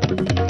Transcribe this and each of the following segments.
Thank you.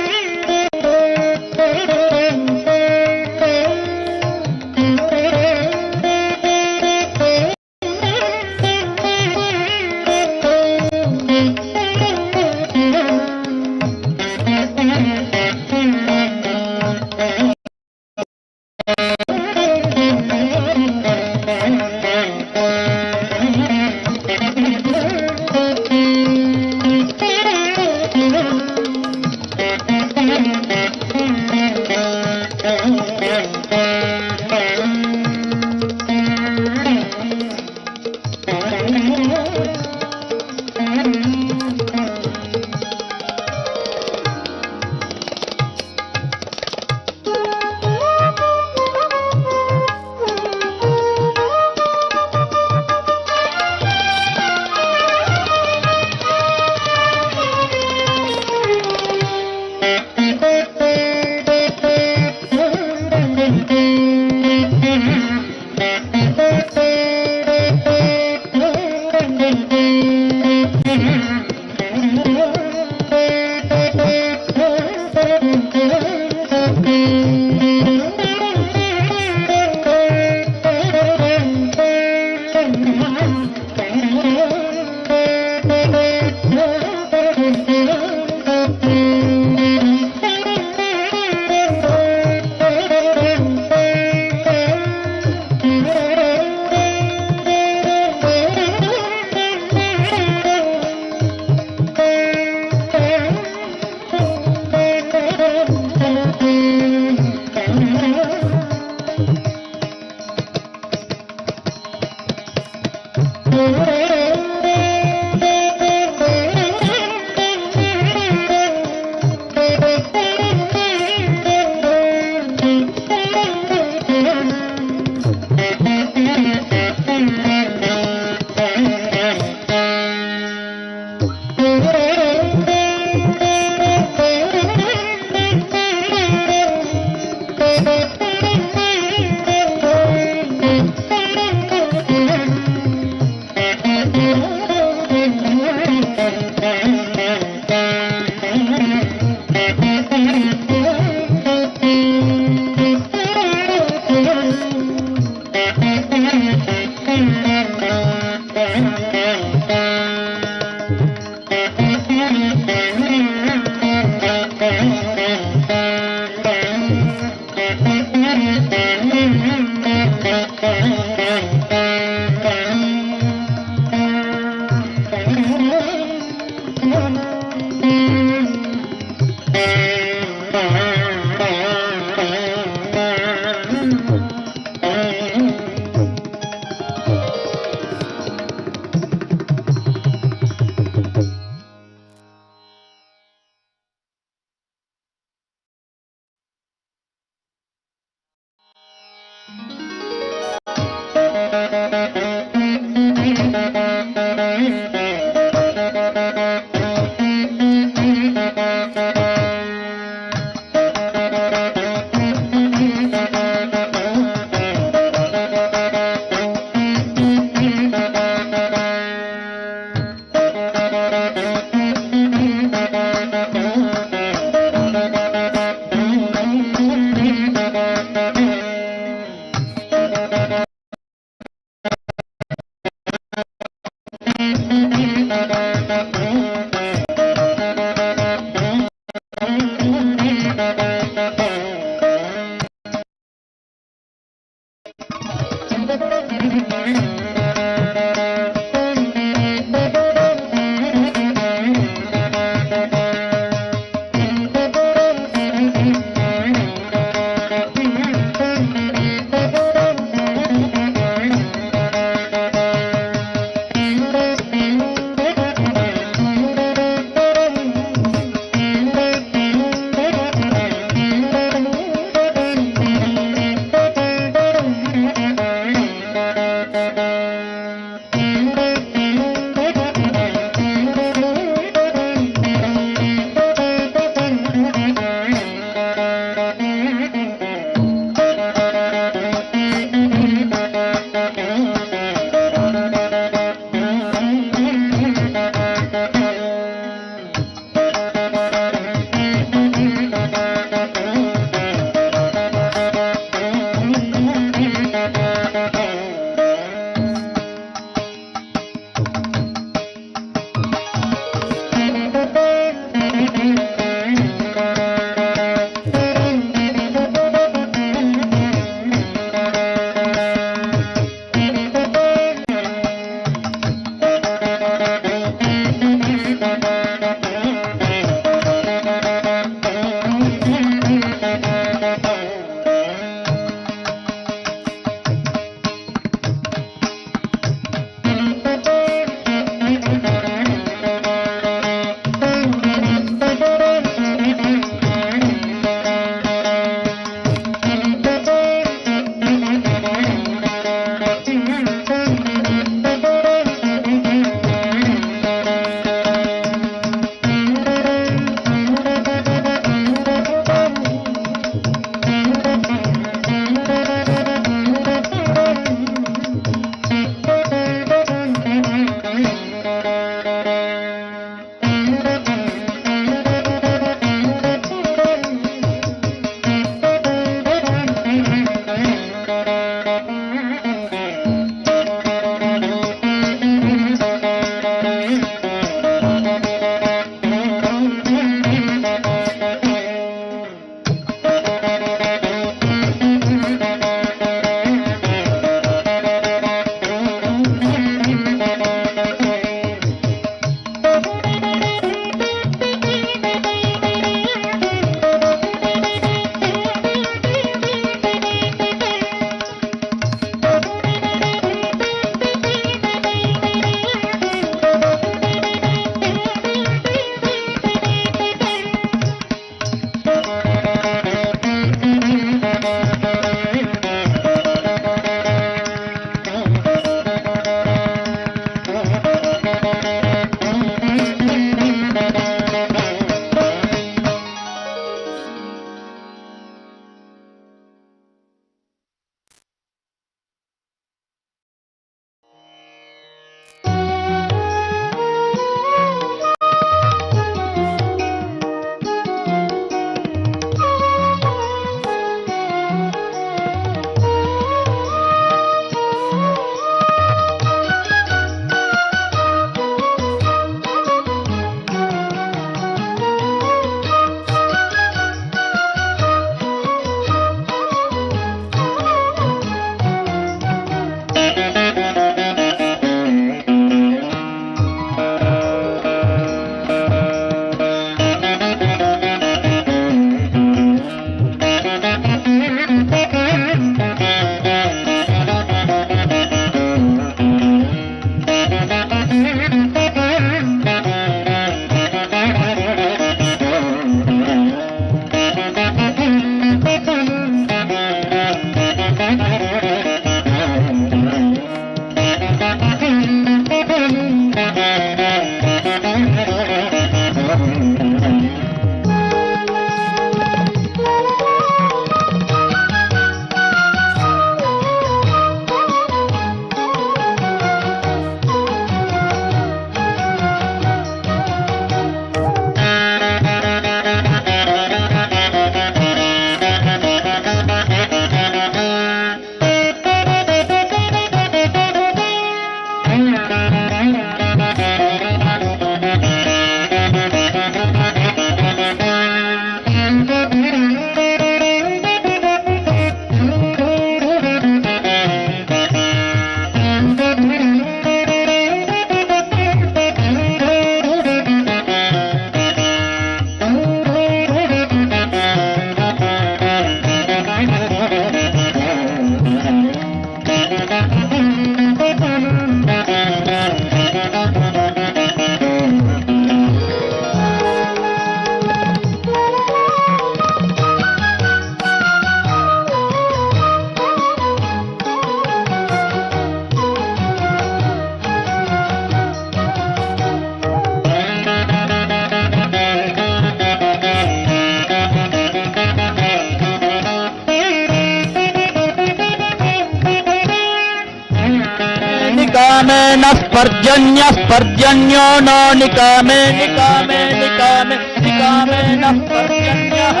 निकामेन स्पर्जन्य स्पर्जन्यो no निकामे निकामे निकामे निकामेन स्पर्जन्यः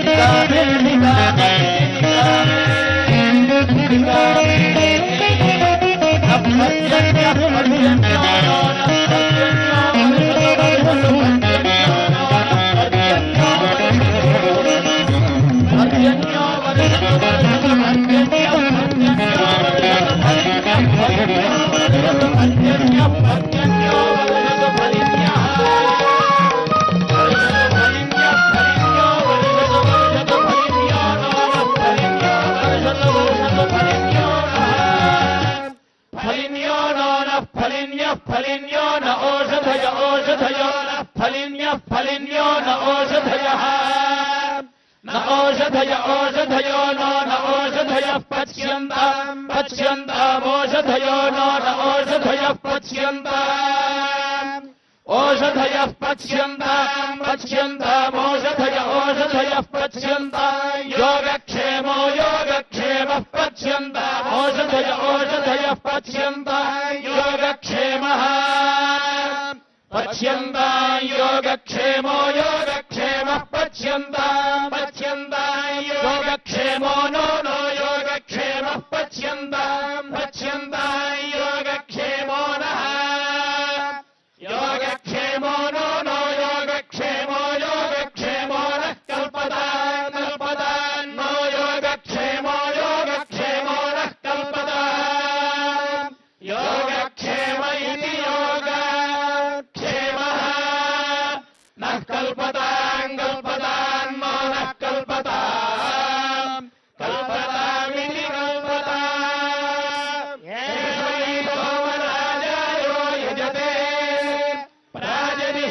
निकामे निकामे ओषधयो no न ओषधयः पच्यन्ताम् पच्यन्तामोषधयो no न ओषधयः पच्यन्ताम् ओषधयः पच्यन्ताम् पच्यन्तामोषधय ओषधयः पच्यन्ताम् योगक्षेमो योगक्षेमः पच्यन्ताम् ओषधय ओषधयः पच्यन्ताम् योगक्षेमः पच्यन्ताम् योगक्षेमो योगक्षेमः पच्यन्ताम् पच्यन्ताम् योगक्षेमो no no योगक्षेमः पच्यन्ताम् पच्यन्ताम् योगक्षेमो नः योगक्षेमो नो नो योगक्षेमो योगक्षेमो नः कल्पताम् कल्पताम् नो योगक्षेमो योगक्षेमो नः कल्पताम् योगक्षेम इति योगक्षेमः नः कल्पताम् कल्पताम् नो नः कल्पताम् कल्पतामिति कल्पताम् सोमराजायो यजते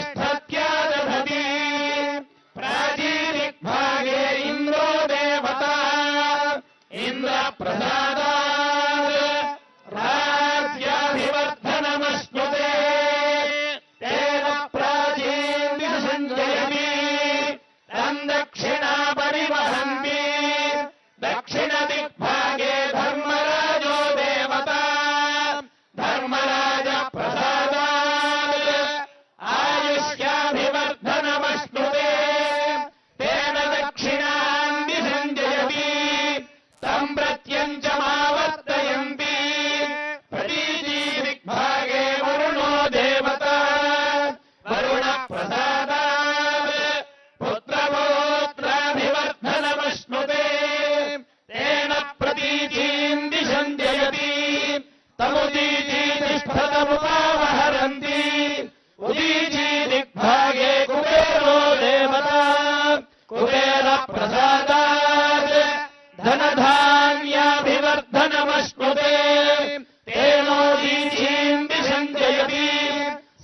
प्राजनिष्ठत्यादधति प्राचीदिग्भागे इन्द्रो देवता इन्द्रप्रसादात् राज्याभिवर्धनमश्नुते तेन प्राचीन्ति सञ्जयति तम् दक्षिणा परिवहन्ति दक्षिणदिग्भागे धर्मराजो देवता धर्मराज प्रसादात् आयुष्याभिवर्धनमश्नुते तेन दक्षिणाम् विसञ्जयति तम् प्रत्यञ्चमावर्तयन्ति प्रतीचीदिग्भागे वरुणो देवता वरुणप्रसादात् पुत्रपौत्राभिवर्धनमश्नुते तेन प्रतीचीम् दिशञ्जयति तमुदीचीतिष्ठतमुपावहरन्ति उदीचीदिग्भागे कुबेरो देवता कुबेरप्रसादात् धनधान्याभिवर्धनमश्नुते तेनोदीचीम् विसञ्जयति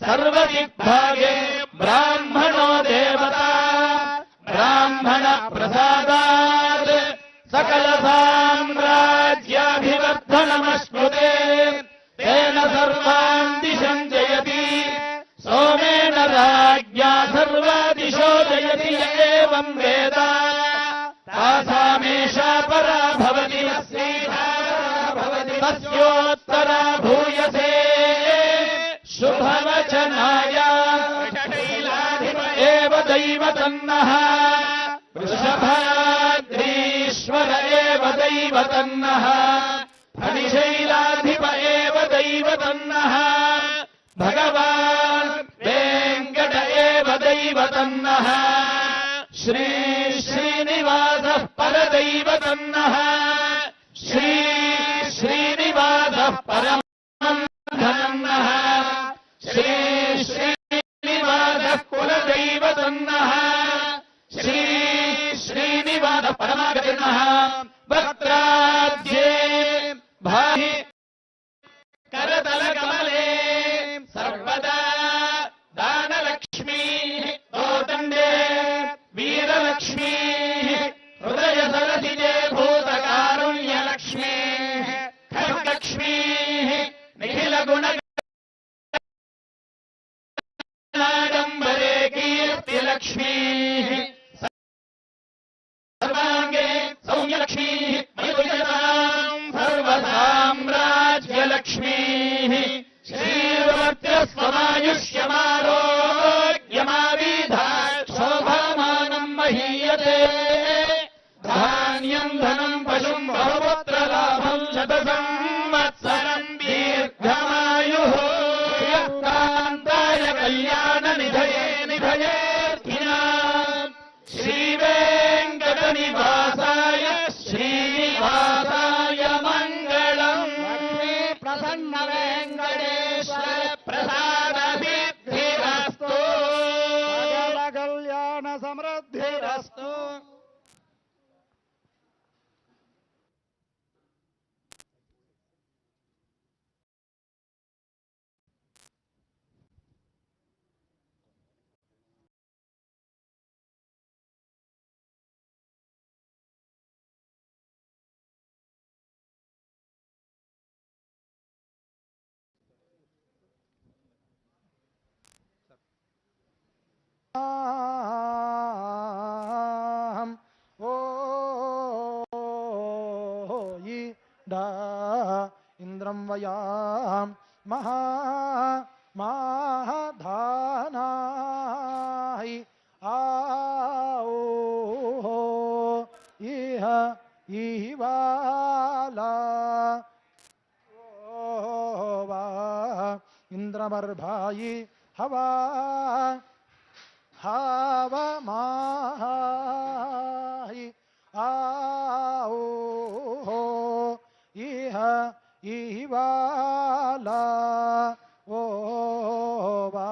सर्वदिग्भागे ब्राह्मणो देवता ब्राह्मणप्रसादात् सकलसाम्राज्याभिवर्धनमश्नुते तेन सर्वान् दिशञ्जयति सोमेन राज्ञा सर्वा दिशो जयति य एवम् वेद तासामेषा परा भवति तस्योत्तरा भूयसे शुभवचनाय षठैलाधिप एव दैवतन्नः वृषभाद्रीश्वर एव दैवतन्नः फणिशैलाधिप एव दैवतन्नः भगवान् वेङ्कट एव दैवतन्नः श्री श्रीनिवासः परदैवतन्नः श्री श्रीनिवासः परमधनन्नः श्री श्रीनिवासः कुलदैवतन्नः श्री श्रीनिवासः परमागतिनः वक्त्राद्ये भाहि करतलकमले सर्वदा दानलक्ष्मीः दोदण्डे वीरलक्ष्मीः हृदयसरसिजे भूतकारुण्यलक्ष्मीः खड्गलक्ष्मीः సంవత్సరం దీర్ఘమాయుః శ్రీకాంతాయ కళ్యాణ నిధయే నిధయేర్థినాం శ్రీవేంకట నివాసాయ శ్రీనివాసాయ మంగళం లక్ష్మీ ప్రసన్న వెంకటేశ్వర ప్రసాద సిద్ధిరస్తు సకల కళ్యాణ సమృద్ధిరస్తు. ఇంద్రం వయాం మహాధానాహి ఆఓ ఇహ ఈవాలా ఇంద్రమర్భాయి హవా హవమాహి ఆఓ ఇహ ఈవాలా ఓవా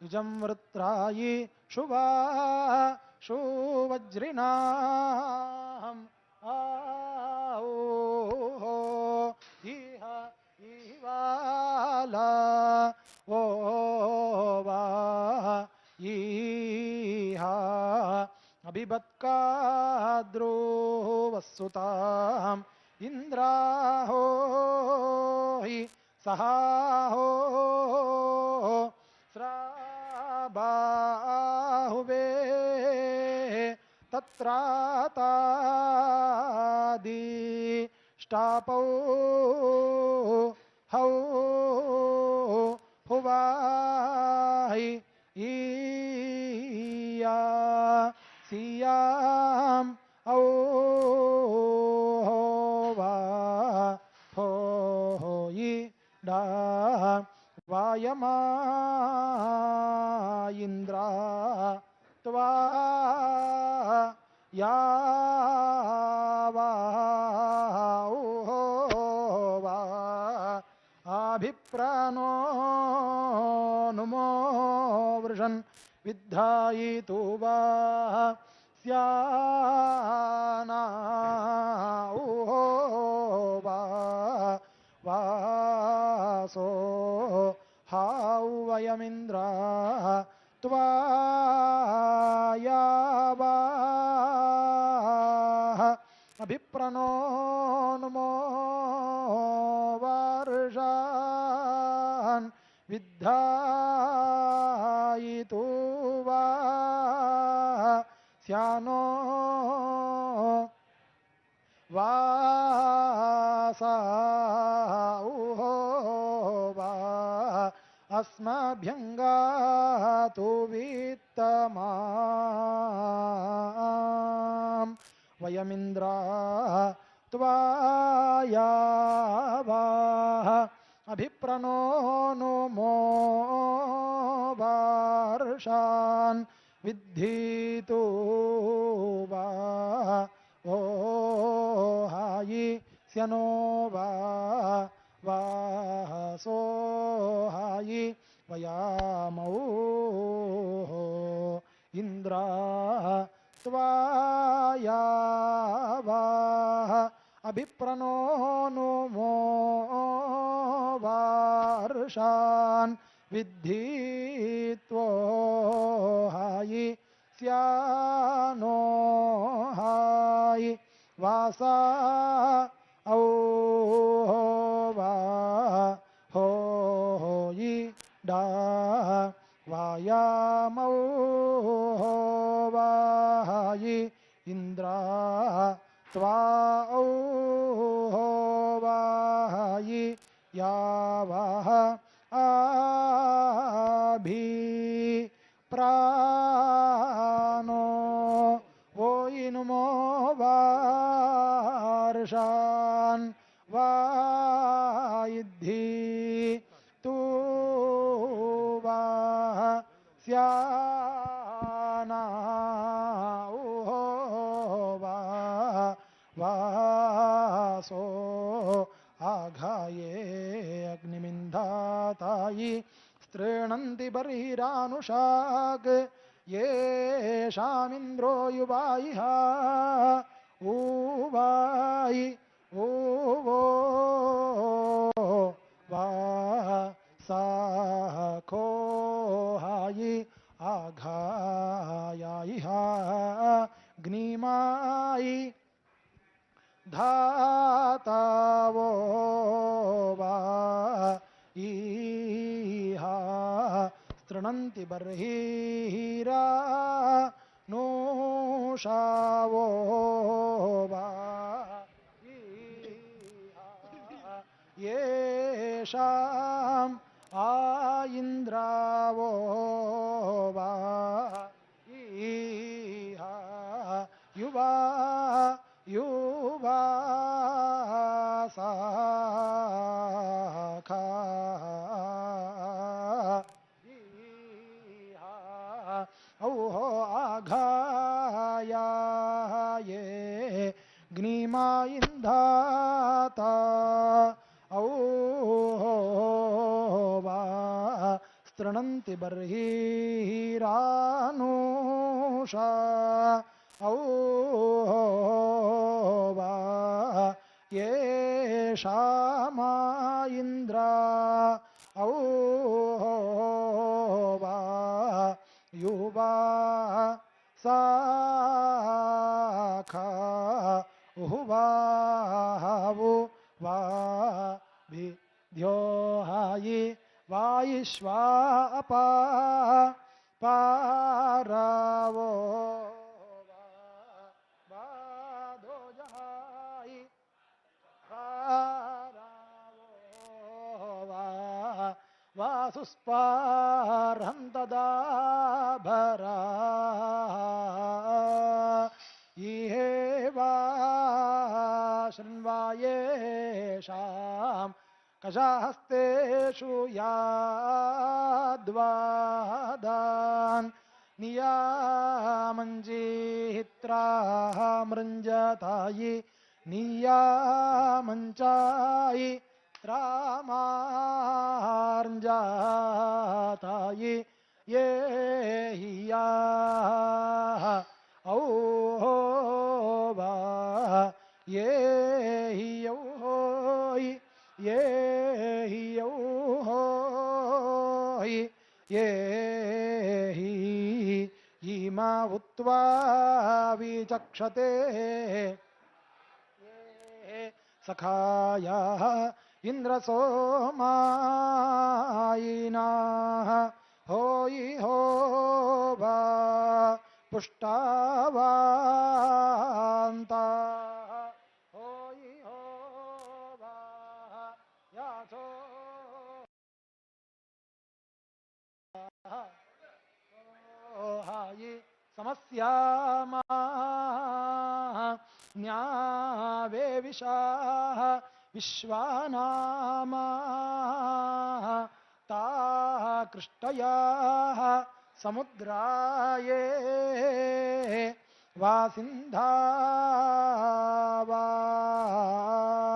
యుజం వృత్రాయి శుభా శువజ్రినాహం ఆఓ ఇహ ఈవాలా ఓవా ఈహ అభిబత్కాద్రోవస్సుతాం ఇంద్రాహో హి సహాహో శ్రాబాహువే తత్రాతాది ష్టాపౌ హౌ హువాహి ఈయా సియాం ఔ వాయమాయింద్రా త్వా యావా అభిప్రానో నుమో వృషన్ విద్ధాయితు వా స్యానా వాసో హాౌ వయమింద్రా త్వాయావా అభిప్రణో నుమో వర్షాన్ విద్ధాయితు వా స్యానో వాసా అస్మభ్యంగాతు విత్తమాం వయమింద్రా త్వాయావా అభిప్రణో నుమో వర్షాన్ విద్ధీతు వా ఓ హాయి స్యనో వా వాసో హాయి వయామౌ ఇంద్రా త్వాయావా అభిప్రణో నుమో వర్షాన్ విద్ధీత్వో హాయి స్యానో హాయి వాసా ఔ హోయి డా వాయామౌ వాయి ఇంద్రా త్వా వాయి యావః ఆభి ప్రాణో ఓయినుమో వార్షాన్ వా इद्धि तु वा स्याना उहो वा वासो आघाये अग्निमिन्धातायि स्त्रीणन्ति बर्हिरानुषाक् येषामिन्द्रो युवायिहा उवायि उवो वा साखोहायि आघायायिहा ग्निमायि धातावो वा इहा स्तृणन्ति बर्हिरा नोषावो वा इहा येषाम् आइन्द्रावो वा इहा युवा युवा साखा औहो आघाया ये ग्निमा इन्धाता औहो वा स्तृणन्ति बर्हिरानुषा औहो वा येषामा इन्द्रा औहो वा युवा साखा उहुवावु वा विद्योहायि वायिश्वा अपा पारावो वादो जहायि पारावो वा वासुस्पारहन्तदा भरा इहे वा शृण्वायेषां कषाहस्तेषु याद्वादान् नियामञ्जित्राः मृञ्जतायि नियामञ्चायि त्रामार्जातायि ये हियाः औहो वा ये हियौहोयि ये हियौहोयि ये हि इमा उत्वा विचक्षते सखायाः इन्द्रसोमायिनाः होयि हो वा पुष्टावान्ताः होयि हो वा यासो हायि समस्यामा न्यावेविषाः विश्वानामा ता कृष्टयाः समुद्राये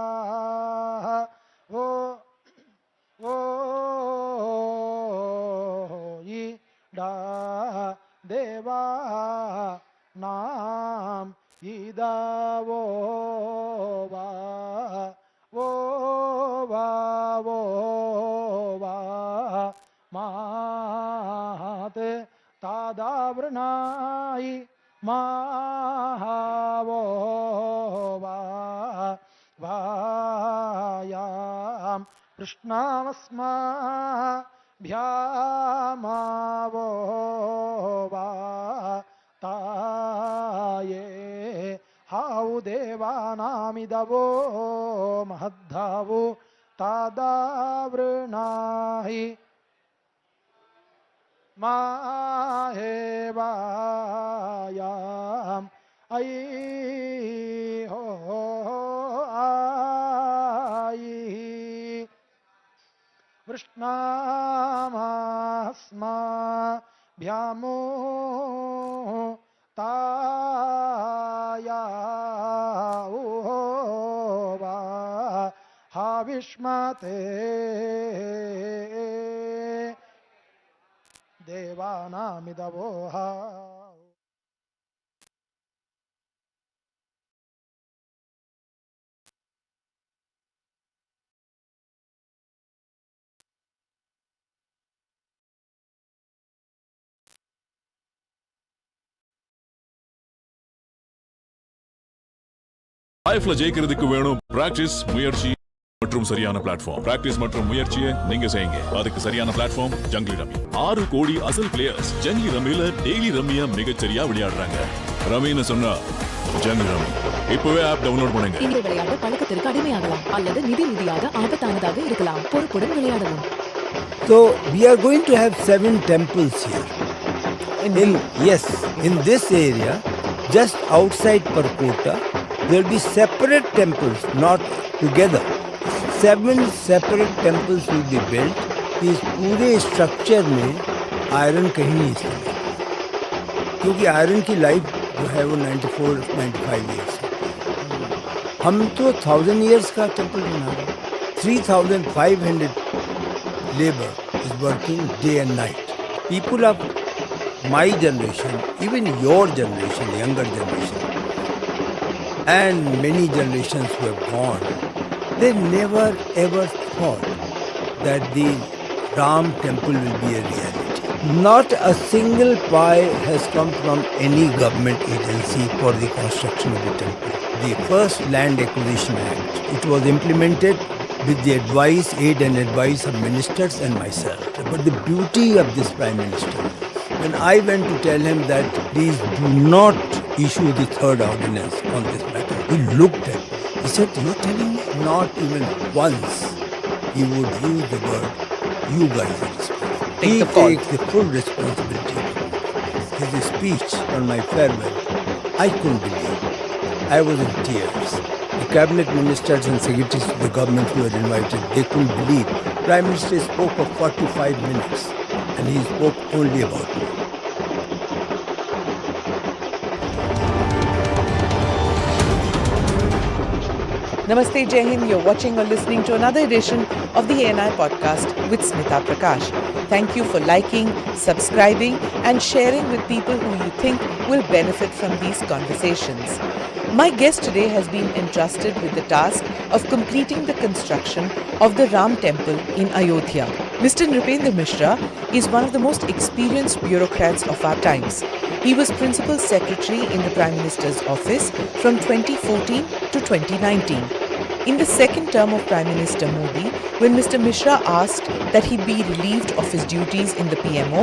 वासिन्धावाः वो यि डा देवा नाम इदावो वा वो वा मात तादावृणायि माहावो वा वायां कृष्णामस्माभ्यामावो वा ताये हाउ देवानामिदवो महद्धावो तादावृणाहि माहेवायाम् अयि हो कृष्णामास्माभ्यामो ताया वा हाविष्मते देवानामिदवोहा. லைஃப்ல ஜெயிக்கிறதுக்கு வேணும் பிராக்டிஸ், முயற்சி மற்றும் சரியான பிளாட்ஃபார்ம். பிராக்டிஸ் மற்றும் முயற்சியை நீங்க செய்யுங்க. அதுக்கு சரியான பிளாட்ஃபார்ம் ஜங்கிலி ரம்மி. 6 கோடி அசல் பிளேயர்ஸ் ஜங்கிலி ரம்மில டெய்லி ரம்மியா மிகச்சரியா விளையாடுறாங்க. ரம்மின்னு சொன்னா ஜங்கிலி ரம்மி. இப்பவே ஆப் டவுன்லோட் பண்ணுங்க. இந்த விளையாட்டு பழக்கத்திற்கு அடிமையாகலாம் அல்லது நிதி ரீதியாக ஆபத்தானதாக இருக்கலாம். பொறுப்புடன் விளையாடவும். So we are going to have 7 temples here. In this area, just outside Perkota, there will be separate temples, not together. 7 separate temples will be built. इस पूरे स्ट्रक्चर में आयरन कहीं नहीं इसलिए क्योंकि आयरन की लाइफ जो है वो 94-95 ईयर्स है. हम तो 1000 ईयर्स का टेम्पल बना रहे हैं. 3500 labour is working day and night. People of my generation, even your generation, younger generation, and many generations who have gone, they never ever thought that the Ram temple will be a reality. Not a single pie has come from any government agency for the construction of the temple. The first Land Acquisition Act, it was implemented with the advice, aid and advice of ministers and myself. But the beauty of this Prime Minister, when I went to tell him that please do not issue the third ordinance on this matter, he looked at me. He said, "You're telling me?" Not even once he would use the word, "You guys are responsible." He takes the full responsibility. His speech on my farewell, I couldn't believe. I was in tears. The cabinet ministers and secretaries of the government who were invited, they couldn't believe. Prime Minister spoke for 45 minutes and he spoke only about me. Namaste, Jai Hind. You're watching or listening to another edition of the ANI podcast with Smita Prakash. Thank you for liking, subscribing and sharing with people who you think will benefit from these conversations. My guest today has been entrusted with the task of completing the construction of the Ram temple in Ayodhya. Mr. Nripendra Mishra is one of the most experienced bureaucrats of our times. He was Principal Secretary in the Prime Minister's office from 2014 to 2019. In the second term of Prime Minister Modi, when Mr. Mishra asked that he be relieved of his duties in the PMO,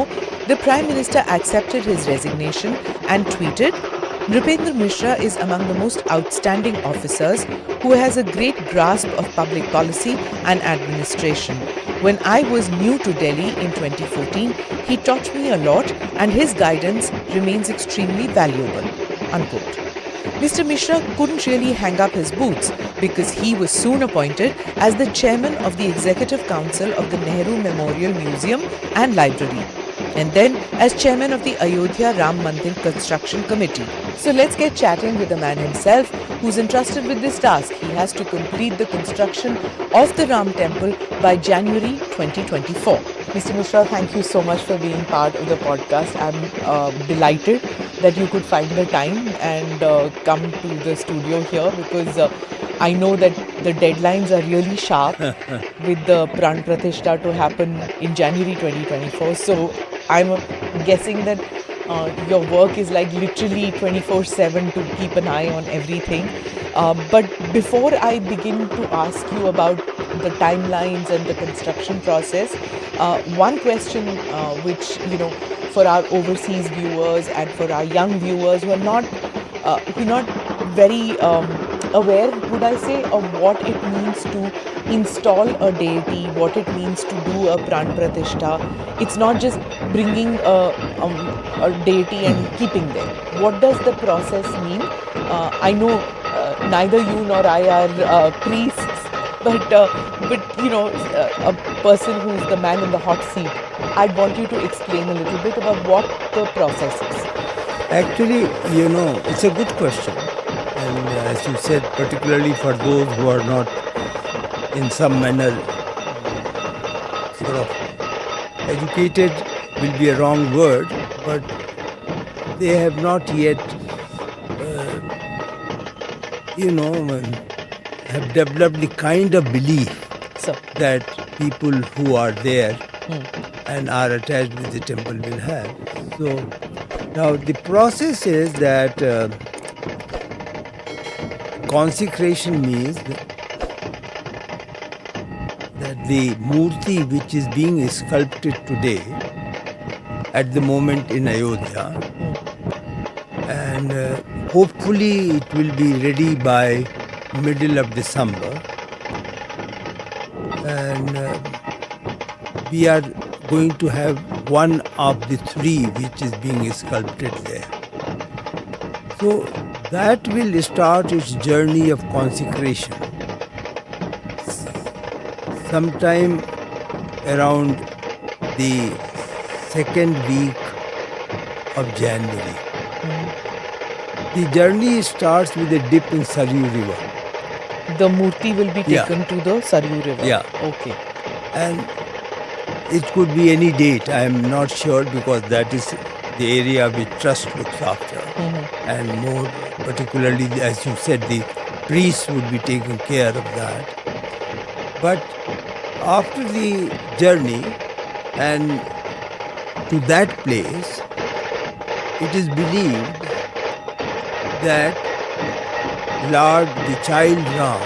the Prime Minister accepted his resignation and tweeted, "Nripendra Mishra is among the most outstanding officers who has a great grasp of public policy and administration. When I was new to Delhi in 2014, he taught me a lot and his guidance remains extremely valuable." Unquote. Mr. Mishra couldn't really hang up his boots because he was soon appointed as the chairman of the Executive Council of the Nehru Memorial Museum and Library, and then as chairman of the Ayodhya Ram Mandir Construction Committee. So let's get chatting with the man himself who's entrusted with this task. He has to complete the construction of the Ram temple by January 2024. Mr. Mishra, thank you so much for being part of the podcast. I'm delighted that you could find the time and come to the studio here because I know that the deadlines are really sharp with the Pran Pratishtha to happen in January 2024. So I'm guessing that your work is like literally 24/7 to keep an eye on everything. But before I begin to ask you about the timelines and the construction process, one question which, for our overseas viewers and for our young viewers who are not very aware, would I say, of what it means to install a deity, what it means to do a Pran Pratishtha. It's not just bringing a deity and keeping them. What does the process mean? I know neither you nor I are priests, but you know, a person who is the man in the hot seat, I'd want you to explain a little bit about what the process is. Actually, you know, it's a good question. And as you said, particularly for those who are not in some manner sort of educated will be a wrong word, but they have not yet, have developed the kind of belief So, that people who are there and are attached with the temple will have. So now the process is that consecration means that the murti which is being sculpted today at the moment in Ayodhya, and hopefully it will be ready by middle of December, and we are going to have one of the three which is being sculpted there. So that will start its journey of consecration sometime around the second week of January. The journey starts with a dip in Saryu River. the murti will be Yeah. taken to the Saryu River. Yeah. Okay. And it could be any date, I am not sure, because that is the area which trust looks after. And more particularly, as you said, the priests would be taking care of that. But after the journey and to that place, it is believed that Lord, the child Ram,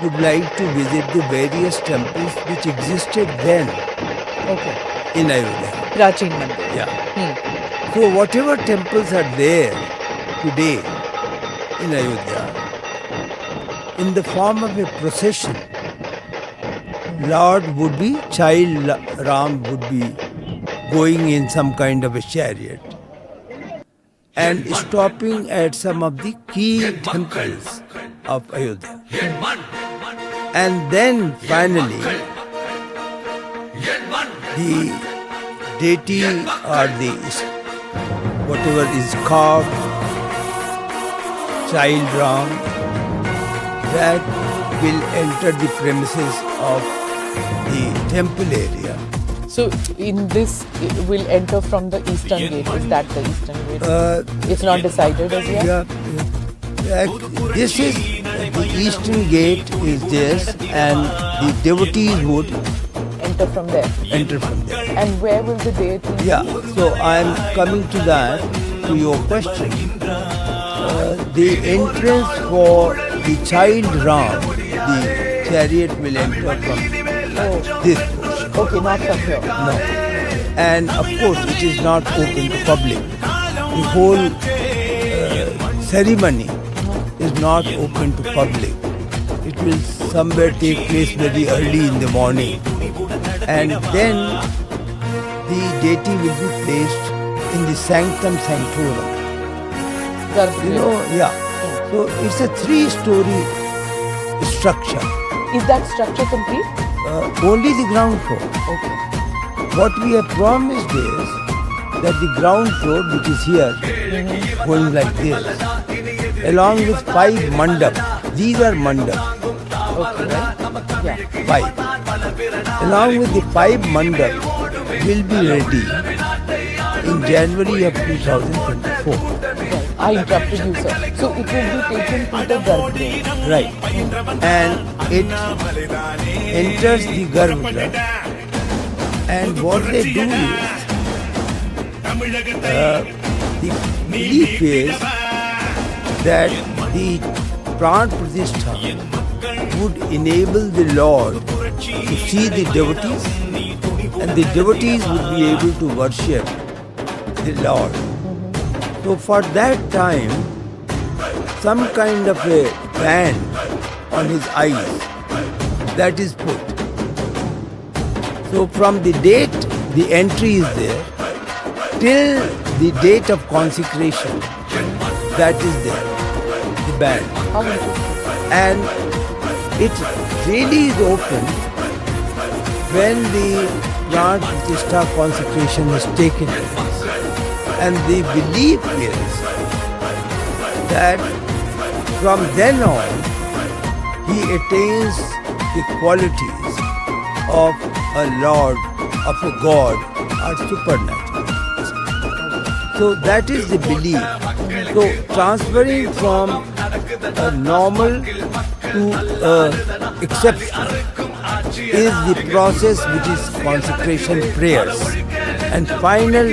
would like to visit the various temples which existed then Okay. in Ayodhya. Prachin Mandir. Yeah. So whatever temples are there today in Ayodhya, in the form of a procession, Lord would be, child Ram would be going in some kind of a chariot and stopping at some of the key temples of Ayodhya. And then finally, the deity or the whatever is carved, child Ram, that will enter the premises of the temple area. So in this, it will enter from the eastern gate. Is that the eastern gate? It's not decided as yet? This is, the eastern gate is this, and the devotees would Enter from there. enter from there. And where will the deity be? Yeah, so I am coming to that, to your question. The entrance for the child Ram, the chariot will enter from this portion. Okay, not from here. No. And of course, it is not open to public. The whole ceremony is not open to public. It will somewhere take place very early in the morning. And then the deity will be placed in the sanctum sanctorum. You know, yeah. So it's a 3-story structure. Is that structure complete? Only the ground floor. Okay. What we have promised is that the ground floor, which is here, going like this, along with 5 mandap. These are mandap. Okay, right? Yeah. 5. Along with the 5 mandap will be ready in January of 2024. Right. I interrupted you, sir. So it will be taken to the Garbhagriha. Right. And it enters the Garbhagriha. And what they do is, the belief is that the Pran Pratishtha would enable the Lord to see the devotees, and the devotees would be able to worship the Lord. So for that time, some kind of a band on his eyes, that is put. So from the date the entry is there, till the date of consecration, that is there, the band. How interesting. And it really is open when the plant pratishtha consecration is taken place. And the belief is that from then on he attains the qualities of a lord, of a god, or supernatural. So that is the belief. So transferring from a normal to exceptional is the process which is consecration prayers and final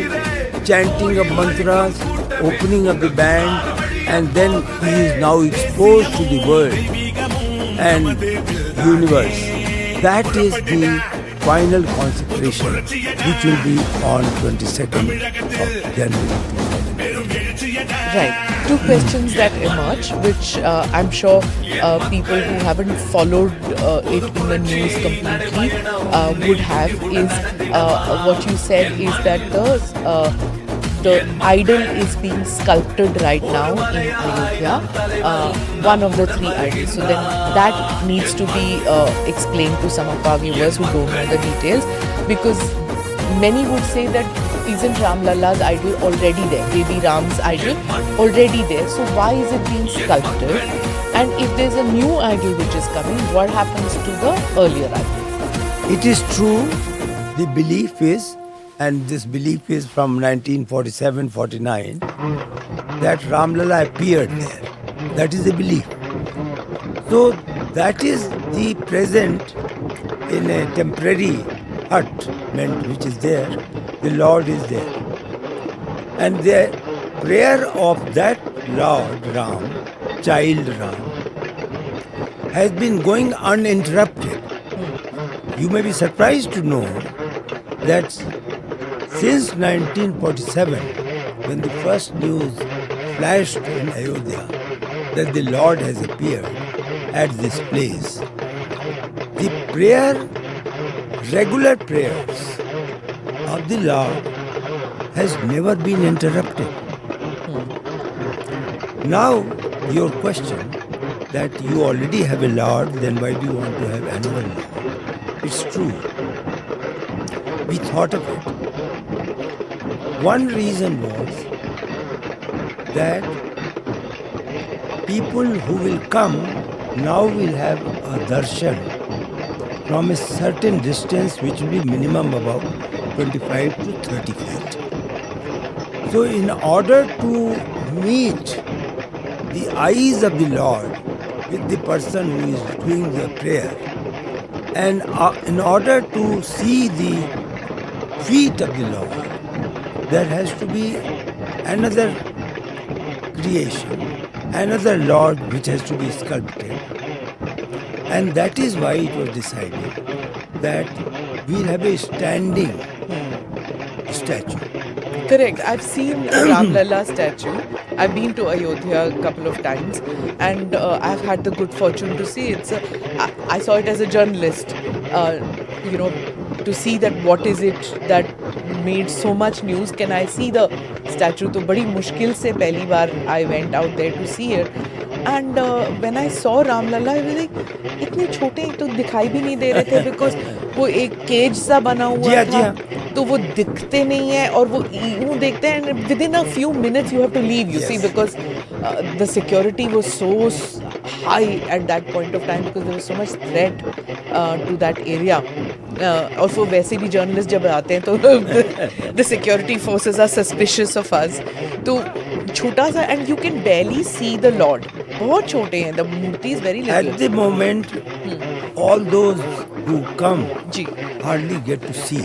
chanting of mantras, opening of the band, and then he is now exposed to the world and universe. That is the final consecration which will be on 22nd of January. Right. Two questions that emerge, which I'm sure people who haven't followed it in the news completely would have, is what you said is that the idol is being sculpted right now in Ayodhya, one of the three idols. So then that needs to be explained to some of our viewers who don't know the details, because many would say that isn't Ram Lalla's idol already there, baby Ram's idol already there, so why is it being sculpted? And if there's a new idol which is coming, what happens to the earlier idol? It is true, the belief is, and this belief is from 1947-49, that Ram Lalla appeared there. That is the belief. So that is the present in a temporary hut meant which is there. The Lord is there. And the prayer of that Lord Ram, child Ram, has been going uninterrupted. You may be surprised to know that since 1947, when the first news flashed in Ayodhya that the Lord has appeared at this place, the regular prayers of the Lord has never been interrupted. Now, your question that you already have a Lord, then why do you want to have another Lord? It's true. We thought of it. One reason was that people who will come now will have a darshan from a certain distance which will be minimum about 25 to 30 feet. So in order to meet the eyes of the Lord with the person who is doing the prayer, and in order to see the feet of the Lord, there has to be another creation, another Lord which has to be sculpted. And that is why it was decided that we'll have a standing statue. Correct. I've seen a Ram Lalla statue. I've been to Ayodhya a couple of times, and I've had the good fortune to see it. I saw it as a journalist, to see that what is it that made so much news. Can I see the statue? तो बड़ी मुश्किल से पहली बार I went out there to see it. And when I saw Ram Lalla, I was like, इतने छोटे तो दिखाई भी नहीं दे रहे थे, because वो एक केज सा बना हुआ था, तो वो दिखते नहीं है, और वो यूँ देखते हैं, and within a few minutes you have to leave, you see, because the security was so high at that point of time, because there was so much threat to that area. और वो वैसे भी journalist जब आते हैं तो the security forces are suspicious of us. तो छोटा सा, and you can barely see the Lord. बहुत छोटे हैं, the Murthy is very little. At the moment, all those who come ji hardly get to see.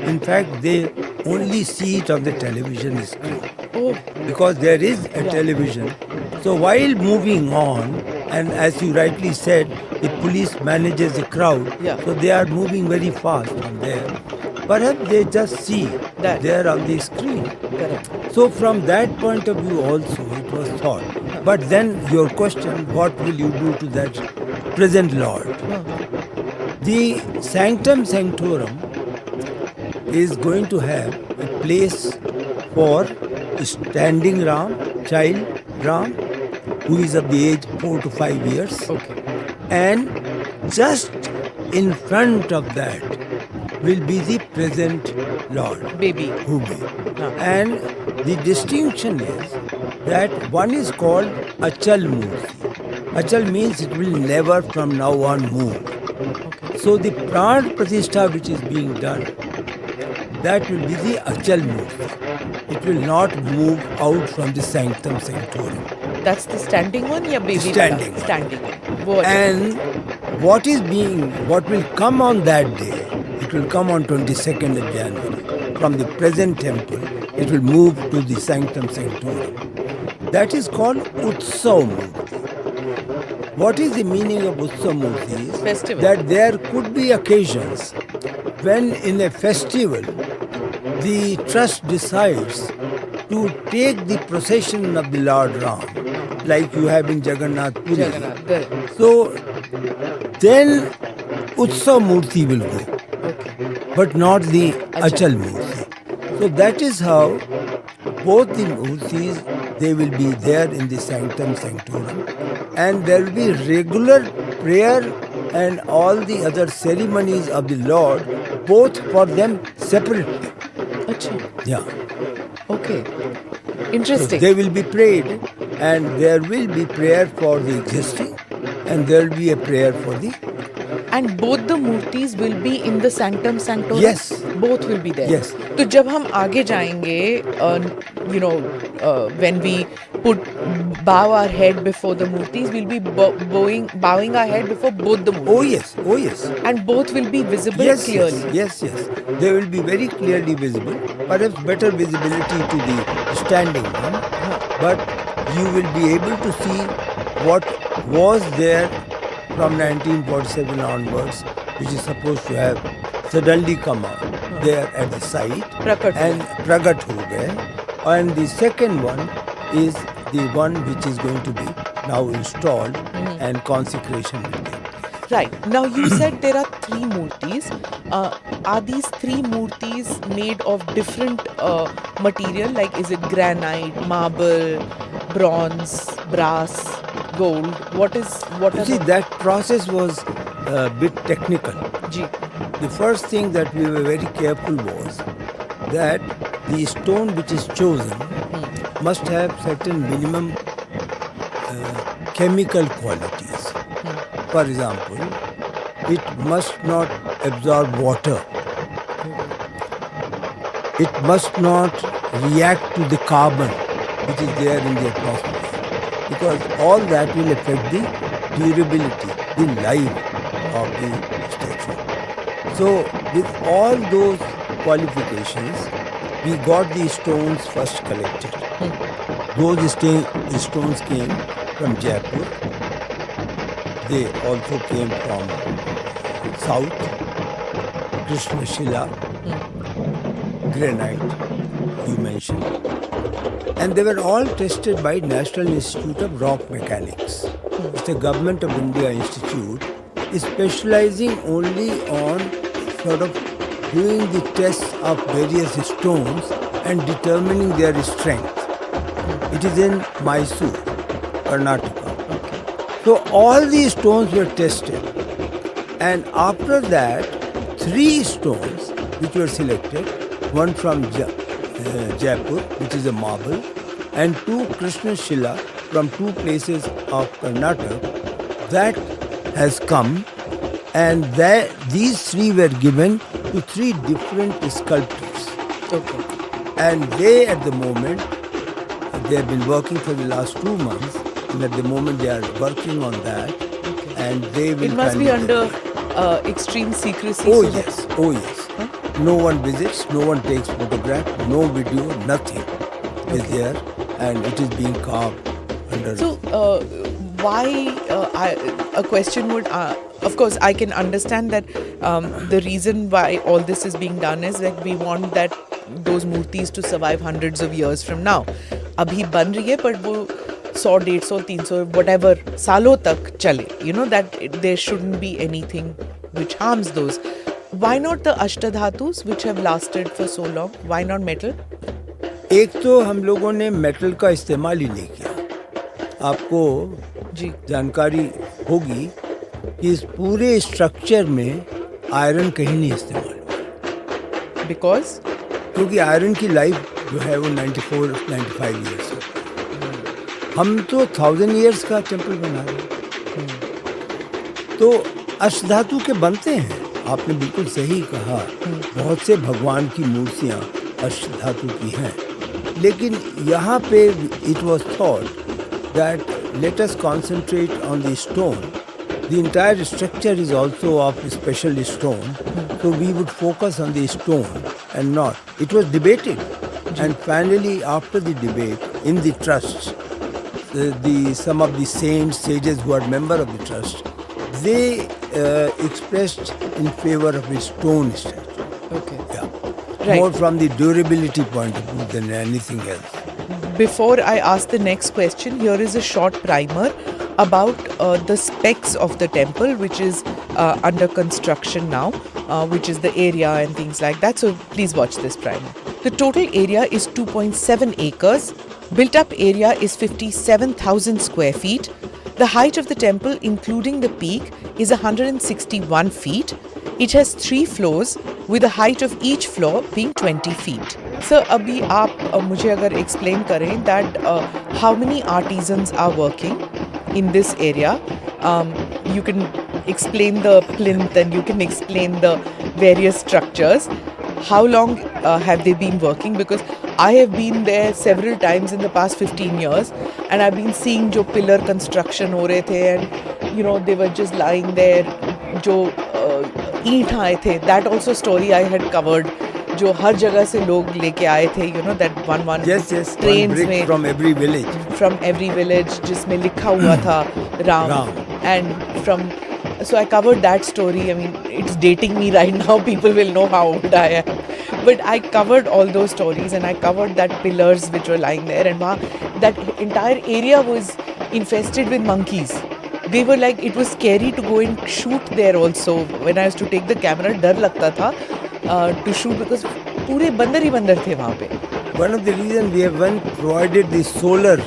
In fact, they only see it on the television screen. Oh. Because there is a television. So while moving on, and as you rightly said, the police manages the crowd. Yeah. So they are moving very fast from there. Perhaps they just see that there on the screen. Correct. So from that point of view also it was thought. But then your question, what will you do to that present Lord? The Sanctum Sanctorum is going to have a place for standing Ram, child Ram, who is of the age 4 to 5 years, Okay. and just in front of that will be the present Lord. Baby. Hubei. Huh. And the distinction is that one is called Achal Murti. Achal means it will never from now on move. Okay. So the Pran Pratishtha which is being done, that will be the Achal Murti. It will not move out from the Sanctum Sanctorum. That's the standing one, yeah, baby. Standing one. Standing one. वो अच्छा। And what will come on that day, it will come on 22nd of January. From the present temple, it will move to the Sanctum Sanctorum. That is called Utsav Murti. What is the meaning of Utsav Murti? Festival. That there could be occasions when in a festival, the trust decides to take the procession of the Lord Ram, like you have in Jagannath Puri. Jagannath, correct. So then Utsav Murti will go, Okay. but not the Achal Murti. So that is how both the Murtis, they will be there in the Sanctum Sanctorum, and there will be regular prayer and all the other ceremonies of the Lord, both for them separately. अच्छा. Yeah. Okay. So Interesting. they will be prayed, and there will be prayer for the existing, and there will be a prayer for the. And both the murtis will be in the sanctum sanctorum. Yes. Both will be there. Yes. तो जब हम आगे जाएंगे, when we bow our head before the murtis, we'll be bowing our head before both the murtis. Oh yes, oh yes. And both will be visible Yes, clearly. yes. They will be very clearly visible. Perhaps better visibility to the standing one, but you will be able to see what was there from 1947 onwards, which is supposed to have suddenly come out there at the site Prakat and pragat ho gaye. And the second one is the one which is going to be now installed and consecration will be. Right. Now you said there are three murtis. Are these three murtis made of different material? Like, is it granite, marble, bronze, brass, gold? What You are see, that process was a bit technical. Ji. The first thing that we were very careful was that the stone which is chosen must have certain minimum chemical qualities. For example, it must not absorb water. It must not react to the carbon which is there in the atmosphere, because all that will affect the durability, the life of the statue. So with all those qualifications, we got the stones first collected. Those stones came from Jaipur. They also came from south, Krishna Shila, granite, you mentioned. And they were all tested by National Institute of Rock Mechanics. It's a Government of India institute, specializing only on sort of doing the tests of various stones and determining their strength. It is in Mysore, Karnataka. So all these stones were tested, and after that, 3 stones which were selected, one from Jaipur, which is a marble, and 2 Krishna Shila from 2 places of Karnataka, that has come, and these 3 were given to 3 different sculptors. Okay. And they at the moment, they have been working for the last 2 months, and at the moment they are working on that, and they will. It must be finally- under extreme secrecy. Oh so that- yes, oh yes. No one visits, no one takes photograph, no video, nothing is there, and it is being carved under. So, why a question would, of course, I can understand that the reason why all this is being done is that we want those murtis to survive hundreds of years from now. अभी बन रही है, but वो 100, 150, 300, whatever सालों तक चले. You know that there shouldn't be anything which harms those. Why not the ashtadhatus which have lasted for so long? Why not metal? एक तो हम लोगों ने मेटल का इस्तेमाल ही नहीं किया. आपको जी. जानकारी होगी कि इस पूरे स्ट्रक्चर में आयरन कहीं नहीं इस्तेमाल हुआ, Because? क्योंकि आयरन की लाइफ जो है वो 94-95 ईयर्स है। हम तो 1000 ईयर्स का टेम्पल बना रहे हैं। तो अष्टधातु के बनते हैं, आपने बिल्कुल सही कहा। बहुत से भगवान की मूर्तियाँ अष्टधातु की हैं, लेकिन यहाँ पे it was thought that let us concentrate on the stone. The entire structure is also of special stone, so we would focus on the stone and not. It was debated, and finally, after the debate, in the trust, some of the saints, sages who are member of the trust, they expressed in favor of a stone statue. Okay. Yeah, Right. more from the durability point of view than anything else. Before I ask the next question, here is a short primer about the specs of the temple, which is under construction now, which is the area and things like that. So please watch this primer. The total area is 2.7 acres. Built up area is 57,000 square feet. The height of the temple, including the peak, is 161 feet. It has 3 floors with the height of each floor being 20 feet. Sir, अभी आप मुझे अगर explain करें that how many artisans are working in this area. You can explain the plinth and you can explain the various structures. How long have they been working? Because I have been there several times in the past 15 years and I've been seeing जो pillar construction हो रहे थे and you know they were just lying there. जो ईंट आए थे, that also story I had covered. जो हर जगह से लोग लेके आए थे, you know that one Yes, trains one brick में from every village. from every village जिसमें लिखा हुआ था Ram. And from so I covered that story. I mean, it's dating me right now. People will know how old I am. But I covered all those stories and I covered that pillars which were lying there, and that entire area was infested with monkeys. They were like, it was scary to go and shoot there also. When I used to take the camera, डर लगता था to shoot because पूरे बंदर ही बंदर थे वहाँ पे. One of the reasons we haven't provided the solar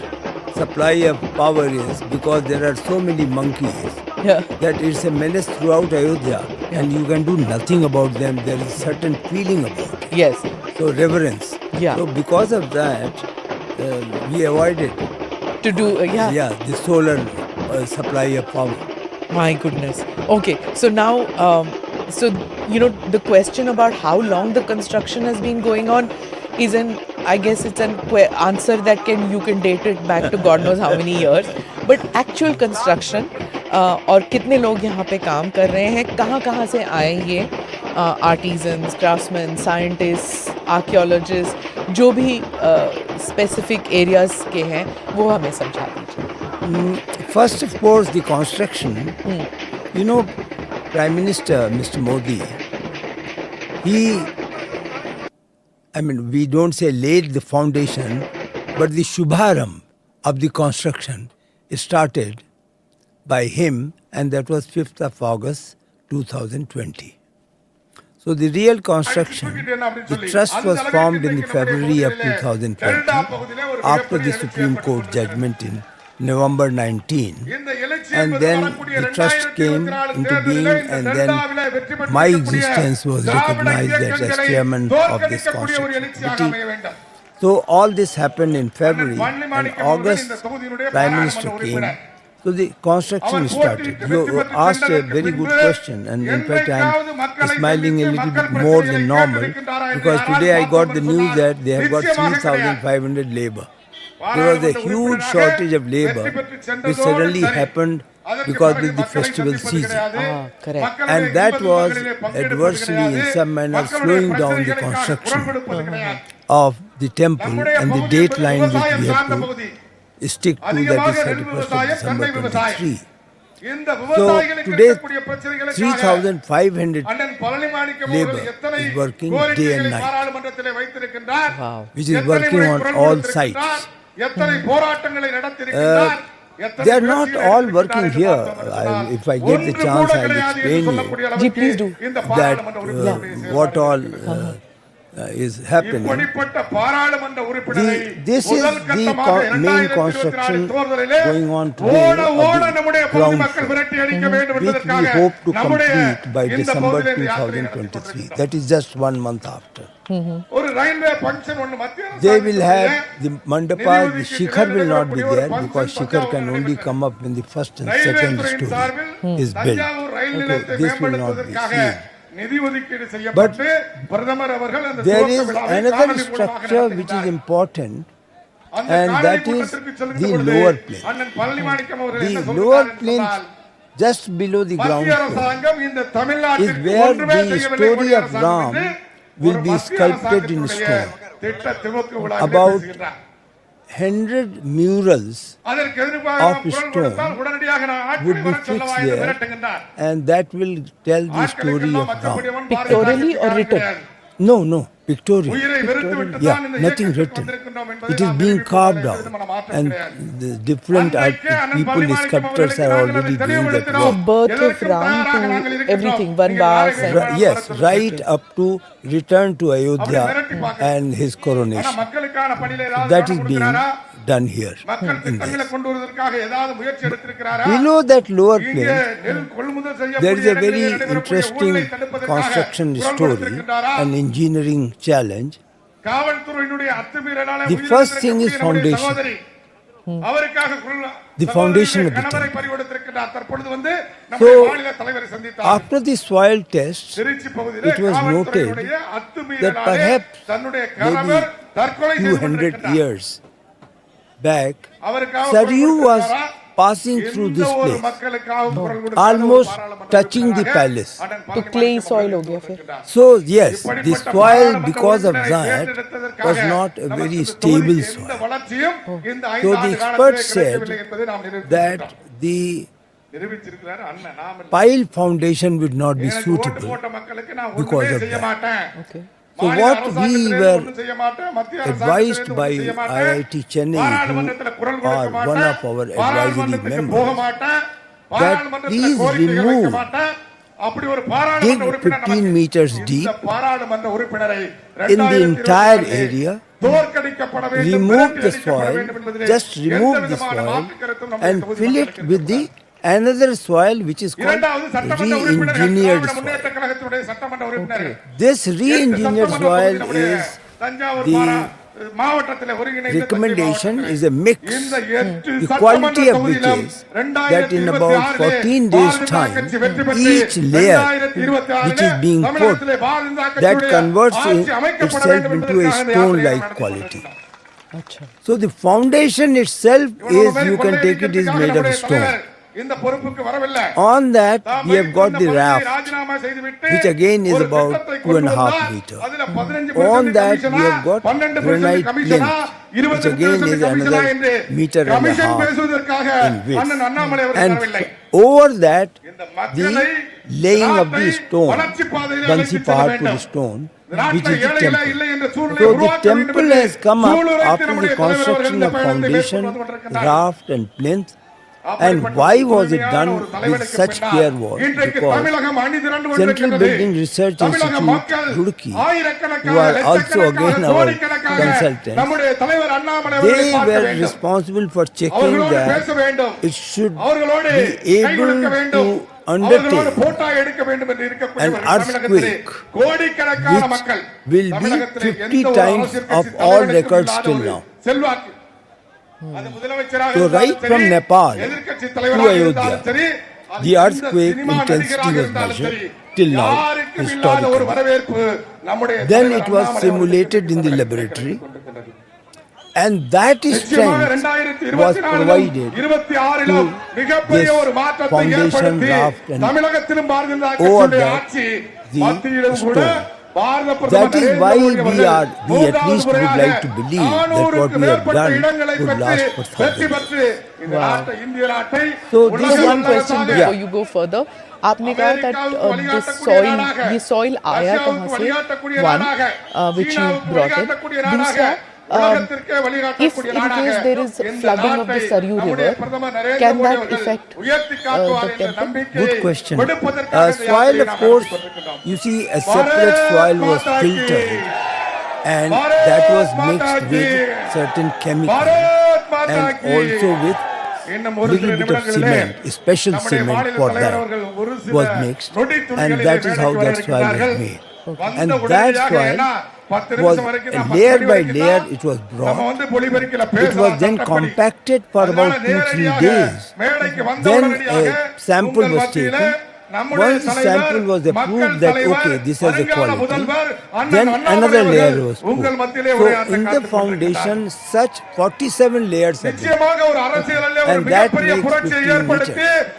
supply of power is because there are so many monkeys Yeah. that it's a menace throughout Ayodhya, and you can do nothing about them. There is certain feeling about it. Yes. So reverence. Yeah. So because of that, we avoided To do the solar supply of power. My goodness. Okay, so now, so you know the question about how long the construction has been going on is I guess it's an answer that you can date it back to God knows how many years. But actual construction और कितने लोग यहाँ पे काम कर रहे हैं, कहाँ से आए ये artisans, craftsmen, scientists, archaeologists, जो भी specific areas के हैं, वो हमें समझा दीजिए. First, of course, the construction. You know, Prime Minister Mr. Modi, we don't say laid the foundation, but the Shubharam of the construction started by him, and that was 5th of August 2020. So the real construction, the trust was formed in the February of 2020 after the Supreme Court judgment in November 19, and then the trust came into being, and then my existence was recognized as chairman of this construction committee. So all this happened in February, and August Prime Minister came. So the construction started. You asked a very good question, and in fact I am smiling a little bit more than normal because today I got the news that they have got 3,500 labor. There was a huge shortage of labor which suddenly happened because of the festival season. Correct. And that was adversely in some manner slowing down the construction of the temple and the date line which we have to stick to, that is 31st of December 23. So today 3,500 labor is working day and night, Wow. which is working on all sites. They are not all working here. If I get the chance, I'll explain you Ji, please do. that what all is happening. இப்படிப்பட்ட பாராளுமன்ற உறுப்பினரை This is முதல் the கட்டமாக main construction 2024 தேர்தலிலே going on today ஓட of நம்முடைய the பகுதி ground மக்கள் floor, விரட்டி அடிக்க வேண்டும் which we என்பதற்காக hope to நம்முடைய complete by இந்த December பகுதியிலே யாத்திரை 2023. That is just 1 month after. ஒரு ரயில்வே ஃபங்க்ஷன் ஒன்னு மத்திய They will have the mandapa, the Shikhar will not be there because Shikhar can only come up when the first and second story is built. Okay, this will not be seen. நிதி ஒதுக்கீடு But செய்யப்பட்டு பிரதமர் அவர்கள் அந்த there is another structure which is important, and that is the lower plane. அண்ணன் பழனிமாணிக்கம் அவர்கள் The என்ன lower சொல்றாரு plane just below the ground மத்திய floor அரசாங்கம் இந்த is தமிழ்நாட்டிற்கு where ஒன்றுமே the செய்யவில்லை story of Ram will be sculpted in stone. திட்ட துவக்க விழாவில் About பேசுகிறார் 100 murals அதற்கு எதிர்ப்பாக of குரல் stone கொடுத்தால் உடனடியாக நான் would ஆட்களை be வர சொல்லவா fixed என்று there, மிரட்டுகின்றார் and that will tell the story of Ram. Pictorially or written? No, pictorial. உயிரை வெறுத்து விட்டு Yeah, தான் இந்த nothing இயக்கத்துக்கு written. வந்திருக்கின்றோம் என்பதை It is நாம் being நிரூபிப்பதில் carved எந்த out, விதமான மாற்றம் and கிடையாது. the different people, the sculptors are already doing that So work. birth of Ram to everything, Vanvas and Yes, right up to return to Ayodhya and his ஆனா coronation. மக்களுக்கான பணியில ஏதாவது That is கவனம் being கொடுக்கிறாரா? done here. மக்கள் திட்டங்களை கொண்டு வருவதற்காக ஏதாவது முயற்சி எடுத்திருக்கிறாரா? Below that lower இங்கே plane, நெல் கொள்முதல் செய்யக்கூடிய there is a very இடங்களில் நடைபெறக்கூடிய interesting ஊழலை தடுப்பதற்காக construction குரல் story, கொடுத்திருக்கின்றாரா? an engineering challenge. காவல்துறையினுடைய அத்துமீறலால The first thing is உயிரிழந்திருக்கக்கூடிய foundation. சகோதரி. அவருக்காக குரல் The foundation of the கணவரை temple. பறிகொடுத்திருக்கிறார். தற்பொழுது வந்து நம்முடைய So, மாநில தலைவரை சந்தித்தார். after the soil tests, Trichy பகுதியிலே it was noted காவல்துறையினுடைய that அத்துமீறலாலே perhaps தன்னுடைய கணவர் தற்கொலை maybe செய்து 200 கொண்டிருக்கிறார். years back, அவருக்காக Saryu குரல் was கொடுத்திருக்கிறாரா? passing through எந்த this ஒரு place, மக்களுக்காகவும் குரல் கொடுக்காத ஒரு almost பாராளுமன்ற touching the உறுப்பினராக palace. அண்ணன் तो clay soil हो गया फिर. So yes, the soil because of that was not a very stable soil. So the experts said that the pile foundation would not be suitable because of that. Okay. So what we were advised by IIT Chennai, who are one of our advisory members, that please remove, dig 15 meters deep in the entire area, remove the soil, just remove the soil and fill it with the another soil which is called re-engineered soil. This re-engineered soil is the recommendation is a mix, the quality of which is that in about 14 days time, each layer which is being put, that converts itself into a stone-like quality. So the foundation itself is, you can take it, is made of stone. On that we have got the raft, which again is about 2.5 meters. On that we have got granite plinth, which again is another meter and a half in width. And over that the laying of the stone, Bansi Pahad to the stone, which is the temple. So the temple has come up after the construction of foundation, raft and plinth. And why was it done with such care was because Central Building Research Institute, Roorkee, who are also again our consultants, they were responsible for checking that it should be able to undertake an earthquake which will be 50 times of all records till now. So right from Nepal to Ayodhya, the earthquake intensity was measured till now historically. Then it was simulated in the laboratory, and that strength was provided to this foundation raft and over that the stone. That is why we at least would like to believe that what we have done would last for thousands. So Just one question before you go further. आपने कहा that this soil, ये soil आया कहाँ से? One, which you brought in. दूसरा, if in case there is flooding of the Saryu River, can that affect the temple? Good question. Soil, of course, you see, a separate soil was filtered and Bharat that was Mata mixed ki. with certain chemicals Bharat Mata and ki. also with இன்னும் ஒரு little சில bit of நிமிடங்களிலே cement, special நம்முடைய cement மாநில for தலைவர் that அவர்கள் ஒரு சில was mixed, நொடி and துளிகளிலே that is how மேடைக்கு that soil வர was made. வந்த And that உடனடியாக soil ஏன்னா 10 was நிமிஷம் வரைக்கும் நான் layer 10 மணி by வரைக்கும் layer, தான் it was நம்ம brought. வந்து பொலிபெருக்கில It பேசலாம் was then சட்டப்படி. compacted for அதனால about 2-3 நேரடியாக days. மேடைக்கு வந்த Then உடனடியாக a sample உங்கள் was மத்தியிலே taken. நம்முடைய Once the தலைவர், sample was மக்கள் approved that தலைவர், okay, this has a வருங்கால quality, முதல்வர் அண்ணன் then அண்ணாமலை another layer அவர்கள் was உங்கள் put. மத்தியிலே So உரையாற்ற in the காத்துக் foundation, கொண்டிருக்கிறார். such 47 layers have been. நிச்சயமாக ஒரு அரசியலிலே ஒரு And that மிகப்பெரிய makes புரட்சியை 15 ஏற்படுத்தி meters.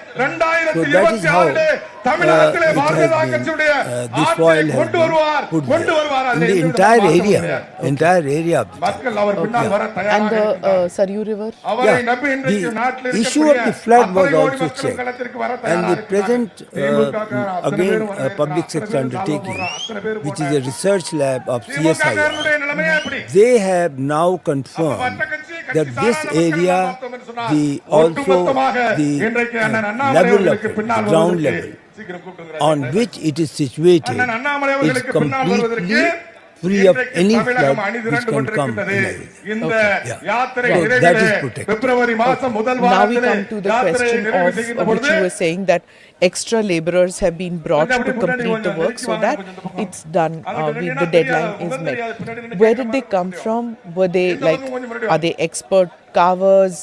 2026 தமிழகத்திலே it Bharatiya has Janata been, கட்சியுடைய this ஆட்சியை soil has கொண்டு been வருவார் put கொண்டு there. வருவார் In அதில் the எந்த entire மாற்றமும் area, கிடையாது. entire area of the மக்கள் அவர் பின்னால் வர And தயாராக the இருக்கிறார். Saryu River? அவரை Yeah, நம்பி இன்றைக்கு the நாட்டில் issue of the இருக்கக்கூடிய flood was அத்தனை கோடி also மக்களும் checked. களத்திற்கு வர And தயாராக the இருக்கிறார். present, திமுககாரர் அத்தனை again, பேரும் வர public இருக்கிறார். sector அத்தனை பேரும் undertaking, சால்வ் அத்தனை பேரும் which is போட்டாங்க. a research lab of CSIR, திமுககாரனுடைய நிலைமையே அப்படி. they have now அப்ப confirmed மற்ற கட்சி that this சாராத மக்கள் area, எல்லாம் பார்த்தோம் என்று சொன்னால், the also ஒட்டுமொத்தமாக the இன்றைக்கு அண்ணன் அண்ணாமலை level of அவர்களுக்கு it, பின்னால் ground வருவதற்கு level, சீக்கிரம் கூப்பிடுங்க. on which it is situated, அண்ணன் அண்ணாமலை is அவர்களுக்கு பின்னால் வருவதற்கு completely free of இன்றைக்கு any தமிழகம் flood அணி which திரண்டு can come கொண்டிருக்கின்றது. in everything. இந்த Yeah. யாத்திரை So that நிறைவிலே is protected. பிப்ரவரி மாதம் முதல் Now we வாரத்திலே come to the யாத்திரை question நிறைவு செய்கின்ற of which பொழுது you were saying that extra laborers have been brought to complete the work so that it's done. The deadline is met. Where did they come from? Were they like, are they expert carvers?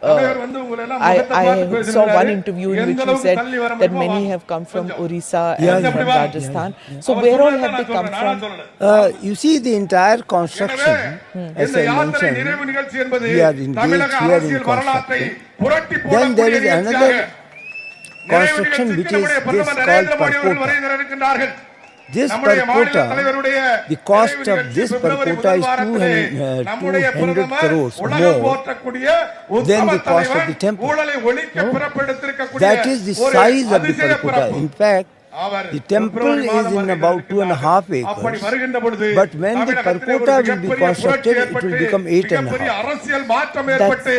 தலைவர் வந்து உங்களை எல்லாம் I முகத்தை பார்த்து saw one பேசுகிறாரு. interview in எந்த which he அளவுக்கு said தள்ளி வர that முடியுமோ many வா. have come from கொஞ்சம். Orissa Yeah, and from yeah. Rajasthan. So our where all சொன்னதை have நான் they come சொல்றேன், நான் from? சொல்லல. You see the entire எனவே construction, as இந்த I யாத்திரை mentioned, நிறைவு நிகழ்ச்சி என்பது we are engaged தமிழக here in அரசியல் வரலாற்றை construction. புரட்டி Then there போடக்கூடிய is நிகழ்ச்சியாக another நிறைவு construction நிகழ்ச்சிக்கு which is நம்முடைய this பிரதமர் called நரேந்திர மோடி அவர்கள் Parkota. வருகை இருக்கின்றார்கள். This நம்முடைய மாநில Parkota, தலைவருடைய the cost நிறைவு of நிகழ்ச்சி this பிப்ரவரி Parkota முதல் is வாரத்திலே 200 நம்முடைய பிரதமர் crores உலகம் more போற்றக்கூடிய than Uttama the cost of தலைவர், the temple. ஊழலை ஒழிக்க பிறப்பெடுத்திருக்கக்கூடிய That is the ஒரு size of the அதிசய Parkota. பிறப்பு. In fact, our the temple February is மாதம் in வருகை about இருக்கின்றார்கள். 2.5 அப்படி acres. வருகின்ற பொழுது But when the தமிழகத்திலே ஒரு Parkota will be மிகப்பெரிய constructed, புரட்சி it will ஏற்பட்டு, become 8.5. மிகப்பெரிய அரசியல் மாற்றம் That's ஏற்பட்டு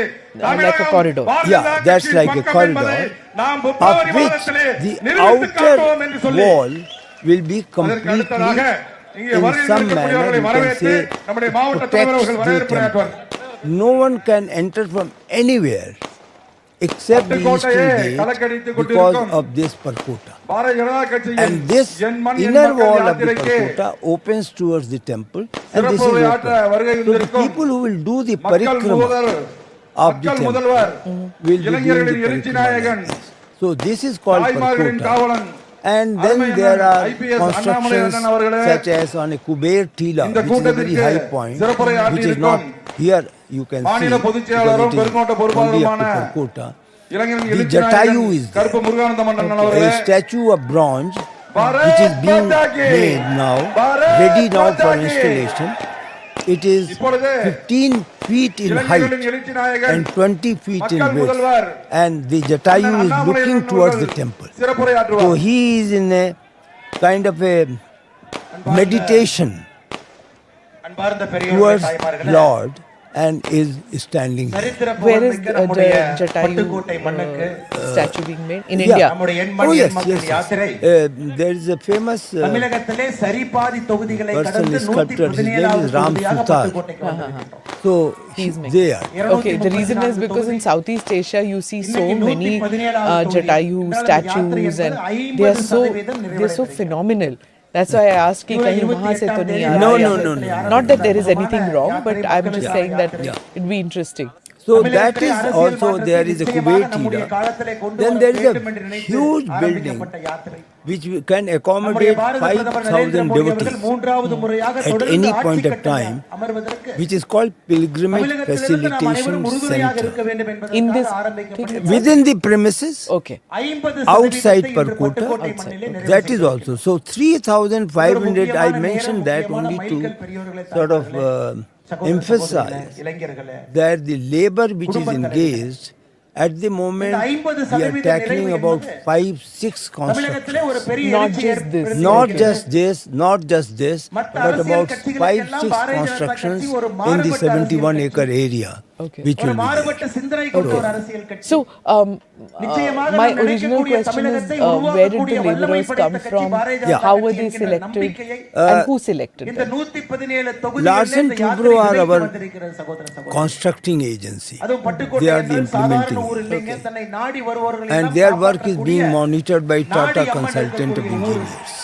like a corridor. Bharatiya Yeah, Janata that's கட்சியின் like a பக்கம் என்பதை corridor, நாம் of பிப்ரவரி which மாதத்திலே the நிரூபித்து காட்டுவோம் என்று outer சொல்லி wall will be அதற்கு completely, அடுத்ததாக இங்கே in வருகை some இருக்கக்கூடியவர்களை manner, you can வரவேற்று say, நம்முடைய மாவட்ட தலைவர் அவர்கள் protects the வரவேற்புரையாற்றுவார். temple. No one can enter from anywhere except the பட்டுக்கோட்டையை eastern கலக்கடித்துக் gate because கொண்டிருக்கும் of this Parkota. Bharatiya Janata கட்சியின் And this என் மண் என் inner மக்கள் wall of the யாத்திரைக்கு Parkota opens towards the temple, and this சிறப்பு is ஆற்ற open. வருகை So the இருந்திருக்கும் people who will do the மக்கள் parikrama முதல்வர் of the மக்கள் temple முதல்வர் will be doing இளைஞர்களின் the எழுச்சி parikrama நாயகன் like this. So this is called தாய்மார்களின் Parkota. காவலன் And then அருமை there அண்ணன் are IPS constructions அண்ணாமலை அவர்களே, such as on a Kuber Tila, இந்த which is a very கூட்டத்திற்கு high point, சிறப்புரை which is not ஆற்றியிருக்கும் here you can see மாநில பொதுச் செயலாளரும் because it பெருங்கோட்ட is only up பொறுப்பாளருமான to Parkota. இளைஞர்களின் The எழுச்சி Jatayu நாயகன் is கருப்பு there. முருகானந்தம் அண்ணன் அவர்களே, A statue of bronze Bharat which is being Mata Ki, made now, Bharat ready now Mata for Ki. installation. It is இப்பொழுது 15 feet in height இளைஞர்களின் எழுச்சி நாயகன் and 20 feet in மக்கள் width, முதல்வர் and the Jatayu அண்ணன் is அண்ணாமலை looking அண்ணன் towards the அவர்கள் temple. சிறப்புரை So ஆற்றுவார். he is in a kind of a meditation அன்பார்ந்த towards பெரியவர்களே, தாய்மார்களே, Lord and is standing there. சரித்திர Where is புகழ்மிக்க நம்முடைய Jatayu பட்டுக்கோட்டை மண்ணுக்கு statue being made? In Yeah. India? நம்முடைய எண் Oh மண் yes, எண் மக்கள் yes, yes. யாத்திரை There is a famous தமிழகத்திலே சரிபாதி தொகுதிகளை person கடந்து is sculptor. His name 117வது is Ram தொகுதியாக Sutar. பட்டுக்கோட்டைக்கு வந்திருக்கிறோம். So He's making. they are. Okay, the reason is because in Southeast Asia you see so many Jatayu statues and they are so phenomenal. That's why I asked कि कहीं वहाँ से तो नहीं आ रहा No, या no, फिर- no, no. Not that there is anything wrong, but I'm just saying that it'd be interesting. So that is also there is a Kuber Tila. Then there is a huge building which can accommodate 5,000 devotees at any point of time, which is called Pilgrimage Facilitation Center. In this thing, Within the premises, okay. outside Parkota, that is also. So 3,500, I mentioned that only to sort of emphasize that the labor which is engaged at the moment we are tackling about 5-6 constructions. Not just this. Not just this, but about 5-6 constructions in the 71-acre area. Okay. which will be there. மாறுபட்ட சிந்தனை கொண்ட ஒரு அரசியல் கட்சி. So, நிச்சயமாக my நாம் original நினைக்கக்கூடிய question is, தமிழகத்தை where did உருவாக்கக்கூடிய the வல்லமை laborers படைத்த come கட்சி from? பாரதிய ஜனதா How கட்சி were they என்கிற selected? நம்பிக்கையை And who selected இந்த them? 117 Larsen தொகுதிகளில் இந்த Toubro யாத்திரை are விதைத்து our வந்திருக்கிறது சகோதர சகோதரி. constructing agency. அதுவும் They பட்டுக்கோட்டை are the என்றால் சாதாரண implementing ஊர் it. இல்லைங்க. தன்னை நாடி வருபவர்களை And எல்லாம் their work is காப்பாற்றக்கூடிய being monitored by Tata நாடி அம்மன் Consultant of இருக்கக்கூடிய ஊர். Engineers.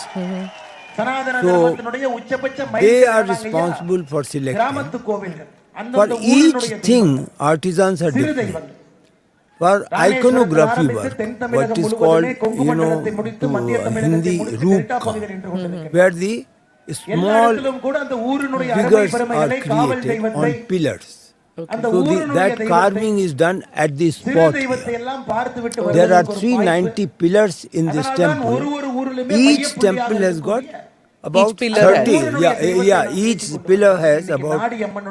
சனாதன So, தர்மத்தினுடைய உச்சபட்ச They மைல்கல் are நாங்கள் responsible for selecting. கிராமத்து கோவில்கள் For அந்தந்த each ஊரினுடைய thing, artisans are சிறு different. தெய்வங்கள். For ராமேஸ்வரத்தில் iconography ஆரம்பித்து work, then Tamilagam what is முழுவதுமே called, கொங்கு மண்டலத்தை முடித்து மத்திய to தமிழகத்தை Hindi முடித்து டெல்டா roop, பகுதியில் நின்று கொண்டிருக்கிறது. where the எல்லா small இடத்திலும் கூட அந்த ஊரினுடைய அருமை figures are பெருமைகளை காவல் created தெய்வத்தை on pillars. அந்த So ஊரினுடைய that தெய்வத்தை carving is done at the சிறு spot. தெய்வத்தை எல்லாம் பார்த்துவிட்டு There are வருவதற்கு ஒரு வாய்ப்பு. 390 pillars in this அதனால்தான் ஒரு temple. ஒரு ஊரிலுமே Each மையப்புள்ளியாக temple has got இருக்கக்கூடிய about pillar 30. has. Each pillar has about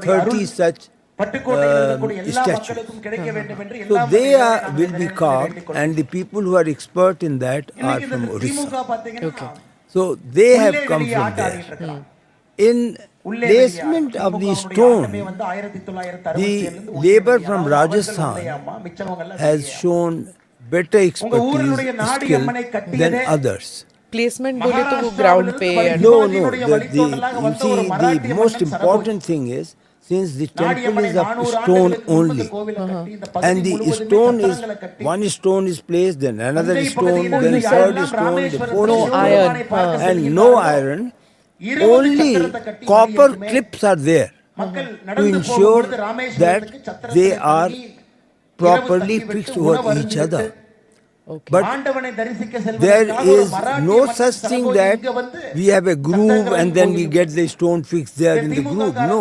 30 such பட்டுக்கோட்டையில் இருக்கக்கூடிய எல்லா statues. மக்களுக்கும் கிடைக்க வேண்டும் என்று So எல்லா they மக்களும் will be carved, and the people who are expert in that are இன்னைக்கு from இந்த திமுக Orissa. பாத்தீங்கன்னா So they have உள்ளே come வெளியே from ஆட்ட there. ஆடிட்டு இருக்காங்க. In உள்ளே வெளியே placement of the திமுகவுடைய stone, ஆட்டமே வந்து 1967 the இருந்து உள்ளே labor வெளியே. from அதாவது Rajasthan அவர்கள் உள்ளேயாமா, மிச்சவங்க எல்லாம் has வெளியே. shown better உங்க ஊரினுடைய expertise நாடி skill அம்மனை than கட்டியதே others. Placement बोले तो वो ground पे and No, you see, the most important thing is, since the temple is of stone only, and the stone is, one stone is placed, then another stone, then third stone, the fourth No stone, iron. and no iron, only copper clips are there to ensure that they are properly fixed over each other. But there is no such thing that we have a groove and then we get the stone fixed there in the groove. No.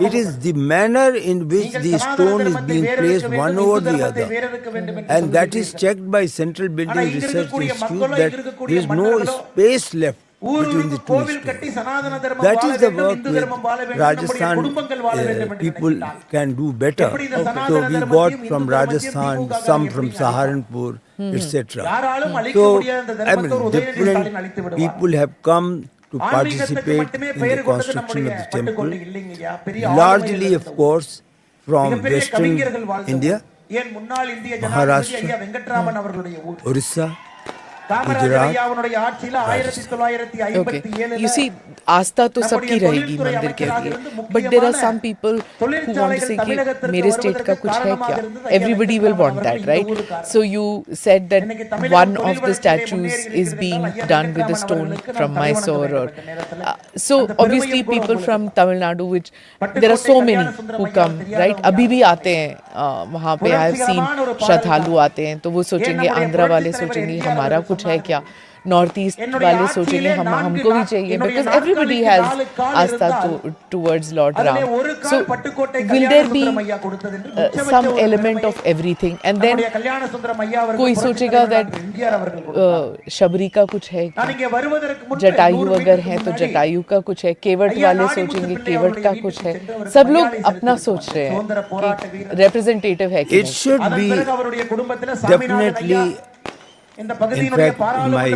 It is the manner in which the stone is being placed one over the other. And that is checked by Central Building Research Institute that there is no space left between the two stones. That is the work which Rajasthan people can do better. So we got from Rajasthan, some from Saharanpur, etc. So I mean, different people have come to participate in the construction of the temple, largely of course from Western India, Maharashtra, Orissa, Gujarat. Okay. You see, आस्था तो सबकी रहेगी मंदिर के लिए, but there are some people who want to say कि मेरे state का कुछ है क्या? Everybody will want that, right? So you said that one of the statues is being done with a stone from Mysore, or so obviously people from Tamil Nadu, which there are so many who come, right? अभी भी आते हैं वहाँ पे. I have seen श्रद्धालु आते हैं, तो वो सोचेंगे आंध्रा वाले सोचेंगे हमारा कुछ है क्या, नॉर्थ ईस्ट वाले सोचेंगे हमको भी चाहिए, because everybody has Aastha towards Lord Ram. So will there be some element of everything? And then कोई सोचेगा that शबरी का कुछ है क्या? जटायु अगर है तो जटायु का कुछ है, केवट वाले सोचेंगे केवट का कुछ है. सब लोग अपना सोच रहे हैं कि representative है कि It should be definitely. In fact, in my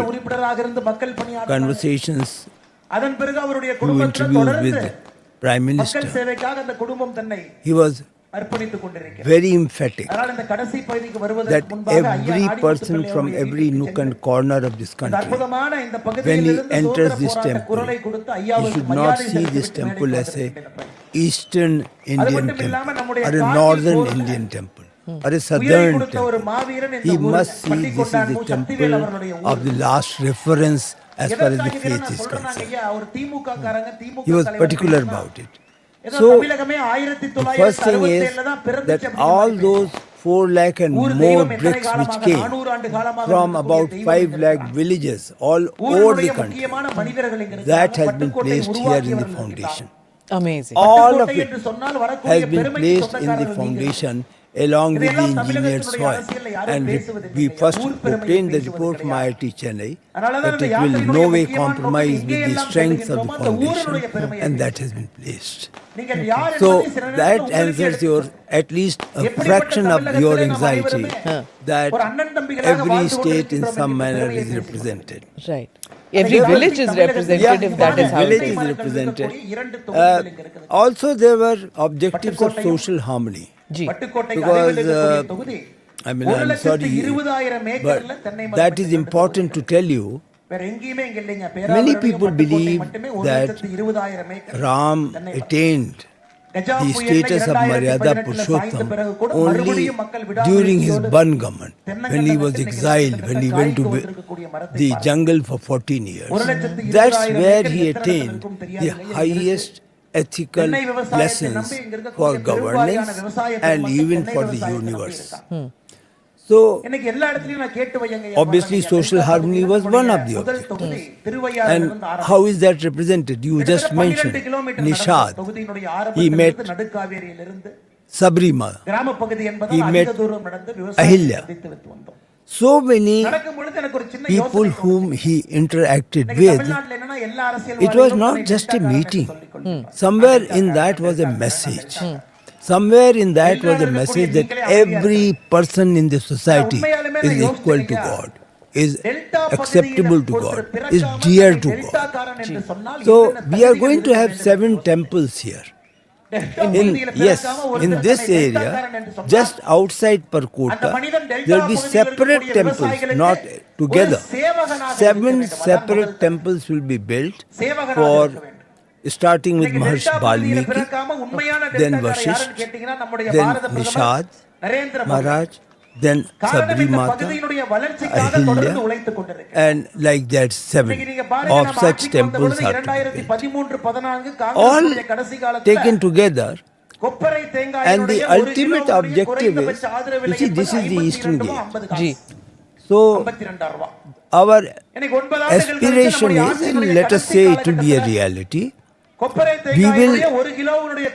conversations through interviews with Prime Minister, he was very emphatic that every person from every nook and corner of this country, when he enters this temple, he should not see this temple as a Eastern Indian temple or a Northern Indian temple or a southern temple. He must see this is the temple of the last reference as far as the faith is concerned. He was particular about it. So, the first thing is that all those 4 lakh and more bricks which came from about 5 lakh villages all over the country, that has been placed here in the foundation. Amazing. All of it has been placed in the foundation along with the engineered soil, and we first obtained the report from IIT Chennai that it will in no way compromise with the strength of the foundation, and that has been placed. So that answers your, at least a fraction of your anxiety that every state in some manner is represented. Right. Every village is represented, if that is how it village is. is represented. Also there were objectives of social harmony. Ji. பட்டுக்கோட்டைக்கு Because, அருகில் இருக்கக்கூடிய தொகுதி I mean, I'm sorry, 1,20,000 ஏக்கர்ல தென்னை but that is important to tell you. வேற எங்கேயுமே இங்க இல்லைங்க. Many பேராவூரணியும் people Pattukkottai believe மட்டுமே that 1,20,000 acre. Ram attained Gaja the புயல்ல status of Maryada 2018 சாய்ந்த பிறகு கூட Purushottam only மறுபடியும் மக்கள் during his விடாமுயற்சியோடு Ban government, when he was தென்னங்கண்டத்தில் exiled, இன்னைக்கு when he காய் went to துவந்திருக்கக்கூடிய மரத்தை the பாருங்க. jungle for 14 years. 1,20,000 That's where he acre attained எத்தனை the தெரியாது. highest ethical தென்னை விவசாயத்தை lessons நம்பி இங்க இருக்கக்கூடிய for பெரும்பாலான governance விவசாய and பெருமக்கள் even தென்னை for the விவசாயத்தை நம்பி universe. இருக்காங்க. So, இன்னைக்கு எல்லா இடத்துலயும் நான் கேட்டு வையங்க. obviously social harmony was one of the முதல் objectives. தொகுதி திருவையாறிலிருந்து And ஆரம்பிச்சு how is that represented? You just mentioned Nishad, தொகுதியினுடைய he met ஆரம்பத்திலிருந்து நடுக்காவேரியிலிருந்து Sabrima, கிராம பகுதி he என்பதால் met அதிக தூரம் நடந்து Ahilya. விவசாயம் சந்தித்து விட்டு வந்தோம். so many நடக்கும் பொழுது எனக்கு ஒரு சின்ன people யோசனை whom he interacted இன்னைக்கு with. தமிழ்நாட்டுல என்னன்னா எல்லா It was அரசியல்வாதிகளும் not தன்னை just a டெல்டாக்காரன் meeting. என்று சொல்லிக் கொள்கிறார். Somewhere in that was a message. Somewhere in that was a message that every person in the society is equal to God, is acceptable to God, is dear to God. டெல்டாக்காரன் என்று சொன்னால் So என்னென்ன we are going to have 7 temples here. Delta In, பகுதியில yes, பிறக்காம in ஒருத்தர் this தன்னை area, டெல்டாக்காரன் என்று சொன்னால் just outside Perkota, there will be separate temples, not together. 7 separate temples will be built for, starting with Maharshi Valmiki, then Vashisht, then Nishad Maharaj, then Sabri Mata, Ahilya, and like that 7 of such temples are to be built. All taken together, and the ultimate objective is, you see, this is the Eastern Gate. Ji. So our aspiration is, and let us say it will be a reality, we will,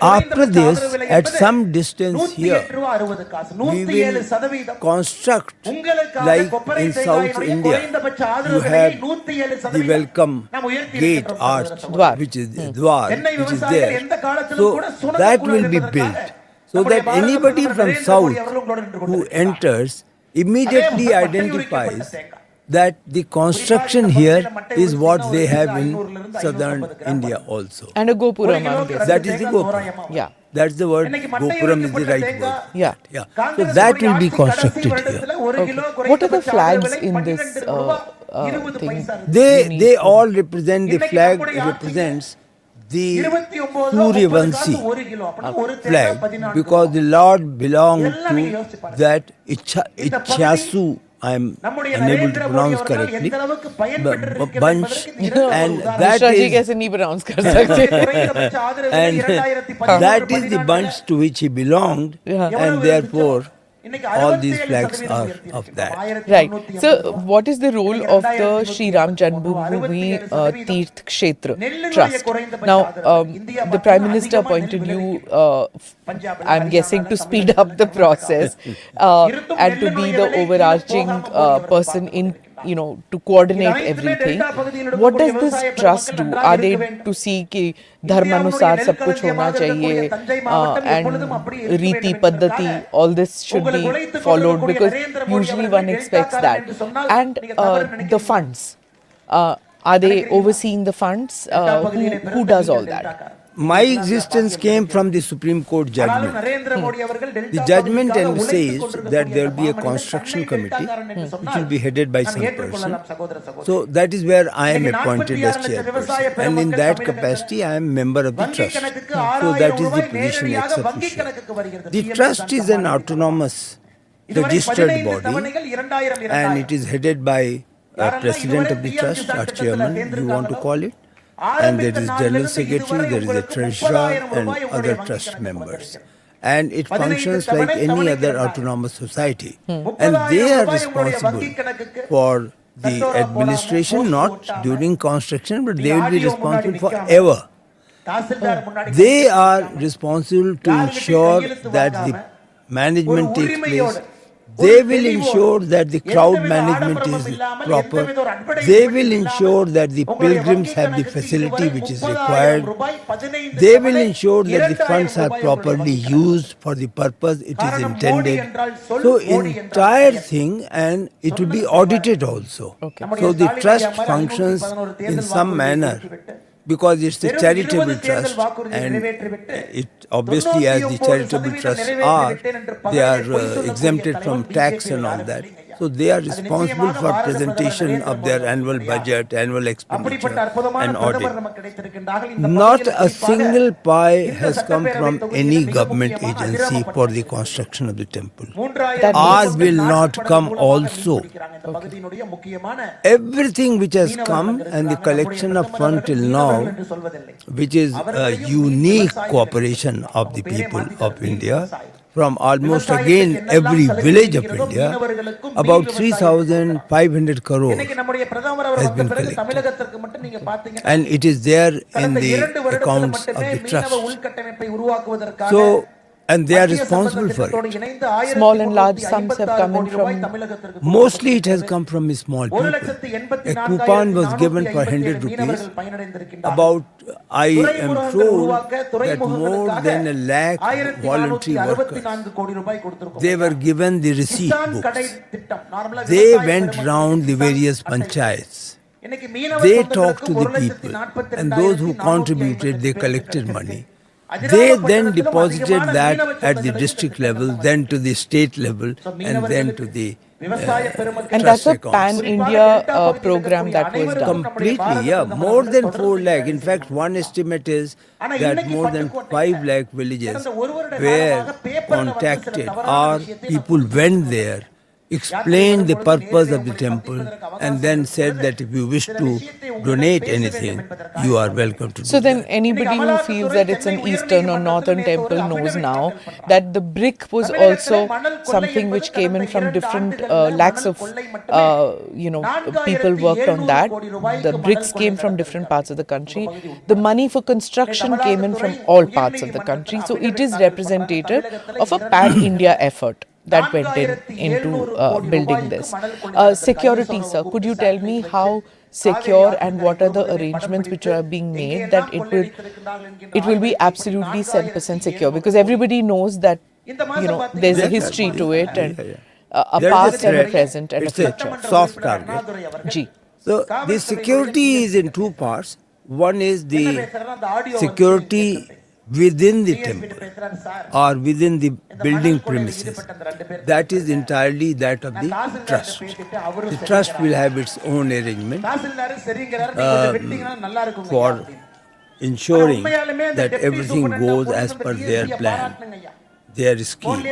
after this, at some distance here, we will construct, like in South India, you have the welcome gate arch, Dwar. which is the Dwar, which is there. So that will be built, so that anybody from South who enters immediately identifies that the construction here is what they have in southern India also. And a Gopuram, I'm guessing. That is the Gopuram. Yeah. That's the word. Gopuram is the right word. Yeah. Yeah. So that will be constructed here. Okay. What are the flags in this thing? They all represent, the flag represents the Suryavanshi flag, because the Lord belonged to that Ichyasu, I am unable to pronounce correctly, bunch, and that Mishra ji is, kaise nahi pronounce kar sakte? and that is the bunch to which he belonged, Yeah. and therefore all these flags are of that. Right. So, what is the role of the Sri Ram Janmabhoomi Teerth Kshetra Trust? Now, the Prime Minister appointed you, I'm guessing, to speed up the process and to be the overarching person in, to coordinate everything. What does this trust do? Are they to see कि धर्मानुसार सब कुछ होना चाहिए and रीति पद्धति, all this should be followed, because usually one expects that. And the funds, are they overseeing the funds? Who does all that? My existence came from the Supreme Court judgment. The judgment says that there will be a construction committee which will be headed by some person. So that is where I am appointed as chairperson, and in that capacity I am member of the trust. So that is the position ex officio. The trust is an autonomous registered body, and it is headed by a president of the trust, or chairman, you want to call it. And there is general secretary, there is a treasurer, and other trust members. And it functions like any other autonomous society. And they are responsible for the administration, not during construction, but they will be responsible forever. They are responsible to ensure that the management takes place. They will ensure that the crowd management is proper. They will ensure that the pilgrims have the facility which is required. They will ensure that the funds are properly used for the purpose it is intended. So entire thing, and it will be audited also. Okay. So the trust functions in some manner because it's a charitable trust, and it obviously, as the charitable trusts are, they are exempted from tax and all that. So they are responsible for presentation of their annual budget, annual expenditure and audit. Not a single pie has come from any government agency for the construction of the temple. Or will not come also. Everything which has come and the collection of fund till now, which is a unique cooperation of the people of India, from almost again every village of India, about 3,500 crore has been collected. And it is there in the accounts of the trust. So, and they are responsible for it. Small and large sums have come in from... Mostly it has come from small people. A coupon was given for 100 rupees. About, I am told that more than 1 lakh voluntary workers, they were given the receipt books. They went round the various panchayats. They talked to the people, and those who contributed, they collected money. They then deposited that at the district level, then to the state level, and then to the And that's a pan-India program that was done. Completely, yeah. More than 4 lakh. In fact, one estimate is that more than 5 lakh villages were contacted, or people went there, explained the purpose of the temple, and then said that if you wish to donate anything, you are welcome to do So then that. anybody who feels that it's an eastern or northern temple knows now that the brick was also something which came in from different lakhs of, people worked on that. The bricks came from different parts of the country. The money for construction came in from all parts of the country. So it is representative of a pan-India effort that went into building this. Security, sir, could you tell me how secure and what are the arrangements which are being made that it will be absolutely 100% secure? Because everybody knows that there's a history to it and a past and a present and a future. It's a soft target. Ji. So the security is in two parts. One is the security within the temple or within the building premises. That is entirely that of the trust. The trust will have its own arrangement for ensuring that everything goes as per their plan, their scheme.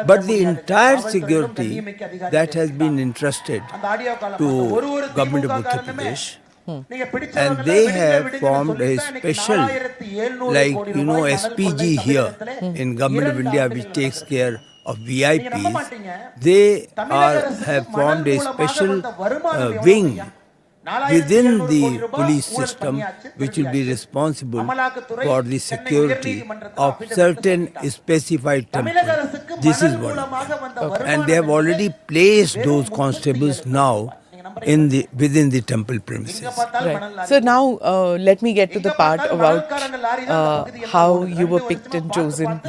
But the entire security that has been entrusted to Government of Uttar Pradesh, and they have formed a special, like, SPG here in Government of India, which takes care of VIPs. They have formed a special wing within the police system, which will be responsible for the security of certain specified temples. This is one of them. And they have already placed those constables now within the temple premises. Right. So now let me get to the part about how you were picked and chosen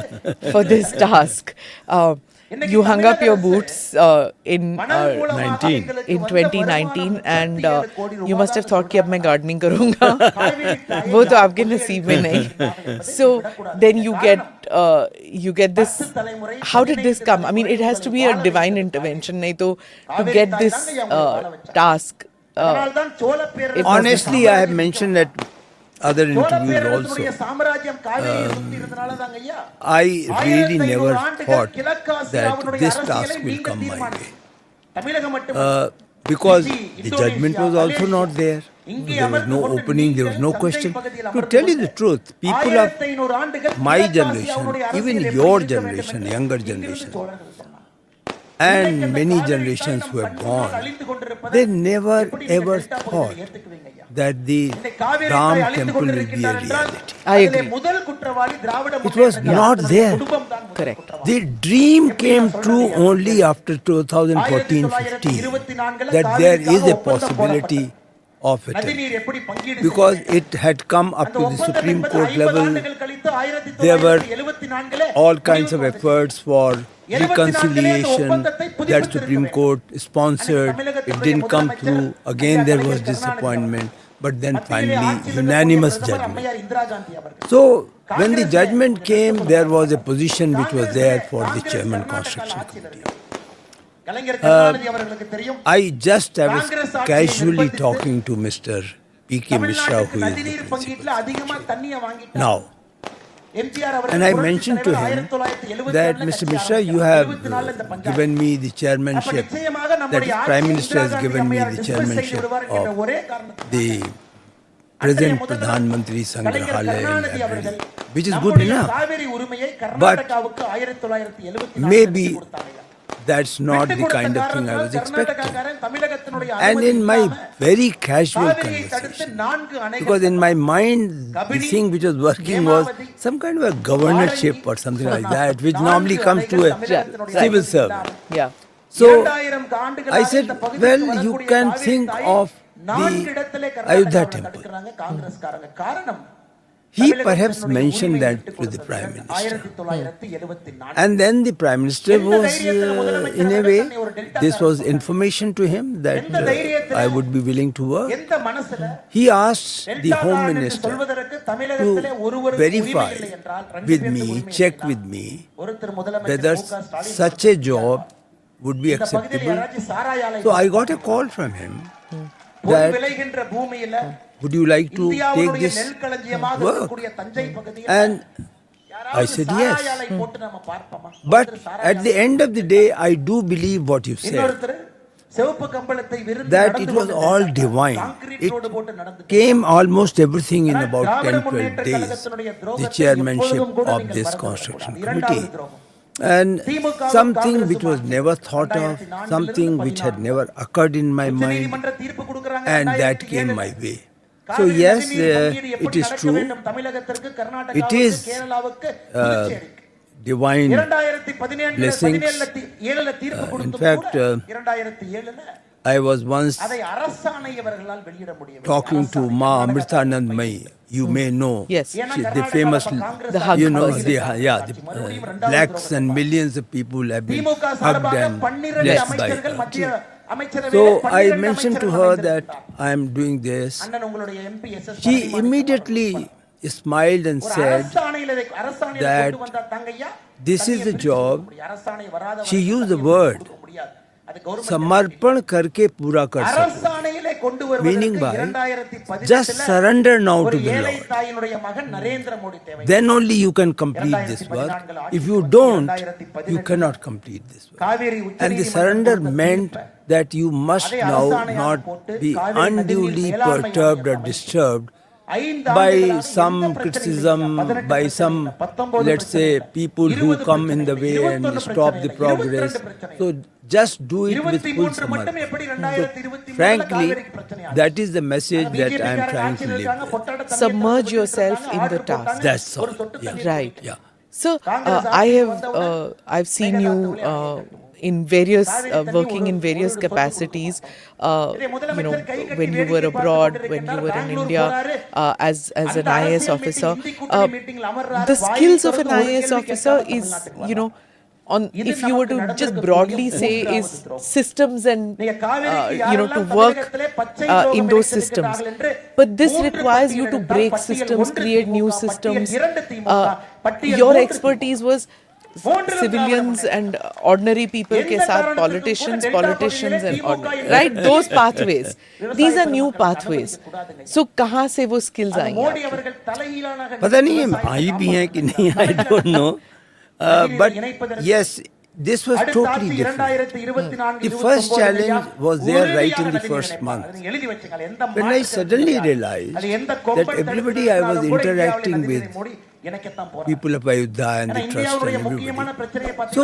for this task. You hung up your boots in 2019 and you must have thought कि अब मैं gardening करूँगा. वो तो आपके नसीब में नहीं. So then you get this. How did this come? I mean, it has to be a divine intervention. नहीं तो to get this task. Honestly, I have mentioned at other interviews also. I really never thought that this task will come my way. Because the judgment was also not there. There was no opening, there was no question. To tell you the truth, people of my generation, even your generation, younger generation, and many generations who have gone, they never ever thought that the Ram temple will be a reality. I agree. It was not there. Correct. The dream came true only after 2014-15 that there is a possibility of it. Because it had come up to the Supreme Court level. There were all kinds of efforts for reconciliation that Supreme Court sponsored. It didn't come through. Again, there was disappointment. but then மத்தியிலே finally ஆட்சி செய்த unanimous பிரதமர் judgment. அம்மையார் இந்திரா காந்தி அவர்கள். So when the judgment came, there was a position which was there for the chairman construction committee. கலைஞர் கருணாநிதி அவர்களுக்கு தெரியும். I just was casually talking to Mr. P.K. Mishra, who is the நதிநீர் பங்கீட்டுல அதிகமா தண்ணியை வாங்கிட்டார். now. MGR அவர்கள் And I mentioned to him that, Mr. Mishra, you have given me the chairmanship, that is, Prime Minister has given me the chairmanship of the present Pradhan Mantri Sangrahalaya and library, which is good enough. But maybe that's not the kind of thing I was expecting. And in my very casual conversation, because in my mind, the thing which was working was some kind of a governorship or something like that, which normally comes to a civil servant. Yeah. So I said, well, you can think of the Ayodhya temple. He perhaps mentioned that to the Prime Minister. And then the Prime Minister was, in a way, this was information to him that I would be willing to work. He asked the Home Minister to verify with me, check with me, whether such a job would be acceptable. So I got a call from him that, would you like to take this work? And I said yes. But at the end of the day, I do believe what you said, that it was all divine. It came almost everything in about 10-12 days, the chairmanship of this construction committee. And something which was never thought of, something which had never occurred in my mind, and that came my way. So yes, it is true. It is divine blessings. In fact, I was once talking to Ma Amritanand Mai. You may know. Yes. The famous, The hug you know, person. lakhs and millions of people have been hugged and blessed by her. So I mentioned to her that I am doing this. She immediately smiled and said that this is the job. She used the word समर्पण करके पूरा कर सको, meaning by just surrender now to the Lord. Then only you can complete this work. If you don't, you cannot complete this work. And the surrender meant that you must now not be unduly perturbed or disturbed by some criticism, by some, let's say, people who come in the way and stop the progress. So just do it with full samarpan. So, frankly, that is the message that I am trying to live with. Submerge yourself in the task. That's all. Yeah. Right. Yeah. So I've seen you in various working in various capacities. When you were abroad, when you were in India as an IAS officer. The skills of an IAS officer is, if you were to just broadly say, is systems and to work in those systems. But this requires you to break systems, create new systems. Your expertise was civilians and ordinary people ke saath politicians and ordinary, right? Those pathways. These are new pathways. So kahan se wo skills aayi? पता नहीं है आई भी हैं कि नहीं, I don't know. But yes, this was totally different. The first challenge was there right in the first month. When I suddenly realized that everybody I was interacting with, people of Ayodhya and the trust and everybody, so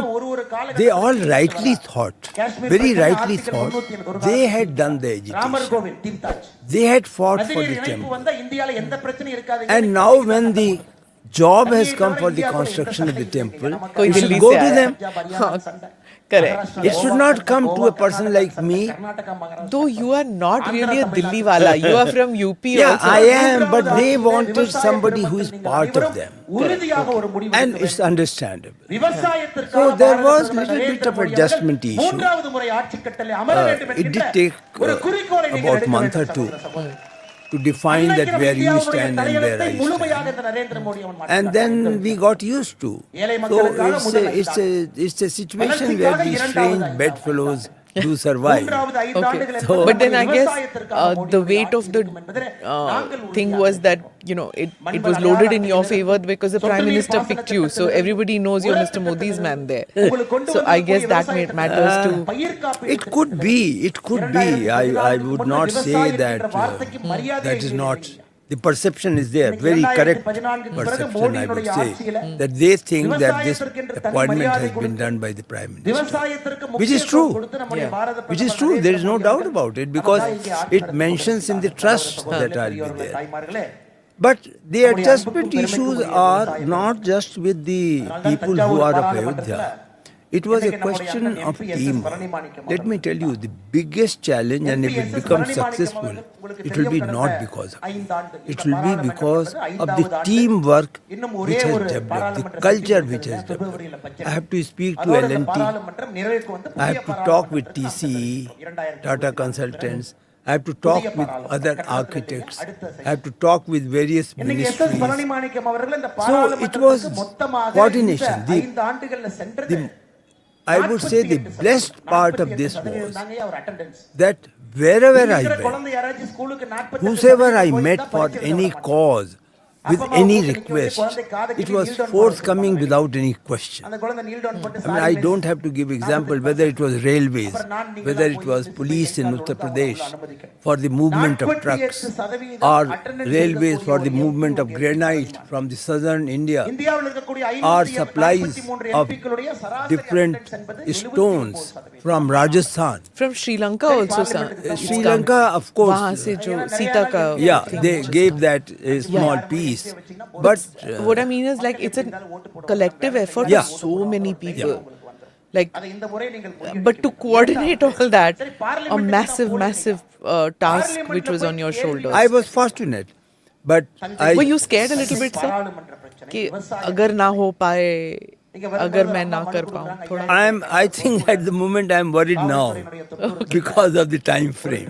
they all rightly thought, very rightly thought, they had done the agitation. They had fought for the temple. And now when the job has come for the construction of the temple, it should go to them. Correct. It should not come to a person like me. Though you are not really a Delhi wala, you are from UP Yeah, also. I am, but they wanted somebody who is part of them. And it's understandable. So there was a little bit of adjustment issue. It did take about a month or two. to define that where you stand and where I முழுமையாக stand. இந்த நரேந்திர மோடி அவன் And then we got used to. So it's a situation where these strange bedfellows do survive. Okay. But then I guess the weight of the thing was that, it was loaded in your favor because the Prime Minister picked you. So everybody knows you're Mr. Modi's man there. So I guess that matters too. It could be. I would not say that that is not. The perception is there, very correct perception, I would say, that they think that this appointment has been done by the Prime Minister. Which is true. Which is true, there is no doubt about it, because it mentions in the trust that I'll be there. But the adjustment issues are not just with the people who are of Ayodhya. It was a question of teamwork. Let me tell you, the biggest challenge, and if it becomes successful, it will be not because of me. It will be because of the teamwork which has developed, the culture which has developed. I have to speak to L&T. I have to talk with TCE, Tata Consultants. I have to talk with other architects. I have to talk with various ministries. So it was coordination. I would say the blessed part of this was that wherever I went, whosoever I met for any cause, with any request, it was forthcoming without any question. I don't have to give example whether it was railways, whether it was police in Uttar Pradesh for the movement of trucks, or railways for the movement of granite from the southern India, or supplies of different stones from Rajasthan. From Sri Lanka also, sir. Sri Lanka, of course. वहाँ से जो सीता का they gave that a small piece. But what I mean is, like, it's a collective effort of so many people. Like, but to coordinate all that, a massive task which was on your shoulders. I was fortunate, but Were you scared a little bit, sir? कि अगर ना हो पाए, अगर मैं ना कर पाऊँ थोड़ा. I think at the moment I am worried now because of the time frame.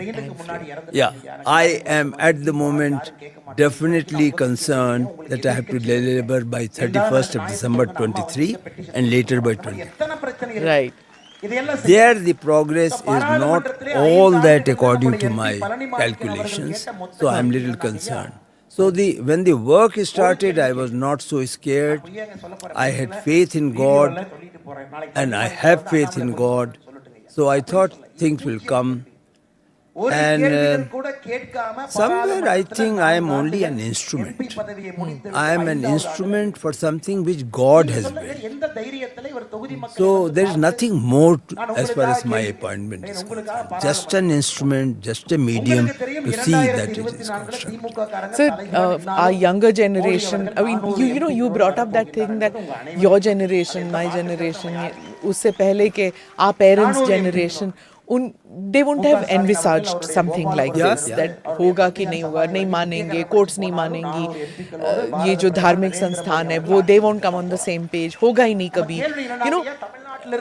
Yeah, I am at the moment definitely concerned that I have to deliver by 31st of December 23 and later by 20. Right. There the progress is not all that according to my calculations, so I am little concerned. So when the work started, I was not so scared. I had faith in God, and I have faith in God. So I thought things will come. And somewhere I think I am only an instrument. I am an instrument for something which God has made. So there is nothing more as far as my appointment is concerned. Just an instrument, just a medium to see that it is constructed. So our younger generation, I mean, you brought up that thing that your generation, my generation, उससे पहले के our parents' generation, they won't have envisaged something like this, that होगा कि नहीं होगा, नहीं मानेंगे, courts नहीं मानेंगी, ये जो धार्मिक संस्थान है वो they won't come on the same page, होगा ही नहीं कभी,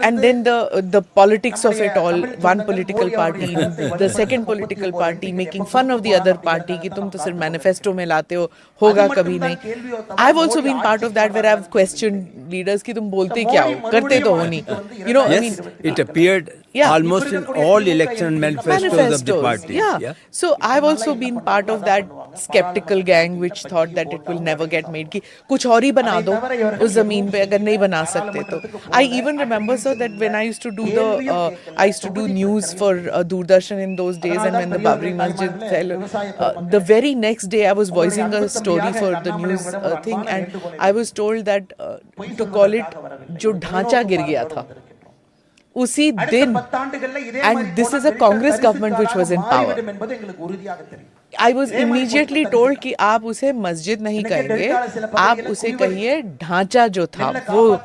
and then the politics of it all, one political party, the second political party making fun of the other party कि तुम तो सिर्फ manifesto में लाते हो, होगा कभी नहीं. I've also been part of that where I've questioned leaders कि तुम बोलते क्या हो, करते तो हो नहीं. I mean, it appeared almost in all election manifestos of the party. Yeah. So I've also been part of that skeptical gang which thought that it will never get made. कि कुछ और ही बना दो उस जमीन पे अगर नहीं बना सकते तो. I even remember, sir, that when I used to do news for Doordarshan in those days, and when the Babri Masjid fell, the very next day I was voicing a story for the news thing, and I was told that to call it जो ढांचा गिर गया था उसी दिन, and this is a Congress government which was in power. I was immediately told कि आप उसे मस्जिद नहीं कहेंगे, आप उसे कहिए ढांचा जो था वो,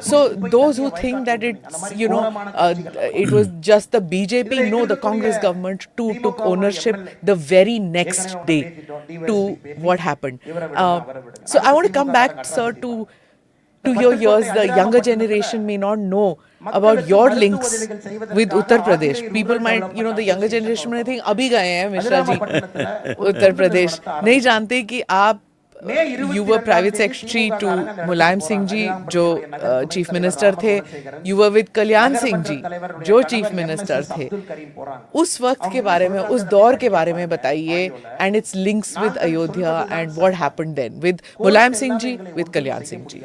so those who think that it's, it was just the BJP, no, the Congress government too took ownership the very next day to what happened. So I want to come back, sir, to to your ears, the younger generation may not know about your links with Uttar Pradesh. People might, the younger generation might think, abhi gaye hain Mishra ji Uttar Pradesh. Nahi jante ki aap, you were private secretary to Mulayam Singh ji, jo chief minister the. You were with Kalyan Singh ji, jo chief minister the. उस वक्त के बारे में, उस दौर के बारे में बताइए, and its links with Ayodhya and what happened then with Mulayam Singh ji, with Kalyan Singh ji.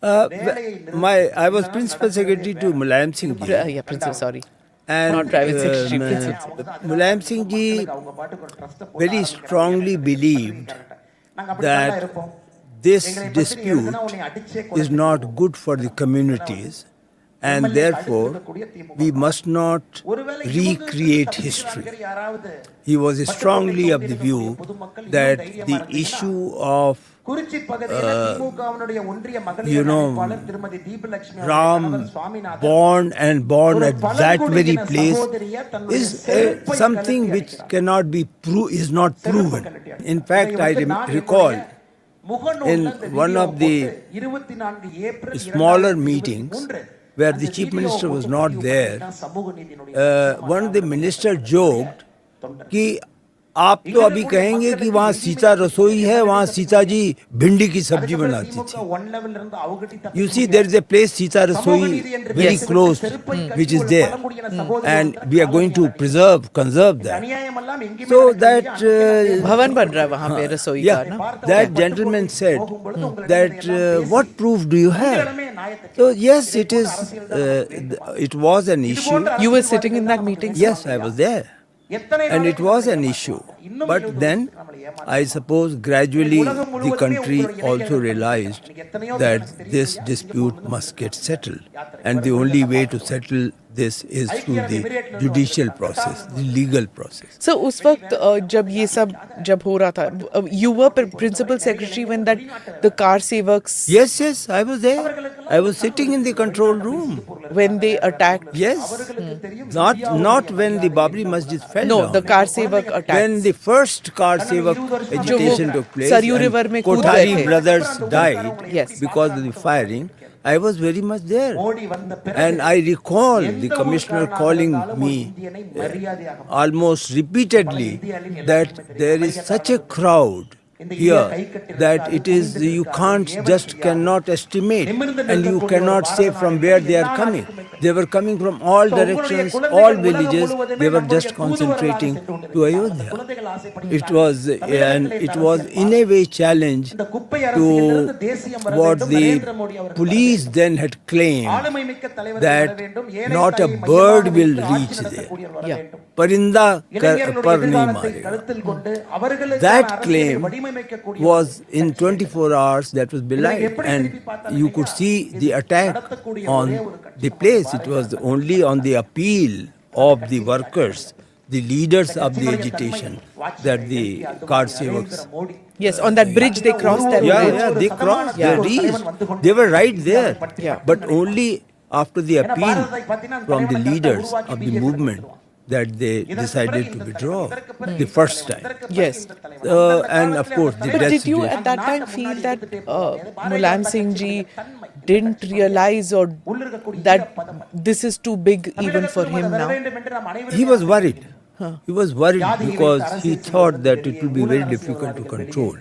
I was principal secretary to Mulayam Singh ji. Yeah, principal, sorry. And Not private secretary, principal. Mulayam Singh ji very strongly believed that this dispute is not good for the communities, and therefore we must not recreate history. He was strongly of the view that the issue of Ram born at that very place is something which cannot be is not proven. In fact, I recall in one of the smaller meetings where the chief minister was not there, one of the minister joked कि आप तो अभी कहेंगे कि वहाँ सीता रसोई है, वहाँ सीता जी भिंडी की सब्जी बनाती थी. You see, there is a place Sita रसोई very close, which is there, and we are going to conserve that. So that भवन बन रहा है वहाँ पे रसोई का ना. That gentleman said that what proof do you have? So yes, it is. It was an issue. You were sitting in that meeting? Yes, I was there. And it was an issue. But then, I suppose gradually the country also realized that this dispute must get settled. And the only way to settle this is through the judicial process, the legal process. So उस वक्त जब ये सब जब हो रहा था, you were principal secretary when the car sevaks. Yes, I was there. I was sitting in the control room. When they attacked. Yes. Not when the Babri Masjid fell down. No, the car sevak attack. When the first car sevak agitation took place, Saryu River में कूद गए Kothari थे. brothers died Yes. because of the firing. I was very much there. And I recall the commissioner calling me almost repeatedly that there is such a crowd here that it is, you cannot estimate, and you cannot say from where they are coming. They were coming from all directions, all villages. They were just concentrating to Ayodhya. It was in a way challenge to what the police then had claimed, that not a bird will reach there. Yeah. Parinda par nahi marega. That claim was in 24 hours that was belied, and you could see the attack on the place. It was only on the appeal of the workers, the leaders of the agitation, that the car sevaks. Yes, on that bridge they crossed that bridge. Yeah, they crossed, they reached. They were right there. Yeah. But only after the appeal from the leaders of the movement that they decided to withdraw the first time. Yes. And of course, the But death did you situation. at that time feel that Mulayam Singh ji didn't realize or that this is too big even for him now? He was worried. He was worried because he thought that it would be very difficult to control.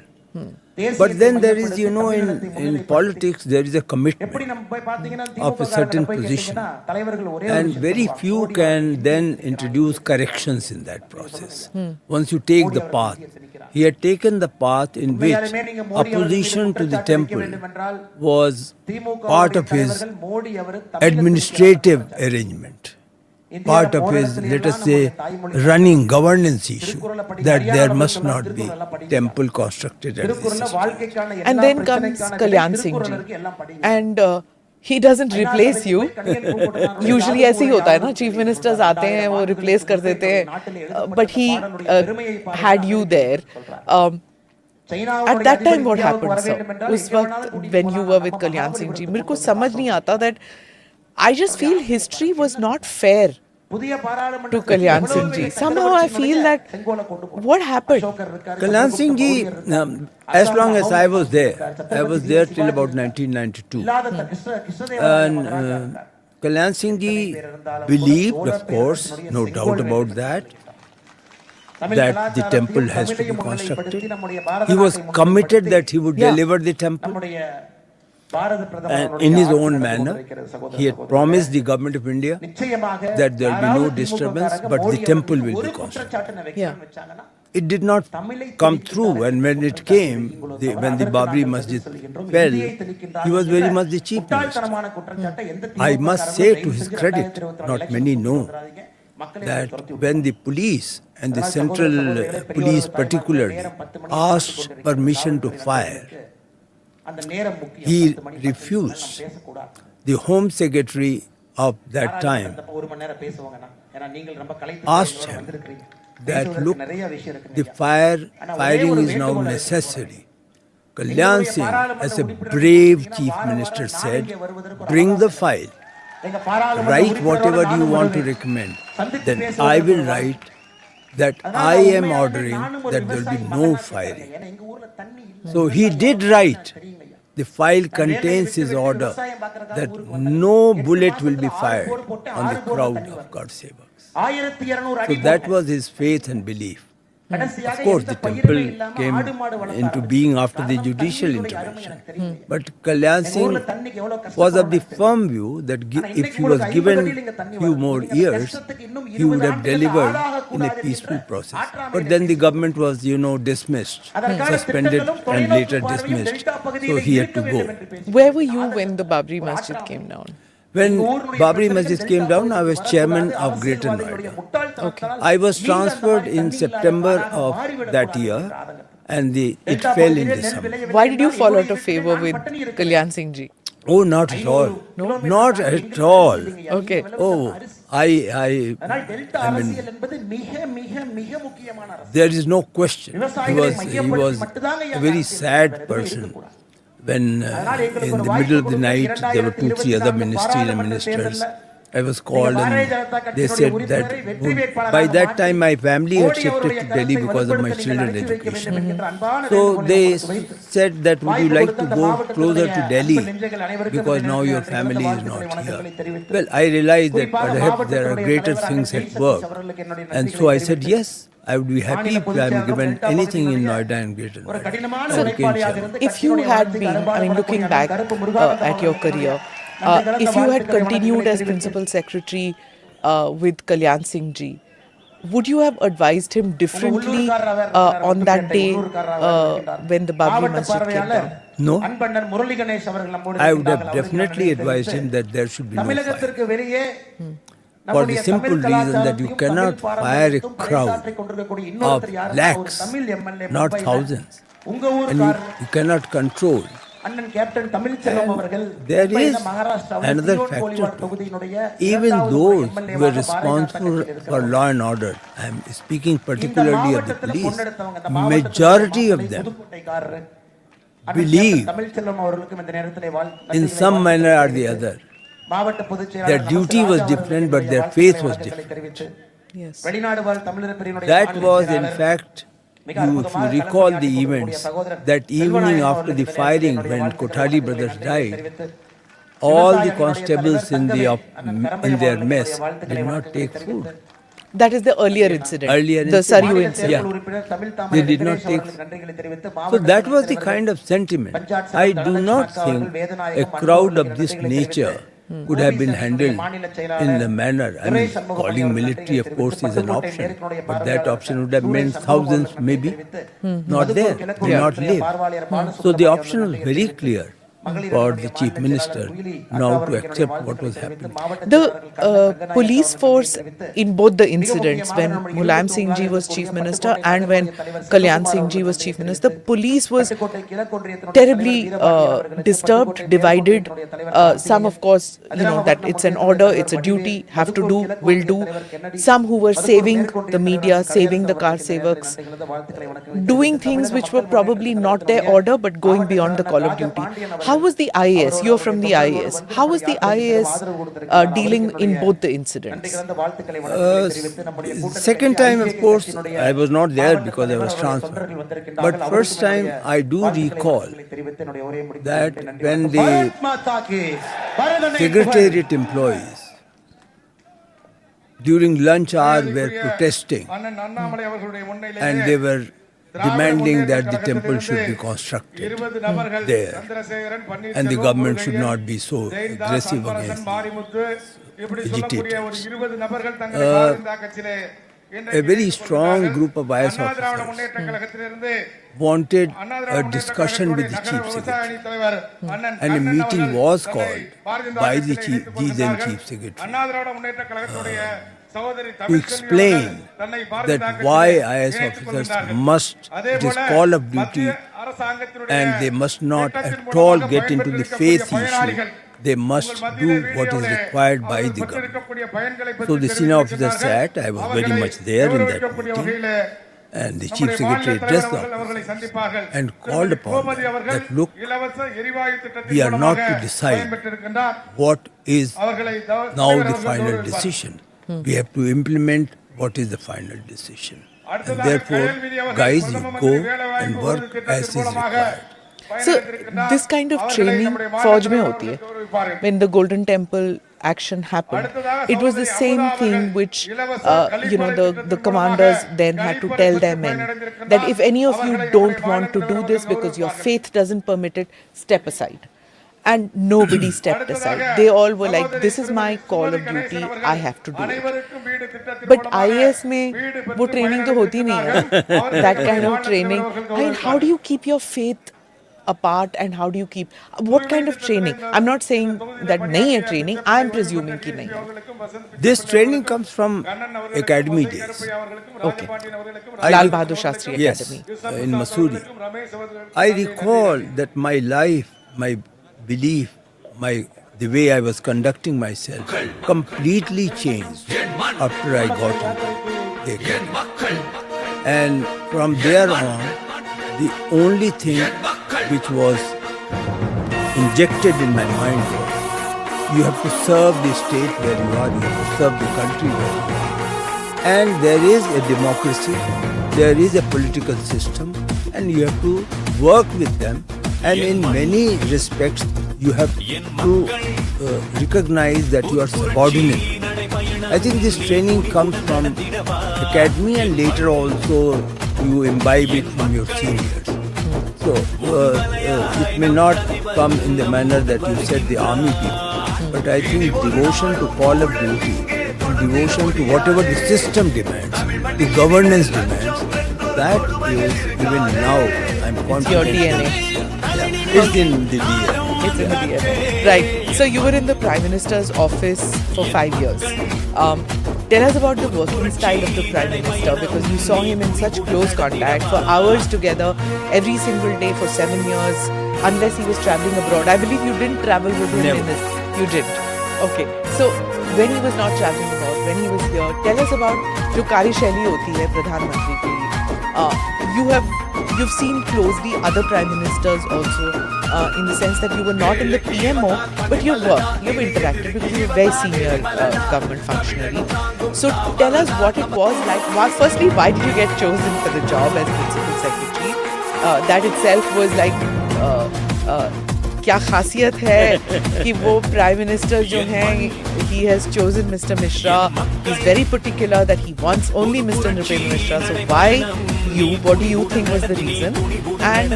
But then there is, in politics, there is a commitment of a certain position. And very few can then introduce corrections in that process. Once you take the path. He had taken the path in which opposition to the temple was part of his administrative arrangement. Part of his, let us say, running governance issue, that there must not be temple constructed at this stage. And then comes Kalyan Singh ji. And he doesn't replace you. Usually ऐसे ही होता है ना, chief ministers आते हैं, वो replace कर देते हैं. But he had you there. At that time, what happened, sir? उस वक्त, when you were with Kalyan Singh ji, मेरे को समझ नहीं आता that I just feel history was not fair புதிய பாராளுமன்ற to Kalyan Singh ji. Somehow I feel that what happened? Kalyan Singh ji, as long as I was there till about 1992. And Kalyan Singh ji believed, of course, no doubt about that the temple has to be constructed. He was committed that he would deliver the temple. And in his own manner, he had promised the government of India that there will be no disturbance, but the temple will be constructed. Yeah. It did not come through, and when it came, when the Babri Masjid fell, he was very much the chief minister. I must say to his credit, not many know, that when the police and the central police particularly asked permission to fire, he refused. The Home Secretary of that time asked him that, look, the firing is now necessary. Kalyan Singh, as a brave chief minister, said, bring the file, write whatever you want to recommend. Then I will write that I am ordering that there will be no firing. So he did write. The file contains his order that no bullet will be fired on the crowd of God Sevaks. So that was his faith and belief. Of course, the temple came into being after the judicial intervention. But Kalyan Singh was of the firm view that if he was given few more years, he would have delivered in a peaceful process. But then the government was, dismissed, suspended and later dismissed. So he had to go. Where were you when the Babri Masjid came down? When Babri Masjid came down, I was chairman of Greater Noida. Okay. I was transferred in September of that year and it fell in December. Why did you fall out of favor with Kalyan Singh ji? Oh, not at all. No? Not at all. Okay. Oh, I mean, there is no question. He was a very sad person. When in the middle of the night there were 2-3 other ministers, I was called and they said that by that time my family had shifted to Delhi because of my children's education. So they said that would you like to go closer to Delhi because now your family is not here. Well, I realized that perhaps there are greater things at work, and so I said yes. I would be happy if I am given anything in Noida and Greater Noida. I became chairman. If you had been, looking back at your career, if you had continued as principal secretary with Kalyan Singh ji, would you have advised him differently on that day when the Babri Masjid came down? No. I would have definitely advised him that there should be no fire. For the simple reason that you cannot fire a crowd of lakhs, not thousands, and you cannot control. And there is another factor too. Even those who were responsible for law and order, I am speaking particularly of the police, majority of them believe in some manner or the other. Their duty was different, but their faith was different. Yes. That was, in fact, if you recall the events, that evening after the firing when Kothari brothers died, all the constables in their mess did not take food. That is the earlier incident, the Saryu incident. Yeah. They did not take food. So that was the kind of sentiment. I do not think a crowd of this nature could have been handled in the manner. I mean, calling military, of course, is an option, but that option would have meant thousands maybe not there, would not live. So the option was very clear for the chief minister now to accept what was happening. The police force in both the incidents, when Mulayam Singh ji was chief minister and when Kalyan Singh ji was chief minister, the police was terribly disturbed, divided. Some, of course, that it's an order, it's a duty, have to do, will do. Some who were saving the media, saving the car sevaks, doing things which were probably not their order but going beyond the call of duty. how was the IAS? You're from the IAS. How was the IAS dealing in both the incidents? Second time, of course, I was not there because I was transferred. But first time, I do recall that when the Secretariat employees during lunch hour were protesting and they were demanding that the temple should be constructed there and the government should not be so aggressive against the agitators. A very strong group of IAS officers wanted a discussion with the Chief Secretary, and a meeting was called by the then Chief Secretary to explain that why IAS officers must, it is call of duty, and they must not at all get into the faith issue. They must do what is required by the government. So the senior officer sat, I was very much there in that meeting, and the Chief Secretary addressed the officers and called upon them that, look, we are not to decide what is now the final decision. We have to implement what is the final decision. And therefore, guys, you go and work as is required. So this kind of training Fauj mein hoti hai. When the Golden Temple action happened, it was the same thing which the commanders then had to tell their men that if any of you don't want to do this because your faith doesn't permit it, step aside. And nobody stepped aside. They all were like, this is my call of duty, I have to do it. But IAS mein wo training to hoti nahi hai. That kind of training. I mean, how do you keep your faith apart, and how do you keep, what kind of training? I'm not saying that nahi hai training, I'm presuming ki nahi hai. This training comes from academy days. Okay. Lal Bahadur Shastri Academy. Yes, in Missouri. I recall that my life, my belief, the way I was conducting myself completely changed after I got into the academy. And from there on, the only thing which was injected in my mind was, you have to serve the state where you are, you have to serve the country where you are. And there is a democracy, there is a political system, and you have to work with them. And in many respects, you have to recognize that you are subordinate. I think this training comes from academy, and later also you imbibe it from your seniors. So it may not come in the manner that you said the army people, but I think devotion to call of duty, devotion to whatever the system demands, the governance demands, that is even now, I'm confident. Your DNA. Yeah, it's in the DNA. It's in the DNA. Right. So you were in the Prime Minister's office for 5 years. Tell us about the working style of the Prime Minister, because you saw him in such close contact for hours together every single day for 7 years, unless he was travelling abroad. I believe you didn't travel with him. Never. You didn't. Okay. So when he was not travelling abroad, when he was here, tell us about जो कार्यशैली होती है प्रधानमंत्री के लिए. You've seen closely other prime ministers also, in the sense that you were not in the PMO, but you've interacted because you're a very senior government functionary. So tell us what it was like. Firstly, why did you get chosen for the job as Principal Secretary? That itself was like, क्या खासियत है कि वो prime minister जो हैं, he has chosen Mr. Mishra. He's very particular that he wants only Mr. Nripendra Mishra. So why you? What do you think was the reason? And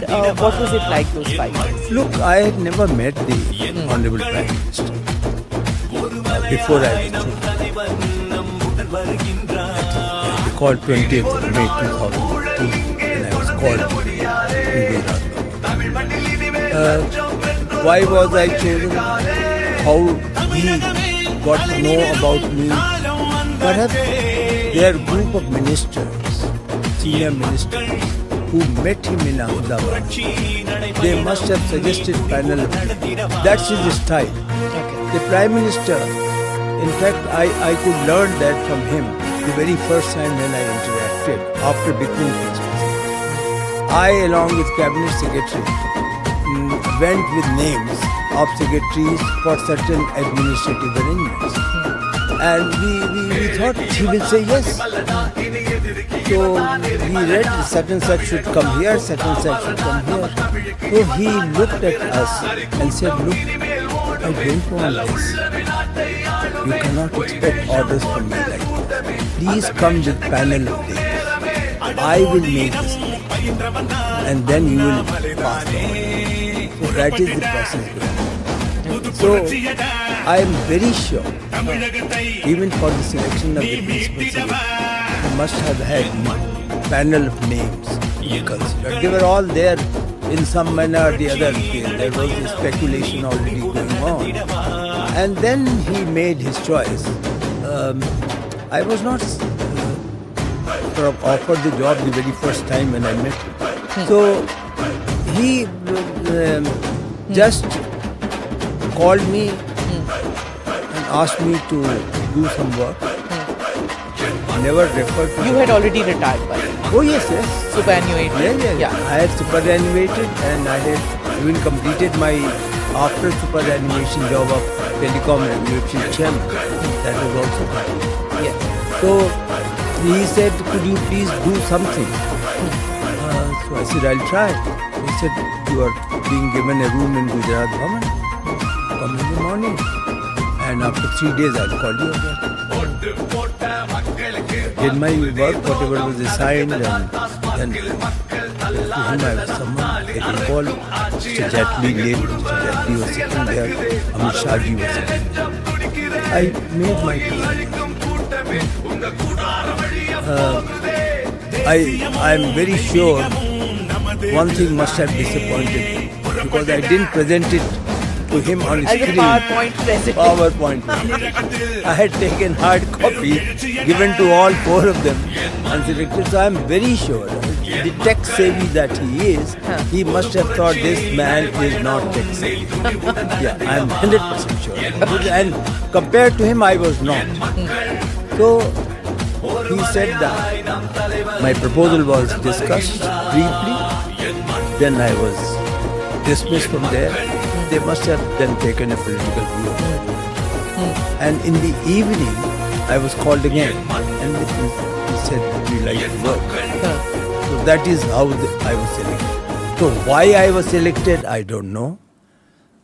what was it like those 5 years? Look, I had never met the Honorable Prime Minister before I was chosen. I called 20th of May 2002 and I was called to Gujarat. Why was I chosen? How he got to know about me? Perhaps their group of ministers, senior ministers, who met him in Ahmedabad, they must have suggested panel of people. That's his style. Okay. The Prime Minister, in fact, I could learn that from him the very first time when I interacted after becoming Vice President. I, along with Cabinet Secretary, went with names of secretaries for certain administrative arrangements. And we thought he will say yes. So we read such and such should come here, such and such should come here. So he looked at us and said, look, I don't want this. You cannot expect orders from me like this. Please come with panel of names. I will make this and then you will pass the order. So that is the process going on. So I am very sure, even for the selection of the principal secretary, you must have had panel of names considered. They were all there in some manner or the other. There was a speculation already going on. And then he made his choice. I was not offered the job the very first time when I met him. So he just called me and asked me to do some work. Never referred to You had already retired by then. Oh yes, yes. Superannuated. Yeah. I had superannuated and I had even completed my after superannuation job of telecom regulatory chairman. That was also done. Yes. So he said, could you please do something? So I said, I'll try. He said, you are being given a room in Gujarat Bhavan. Come in the morning. And after 3 days, I'll call you again. Did my work, whatever was assigned, and then to him I was someone getting called. Mr. Jaitley late, Mr. Jaitley was sitting there, Amit Shahji was sitting there. I made my I am very sure one thing must have disappointed him because I didn't present it to him on As screen. a PowerPoint presentation. PowerPoint. I had taken hard copy given to all four of them and selected. So I am very sure the tech savvy that he is, he must have thought this man is not tech savvy. Yeah, I am 100% sure. And compared to him, I was not. So he said that my proposal was discussed briefly. Then I was dismissed from there. They must have then taken a political view. And in the evening, I was called again. And he said, we like to work. So that is how I was selected. So why I was selected, I don't know.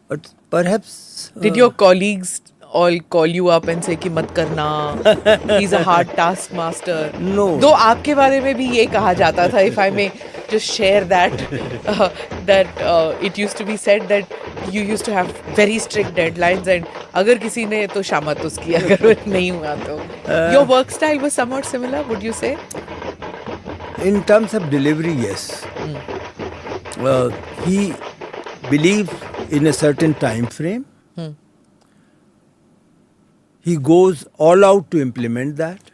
But perhaps... Did your colleagues all call you up and say कि मत करना, he's a hard taskmaster? No. Though आपके बारे में भी ये कहा जाता था, if I may just share that, it used to be said that you used to have very strict deadlines and अगर किसी ने तो शामत उसकी अगर वो नहीं हुआ तो. Your work style was somewhat similar, would you say? In terms of delivery, yes. He believed in a certain time frame. He goes all out to implement that.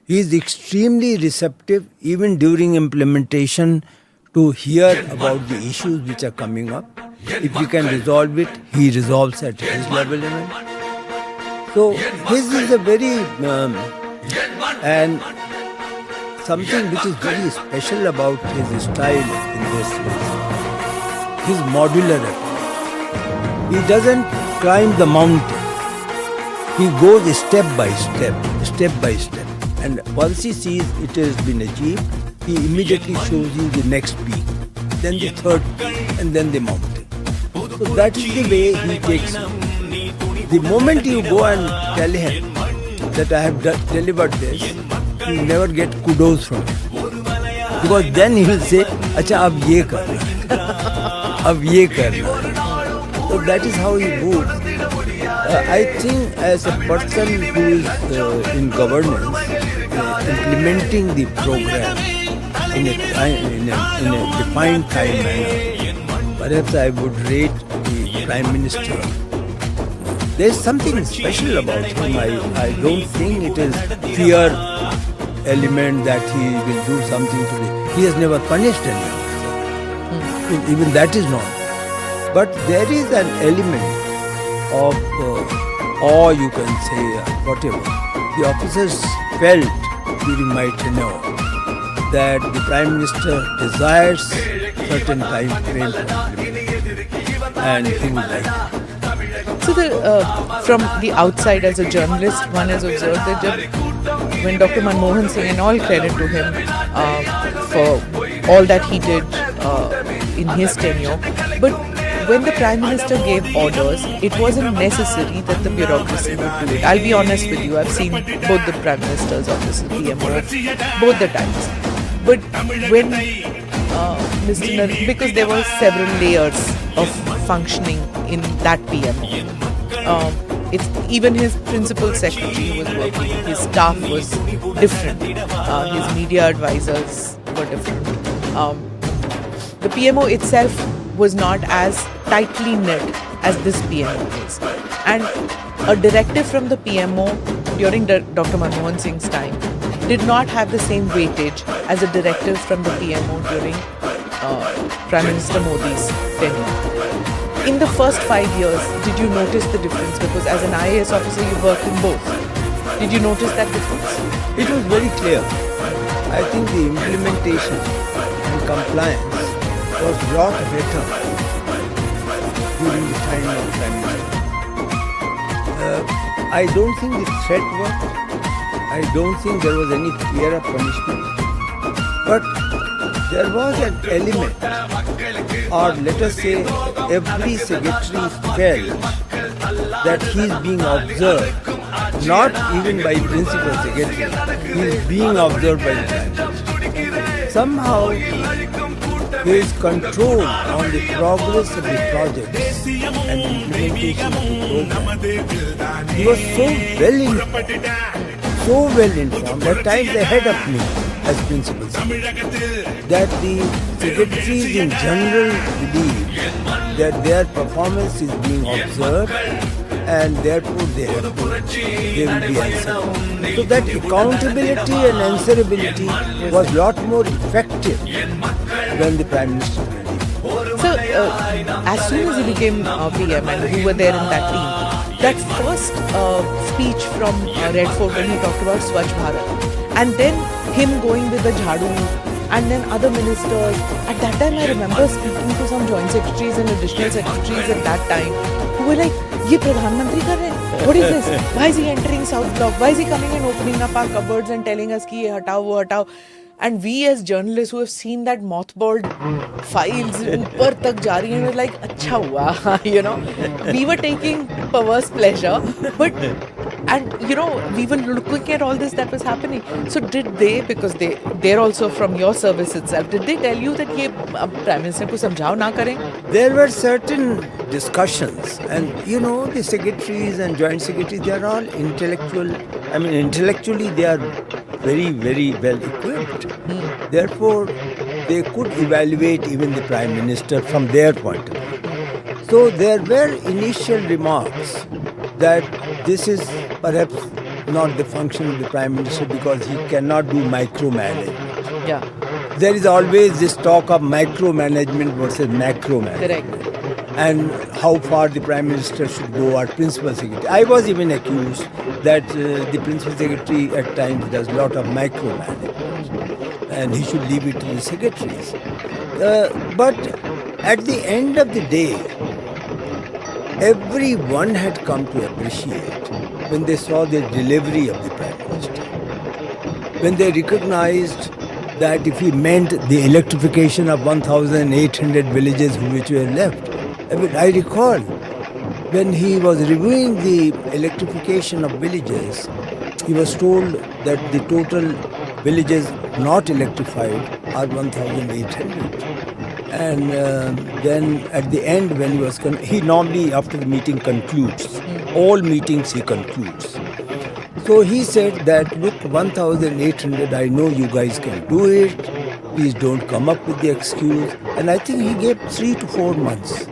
He is extremely receptive even during implementation to hear about the issues which are coming up. If we can resolve it, he resolves at his level. So his is a very and something which is very special about his style in this is his modular approach. He doesn't climb the mountain. He goes step by step. And once he sees it has been achieved, he immediately shows you the next peak, then the third peak, and then the mountain. So that is the way he takes you. The moment you go and tell him that I have delivered this, you never get kudos from him. Because then he will say, अच्छा अब ये करना, अब ये करना. So that is how he moves. I think as a person who is in governance, implementing the program in a defined time manner, perhaps I would rate the Prime Minister. There is something special about him. I don't think it is fear element that he will do something to me. He has never punished anyone. Even that is not. But there is an element of awe, you can say, whatever. The officers felt during my tenure that the Prime Minister desires certain time frame for implementing, and he would like it. So, from the outside as a journalist, one has observed that when Dr. Manmohan Singh, and all credit to him for all that he did in his tenure, but when the Prime Minister gave orders, it wasn't necessary that the bureaucracy would do it. I'll be honest with you, I've seen both the Prime Minister's offices, PMO, both the times. But when Mr. because there were several layers of functioning in that PMO. It's even his principal secretary was working, his staff was different, his media advisors were different. The PMO itself was not as tightly knit as this PMO is. And a directive from the PMO during Dr. Manmohan Singh's time did not have the same weightage as a directive from the PMO during Prime Minister Modi's tenure. In the first 5 years, did you notice the difference? Because as an IAS officer, you worked in both. Did you notice that difference? It was very clear. I think the implementation and compliance was a lot better during the time of Prime Minister. I don't think the threat worked. I don't think there was any fear of punishment. But there was an element, or let us say every secretary felt that he is being observed, not even by principal secretary, he is being observed by the Prime Minister. Somehow his control on the progress of the projects and implementation of the program, he was so well informed, at times ahead of me as principal secretary, that the secretaries in general believe that their performance is being observed and therefore they will be answerable. So that accountability and answerability was a lot more effective when the Prime Minister did it. So, as soon as he became PM and you were there in that team, that first speech from Red Fort when he talked about Swachh Bharat, and then him going with the jhadu, and then other ministers. At that time, I remember speaking to some joint secretaries and additional secretaries at that time who were like, "Ye Pradhan Mantri kar rahe hain? What is this? Why is he entering South Block? Why is he coming and opening up our cupboards and telling us ki ye hatao, wo hatao?" And we as journalists who have seen that mothballed files upar tak ja rahi hain, we're like, "Acha hua," you know. We were taking perverse pleasure, but we were looking at all this that was happening. So did they, because they're also from your service itself, did they tell you that ye Prime Minister ko samjhao na kare? There were certain discussions, and the secretaries and joint secretaries, they are all intellectual. I mean, intellectually they are very, very well equipped. Therefore, they could evaluate even the Prime Minister from their point of view. So there were initial remarks that this is perhaps not the function of the Prime Minister because he cannot do micromanagement. Yeah. There is always this talk of micromanagement versus macromanagement. Correct. And how far the Prime Minister should go, or Principal Secretary. I was even accused that the Principal Secretary at times does a lot of micromanagement and he should leave it to the secretaries. But at the end of the day, everyone had come to appreciate when they saw the delivery of the Prime Minister. When they recognized that if he meant the electrification of 1,800 villages which were left. I recall when he was reviewing the electrification of villages, he was told that the total villages not electrified are 1,800. And then at the end when he normally after the meeting concludes, all meetings he concludes. So he said that, look, 1,800, I know you guys can do it. Please don't come up with the excuse. And I think he gave 3 to 4 months.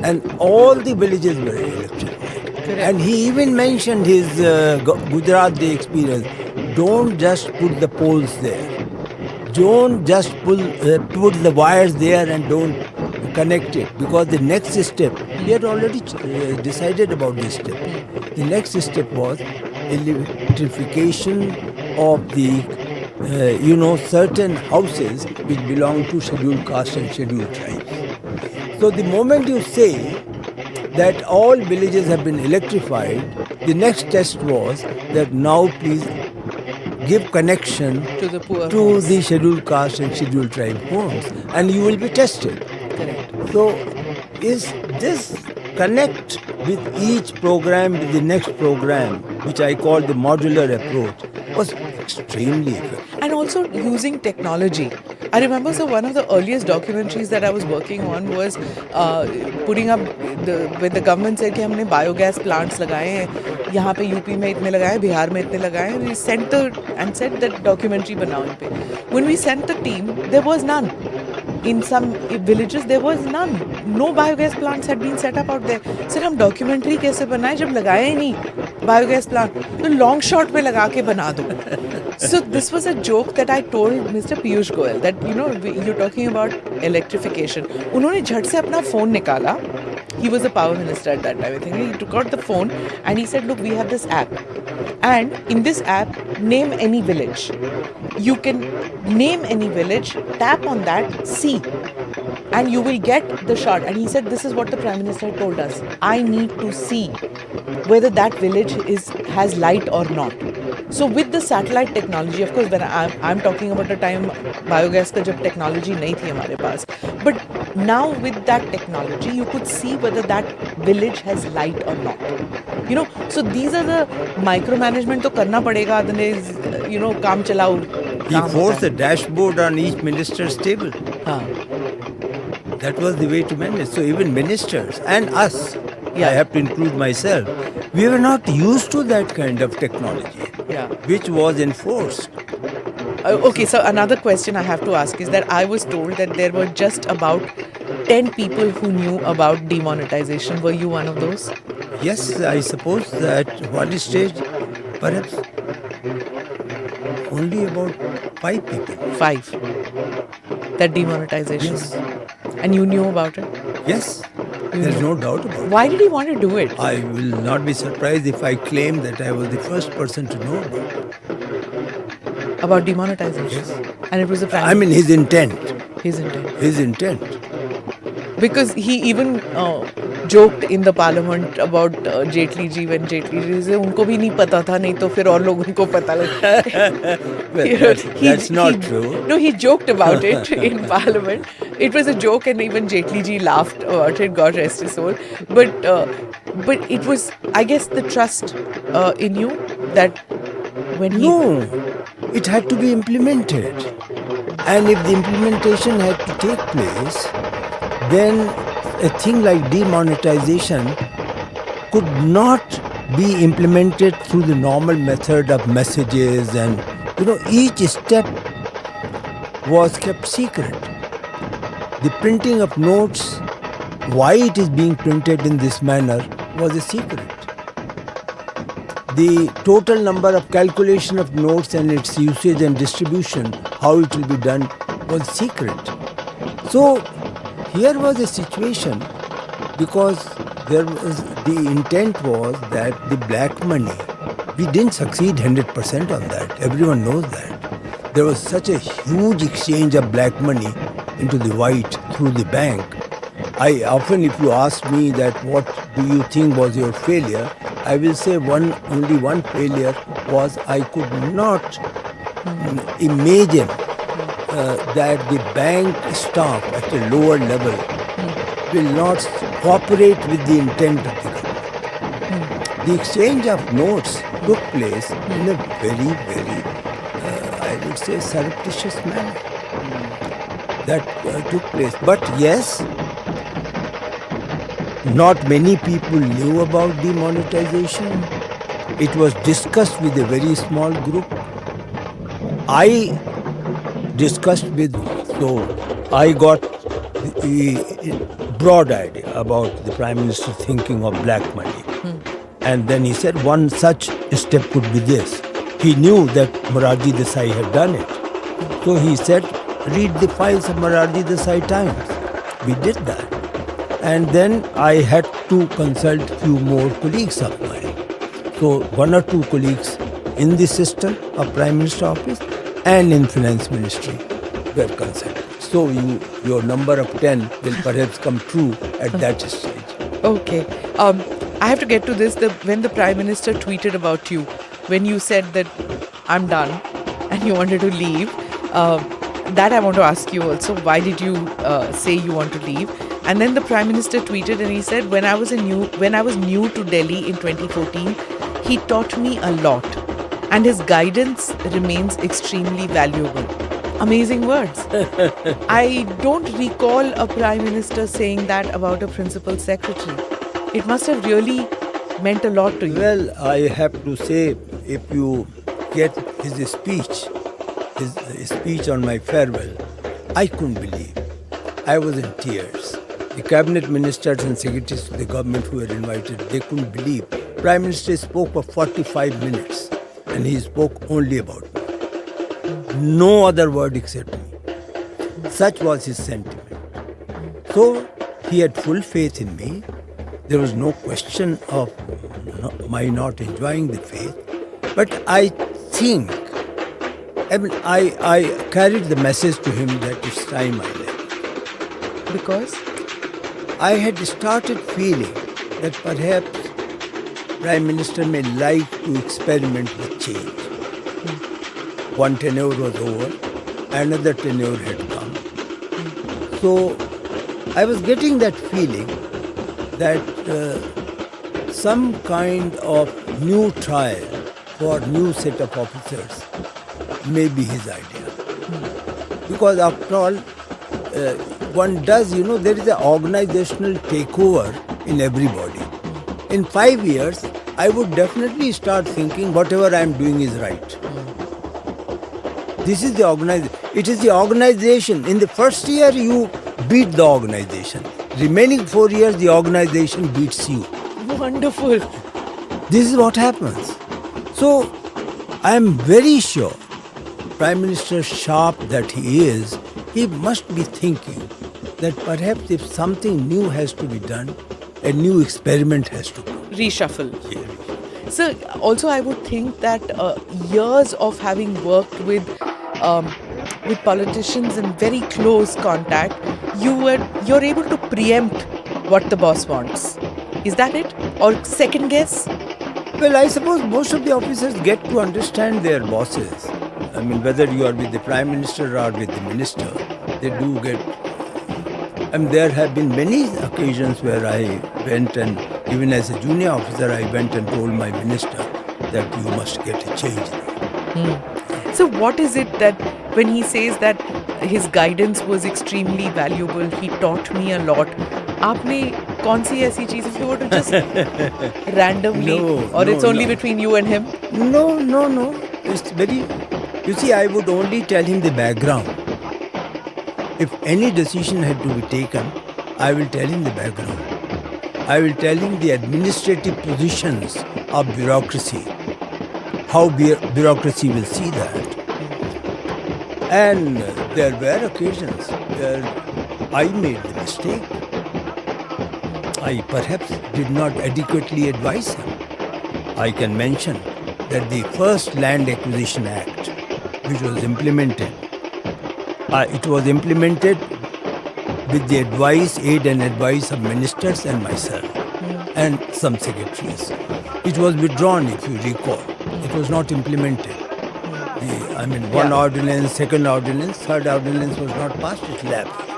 And all the villages were electrified. And he even mentioned his Gujarat Day experience. Don't just put the poles there. Don't just put the wires there and don't connect it. Because the next step, he had already decided about this step. The next step was electrification of the certain houses which belong to scheduled caste and scheduled tribes. So the moment you say that all villages have been electrified, the next test was that now please give connection To the poor to homes. the scheduled caste and scheduled tribe homes, and you will be tested. Correct. So, is this connect with each program with the next program, which I call the modular approach, was extremely effective. And also using technology. I remember, so one of the earliest documentaries that I was working on was putting up when the government said कि हमने biogas plants लगाए हैं, यहाँ पे UP में इतने लगाए, बिहार में इतने लगाए, we sent and said that documentary बनाओ इन पे. When we sent the team, there was none. In some villages there was none. No biogas plants had been set up out there. Sir, हम documentary कैसे बनाए जब लगाया ही नहीं biogas plant? तो long shot पे लगा के बना दो. So this was a joke that I told Mr. Piyush Goyal that you're talking about electrification. उन्होंने झट से अपना phone निकाला. He was the power minister at that time. I think he took out the phone and he said, "Look, we have this app, and in this app, name any village. You can name any village, tap on that, see, and you will get the shot." And he said, "This is what the Prime Minister told us. I need to see whether that village has light or not." So with the satellite technology, of course, when I'm talking about a time biogas का जब technology नहीं थी हमारे पास, but now with that technology, you could see whether that village has light or not. So these are the micromanagement तो करना पड़ेगा, otherwise, काम चलाओ. He forced a dashboard on each minister's table. हाँ. That was the way to manage. So even ministers and us, Yeah. I have to include myself, we were not used to that kind of technology, Yeah. which was enforced. Okay, so another question I have to ask is that I was told that there were just about 10 people who knew about demonetization. Were you one of those? Yes, I suppose that what stage, perhaps only about 5 people. 5. That demonetization. Yes. And you knew about it? Yes, there's no doubt about it. Why did he want to do it? I will not be surprised if I claim that I was the first person to know about it. About demonetization? Yes. And it was a prime. I mean his intent. His intent. His intent. Because he even joked in the parliament about Jaitley ji when Jaitley ji से उनको भी नहीं पता था, नहीं तो फिर और लोग उनको पता लगा. Well, that's not true. No, he joked about it in parliament. It was a joke and even Jaitley ji laughed about it, God rest his soul. But it was, I guess, the trust in you that when he... No, it had to be implemented. And if the implementation had to take place, then a thing like demonetization could not be implemented through the normal method of messages, and each step was kept secret. The printing of notes, why it is being printed in this manner, was a secret. The total number of calculation of notes and its usage and distribution, how it will be done, was secret. So here was a situation, because the intent was that the black money, we didn't succeed 100% on that. Everyone knows that. There was such a huge exchange of black money into the white through the bank. I often, if you ask me that what do you think was your failure, I will say only one failure was I could not imagine that the bank staff at a lower level will not cooperate with the intent of the government. The exchange of notes took place in a very, very, I would say, surreptitious manner. That took place. But yes, not many people knew about demonetization. It was discussed with a very small group. I discussed with, so I got the broad idea about the Prime Minister thinking of black money. And then he said one such step could be this. He knew that Morarji Desai had done it. So he said, read the files of Morarji Desai Times. We did that. And then I had to consult few more colleagues of mine. So one or two colleagues in the system of Prime Minister office and in finance ministry were concerned. So your number of 10 will perhaps come true at that stage. Okay. I have to get to this. When the Prime Minister tweeted about you, when you said that I'm done and you wanted to leave, that I want to ask you also. Why did you say you want to leave? And then the Prime Minister tweeted and he said, when I was new to Delhi in 2014, he taught me a lot and his guidance remains extremely valuable. Amazing words. I don't recall a Prime Minister saying that about a Principal Secretary. It must have really meant a lot to you. Well, I have to say, if you get his speech on my farewell, I couldn't believe. I was in tears. The cabinet ministers and secretaries to the government who were invited, they couldn't believe. Prime Minister spoke for 45 minutes and he spoke only about me. No other word except me. Such was his sentiment. So he had full faith in me. There was no question of my not enjoying the faith. But I think, I carried the message to him that it's time I left. Because? I had started feeling that perhaps Prime Minister may like to experiment with change. One tenure was over, another tenure had come. So I was getting that feeling that some kind of new trial for new set of officers may be his idea. Because after all, one does, there is an organizational takeover in everybody. In 5 years, I would definitely start thinking whatever I am doing is right. This is the organization. It is the organization. In the first year, you beat the organization. Remaining 4 years, the organization beats you. Wonderful. This is what happens. So, I am very sure, Prime Minister sharp that he is, he must be thinking that perhaps if something new has to be done, a new experiment has to come. Reshuffle. So, also I would think that years of having worked with politicians in very close contact, you're able to preempt what the boss wants. Is that it? Or second guess? Well, I suppose most of the officers get to understand their bosses. I mean, whether you are with the Prime Minister or with the Minister, they do get... there have been many occasions where I went and, even as a junior officer, I went and told my Minister that you must get a change. So what is it that when he says that his guidance was extremely valuable, he taught me a lot, आपने कौन सी ऐसी चीज, if you were to just randomly, it's only between you and him? No. It's very... You see, I would only tell him the background. If any decision had to be taken, I will tell him the background. I will tell him the administrative positions of bureaucracy, how bureaucracy will see that. And there were occasions where I made the mistake. I perhaps did not adequately advise him. I can mention that the first Land Acquisition Act, which was implemented, it was implemented with the aid and advice of ministers and myself and some secretaries. It was withdrawn, if you recall. It was not implemented. One ordinance, second ordinance, third ordinance was not passed, it lapsed.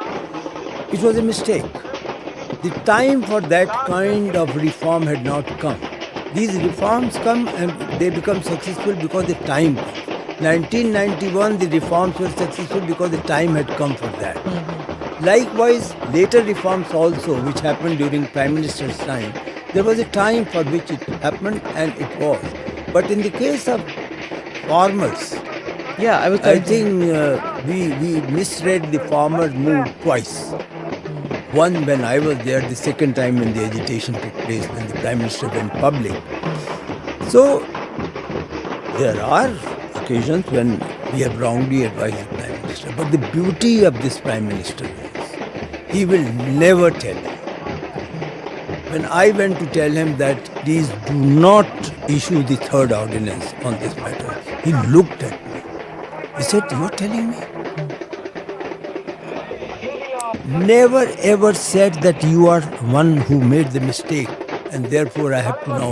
It was a mistake. The time for that kind of reform had not come. These reforms come and they become successful because the time comes. 1991, the reforms were successful because the time had come for that. Likewise, later reforms also, which happened during Prime Minister's time, there was a time for which it happened and it was. But in the case of farmers, I think we misread the farmer move twice. One when I was there, the second time when the agitation took place, when the Prime Minister went public. So, there are occasions when we have wrongly advised the Prime Minister. But the beauty of this Prime Minister is, he will never tell you. When I went to tell him that please do not issue the third ordinance on this matter, he looked at me He said, "You're telling me?" Never ever said that you are one who made the mistake and therefore I have to now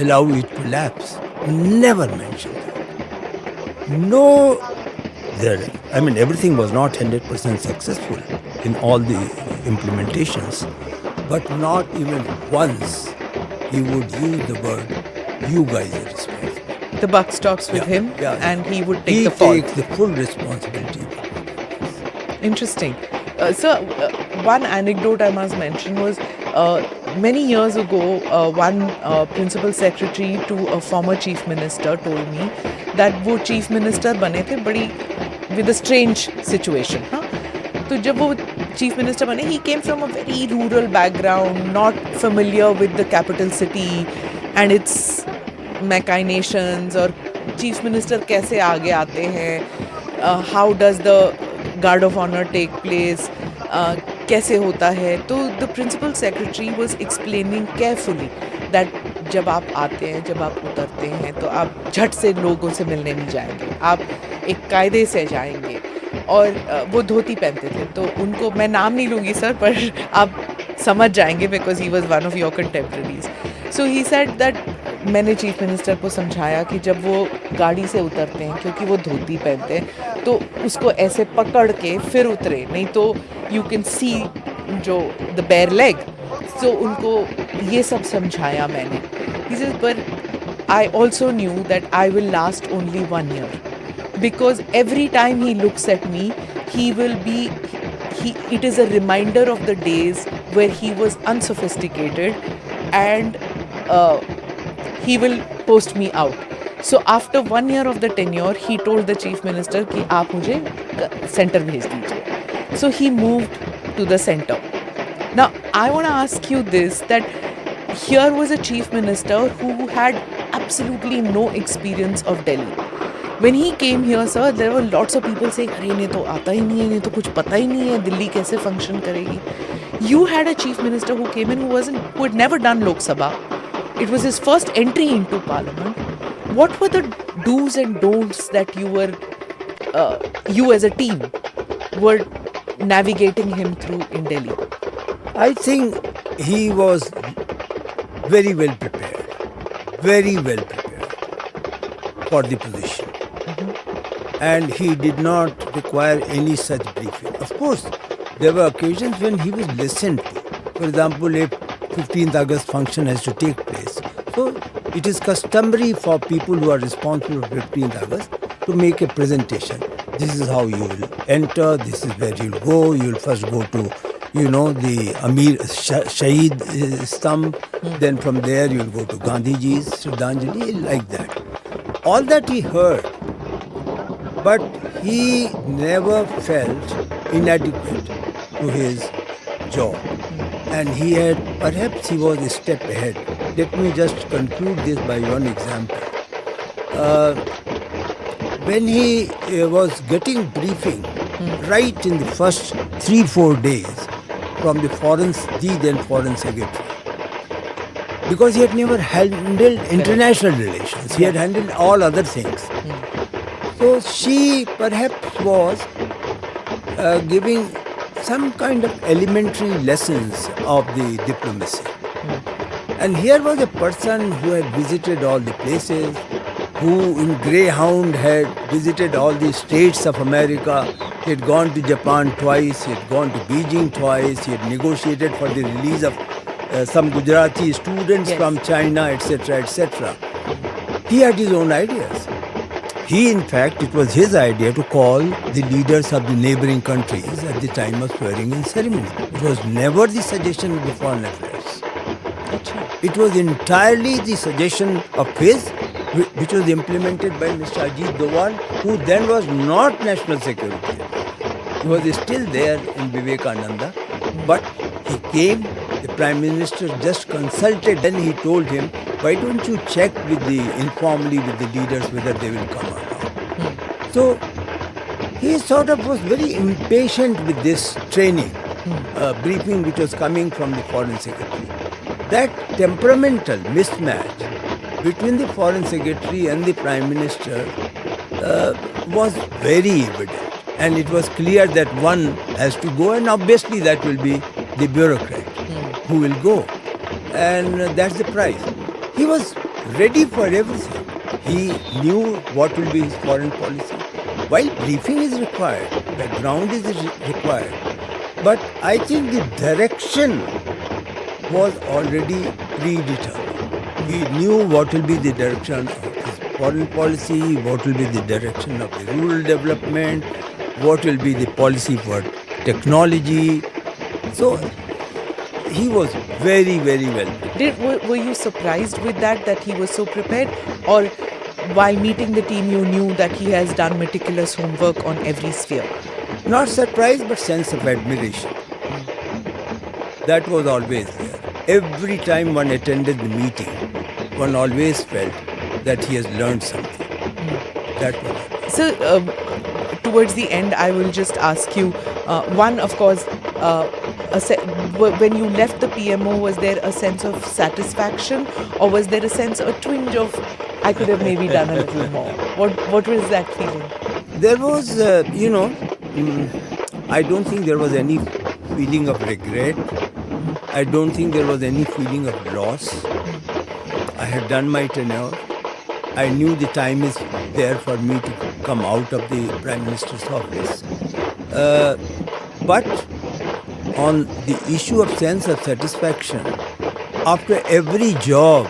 allow it to lapse. Never mentioned that. No, everything was not 100% successful in all the implementations, but not even once he would use the word, "You guys are responsible." The buck stops with him, and he would take the fall. He takes the full responsibility. Interesting. One anecdote I must mention was many years ago, one principal secretary to a former chief minister told me that वो chief minister बने थे बड़ी with a strange situation. तो जब वो chief minister बने, he came from a very rural background, not familiar with the capital city and its machinations और chief minister कैसे आगे आते हैं, how does the guard of honor take place, कैसे होता है. तो the principal secretary was explaining carefully that जब आप आते हैं, जब आप उतरते हैं, तो आप झट से लोगों से मिलने नहीं जाएंगे, आप एक कायदे से जाएंगे. और वो धोती पहनते थे, तो उनको मैं नाम नहीं लूँगी सर, पर आप समझ जाएंगे because he was one of your contemporaries. So he said that मैंने चीफ मिनिस्टर को समझाया कि जब वो गाड़ी से उतरते हैं, क्योंकि वो धोती पहनते हैं, तो उसको ऐसे पकड़ के फिर उतरे, नहीं तो यू कैन सी जो द बेयर लेग. सो उनको ये सब समझाया मैंने. ही सेड पर I also knew that I will last only 1 year. Because every time he looks at me, it is a reminder of the days where he was unsophisticated and he will post me out. So after 1 year of the tenure, he told the chief minister कि आप मुझे center भेज दीजिए. So he moved to the center. Now I want to ask you this, that here was a chief minister who had absolutely no experience of Delhi. When he came here, sir, there were lots of people saying, "अरे इन्हें तो आता ही नहीं है, इन्हें तो कुछ पता ही नहीं है, दिल्ली कैसे function करेगी." You had a chief minister who came in who had never done Lok Sabha. It was his first entry into Parliament. What were the do's and don'ts that you as a team were navigating him through in Delhi? I think he was very well prepared for the position. And he did not require any such briefing. Of course, there were occasions when he was listened to. For example, a 15th August function has to take place. So it is customary for people who are responsible for 15th August to make a presentation. This is how you will enter, this is where you'll go. You'll first go to, the Amir Shaheed Stamp. Then from there you'll go to Gandhiji's Shraddhanjali, like that. All that he heard. But he never felt inadequate to his job. And perhaps he was a step ahead. Let me just conclude this by one example. When he was getting briefing, right in the first 3-4 days from the then foreign secretary, because he had never handled international relations, he had handled all other things. So she perhaps was giving some kind of elementary lessons of the diplomacy. And here was a person who had visited all the places, who in Greyhound had visited all the states of America. He had gone to Japan twice, he had gone to Beijing twice, he had negotiated for the release of some Gujarati students from China, etc., etc. He had his own ideas. In fact, it was his idea to call the leaders of the neighboring countries at the time of swearing-in ceremony. It was never the suggestion of the Foreign Affairs. It was entirely the suggestion of his, which was implemented by Mr. Ajit Doval, who then was not National Secretary. He was still there in Vivekananda, but he came, the Prime Minister just consulted, then he told him, "Why don't you check informally with the leaders whether they will come or not?" So he sort of was very impatient with this training, briefing which was coming from the Foreign Secretary. That temperamental mismatch between the Foreign Secretary and the Prime Minister was very evident. And it was clear that one has to go, and obviously that will be the bureaucrat who will go. And that's the price. He was ready for everything. He knew what will be his foreign policy. While briefing is required, background is required, but I think the direction was already predetermined. He knew what will be the direction of his foreign policy, what will be the direction of the rural development, what will be the policy for technology. So he was very, very well. Were you surprised with that he was so prepared? Or while meeting the team, you knew that he has done meticulous homework on every sphere? Not surprise, but sense of admiration. That was always there. Every time one attended the meeting, one always felt that he has learned something. That was it. So, towards the end, I will just ask you, one, of course, when you left the PMO, was there a sense of satisfaction, or was there a sense, a twinge of, I could have maybe done a little more? What was that feeling? There was, I don't think there was any feeling of regret. I don't think there was any feeling of loss. I had done my tenure. I knew the time is there for me to come out of the Prime Minister's office. But on the issue of sense of satisfaction, after every job,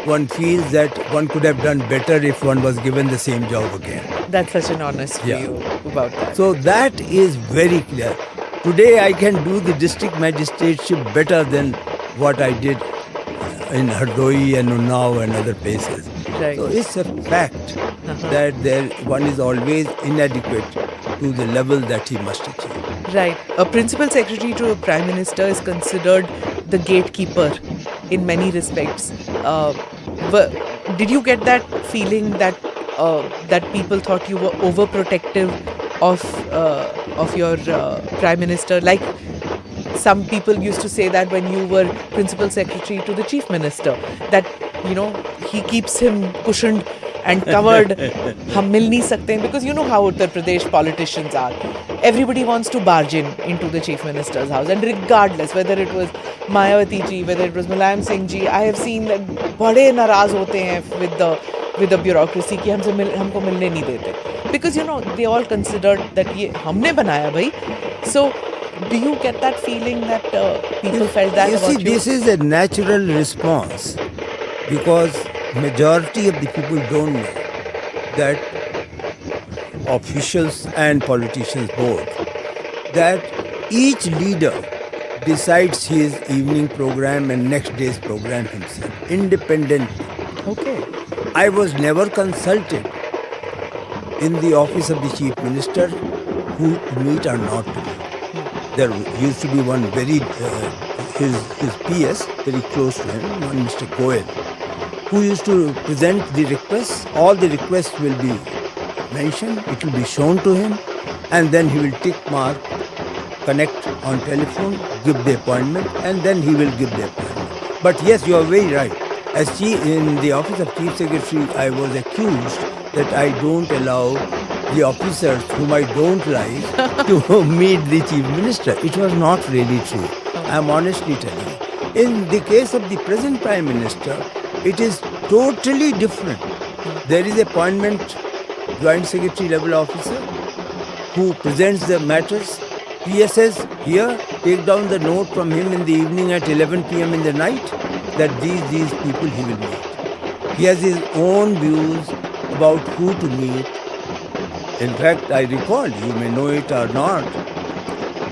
one feels that one could have done better if one was given the same job again. That's such an honest view about that. So that is very clear. Today I can do the district magistrateship better than what I did in Hardoi and Unnao and other places. Right. So it's a fact that one is always inadequate to the level that he must achieve. Right. A principal secretary to a prime minister is considered the gatekeeper in many respects. Did you get that feeling that that people thought you were overprotective of your prime minister? Like some people used to say that when you were principal secretary to the chief minister, that he keeps him cushioned and covered. Hum mil nahi sakte hain, because you know how Uttar Pradesh politicians are. Everybody wants to barge into the chief minister's house, and regardless whether it was Mayawati ji, whether it was Mulayam Singh ji, I have seen that bade naraz hote hain with the bureaucracy ki humko milne nahi dete, because they all considered that ye humne banaya bhai. So do you get that feeling that people felt that you about see, you? this is a natural response, because majority of the people don't know that officials and politicians both, that each leader decides his evening program and next day's program himself, independently. Okay. I was never consulted in the office of the chief minister who to meet or not to meet. There used to be one very, his PS, very close to him, one Mr. Goel, who used to present the requests. All the requests will be mentioned, it will be shown to him, and then he will tick mark, connect on telephone, give the appointment, and then he will give the appointment. But yes, you are very right. As in the office of Chief Secretary, I was accused that I don't allow the officers whom I don't like to meet the Chief Minister. It was not really true. I am honestly telling you. In the case of the present Prime Minister, it is totally different. There is appointment Joint Secretary level officer who presents the matters. PSS here, take down the note from him in the evening at 11 p.m. in the night that these people he will meet. He has his own views about who to meet. In fact, I recall, you may know it or not,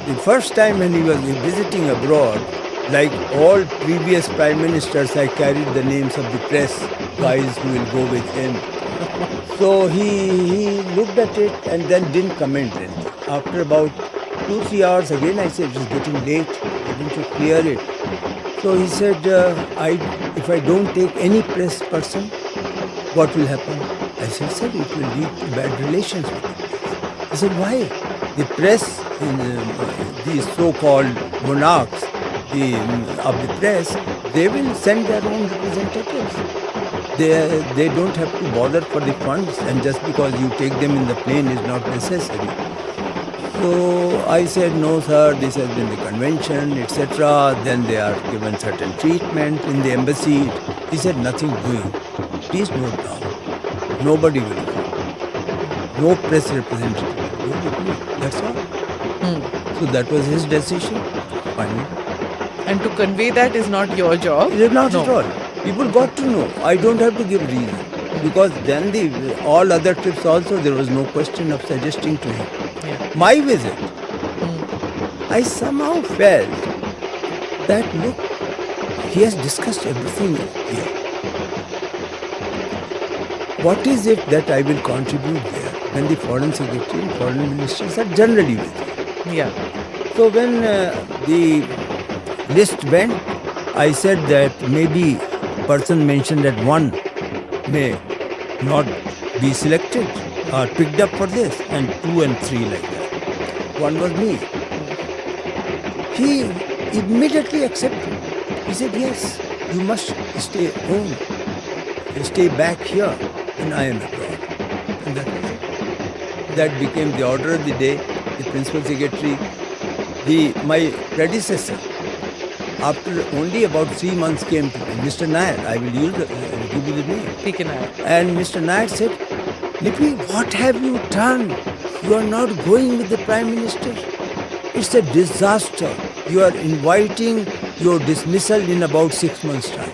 the first time when he was visiting abroad, like all previous prime ministers, I carried the names of the press guys who will go with him. So he looked at it and then didn't comment anything. After about 2-3 hours again, I said, it is getting late, didn't you clear it? So he said, if I don't take any press person, what will happen? I said, sir, it will lead to bad relations with the press. He said, why? The press, these so-called monarchs of the press, they will send their own representatives. they don't have to bother for the funds, and just because you take them in the plane is not necessary. So I said, no sir, this has been the convention, etc. Then they are given certain treatment in the embassy. He said, nothing doing. Please note down. Nobody will go. No press representative will go with me. That's all. So that was his decision. Finally. And to convey that is not your job. It is not No. at all. People got to know. I don't have to give reason. Because then all other trips also, there was no question of suggesting to him. Yeah. My visit, I somehow felt that, look, he has discussed everything here. What is it that I will contribute there when the foreign secretary and foreign ministers are generally with me? Yeah. So when the list went, I said that maybe person mentioned at one may not be selected or picked up for this, and 2 and 3 like that. One was me. He immediately accepted. He said, yes, you must stay home. Stay back here, and I am abroad. And that was it. That became the order of the day. The principal secretary, my predecessor, after only about 3 months came to me, Mr. Nair, I will give you the name. P.K. Nair. And Mr. Nair said, Lipi, what have you done? You are not going with the Prime Minister. It's a disaster. You are inviting your dismissal in about 6 months' time.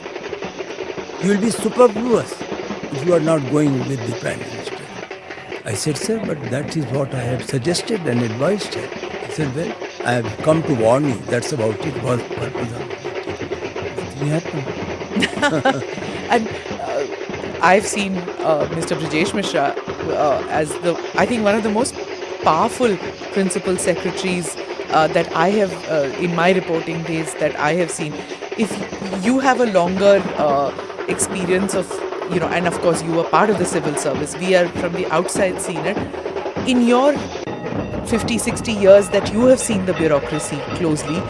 You will be superfluous if you are not going with the Prime Minister. I said, sir, but that is what I have suggested and advised him. He said, well, I have come to warn you. That's about it. Was purpose of it. Nothing happened. And I've seen Mr. Brajesh Mishra as I think one of the most powerful principal secretaries that I have in my reporting days that I have seen. If you have a longer experience of, and of course you were part of the civil service, we are from the outside seen it. In your 50, 60 years that you have seen the bureaucracy closely,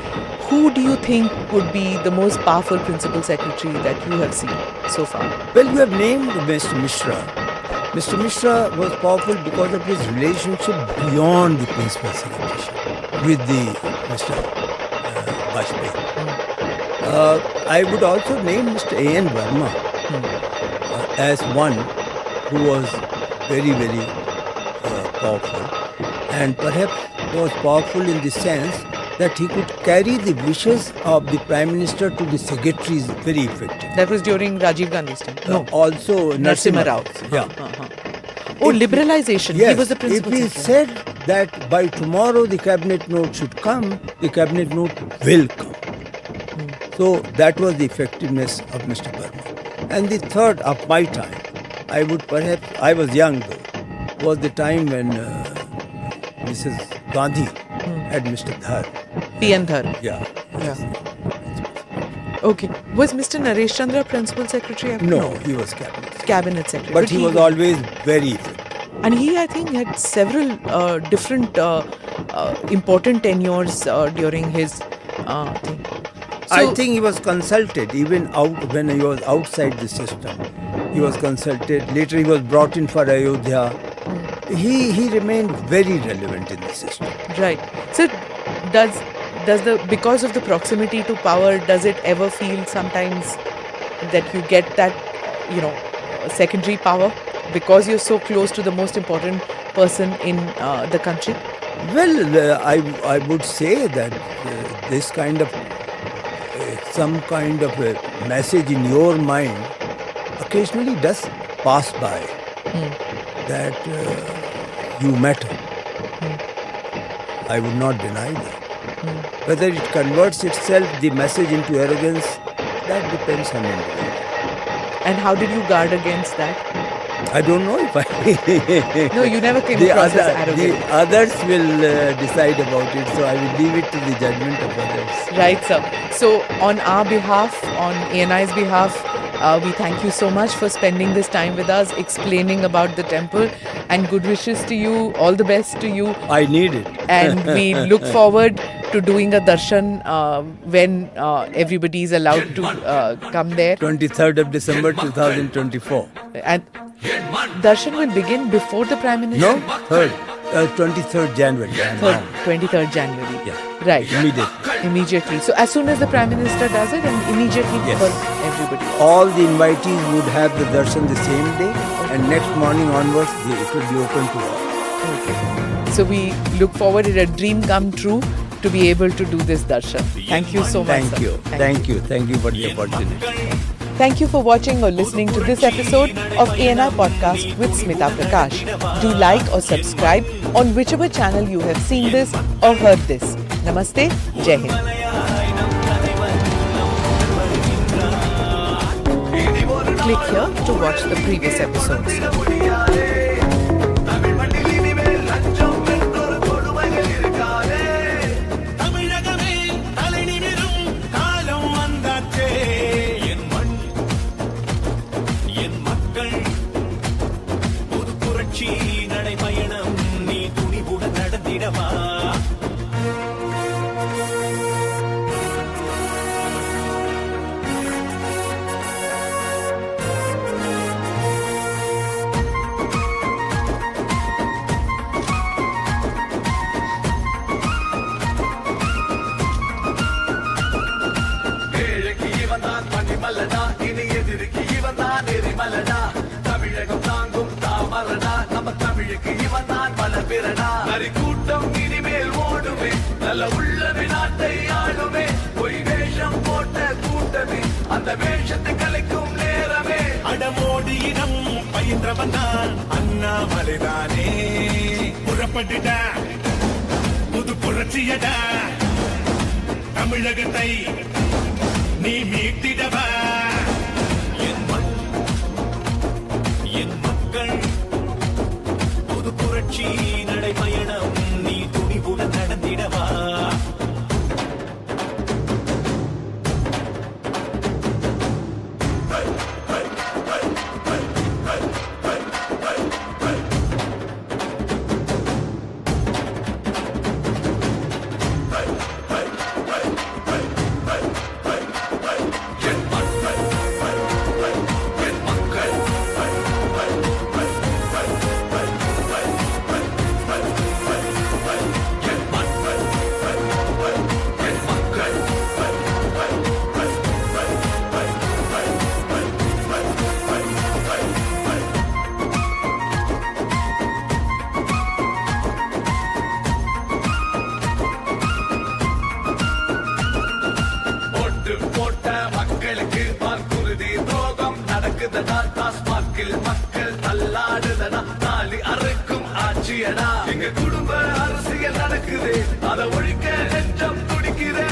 who do you think would be the most powerful principal secretary that you have seen so far? Well, you have named Mr. Mishra. Mr. Mishra was powerful because of his relationship beyond the principal secretary with the Mr. Vajpayee. I would also name Mr. A.N. Verma as one who was very, very powerful, and perhaps was powerful in the sense that he could carry the wishes of the Prime Minister to the secretaries very effectively. That was during Rajiv Gandhi's time? No. Also Narasimha Rao. Yeah. Oh, If liberalization. Yes, He was the principal if he secretary. said that by tomorrow the cabinet note should come, the cabinet note will come. So that was the effectiveness of Mr. Verma. And the third of my time, I was young though, was the time when Mrs. Gandhi had Mr. Dhar. P.N. Dhar. Yeah. Okay. Was Mr. Naresh Chandra principal secretary? No, he was cabinet. Cabinet secretary. But he was always very effective. And he, I think, had several different important tenures during his thing. I think he was consulted even when he was outside the system. He was consulted. Later he was brought in for Ayodhya. He remained very relevant in the system. Right. So because of the proximity to power, does it ever feel sometimes that you get that, secondary power because you're so close to the most important person in the country? Well, I would say that this kind of some kind of a message in your mind occasionally does pass by that you matter. I would not deny that. Whether it converts itself, the message, into arrogance, that depends on individual. And how did you guard against that? I don't know if I... No, you never came across as arrogant. The others will decide about it, so I will leave it to the judgment of others. Right, sir. So on our behalf, on ANI's behalf, we thank you so much for spending this time with us, explaining about the temple, and good wishes to you, all the best to you. I need it. And we look forward to doing a darshan when everybody is allowed to come there? 23rd of December 2024. And darshan will begin before the Prime Minister? No, 23rd January. 23rd January. Yeah. Right. Immediately. So as soon as the Prime Minister does it, and immediately Yes. for everybody. All the invitees would have the darshan the same day, and next morning onwards it will be open to all. Okay. So we look forward to a dream come true to be able to do this darshan. Thank you so much. Thank sir. you. Thank you for the opportunity. Thank you for watching or listening to this episode of ANI Podcast with Smita Prakash. Do like or subscribe on whichever channel you have seen this or heard this. Namaste. Jai Hind. Click here to watch the previous episodes. கூட்டம் இனிமேல் ஓடுமே நல்ல உள்ளமே நாட்டை ஆளுமே பொய் வேஷம் போட்ட கூட்டமே அந்த வேஷத்தை கலைக்கும் நேரமே அடமோடியிடம் பயின்றவன் தான் அண்ணாமலைதானே புறப்பட்டுடா புது புரட்சியடா தமிழகத்தை நீ மீட்டிடவா என் மண் என் மக்கள் புது புரட்சி நடைபயணம் நீ துணிவுடன் நடந்திடவா டாஸ்மாகில் மக்கள் தள்ளாடுதனா நாலி அறுக்கும் ஆட்சியடா எங்க குடும்ப அரசியல் நடக்குது அதை ஒழிக்க நெஞ்சம் துடிக்குதே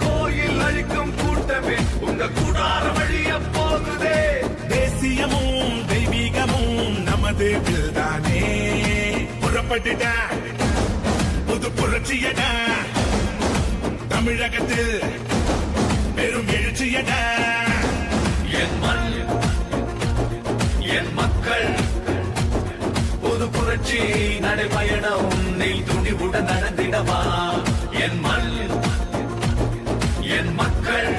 கோயில் அழிக்கும் கூட்டமே உங்க கூடார வழிய போகுதே தேசியமும் தெய்வீகமும் நமது தானே புறப்பட்டுடா புது புரட்சியடா தமிழகத்தில் பெரும் எழுச்சியடா என் மண் என் மக்கள் புது புரட்சி நடைபயணம் நீ துணிவுடன் நடந்திடவா என் மண் என் மக்கள்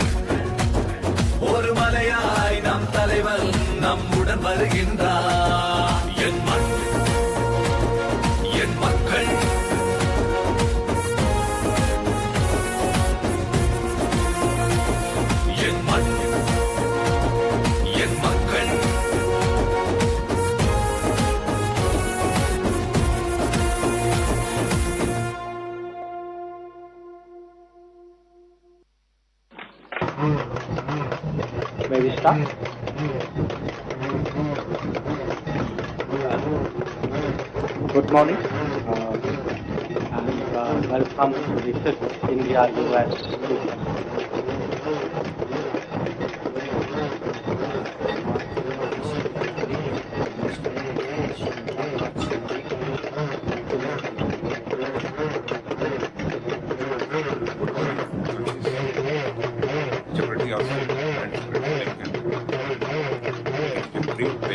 ஒரு மலையாய் நம் தலைவன் நம்முடன் வருகின்றார் என் மண் என் மக்கள் என் மண் என் மக்கள் May we start? Good morning and welcome to the 5th India-US meeting.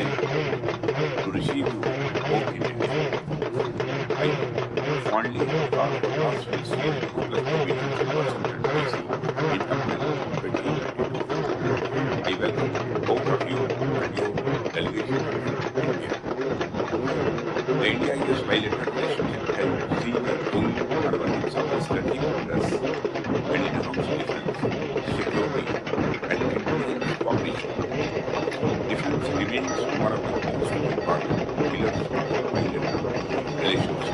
To receive you both in India. I fondly thought of last week's pillars of bilateral relations.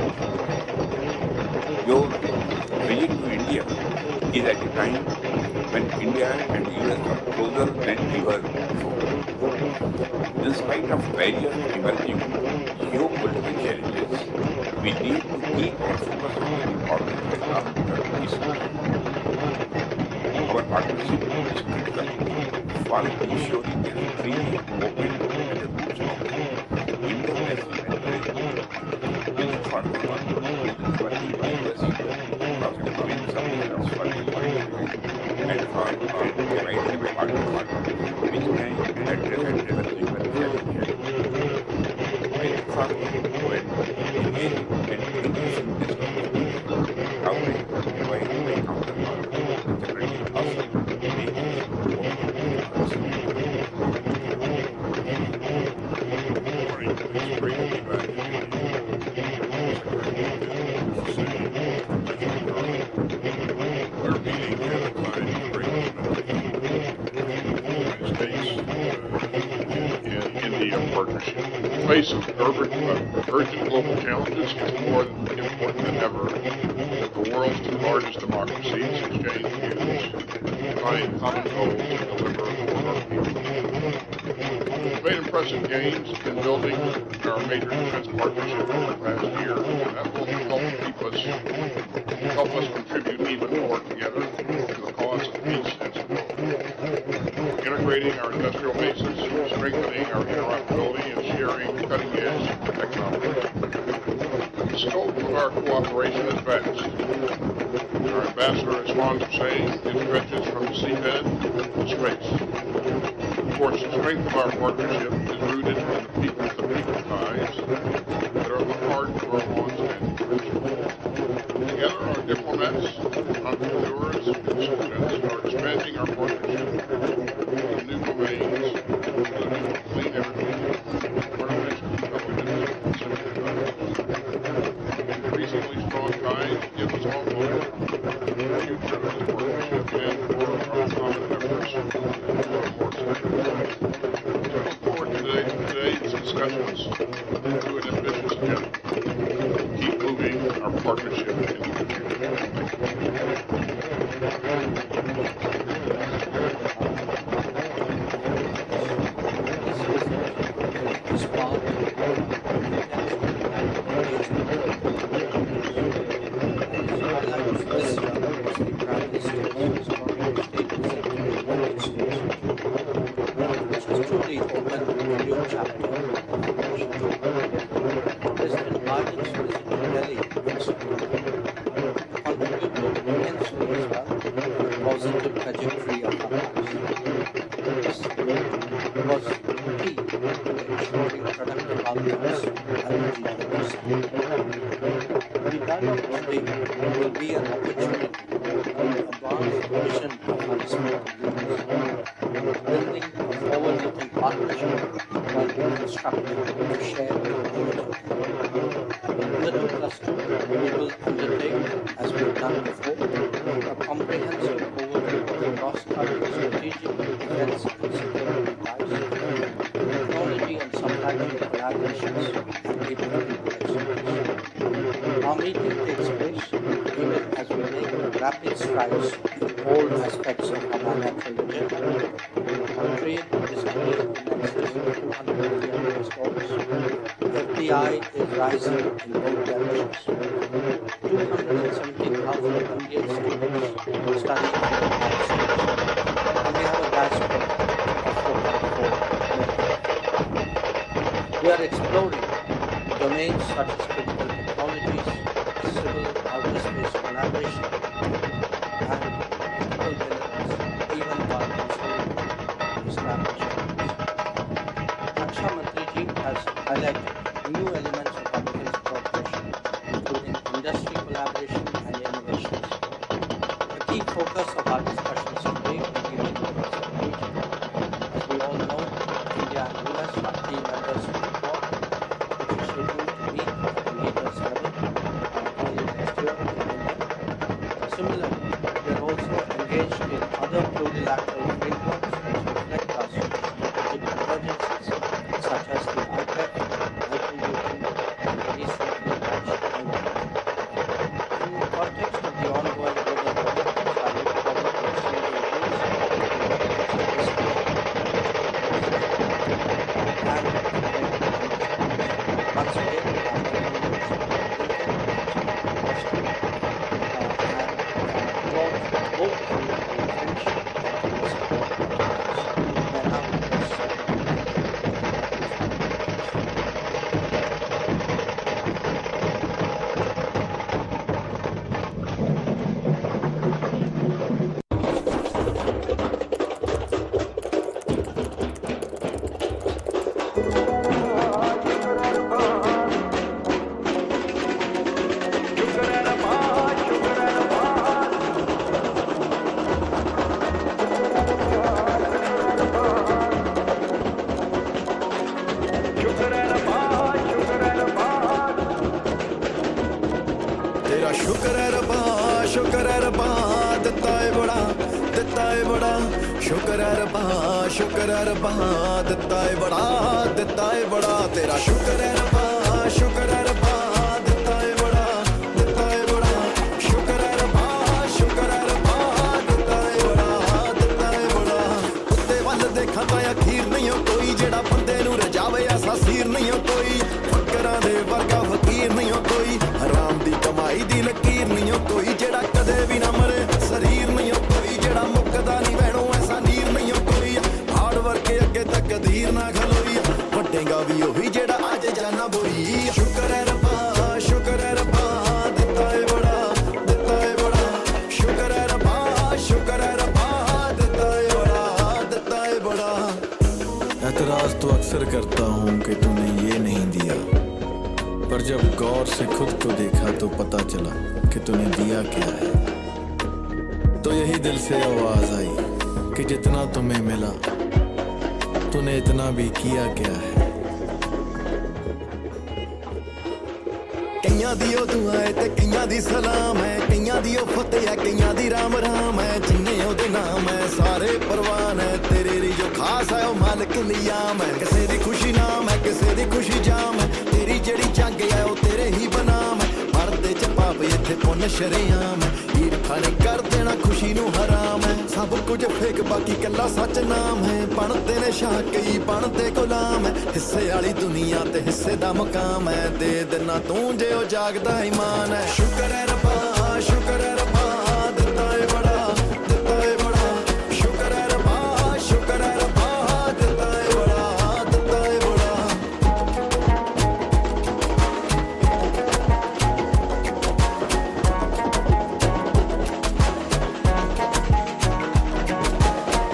Your visit to India is at a time when India and US are closer than ever before. In spite of various emerging geopolitical challenges, we need to keep our focus on the important economic issues. Our partnership is critical for ensuring a free, open, and roots-of international engagement. We look forward to working with US of economic submissions for the and for providing a partner which can address and developing the challenges. I look forward to engaging and increasing discussions. However, my counterpart, Secretary Austin, We're meeting at a time of great moment in the United States and India partnership. In the face of urgent global challenges, it's more important than ever that the world's two largest democracies exchange views, find common goals, and deliver for our people. We've made impressive gains in building our major defense partnership over the past year, and that will help us contribute even more together to the cause of peace and stability. Integrating our industrial bases, strengthening our interoperability, and sharing cutting-edge technology. The scope of our cooperation is vast. Our ambassador is fond of saying it stretches from the seabed to space. Of course, the strength of our partnership is rooted in the people-to-people ties that are at the heart of our long-standing friendship. Together, our diplomats, entrepreneurs, and students are expanding our partnership in new domains, including clean energy, artificial intelligence, and semiconductors. Increasingly strong ties give us all hope for the future of this partnership and for our common efforts to more success. I look forward to today's discussions to an ambitious agenda. Keep moving our partnership into the future. Positive trajectory of our lives. This was key to ensuring productive outcomes and reducing. The dialogue today will be an opportunity to advance the vision of our respective leaders, building a forward-looking partnership while being constructive to share the future. In the 2+2, we will undertake, as we have done before, a comprehensive overview of the cross-cutting strategic defense and security ties, technology and supply chain collaborations, and capability exchange. Our meeting takes place even as we make rapid strides in all aspects of our bilateral agenda. Our trade is today in excess of $200 billion. FDI is rising in both directions. 270,000 Indian students study in the United States, and we have a diaspora of 4.4 million. We are exploring domains such as critical technologies, civil outer space collaboration, and ethical diligence, even while considering established limits. Raksha Mantriji has highlighted new elements of our defense cooperation, including industry collaboration and innovations. The key focus of our discussions today will be on the Pacific region. As we all know, India and US are key members of the Quad, which is scheduled to meet at the leaders level early next year in India. Similarly, we are also engaged in other plurilateral frameworks which reflect our strategic convergences, such as the IPEF, शुक्र है रब्बा दिता है बड़ा तेरा शुक्र है रब्बा दिता है बड़ा शुक्र है रब्बा दिता है बड़ा उत्ते वल देखा तो अखीर नहीं हो कोई जेड़ा बंदे नू रजावे ऐसा सीर नहीं हो कोई फकरां दे वर्गा फकीर नहीं हो कोई हराम दी कमाई दी लकीर नहीं हो कोई जेड़ा कदे भी ना मरे शरीर नहीं हो कोई जेड़ा मुकदा नहीं वैणो ऐसा नीर नहीं हो कोई हार्ड वर्क अगे तक कदीर ना खलोई वटेगा भी ओही जेड़ा आज जाना बोई शुक्र है रब्बा दिता है बड़ा शुक्र है रब्बा दिता है बड़ा एतराज तो अक्सर करता हूँ कि तूने ये नहीं दिया, पर जब गौर से खुद को देखा तो पता चला कि तूने दिया क्या है। तो यही दिल से आवाज आई कि जितना तुम्हें मिला तूने इतना भी किया क्या है। कईयां दी ओ दुआ है ते कईयां दी सलाम है कईयां दी ओ फतेह है कईयां दी राम है जिन्ने ओदे नाम है सारे परवान है तेरे ली जो खास है ओ मालिक लियाम है किसे दी खुशी नाम है किसे दी खुशी जाम है तेरी जेड़ी जंग है ओ तेरे ही बनाम है मरदे च पाप इत्थे पुन्न शरेआम है ईरखा ने कर देना खुशी नू हराम है सब कुछ फेक बाकी कल्ला सच नाम है बनते ने शाह कई बनते गुलाम है हिस्से वाली दुनिया ते हिस्से दा मकाम है दे देना तू जे ओ जागदा ईमान है शुक्र है रब्बा दिता है बड़ा शुक्र है रब्बा दिता है बड़ा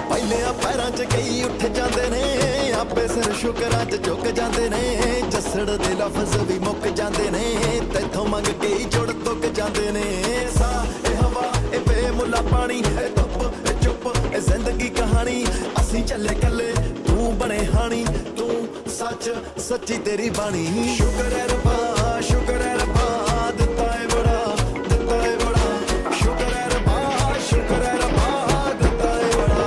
पहले पैरां च कई उठ जांदे ने आपे सिर शुकरां च झुक जांदे ने जसड़ दे लफ्ज़ भी मुक जांदे ने तैथों मंग के ही जुड़ तुक जांदे ने सा ए हवा ए बेमुल्ला पानी ए धुप ए चुप ए जिंदगी कहानी असी चले कले तू बने हानी तू सच सच्ची तेरी बाणी शुक्र है रब्बा दिता है बड़ा शुक्र है रब्बा दिता है बड़ा शुक्र है रब्बा दिता है बड़ा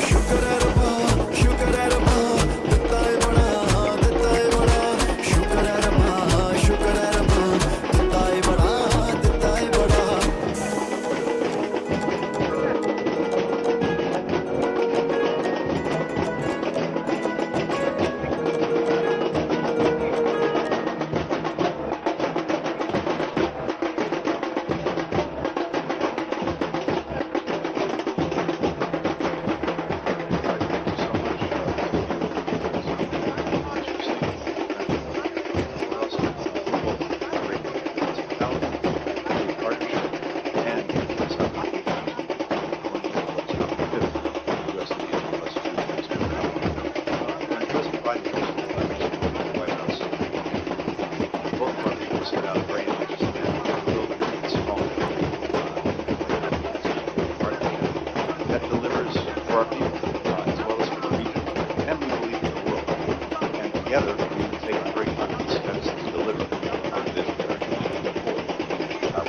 शुक्र है रब्बा दिता है बड़ा that delivers for our people, as well as for the region, and we believe in the world. And together, we can take a great these medicines to deliver our vision that our community can afford.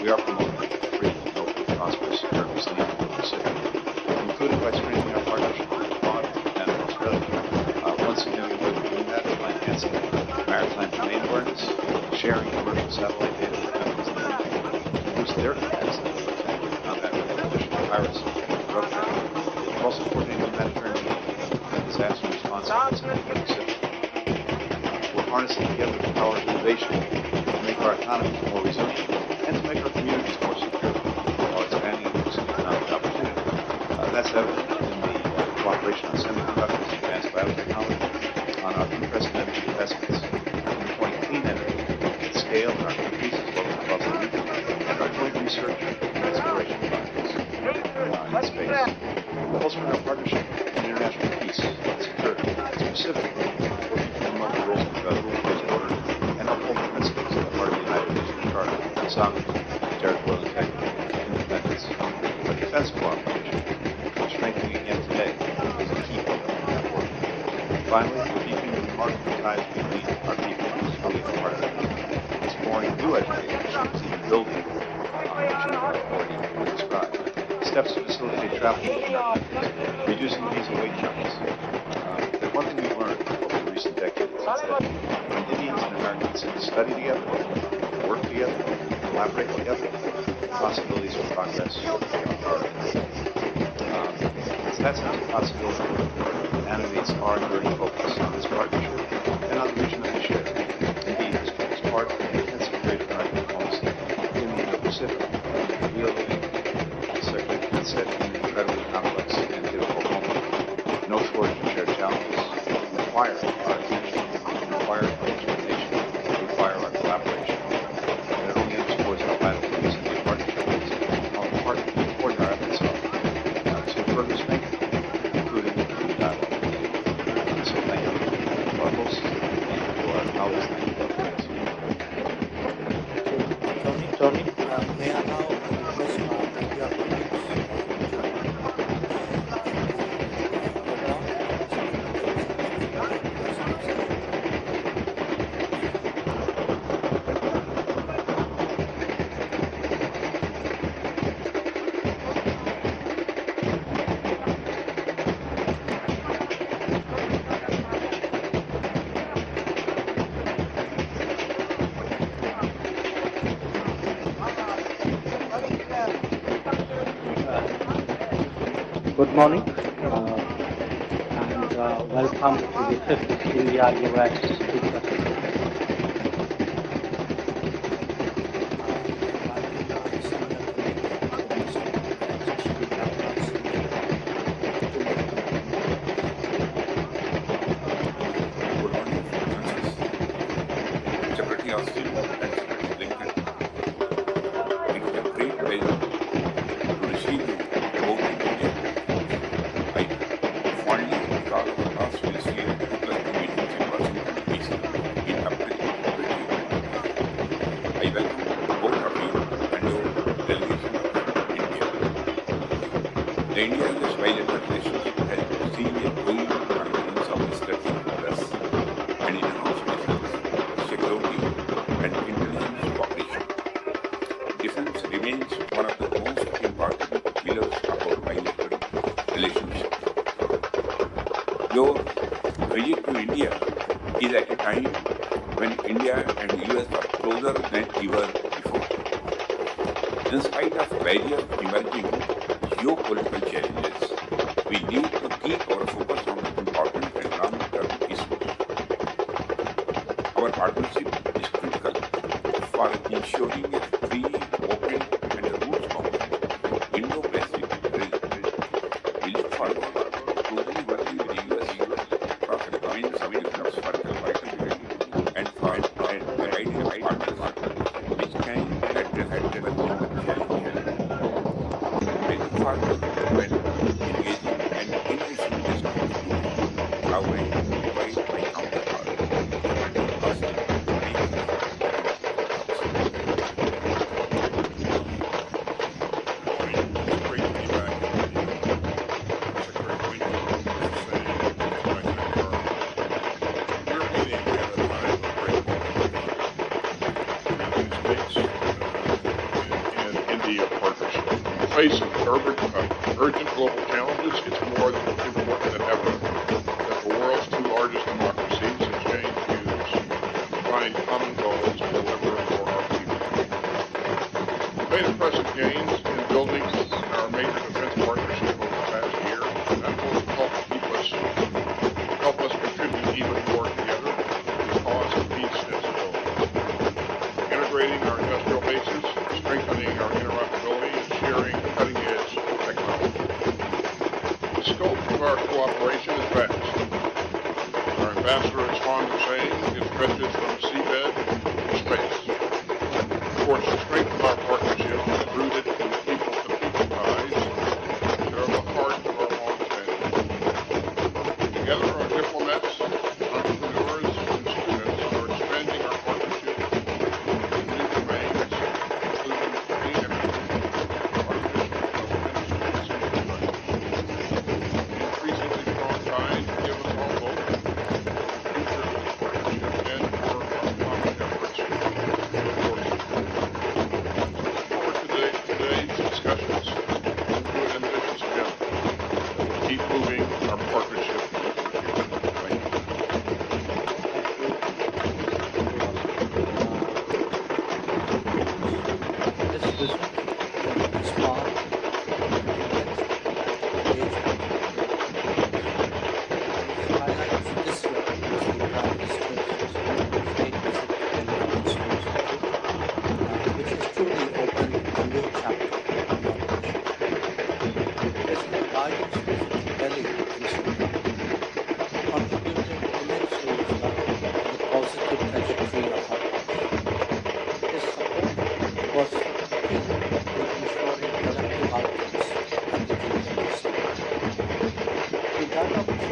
We are promoting free, healthy, prosperous, nervously in the Pacific, including by strengthening our partnership with Japan and Australia. One significant way we're doing that is by enhancing maritime domain awareness, sharing commercial satellite data with countries in the region, to boost their capacity to combat traditional piracy. We're also coordinating humanitarian aid and disaster response efforts in the Pacific. We're harnessing together the power of innovation to make our economies more resilient and to make our communities more secure while expanding and boosting economic opportunity. That's evident in the cooperation on semiconductors, advanced biotechnology, on our unprecedented investments in deploying clean energy at scale in our countries as well as across the region, and our joint research and exploration projects in space. Bolstering our partnership in international peace and security, specifically working to promote the rules of order and uphold the principles at the heart of the United Nations Charter, sovereignty, territorial integrity, independence. Our defense cooperation, which strengthening again today, is a key part of that work. Finally, we're deepening the remarkable ties between our people and civilian partners, exploring new education and building on which we have already described. steps to facilitate travel between our countries, reducing visa wait times. The one thing we've learned over the recent decades is that when Indians and Americans study together, work together, collaborate together, possibilities for progress are. That's not a possibility. Animates our enduring focus on this partnership and on the vision that we share. Indeed, as part of the intensive great American diplomacy in the Indo-Pacific, we are living, as Secretary Kent said, in an incredibly complex and difficult moment. No shortage of shared challenges require our attention, require our expectation, require our collaboration. And it only underscores how vital the reason the partnership is, how important our efforts are to further strengthen, including through dialogue. So thank you to our hosts, to our colleagues, thank you for Tony, may I now request your comments? Good morning and welcome to the 5th India-US Secretary of State and Secretary Lincoln, it is a great pleasure to receive you both in India. I fondly recall the last Wednesday two meetings in Washington, D.C. in April 2020. I welcome both of you and your delegation of India. The India-US bilateral relationship has seen a growing confidence of discussing progress and enhanced defense, security, and intelligence cooperation. Defense remains one of the most important pillars of our bilateral relationship. Your visit to India is at a time when India and the US are closer than ever before. In spite of various emerging geopolitical challenges, we need to keep our focus on the important and long-term issues. Our partnership is critical for ensuring a free, open, and rules-bound Indo-Pacific region. We look forward to closely working with the US across the domains of different vertical and for guiding partners which can address emerging challenges. We look forward to engaging and increasing discussions covering by counterpart. Face of urgent global challenges, it's more important than ever that the world's two largest democracies exchange views and find common goals to deliver for our people. We've made impressive gains in building our major defense partnership over the past year, and that will help us contribute even more together to the cause of peace and stability. Integrating our industrial bases, strengthening our interoperability, and sharing cutting-edge technology. The scope of our cooperation is vast. Our ambassador is fond of saying it stretches from seabed to space. Of course, the strength of our partnership is rooted in people-to-people ties that are the heart of our long-standing. Together, our diplomats, entrepreneurs, and students are expanding our partnership in new domains, including green energy, artificial intelligence, and increasingly strong ties give us all hope for the future of this partnership and for our common efforts to forward today's discussions with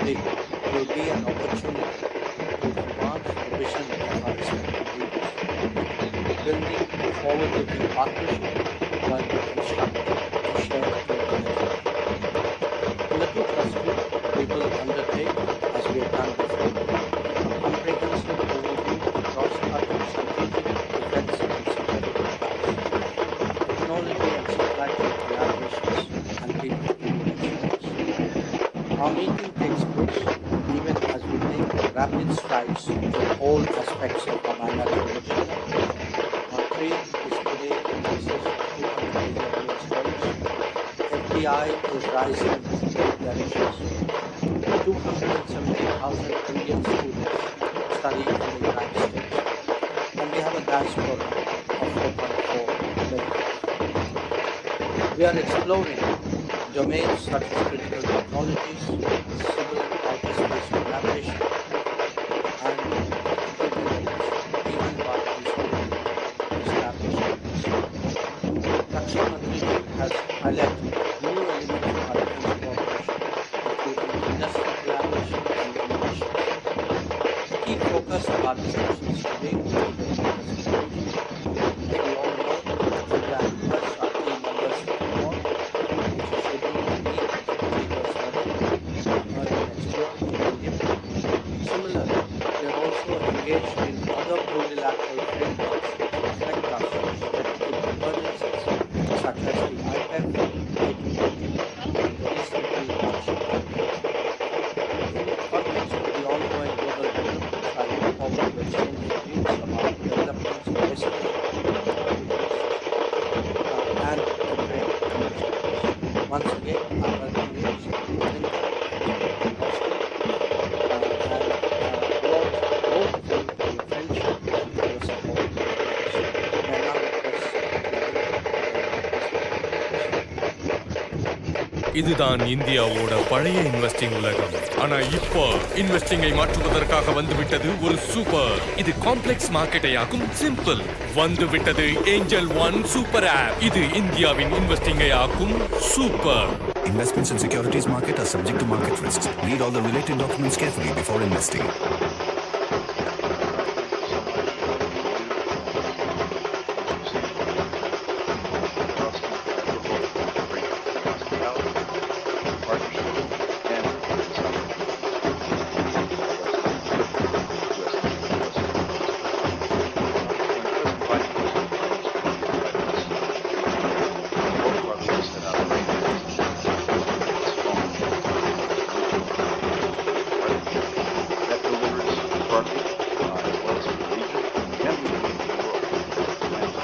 today will be an opportunity to advance the vision of our respective leaders, building a forward-looking partnership while constructing a shared future. In the 2 plus 2, we will undertake, as we have done before, a comprehensive overview across cutting strategic, defensive and security matters, technology and supply chain collaborations, and people-to-people exchanges. Our meeting takes place even as we make rapid strides in all aspects of our bilateral relationship. Our trade is today in excess of $200 billion. FDI is rising in both directions. 270,000 Indian students study in the United States, and we have a diaspora of 4.4 million. We are exploring domains such as critical technologies, civil and outer space collaboration, and even by consulting established. Raksha Mantriji has highlighted new elements of our defense cooperation, including industry collaboration and innovation. The key focus of our discussions today will be the defense security. As we all know, India and US are key members of the war, which is scheduled to meet early next year in India. Similarly, we are also engaged in other plurilateral frameworks that reflect our strategic convergences, such as the IPEF, ITBT, and the recently launched IPEF. In the context of the ongoing global developments, I look forward to exchanging views about developments in research, and the trade initiatives. Once again, I welcome you to Lincoln, இதுதான் இந்தியாவோட பழைய investing உலகம். ஆனா இப்போ இன்வெஸ்டிங்கை மாற்றுவதற்காக வந்துவிட்டது ஒரு super. இது காம்ப்ளெக்ஸ் மார்க்கெட்டை ஆக்கும் சிம்பிள். வந்துவிட்டது ஏஞ்சல் ஒன் சூப்பர் ஆப். இது இந்தியாவின் இன்வெஸ்டிங்கை ஆக்கும் super. Investments in securities market are subject to market risks. Read all the related documents carefully before investing.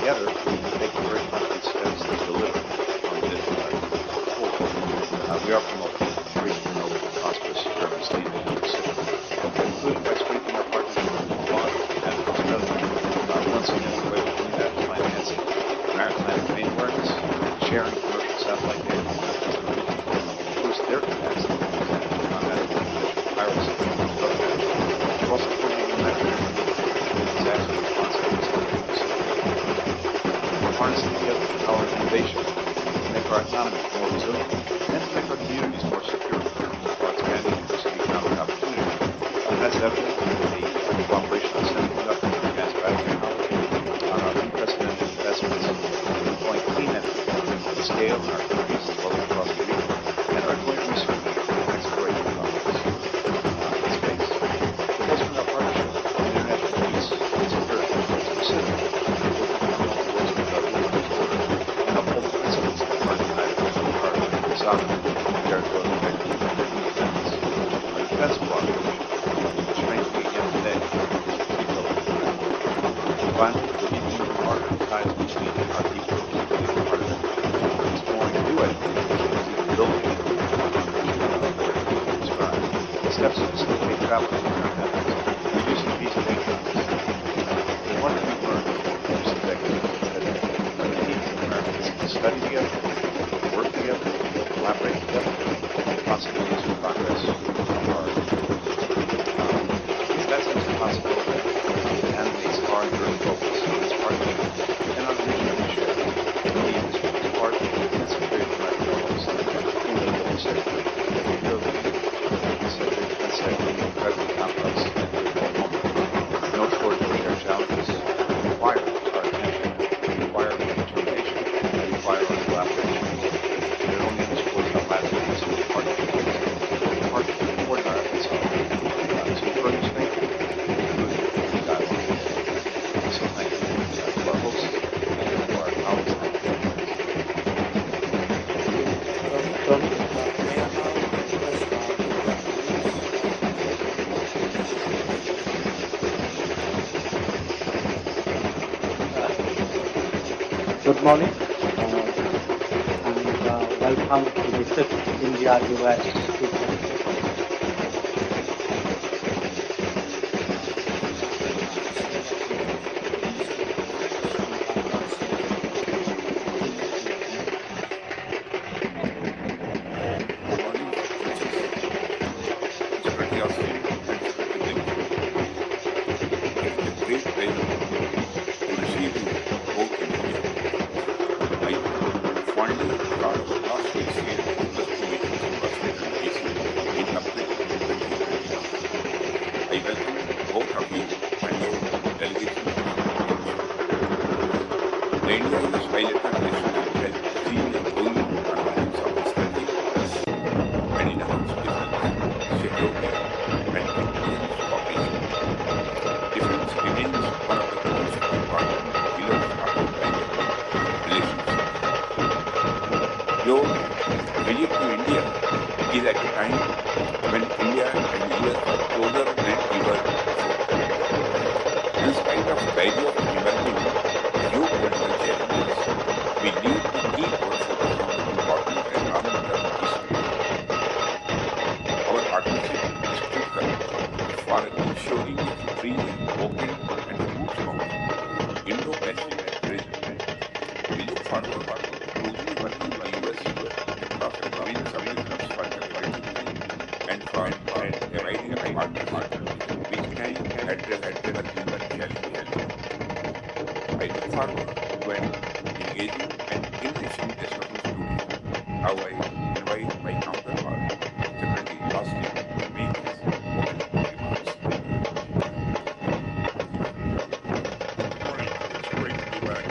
Together, we can take the very concrete steps to deliver on this. We are promoting free and open, prosperous, urban state in the Pacific, including by strengthening our partnership with Vermont and Australia. Once again, the way we're doing that is financing maritime domain awareness, sharing commercial satellite data to boost their capacity to combat piracy and drug trafficking. We're also coordinating measures to disaster response efforts in the Pacific. Harnessing together the power of innovation to make our economy more resilient and to make our communities more secure while expanding diversity economic opportunity. And that's evident in the cooperation on semiconductors and advanced battery technology, on our unprecedented investments in deploying clean energy at scale in our countries as well as across the region, and our joint research and exploration projects in space. To bolster our partnership on international peace and security in the Pacific, sovereignty, territorial integrity, and independence. Our defense cooperation, strengthening again today, finally, the deep human ties between our people and the part of it. Exploring new ideas, building the steps to facilitate travel and methods, reducing visa patrons. One thing we learned in recent decades that the need for Americans to study together, work together, collaborate together, possibilities for progress are that's a possibility that animates our enduring focus on this partnership and on the vision we share. Indeed, is part of the intensive period of our development in the Pacific that we build in the Pacific Good morning and welcome to the 5th India-US Your visit to India is at a time when India and US are closer than ever before. In spite of barriers emerging geopolitical challenges, we need to keep our focus on the important and long-term issues. Our partnership is critical for ensuring a free, open, and smooth Indo-Pacific region. We look forward to closely working with US across the growing commitments for development and for providing a partner which can address emerging challenges. I look forward to an engaging and enriching discussion today. Now I invite my counterpart, Secretary Austin, to make his opening remarks. It's great to be back.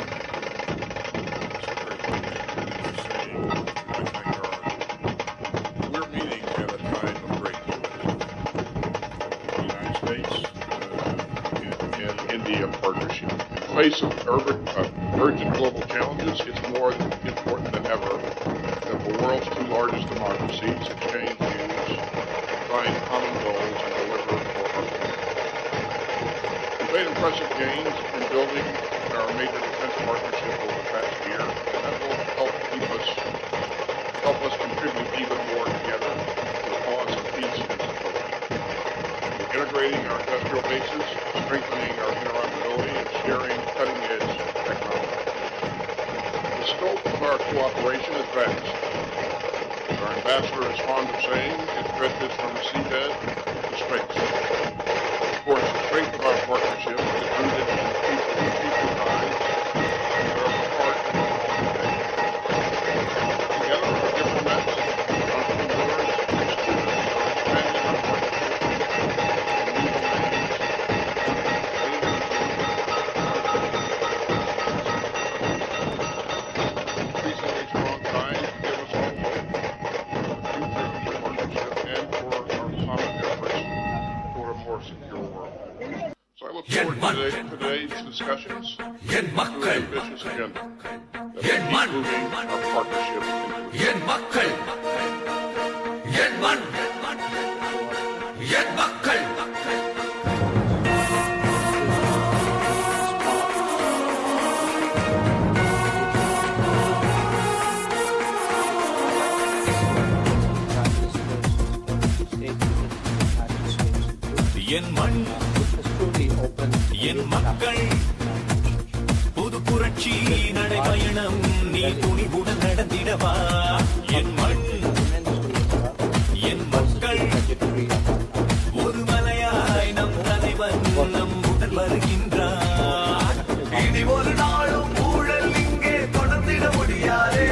We're meeting at a time of great news. The United States and India partnership. In the face of urgent global challenges, it's more important than ever that the world's two largest democracies exchange views, find common goals, and deliver for our people. We've made impressive gains in building our major defense partnership over the past year, and that will help us contribute even more together to the cause of peace and security. We're integrating our industrial bases, strengthening our interoperability, and sharing cutting-edge technology. The scope of our cooperation is vast. As our ambassador is fond of saying, it stretches from the seabed to space. Of course, the strength of our partnership is rooted in people ties that are at the heart of our organization. Together, our diplomats, entrepreneurs, and students are expanding our partnership in new domains. Increasingly strong ties give us all hope for the future of the partnership and for our common efforts toward a more secure world. So I look forward to today's discussions to an ambitious agenda that will keep moving our partnership into என் மண் என் மக்கள் புது புரட்சி நடைபயணம் நீ துணிவுடன் நடந்திடவா என் மண் என் மக்கள் ஒரு மலையாய் நம் தலைவன் நம் உடன் வருகின்றார் இனி ஒரு நாளும் ஊழல் இங்கே தொடர்ந்திட முடியாதே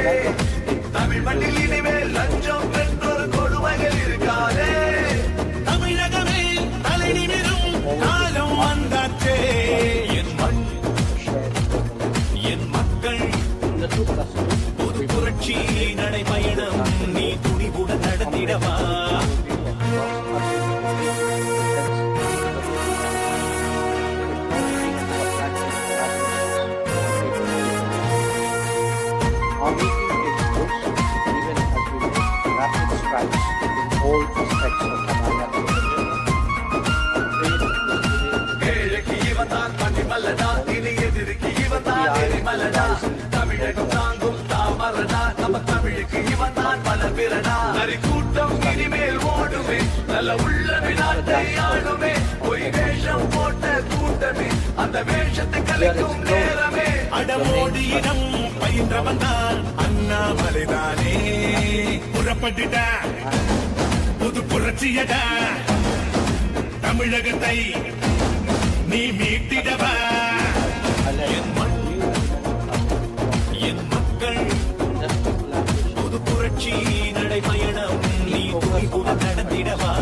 தமிழ் மண்ணில் இனிமேல் லஞ்சம் என்றொரு கொடுமைகள் இருக்காதே தமிழகமே தலை நிமிரும் காலம் வந்தாச்சே என் மண் என் மக்கள் புது புரட்சி நடைபயணம் நீ துணிவுடன் நடத்திடவா Our meeting takes place even as we make rapid strides in all aspects of Tamil Nadu. நமக்கு இவன் தான் பல பிறனா நரி கூட்டம் இனிமேல் ஓடுமே நல்ல உள்ள வினாட்டை ஆளுமே பொய் வேஷம் போட்ட கூட்டமே அந்த வேஷத்தை கலைக்கும் நேரமே அடமோடியிடம் பயின்றவன் தான் அண்ணாமலைதானே புறப்பட்டுட்டா புது புரட்சியடா தமிழகத்தை நீ மீட்டிடவா என் மக்கள் புது புரட்சி நடைபயணம் நீ துணிவுடன் நடத்திடவா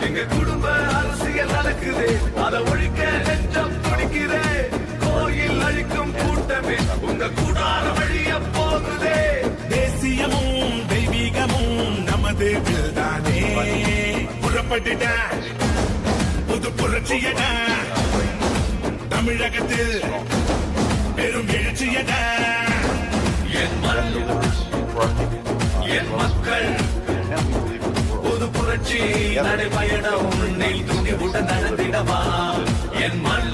எங்க குடும்ப அரசியல் நடக்குது அதை ஒழிக்க நெஞ்சம் துடிக்குதே கோயில் அழிக்கும் கூட்டமே உங்க கூடார வழிய போகுதே தேசியமும் தெய்வீகமும் நமது தானே புறப்பட்டுட்டா புது புரட்சியடா தமிழகத்தில் பெரும் எழுச்சியடா என் மக்கள் புது புரட்சி நடைபயணம் நெல் துணிவுடன் நடந்திடவா என் மண்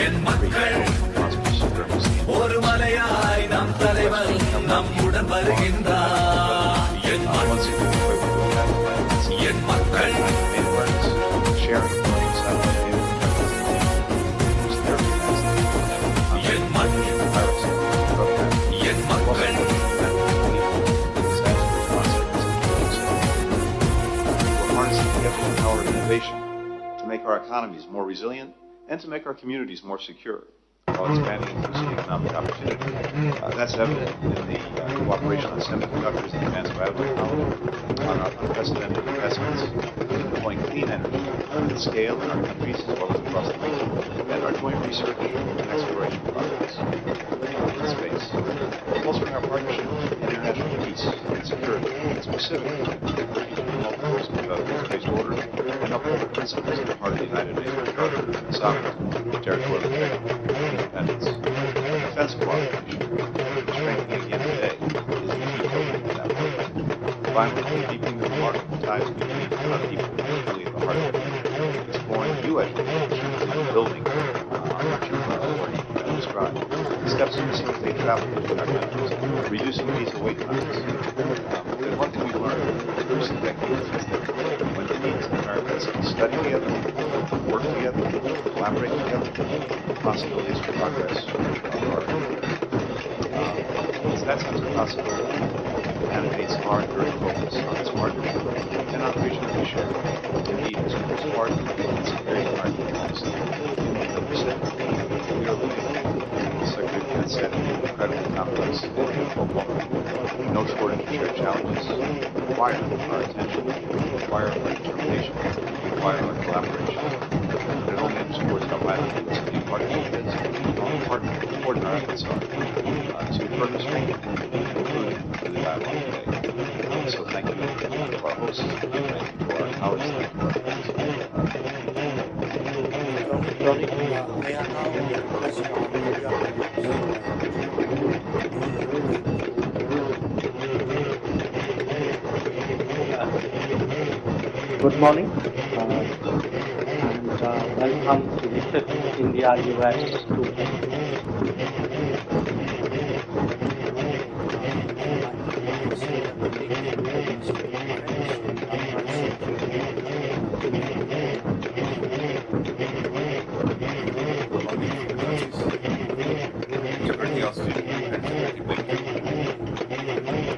என் மக்கள் ஒரு மலையாய் நம் தலைவர் நம்முடன் வருகின்றார் என் மண் என் மக்கள் என் மண் என் மக்கள் Power of innovation to make our economies more resilient and to make our communities more secure while expanding inclusive economic opportunity. That's evident in the cooperation on semiconductors and advanced biotechnology, on our unprecedented investments in deploying clean energy at scale in our countries as well as across the region, and our joint research and exploration projects in space. Bolstering our partnership in international peace and security, and specifically space orders and uphold the principles that are part of the United Nations Charter of Sovereignty, territorial integrity, and independence. Defense cooperation, strengthening at the end of the day, is the key to that work. Finally, deepening the remarkable ties between our people, really at the heart of it, exploring new education and building on what you've already described. Steps to facilitate travel between our countries, reducing visa wait times. And one thing we learned in recent decades is that when Indians and Americans study together, work together, collaborate together, possibilities for progress are it's that sense of possibility that animates our enduring focus on this partnership and on the vision that we share. Indeed, as a part of the security of our communities in the Pacific, we are living, as Secretary Defense said, incredibly complex and difficult moment. No shortage of shared challenges require our attention, require our determination, require our collaboration. But it only underscores how vital the partnership is, how important our efforts are to further strengthen and include the dialogue today. So thank you to our hosts, and thank you to our colleagues, thank you to our Good morning and welcome to the 5th India-US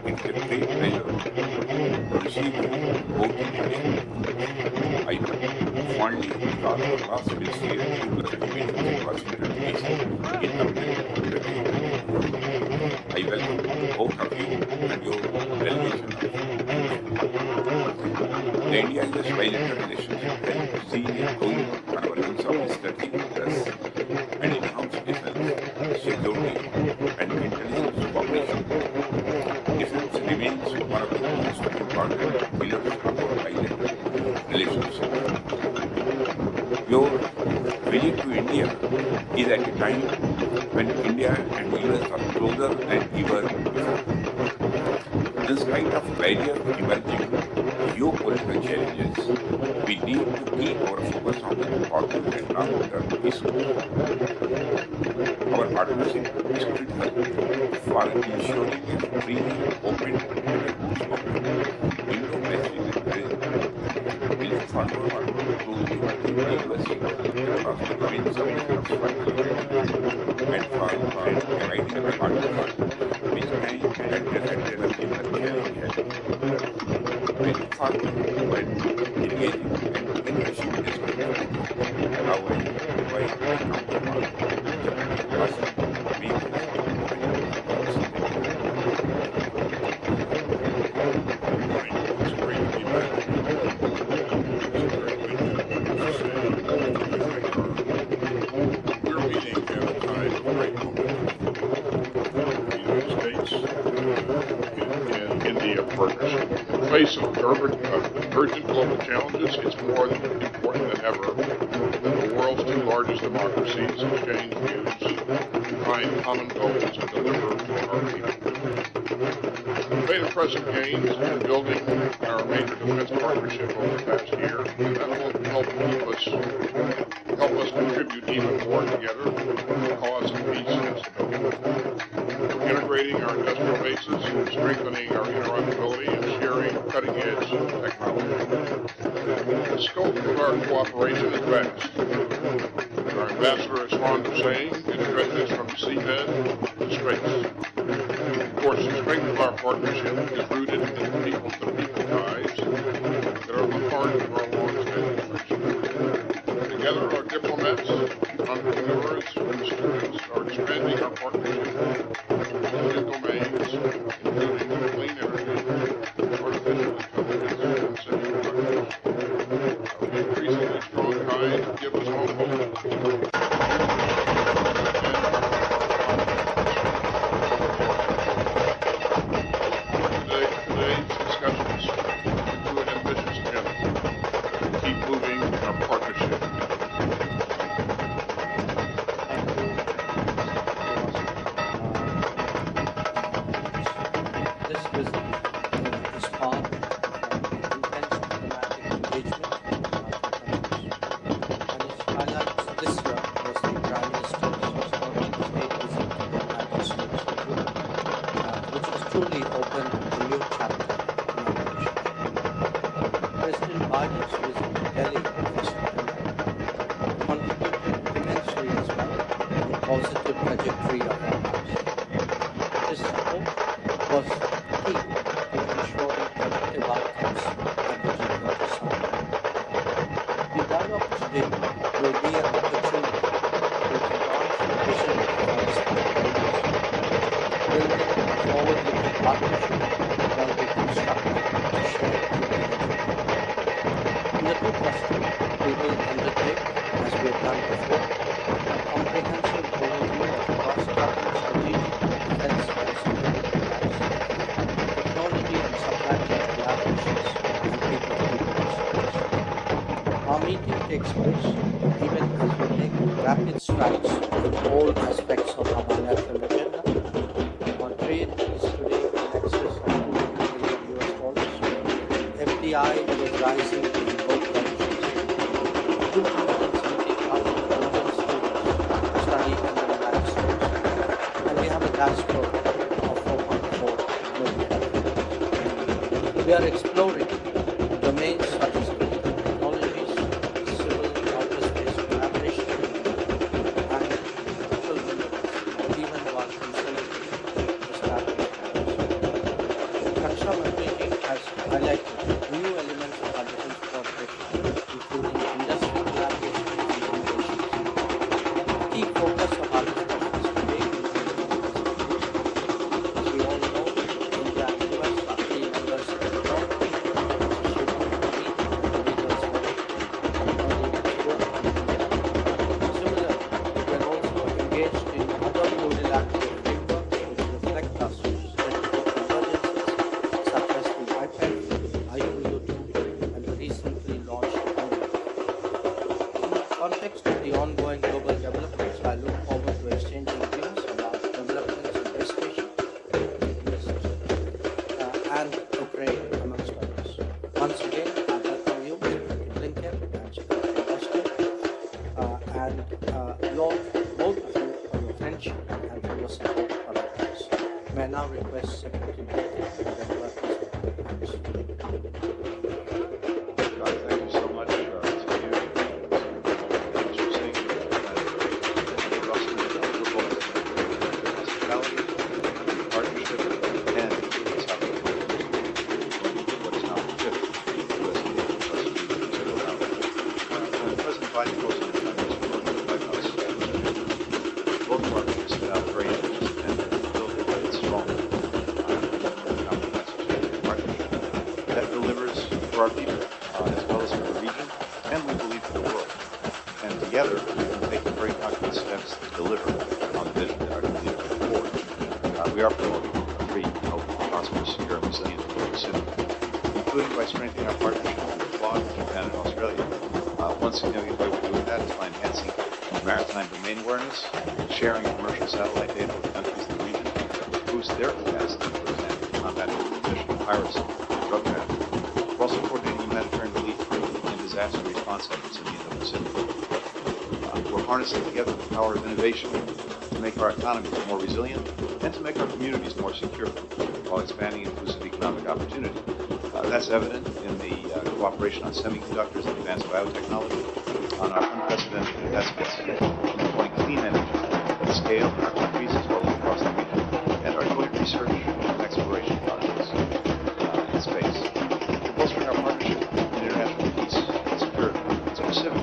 It's a great pleasure to receive you start the last this year to the meeting in Washington, D.C. in I welcome both of you and your delegation. The India-US bilateral relationship helps see a growing convergence of strategic interests and enhance defense, security, and intelligence cooperation. Defense remains one of the most important pillars of our bilateral relationship. Your visit to India is at a time when India and US are closer than ever before. In spite of various emerging geopolitical challenges, we need to keep our focus on the important and long-term issues. Our partnership is critical for ensuring a free, open, and smooth Indo-Pacific region. We look forward to working with the US across the province of and for providing a partnership which can address the challenges. We look forward to engaging and enriching this community. Now I invite my counterpart, In the face of urgent global challenges, it's more important than ever that the world's two largest democracies exchange views, find common goals, and deliver for our people. We've made impressive gains in building our major defense partnership over the past year, and that will help us contribute even more together to the cause of peace and stability. Integrating our industrial bases, strengthening our interoperability, and sharing cutting-edge technology. The scope of our cooperation is vast. As our ambassador is fond of saying, it stretches from seabed to space. Of course, the strength of our partnership is rooted in people-to-people ties that are the heart of our long-standing friendship. Together, our diplomats, entrepreneurs, and students are expanding our partnership in domains including clean energy, artificial intelligence, and semiconductors. Our increasingly strong ties give us hope. Today's discussions include an ambitious agenda to keep moving our partnership. This visit is part of intense diplomatic engagement and it highlights this year was the Prime Minister's 14th state visit to the United States of Europe, which has truly opened a new chapter in our relationship. President Biden's visit to Delhi in September contributed immensely as well to the positive trajectory of our lives. This support was key to ensuring productive outcomes at the G20 summit. The dialogue today will be an opportunity to advance the vision of our stakeholders, building a forward-looking partnership while we construct a shared future. In the two cluster, we will undertake, as we have done before, a comprehensive overview of cross-cutting strategic defense and security plans, technology and supply chain collaborations, and people-to-people research. Our meeting takes place even as we make rapid strides in all aspects of our bilateral agenda. Our trade is today in excess of $200 billion. FDI is rising in both countries. 270,000 Indian students study in the United States, and we have a diaspora of 4.4 million. We are exploring domains such as critical technologies, civil outer space collaboration, and fulfillment, even while consolidating established plans. Raksha Mantriji has highlighted new elements of our defense cooperation, including industry collaboration, context of the ongoing global developments, I look forward to exchanging views about developments in West Asia and Ukraine, amongst others. Once again, I welcome you, Secretary Blinken and Secretary Austin, and both of you for your friendship and for your support for our cause. May I now request Secretary Blinken to deliver his remarks. Thank you so much to you, Mr. Singh, hospitality, partnership, and what is now the fifth when President Biden goes on the White House, both parties set out very ambitious and build a strong partnership that delivers for our people, as well as for the region, and we believe for the world. And together, we can take very concrete steps to deliver on the vision that our leaders put forward. We are promoting a free, open, prosperous, secure, and resilient Pacific, including by strengthening our partnership with Quad, Japan, and Australia. One significant way we're doing that is by enhancing maritime domain awareness, sharing commercial satellite data with countries in the region to boost their capacity, for example, to combat international piracy and drug trafficking. We're also coordinating humanitarian relief and disaster response efforts in the Indo-Pacific. We're harnessing together the power of innovation to make our economies more resilient and to make our communities more secure while expanding inclusive economic opportunity. That's evident in the cooperation on semiconductors and advanced biotechnology, on our unprecedented investments in deploying clean energy at scale in our countries as well as across the region, and our joint research and exploration projects in space. We're bolstering our partnership in international peace and security, specifically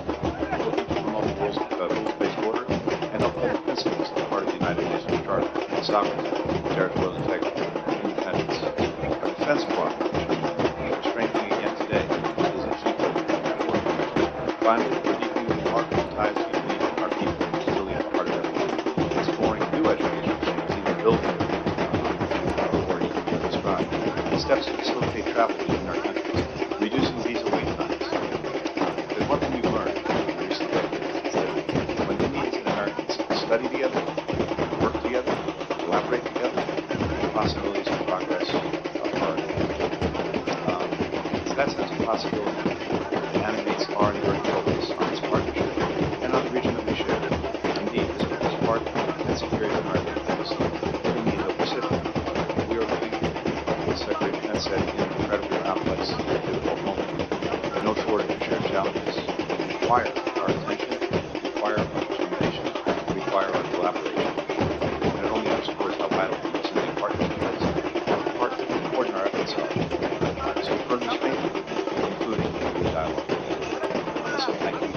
looking to promote the rules-based order and uphold the principles that are part of the United Nations Charter: sovereignty, territorial integrity, independence. Our defense cooperation, which we're strengthening again today, is a key part of that work. Finally, we're deepening the remarkable ties between our people and the resilient part of everything, exploring new education systems, even building already described. Steps to facilitate travel between our countries, reducing visa wait times. There's one thing we've learned in recent decades, is that when Indians and Americans study together, work together, collaborate together, the possibilities of progress are it's that sense of possibility that animates our enduring focus on this partnership and on the region that we share. Indeed, this part and security of our interests in the Indo-Pacific. We are living, as Secretary Defense said, in an incredibly complex and difficult moment. But no shortage of shared challenges require our attention, require our determination, require our collaboration. And it only underscores how vital the Pacific partnership is, and how important our efforts are. So further strengthen, including the dialogue. So thank you to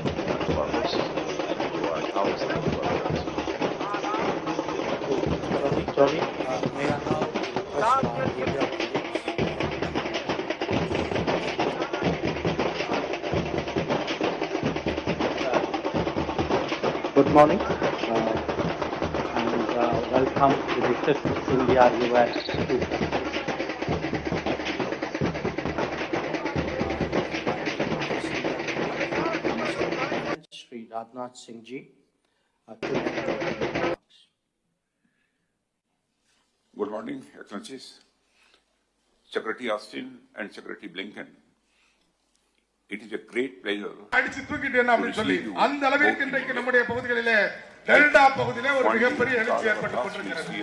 our hosts, thank you to our colleagues, thank you to our friends. May I now request my media Good morning and welcome to the 5th India-US Sri Rajnath Singh Ji. Good morning, Excellencies. Secretary Austin and Secretary Blinken. It is a great pleasure. அடிச்சு தூக்கிட்டேன் அப்படின்னு சொல்லி அந்த அளவிற்கு இன்றைக்கு நம்முடைய பகுதிகளிலே delta பகுதியிலே ஒரு மிகப்பெரிய எழுச்சி ஏற்பட்டுக் கொண்டிருக்கிறது.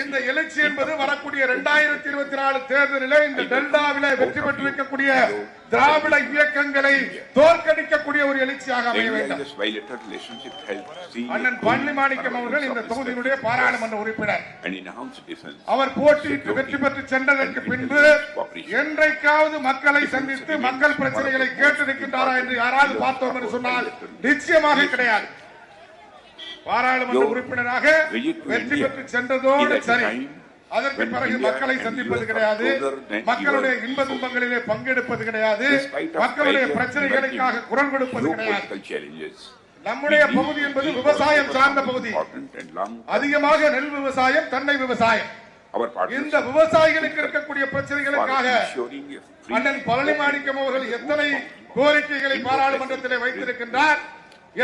இந்த எழுச்சி என்பது வரக்கூடிய 2024 தேர்தலிலே இந்த டெல்டாவிலே வெற்றி பெற்றிருக்கக்கூடிய திராவிட இயக்கங்களை தோற்கடிக்கக்கூடிய ஒரு எழுச்சியாக அமைய வேண்டும். அண்ணன் பழனிமாணிக்கம் அவர்கள் இந்த தொகுதியினுடைய பாராளுமன்ற உறுப்பினர். அவர் போட்டியிட்டு வெற்றி பெற்று சென்றதற்கு பின்பு என்றைக்காவது மக்களை சந்தித்து மக்கள் பிரச்சனைகளை கேட்டிருக்கின்றாரா என்று யாராவது பார்த்தோம் என்று சொன்னால் நிச்சயமாக கிடையாது. பாராளுமன்ற உறுப்பினராக வெற்றி பெற்று சென்றதோடு சரி, அதற்கு பிறகு மக்களை சந்திப்பது கிடையாது, மக்களுடைய இன்ப துன்பங்களிலே பங்கெடுப்பது கிடையாது, மக்களுடைய பிரச்சனைகளுக்காக குரல் கொடுப்பது கிடையாது. நம்முடைய பகுதி என்பது விவசாயம் சார்ந்த பகுதி, அதிகமாக நெல் விவசாயம், தென்னை விவசாயம். இந்த விவசாயிகளுக்கு இருக்கக்கூடிய பிரச்சனைகளுக்காக அண்ணன் பழனிமாணிக்கம் அவர்கள் எத்தனை கோரிக்கைகளை பாராளுமன்றத்திலே வைத்திருக்கின்றார்,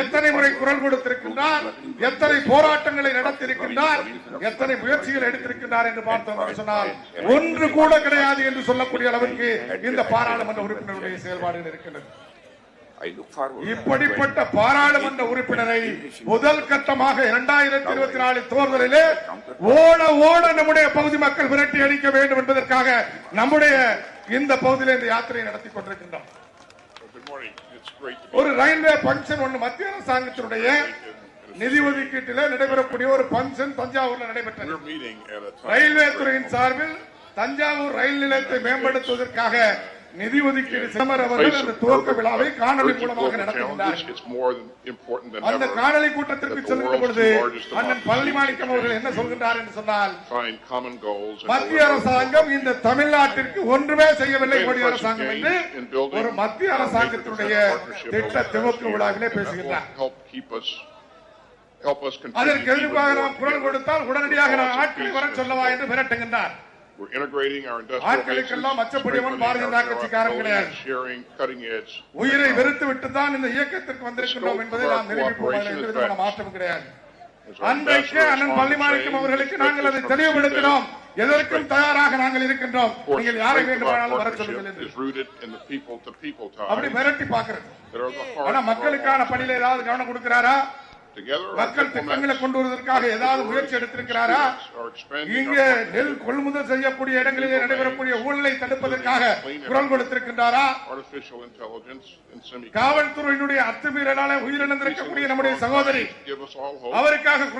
எத்தனை முறை குரல் கொடுத்திருக்கின்றார், எத்தனை போராட்டங்களை நடத்தியிருக்கின்றார், எத்தனை முயற்சிகள் எடுத்திருக்கின்றார் என்று பார்த்தோம் சொன்னால் ஒன்று கூட கிடையாது என்று சொல்லக்கூடிய அளவிற்கு இந்த பாராளுமன்ற உறுப்பினருடைய செயல்பாடுகள் இருக்கின்றது. இப்படிப்பட்ட பாராளுமன்ற உறுப்பினரை முதல் கட்டமாக 2024 தேர்தலிலே ஓட ஓட நம்முடைய பகுதி மக்கள் விரட்டி அடிக்க வேண்டும் என்பதற்காக நம்முடைய இந்த பகுதியிலே இந்த யாத்திரையை நடத்தி கொண்டிருக்கின்றோம். ஒரு ரயில்வே பங்கன் ஒன்று மத்திய அரசாங்கத்தினுடைய நிதி ஒதுக்கீட்டில் நடைபெறக்கூடிய ஒரு பங்கன் தஞ்சாவூர்ல நடைபெற்றது. ரயில்வே துறையின் சார்பில் தஞ்சாவூர் ரயில் நிலையத்தை மேம்படுத்துவதற்காக நிதி ஒதுக்கீடு அவர்கள் அந்த துவக்க விழாவை காணொலி மூலமாக நடத்துகின்றார். அந்த காணொலி கூட்டத்திற்கு செல்கின்ற பொழுது அண்ணன் பழனிமாணிக்கம் அவர்கள் என்ன சொல்கின்றார் என்று சொன்னால், மத்திய அரசாங்கம் இந்த தமிழ்நாட்டிற்கு ஒன்றுமே செய்யவில்லை மோடி அரசாங்கம் என்று ஒரு மத்திய அரசாங்கத்தினுடைய திட்ட துவக்க விழாவிலே பேசுகின்றார். அதற்கு எதிர்ப்பாக நாம் குரல் கொடுத்தால் உடனடியாக நான் ஆட்களை வர சொல்லவா என்று மிரட்டுகின்றார். ஆட்களுக்கெல்லாம் அச்சப்படியவன் பாரதிய ஜனதா கட்சிக்காரன் கிடையாது. உயிரை வெறுத்து விட்டுதான் இந்த இயக்கத்திற்கு வந்திருக்கின்றோம் என்பதை நாம் நிரூபிப்போம். மாற்றம் கிடையாது. அன்றைக்கு அண்ணன் பழனிமாணிக்கம் அவர்களுக்கு நாங்கள் அதை தெளிவுபடுத்தினோம். எதற்கும் தயாராக நாங்கள் இருக்கின்றோம், நீங்கள் யாரை வேண்டுமானாலும் வர சொல்லுங்கள் என்று அப்படி மிரட்டி பார்க்கிறது. ஆனா மக்களுக்கான பணியில ஏதாவது கவனம் கொடுக்கிறாரா? மக்கள் திட்டங்களை கொண்டு வருவதற்காக ஏதாவது முயற்சி எடுத்திருக்கிறாரா? இங்கே நெல் கொள்முதல் செய்யக்கூடிய இடங்களிலே நடைபெறக்கூடிய ஊழலை தடுப்பதற்காக குரல் கொடுத்திருக்கின்றாரா? காவல்துறையினுடைய அத்துமீறலால உயிரிழந்திருக்கக்கூடிய நம்முடைய சகோதரி, அவருக்காக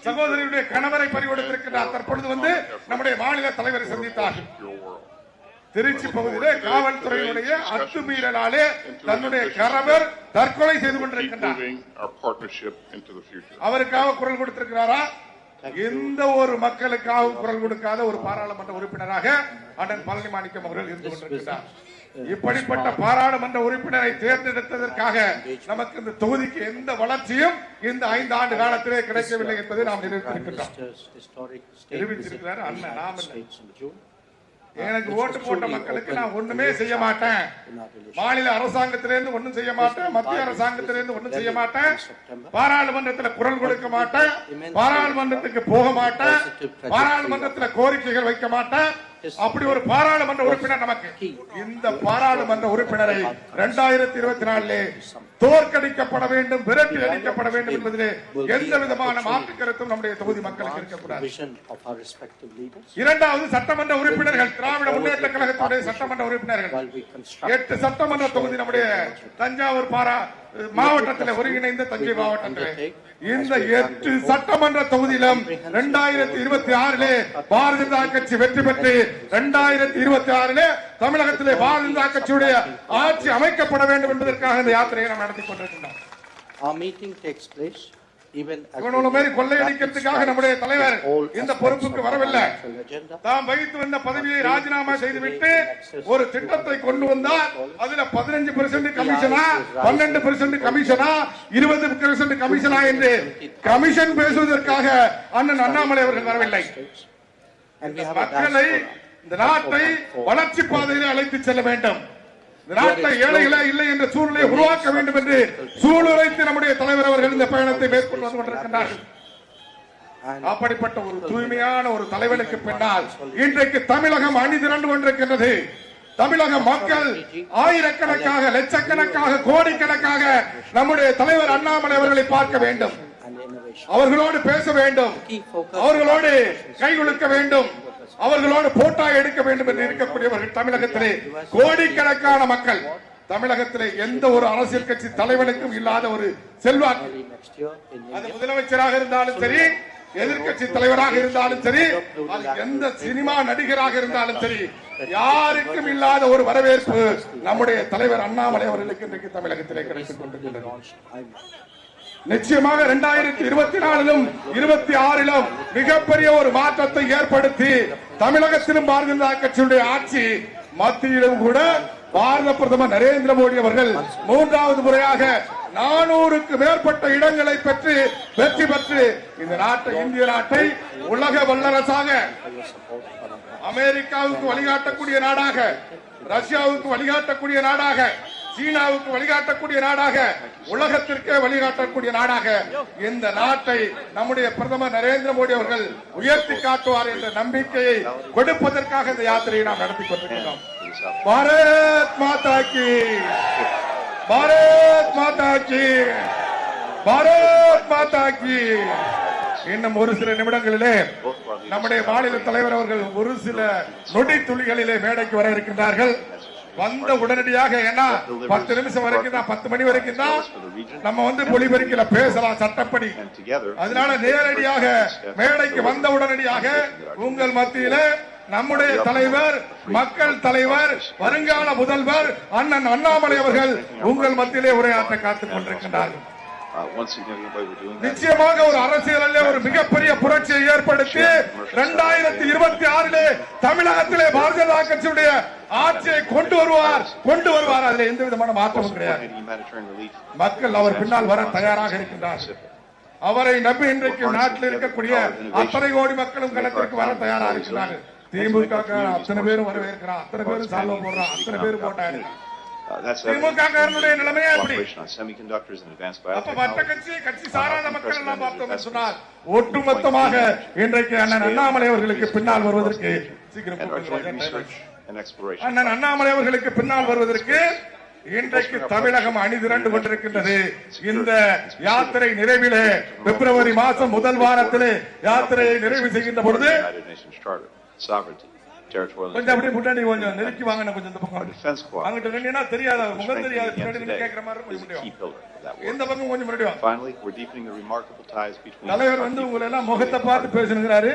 சகோதரியுடைய கணவரை பறிகொடுத்திருக்கிறார். தற்பொழுது நம்முடைய மாநில தலைவரை சந்தித்தார். திருச்சி பகுதியிலே காவல்துறையினுடைய அத்துமீறலாலே தன்னுடைய கணவர் தற்கொலை செய்து கொண்டிருக்கின்றார். அவருக்காக குரல் கொடுத்திருக்கிறாரா? எந்த ஒரு மக்களுக்காக குரல் கொடுக்காத ஒரு பாராளுமன்ற உறுப்பினராக அண்ணன் பழனிமாணிக்கம் அவர்கள் இருந்து கொண்டிருக்கிறார். இப்படிப்பட்ட பாராளுமன்ற உறுப்பினரை தேர்ந்தெடுத்ததற்காக நமக்கு இந்த தொகுதிக்கு எந்த வளர்ச்சியும் இந்த 5 ஆண்டு காலத்திலே கிடைக்கவில்லை என்பதை நாம் நிரூபித்திருக்கின்றோம். நிரூபித்திருக்கிறார் அண்ணன். நாம் எனக்கு ஓட்டு போட்ட மக்களுக்கு நான் ஒண்ணுமே செய்ய மாட்டேன், மாநில அரசாங்கத்திலிருந்து ஒண்ணும் செய்ய மாட்டேன், மத்திய அரசாங்கத்திலிருந்து ஒண்ணும் செய்ய மாட்டேன், பாராளுமன்றத்தில் குரல் கொடுக்க மாட்டேன், பாராளுமன்றத்துக்கு போக மாட்டேன், பாராளுமன்றத்தில் கோரிக்கைகள் வைக்க மாட்டேன். அப்படி ஒரு பாராளுமன்ற உறுப்பினர் நமக்கு. இந்த பாராளுமன்ற உறுப்பினரை 2024 தோற்கடிக்கப்பட வேண்டும், விரட்டி அடிக்கப்பட வேண்டும் என்பதிலே எந்த விதமான மாற்று கருத்தும் நம்முடைய தொகுதி மக்களுக்கு இருக்கக்கூடாது. இரண்டாவது, சட்டமன்ற உறுப்பினர்கள், திராவிட முன்னேற்ற கழகத்துடைய சட்டமன்ற உறுப்பினர்கள் 8 சட்டமன்ற தொகுதி நம்முடைய தஞ்சாவூர் மாவட்டத்தில் ஒருங்கிணைந்த தஞ்சை மாவட்டத்தில் இந்த 8 சட்டமன்ற தொகுதியிலும் 2026 பாரதிய ஜனதா கட்சி வெற்றி பெற்று 2026 தமிழகத்திலே பாரதிய ஜனதா கட்சியுடைய ஆட்சி அமைக்கப்பட வேண்டும் என்பதற்காக இந்த யாத்திரையை நாம் நடத்தி கொண்டிருக்கின்றோம். கொள்ளையடிக்கிறதுக்காக நம்முடைய தலைவர் இந்த பொறுப்புக்கு வரவில்லை. தாம் வகித்து வந்த பதவியை ராஜினாமா செய்துவிட்டு ஒரு திட்டத்தை கொண்டு வந்தார். அதுல 15% கமிஷனா, 12% கமிஷனா, 20% கமிஷனா என்று கமிஷன் பேசுவதற்காக அண்ணன் அண்ணாமலை அவர்கள் வரவில்லை. மக்களை, இந்த நாட்டை வளர்ச்சி பாதையிலே அழைத்து செல்ல வேண்டும், இந்த நாட்டில் ஏழைகளே இல்லை என்ற சூழ்நிலையை உருவாக்க வேண்டும் என்று சூளுரைத்து நம்முடைய தலைவர் அவர்கள் இந்த பயணத்தை மேற்கொண்டு வந்து கொண்டிருக்கின்றார்கள். அப்படிப்பட்ட ஒரு தூய்மையான ஒரு தலைவனுக்கு பின்னால் இன்றைக்கு தமிழகம் அணி திரண்டு கொண்டிருக்கின்றது. தமிழக மக்கள் ஆயிரக்கணக்காக, லட்சக்கணக்காக, கோடிக்கணக்காக நம்முடைய தலைவர் அண்ணாமலை அவர்களை பார்க்க வேண்டும், அவர்களோடு பேச வேண்டும், அவர்களோடு கை குலுக்க வேண்டும், அவர்களோடு போட்டோ எடுக்க வேண்டும் என்று இருக்கக்கூடியவர்கள் தமிழகத்திலே கோடிக்கணக்கான மக்கள். தமிழகத்திலே எந்த ஒரு அரசியல் கட்சி தலைவனுக்கும் இல்லாத ஒரு செல்வாக்கு, அது முதலமைச்சராக இருந்தாலும் சரி, எதிர்கட்சி தலைவராக இருந்தாலும் சரி, எந்த சினிமா நடிகராக இருந்தாலும் சரி, யாருக்கும் இல்லாத ஒரு வரவேற்பு நம்முடைய தலைவர் அண்ணாமலை அவர்களுக்கு இன்றைக்கு தமிழகத்திலே கிடைத்துக் கொண்டிருக்கின்றது. நிச்சயமாக 2024 26 மிகப்பெரிய ஒரு மாற்றத்தை ஏற்படுத்தி தமிழகத்திலும் பாரதிய ஜனதா கட்சியுடைய ஆட்சி, மத்தியிலும் கூட பாரத பிரதமர் நரேந்திர மோடி அவர்கள் 3வது முறையாக 400க்கு மேற்பட்ட இடங்களை பெற்று வெற்றி பெற்று இந்த நாட்டை, இந்திய நாட்டை உலக வல்லரசாக, அமெரிக்காவுக்கு வழிகாட்டக்கூடிய நாடாக, ரஷ்யாவுக்கு வழிகாட்டக்கூடிய நாடாக, சீனாவுக்கு வழிகாட்டக்கூடிய நாடாக, உலகத்திற்கே வழிகாட்டக்கூடிய நாடாக இந்த நாட்டை நம்முடைய பிரதமர் நரேந்திர மோடி அவர்கள் உயர்த்தி காட்டுவார் என்ற நம்பிக்கையை கொடுப்பதற்காக இந்த யாத்திரையை நாம் நடத்தி கொண்டிருக்கிறோம். பாரத் மாதா கி, பாரத் மாதா கி, பாரத் மாதா கி. இன்னும் ஒரு சில நிமிடங்களிலே நம்முடைய மாநில தலைவர் அவர்கள் ஒரு சில நொடி துளிகளிலே மேடைக்கு வர இருக்கின்றார்கள். வந்த உடனடியாக, ஏன்னா 10 நிமிஷம் வரைக்கும் தான், 10 மணி வரைக்கும் தான் நம்ம ஒளிபெருக்கில பேசலாம் சட்டப்படி. அதனால நேரடியாக மேடைக்கு வந்த உடனடியாக உங்கள் மத்தியில நம்முடைய தலைவர், மக்கள் தலைவர், வருங்கால முதல்வர் அண்ணன் அண்ணாமலை அவர்கள் உங்கள் மத்தியிலே உரையாற்ற காத்துக் கொண்டிருக்கின்றார்கள். நிச்சயமாக ஒரு அரசியலிலே ஒரு மிகப்பெரிய புரட்சியை ஏற்படுத்தி 2026 தமிழகத்திலே பாரதிய ஜனதா கட்சியுடைய ஆட்சியை கொண்டு வருவார். அதில் எந்த விதமான மாற்றமும் கிடையாது. மக்கள் அவர் பின்னால் வர தயாராக இருக்கின்றார். அவரை நம்பி இன்றைக்கு நாட்டில் இருக்கக்கூடிய அத்தனை கோடி மக்களும் களத்திற்கு வர தயாராக இருக்கிறார்கள். திமுக அத்தனை பேரும் வரவேற்கிறார், அத்தனை பேரும் சால்வ போடுறான், அத்தனை பேரும் போட்டாரு. திமுக நிலைமையா எப்படி? அப்ப மற்ற கட்சி சாராத மக்கள் எல்லாம் பார்த்தோம் சொன்னால் ஒட்டுமொத்தமாக இன்றைக்கு அண்ணன் அண்ணாமலை அவர்களுக்கு பின்னால் வருவதற்கு அண்ணன் அண்ணாமலை அவர்களுக்கு பின்னால் வருவதற்கு இன்றைக்கு தமிழகம் அணிதிரண்டு கொண்டிருக்கின்றது. இந்த யாத்திரை நிறைவிலே பிப்ரவரி மாதம் முதல் வாரத்திலே யாத்திரையை நிறைவு செய்கின்ற பொழுது கொஞ்சம் அப்படியே முன்னாடி கொஞ்சம் நெருக்கி வாங்க, கொஞ்சம் இந்த பக்கம் அங்கிட்ட நின்னா தெரியாத முகம் தெரியாது, பின்னாடி கேட்கிற மாதிரி இந்த பக்கம் கொஞ்சம் முன்னாடி தலைவர் உங்களை எல்லாம் முகத்தை பார்த்து பேசுகிறாரு.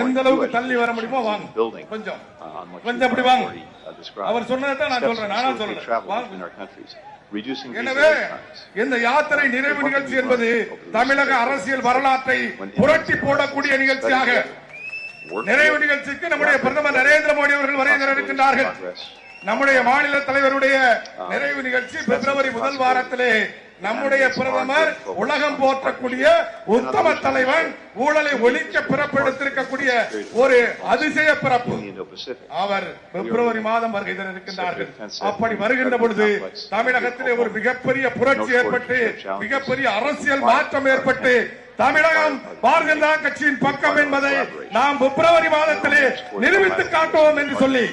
எந்த அளவுக்கு தள்ளி வர முடியுமோ வாங்க, கொஞ்சம் கொஞ்சம் அப்படி வாங்க. அவர் சொன்னதான் நான் சொல்றேன், நானா சொல்றேன். எனவே இந்த யாத்திரை நிறைவு நிகழ்ச்சி என்பது தமிழக அரசியல் வரலாற்றை புரட்டி போடக்கூடிய நிகழ்ச்சியாக, நிறைவு நிகழ்ச்சிக்கு நம்முடைய பிரதமர் நரேந்திர மோடி அவர்கள் வர இருக்கின்றார்கள். நம்முடைய மாநில தலைவருடைய நிறைவு நிகழ்ச்சி பிப்ரவரி முதல் வாரத்திலே நம்முடைய பிரதமர் உலகம் போற்றக்கூடிய உத்தம தலைவன், ஊழலை ஒழிக்க பிறப்பெடுத்திருக்கக்கூடிய ஒரு அதிசய பிறப்பு. அவர் பிப்ரவரி மாதம் வருகை தர இருக்கின்றார்கள். அப்படி வருகின்ற பொழுது தமிழகத்திலே ஒரு மிகப்பெரிய புரட்சி ஏற்பட்டு, மிகப்பெரிய அரசியல் மாற்றம் ஏற்பட்டு, தமிழகம் பாரதிய ஜனதா கட்சியின் பக்கம் என்பதை நாம் பிப்ரவரி மாதத்திலே நிரூபித்து காட்டுவோம் என்று சொல்லி,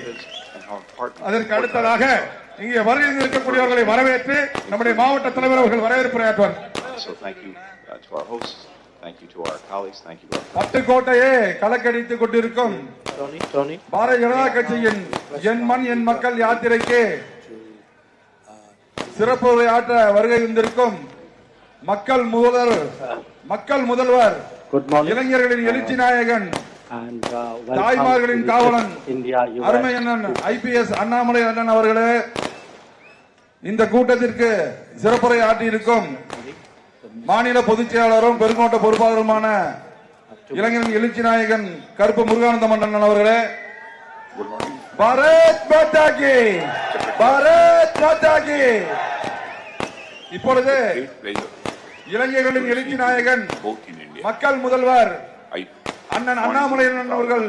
அதற்கு அடுத்ததாக இங்கே வருகை இருக்கக்கூடியவர்களை வரவேற்று நம்முடைய மாவட்ட தலைவர் அவர்கள் வரவேற்புரையாற்றுவார். பட்டுக்கோட்டையே கலக்கடித்துக் கொண்டிருக்கும் பாரதிய ஜனதா கட்சியின் என் மண் என் மக்கள் யாத்திரைக்கு சிறப்பு உரையாற்ற வருகை வந்திருக்கும் மக்கள் முதல்வர், இளைஞர்களின் எழுச்சி நாயகன், தாய்மார்களின் காவலன், அருமை அண்ணன் IPS அண்ணாமலை அண்ணன் அவர்களே, இந்த கூட்டத்திற்கு சிறப்புரை ஆற்றியிருக்கும் மாநில பொதுச் செயலாளரும் பெருங்கோட்ட பொறுப்பாளருமான இளைஞரின் எழுச்சி நாயகன் கருப்பு முருகானந்தம் அண்ணன் அவர்களே, பாரத் மாதா கி, பாரத் மாதா கி. இப்பொழுது இளைஞர்களின் எழுச்சி நாயகன், மக்கள் முதல்வர் அண்ணன் அண்ணாமலை அவர்கள்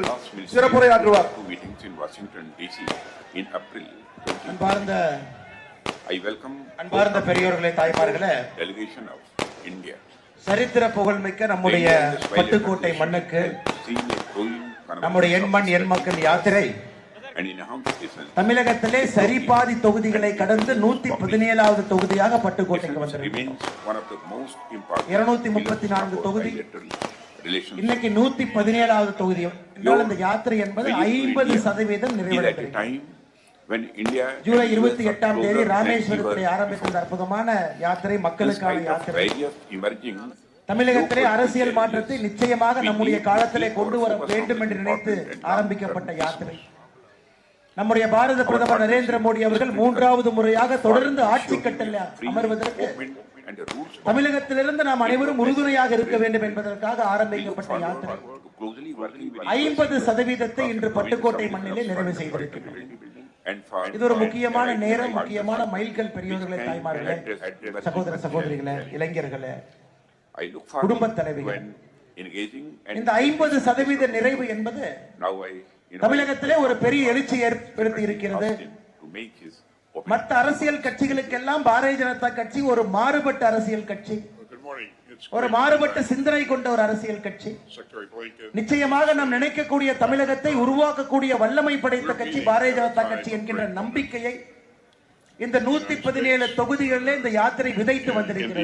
சிறப்புரை ஆற்றுவார். அன்பார்ந்த பெரியோர்களே, தாய்மார்களே, சரித்திர புகழ்மிக்க நம்முடைய பட்டுக்கோட்டை மண்ணுக்கு நம்முடைய என் மண் என் மக்கள் யாத்திரை தமிழகத்திலே சரிபாதி தொகுதிகளை கடந்து 117வது தொகுதியாக பட்டுக்கோட்டைக்கு வந்திருக்கிறோம். 234 தொகுதி, இன்னைக்கு 117வது தொகுதி. இந்த யாத்திரை என்பது 50% நிறைவடைகிறது. ஜூலை 28ஆம் தேதி ராமேஸ்வரத்தில் ஆரம்பித்த அற்புதமான யாத்திரை, மக்களுக்கான யாத்திரை. தமிழகத்திலே அரசியல் மாற்றத்தை நிச்சயமாக நம்முடைய காலத்திலே கொண்டு வர வேண்டும் என்று நினைத்து ஆரம்பிக்கப்பட்ட யாத்திரை. நம்முடைய பாரத பிரதமர் நரேந்திர மோடி அவர்கள் 3வது முறையாக தொடர்ந்து ஆட்சி கட்டளை அமர்வதற்கு தமிழகத்திலிருந்து நாம் அனைவரும் உறுதுணையாக இருக்க வேண்டும் என்பதற்காக ஆரம்பிக்கப்பட்ட யாத்திரை 50% இன்று பட்டுக்கோட்டை மண்ணிலே நிறைவு செய்திருக்கிறது. இது ஒரு முக்கியமான நேரம், முக்கியமான மைல்கல். பெரியவர்களே, தாய்மார்களே, சகோதர சகோதரிகளே, இளைஞர்களே, குடும்ப தலைவிகள், இந்த 50% நிறைவு என்பது தமிழகத்திலே ஒரு பெரிய எழுச்சி ஏற்படுத்தி இருக்கிறது. மற்ற அரசியல் கட்சிகளுக்கெல்லாம் பாரதிய ஜனதா கட்சி ஒரு மாறுபட்ட அரசியல் கட்சி, ஒரு மாறுபட்ட சிந்தனை கொண்ட ஒரு அரசியல் கட்சி. நிச்சயமாக நாம் நினைக்கக்கூடிய தமிழகத்தை உருவாக்கக்கூடிய வல்லமை படைத்த கட்சி பாரதிய ஜனதா கட்சி என்கின்ற நம்பிக்கையை இந்த 117 தொகுதிகளிலே இந்த யாத்திரை விதைத்து வந்திருக்கிறது.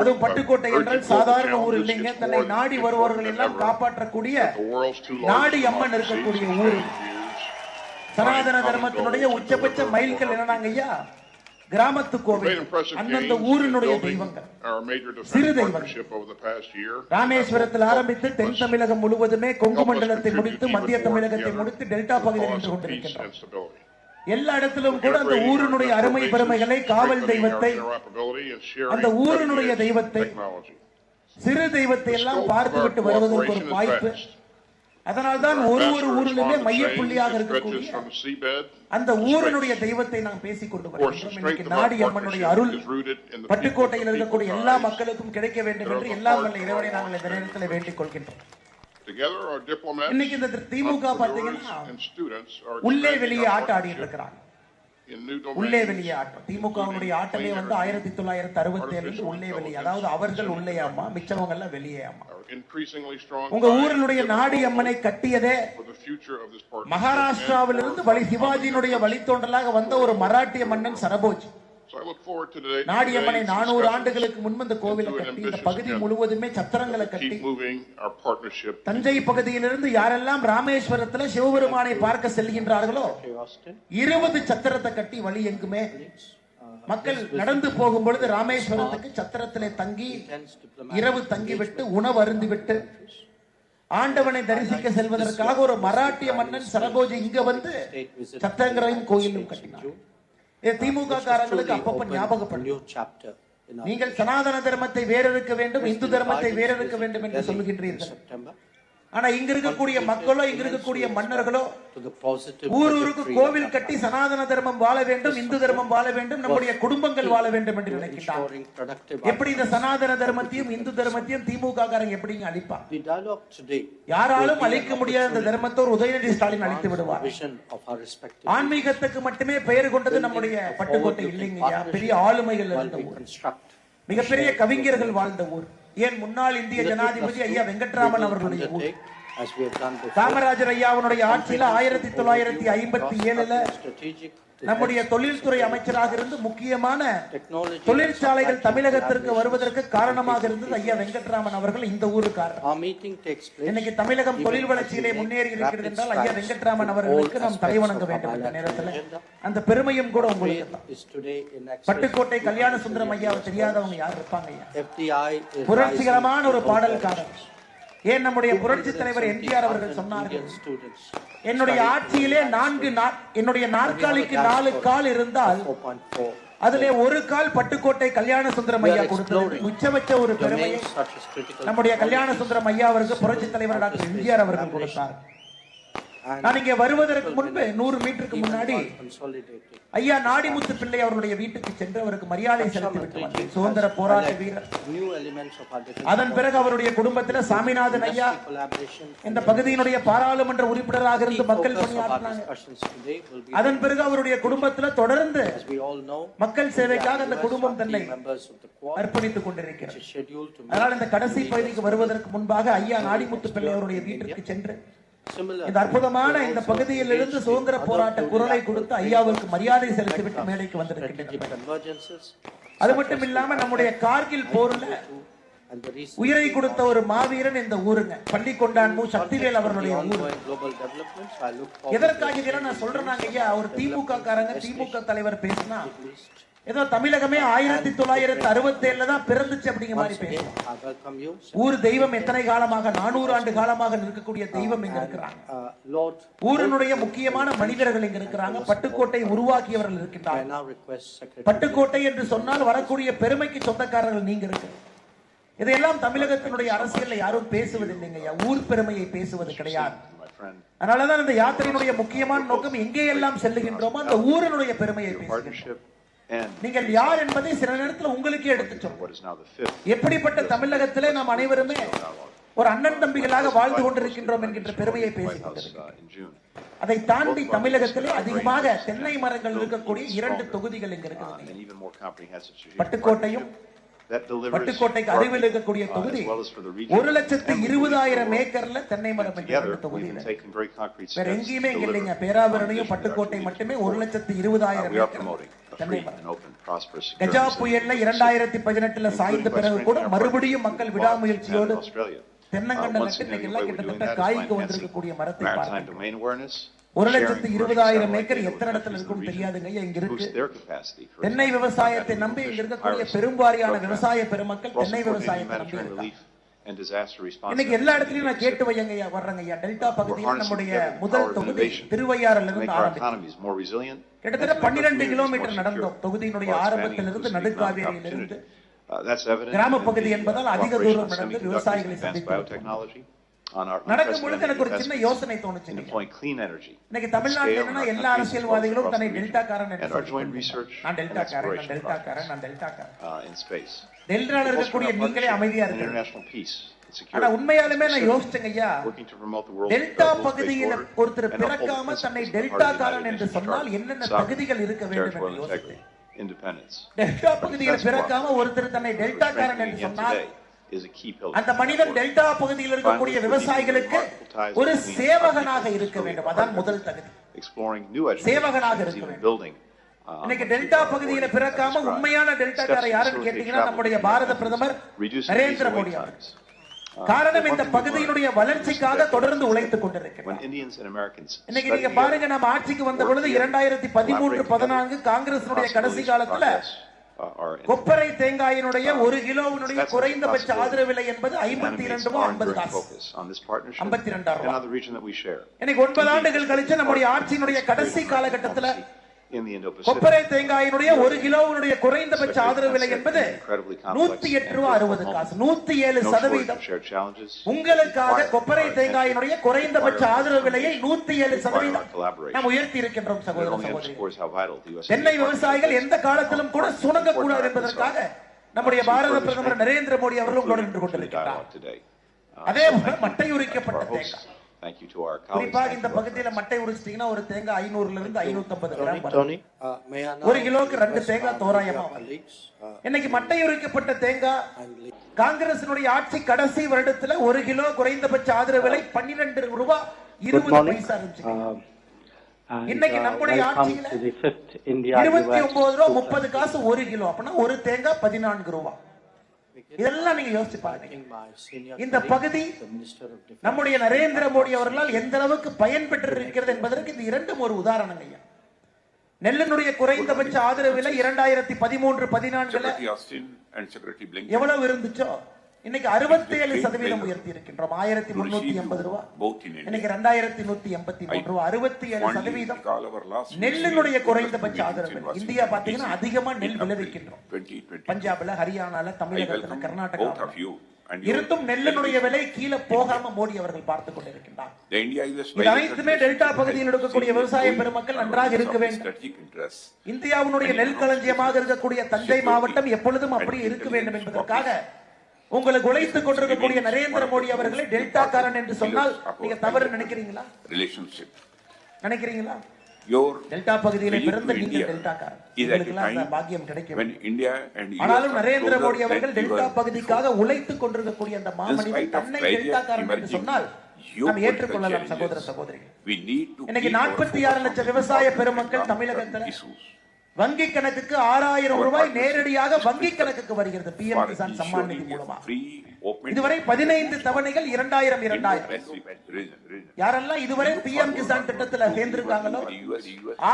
அதுவும் பட்டுக்கோட்டை என்றால் சாதாரண ஊர் இல்லைங்க. தன்னை நாடி வருபவர்கள் எல்லாம் காப்பாற்றக்கூடிய நாடி அம்மன் இருக்கக்கூடிய ஊர். சனாதன தர்மத்தினுடைய உச்சபட்ச மைல்கள் என்னன்னாங்க ஐயா, கிராமத்து கோவில், அந்தந்த ஊரினுடைய தெய்வங்கள், சிறு தெய்வங்கள். ராமேஸ்வரத்தில் ஆரம்பித்து தென் தமிழகம் முழுவதுமே, கொங்கு மண்டலத்தை முடித்து மத்திய தமிழகத்தை முடித்து டெல்டா பகுதியில் நின்று கொண்டிருக்கின்றோம். எல்லா இடத்திலும் கூட அந்த ஊரினுடைய அருமை பெருமைகளை, காவல் தெய்வத்தை, அந்த ஊரினுடைய தெய்வத்தை, சிறு தெய்வத்தை எல்லாம் பார்த்துவிட்டு வருவதற்கு ஒரு வாய்ப்பு. அதனால்தான் ஒரு ஊரிலுமே மையப்புள்ளியாக இருக்கக்கூடிய அந்த ஊரினுடைய தெய்வத்தை நாம் பேசிக் கொண்டு வருகிறோம். இன்னைக்கு நாடி அம்மனுடைய அருள் பட்டுக்கோட்டையில் இருக்கக்கூடிய எல்லா மக்களுக்கும் கிடைக்க வேண்டும் என்று எல்லாம் வல்ல இறைவனை நாங்கள் இந்த நேரத்தில் வேண்டிக் கொள்கின்றோம். இன்னைக்கு இந்த திமுக பாத்தீங்கன்னா உள்ளே வெளியே ஆட்டம் ஆடிட்டு இருக்கிறாங்க. உள்ளே வெளியே ஆட்டம். திமுகவுடைய ஆட்டமே வந்து 1967 உள்ளே வெளியே, அதாவது அவர்கள் உள்ளேயாமா, மிச்சவங்க எல்லாம் வெளியேயாமா. உங்க ஊரினுடைய நாடி அம்மனை கட்டியதே மகாராஷ்டிராவிலிருந்து சிவாஜியினுடைய வழித்தோன்றலாக வந்த ஒரு மராட்டிய மன்னன் சரபோஜ். நாடியம்மனை 400 ஆண்டுகளுக்கு முன்பு இந்த கோவிலை கட்டி இந்த பகுதி முழுவதுமே சத்திரங்களை கட்டி, தஞ்சை பகுதியிலிருந்து யாரெல்லாம் ராமேஸ்வரத்தில் சிவபெருமானை பார்க்க செல்கின்றார்களோ 20 சத்திரத்தை கட்டி வழி எங்குமே மக்கள் நடந்து போகும் பொழுது ராமேஸ்வரத்துக்கு சத்திரத்திலே தங்கி இரவு தங்கிவிட்டு உணவு அருந்திவிட்டு ஆண்டவனை தரிசிக்க செல்வதற்காக ஒரு மராட்டிய மன்னன் சரபோஜி இங்க வந்து சத்திரங்கரையும் கோயிலும் கட்டினார். திமுக காரங்களுக்கு அப்பப்ப ஞாபகப்படும். நீங்கள் சனாதன தர்மத்தை வேறறுக்க வேண்டும், இந்து தர்மத்தை வேறறுக்க வேண்டும் என்று சொல்லுகின்றீர்கள். ஆனா இங்க இருக்கக்கூடிய மக்களோ, இங்க இருக்கக்கூடிய மன்னர்களோ ஊருக்கு கோவில் கட்டி சனாதன தர்மம் வாழ வேண்டும், இந்து தர்மம் வாழ வேண்டும், நம்முடைய குடும்பங்கள் வாழ வேண்டும் என்று நினைக்கிறார். எப்படி இந்த சனாதன தர்மத்தையும் இந்து தர்மத்தையும் திமுக காரங்க எப்படிங்க அழிப்பா? யாராலும் அழிக்க முடியாத இந்த தர்மத்தை ஒரு உதயநிதி ஸ்டாலின் அழித்து விடுவார். ஆன்மீகத்துக்கு மட்டுமே பெயர் கொண்டது நம்முடைய பட்டுக்கோட்டை இல்லைங்கய்யா. பெரிய ஆளுமைகள் இருந்த ஊர், மிகப்பெரிய கவிஞர்கள் வாழ்ந்த ஊர். ஏன் முன்னாள் இந்திய ஜனாதிபதி ஐயா வெங்கட்ராமன் அவர்களுடைய ஊர். காமராஜர் ஐயாவுடைய ஆட்சியில 1957 நம்முடைய தொழில்துறை அமைச்சராக இருந்து முக்கியமான தொழிற்சாலைகள் தமிழகத்திற்கு வருவதற்கு காரணமாக இருந்தது ஐயா வெங்கட்ராமன் அவர்கள். இந்த ஊருக்காரர். இன்னைக்கு தமிழகம் தொழில் வளர்ச்சியிலே முன்னேறி இருக்கிறது என்றால் ஐயா வெங்கட்ராமன் அவர்களுக்கு நாம் தலைவணங்க வேண்டும். இந்த நேரத்தில் அந்த பெருமையும் கூட உங்களுக்கு. பட்டுக்கோட்டை கல்யாண சுந்தரம் ஐயாவை தெரியாதவங்க யார் இருப்பாங்க ஐயா? புரட்சிகரமான ஒரு பாடல்காரர். ஏன் நம்முடைய புரட்சி தலைவர் எம்ஜிஆர் அவர்கள் சொன்னார்கள், என்னுடைய ஆட்சியிலே என்னுடைய நாற்காலிக்கு 4 கால் இருந்தால் அதிலே ஒரு கால் பட்டுக்கோட்டை கல்யாண சுந்தரம் ஐயா கொடுத்தது. உச்சபட்ச ஒரு பெருமையை நம்முடைய கல்யாண சுந்தரம் ஐயா அவருக்கு புரட்சி தலைவர் டாக்டர் எம்ஜிஆர் அவர்கள் கொடுத்தார். நான் இங்கே வருவதற்கு முன்பு 100 மீட்டருக்கு முன்னாடி ஐயா நாடிமுத்து பிள்ளை அவருடைய வீட்டுக்கு சென்று அவருக்கு மரியாதை செலுத்திவிட்டு வந்தேன். சுதந்திர போராட்ட வீரர். அதன் பிறகு அவருடைய குடும்பத்தில் சாமிநாதன் ஐயா இந்த பகுதியினுடைய பாராளுமன்ற உறுப்பினராக இருந்து மக்கள் பணியாற்றினாங்க. அதன் பிறகு அவருடைய குடும்பத்தில் தொடர்ந்து மக்கள் சேவைக்காக அந்த குடும்பம் தன்னை அர்ப்பணித்துக் கொண்டிருக்கிறது. அதனால் இந்த கடைசி பகுதிக்கு வருவதற்கு முன்பாக ஐயா நாடிமுத்து பிள்ளை அவருடைய வீட்டிற்கு சென்று இந்த அற்புதமான இந்த பகுதியில் இருந்து சுதந்திர போராட்ட குரலை கொடுத்து ஐயாவுக்கு மரியாதை செலுத்திவிட்டு மேடைக்கு வந்திருக்கின்றனர். அது மட்டும் இல்லாம நம்முடைய கார்கில் போர்ல உயிரை கொடுத்த ஒரு மாவீரன் இந்த ஊருங்க. பள்ளிக்கொண்டான் சக்திவேல் அவர்களுடைய ஊர். எதற்காக இதெல்லாம் நான் சொல்றேன் ஐயா, ஒரு திமுக காரங்க திமுக தலைவர் பேசினா ஏதோ தமிழகமே 1967 தான் பிறந்துச்சு அப்படிங்கிற மாதிரி பேசுறோம். ஊர் தெய்வம் எத்தனை காலமாக 400 ஆண்டு காலமாக இருக்கக்கூடிய தெய்வம் இங்க இருக்கிறாங்க. ஊரினுடைய முக்கியமான மனிதர்கள் இங்க இருக்கிறாங்க. பட்டுக்கோட்டை உருவாக்கியவர்கள் இருக்கின்றார்கள். பட்டுக்கோட்டை என்று சொன்னால் வரக்கூடிய பெருமைக்கு சொந்தக்காரர்கள் நீங்க இருக்கு. இதையெல்லாம் தமிழகத்தினுடைய அரசியல்ல யாரும் பேசுவதில்லைங்க. ஊர் பெருமையை பேசுவது கிடையாது. அதனாலதான் இந்த யாத்திரையினுடைய முக்கியமான நோக்கம் எங்கேயெல்லாம் செல்லுகின்றோமோ அந்த ஊரினுடைய பெருமையை பேசுகின்றோம். நீங்கள் யார் என்பதை சில நேரத்தில் உங்களுக்கே எடுத்து சொல்லுவோம். எப்படிப்பட்ட தமிழகத்திலே நாம் அனைவருமே ஒரு அண்ணன் தம்பிகளாக வாழ்ந்து கொண்டிருக்கின்றோம் என்கின்ற பெருமையை பேசிக் கொண்டிருக்கிறோம். அதை தாண்டி தமிழகத்திலே அதிகமாக தென்னை மரங்கள் இருக்கக்கூடிய 2 தொகுதிகள் இங்க இருக்குது. பட்டுக்கோட்டைக்கு அருகில் இருக்கக்கூடிய தொகுதி 1,20,000 ஏக்கர்ல தென்னை மரம் தொகுதியில் வேற எங்கேயுமே இல்லைங்க. பேராவரணையும் பட்டுக்கோட்டை மட்டுமே 1,20,000 ஏக்கர் தென்னை மரம். கஜா புயல்ல 2018 சாய்ந்த பிறகு கூட மறுபடியும் மக்கள் விடாமுயற்சியோடு தென்னங்கண்ட நட்டு இன்னைக்கு எல்லாம் கிட்டத்தட்ட காய்க்கு வந்திருக்கக்கூடிய மரத்தை 1,20,000 ஏக்கர் எத்தனை இடத்துல இருக்கும் தெரியாதுங்க. இங்க இருக்கு தென்னை விவசாயத்தை நம்பி இங்க இருக்கக்கூடிய பெரும்பாலான விவசாய பெருமக்கள் தென்னை விவசாயத்தை நம்பி இருக்காங்க. இன்னைக்கு எல்லா இடத்துலயும் நான் கேட்டு வையங்க வர்றங்க. டெல்டா பகுதியில் நம்முடைய முதல் தொகுதி திருவையாறுல இருந்து ஆரம்பிக்கும். கிட்டத்தட்ட 12 கிலோமீட்டர் நடந்தோம். தொகுதியினுடைய ஆரம்பத்திலிருந்து நடுக்காவேரியிலிருந்து கிராம பகுதி என்பதால் அதிக தூரம் நடந்து விவசாயிகளை சந்தித்து நடக்கும் பொழுது எனக்கு ஒரு சின்ன யோசனை தோணுச்சு. இன்னைக்கு தமிழ்நாட்டில் என்னன்னா எல்லா அரசியல்வாதிகளும் தன்னை டெல்டாக்காரன் நான் டெல்டாக்காரன் டெல்டால இருக்கக்கூடிய நீங்களே அமைதியா இருக்கு. ஆனா உண்மையாலுமே நான் யோசிச்சேங்க ஐயா, டெல்டா பகுதியில் ஒருத்தர் பிறக்காம தன்னை டெல்டாக்காரன் என்று சொன்னால் என்னென்ன தகுதிகள் இருக்க வேண்டும் என்று யோசித்தேன். டெல்டா பகுதியில் பிறக்காம ஒருத்தர் தன்னை டெல்டாக்காரன் என்று சொன்னால் அந்த மனிதன் டெல்டா பகுதியில் இருக்கக்கூடிய விவசாயிகளுக்கு ஒரு சேவகனாக இருக்க வேண்டும். அதான் முதல் தகுதி, சேவகனாக இருக்க வேண்டும். இன்னைக்கு டெல்டா பகுதியில பிறக்காம உண்மையான டெல்டாக்காரர் யாருன்னு கேட்டீங்கன்னா நம்முடைய பாரத பிரதமர் நரேந்திர மோடி அவர்கள். காரணம், இந்த பகுதியினுடைய வளர்ச்சிக்காக தொடர்ந்து உழைத்துக் கொண்டிருக்கிறார். இன்னைக்கு நீங்க பாருங்க, நம்ம ஆட்சிக்கு வந்த பொழுது 2013-14 காங்கிரஸ் கடைசி காலத்துல கொப்பரை தேங்காயினுடைய 1 கிலோவினுடைய குறைந்தபட்ச ஆதரவு விலை என்பது 52 காசு. 52. இன்னைக்கு 9 ஆண்டுகள் கழிச்சு நம்முடைய ஆட்சியினுடைய கடைசி காலகட்டத்தில் கொப்பரை தேங்காயினுடைய 1 கிலோவினுடைய குறைந்தபட்ச ஆதரவு விலை என்பது 108 ரூபாய் 60 காசு. 107%. உங்களுக்காக கொப்பரை தேங்காயினுடைய குறைந்தபட்ச ஆதரவு விலையை 107% நாம் உயர்த்தி இருக்கின்றோம் சகோதர சகோதரிகள். தென்னை விவசாயிகள் எந்த காலத்திலும் கூட சுணங்க கூடாது என்பதற்காக நம்முடைய பாரத பிரதமர் நரேந்திர மோடி அவர்கள் உங்களோடு நின்று கொண்டிருக்கிறார். அதே போல மட்டை உரிக்கப்பட்ட தேங்காய், குறிப்பாக இந்த பகுதியில மட்டை உரிச்சிட்டீங்கன்னா ஒரு தேங்காய் 500 இருந்து 550 கிராம், 1 கிலோக்கு 2 தேங்காய் தோராயமா. இன்னைக்கு மட்டை உரிக்கப்பட்ட தேங்காய் காங்கிரசினுடைய ஆட்சி கடைசி வருடத்துல 1 கிலோ குறைந்தபட்ச ஆதரவு விலை 12 ரூபாய் 20 பைசா இருந்துச்சு. இன்னைக்கு நம்முடைய ஆட்சியில 29 ரூபாய் 30 காசு 1 கிலோ. அப்படின்னா ஒரு தேங்காய் 14 ரூபாய். இதெல்லாம் நீங்க யோசிச்சு பாருங்க. இந்த பகுதி நம்முடைய நரேந்திர மோடி அவர்களால் எந்த அளவுக்கு பயன்பெற்று இருக்கிறது என்பதற்கு இந்த 2 ஒரு உதாரணம் ஐயா. நெல்லினுடைய குறைந்தபட்ச ஆதரவு விலை 2013-14 எவ்வளவு இருந்துச்சோ இன்னைக்கு 67% உயர்த்தி இருக்கின்றோம். 1380 ரூபாய், இன்னைக்கு 2183 ரூபாய், 67% நெல்லினுடைய குறைந்தபட்ச ஆதரவு விலை. இந்தியா பாத்தீங்கன்னா அதிகமா நெல் விளைவிக்கின்றோம். பஞ்சாப்ல, ஹரியானால, தமிழகத்துல, கர்நாடகா இருந்தும் நெல்லினுடைய விலை கீழே போகாம மோடி அவர்கள் பார்த்துக் கொண்டிருக்கின்றார். இது அனைத்துமே டெல்டா பகுதியில் இருக்கக்கூடிய விவசாய பெருமக்கள் நன்றாக இருக்க வேண்டும். இந்தியாவுடைய நெல் களஞ்சியமாக இருக்கக்கூடிய தஞ்சை மாவட்டம் எப்பொழுதும் அப்படி இருக்க வேண்டும் என்பதற்காக உங்களுக்கு உழைத்துக் கொண்டிருக்கக்கூடிய நரேந்திர மோடி அவர்களை டெல்டாக்காரன் என்று சொன்னால் நீங்க தவறு நினைக்கிறீங்களா? நினைக்கிறீங்களா? டெல்டா பகுதியில் பிறந்த நீங்கள் டெல்டாக்காரன் பாக்கியம் கிடைக்கும். ஆனாலும் நரேந்திர மோடி அவர்கள் டெல்டா பகுதிக்காக உழைத்துக் கொண்டிருக்கக்கூடிய அந்த மாமனிதன் தன்னை டெல்டாக்காரன் என்று சொன்னால் நாம் ஏற்றுக்கொள்ளலாம் சகோதர சகோதரிகள். இன்னைக்கு 46 லட்சம் விவசாய பெருமக்கள் தமிழகத்தில் வங்கி கணக்குக்கு 6000 ரூபாய் நேரடியாக வங்கி கணக்குக்கு வருகிறது PM கிசான் சம்மான் நிதி மூலமா. இதுவரை 15 தவணைகள் 2000. யாரெல்லாம் இதுவரை PM கிசான் திட்டத்தில் சேர்ந்திருக்காங்களோ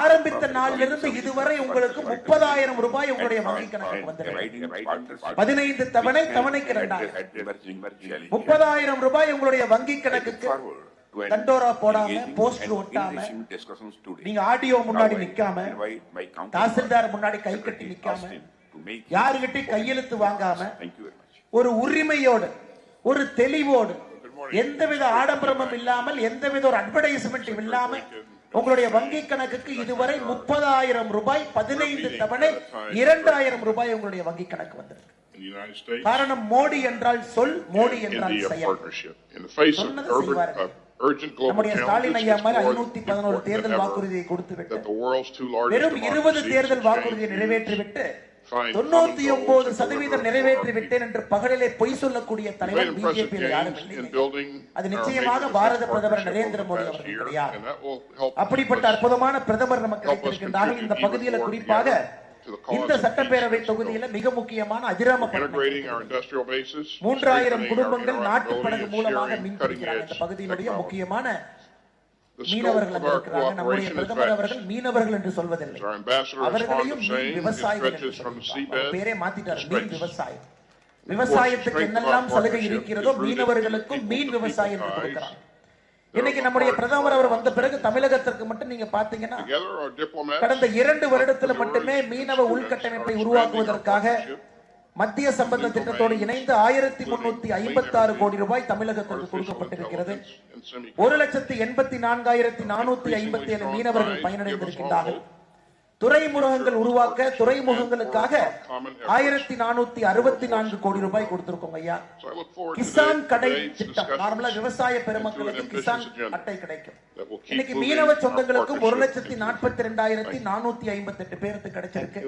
ஆரம்பித்த நாளிலிருந்து இதுவரை உங்களுக்கு 30,000 ரூபாய் உங்களுடைய வங்கி கணக்குக்கு வந்திருக்கு. 15 தவணை, தவணைக்கு 2000. 30,000 ரூபாய் உங்களுடைய வங்கி கணக்குக்கு தண்டோரா போடாம, போஸ்டர் ஒட்டாம, நீங்க ஆடியோ முன்னாடி நிக்காம, தாசில்தார் முன்னாடி கை கட்டி நிக்காம, யாருகிட்ட கையெழுத்து வாங்காம, ஒரு உரிமையோடு, ஒரு தெளிவோடு, எந்தவித ஆடம்பரமும் இல்லாமல், எந்தவித ஒரு அட்வர்டைஸ்மெண்ட் இல்லாம உங்களுடைய வங்கி கணக்குக்கு இதுவரை 30,000 ரூபாய் 15 தவணை 2000 ரூபாய் உங்களுடைய வங்கி கணக்கு வந்திருக்கு. in the United States, காரணம் மோடி என்றால் சொல், மோடி என்றால் India செயல். partnership. In the face of urgent global நம்முடைய challenges, ஸ்டாலின் ஐயா மாதிரி it's more 511 important தேர்தல் than ever வாக்குறுதியை கொடுத்துவிட்டு that the world's two largest வெறும் 20 தேர்தல் democracies வாக்குறுதியை exchange நிறைவேற்றிவிட்டு find 99% நிறைவேற்றிவிட்டேன் என்று பகலிலே பொய் சொல்லக்கூடிய We've தலைவர் made impressive பிஜேபியில் யாரும் gains இல்லை. in building அது our நிச்சயமாக major பாரத defense பிரதமர் partnership Narendra over the Modi past அவர்கள் year, கிடையாது. and that will help அப்படிப்பட்ட அற்புதமான பிரதமர் நமக்கு கிடைத்திருக்கின்றார்கள். இந்த பகுதியில குறிப்பாக இந்த சட்டப்பேரவை தொகுதியில மிக முக்கியமான அஜிராம integrating our industrial bases, 3000 குடும்பங்கள் நாட்டு படகு interoperability, மூலமாக sharing மீன் cutting பிடிக்கிறாங்க. edge இந்த பகுதியினுடைய technology. முக்கியமான The scope மீனவர்கள் of our இருக்கிறாங்க. நம்முடைய cooperation is பிரதமர் vast. அவர்கள் மீனவர்கள் என்று சொல்வதில்லை, As our ambassador is fond அவர்களையும் of மீன் saying, it விவசாயிகள் என்று stretches from the சொல்கிறார். seabed பேரே மாத்திட்டார், to மீன் space. விவசாயம். விவசாயத்துக்கு என்னெல்லாம் சலுகை இருக்கிறதோ மீனவர்களுக்கும் மீன் விவசாயம் என்று கொடுக்கிறார். இன்னைக்கு நம்முடைய பிரதமர் அவர் வந்த பிறகு தமிழகத்திற்கு மட்டும் நீங்க பாத்தீங்கன்னா Together, our diplomats கடந்த 2 வருடத்தில் மட்டுமே மீனவ உள்கட்டமைப்பை உருவாக்குவதற்காக மத்திய சம்பந்த திட்டத்தோடு இணைந்து 1356 கோடி ரூபாய் தமிழகத்திற்கு கொடுக்கப்பட்டிருக்கிறது. 1,84,457 மீனவர்கள் பயனடைந்திருக்கின்றார்கள். துறைமுகங்கள் உருவாக்க துறைமுகங்களுக்காக 1464 கோடி ரூபாய் கொடுத்திருக்கோம் ஐயா. கிசான் கடை திட்டம், நார்மலா விவசாய பெருமக்களுக்கு கிசான் அட்டை கிடைக்கும். இன்னைக்கு மீனவ சொந்தங்களுக்கும் 1,42,458 பேருக்கு கிடைச்சிருக்கு.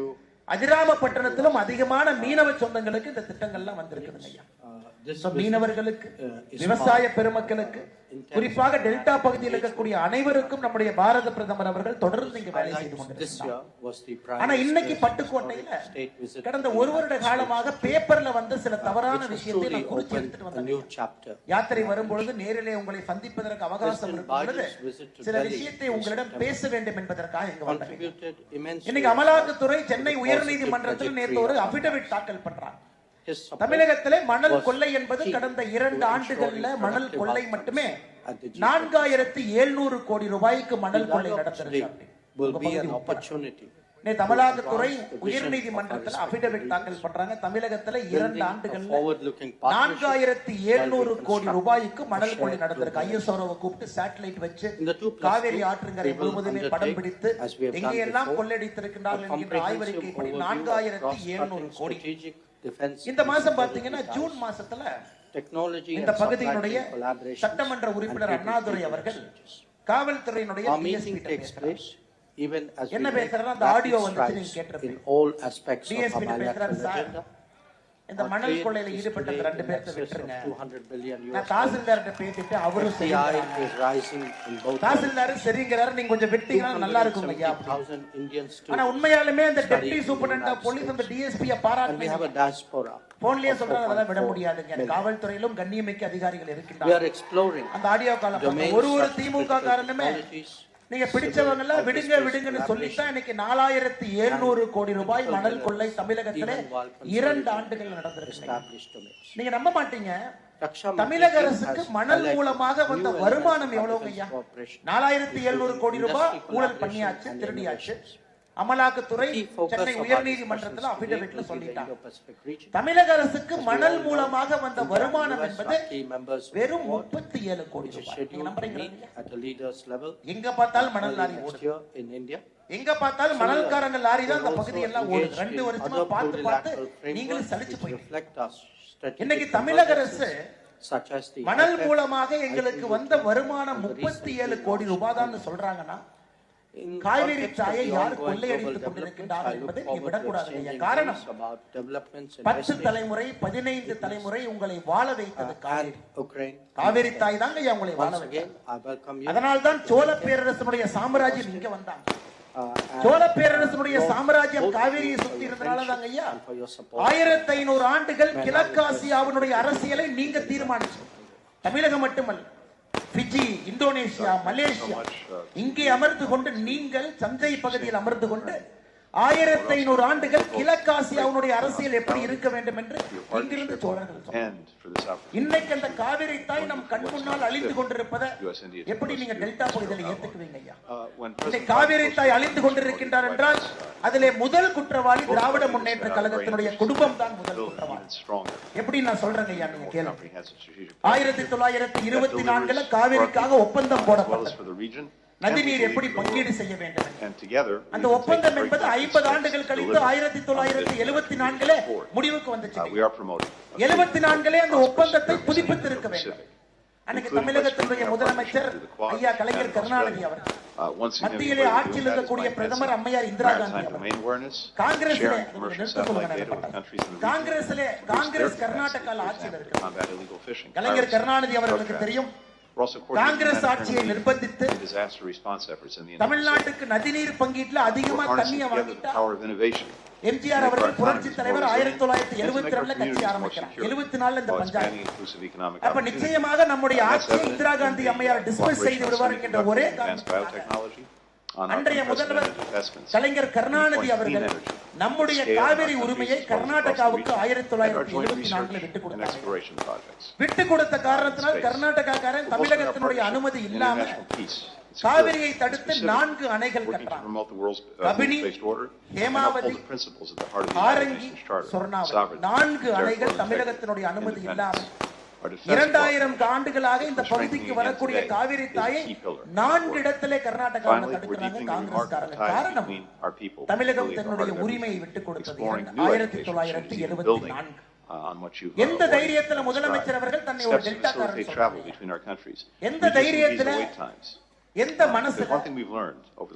அஜிராம பட்டணத்திலும் அதிகமான மீனவ சொந்தங்களுக்கு இந்த திட்டங்கள்லாம் வந்திருக்குது ஐயா. மீனவர்களுக்கு, விவசாய பெருமக்களுக்கு, குறிப்பாக டெல்டா பகுதியில் இருக்கக்கூடிய அனைவருக்கும் நம்முடைய பாரத பிரதமர் அவர்கள் தொடர்ந்து இங்கு வேலை செய்து கொண்டிருக்கிறார். ஆனா இன்னைக்கு பட்டுக்கோட்டையில கடந்த 1 வருட காலமாக பேப்பர்ல வந்து சில தவறான விஷயத்தை நான் குறிச்சு எடுத்துட்டு வந்தேன். யாத்திரை வரும்பொழுது நேரிலே உங்களை சந்திப்பதற்கு அவகாசம் இருக்கும் பொழுது சில விஷயத்தை உங்களிடம் பேச வேண்டும் என்பதற்காக இங்க வந்தேன். இன்னைக்கு அமலாக்கத்துறை சென்னை உயர்நீதிமன்றத்தில் நேற்று ஒரு அபிடவிட் தாக்கல் பண்றாங்க. தமிழகத்திலே மணல் கொள்ளை என்பது கடந்த 2 ஆண்டுகள்ல மணல் கொள்ளை மட்டுமே 4700 கோடி ரூபாய்க்கு மணல் கொள்ளை நடந்திருக்கு. அமலாக்கத்துறை உயர்நீதிமன்றத்தில் அபிடவிட் தாக்கல் பண்றாங்க. தமிழகத்துல 2 ஆண்டுகள்ல 4700 கோடி ரூபாய்க்கு மணல் கொள்ளை நடந்திருக்கு. ஐஎஸ்ஆர்ஓவை கூப்பிட்டு சேட்டலைட் வச்சு காவேரி ஆற்றுங்கரை முழுவதுமே படம் பிடித்து எங்கெல்லாம் கொள்ளையடித்திருக்கின்றார்கள் என்கின்ற ஆய்வறிக்கை படி 4700 கோடி. இந்த மாசம் பாத்தீங்கன்னா ஜூன் மாசத்துல இந்த பகுதியினுடைய சட்டமன்ற உறுப்பினர் அண்ணாதுரை அவர்கள் காவல்துறையினுடைய என்ன பேசுறாரு அந்த ஆடியோ வந்து நீங்க கேட்டிருப்பீங்க. டிஎஸ்பி பேசுறாரு, சார் இந்த மணல் கொள்ளையில ஈடுபட்ட 2 பேர்த்த விட்டுருங்க. நான் தாசில்தார்கிட்ட பேசிட்டு அவரும் தாசில்தார் சரிங்கிறாரு, நீங்க கொஞ்சம் வெட்டிங்கன்னா நல்லா இருக்கும் ஐயா. ஆனா உண்மையாலுமே அந்த டெப்டி சூப்பரண்ட் ஆஃப் போலீஸ் அந்த டிஎஸ்பியை பாராட்டுங்க. போன்லயே சொல்றாங்க அதெல்லாம் விட முடியாதுங்க. காவல்துறையிலும் கண்ணியமிக்க அதிகாரிகள் இருக்கின்றார்கள். அந்த ஆடியோ காலம் ஒரு திமுக காரணமே நீங்க பிடிச்சவங்க எல்லாம் விடுங்க விடுங்கன்னு சொல்லித்தான் இன்னைக்கு 4700 கோடி ரூபாய் மணல் கொள்ளை தமிழகத்திலே 2 ஆண்டுகள் நடந்திருக்கு. நீங்க நம்ப மாட்டீங்க, தமிழக அரசுக்கு மணல் மூலமாக வந்த வருமானம் எவ்வளவு ஐயா? 4700 கோடி ரூபாய் ஊழல் பண்ணியாச்சு, திருடியாச்சு. அமலாக்கத்துறை சென்னை உயர்நீதிமன்றத்தில் அபிடவிட்ல சொல்லிட்டாங்க. தமிழக அரசுக்கு மணல் மூலமாக வந்த வருமானம் என்பது வெறும் 37 கோடி ரூபாய். நீங்க நம்புறீங்களா? எங்க பார்த்தாலும் மணல் லாரி ஓடுது, எங்க பார்த்தாலும் மணல்காரங்க லாரி தான் அந்த பகுதி எல்லாம் ஓடுது. 2 வருஷமா பார்த்து பார்த்து நீங்களும் சலிச்சு போயிட்டீங்க. இன்னைக்கு தமிழக அரசு மணல் மூலமாக எங்களுக்கு வந்த வருமானம் 37 கோடி ரூபாய் தான் சொல்றாங்கன்னா காவேரி தாயை யார் கொள்ளையடித்துக் கொண்டிருக்கின்றார்கள் என்பதை நீ விடக்கூடாது. காரணம் 10 தலைமுறை 15 தலைமுறை உங்களை வாழ வைத்தது காவேரி தாய் தாங்க உங்களை வாழ வைத்தது. அதனால்தான் சோழ பேரரசனுடைய சாம்ராஜ்யம் இங்க வந்தாங்க. சோழ பேரரசனுடைய சாம்ராஜ்யம் காவேரியை சுத்தி இருந்தனால தாங்க ஐயா 1500 ஆண்டுகள் கிழக்காசியாவினுடைய அரசியலை நீங்க தீர்மானிச்சு. தமிழகம் மட்டுமல்ல, பிஜி, இந்தோனேஷியா, மலேசியா இங்கே அமர்ந்து கொண்டு நீங்கள் சந்தை பகுதியில் அமர்ந்து கொண்டு 1500 ஆண்டுகள் கிழக்காசியாவுடைய அரசியல் எப்படி இருக்க வேண்டும் என்று இங்கிருந்து சோழர்கள் இன்னைக்கு அந்த காவிரி தாய் நம் கண் முன்னால் அழிந்து கொண்டிருப்பதை எப்படி நீங்க டெல்டா பகுதியில் ஏத்துக்குவீங்க ஐயா? காவிரி தாய் அழிந்து கொண்டிருக்கின்றார் என்றால் அதிலே முதல் குற்றவாளி திராவிட முன்னேற்ற கழகத்தினுடைய குடும்பம் தான் முதல் குற்றவாளி. எப்படி நான் சொல்றேன் ஐயா, நீங்க கேளுங்க. 1924 காவிரிக்காக ஒப்பந்தம் போடப்பட்டது. நதிநீர் எப்படி பங்கீடு செய்ய வேண்டும். And together, அந்த ஒப்பந்தம் என்பது 50 ஆண்டுகள் கழித்து 1974 முடிவுக்கு வந்துச்சு. 74 அந்த ஒப்பந்தத்தை புதுப்பித்திருக்க வேண்டும். அன்னைக்கு தமிழகத்தினுடைய முதலமைச்சர் ஐயா கலைஞர் கருணாநிதி அவர்கள், மத்தியிலே ஆட்சியில் இருக்கக்கூடிய பிரதமர் அம்மையார் இந்திரா காந்தி அவர்கள், காங்கிரஸ் கர்நாடகாவில் ஆட்சியில் இருக்கிறார். கலைஞர் கருணாநிதி அவர்களுக்கு தெரியும், காங்கிரஸ் ஆட்சியை நிர்பந்தித்து தமிழ்நாட்டுக்கு நதிநீர் பங்கீட்டுல அதிகமா தண்ணியை வாங்கிட்டா எம்ஜிஆர் அவர்கள் புரட்சி தலைவர் 1972 கட்சி ஆரம்பிக்கிறார். 74 இந்த பஞ்சாயத்து. அப்ப நிச்சயமாக நம்முடைய ஆட்சியை இந்திரா காந்தி அம்மையார் டிஸ்மிஸ் செய்து விடுவார் என்ற ஒரே அன்றைய முதல்வர் கலைஞர் கருணாநிதி அவர்கள் நம்முடைய காவிரி உரிமையை கர்நாடகாவுக்கு 1974 விட்டு கொடுத்த காரணத்தினால் கர்நாடகாக்காரன் தமிழகத்தினுடைய அனுமதி இல்லாமல் காவிரியை தடுத்து 4 அணைகள் கட்டினார். கபினி, ஹேமாவதி, ஆரங்கி, சொர்ணாவதி 4 அணைகள் தமிழகத்தினுடைய அனுமதி இல்லாமல் 2000 ஆண்டுகளாக இந்த பகுதிக்கு வரக்கூடிய காவிரி தாயை 4 இடத்திலே கர்நாடகாவில் தடுக்கிறாங்க காங்கிரஸ்காரங்க. காரணம், தமிழகம் தன்னுடைய உரிமையை விட்டுக் கொடுத்தது 1974. எந்த தைரியத்துல முதலமைச்சர் அவர்கள் தன்னை ஒரு டெல்டாக்காரன், எந்த தைரியத்துல, எந்த மனசுல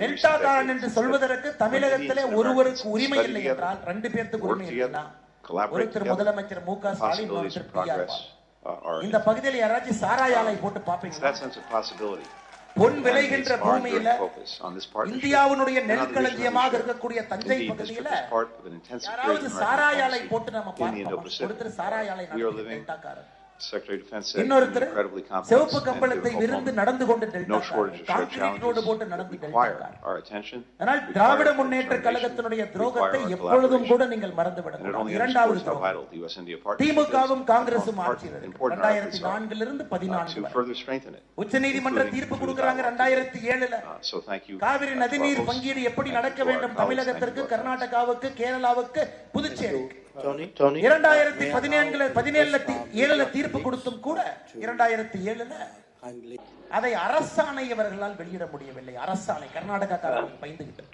டெல்டாக்காரன் என்று சொல்வதற்கு தமிழகத்திலே ஒருவருக்கு உரிமை இல்லை என்றால் 2 பேருக்கு உரிமை இல்லைன்னா ஒருத்தர் முதலமைச்சர் மு க ஸ்டாலின், ஒருத்தர் பிரியா. இந்த பகுதியில் யாராச்சும் சாராய ஆலை போட்டு பாப்பீங்களா? பொன் விளைகின்ற பூமியில இந்தியாவுடைய நெற்களஞ்சியமாக இருக்கக்கூடிய தஞ்சை பகுதியில யாராவது சாராய ஆலை போட்டு நம்ம பார்ப்போம். ஒருத்தர் சாராய ஆலை டெல்டாக்காரர், இன்னொருத்தர் சிவப்பு கம்பளத்தை விருந்து நடந்து கொண்டு கான்கிரீட் ரோடு போட்டு நடந்து. ஆனால் திராவிட முன்னேற்ற கழகத்தினுடைய துரோகத்தை எப்பொழுதும் கூட நீங்கள் மறந்துவிடக்கூடாது. இரண்டாவது திமுகவும் காங்கிரசும் ஆட்சியில் 2004 இருந்து 14 உச்சநீதிமன்ற தீர்ப்பு கொடுக்கிறாங்க 2007. காவிரி நதிநீர் பங்கீடு எப்படி நடக்க வேண்டும் தமிழகத்திற்கு, கர்நாடகாவுக்கு, கேரளாவுக்கு, புதுச்சேரிக்கு 2017 தீர்ப்பு கொடுத்தும் கூட 2007 அதை அரசாணை அவர்களால் வெளியிட முடியவில்லை. அரசாணை கர்நாடகாக்காரர்கள் பயந்துகிட்டு.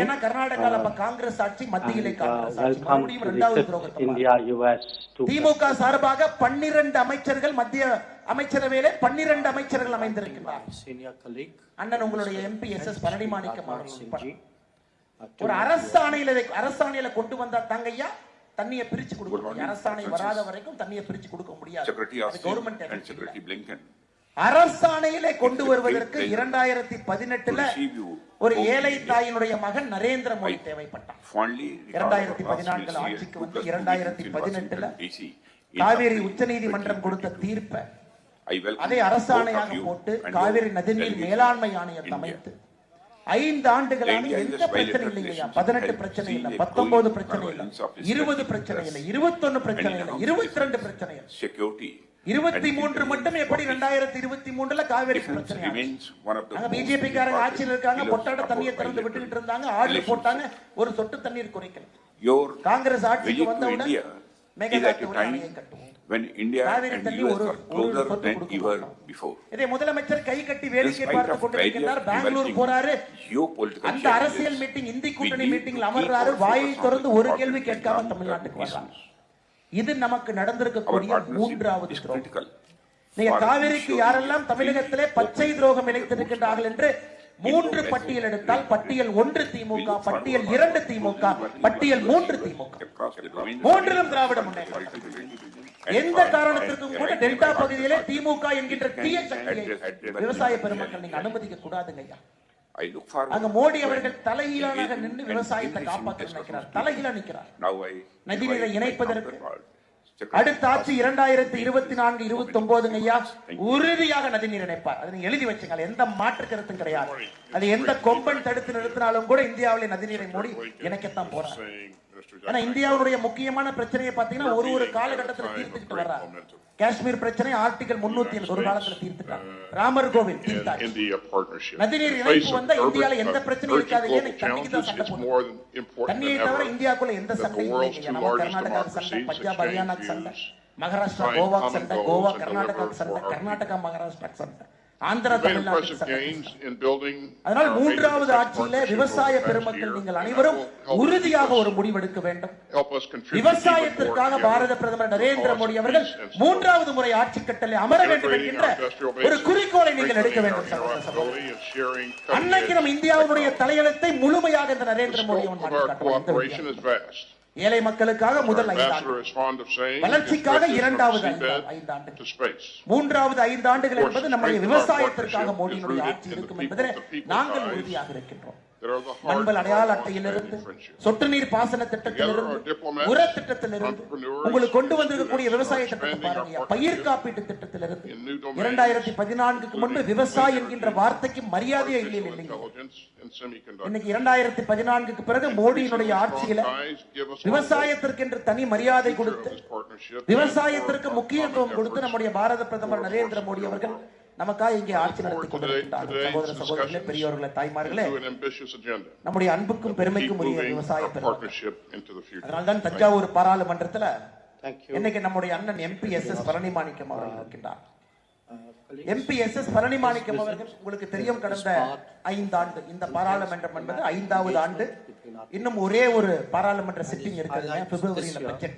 ஏன்னா கர்நாடகால அப்ப காங்கிரஸ் ஆட்சி, மத்தியிலே காங்கிரஸ் ஆட்சி. மறுபடியும் 2வது துரோகத்தை திமுக சார்பாக 12 அமைச்சர்கள், மத்திய அமைச்சரவையிலே 12 அமைச்சர்கள் அமைந்திருக்கிறார். அண்ணன் உங்களுடைய MP SS பழனிமாணிக்கம் அவர்கள் ஒரு அரசாணையில கொண்டு வந்தா தாங்கய்யா தண்ணியை பிரிச்சு கொடுக்கணும். அரசாணை வராத வரைக்கும் தண்ணியை பிரிச்சு கொடுக்க முடியாது. அரசாணையிலே கொண்டு வருவதற்கு 2018 ஒரு ஏழை தாயினுடைய மகன் நரேந்திர மோடி தேவைப்பட்டான். 2014 ஆட்சிக்கு வந்து 2018 காவிரி உச்சநீதிமன்றம் கொடுத்த தீர்ப்பை அதை அரசாணையாக போட்டு காவிரி நதிநீர் மேலாண்மை ஆணையத்தை அமைத்து 5 ஆண்டுகளாக எந்த பிரச்சனை இல்லையா? 18 பிரச்சனை இல்ல, 19 பிரச்சனை இல்ல, 20 பிரச்சனை இல்ல, 21 பிரச்சனை இல்ல, 22 பிரச்சனை இல்ல, 23 மட்டும் எப்படி 2023 காவிரி பிரச்சனை. பிஜேபி காரங்க ஆட்சியில் இருக்காங்க, பொட்டாட தண்ணியை திறந்து விட்டுக்கிட்டு இருந்தாங்க, ஆர்டர் போட்டாங்க, ஒரு சொட்டு தண்ணீர் குறைக்கல. காங்கிரஸ் ஆட்சிக்கு வந்தவுடன் மேகதாட்டு அணையை கட்டுவோம். இதை முதலமைச்சர் கை கட்டி வேடிக்கை பார்த்து கொண்டிருக்கிறார். பெங்களூர் போறாரு, அந்த அரசியல் மீட்டிங், இந்தி கூட்டணி மீட்டிங்ல அமர்றாரு, வாயை திறந்து ஒரு கேள்வி கேட்காம தமிழ்நாட்டுக்கு வர்றாங்க. இது நமக்கு நடந்திருக்கக்கூடிய 3வது துரோகம். நீங்க காவிரிக்கு யாரெல்லாம் தமிழகத்திலே பச்சை துரோகம் இழைத்திருக்கின்றார்கள் என்று 3 பட்டியல் எடுத்தால், பட்டியல் 1 திமுக, பட்டியல் 2 திமுக, பட்டியல் 3 திமுக, 3லும் திராவிட முன்னேற்ற. எந்த காரணத்திற்கும் கூட டெல்டா பகுதியிலே திமுக என்கின்ற தீய சக்தியை விவசாய பெருமக்கள் நீங்க அனுமதிக்க கூடாதுங்க ஐயா. அங்க மோடி அவர்கள் தலைகீழாக நின்று விவசாயத்தை காப்பாற்ற நினைக்கிறார், தலைகீழ நிற்கிறார். நதிநீரை இணைப்பதற்கு அடுத்த ஆட்சி 2024-29 ஐயா உறுதியாக நதிநீர் இணைப்பார். அதை நீங்க எழுதி வச்சுங்க, எந்த மாற்று கருத்தும் கிடையாது. அது எந்த கொம்பன் தடுத்து நிறுத்தினாலும் கூட இந்தியாவிலே நதிநீரை மோடி இணைக்கத்தான் போறார். ஆனா இந்தியாவுடைய முக்கியமான பிரச்சனையை பாத்தீங்கன்னா ஒரு காலகட்டத்தில் தீர்த்துக்கிட்டு வர்றாங்க. காஷ்மீர் பிரச்சனை ஆர்டிகல் 307 ஒரு காலத்துல தீர்த்துட்டாங்க. ராமர் கோவில் தீர்த்தாங்க. நதிநீர் இணைப்பு வந்தா இந்தியால எந்த பிரச்சனையும் இருக்காது. தண்ணிக்கு தான் சண்டை போடுவோம். தண்ணியை தவிர இந்தியாக்குள்ள எந்த சண்டையும் இல்லை. நம்ம கர்நாடகா சண்டை, பஞ்சாப் ஹரியானா சண்டை, மகாராஷ்டிரா கோவா சண்டை, கோவா கர்நாடகா சண்டை, கர்நாடகா மகாராஷ்டிரா சண்டை. ஆந்திரா தமிழ்நாட்டில் அதனால் மூன்றாவது ஆட்சியில விவசாய பெருமக்கள் நீங்கள் அனைவரும் உறுதியாக ஒரு முடிவெடுக்க வேண்டும். விவசாயத்திற்காக பாரத பிரதமர் நரேந்திர மோடி அவர்கள் மூன்றாவது முறை ஆட்சி கட்டளை அமர வேண்டும் என்கின்ற ஒரு குறிக்கோளை நீங்கள் எடுக்க வேண்டும். அன்னைக்கு நம் இந்தியாவுடைய தலையெழுத்தை முழுமையாக இந்த நரேந்திர மோடி ஏழை மக்களுக்காக முதல் 5 ஆண்டு, வளர்ச்சிக்காக இரண்டாவது 5 ஆண்டு, மூன்றாவது 5 ஆண்டுகள் என்பது நம்முடைய விவசாயத்திற்காக மோடியினுடைய ஆட்சி இருக்கும் என்பதில் நாங்கள் உறுதியாக இருக்கின்றோம். நண்பல் அடையாள அட்டையிலிருந்து, சொட்டு நீர் பாசன திட்டத்திலிருந்து, உர திட்டத்திலிருந்து, உங்களுக்கு கொண்டு வந்திருக்கக்கூடிய விவசாய திட்டத்தை பாருங்க, பயிர் காப்பீட்டு திட்டத்திலிருந்து 2014க்கு முன்பு விவசாயம் என்கின்ற வார்த்தைக்கு மரியாதையே இல்லை. இன்னைக்கு 2014க்கு பிறகு மோடியினுடைய ஆட்சியில விவசாயத்திற்கு என்று தனி மரியாதை கொடுத்து, விவசாயத்திற்கு முக்கியத்துவம் கொடுத்து நம்முடைய பாரத பிரதமர் நரேந்திர மோடி அவர்கள் நமக்காக இங்கே ஆட்சி நடத்தி கொண்டிருக்கின்றார். சகோதர சகோதரர்களே, பெரியோர்களே, தாய்மார்களே, நம்முடைய அன்புக்கும் பெருமைக்கும் உரிய விவசாய பெருமக்கள். அதனால்தான் தஞ்சாவூர் பாராளுமன்றத்தில் இன்னைக்கு நம்முடைய அண்ணன் MP SS பழனிமாணிக்கம் அவர்கள் இருக்கின்றார். MP SS பழனிமாணிக்கம் அவர்கள் உங்களுக்கு தெரியும், கடந்த 5 ஆண்டு இந்த பாராளுமன்றம் என்பது 5வது ஆண்டு. இன்னும் ஒரே ஒரு பாராளுமன்ற சிட்டிங் இருக்கிறது பிப்ரவரியில பட்ஜெட்.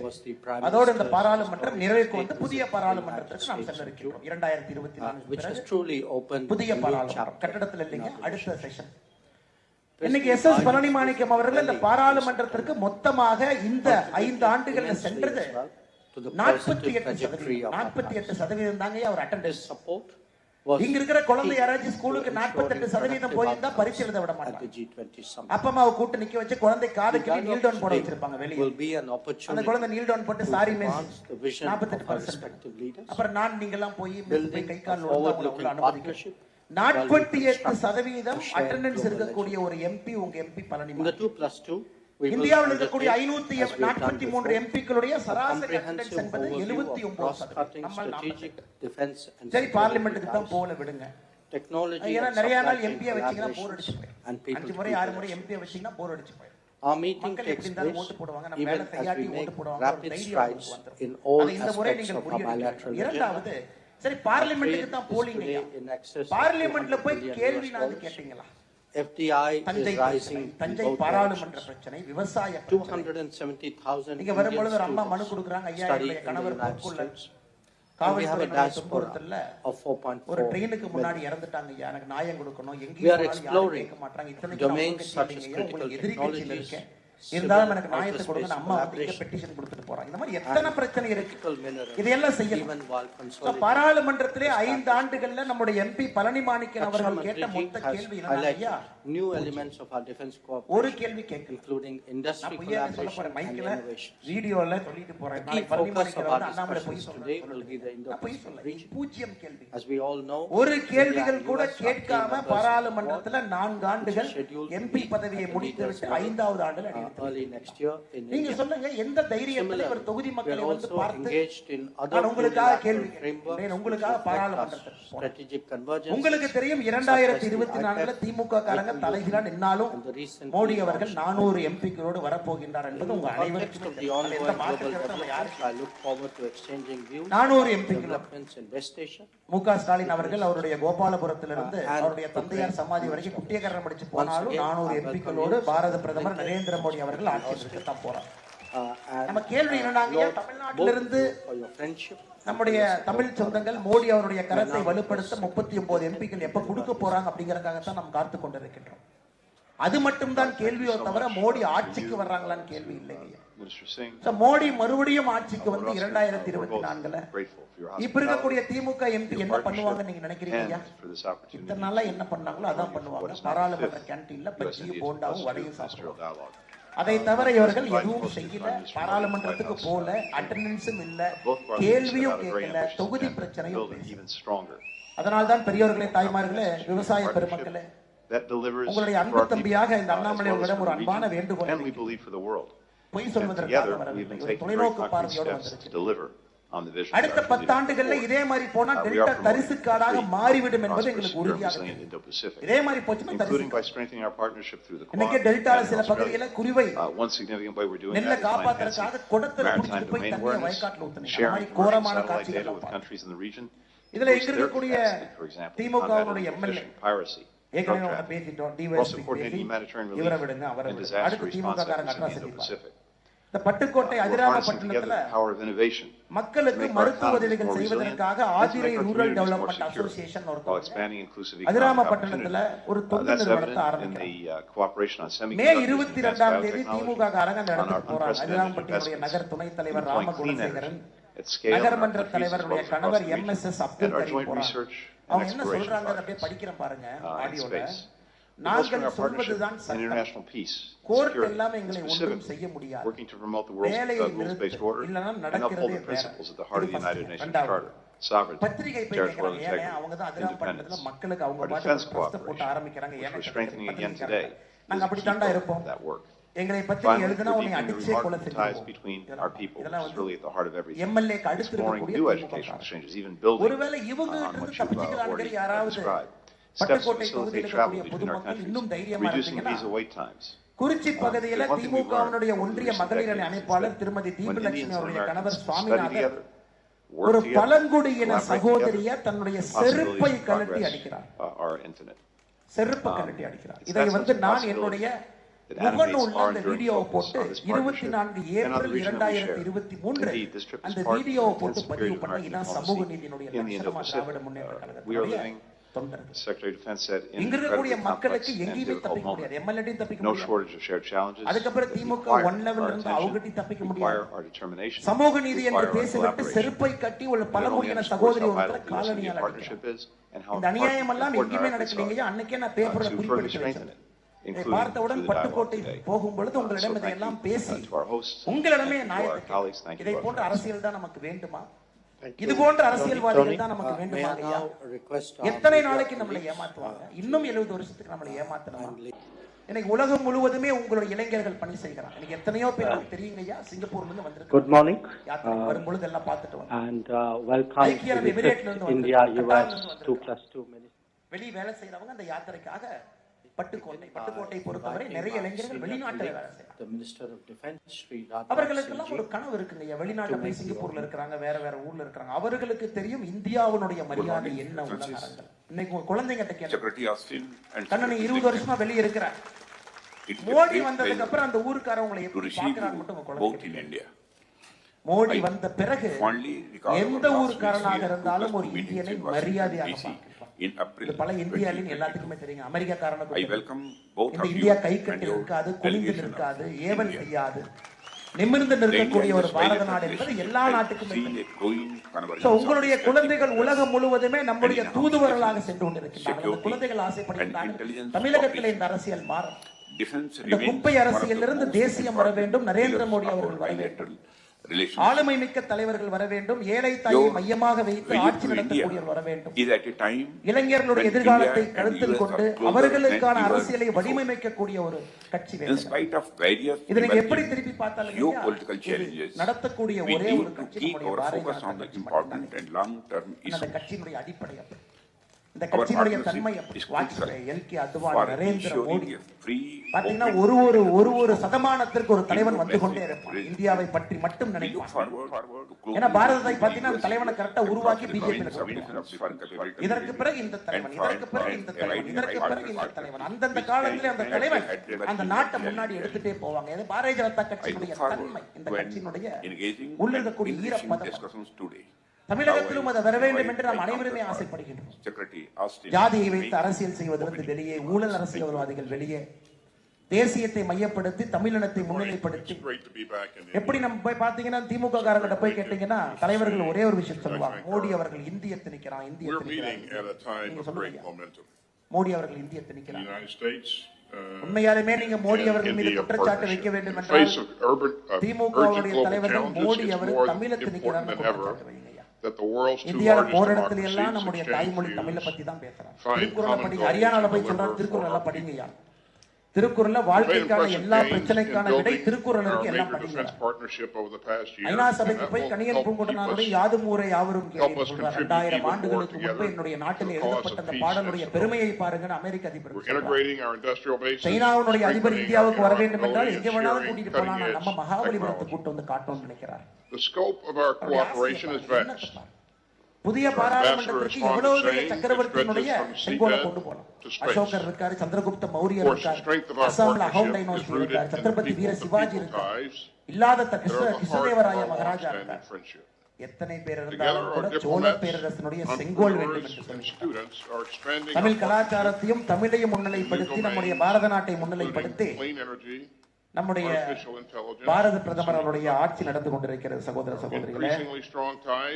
அதோடு இந்த பாராளுமன்றம் நிறைவுக்கு வந்து புதிய பாராளுமன்றத்திற்கு நாம் செல்ல இருக்கிறோம். 2024 புதிய பாராளுமன்றம் கட்டடத்தில் இல்லைங்க, அடுத்த செஷன். இன்னைக்கு SS பழனிமாணிக்கம் அவர்கள் இந்த பாராளுமன்றத்திற்கு மொத்தமாக இந்த 5 ஆண்டுகள்ல சென்றது 48% தாங்க அவர் அட்டெண்டன்ஸ். இங்க இருக்கிற குழந்தை யாராச்சும் ஸ்கூலுக்கு 48% போயிருந்தா பரிசு எழுத விட மாட்டாங்க. அப்பா அம்மாவை கூட்டு நிக்க வச்சு குழந்தை காதுக்கு நீல் டவுன் போட வச்சிருப்பாங்க வெளியே. அந்த குழந்தை நீல் டவுன் போட்டு சாரி மிஸ் 48%. அப்புறம் நான் நீங்க எல்லாம் போய் கை கால் அனுமதிக்க 48% அட்டெண்டன்ஸ் இருக்கக்கூடிய ஒரு MP உங்க MP பழனிமாணிக்கம். இந்தியாவில் இருக்கக்கூடிய 543 MPக்களுடைய சராசரி அட்டெண்டன்ஸ் என்பது 79%. சரி, பார்லிமெண்ட்டுக்கு தான் போல விடுங்க. ஏன்னா நிறைய நாள் MP வச்சீங்கன்னா போர் அடிச்சு போயிடும். 5 முறை 6 முறை MP வச்சீங்கன்னா போர் அடிச்சு போயிடும். மக்கள் எப்படி இருந்தாலும் ஓட்டு போடுவாங்க, நம்ம மேல கையாட்டி ஓட்டு போடுவாங்க. இந்த முறை நீங்கள் புரியுது. இரண்டாவது, சரி பார்லிமெண்ட்டுக்கு தான் போலீங்க, பார்லிமெண்ட்ல போய் கேள்வி நான் கேட்டீங்களா? FDI is rising. தஞ்சை பாராளுமன்ற பிரச்சனை, விவசாய 270,000 இங்க வரும்பொழுது ஒரு அம்மா மனு கொடுக்குறாங்க, ஐயா என்னுடைய கணவர் போக்குள்ள காவல்துறை துன்புறுத்தல்ல ஒரு ட்ரெயினுக்கு முன்னாடி இறந்துட்டாங்க ஐயா, எனக்கு நியாயம் கொடுக்கணும். எங்கேயும் கேட்க மாட்டாங்க. இத்தனை எதிரி கட்சியில் இருக்கேன், இருந்தாலும் எனக்கு நியாயத்தை கொடுங்க. அம்மா வந்து பெட்டிஷன் கொடுத்துட்டு போறாங்க. இந்த மாதிரி எத்தனை பிரச்சனை இருக்கு, இதையெல்லாம் செய்யணும். பாராளுமன்றத்திலே 5 ஆண்டுகள்ல நம்முடைய MP பழனிமாணிக்கம் அவர்கள் கேட்ட மொத்த கேள்வி ஐயா, new elements of our defense cooperation, ஒரு கேள்வி கேட்க, including industry collaboration and innovation. வீடியோல சொல்லிட்டு போறேன். நாளைக்கு பழனிமாணிக்கம் வந்து அண்ணாமலை போய் today will be the Indo-Pacific பூஜ்யம் கேள்வி. As we all know, ஒரு கேள்விகள் கூட கேட்காம பாராளுமன்றத்துல 4 ஆண்டுகள் MP பதவியை முடித்துவிட்டு 5வது ஆண்டுல early next year in நீங்க சொல்லுங்க, எந்த தைரியத்துல ஒரு தொகுதி மக்களை வந்து பார்த்து engaged in other உங்களுக்காக கேள்வி உங்களுக்காக பாராளுமன்றத்தில் strategic convergence. உங்களுக்கு தெரியும் 2024ல திமுக காரங்க தலைகீழா நின்னாலும் மோடி அவர்கள் 400 MPக்களோடு வரப்போகின்றார் என்பது உங்க அனைவருக்கும் I look forward to exchanging views. 400 MPக்கள் in West Asia. முக ஸ்டாலின் அவர்கள் அவருடைய கோபாலபுரத்திலிருந்து அவருடைய தந்தையார் சமாதி வரைக்கும் குட்டியக்கரணம் படிச்சு போனாலும் 400 MPக்களோடு பாரத பிரதமர் நரேந்திர மோடி அவர்கள் ஆட்சிக்கு தான் போறாங்க. நம்ம கேள்வி என்னன்னா, தமிழ்நாட்டிலிருந்து நம்முடைய தமிழ் சொந்தங்கள் மோடி அவருடைய கரத்தை வலுப்படுத்த 39 MPக்கள் எப்ப கொடுக்க போறாங்க அப்படிங்கறதுக்காகத்தான் நாம் காத்து கொண்டிருக்கின்றோம். அது மட்டும்தான் கேள்வியோ தவிர மோடி ஆட்சிக்கு வர்றாங்களான்னு கேள்வி இல்லைங்க. மோடி மறுபடியும் ஆட்சிக்கு வந்து 2024ல இப்ப இருக்கக்கூடிய திமுக MP என்ன பண்ணுவாங்க நீங்க நினைக்கிறீங்க? இத்தனை நாளா என்ன பண்ணாங்களோ அதான் பண்ணுவாங்க. பாராளுமன்ற கேன்டீன்ல பஜ்ஜியும் போண்டாவும் வடையும் சாப்பிடுவாங்க. அதை தவிர இவர்கள் எதுவும் செய்யல, பாராளுமன்றத்துக்கு போல, அட்டெண்டன்ஸும் இல்ல, கேள்வியும் கேட்கல, தொகுதி பிரச்சனையும். அதனால்தான் பெரியோர்களே, தாய்மார்களே, விவசாய பெருமக்களே, உங்களுடைய அன்பு தம்பியாக இந்த அண்ணாமலை உங்களிடம் ஒரு அன்பான வேண்டுகோள். பொய் சொல்வதற்காக வரவில்லை, தொலைநோக்கு பார்வையோடு வந்திருக்கிறது. அடுத்த 10 ஆண்டுகள்ல இதே மாதிரி போனா டெல்டா தரிசுக்காடாக மாறிவிடும் என்பது எங்களுக்கு உறுதியாக. இதே மாதிரி போச்சுன்னா இன்னைக்கு டெல்டால சில பகுதியில குருவை நெல்லை காப்பாத்துறதுக்காக குடத்துல குடிச்சிட்டு போய் தண்ணியை வயக்காட்டுல ஊத்துனீங்க. கோரமான காட்சிகள். இதுல boost எங்க their இருக்கக்கூடிய capacity, for example, in திமுகவுடைய combating MLA fishing, piracy, drug ஏற்கனவே அவங்க trafficking, பேசிட்டோம் while டிவைஎஸ்பி supporting பேசி humanitarian இவரை relief விடுங்க அவரை and விடுங்க disaster அடுத்து திமுக response காரங்க efforts in the atrocity Indo-Pacific. இந்த பட்டுக்கோட்டை We're அதிராம harnessing together பட்டணத்துல the power of innovation to மக்களுக்கு make our மருத்துவ economies உதவிகள் more resilient செய்வதற்காக and to Aathirai make our rural communities more development secure association while ஒருத்தவங்க expanding inclusive அதிராம economic பட்டணத்துல opportunity. ஒரு தொண்டு That's நிறுவனத்தை evident in ஆரம்பிக்கிறாங்க the cooperation on May semiconductors and advanced 22ஆம் தேதி biotechnology, திமுக காரங்க அந்த on our இடத்துக்கு போறாங்க unprecedented அதிராம்பட்டினுடைய investments நகர் துணைத் in தலைவர் deploying Rama clean Gunasekaran energy at scale in our நகர்மன்ற countries as well தலைவருடைய as across கணவர் the region, MSS and Abdul our Kareem joint போறாங்க research and அவங்க என்ன exploration சொல்றாங்க அதை அப்படியே projects படிக்கிறேன் பாருங்க in ஆடியோல space. We're நாங்கள் bolstering our partnership சொல்வதுதான் in சட்டம் international peace, கோர்ட் security, எல்லாம் and எங்களை ஒன்றும் specifically செய்ய முடியாது working to promote the world's வேலையை rules-based நிறுத்து order இல்லனா and uphold நடக்கிறதே the வேற principles at the heart of இது the United ஃபர்ஸ்ட் Nations ரெண்டாவது Charter: sovereignty, பத்திரிகை போய் territorial கேக்குறாங்க ஏன்னா integrity, அவங்க தான் அதிராம் பட்டணத்துல independence. மக்களுக்கு அவங்க Our பாட்டு defense ட்ரஸ்ட் போட்டு cooperation, ஆரம்பிக்கிறாங்க which ஏன்னா we're strengthening again பத்திரிகை today, நாங்க is a அப்படி key தாண்டா part இருப்போம் of that work. எங்களை பத்தி Finally, எழுதுனா we're உன்னை deepening the அடிச்சே கொலை remarkable ties செஞ்சிருவோம் between இதெல்லாம் our people, இதெல்லாம் which is really at the heart of everything. எம்எல்ஏக்கு அடுத்து Exploring இருக்கக்கூடிய new திமுக educational காரங்க. exchanges, even building ஒருவேளை இவங்க on இருந்து what you've தப்பிச்சுக்கலாம்னு already யாராவது described. Steps to Pattukkottai facilitate தொகுதியில் travel இருக்கக்கூடிய between our பொதுமக்கள் இன்னும் countries, தைரியமா reducing இருந்தீங்கன்னா visa wait times. குறிச்சி பகுதியில one thing we've திமுகவினுடைய learned over ஒன்றிய recent மகளிர் decades is அமைப்பாளர் that திருமதி when தீபலட்சுமி Indians and அவருடைய கணவர் Americans study சுவாமிநாதன் together, ஒரு work together, பழங்குடியின collaborate சகோதரிய together, தன்னுடைய possibilities செருப்பை of கழட்டி progress அடிக்கிறார் are infinite. செருப்பை கழட்டி அடிக்கிறார் it's இதை that வந்து sense of நான் possibility என்னுடைய that முகநூல்ல animates our அந்த enduring வீடியோவை focus போட்டு on this partnership 24 and on the April vision that we share. 2023 Indeed, this trip is அந்த part of வீடியோவை an போட்டு intensive பதிவு period of பண்ண American இதான் diplomacy சமூக நீதியினுடைய in the லட்சணமா திராவிட Indo-Pacific. முன்னேற்ற We are கழகத்தினுடைய living, தொண்டர்கள் the Secretary of Defense said, in இங்க இருக்கக்கூடிய incredibly complex மக்களுக்கு and எங்கேயுமே difficult தப்பிக்க முடியாது moment. எம்எல்ஏட்டையும் தப்பிக்க No முடியாது shortage of shared challenges அதுக்கப்புறம் that திமுக require 1 லெவல்ல our இருந்து attention, அவங்கட்டி தப்பிக்க require முடியாது our determination, சமூக நீதி என்று require our பேசிவிட்டு collaboration. செருப்பை கட்டி ஒரு It only பழங்குடியின underscores சகோதரி how ஒருத்தர vital the necessity காலனியால் of அடிக்கிறார் partnership is and how இந்த அநியாயம் எல்லாம் important எங்கேயுமே our efforts நடக்கலைங்க are அன்னைக்கே நான் பேப்பர்ல to further குறிப்பிட்டு strengthen வச்சேன் it, இதை including பார்த்தவுடன் through the dialogue Pattukkottai today. போகும்பொழுது So உங்களிடம் thank இதையெல்லாம் you பேசி to our hosts, உங்களிடமே to our நியாயத்தை colleagues, thank you இதை to our போன்ற friends. அரசியல் தான் நமக்கு வேண்டுமா இது போன்ற அரசியல்வாதிகள் தான் நமக்கு வேண்டுமா ஐயா எத்தனை நாளைக்கு நம்மளை ஏமாத்துவாங்க இன்னும் 70 வருஷத்துக்கு நம்மளை ஏமாத்தணுமா எனக்கு உலகம் முழுவதுமே உங்களுடைய இளைஞர்கள் பணி செய்கிறாங்க எனக்கு எத்தனையோ பேர் எனக்கு தெரியுங்க ஐயா சிங்கப்பூர்ல இருந்து வந்திருக்காங்க Good morning வரும்பொழுது எல்லாம் பார்த்துட்டு வந்தாங்க and welcome to the fifth India US 2+2 ministry. வெளி வேலை செய்யறவங்க அந்த யாத்திரைக்காக பட்டுக்கோட்டை பொறுத்தவரை நிறைய இளைஞர்கள் வெளிநாட்டுல வேலை செய்யறாங்க The Minister of Defense Sri அவர்களுக்கெல்லாம் ஒரு கனவு இருக்குங்க வெளிநாட்டுல போய் சிங்கப்பூர்ல இருக்காங்க வேற வேற ஊர்ல இருக்காங்க அவர்களுக்கு தெரியும் இந்தியாவுடைய மரியாதை என்ன உள்ள நரங்கள் இன்னைக்கு உங்க குழந்தைகிட்ட கேளுங்க கண்ணனை 20 வருஷமா வெளியே இருக்கிறார் மோடி வந்ததுக்கு அப்புறம் அந்த ஊருக்காரவங்களை எப்படி பார்க்கறாங்க மட்டும் உங்க குழந்தைங்க மோடி வந்த பிறகு எந்த ஊருக்காரனாக இருந்தாலும் ஒரு இந்தியனை மரியாதையாக பார்க்கிறார் இது பல இந்தியாவின் எல்லாத்துக்குமே தெரியும் அமெரிக்காக்காரனுக்கு இந்த இந்தியா கை கட்டி இருக்காது குனிந்து நிற்காது ஏவல் செய்யாது நிமிர்ந்து நிற்கக்கூடிய ஒரு பாரத நாடு என்பது எல்லா நாட்டுக்குமே உங்களுடைய குழந்தைகள் உலகம் முழுவதுமே நம்முடைய தூதுவர்களாக சென்று கொண்டிருக்கிறார்கள் அந்த குழந்தைகள் ஆசைப்படுகிறார்கள் தமிழகத்தில் இந்த அரசியல் மாறும் இந்த குப்பை அரசியலிருந்து தேசியம் வர வேண்டும் நரேந்திர மோடி அவர்கள் வர வேண்டும் ஆளுமை மிக்க தலைவர்கள் வர வேண்டும் ஏழை தாயை மையமாக வைத்து ஆட்சி நடத்தக்கூடியவர் வர வேண்டும் இளைஞர்களுடைய எதிர்காலத்தை கருத்தில் கொண்டு அவர்களுக்கான அரசியலை வடிவமைக்கக்கூடிய ஒரு கட்சி வேண்டும் இதை நீங்க எப்படி திருப்பி பார்த்தாலும் நடத்தக்கூடிய ஒரே ஒரு கட்சி அந்த கட்சியினுடைய அடிப்படை இந்த கட்சியினுடைய தன்மை வாஜ்பாய் எல்கே அத்வானி நரேந்திர மோடி பாத்தீங்கன்னா ஒரு சதமானத்திற்கு ஒரு தலைவன் வந்து கொண்டே இருப்பான் இந்தியாவை பற்றி மட்டும் நினைப்பான் ஏன்னா பாரதத்தை பாத்தீங்கன்னா அந்த தலைவனை கரெக்டா உருவாக்கி பிஜேபி இதற்கு பிறகு இந்த தலைவன் இதற்கு பிறகு இந்த தலைவன் இதற்கு பிறகு இந்த தலைவன் அந்தந்த காலத்திலே அந்த தலைவன் அந்த நாட்டை முன்னாடி எடுத்துட்டே போவாங்க இது பாரதிய ஜனதா கட்சியினுடைய தன்மை இந்த கட்சியினுடைய உள்ளிருக்கக்கூடிய ஈரப்பதம் தமிழகத்திலும் அது வர வேண்டும் என்று நாம் அனைவருமே ஆசைப்படுகின்றோம் ஜாதியை வைத்து அரசியல் செய்வதற்கு வெளியே ஊழல் அரசியல்வாதிகள் வெளியே தேசியத்தை மையப்படுத்தி தமிழினத்தை முன்னிலைப்படுத்தி எப்படி நம்ம போய் பாத்தீங்கன்னா திமுக காரங்கிட்ட போய் கேட்டீங்கன்னா தலைவர்கள் ஒரே ஒரு விஷயம் சொல்லுவாங்க மோடி அவர்கள் இந்திய திணிக்கிறான் மோடி அவர்கள் இந்திய திணிக்கிறார் உண்மையாலுமே நீங்க மோடி அவர்கள் மீது குற்றச்சாட்டு வைக்க வேண்டும் என்றால் திமுகவுடைய தலைவர்கள் மோடி அவர் தமிழை திணிக்கிறார் இந்தியாவில போற இடத்துல எல்லாம் நம்முடைய தாய்மொழி தமிழை பத்தி தான் பேசுறாங்க திருக்குறளை படிங்க ஹரியானால போய் சொல்றாங்க திருக்குறள் எல்லாம் படிங்கயா திருக்குறள்ல வாழ்க்கைக்கான எல்லா பிரச்சனைக்கான விடை திருக்குறள் இருக்கு எல்லாம் படிங்க ஐநா சபைக்கு போய் கணியன் பூங்குட்டனாருடைய யாதும் ஊரை யாவரும் கேள்வி சொல்றார் 2000 ஆண்டுகளுக்கு முன்பு என்னுடைய நாட்டில் எழுதப்பட்ட அந்த பாடலுடைய பெருமையை பாருங்கன்னு அமெரிக்க அதிபர் சைனாவுடைய அதிபர் இந்தியாவுக்கு வர வேண்டும் என்றால் எங்க வேணாலும் கூட்டிட்டு போலாம் நம்ம மகாபலிபுரத்தை கூட்டு வந்து காட்டணும்னு நினைக்கிறார் புதிய பாராளுமன்றத்திற்கு எவ்வளவு பெரிய சக்கரவர்த்தியினுடைய செங்கோலை கொண்டு போனோம். அசோகர் இருக்காரு, சந்திரகுப்த மௌரியர் இருக்காரு, அசாம்ல அஹோம் டைனோசி இருக்காரு, சத்ரபதி வீர சிவாஜி இருக்காரு, இல்லாத கிருஷ்ணதேவராய மகாராஜா இருக்காரு. எத்தனை பேர் இருந்தாலும் கூட சோழ பேரரசனுடைய செங்கோல் வேண்டும் என்று சொல்லி தமிழ் கலாச்சாரத்தையும் தமிழையும் முன்னிலைப்படுத்தி நம்முடைய பாரத நாட்டை முன்னிலைப்படுத்தி நம்முடைய பாரத பிரதமர் அவருடைய ஆட்சி நடந்து கொண்டிருக்கிறது. சகோதர சகோதரிகளே,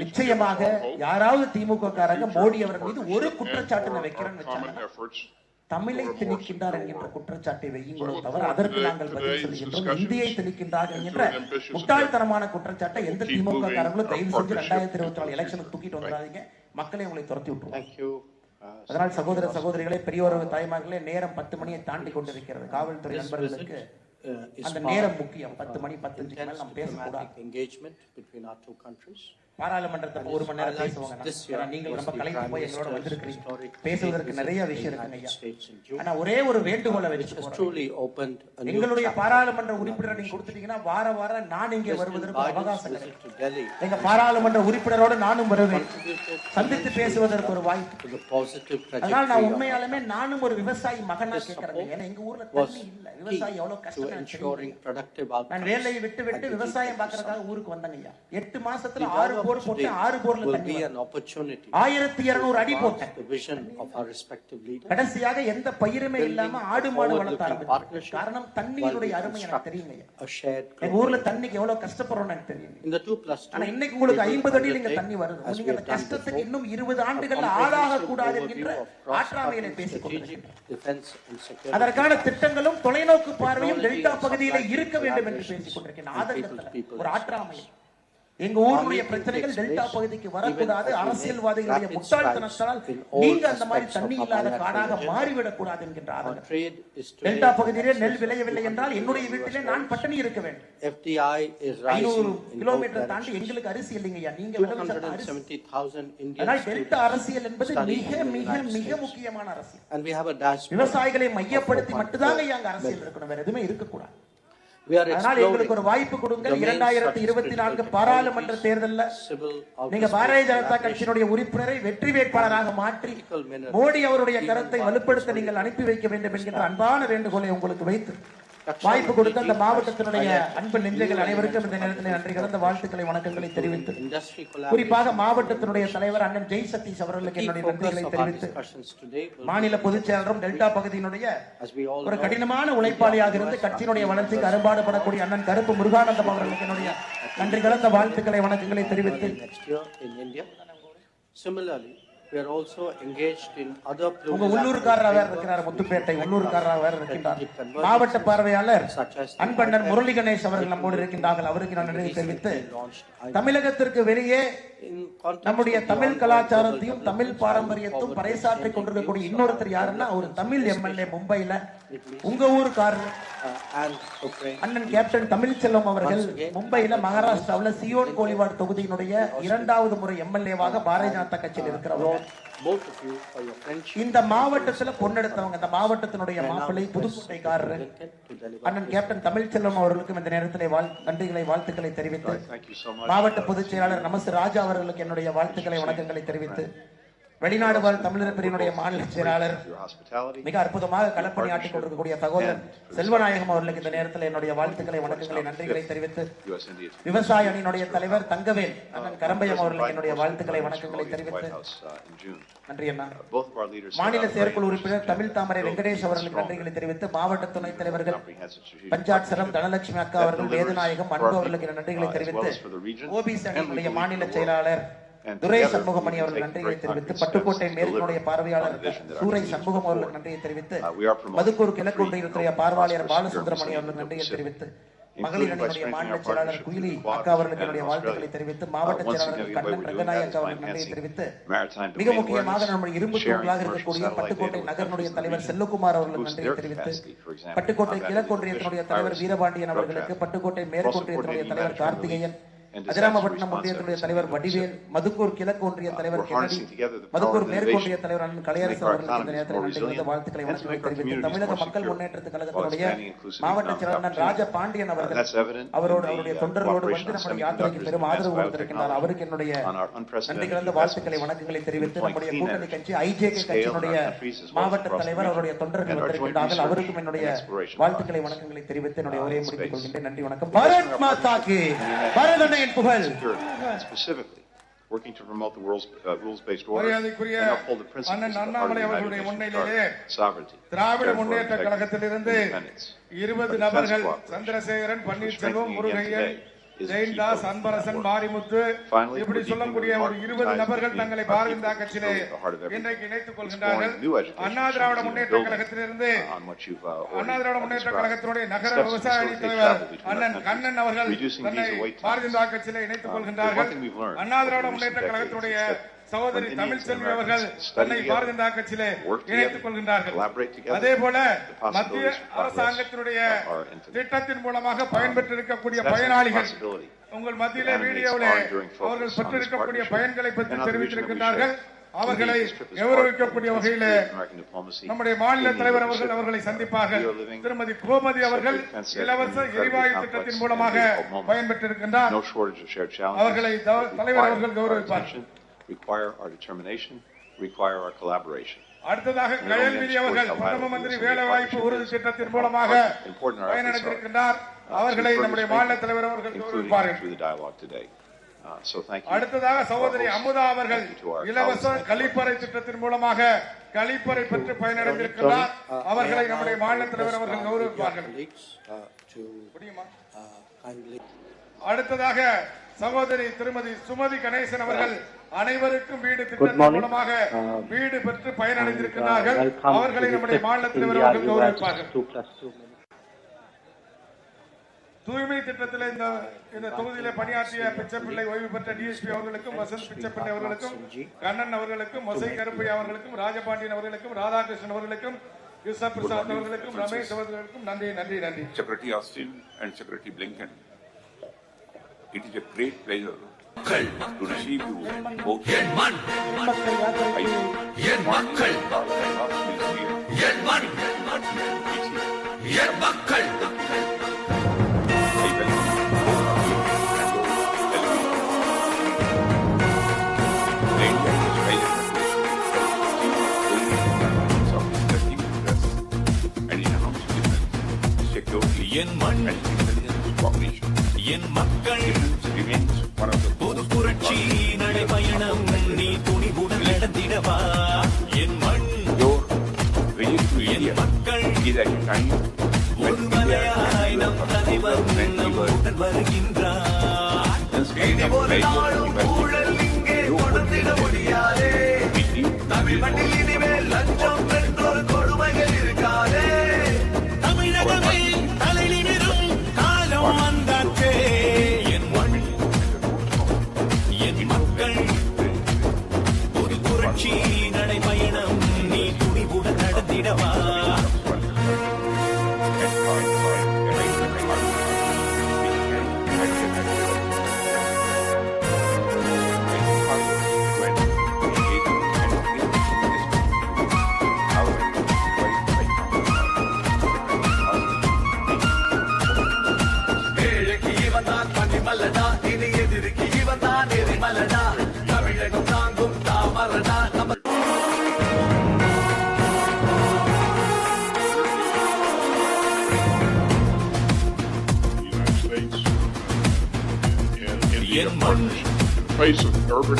நிச்சயமாக யாராவது திமுக காரங்க மோடி அவர்கள் மீது ஒரு குற்றச்சாட்டு வைக்கிறேன்னு தமிழை திணிக்கின்றார் என்கின்ற குற்றச்சாட்டை வையுங்களோ தவிர அதற்கு நாங்கள் பதில் சொல்கின்றோம். இந்தியை திணிக்கின்றார் என்கின்ற முட்டாள்தனமான குற்றச்சாட்டை எந்த திமுக காரங்களும் தயவு செஞ்சு 2024 எலெக்ஷனுக்கு தூக்கிட்டு வந்துடாதீங்க. மக்களை உங்களை துரத்தி விட்டுருவோம். அதனால் சகோதர சகோதரிகளே, பெரியோர்கள் தாய்மார்களே, நேரம் 10 மணியை தாண்டி கொண்டிருக்கிறது. காவல்துறை நண்பர்களுக்கு அந்த நேரம் முக்கியம். 10 மணி 10 மேல் நம்ம பேசக்கூடாது. பாராளுமன்றத்தில் 1 மணி நேரம் பேசுவாங்க. நீங்கள் நம்ம கலைக்கு போய் எங்களோட வந்திருக்கிறீங்க, பேசுவதற்கு நிறைய விஷயம் இருக்குங்க. ஆனா ஒரே ஒரு வேண்டுகோளை வச்சுக்கோங்க, எங்களுடைய பாராளுமன்ற உறுப்பினர் நீங்க கொடுத்துட்டீங்கன்னா வார வாரம் நான் இங்கே வருவதற்கு அவகாசம் கிடைக்கும். எங்க பாராளுமன்ற உறுப்பினரோடு நானும் வருவேன், சந்தித்து பேசுவதற்கு ஒரு வாய்ப்பு. அதனால் நான் உண்மையாலுமே நானும் ஒரு விவசாயி மகனா கேட்கிறேன். ஏன்னா எங்க ஊர்ல தண்ணி இல்ல, விவசாயி எவ்வளவு கஷ்டம். நான் வேலையை விட்டு விட்டு விவசாயம் பார்க்கறதுக்காக ஊருக்கு வந்தேங்க. 8 மாசத்துல 6 போர் போட்டு 6 போர்ல தண்ணி 1200 அடி போட்டேன். கடைசியாக எந்த பயிருமே இல்லாம ஆடு மாடு வளர்த்தாங்க. காரணம் தண்ணியினுடைய அருமை எனக்கு தெரியுங்க. எங்க ஊர்ல தண்ணிக்கு எவ்வளவு கஷ்டப்படுறோம்னு எனக்கு தெரியும். ஆனா இன்னைக்கு உங்களுக்கு 50 அடியில் இங்க தண்ணி வருது. நீங்க அந்த கஷ்டத்துக்கு இன்னும் 20 ஆண்டுகள் ஆளாக கூடாது என்கின்ற ஆற்றாமையில பேசிக்கொண்டிருக்கிறேன். அதற்கான திட்டங்களும் தொலைநோக்கு பார்வையும் டெல்டா பகுதியில இருக்க வேண்டும் என்று பேசிக் கொண்டிருக்கிறேன். ஆதங்கத்தில் ஒரு ஆற்றாமை. எங்க ஊருடைய பிரச்சனைகள் டெல்டா பகுதிக்கு வரக்கூடாது. அரசியல்வாதிகளுடைய முட்டாள்தனத்தால் நீங்க அந்த மாதிரி தண்ணி இல்லாத காடாக மாறிவிடக் கூடாது என்கின்ற ஆதங்கம். டெல்டா பகுதியிலே நெல் விளையவில்லை என்றால் என்னுடைய வீட்டிலே நான் பட்டினி இருக்க வேண்டும். 500 கிலோமீட்டர் தாண்டி எங்களுக்கு அரிசி இல்லைங்கய்யா. நீங்க அதனால் டெல்டா அரசியல் என்பது மிக மிக மிக முக்கியமான அரசியல். விவசாயிகளை மையப்படுத்தி மட்டும்தான் அங்க அரசியல் இருக்கணும், வேற எதுவுமே இருக்கக்கூடாது. அதனால் எங்களுக்கு ஒரு வாய்ப்பு கொடுங்கள். 2024 பாராளுமன்ற தேர்தலில் நீங்க பாரதிய ஜனதா கட்சியினுடைய உறுப்பினரை வெற்றி வேட்பாளராக மாற்றி மோடி அவருடைய கருத்தை வலுப்படுத்த நீங்கள் அனுப்பி வைக்க வேண்டும் என்கின்ற அன்பான வேண்டுகோளை உங்களுக்கு வைத்து வாய்ப்பு கொடுத்த அந்த மாவட்டத்தினுடைய அன்பு நெஞ்சங்கள் அனைவருக்கும் இந்த நேரத்தில் நன்றி கலந்த வாழ்த்துக்களை வணக்கங்களை தெரிவித்து, குறிப்பாக மாவட்டத்தினுடைய தலைவர் அண்ணன் ஜெய் சதீஷ் அவர்களுக்கு என்னுடைய நன்றிகளை தெரிவித்து, மாநில பொதுச் செயலரும் டெல்டா பகுதியினுடைய ஒரு கடினமான உழைப்பாளியாக இருந்து கட்சியினுடைய வளர்ச்சிக்கு அரும்பாடுபடக்கூடிய அண்ணன் கருப்பு முருகானந்தம் அவர்களுக்கு என்னுடைய நன்றி கலந்த வாழ்த்துக்களை வணக்கங்களை தெரிவித்து, உள்ளூர்காரராக இருக்கிறார் முத்துப்பேட்டை உள்ளூர்காரராக இருக்கின்றார் மாவட்ட பார்வையாளர் அன்பண்ணன் முரளி கணேஷ் அவர்கள் நம்மோடு இருக்கின்றார்கள். அவருக்கு நான் நன்றி தெரிவித்து, தமிழகத்திற்கு வெளியே நம்முடைய தமிழ் கலாச்சாரத்தையும் தமிழ் பாரம்பரியத்தையும் பறைசாற்றிக் கொண்டிருக்கக்கூடிய இன்னொருத்தர் யாருன்னா ஒரு தமிழ் எம்எல்ஏ மும்பைல உங்க ஊருக்காரர் அண்ணன் கேப்டன் தமிழ்ச்செல்வம் அவர்கள் மும்பையில மகாராஷ்டிராவில் சியோன் கோலிவாட் தொகுதியினுடைய 2வது முறை எம்எல்ஏவாக பாரதிய ஜனதா கட்சியில் இருக்கிறவங்க. இந்த மாவட்டத்தில் பொன்னெடுத்தவங்க. இந்த மாவட்டத்தினுடைய மாப்பிள்ளை புதுக்கோட்டைக்காரர் அண்ணன் கேப்டன் தமிழ்ச்செல்வம் அவர்களுக்கும் இந்த நேரத்தில் நன்றிகளை வாழ்த்துக்களை தெரிவித்து, மாவட்ட பொதுச் செயலாளர் நமஸ்து ராஜா அவர்களுக்கு என்னுடைய வாழ்த்துக்களை வணக்கங்களை தெரிவித்து, வெளிநாடு வாழ் தமிழர் பிரிவினுடைய மாநில செயலாளர் மிக அற்புதமாக களப்பணி ஆற்றிக் கொண்டிருக்கக்கூடிய சகோதரர் செல்வநாயகம் அவர்களுக்கு இந்த நேரத்தில் என்னுடைய வாழ்த்துக்களை வணக்கங்களை நன்றிகளை தெரிவித்து, விவசாய அணியினுடைய தலைவர் தங்கவேல் அண்ணன் கரம்பயம் அவர்களுக்கு என்னுடைய வாழ்த்துக்களை வணக்கங்களை தெரிவித்து, நன்றி அண்ணா. மாநில செயற்குழு உறுப்பினர் தமிழ் தாமரை வெங்கடேஷ் அவர்களுக்கு நன்றிகளை தெரிவித்து, மாவட்ட துணைத் தலைவர்கள் பஞ்சாட்சரம் தனலட்சுமி அக்கா அவர்கள் வேதநாயகம் அன்பு அவர்களுக்கு நன்றிகளை தெரிவித்து, ஓபிசி அணியினுடைய மாநில செயலாளர் துரை சண்முகமணி அவர்கள் நன்றியை தெரிவித்து, பட்டுக்கோட்டை மேற்குடைய பார்வையாளர் சூரை சண்முகம் அவர்களுக்கு நன்றியை தெரிவித்து, மதுக்கூர் கிழக்கு ஒன்றியத்துடைய பார்வையாளர் பாலசுந்தரமணி அவர்களுக்கு நன்றியை தெரிவித்து, மகளிர் அணியினுடைய மாநில செயலாளர் குயிலி அக்கா அவர்களுக்கு என்னுடைய வாழ்த்துக்களை தெரிவித்து, மாவட்ட செயலாளர் கண்ணன் ரங்கநாயக் அக்கா அவர்களுக்கு நன்றியை தெரிவித்து, மிக முக்கியமாக நம்முடைய இரும்பு தூண்களாக இருக்கக்கூடிய பட்டுக்கோட்டை நகரனுடைய தலைவர் செல்வகுமார் அவர்களுக்கு நன்றியை தெரிவித்து, பட்டுக்கோட்டை கிழக்கு ஒன்றியத்தினுடைய தலைவர் வீரபாண்டியன் அவர்களுக்கு, பட்டுக்கோட்டை மேற்கு ஒன்றியத்தினுடைய தலைவர் Karthikeyan, and disaster Adirampattinam response ஒன்றியத்துடைய efforts தலைவர் in the Vadivel, Pacific. Madukkur கிழக்கு ஒன்றிய தலைவர் We're Kennedy, harnessing together the power Madukkur of மேற்கு ஒன்றிய innovation தலைவர் அண்ணன் கலையரசு to make our அவர்களுக்கு இந்த economies நேரத்தில் more நன்றி resilient வாழ்த்துக்களை and to make our தெரிவித்து communities தமிழக more மக்கள் secure முன்னேற்றத்து while கழகத்தினுடைய expanding inclusive மாவட்ட economic செயலாளர் ராஜ opportunities. பாண்டியன் அவர்கள் That's evident in அவருடைய the தொண்டர்களோடு cooperation வந்து on நம்முடைய யாத்திரைக்கு semiconductors பெரும் and ஆதரவு advanced கொடுத்திருக்கின்றார். அவருக்கு என்னுடைய on our நன்றி unprecedented கலந்த வாழ்த்துக்களை investments வணக்கங்களை in தெரிவித்து deploying நம்முடைய clean கூட்டணி energy கட்சி ஐஜேகே scale in கட்சியினுடைய our countries as well as மாவட்ட across the தலைவர் region. அவருடைய தொண்டர்கள் And our joint வந்திருக்கின்றார்கள். research அவருக்கும் என்னுடைய and exploration வாழ்த்துக்களை projects வணக்கங்களை தெரிவித்து என்னுடைய உரையை in முடித்துக் space. கொள்கின்றேன். நன்றி வணக்கம். பாரத் மாதா கி, பாரதனையின் புகழ். Security, and specifically working to promote the world's rules-based order மரியாதைக்குரிய and uphold the principles அண்ணன் of the heart of Annamalai the United அவர்களுடைய Nations முன்னிலையிலே Charter, sovereignty, திராவிட territorial முன்னேற்ற integrity, கழகத்திலிருந்து independence. 20 Defense நபர்கள் cooperation, Chandrasekaran, which we're Panneerselvam, strengthening again Murugaiyan, today, is a key ஜெயந்தாஸ், pillar of Anbarasan, that work. Marimuthu Finally, இப்படி we're சொல்லக்கூடிய deepening ஒரு the 20 ties நபர்கள் between தங்களை our Bharatiya people, Janata which is கட்சியிலே really at the heart of everything. இன்றைக்கு இணைத்துக் Exploring கொள்கின்றார்கள். new education Anna Dravida systems and Munnetra building கழகத்திலிருந்து on what you've Anna Dravida already Munnetra described. கழகத்தினுடைய நகர Steps to விவசாய அணி facilitate தலைவர் travel between our அண்ணன் countries, கண்ணன் அவர்கள் reducing தன்னை visa wait Bharatiya times. Janata கட்சியிலே இணைத்துக் One கொள்கின்றார்கள். thing we've learned Anna Dravida over முன்னேற்ற recent கழகத்தினுடைய decades is that சகோதரி when தமிழ்செல்வி Indians and அவர்கள் Americans study தன்னை together, பாரதிய ஜனதா கட்சியிலே work together, இணைத்துக் கொள்கின்றார்கள். collaborate together, அதே போல the மத்திய possibilities for progress அரசாங்கத்தினுடைய are infinite. திட்டத்தின் மூலமாக பயன்பெற்றிருக்கக்கூடிய That's a பயனாளிகள் possibility. உங்கள் மத்தியிலே Animates வீடியோவில் ongoing focus அவர்கள் on this பெற்றிருக்கக்கூடிய partnership பயன்களை பற்றி and on the vision that we தெரிவித்திருக்கின்றார்கள். share. அவர்களை Indeed, this trip is part of கௌரவிக்கக்கூடிய the வகையிலே American diplomacy நம்முடைய மாநில in the தலைவர் Indo-Pacific. அவர்கள் அவர்களை சந்திப்பார்கள். We are living திருமதி கோமதி அவர்கள் separate and set இலவச in incredibly எரிவாயு complex திட்டத்தின் and மூலமாக difficult moments. பயன்பெற்றிருக்கின்றார். No shortage of shared challenges. அவர்களை that தலைவர் require அவர்கள் our கௌரவிப்பார்கள். attention, require our determination, require our collaboration. அடுத்ததாக கயல்விழி அவர்கள் பிரதம மந்திரி வேலை வாய்ப்பு உறுதி திட்டத்தின் மூலமாக பயனடைந்திருக்கின்றார். அவர்களை நம்முடைய மாநில தலைவர் அவர்கள் including கௌரவிப்பார்கள். through the dialogue today. So thank you. அடுத்ததாக சகோதரி அமுதா அவர்கள் இலவச கழிப்பறை திட்டத்தின் மூலமாக கழிப்பறை பெற்று பயனடைந்திருக்கிறார். அவர்களை நம்முடைய மாநில தலைவர் அவர்கள் கௌரவிப்பார்கள். அடுத்ததாக சகோதரி திருமதி சுமதி கணேசன் அவர்கள் அனைவருக்கும் வீடு திட்டத்தின் மூலமாக வீடு பெற்று பயனடைந்திருக்கிறார்கள். அவர்களை நம்முடைய மாநில தலைவர் அவர்கள் கௌரவிப்பார்கள். தூய்மை திட்டத்தில் இந்த தொகுதியில பணியாற்றிய பிச்சைப்பிள்ளை ஓய்வு பெற்ற டிஎஸ்பி அவர்களுக்கும், வசந்த் பிச்சைப்பிள்ளை அவர்களுக்கும், கண்ணன் அவர்களுக்கும், மொசை கருப்பையா அவர்களுக்கும், ராஜபாண்டியன் அவர்களுக்கும், ராதாகிருஷ்ணன் அவர்களுக்கும், கிருஷ்ண பிரசாத் அவர்களுக்கும், ரமேஷ் அவர்களுக்கும் நன்றி நன்றி நன்றி. Secretary Austin and Secretary Blinken, it is a great pleasure to receive you both. என் மண் என் மக்கள் பொது புரட்சி நடைபயணம் நீ துணிவுடன் நடந்திடவா என் மண் என் மக்கள் ஒரு மலையாய் நம் தலைவர் நம்முடன் வருகின்றார் ஒரு நாளும் ஊழல் இங்கே தொடர்ந்திட முடியாதே தமிழ் மண்ணில் இனிமேல் லஞ்சம் என்றொரு கொடுமைகள் இருக்காதே தமிழகமே தலை நிமிரும் காலம் வந்தாச்சே என் மண் என் மக்கள் ஒரு புரட்சி நடைபயணம் நீ துணிவுடன் நடந்திடவா மலடா இனி எதிர்க்கு இவன் தான் எரிமலடா தமிழகம் தாங்கும் தாமரடா நம்ம In the face of urban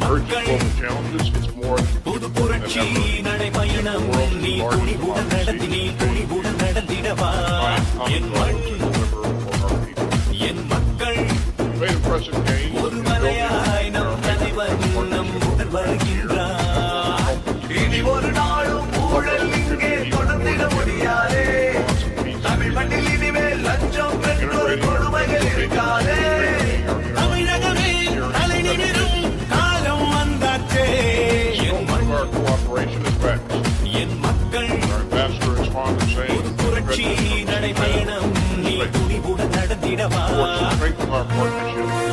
urgent global challenges, it's more புது புரட்சி நடைபயணம் நீ துணிவுடன் நடத்தி நீ துணிவுடன் நடந்திடவா என் மண் என் மக்கள் ஒரு மலையாய் நம் தலைவர் நம்முடன் வருகின்றார் இனி ஒரு நாளும் ஊழல் இங்கே தொடர்ந்திட முடியாதே தமிழ் மண்ணில் இனிமேல் லஞ்சம் என்றொரு கொடுமைகள் இருக்காதே தமிழகமே தலை நிமிரும் காலம் வந்தாச்சே என் மக்கள் ஒரு புரட்சி நடைபயணம் நீ துணிவுடன் நடந்திடவா our partnership is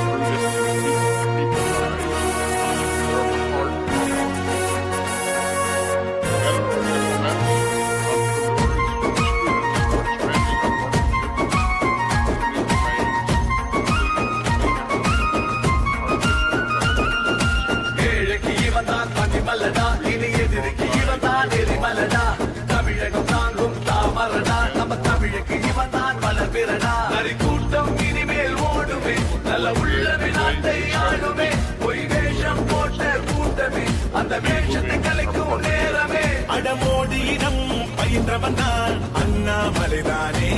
ஆச்சரியடா நரி கூட்டம் இனிமேல் ஓடுமே நல்ல உள்ளமே நாட்டை ஆளுமே பொய் வேஷம் போட்ட கூட்டமே அந்த வேஷத்தை கலைக்கும் நேரமே அடமோடியிடம் பயின்றவன் தான் அண்ணாமலைதானே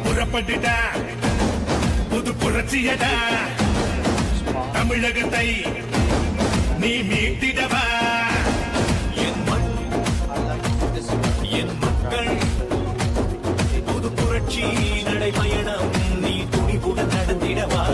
புறப்பட்டுட்ட புது புரட்சியடா தமிழகத்தை நீ மீட்டிடவா என் மக்கள் புது புரட்சி நடைபயணம் நீ துணிவுடன் நடத்திடவா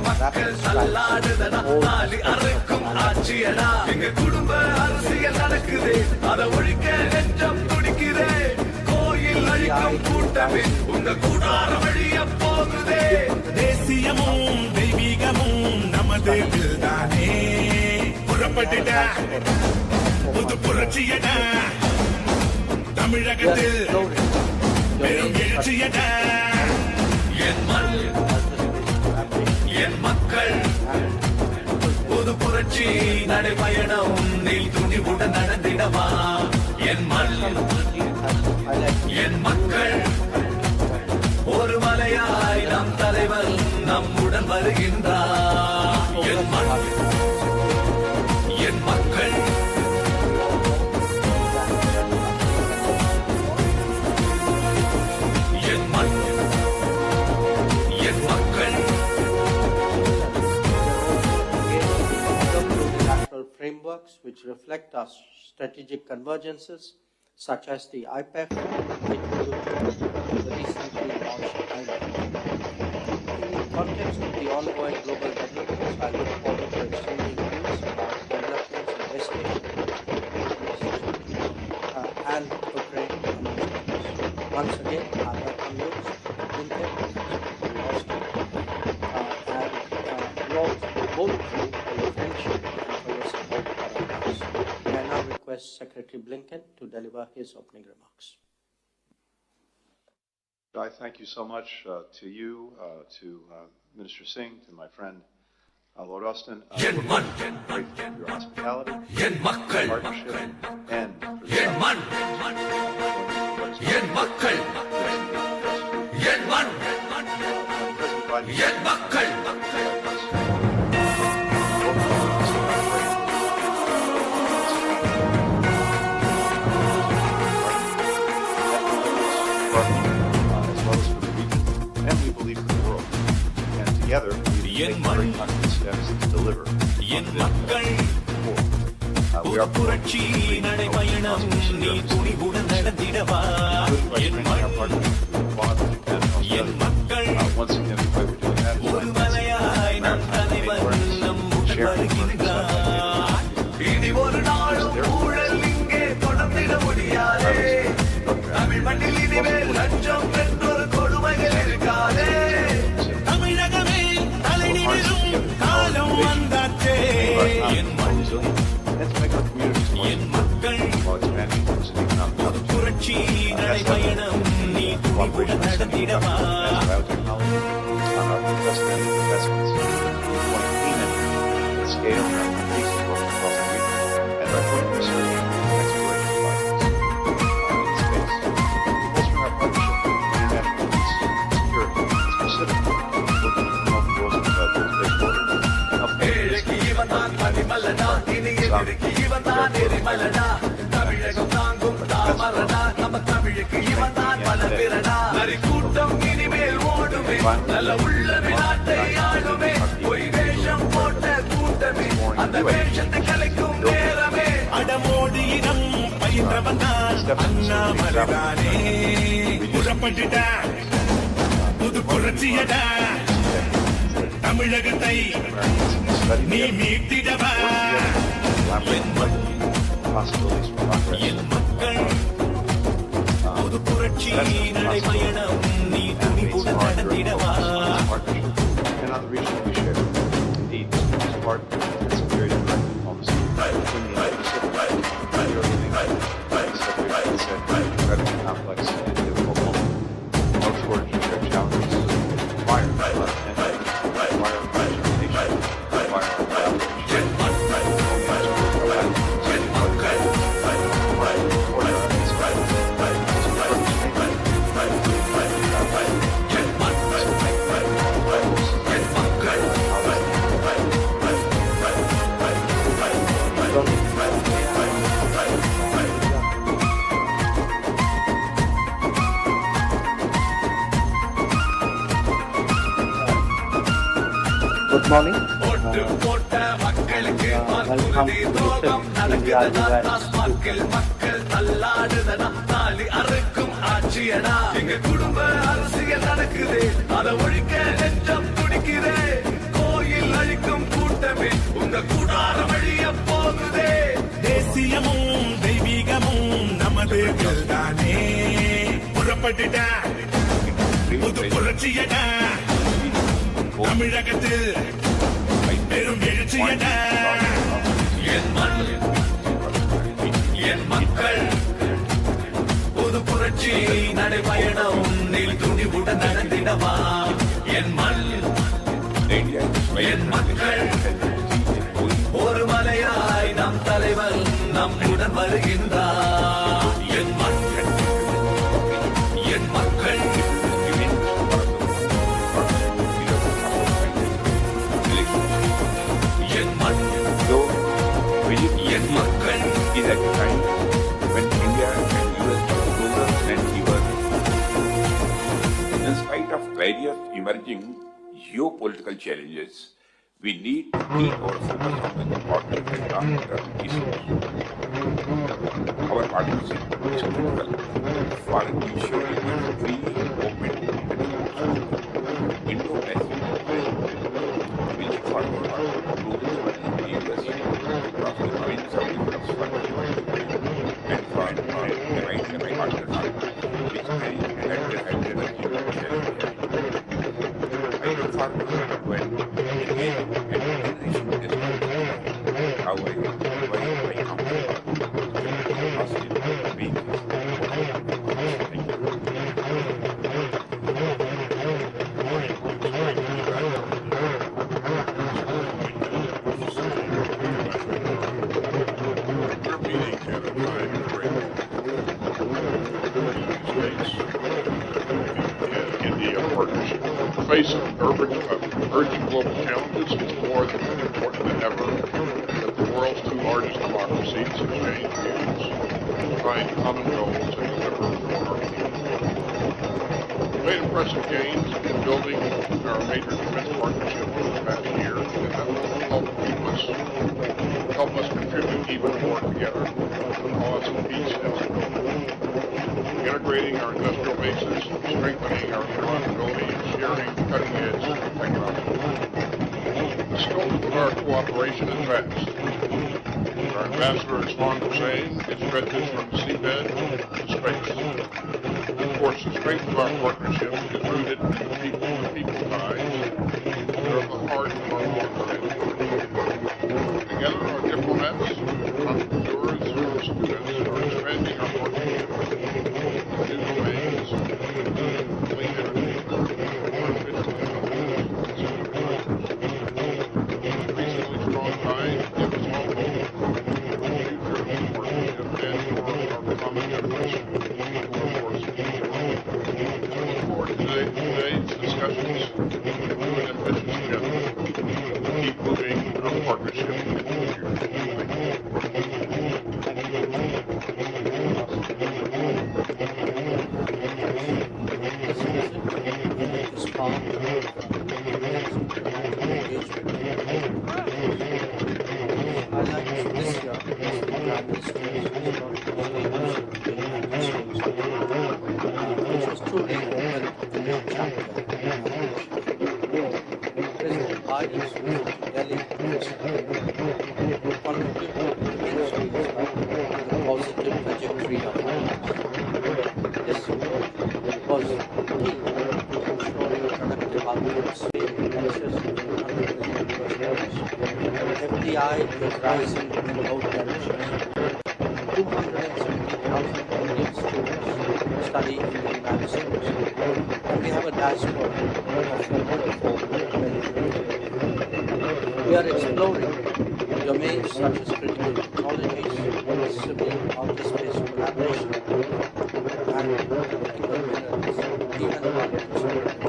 மக்கள் சல்லாடுதடா நாலி அறுக்கும் ஆட்சியடா எங்க குடும்ப அரசியல் நடக்குதே அதை ஒழிக்க நெஞ்சம் துடிக்குதே கோயில் அழிக்கும் கூட்டமே உங்க கூடார வழிய போகுதே தேசியமும் தெய்வீகமும் நமது தானே புறப்பட்டுட்ட புது புரட்சியடா தமிழகத்தில் பெரும் எழுச்சியடா என் மக்கள் புது புரட்சி நடைபயணம் நீ துணிவுடன் நடந்திடவா என் மக்கள் ஒரு மலையாய் நம் தலைவர் நம்முடன் வருகின்றார் என் மக்கள் frameworks which reflect our strategic convergences, such as the IPEF, which the recently launched IPEF. In the context of the ongoing global developments, I look forward to exchanging views about developments in West Asia and Ukraine. Once again, I welcome you, Blinken, and Lord, both of you for your friendship and for your support for our cause. I now request Secretary Blinken to deliver his opening remarks. I thank you so much to you, to Minister Singh, to my friend Lord Austin. We're grateful for your hospitality, partnership, and together, we take very concrete steps to deliver. We are புரட்சி நடைபயணம் நீ துணிவுடன் நடந்திடவா என் மக்கள் ஒரு மலையாய் நம் தலைவர் நம்முடன் வருகின்றார் இனி ஒரு நாளும் ஊழல் இங்கே தொடர்ந்திட முடியாதே தமிழ் மண்ணில் இனிமேல் லஞ்சம் என்றொரு கொடுமைகள் இருக்காதே தமிழகமே தலை நிமிரும் காலம் வந்தாச்சே என் மக்கள் புரட்சி நடைபயணம் நீ துணிவுடன் நடந்திடவா ஏழைக்கு இவன் தான் மதிமல்லடா இனி எதிரிக்கு இவன் தான் எரிமலடா தமிழகம் தாங்கும் தாமரடா நம்ம தமிழுக்கு இவன் தான் பலபிரடா நரி கூட்டம் இனிமேல் ஓடுமே நல்ல உள்ளமே நாட்டை ஆளுமே பொய் வேஷம் போட்ட கூட்டமே அந்த வேஷத்தை கலைக்கும் செய்கின்றவன் தான் அண்ணாமலைதானே. புறப்பட்டுடா புது புரட்சியடா, தமிழகத்தை நீ மீட்டிடவா. என் மக்கள் புது புரட்சி நடைபயணம் நீ துணிவுடன் நடத்திடவா. And on the regional we share. Indeed, this is part of the security and diplomacy between the Pacific and the organization. It's an incredibly complex and difficult moment. No shortage of shared challenges. Fire, flood, and fire, transportation, fire, Good morning. Welcome to India US 2+2. மக்கள் தள்ளாடுதனா தாலி அறுக்கும் ஆட்சியடா. எங்க குடும்ப அரசியல் நடக்குதே, அதை ஒழிக்க நெஞ்சம் துடிக்குதே. கோயில் அழிக்கும் கூட்டமே உங்க கூடார வழிய போகுதே. தேசியமும் தெய்வீகமும் நமது தானே. புறப்பட்டுடா புது புரட்சியடா, தமிழகத்தில் பெரும் எழுச்சியடா. என் மண் என் மக்கள் புது புரட்சி நடைபயணம் நீல் துணிவுடன் நடந்திடவா. என் மண் என் மக்கள் ஒரு மலையாய் நம் தலைவன் நம்முடன் வருகின்றார். என் மண் என் மக்கள் என் மண் என் மக்கள். Is at a time when India and US are closer than ever. In spite of various emerging geopolitical challenges, we need to keep our focus on the important and long-term issues. Our partnership is critical for ensuring a free, open, Indo-Pacific environment. We look forward to closing our university across the province of and find the right partnership which can help the energy. I look forward to when engaging and enriching this community. However, my company positive beings. Thank you. Face of urgent global challenges, it's more important than ever that the world's two largest democracies exchange views, find common goals, and deliver for our people. We made impressive gains in building our major defense partnership over the past year, and that will help us contribute even more together to the cause of peace and stability. Integrating our industrial bases, strengthening our interoperability, and sharing cutting-edge technology. The scope of our cooperation is vast. Our ambassador is fond of saying it stretches from the seabed to space. Of course, the strength of our partnership is rooted in the people ties that are the heart of our long-term. Together, our diplomats, entrepreneurs, and students are expanding our partnership in new domains, clean energy, artificial intelligence, increasingly strong ties give us all hope for the future of this partnership and for our common efforts towards peace. I look forward to today's discussions and moving ambitions together to keep moving our partnership into the future. This year, the Prime Minister has flights to Delhi contribute immensely to the positive trajectory of our lives. This was key to ensuring productive outcomes. Lectures to FDI is rising in both directions. 270,000 Indian students study in the United States, and we have a diaspora of 44 million. We are exploring domains such as critical technologies, civil outer space collaboration, and political minerals, even while considering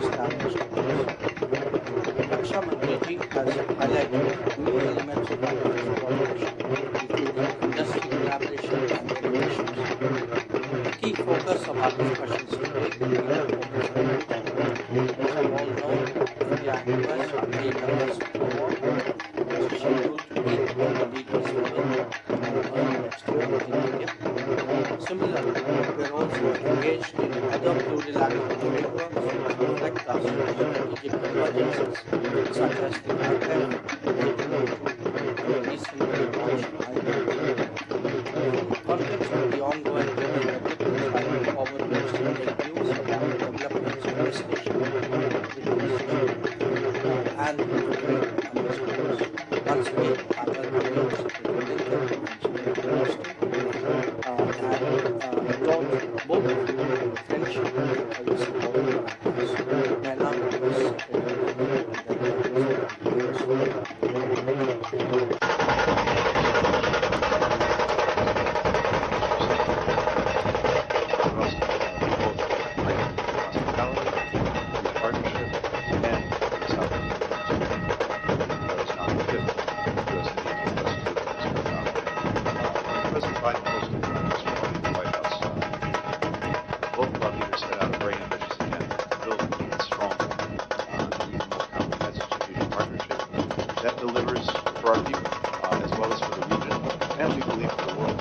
established goals. Raksha Mantriji has highlighted new elements of our cooperation, including industry collaboration and innovations. The key focus of our discussions today will be the focus on As you all know, India and US are key members of the war, which is scheduled to meet all the leaders early next year in India. Similarly, we are also engaged in other plurilateral frameworks which reflect our strategic convergences, such as the IPEF, and the recently launched IPEF. In the context of the ongoing global developments, I look forward to exchanging views about developments in this nation, and to trade underscores. Once again, I welcome you, Secretary Lincoln and Secretary Austin, and applaud both of you for the friendship and the support for our cause. May I now request Secretary Lincoln that delivers for our people, as well as for the region, and we believe for the world.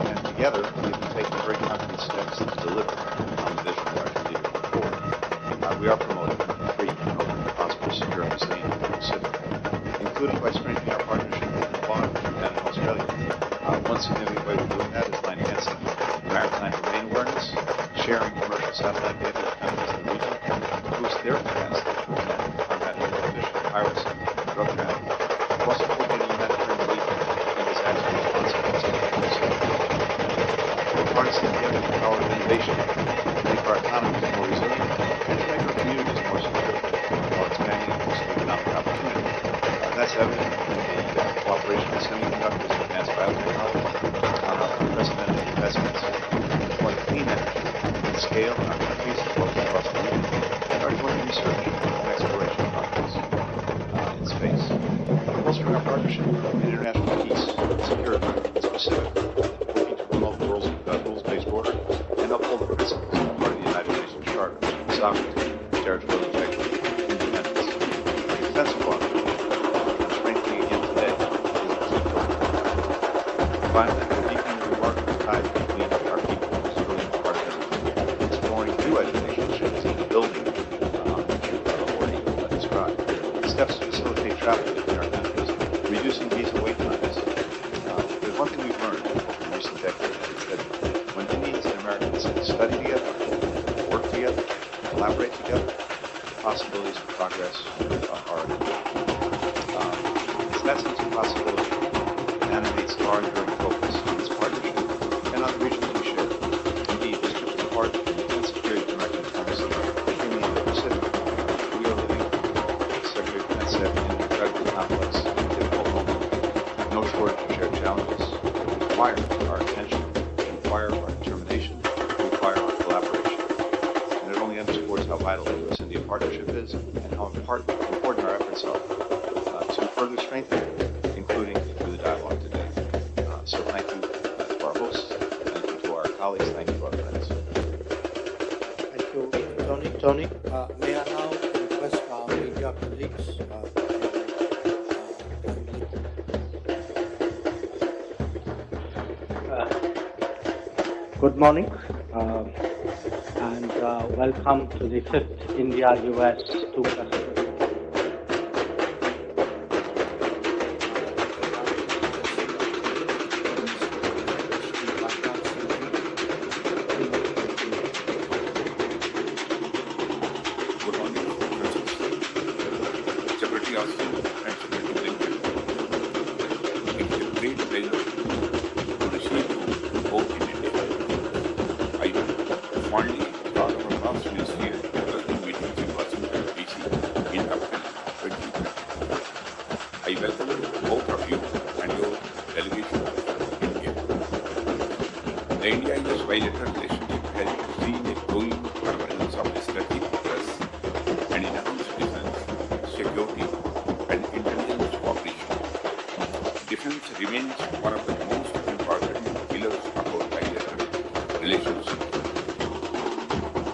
And together, we've been taking very concrete steps to deliver on the vision of our leader forward. We are promoting free, open, prosperous, secure, and sustainable Pacific, including by strengthening our partnership with Japan and Australia. One significant way we're doing that is by enhancing maritime domain awareness, sharing commercial satellite data with countries in the region to boost their capacity to prevent combat prohibition, piracy, drug trafficking, while supporting the humanitarian relief and disaster response efforts. We're harnessing together the power of innovation to make our economies more resilient and to make our communities more secure while expanding economic opportunity. That's evident in the cooperation with semiconductors and advanced biotechnology, on our unprecedented investments for clean energy and scale in our countries as well as across the region, and our joint research and exploration projects in space. Bolstering our partnership in international peace, security, and specifically working to promote the world's rules-based order and uphold the principles of part of the United Nations Charter, sovereignty, territorial integrity, independence. Our defense partnership, strengthening again today, is a key pillar. Finally, we're deepening the remarkable ties between our people and civilian partners, exploring new educational shifts in the building already described. Steps to facilitate travel between our countries, reducing visa wait times. There's one thing we've learned in recent decades is that when Indians and Americans study together, work together, collaborate together, the possibilities for progress are it's that sense of possibility that animates our enduring focus on this partnership and on the regions we share. Indeed, this trip to part and security directed diplomacy in the Indo-Pacific. We are living, as Secretary of Defense said, in an incredibly complex and difficult moment. No shortage of shared challenges require our attention, require our determination, require our collaboration. And it only underscores how vital the U.S.-India partnership is and how important our efforts are to further strengthen it, including through the dialogue today. So thank you to our hosts, thank you to our colleagues, thank you to our friends. Thank you, Tony. May I now request our media colleagues Good morning and welcome to the 5th India-US 2+2. bilateral relationship has seen a growing convergence of strategic interests and enhanced defense, security, and intelligence cooperation. Defense remains one of the most important pillars of our bilateral relationship.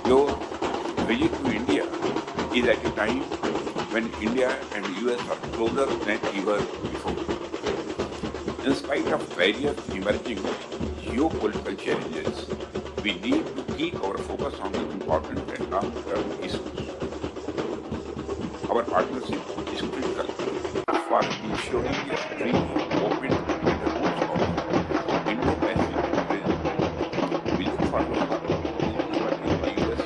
Your visit to India is at a time when India and US are closer than ever before. In spite of various emerging geopolitical challenges, we need to keep our focus on the important and long-term issues. Our partnership is critical for ensuring a free, open, and rules-based Indo-Pacific region. We look forward to working with the US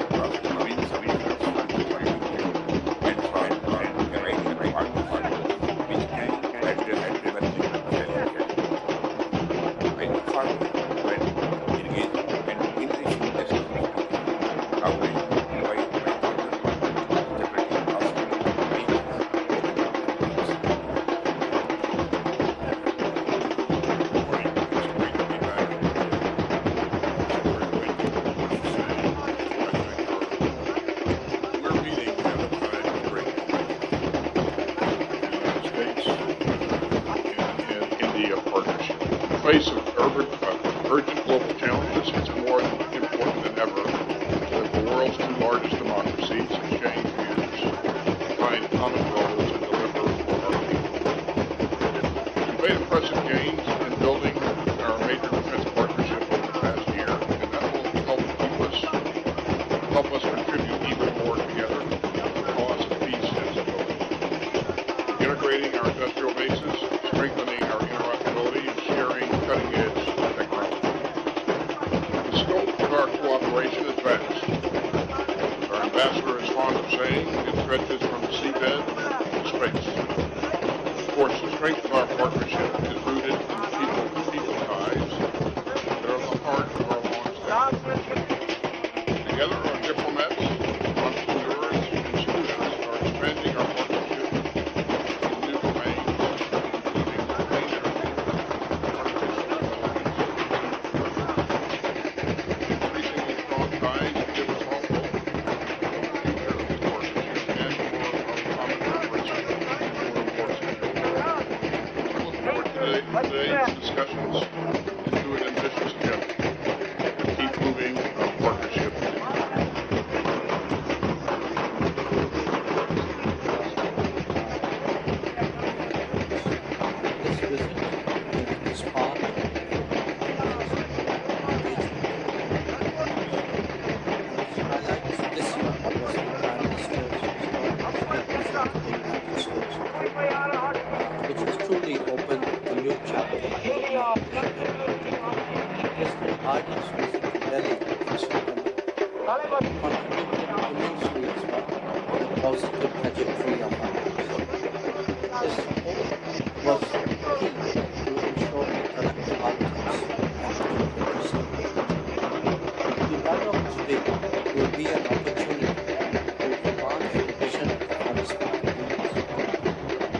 across the domains of interest and foreign and right partners which can address emerging challenges. I look forward to engaging and enriching discussions. Now I invite my face of urgent global challenges, it's more important than ever that the world's two largest democracies exchange views, find common goals, and deliver for our people. We've made impressive gains in building our major defense partnership over the past year, and that will help us contribute even more together to the cause of peace and stability. Integrating our industrial bases, strengthening our interoperability, and sharing cutting-edge technology. The scope of our cooperation is vast. Our ambassador is fond of saying it stretches from the seabed to space. Of course, the strength of our partnership is rooted in people-to-people ties that are the heart of our long-standing friendship. Together, our diplomats, entrepreneurs, and students are expanding our partnership in new domains, including clean energy, increasingly strong ties give us all hope for this partnership and for our common preparation for more security. I look forward to today's discussions and to an ambitious agenda to keep moving our partnership forward. This visit is part of highlights this year was the Prime Minister's which has truly opened a new chapter. President Biden's visit to Delhi this September contributed immensely as well to the positive trajectory of our lives. This support was key to ensuring productive outcomes and democracy. The dialogue today will be an opportunity to advance the vision of our respective leaders,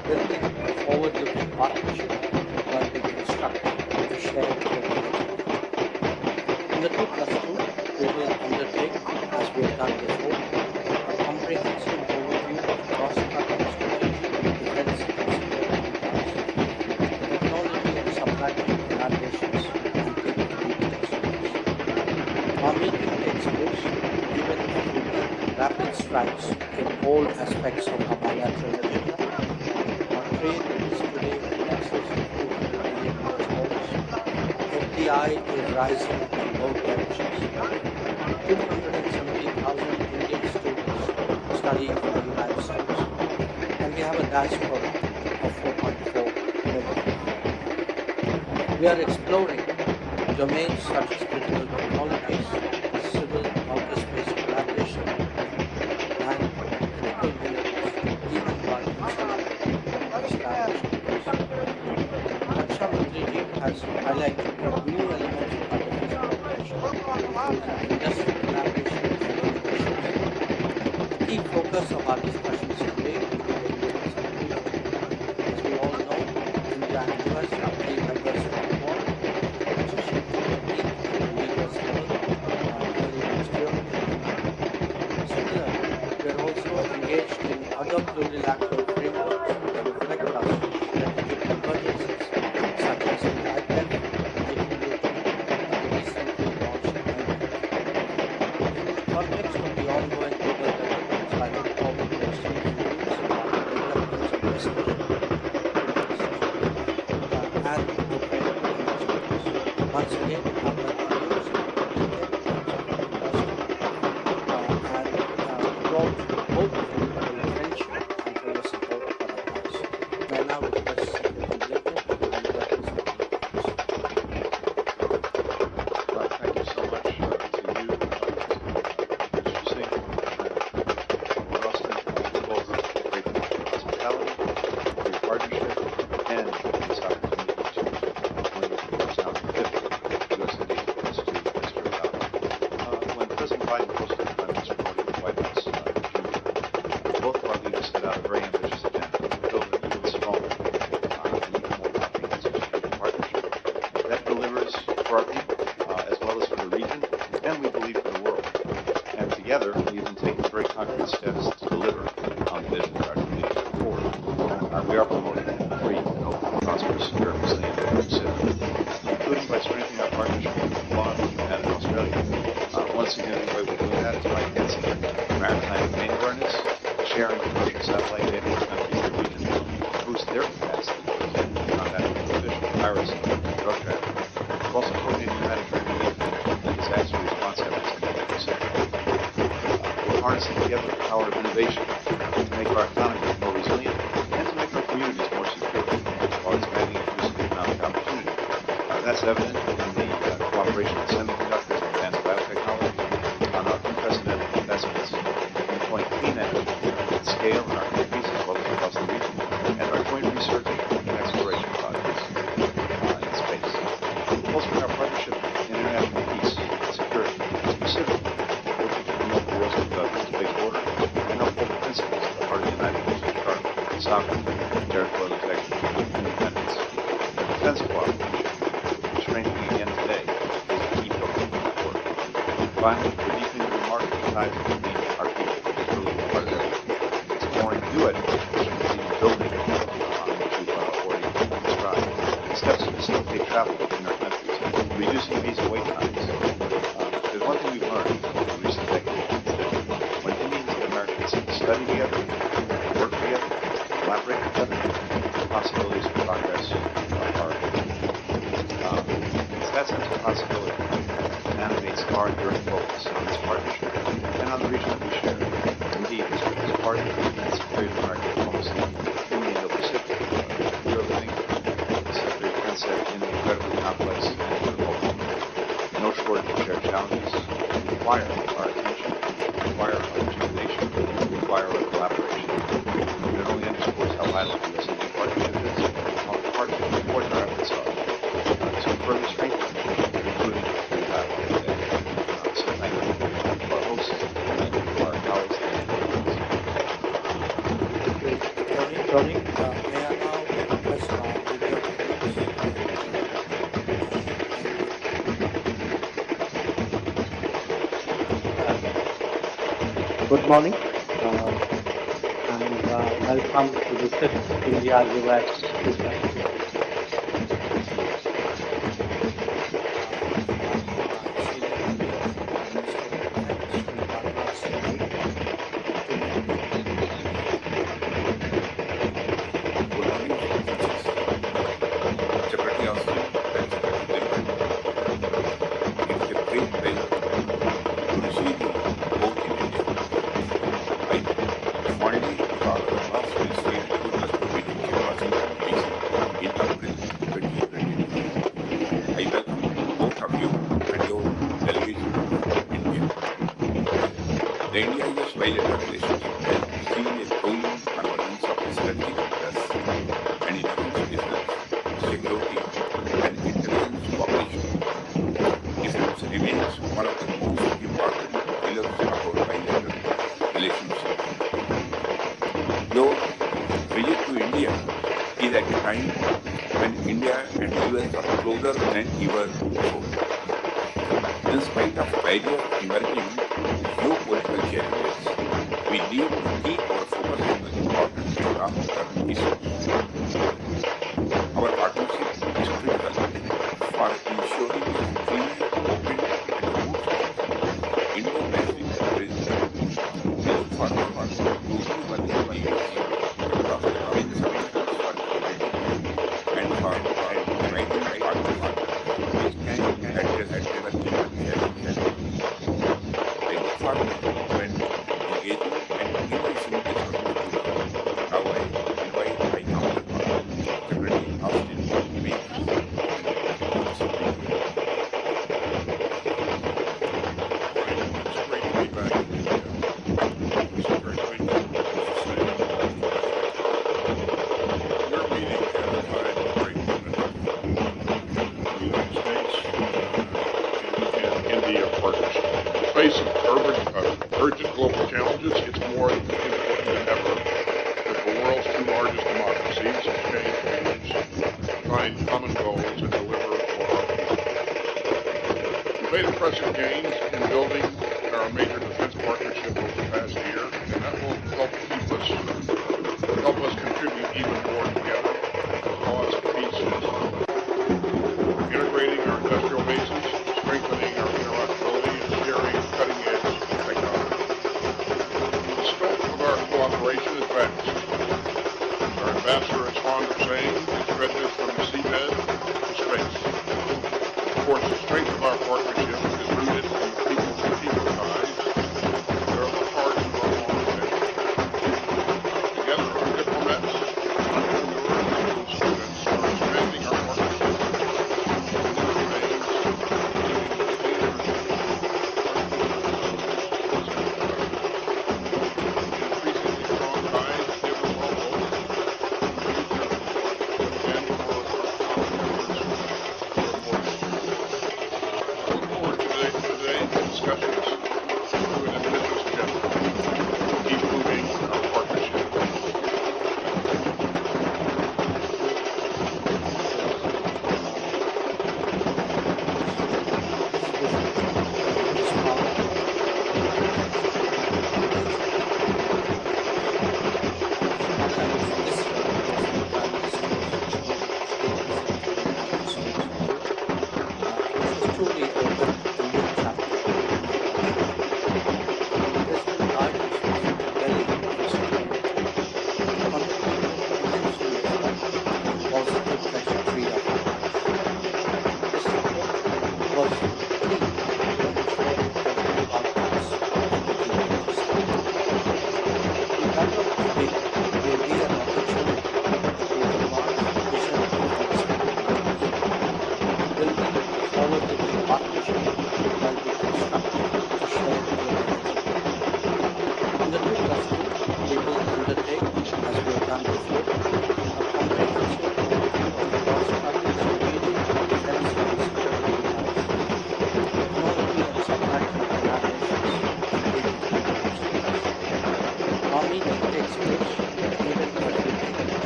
building a forward-looking partnership while being constructive to share capability. In the 2+2, we will undertake, as we have done before, a comprehensive overview of cross-cutting strategic defense and security issues, technology and supply chain collaborations, and capability exchange. Our meeting takes place even as we make rapid strides in all aspects of our bilateral agenda. Our trade is today in excess of $200 billion. FDI is rising in both directions. 270,000 Indian students study in the United States, and we have a diaspora of 4.4 million. We are exploring domains such as critical technologies, civil outer-space collaboration, and critical minerals, even while consolidating established groups. Raksha Mantriji has highlighted new elements of our defense cooperation, including industrial collaboration and innovations. The key focus of our discussions today will be the defense agreement. As we all know, India and US are key members of the war, which is shaped to compete in the leaders' develop plurilateral frameworks that reflect our strategic convergences, such as the IPEF, the recently launched In the context of the ongoing global developments, I look forward to exchanging views on the developments of this nation and the trend initiatives. Once again, I'm going to use both friendship and for your support for our cause. May I now request Secretary Lincoln to deliver his opening remarks. Thank you so much to you, Mr. Singh, and Austin, both great hospitality, for your partnership, and this opportunity to one of the most now 50 U.S. Indian Institute of Mr. When President Biden hosted Prime Minister Modi at the White House in June, both of our leaders set out a very ambitious agenda to build an even stronger and even more comprehensive strategic partnership that delivers for our people as well as for the region, and we believe for the world. And together, we've been taking very concrete steps to deliver on the vision that our two leaders put forward. We are promoting a free, open, prosperous, secure, resilient Pacific, including by strengthening our partnership with Guam and Australia. One significant way we're doing that is by enhancing maritime domain awareness, sharing commercial satellite data with countries in the region to boost their capacity to combat prohibition, piracy, and drug trafficking. We're also coordinating humanitarian relief and disaster response efforts in the Pacific. We're harnessing together the power of innovation to make our economy more resilient and to make our communities more secure while expanding inclusive economic opportunity. That's evident in the cooperation of semiconductors and advanced biotechnology, on our unprecedented investments in deploying clean energy at scale in our countries as well as across the region, and our joint research and exploration projects in space. Bolstering our partnership in international peace and security, specifically working to promote the world's space order and uphold the principles at the heart of the United Nations Charter, sovereignty, territorial integrity, and independence. Defense cooperation, strengthening again today, is a key focus of our work. Finally, we're deepening the remarkable ties between our people. It's really part of everything. Exploring new education, building on which we've already described. Steps to facilitate travel between our countries, reducing visa wait times. There's one thing we've learned in recent decades, that when Indians and Americans study together, work together, collaborate together, the possibilities for progress are it's that sense of possibility that animates our enduring focus on this partnership and on the region that we share. Indeed, this is part of the immense period of American diplomacy in the Indo-Pacific. We are living, as Secretary Defense said, in an incredibly complex and difficult moment. No shortage of shared challenges require our attention, require our determination, require our collaboration. It only underscores how vital the U.S. partnership is, how important our efforts are to further strengthen, including through dialogue today. So thank you to our hosts, thank you to our colleagues. Tony, may I now request video Good morning and welcome to the 5th India-US discussion. Secretary of State and Secretary Lincoln, it's a great pleasure to receive you both in India. I fondly recall the last Ministry to us to meet in Washington, D.C. in April 2022. I welcome both of you and your delegation of India. The India-US bilateral relationship has seen a growing convergence of strategic interests and influence business, security, and intelligence cooperation. Defense remains one of the most important pillars of our bilateral relationship. Your visit to India is at a time when India and US are closer than ever before. In spite of various emerging geopolitical challenges, we need to keep our focus on the long-term issues. Our partnership is critical for ensuring a free, open, and smooth Indo-Pacific region. We look forward to closely working with you across the range of interests for development and for providing partnerships which can address developing challenges. I look forward to engaging and innovation discussions. Now I invite my counterpart, Secretary Austin Meeks. Face of urgent global challenges, it's more important than ever that the world's two largest democracies exchange views, find common goals, and deliver for our people. We've made impressive gains in building our major defense partnership over the past year, and that will help us contribute even more together to the cause of peace and stability. Integrating our industrial bases, strengthening our interoperability, and sharing cutting-edge technology. The scope of our cooperation is vast. Our ambassador is fond of saying it stretches from the seabed to space. Of course, the strength of our partnership is rooted in people-to-people ties that are the heart of our long-term. Together, our diplomats, entrepreneurs, and students are expanding our partnership in new domains, increasingly strong ties give us all hope for the future and for our entrepreneurs. I look forward to today's discussions with an ambitious agenda to keep moving our partnership.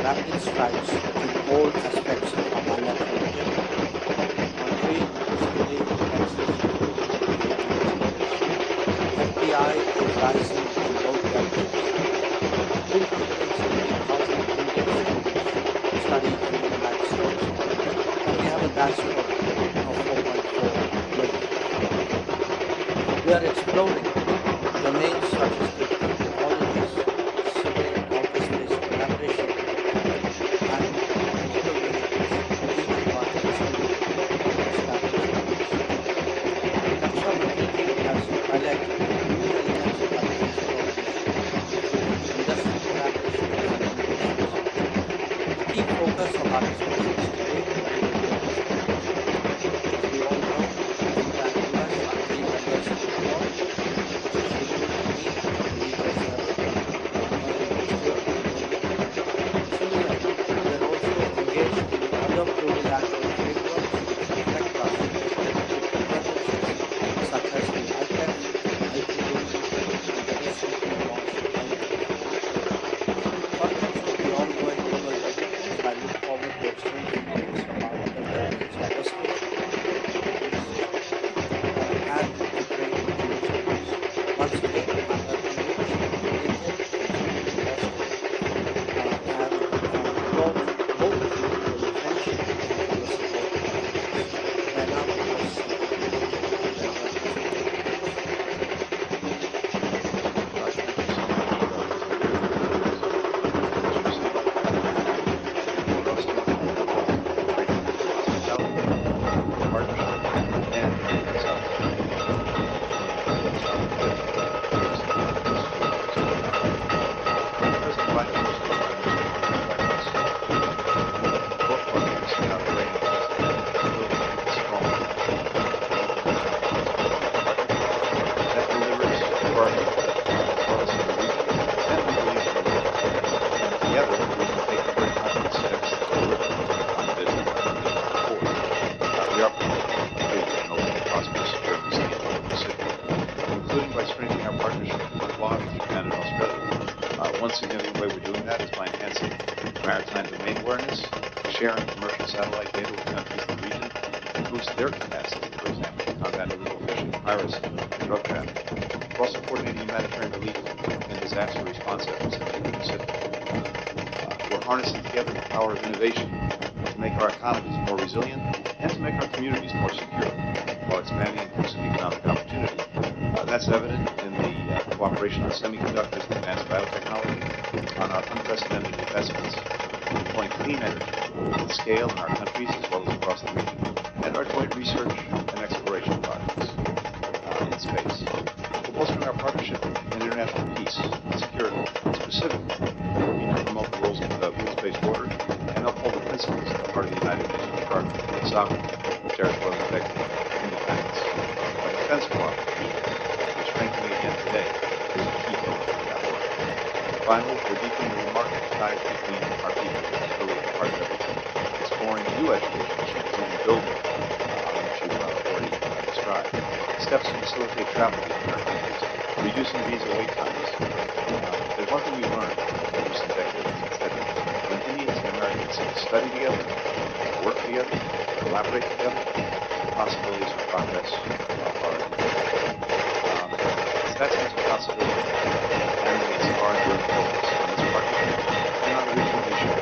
rapid strides in all aspects of our bilateral relationship. On trade, security, access, FDI is rising in both countries. 270,000 Indian students study in the United States, and we have a bachelor of 4.4 million. We are exploring domains such as critical technologies, civil and outer space collaboration, and digital human markets National meeting has highlighted new elements of artificial intelligence, industry collaboration, and innovations. The key focus of our discussions today as we all know, India and US are key members of the world, which is beginning to meet at the leaders level early next year. Similarly, we are also engaged in other plurilateral frameworks which affect us with convergences such as the IPEF, IPU, and the recently launched IPEF. Context of the ongoing global developments, I look forward to exchanging views about the benefits of escalation and to trade initiatives. Once again, I'm welcoming you to the Indian and Indian investors. including by strengthening our partnership with Lotus, Japan, and Australia. One significant way we're doing that is by enhancing maritime domain awareness, sharing commercial satellite data with countries in the region, and boost their capacity, for example, to combat illegal fishing, piracy, and drug trafficking. We're also coordinating humanitarian relief and disaster response efforts in the Pacific. We're harnessing together the power of innovation to make our economies more resilient and to make our communities more secure while expanding inclusive economic opportunity. That's evident in the cooperation on semiconductors and advanced biotechnology, on our unprecedented investments in deploying clean energy at scale in our countries as well as across the region, and our joint research and exploration projects in space. We're bolstering our partnership in international peace and security, specifically working to promote the rules-based order and uphold the principles that are part of the United Nations Charter: sovereignty, territorial integrity, independence. Our defense cooperation, which strengthening again today, is a key focus of that work. Finally, we're deepening the remarkable ties between our people, really at the heart of everything, exploring new education issues and building on what you've already described. Steps to facilitate travel between our countries, reducing visa wait times. There's one thing we've learned in recent decades, is that when Indians and Americans study together, work together, collaborate together, the possibilities for progress are that sense of possibility animates our enduring focus on this partnership and on the regional issue.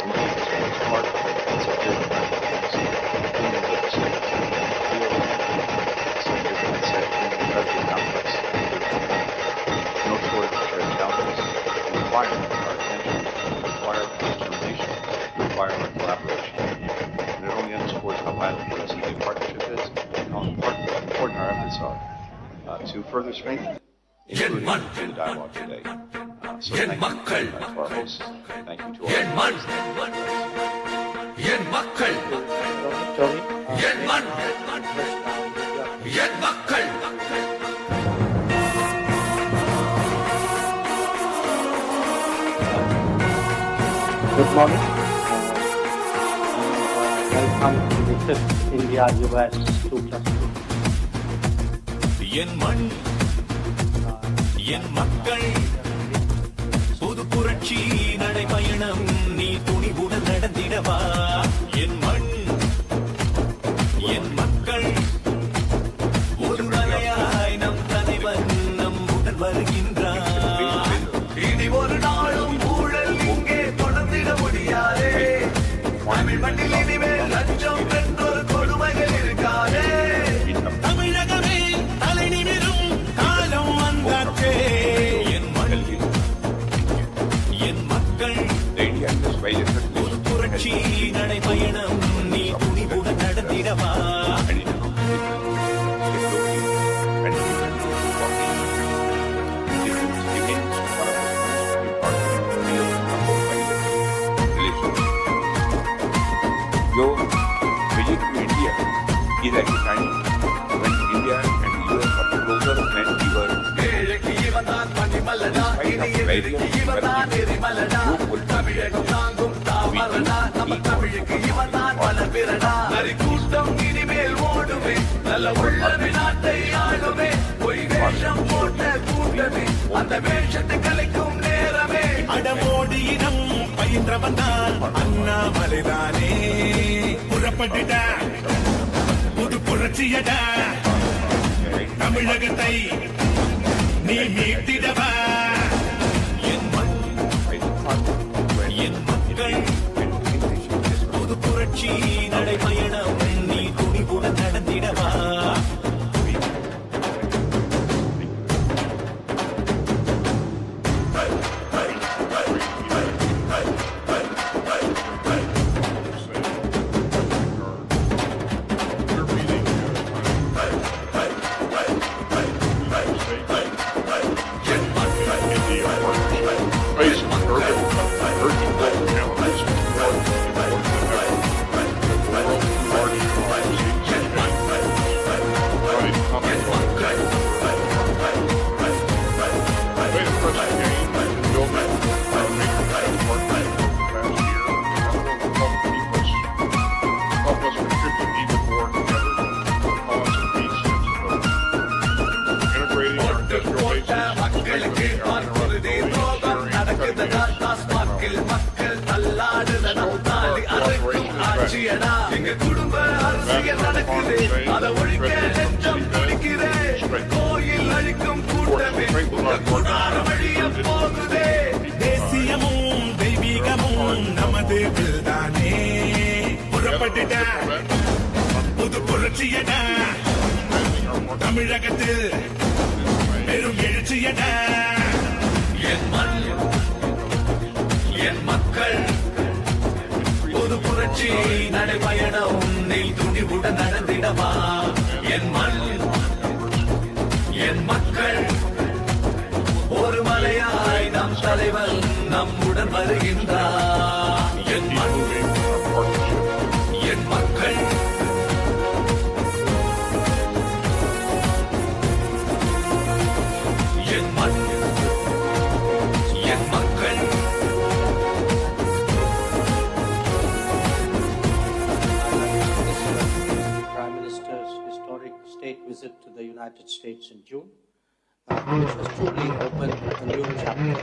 Indeed, this was part of the security diplomacy in the Pacific. Incredibly complex. No shortage of shared challenges require our attention, require our determination, require our collaboration. And it only underscores how vital the SMA partnership is and how important our efforts are to further strengthen it, including in the dialogue today. So thank you to our hosts. Thank you to our Good morning. Welcome to the 5th India-US 2+2. என் மண் என் மக்கள் புது புரட்சி நடைபயணம் நீ துணிவுடன் நடந்திடவா என் மண் என் மக்கள் ஒரு மலையாய் நம் தலைவன் நம்முடன் வருகின்றார் இனி ஒரு நாளும் ஊழல் இங்கே தொடர்ந்திட முடியாதே தமிழ் மண்ணில் இனிமேல் லஞ்சம் என்றொரு கொடுமைகள் இருக்காதே தமிழகமே தலை நிமிரும் காலம் வந்தாச்சே என் மக்கள் ஒரு புரட்சி நடைபயணம் நீ துணிவுடன் நடத்திடவா Your visit to India is at a time when India and the US are closer than ever. கூட்டம் இனிமேல் ஓடுமே நல்ல உள்ளமே நாட்டை ஆளுமே பொய் வேஷம் போட்ட கூட்டமே அந்த வேஷத்தை கலைக்கும் நேரமே அடமோடியிடம் பயின்றவன் தான் அண்ணாமலைதானே புறப்பட்டுடா புது புரட்சியடா தமிழகத்தை நீ மீட்டிடவா என் மக்கள் புது புரட்சி நடைபயணம் நீ துணிவுடன் நடந்திடவா போட்ட மக்களுக்கு பார்க்குறதே துரோகம் நடக்குதுடா டாஸ்மார்க்கில் மக்கள் தள்ளாடுதடா தாண்டி அரைக்கும் ஆட்சியடா எங்க குடும்ப அரசியல் நடக்குது அதை ஒழிக்க லட்சம் துடிக்குதே கோயில் அழிக்கும் கூட்டமே உங்க கூடார வழிய போகுதே தேசியமும் தெய்வீகமும் நமது தானே புறப்பட்டுட்ட புது புரட்சியடா தமிழகத்தில் பெரும் எழுச்சியடா என் மண் என் மக்கள் புது புரட்சி நடைபயணம் நீ துணிவுடன் நடந்திடவா என் மண் என் மக்கள் ஒரு மலையாய் நம் தலைவன் நம்முடன் வருகின்றார் என் மண் என் மக்கள் என் மண் என் மக்கள் Prime Minister's historic state visit to the United States in June, which has truly opened a new chapter.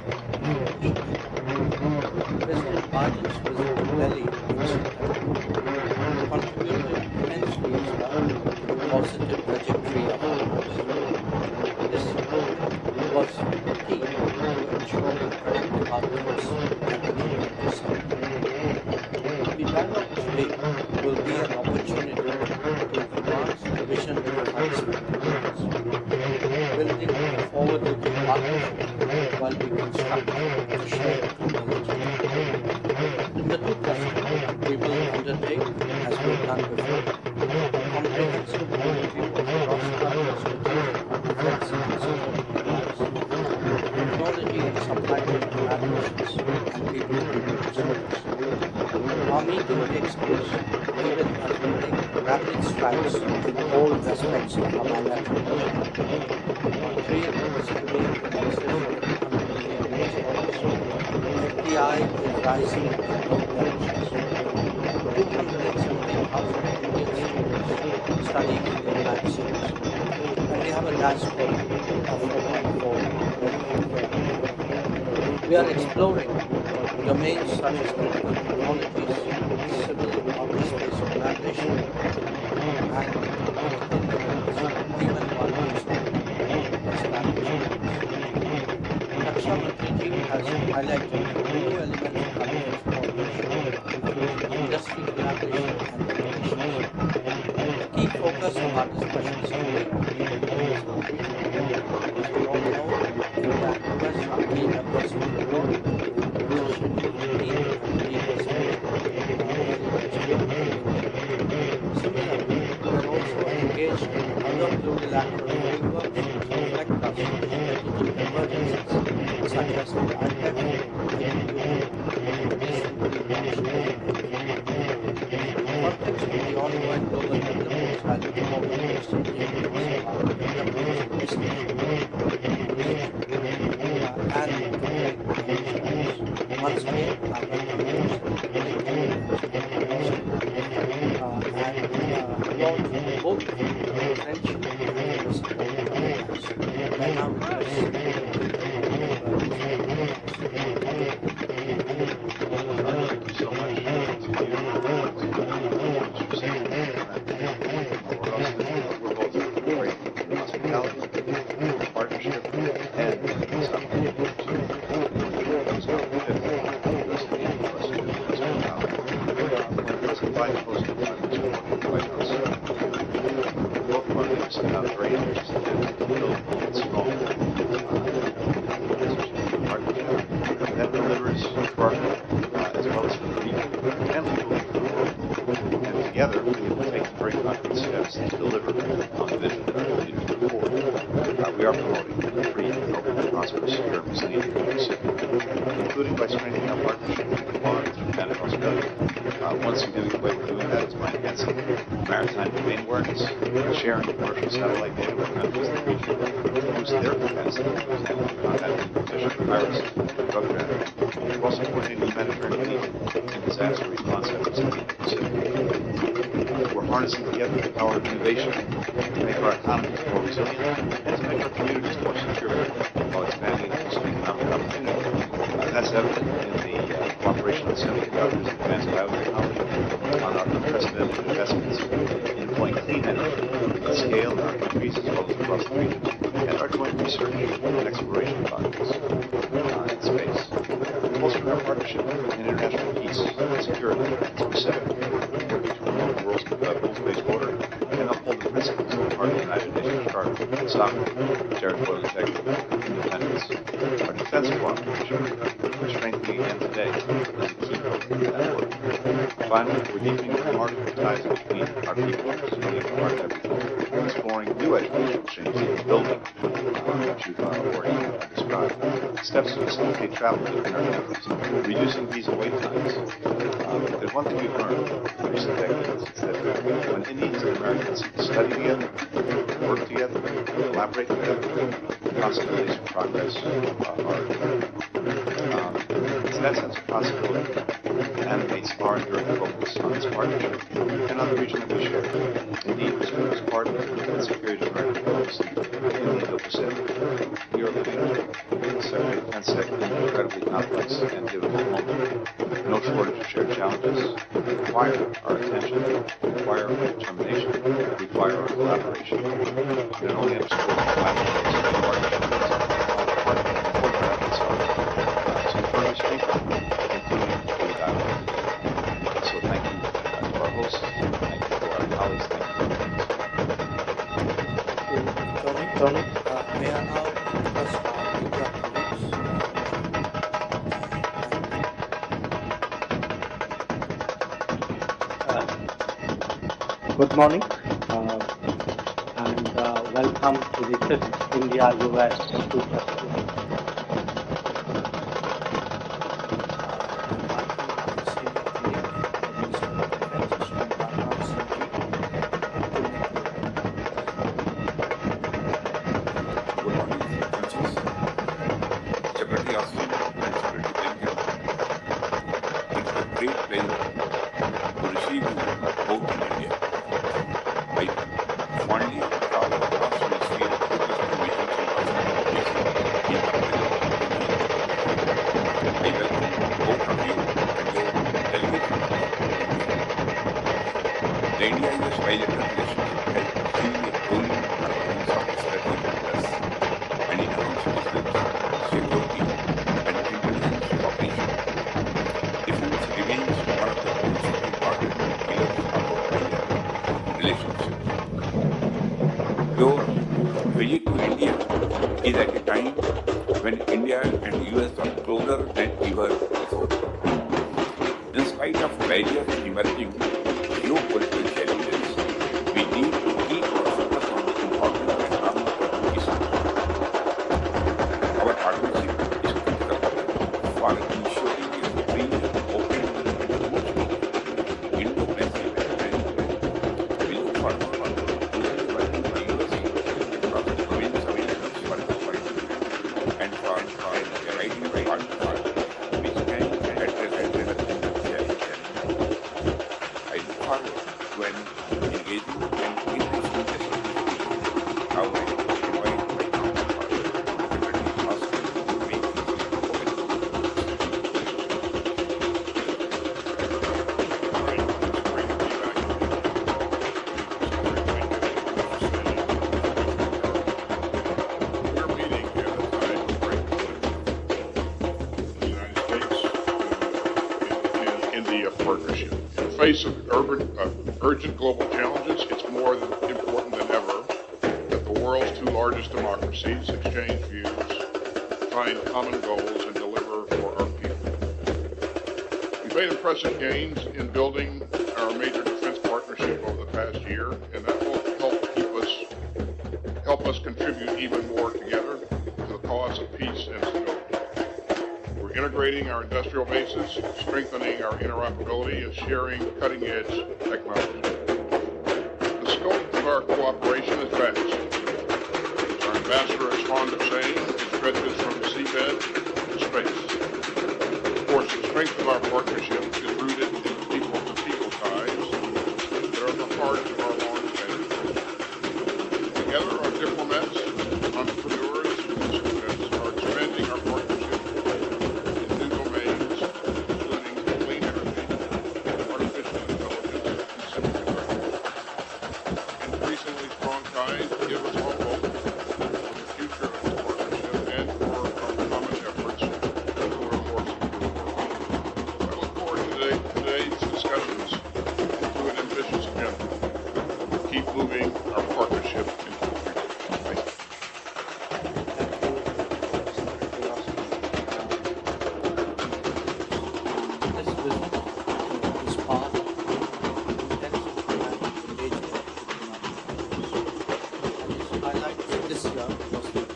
President Biden's visit to Delhi contributed immensely as well to the positive trajectory of our lives. This was key to ensure the productive outcomes that we need to see. The dialogue today will be an opportunity to advance the vision of the vice building a forward-looking partnership while we construct a shared technology. In the two clusters, we will undertake, as we've done before, a comprehensive overview of cross-cutting strategic defense and security goals, technology and supply chain collaborations, and people-to-people service. Our meeting takes place even as we make rapid strides in all aspects of our bilateral relationship. Trade is today in excess of $100 billion. FDI is rising in both directions. 270,000 Indian students studying in the United States, and we have a diaspora of 4.4 million. We are exploring domains such as critical technologies, civil outer space collaboration, and even one establishment. Raksha Mantriji has highlighted new elements of country's cooperation, including industry collaboration and innovation. The key focus of our discussions today is as we all know, the US are key members of the group. Similarly, we are also engaged in other plurilateral frameworks which reflect our strategic convergences, such as the IPEF, In the context of the ongoing global developments, I look forward to exchanging views about developments in this nation. Once again, I welcome both French and English. I now that delivers for as well as for the people and legal, and together we will take very concrete steps to deliver on the vision that our leaders put forward. We are promoting a free, open, prosperous, secure, and resilient Pacific, including by strengthening our partnership with Bonds and Australia. One significant way we're doing that is by enhancing maritime domain awareness, sharing commercial satellite data with countries in the region, boost their capacity to handle combat competition, piracy, and drug trafficking. We're also coordinating humanitarian aid and disaster response efforts in the Pacific. We're harnessing together the power of innovation to make our economies more resilient and to make our communities more secure. across the region, and our joint research and exploration projects in space. Bolstering our partnership in international peace, security, and specific to promote the world's rules-based order and uphold the principles of our United Nations Charter, sovereignty, territorial integrity, and independence. Our defense cooperation, we're strengthening again today, is a key vote in that work. Finally, we're deepening the remarkable ties between our peoples and our everything, exploring new educational streams in building, which you've already described, steps to facilitate travel between our countries, reducing visa wait times. There's one thing we've learned in recent decades, is that when Indians and Americans study together, work together, collaborate together, possibilities for progress are it's that sense of possibility that animates our enduring focus on this partnership and on the region that we share. Indeed, as part of the security of American policy in the Indo-Pacific, we are living in a separate and second incredibly complex and difficult moment. No shortage of shared challenges require our attention, require our determination, require our collaboration, and only underscore the collaboration and partnership Tony, may I now request India colleagues? Good morning and welcome to the 5th India-US 2+2. great pleasure to receive you both in India. I fondly proud of us to receive I welcome both of you and your delegation. The India-US bilateral relationship has seen a growing importance of its strategic interests and enhanced business, security, and intelligence cooperation. Defense remains one of the most important pillars of our bilateral relationship. Your visit to India is at a time when India and US are closer than ever before. In spite of various emerging geopolitical challenges, we need to keep our focus on the importance of economic issues. Our partnership is critical for ensuring a free, open, and smooth Indo-Pacific arrangement. We look forward to working with the USA across the province of issues for development and for a variety of partners which can address challenges. I look forward to engaging and increasing this. How I invite my counterpart, Secretary Oscar, to make this We're meeting at a time of great political the United States and India partnership. In the face of urgent global challenges, it's more important than ever that the world's two largest democracies exchange views, find common goals, and deliver for our people. We've made impressive gains in building our major defense partnership over the past year, and that will help us contribute even more together to the cause of peace and stability. We're integrating our industrial bases, strengthening our interoperability, and sharing cutting-edge technology. The scope of our cooperation is vast. As our ambassador is fond of saying, it stretches from the seabed to space. Of course, the strength of our partnership is rooted in the people-to-people ties that are the heart of our long-standing relationship. Together, our diplomats, entrepreneurs, and students are expanding our partnership in new domains, including clean energy, artificial intelligence, and semiconductors. Increasingly strong ties give us all hope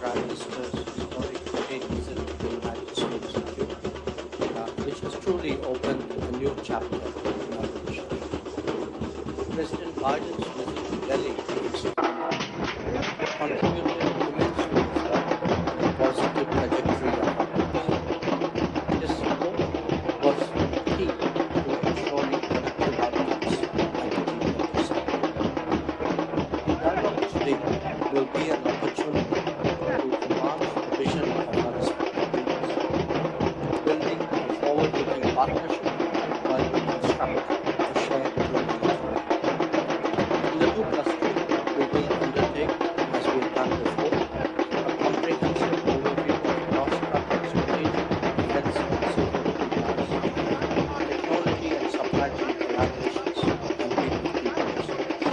Prime Minister's historic state visit to the United States and Cuba, which has truly opened a new chapter in our relationship. President Biden's visit to Delhi contributed immensely to the positive trajectory of our relationship. His support was key to ensuring productive outcomes at the G20 summit. The dialogue today will be an opportunity to advance the vision of our respective leaders, building a forward-looking partnership while we construct a shared global agenda. In the new cluster, we will undertake, as we have done before, a comprehensive overview of cross-cutting strategic, defense and security plans, technology and supply chain collaborations, and people-to-people exchange.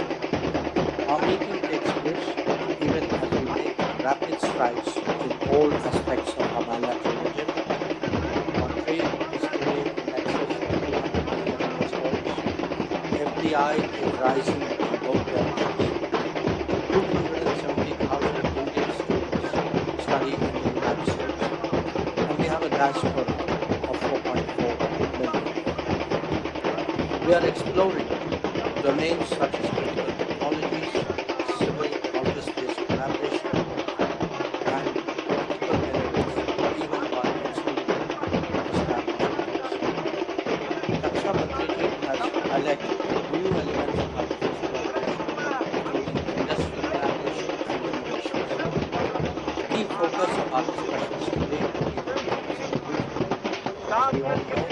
Our meeting takes place even as we make rapid strides in all aspects of our bilateral agenda. On trade, trade and access to FDI is rising in both directions. 270,000 Indian students study in the United States, and we have a diaspora of 4.4 million. We are exploring domains such as critical technologies, civil outer-space collaboration, and practical benefits, even while consolidating established rules. Raksha Mantriji has highlighted new elements of our defense cooperation, including industry collaboration and innovations. The key focus of our discussions today will be the defense security. As we all know,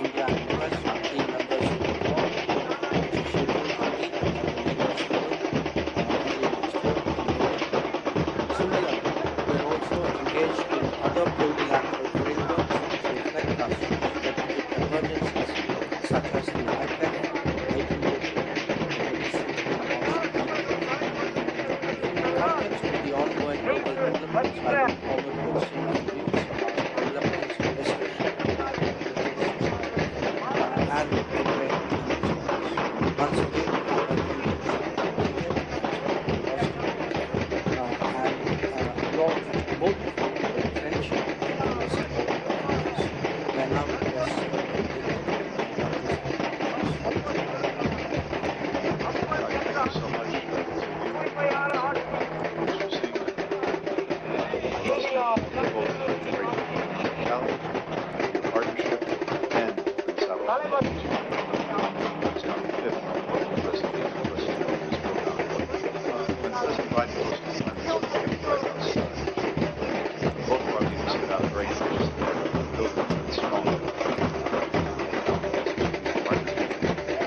India and US are key members of the war, which is scheduled to meet at the Lagos Forum early next year in New York. Similarly, we are also engaged in other multilateral frameworks which reflect our strategic convergences, such as the IPEC, IPEC, and the recently announced IPEC. In the context of the ongoing global developments, I look forward to exchanging views about developments in research, and the trade management. Once again, I welcome the President and applaud both for the friendship and the support of others. I now request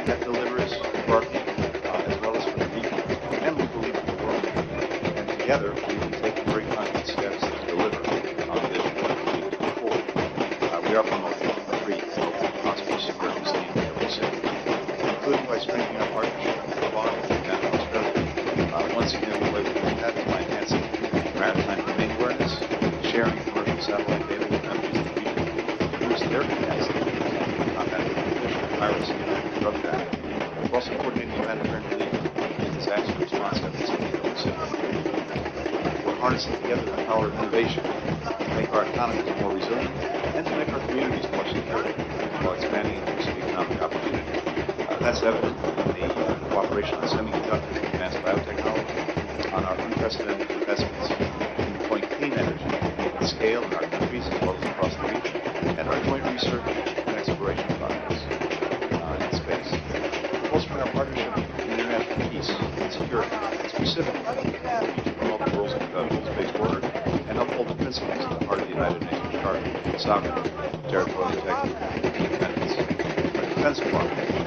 that delivers for our people as well as for the region, and we believe in the world. And together, we can take very concrete steps to deliver on the vision of 2024. We are promoting free, prosperous, secure, sustainable Indo-Pacific, including by strengthening our partnership with Tirupati and Australia. Once again, the way we do that is by enhancing maritime domain awareness, sharing commercial satellite data with countries in the region, to boost their capacity to combat piracy and drug trafficking. We're also coordinating humanitarian relief and disaster response efforts in the Indo-Pacific. We're harnessing together the power of innovation to make our economies more resilient and to make our communities more secure while expanding inclusive economic opportunity. That's evident in the cooperation on semiconductors and advanced biotechnology, on our unprecedented investments in deploying clean energy at scale in our countries as well as across the region, and our joint research and exploration projects in space. Bolstering our partnership in international peace and security, and specifically to promote the world's space order and uphold the principles at the heart of the United Nations Charter, sovereignty, territorial integrity, and independence. Our defense cooperation,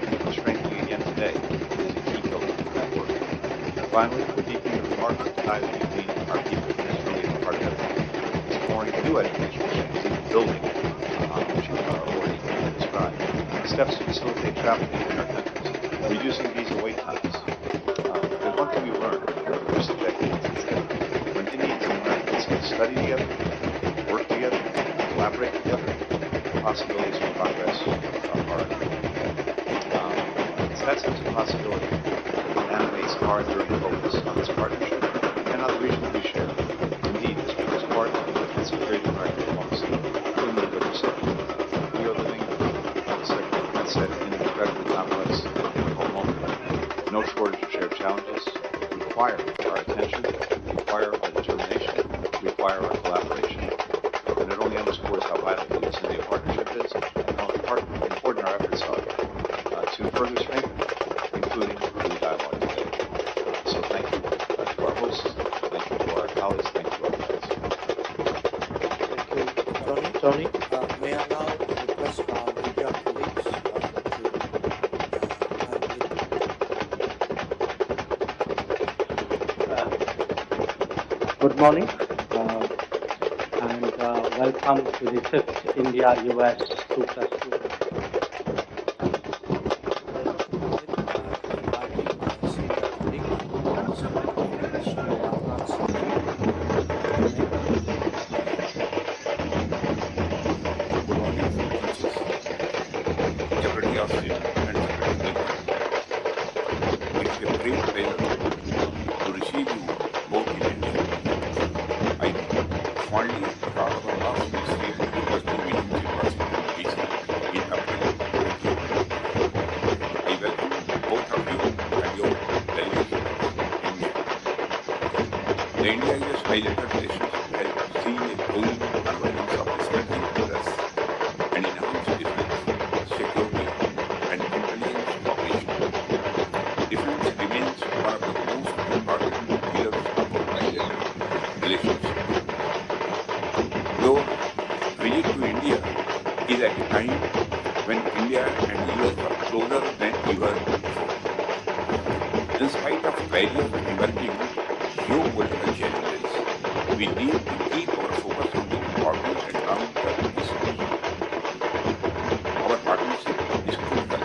which we're strengthening again today, is a key pillar of that work. And finally, we're deepening the remarkable ties between our people, and it's really a part of everything. Exploring new education issues and building on which you have already described. Steps to facilitate travel between our countries, reducing visa wait times. There's one thing we've learned over the recent decades is that when Indians and Americans can study together, work together, collaborate together, the possibilities for progress are it's that sense of possibility that animates our enduring focus on this partnership and on the region that we share. Indeed, require our attention, require our determination, require our collaboration. And it only underscores how vital the Lotus India partnership is and how important our efforts are to further strengthen, including through the dialogue today. So thank you to our hosts, thank you to our colleagues, thank you to our friends. Thank you, Tony. May I now request our media colleagues Good morning and welcome to the 5th India-US 2+2. The India-US bilateral relations help see a growing convergence of respective interests and enhance defense, security, and intelligence cooperation. Defense remains one of the most important pillars of our bilateral relations. Your visit to India is at a time when India and US are closer than ever before. In spite of various emerging geopolitical challenges, we need to keep our focus on the importance and long-term issues. Our partnership is critical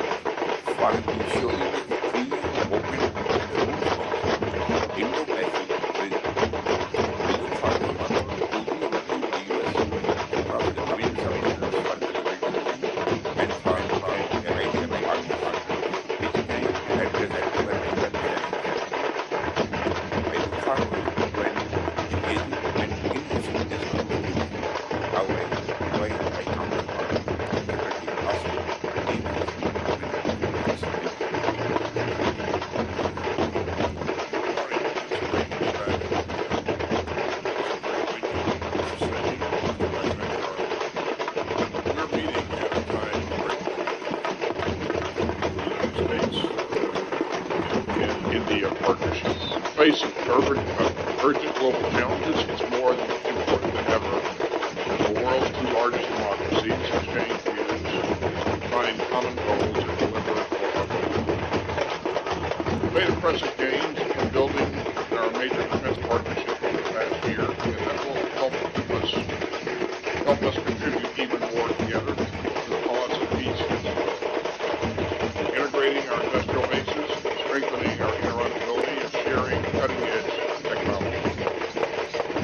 for ensuring a free, open, and rule-based Indo-Pacific region. We look forward to closely working with the US across the domains of business for development and for a right partner which can address emerging challenges. India partnership. Facing urgent global challenges, it's more important than ever. The world's two largest democracies exchange views, find common goals, and deliver we made impressive gains in building our major defense partnership over the past year, and that will help us contribute even more together to the cause of peace and stability. Integrating our industrial bases, strengthening our interoperability, and sharing cutting-edge technology.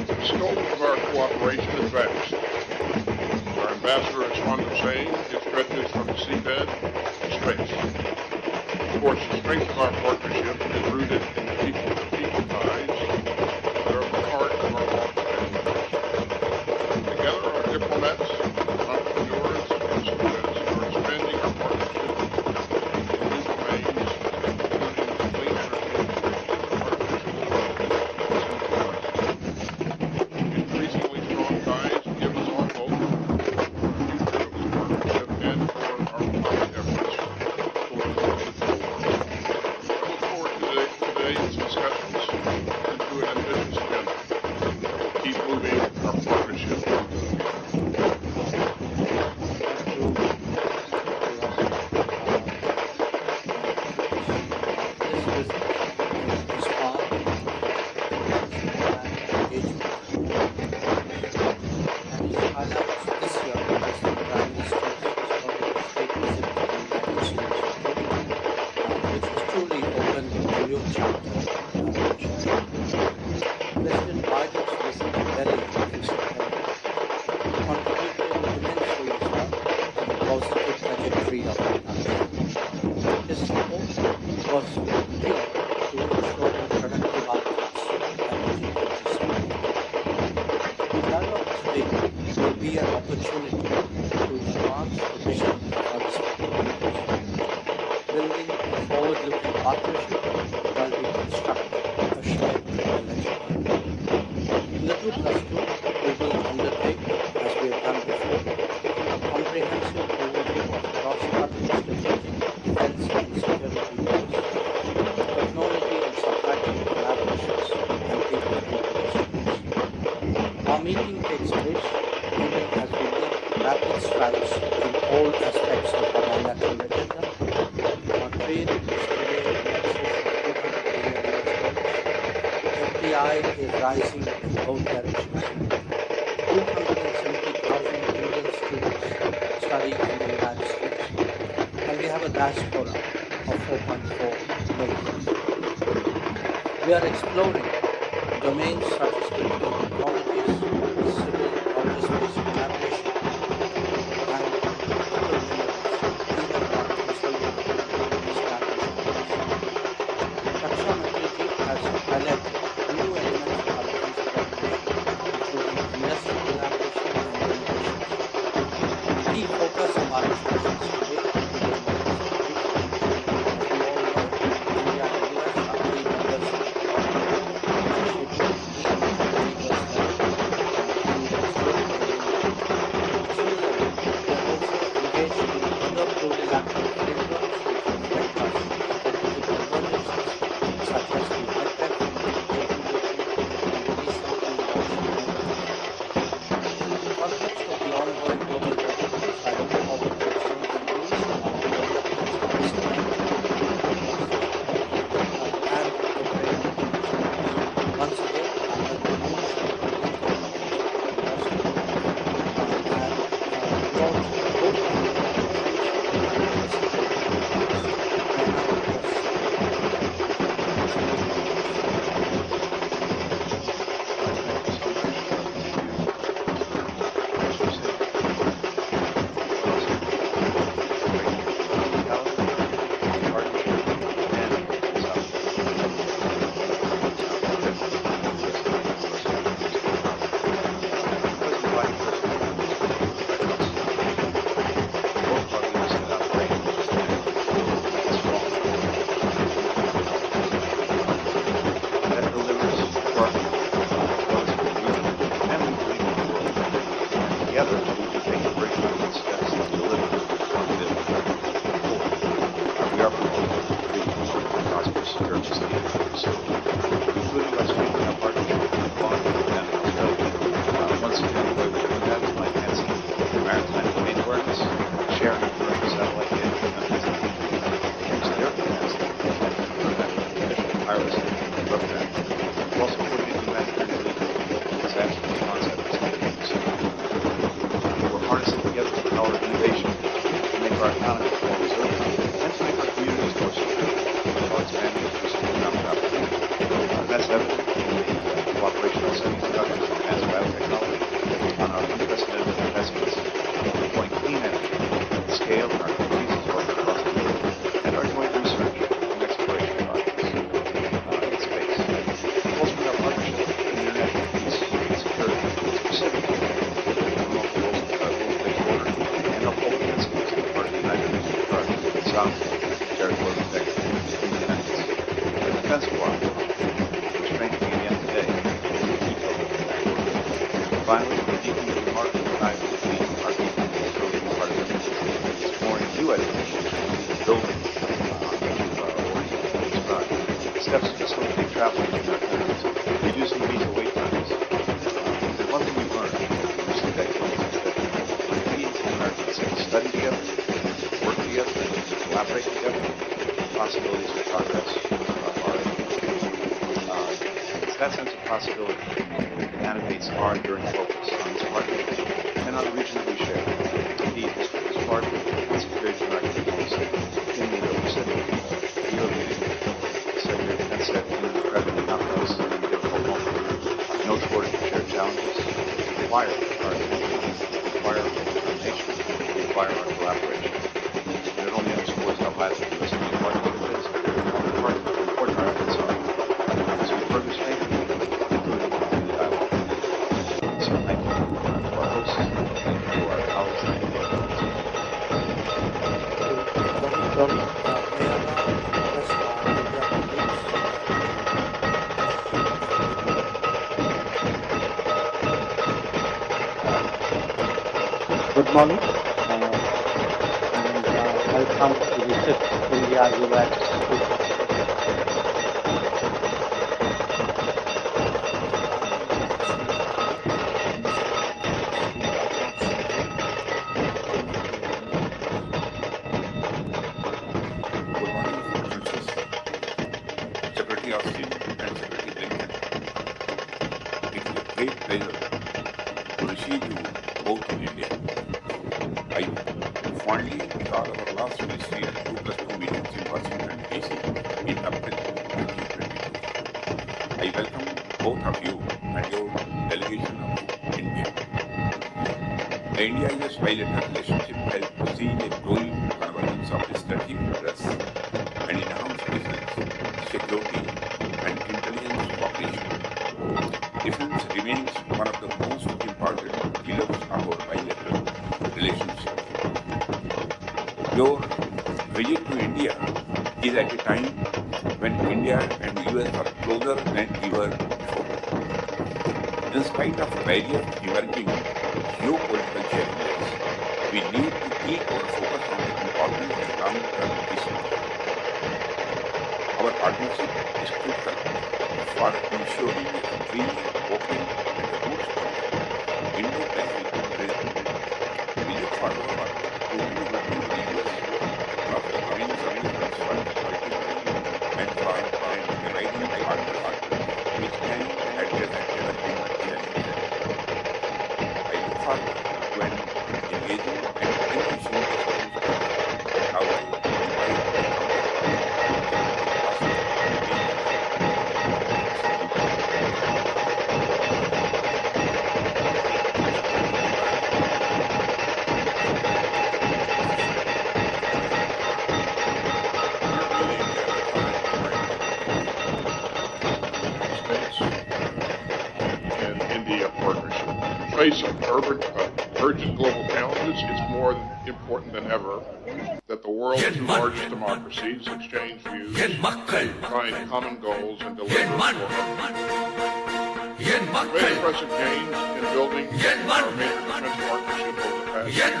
The scope of our cooperation is vast. Our ambassador is fond of saying it stretches from the seabed to space. Of course, the strength of our partnership is rooted in the people ties that are at the heart of our long-standing relationship. Together, our diplomats, entrepreneurs, and students are expanding our partnership in new domains, including clean energy, artificial intelligence, increasingly strong ties give us all hope for the future of this partnership and for our common efforts towards the digital world. I look forward to today's discussions and to an ambitious agenda that will keep moving our partnership forward. President Biden's visit to Delhi in September contributed immensely to the positive trajectory of our country. His support was key to ensuring productive outcomes and the dialogue today will be an opportunity to advance the vision of our respective leaders, building a forward-looking partnership while we construct a shared meeting takes place even as we make rapid strides in all aspects of our bilateral agenda. Our trade is today in excess of $200 billion. FDI is rising in both directions. 270,000 Indian students study in the United States, and we have a diaspora of 4.4 million. We are exploring domains such as critical technologies, civil office-based collaboration, and other domains, even on consulting establishments. Raksha Mantriji has highlighted new elements of our defense collaboration, including industry collaboration and innovations. Key focus of our discussions today is that sense of possibility animates our enduring focus on this partnership and on the region that we share. Indeed, this part of the security directive policy in the Indo-Pacific, the European Secretary of Defense said in the incredibly complex and difficult moment, no shortage of shared challenges require our attention, require our coordination, require our collaboration. And it only underscores how vitally the U.S. partnership is, how important our efforts are as we further strengthen the dialogue. So thank you to our hosts, thank you to our colleagues, thank you to our Good morning and welcome to visit India-US. pleasure to receive you both in India. I fondly recall our last ministry at 2+2 meetings in Washington, D.C. in April 2022. I welcome both of you and your delegation of India. The India-US bilateral relationship has seen a growing convergence of strategic interests and enhanced business, security, and intelligence cooperation. Defense remains one of the most important pillars of our bilateral relationship. Your visit to India is at a time when India and the US are closer than ever before. In spite of various emerging geopolitical challenges, we need to keep our focus on the important long-term issues. Our partnership is critical for ensuring a free, open, and good Indo-Pacific region. We look forward to working with the US across the coming commitments for multiple and for providing partners which can address emerging challenges. I look forward to an engaging and enriching discussion how to face of urgent global challenges, it's more important than ever that the world's two largest democracies exchange views, find common goals, and deliver for our made impressive gains in building our major defense partnership over the past year.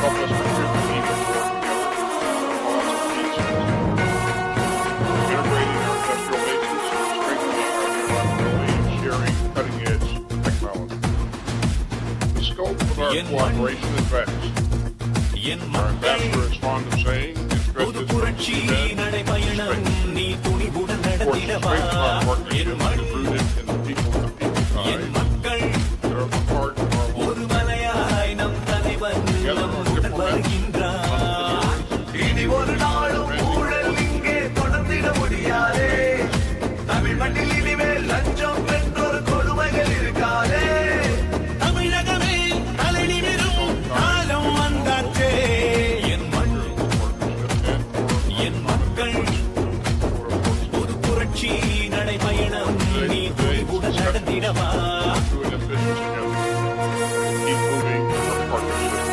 Help us contribute even more together to the cause of peace, integrating our industrial bases, strengthening our interoperability, and sharing cutting-edge technology. The scope of our cooperation is vast. Our ambassador is fond of saying, expressed his strength. Of course, the strength of our partnership is rooted in the people of the people side that are the heart of our work. Together, our diplomats, Tamil மண்ணில் இனிமேல் லஞ்சம் என்றொரு கொடுமைகள் இருக்காதே. தமிழகமே தலை நிமிரும் காலம் வந்தாச்சே. என் மண், என் மக்கள், ஒரு புரட்சி நடைபயணம் நீ துணிவுடன் நடந்திடவா. keep moving our partnership.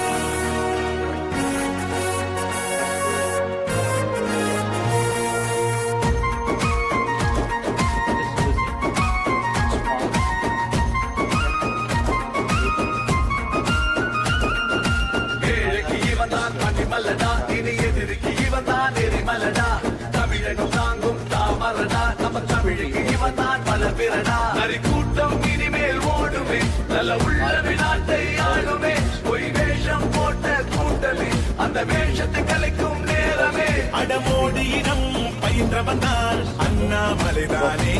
ஏழைக்கு இவன் தான் மணிமல்லடா, இனி எதிரிக்கு இவன் தான் எரிமலடா. தமிழகம் தாங்கும் தாமரடா, நம்ம தமிழுக்கு இவன் தான் பலபிரடா. நரி கூட்டம் இனிமேல் ஓடுமே, நல்ல உள்ளவி நாட்டை ஆளுமே. பொய் வேஷம் போட்ட கூட்டமே, அந்த வேஷத்தை கலைக்கும் நேரமே. அடமோடியிடம் பயின்றவன் தான் அண்ணாமலைதானே.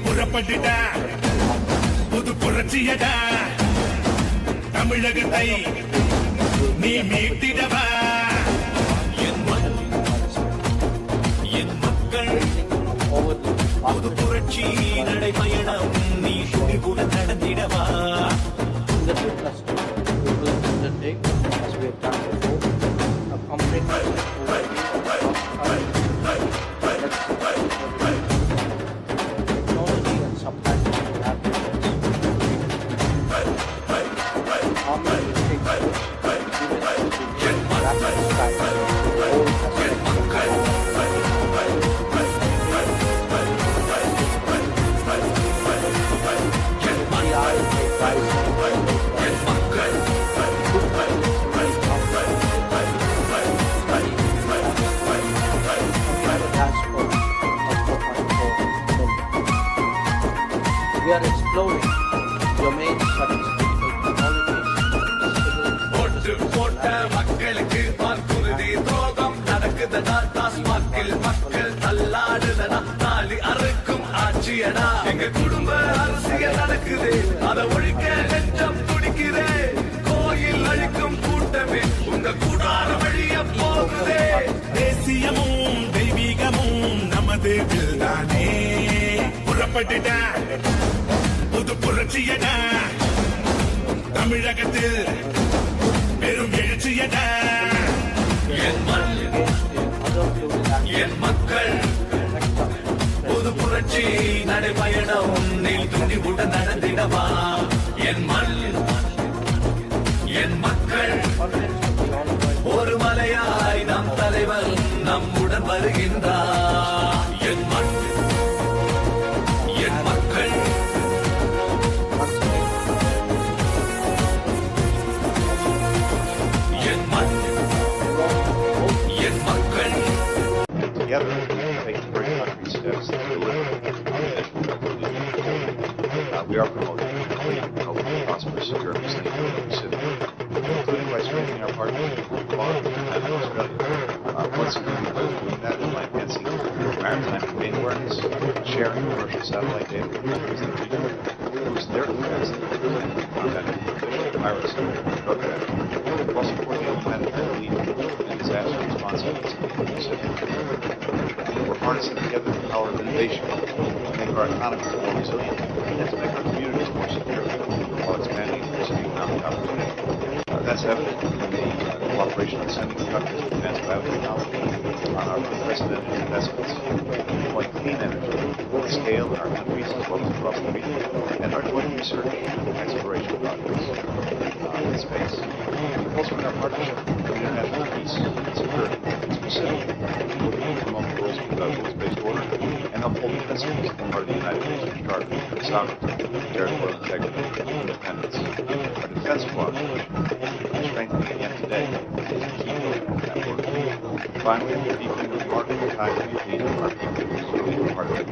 புறப்பட்டுடா புது புரட்சியடா, தமிழகத்தை நீ மீட்டிடவா. என் மண், என் மக்கள், புது புரட்சி நடைபயணம் நீ துணிவுடன் நடந்திடவா. In the 2+2, we will undertake, as we have done before, a comprehensive overview of cross-current technology and supply chain collaborations. Army will take place, US will be rapid strike, all aspects of we are exploring domains such as critical technologies, போட்ட மக்களுக்கு வாக்குறுதி துரோகம் நடக்குதடா. டாஸ்மாகில் மக்கள் தள்ளாடுதடா. தாலி அறுக்கும் ஆட்சி புரட்சியடா எங்க குடும்ப அரசியல் நடக்குது அத ஒழிக்க நெஞ்சம் துடிக்குதே கோயில் அழிக்கும் கூட்டமே உங்க கூடார வழிய போகுதே தேசியமும் தெய்வீகமும் நமது தானே புறப்பட்டுடா புது புரட்சியடா தமிழகத்தில் பெரும் எழுச்சியடா என் மண் என் மக்கள் புது புரட்சி நடைபயணம் நீல் துணிவுடன் நடந்திடவா என் மண் என் மக்கள் ஒரு மலையாய் நம் தலைவர் நம்முடன் வருகின்றார் என் மண் என் மக்கள் என் மண் என் மக்கள் Together, take very concrete steps to deliver on the mission that we're leading. We are promoting a clean, healthy, prosperous, secure, and sustainable Pacific, including by strengthening our partnership with Guam and Australia. Once again, we are doing that by enhancing maritime domain awareness, sharing commercial satellite data with countries in the region, boost their defense and combating piracy, drug trafficking, while supporting the humanitarian need and disaster response efforts in the Pacific. We're harnessing together the power of innovation to make our economies more resilient and to make our communities more secure while expanding and pursuing economic opportunity. That's evident in the cooperation of semiconductors and advanced biotechnology, on our unprecedented investments in deploying clean energy at scale in our countries as well as across the region, and our joint research and exploration projects in space. Bolstering our partnership for international peace and security, specifically promote the rules-based order and uphold the principles that are the United Nations Charter, sovereignty, territorial integrity, and independence. Our defense cooperation, strengthening again today, is a key element in that work. Finally, we're deepening the remarkable ties we've made with our people who are leading part of it,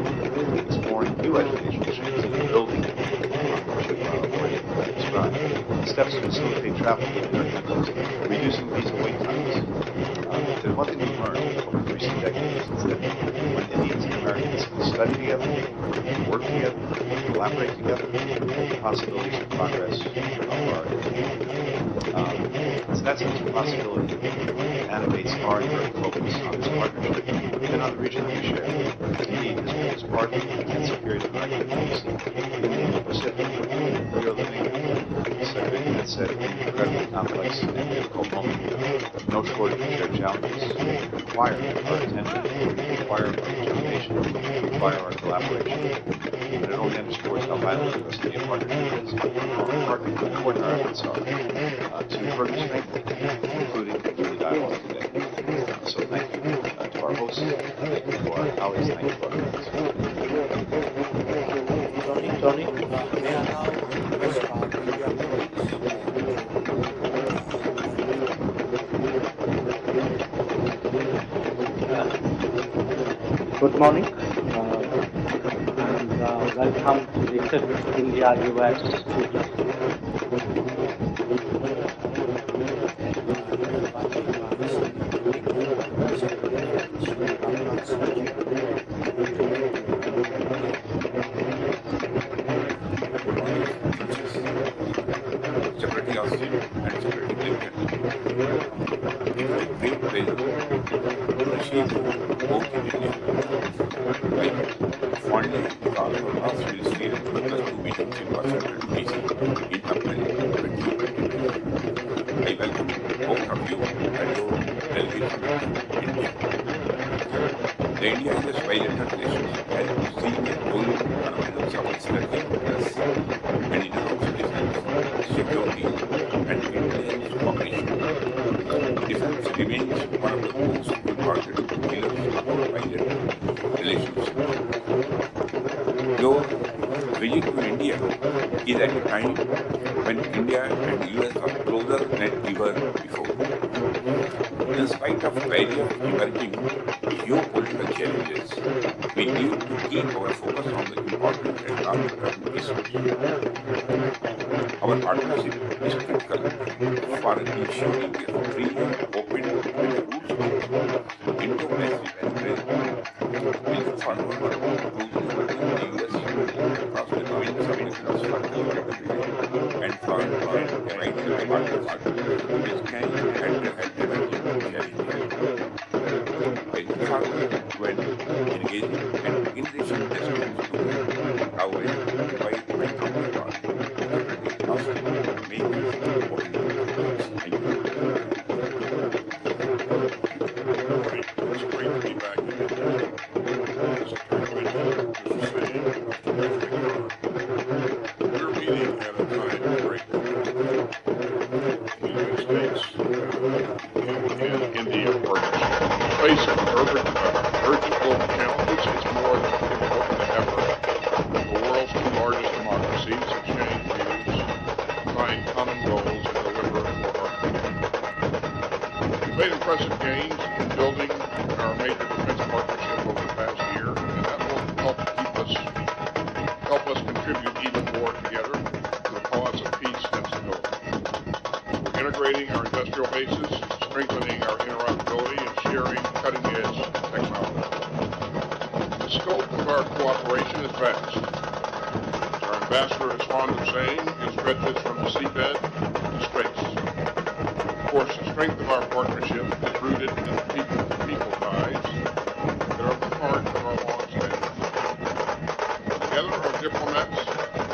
exploring new educational streams and building steps to facilitate travel between our countries, reducing visa wait times. And one thing we've learned over the recent decades is that when Indians and Americans study together, work together, collaborate together, the possibilities of progress are so that's a possibility that animates our enduring focus on this partnership and on the region that we share. Indeed, this part of the intensive period of our activities in the Indo-Pacific, we are living in a set of incredibly complex and difficult moment. No shortage of shared challenges require our attention, require our determination, require our collaboration. And it only underscores how vitally the city of partnership is, how important our efforts are to further strengthen, including through the dialogue today. So thank you to our hosts, thank you to our colleagues, thank you to our friends. Tony, may I now request our media colleagues? Good morning and welcome to the exhibit India-US 2+2. Secretary of State and Secretary Clinton. It is a great pleasure to receive both in India. I fondly recall our last Ministry and +2 meetings in Washington, D.C. in April 2022. I welcome both of you and your delegation of India. The India-US bilateral relations has seen a growing phenomenon of stability, and it also defense, security, and intelligence cooperation. Defense remains one of the most important pillars of our bilateral relations. Your visit to India is at a time when India and US are closer than ever before. In spite of various emerging geopolitical challenges, we need to keep our focus on the important and long-term issues. Our partnership is critical for ensuring a free, open, and rules-based Indo-Pacific trade. We look forward to closely working with the US win some business for the country and for vital partners which can address emerging challenges. I look forward when engaging and enriching discussions to our invite my counterpart, Tirupati, make this possible. Thank you. It's great to be back in India. As Tirupati was saying, we're meeting at a time of great difficulty. The United States and India partnership. Facing urgent global challenges, it's more important than ever. The world's two largest democracies exchange views, find common goals, and deliver for our people. We've made impressive gains in building our major defense partnership over the past year, and that will help us contribute even more together to the cause of peace and stability. We're integrating our industrial bases, strengthening our interoperability, and sharing cutting-edge technology. The scope of our cooperation is vast. As our ambassador is fond of saying, it stretches from the seabed to space. Of course, the strength of our partnership is rooted in the people ties that are at the heart of our long-standing. Together, our diplomats,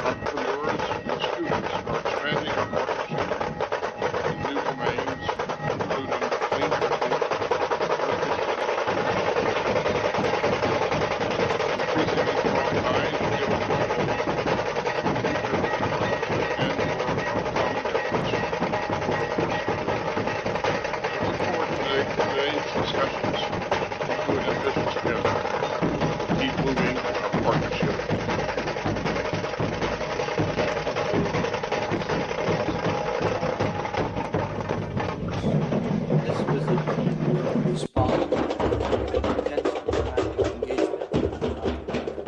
entrepreneurs, and students are expanding our partnership in new domains, including clean energy, increasingly strong ties will give us more hope and for our common efforts. I look forward to today's discussions to an ambitious agenda to keep moving our partnership. This visit sparked intense diplomatic engagement between our countries.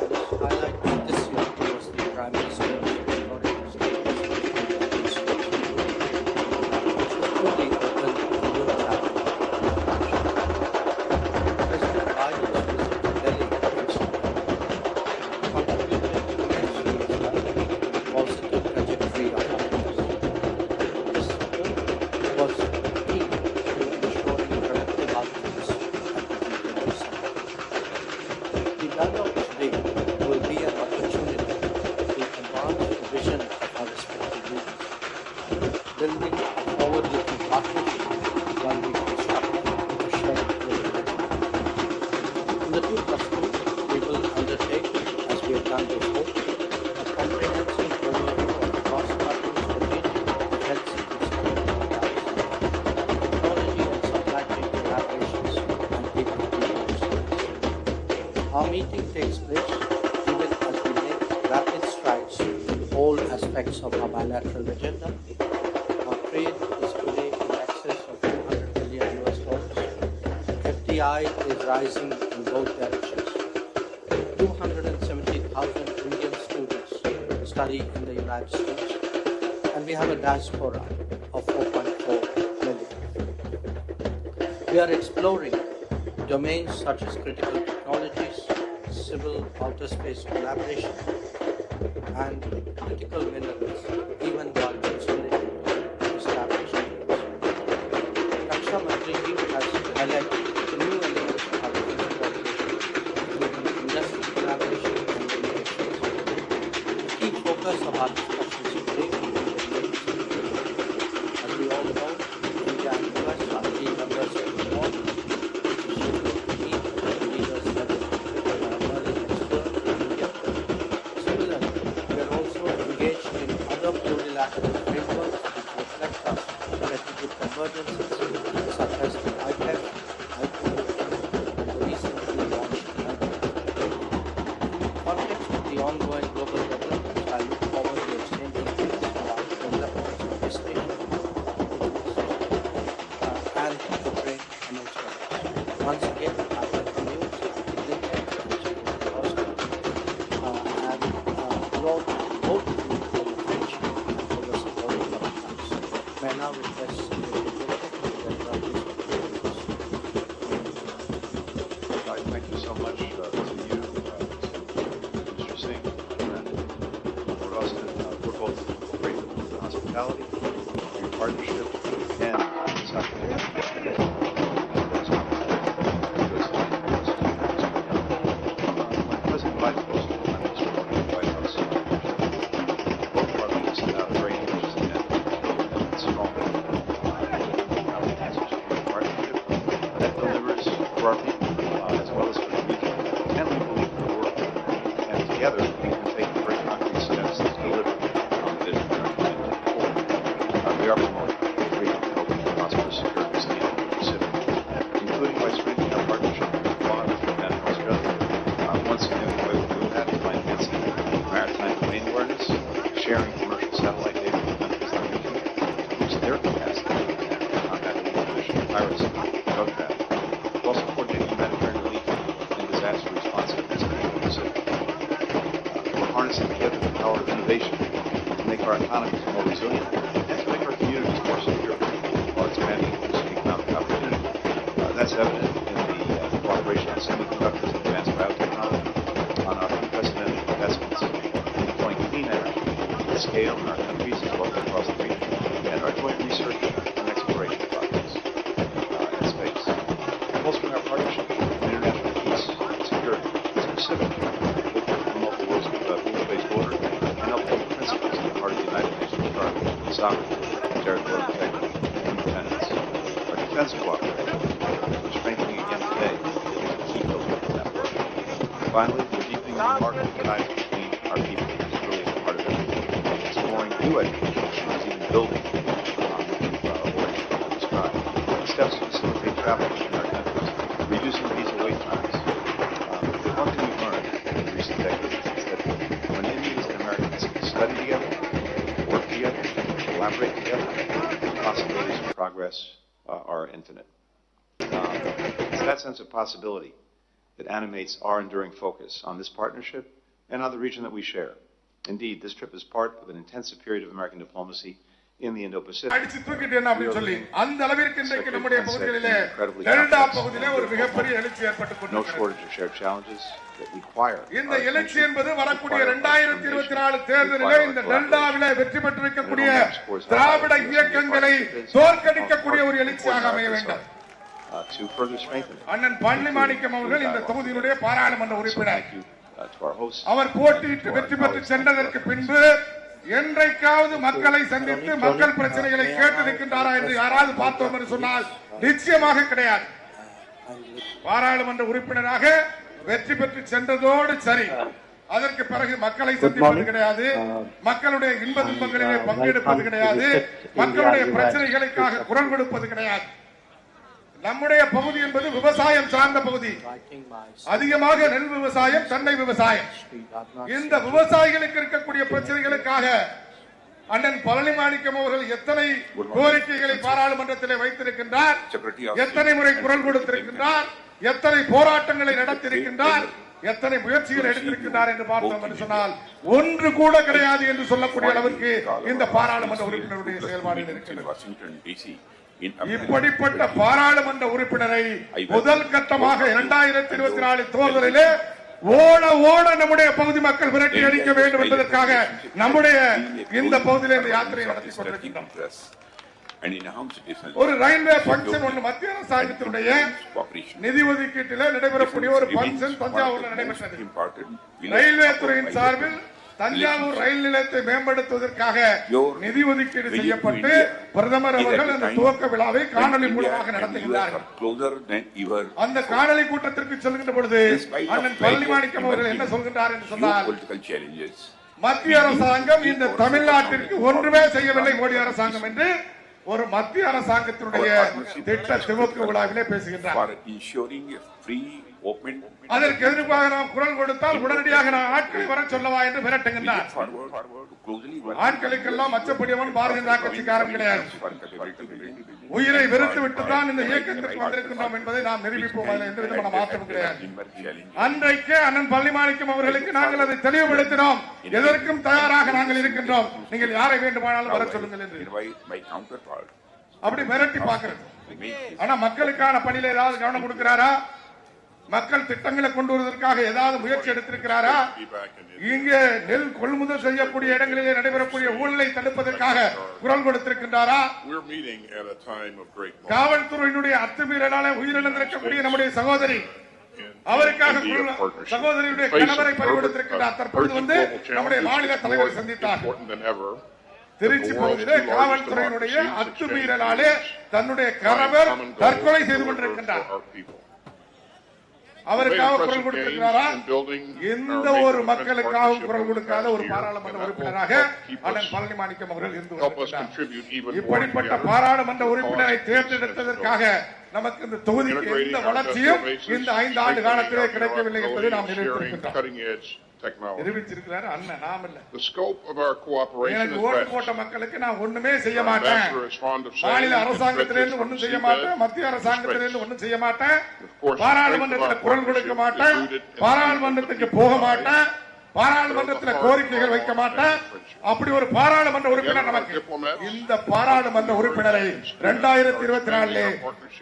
This highlight this year was the Prime Minister's Lotus News truly opened a new chapter. President Biden's visit to Delhi contributed immensely as well to the positive trajectory of our peace. This support was key to ensuring productive outcomes at the G20 summit. The dialogue today will be an opportunity to advance the vision of our respective leaders, building a forward-looking partnership while we construct a shared global agenda. In the 2+2, we will undertake, as we have done before, a comprehensive overview of cross-cutting strategic defense and security ties, technology and supply chain collaborations, and people-to-people systems. Our meeting takes place even as we make rapid strides in all aspects of our bilateral agenda. Our trade is today in excess of $200 billion. FDI is rising in both directions. 270,000 Indian students study in the United States, and we have a diaspora of 4.4 million. We are exploring domains such as critical technologies, civil outer space collaboration, and critical minerals, even while consolidating established fields. Raksha Mantriji has highlighted new elements of our defense cooperation, including industry collaboration and innovations. The key focus of our discussions today will be the Middle East. As we all know, India and US are key members of the Quad, which is scheduled to meet at the leaders level with our emerging expert in India. Similarly, we are also engaged in other plurilateral frameworks which reflect our strategic convergences, such as the IPEF, IPO, and the recently launched nadu. In the context of the ongoing global developments, I look forward to exchanging views about developments in this nation and Ukraine, amongst others. Once again, I welcome you to LinkedIn, and Lord, both of you for your friendship and for the support of our plans. May I now request Secretary to deliver his conclusions. Thank you so much to you, Mr. Singh. both for your hospitality, for your partnership, and this opportunity. When President Biden hosted the Prime Minister at the White House, both of our meetings had very interesting and strong partnership that delivers for our people as well as for the region, and we believe for the world. And together we can take very concrete steps to deliver on the vision we are committed forward. We are promoting free, open, prosperous, secure, resilient Pacific, including by strengthening our partnership with Quad and Australia. One significant way we do that is by enhancing maritime domain awareness, sharing commercial satellite data with countries in the region, boost their capacity to combat illegal piracy, drug trafficking, while supporting humanitarian relief and disaster response in the Pacific. We're harnessing together the power of innovation to make our economies more resilient and to make our communities more secure while expanding economic opportunity. That's evident in the cooperation on semiconductors and advanced biotechnology, on our unprecedented investments in deploying clean energy at scale in our countries as well as across the region, and our joint research and exploration projects in space. Bolstering our partnership in international peace, security, and specifically with the promote the world's rules-based order and uphold the principles at the heart of the United Nations Charter: sovereignty, territorial integrity, and independence. Our defense cooperation, which we're strengthening again today, is a key pillar of that work. Finally, we're deepening the remarkable ties between our people, which is really at the heart of everything. Exploring new education is even building on what you described. Steps to facilitate travel between our countries, reducing visa wait times. The one thing we've learned in recent decades is that when Indians and Americans study together, work together, collaborate together, the possibilities of progress are infinite. It's that sense of possibility that animates our enduring focus on this partnership and on the region that we share. Indeed, this trip is part of an intensive period of American diplomacy in the Indo-Pacific. அடிச்சு தூக்கிட்டேன்னா அப்படின்னு சொல்லி அந்த அளவிற்கு இன்றைக்கு நம்முடைய பகுதிகளிலே delta பகுதியிலே ஒரு மிகப்பெரிய எழுச்சி ஏற்பட்டுக் No கொண்டிருக்கிறது. shortage of shared challenges that require இந்த எழுச்சி என்பது வரக்கூடிய 2024 தேர்தலிலே இந்த டெல்டாவிலே வெற்றி பெற்றிருக்கக்கூடிய திராவிட இயக்கங்களை தோற்கடிக்கக்கூடிய ஒரு எழுச்சியாக அமைய வேண்டும். to further strengthen it. அண்ணன் பழனிமாணிக்கம் அவர்கள் இந்த தொகுதியினுடைய பாராளுமன்ற உறுப்பினர். To our hosts. அவர் போட்டியிட்டு வெற்றி பெற்று சென்றதற்கு பின்பு என்றைக்காவது மக்களை சந்தித்து மக்கள் பிரச்சனைகளை கேட்டிருக்கின்றாரா என்று யாராவது பார்த்தோம் என்று சொன்னால் நிச்சயமாக கிடையாது. பாராளுமன்ற உறுப்பினராக வெற்றி பெற்று சென்றதோடு சரி, அதற்கு பிறகு மக்களை சந்திப்பது கிடையாது, மக்களுடைய இன்ப துன்பங்களிலே பங்கெடுப்பது கிடையாது, மக்களுடைய பிரச்சனைகளுக்காக குரல் கொடுப்பது கிடையாது. நம்முடைய பகுதி என்பது விவசாயம் சார்ந்த பகுதி, அதிகமாக நெல் விவசாயம், தென்னை விவசாயம். இந்த விவசாயிகளுக்கு இருக்கக்கூடிய பிரச்சனைகளுக்காக அண்ணன் பழனிமாணிக்கம் அவர்கள் எத்தனை கோரிக்கைகளை பாராளுமன்றத்திலே வைத்திருக்கின்றார், எத்தனை முறை குரல் கொடுத்திருக்கின்றார், எத்தனை போராட்டங்களை நடத்தியிருக்கின்றார், எத்தனை முயற்சிகள் எடுத்திருக்கின்றார் என்று பார்த்தோம் என்று சொன்னால் ஒன்று கூட கிடையாது என்று சொல்லக்கூடிய அளவிற்கு இந்த பாராளுமன்ற உறுப்பினருடைய செயல்பாடுகள் இருக்கிறது. இப்படிப்பட்ட பாராளுமன்ற உறுப்பினரை முதல் கட்டமாக 2024 தேர்தலிலே ஓட ஓட நம்முடைய பகுதி மக்கள் விரட்டி அடிக்க வேண்டும் என்பதற்காக நம்முடைய இந்த பகுதியிலே இந்த யாத்திரை நடத்தி கொண்டிருக்கின்றோம். ஒரு ரயில்வே பங்கன் ஒன்று மத்திய அரசாங்கத்தினுடைய நிதி ஒதுக்கீட்டில் நடைபெறக்கூடிய ஒரு பங்கன் தஞ்சாவூரில் நடைபெற்றது. ரயில்வே துறையின் சார்பில் தஞ்சாவூர் ரயில் நிலையத்தை மேம்படுத்துவதற்காக நிதி ஒதுக்கீடு செய்யப்பட்டு பிரதமர் அவர்கள் அந்த துவக்க விழாவை காணொலி மூலமாக நடத்துகிறார்கள். அந்த காணொலி கூட்டத்திற்கு செல்கின்ற பொழுது அண்ணன் பழனிமாணிக்கம் அவர்கள் என்ன சொல்கின்றார் என்று சொன்னால், மத்திய அரசாங்கம் இந்த தமிழ்நாட்டிற்கு ஒன்றுமே செய்யவில்லை மோடி அரசாங்கம் என்று ஒரு மத்திய அரசாங்கத்தினுடைய திட்ட துவக்க விழாவிலே பேசுகின்றார். அதற்கு எதிர்ப்பாக நாம் குரல் கொடுத்தால் உடனடியாக நான் ஆட்களை வர சொல்லவா என்று மிரட்டுகின்றார். ஆட்களுக்கெல்லாம் அச்சப்படியவன் பாரதிய ஜனதா கட்சிக்காரன் கிடையாது. உயிரை வெறுத்து விட்டுதான் இந்த இயக்கத்திற்கு வந்திருக்கின்றோம் என்பதை நாம் நிரூபிப்போம். அதில் எந்த விதமான மாற்றம் கிடையாது. அன்றைக்கு அண்ணன் பழனிமாணிக்கம் அவர்களுக்கு நாங்கள் அதை தெளிவுபடுத்தினோம். எதற்கும் தயாராக நாங்கள் இருக்கின்றோம், நீங்கள் யாரை வேண்டுமானாலும் வர சொல்லுங்கள் என்று. அப்படி மிரட்டி பார்க்கிறது. ஆனா மக்களுக்கான பணியில ஏதாவது கவனம் கொடுக்கிறாரா? மக்கள் திட்டங்களை கொண்டு வருவதற்காக ஏதாவது முயற்சி எடுத்திருக்கிறாரா? இங்கே நெல் கொள்முதல் செய்யக்கூடிய இடங்களிலே நடைபெறக்கூடிய ஊழலை தடுப்பதற்காக குரல் கொடுத்திருக்கின்றாரா? காவல்துறையினுடைய அத்துமீறலால உயிரிழந்திருக்கக்கூடிய நம்முடைய சகோதரி, அவருக்காக சகோதரியுடைய கணவரை பறிகொடுத்திருக்கிறார். தற்பொழுது நம்முடைய மாநில தலைவர் சந்தித்தார். திருச்சி பகுதியிலே காவல்துறையினுடைய அத்துமீறலாலே தன்னுடைய கணவர் தற்கொலை செய்து கொண்டிருக்கின்றார். அவருக்காக குரல் கொடுத்திருக்கிறாரா? எந்த ஒரு மக்களுக்காகவும் குரல் கொடுக்காத ஒரு பாராளுமன்ற உறுப்பினராக அண்ணன் பழனி மாணிக்கம் அவர்கள் இருந்து வருகிறார். இப்படிப்பட்ட பாராளுமன்ற உறுப்பினரை தேர்ந்தெடுத்ததற்காக நமக்கு இந்த தொகுதிக்கு எந்த வளர்ச்சியும் இந்த 5 ஆண்டு காலத்திலே கிடைக்கவில்லை என்பதை நாம் நினைத்திருக்கின்றோம். தெரிவிச்சிருக்கிறார் அண்ணன், நாம் இல்ல. எனக்கு ஓட்டு போட்ட மக்களுக்கு நான் ஒண்ணுமே செய்ய மாட்டேன், மாநில அரசாங்கத்திலிருந்து ஒண்ணும் செய்ய மாட்டேன், மத்திய அரசாங்கத்திலிருந்து ஒண்ணும் செய்ய மாட்டேன், பாராளுமன்றத்தில் குரல் கொடுக்க மாட்டேன், பாராளுமன்றத்துக்கு போக மாட்டேன், பாராளுமன்றத்தில் கோரிக்கைகள் வைக்க மாட்டேன். அப்படி ஒரு பாராளுமன்ற உறுப்பினர் நமக்கு. இந்த பாராளுமன்ற உறுப்பினரை 2024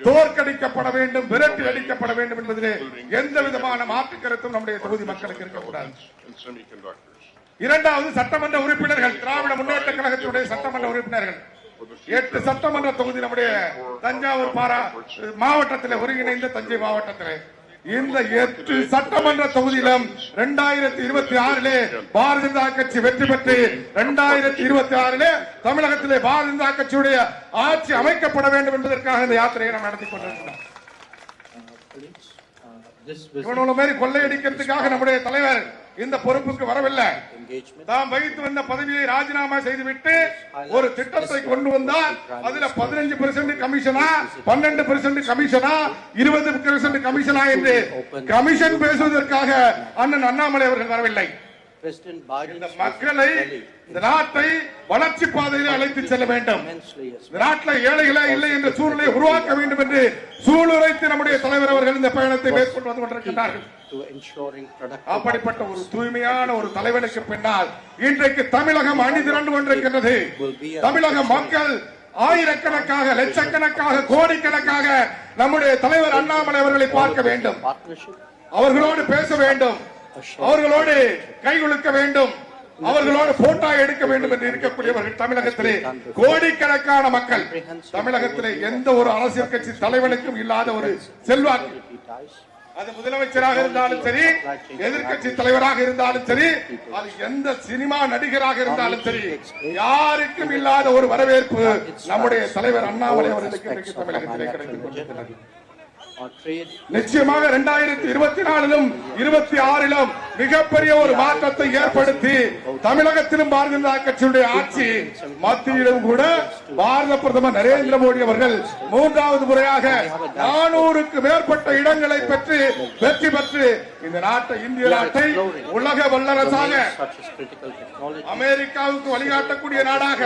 தோற்கடிக்கப்பட வேண்டும், விரட்டி அடிக்கப்பட வேண்டும் என்பதிலே எந்த விதமான மாற்று கருத்தும் நம்முடைய தொகுதி மக்களுக்கு இருக்கக்கூடாது. இரண்டாவது, சட்டமன்ற உறுப்பினர்கள், திராவிட முன்னேற்ற கழகத்தினுடைய சட்டமன்ற உறுப்பினர்கள் 8 சட்டமன்ற தொகுதி நம்முடைய தஞ்சாவூர் மாவட்டத்தில் ஒருங்கிணைந்த தஞ்சை மாவட்டத்தில் இந்த 8 சட்டமன்ற தொகுதியிலும் 2026 பாரதிய ஜனதா கட்சி வெற்றி பெற்று 2026 தமிழகத்திலே பாரதிய ஜனதா கட்சியுடைய ஆட்சி அமைக்கப்பட வேண்டும் என்பதற்காக இந்த யாத்திரையை நாம் நடத்தி கொண்டிருக்கிறோம். இவனோட மாதிரி கொள்ளையடிக்கிறதுக்காக நம்முடைய தலைவர் இந்த பொறுப்புக்கு வரவில்லை. தாம் வகித்து வந்த பதவியை ராஜினாமா செய்துவிட்டு ஒரு திட்டத்தை கொண்டு வந்தால் அதுல 15% கமிஷனா, 12% கமிஷனா, 20% கமிஷனா என்று கமிஷன் பேசுவதற்காக அண்ணன் அண்ணாமலை அவர்கள் வரவில்லை. இந்த மக்களை, இந்த நாட்டை வளர்ச்சி பாதையில் அழைத்து செல்ல வேண்டும். இந்த நாட்டில் ஏழைகளே இல்லை என்ற சூழ்நிலையை உருவாக்க வேண்டும் என்று சூளுரைத்து நம்முடைய தலைவர் அவர்கள் இந்த பயணத்தை மேற்கொண்டு வந்து கொண்டிருக்கிறார்கள். அப்படிப்பட்ட ஒரு தூய்மையான ஒரு தலைவனுக்கு பின்னால் இன்றைக்கு தமிழகம் அணிதிரண்டு கொண்டிருக்கின்றது. தமிழக மக்கள் ஆயிரக்கணக்காக, லட்சக்கணக்காக, கோடிக்கணக்காக நம்முடைய தலைவர் அண்ணாமலை அவர்களை பார்க்க வேண்டும், அவர்களோடு பேச வேண்டும், அவர்களோடு கை குலுக்க வேண்டும், அவர்களோடு போட்டோ எடுக்க வேண்டும் என்று இருக்கக்கூடியவர்கள் தமிழகத்திலே கோடிக்கணக்கான மக்கள். தமிழகத்திலே எந்த ஒரு அரசியல் கட்சி தலைவனுக்கும் இல்லாத ஒரு செல்வாக்கு, அது முதலமைச்சராக இருந்தாலும் சரி, எதிர்கட்சி தலைவராக இருந்தாலும் சரி, அது எந்த சினிமா நடிகராக இருந்தாலும் சரி, யாருக்கும் இல்லாத ஒரு வரவேற்பு நம்முடைய தலைவர் அண்ணாமலை அவர்களுக்கு தமிழகத்திலே கிடைத்துக் கொண்டிருக்கிறது. நிச்சயமாக 2024 26 மிகப்பெரிய ஒரு மாற்றத்தை ஏற்படுத்தி தமிழகத்திலும் பாரதிய ஜனதா கட்சியுடைய ஆட்சி, மத்தியிலும் கூட பாரத பிரதமர் நரேந்திர மோடி அவர்கள் 3வது முறையாக 400க்கு மேற்பட்ட இடங்களை பெற்று வெற்றி பெற்று இந்த நாட்டை, இந்திய நாட்டை உலக வல்லரசாக, அமெரிக்காவுக்கு வழிகாட்டக்கூடிய நாடாக,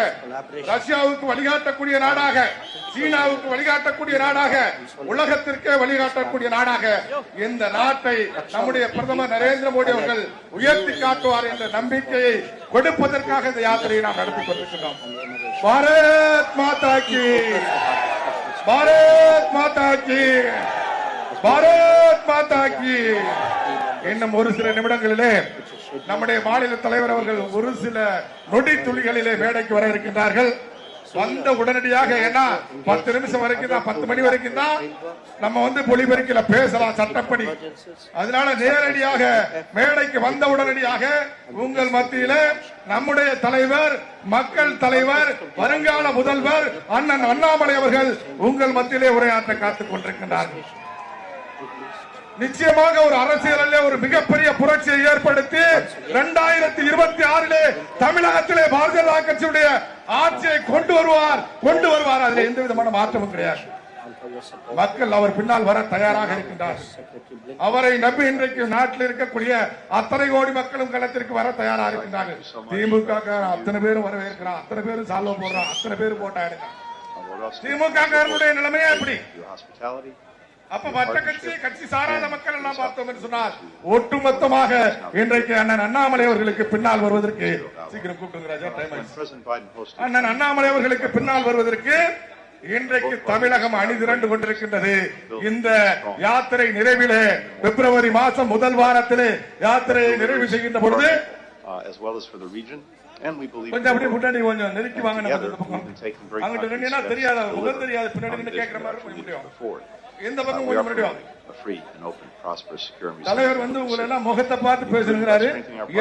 ரஷ்யாவுக்கு வழிகாட்டக்கூடிய நாடாக, சீனாவுக்கு வழிகாட்டக்கூடிய நாடாக, உலகத்திற்கே வழிகாட்டக்கூடிய நாடாக இந்த நாட்டை நம்முடைய பிரதமர் நரேந்திர மோடி அவர்கள் உயர்த்தி காட்டுவார் என்ற நம்பிக்கையை கொடுப்பதற்காக இந்த யாத்திரையை நாம் நடத்தி கொண்டிருக்கிறோம். பாரத் மாதா கி, பாரத் மாதா கி, பாரத் மாதா கி. இன்னும் ஒரு சில நிமிடங்களிலே நம்முடைய மாநில தலைவர் அவர்கள் ஒரு சில நொடி துளிகளிலே மேடைக்கு வர இருக்கின்றார்கள். வந்த உடனடியாக, ஏன்னா 10 நிமிஷம் வரைக்கும் தான், 10 மணி வரைக்கும் தான் நம்ம ஒளிபெருக்கில பேசலாம் சட்டப்படி. அதனால நேரடியாக மேடைக்கு வந்த உடனடியாக உங்கள் மத்தியில நம்முடைய தலைவர், மக்கள் தலைவர், வருங்கால முதல்வர் அண்ணன் அண்ணாமலை அவர்கள் உங்கள் மத்தியிலே உரையாற்ற காத்துக் கொண்டிருக்கின்றார்கள். நிச்சயமாக ஒரு அரசியலிலே ஒரு மிகப்பெரிய புரட்சியை ஏற்படுத்தி 2026 தமிழகத்திலே பாரதிய ஜனதா கட்சியுடைய ஆட்சியை கொண்டு வருவார். அதில் எந்த விதமான மாற்றமும் கிடையாது. மக்கள் அவர் பின்னால் வர தயாராக இருக்கின்றார். அவரை நம்பி இன்றைக்கு நாட்டில் இருக்கக்கூடிய அத்தனை கோடி மக்களும் களத்திற்கு வர தயாராக இருக்கின்றார்கள். திமுக அத்தனை பேரும் வரவேற்கிறான், அத்தனை பேரும் சால்வ போடுறான், அத்தனை பேரும் போட்டா எடுக்கிறான். திமுக நிலைமையா எப்படி? அப்ப மற்ற கட்சி சாராத மக்கள் எல்லாம் பார்த்தோம் என்று சொன்னால் ஒட்டுமொத்தமாக இன்றைக்கு அண்ணன் அண்ணாமலை அவர்களுக்கு பின்னால் வருவதற்கு, சீக்கிரம் கூப்பிடுங்க ராஜா, டைம் ஆயிடுச்சு. அண்ணன் அண்ணாமலை அவர்களுக்கு பின்னால் வருவதற்கு இன்றைக்கு தமிழகம் அணிதிரண்டு கொண்டிருக்கின்றது. இந்த யாத்திரை நிறைவிலே பிப்ரவரி மாதம் முதல் வாரத்திலே யாத்திரையை நிறைவு செய்கின்ற பொழுது கொஞ்சம் அப்படியே முன்னாடி கொஞ்சம் நெருக்கி வாங்க. அங்கிட்ட நின்னா தெரியாத முகம் தெரியாது, பின்னாடி கேட்கிற மாதிரி முடியும். எந்த பக்கம் கொஞ்சம் முன்னாடி வாங்க. தலைவர் வந்து உங்களை எல்லாம் முகத்தை பார்த்து பேசுகிறாரு.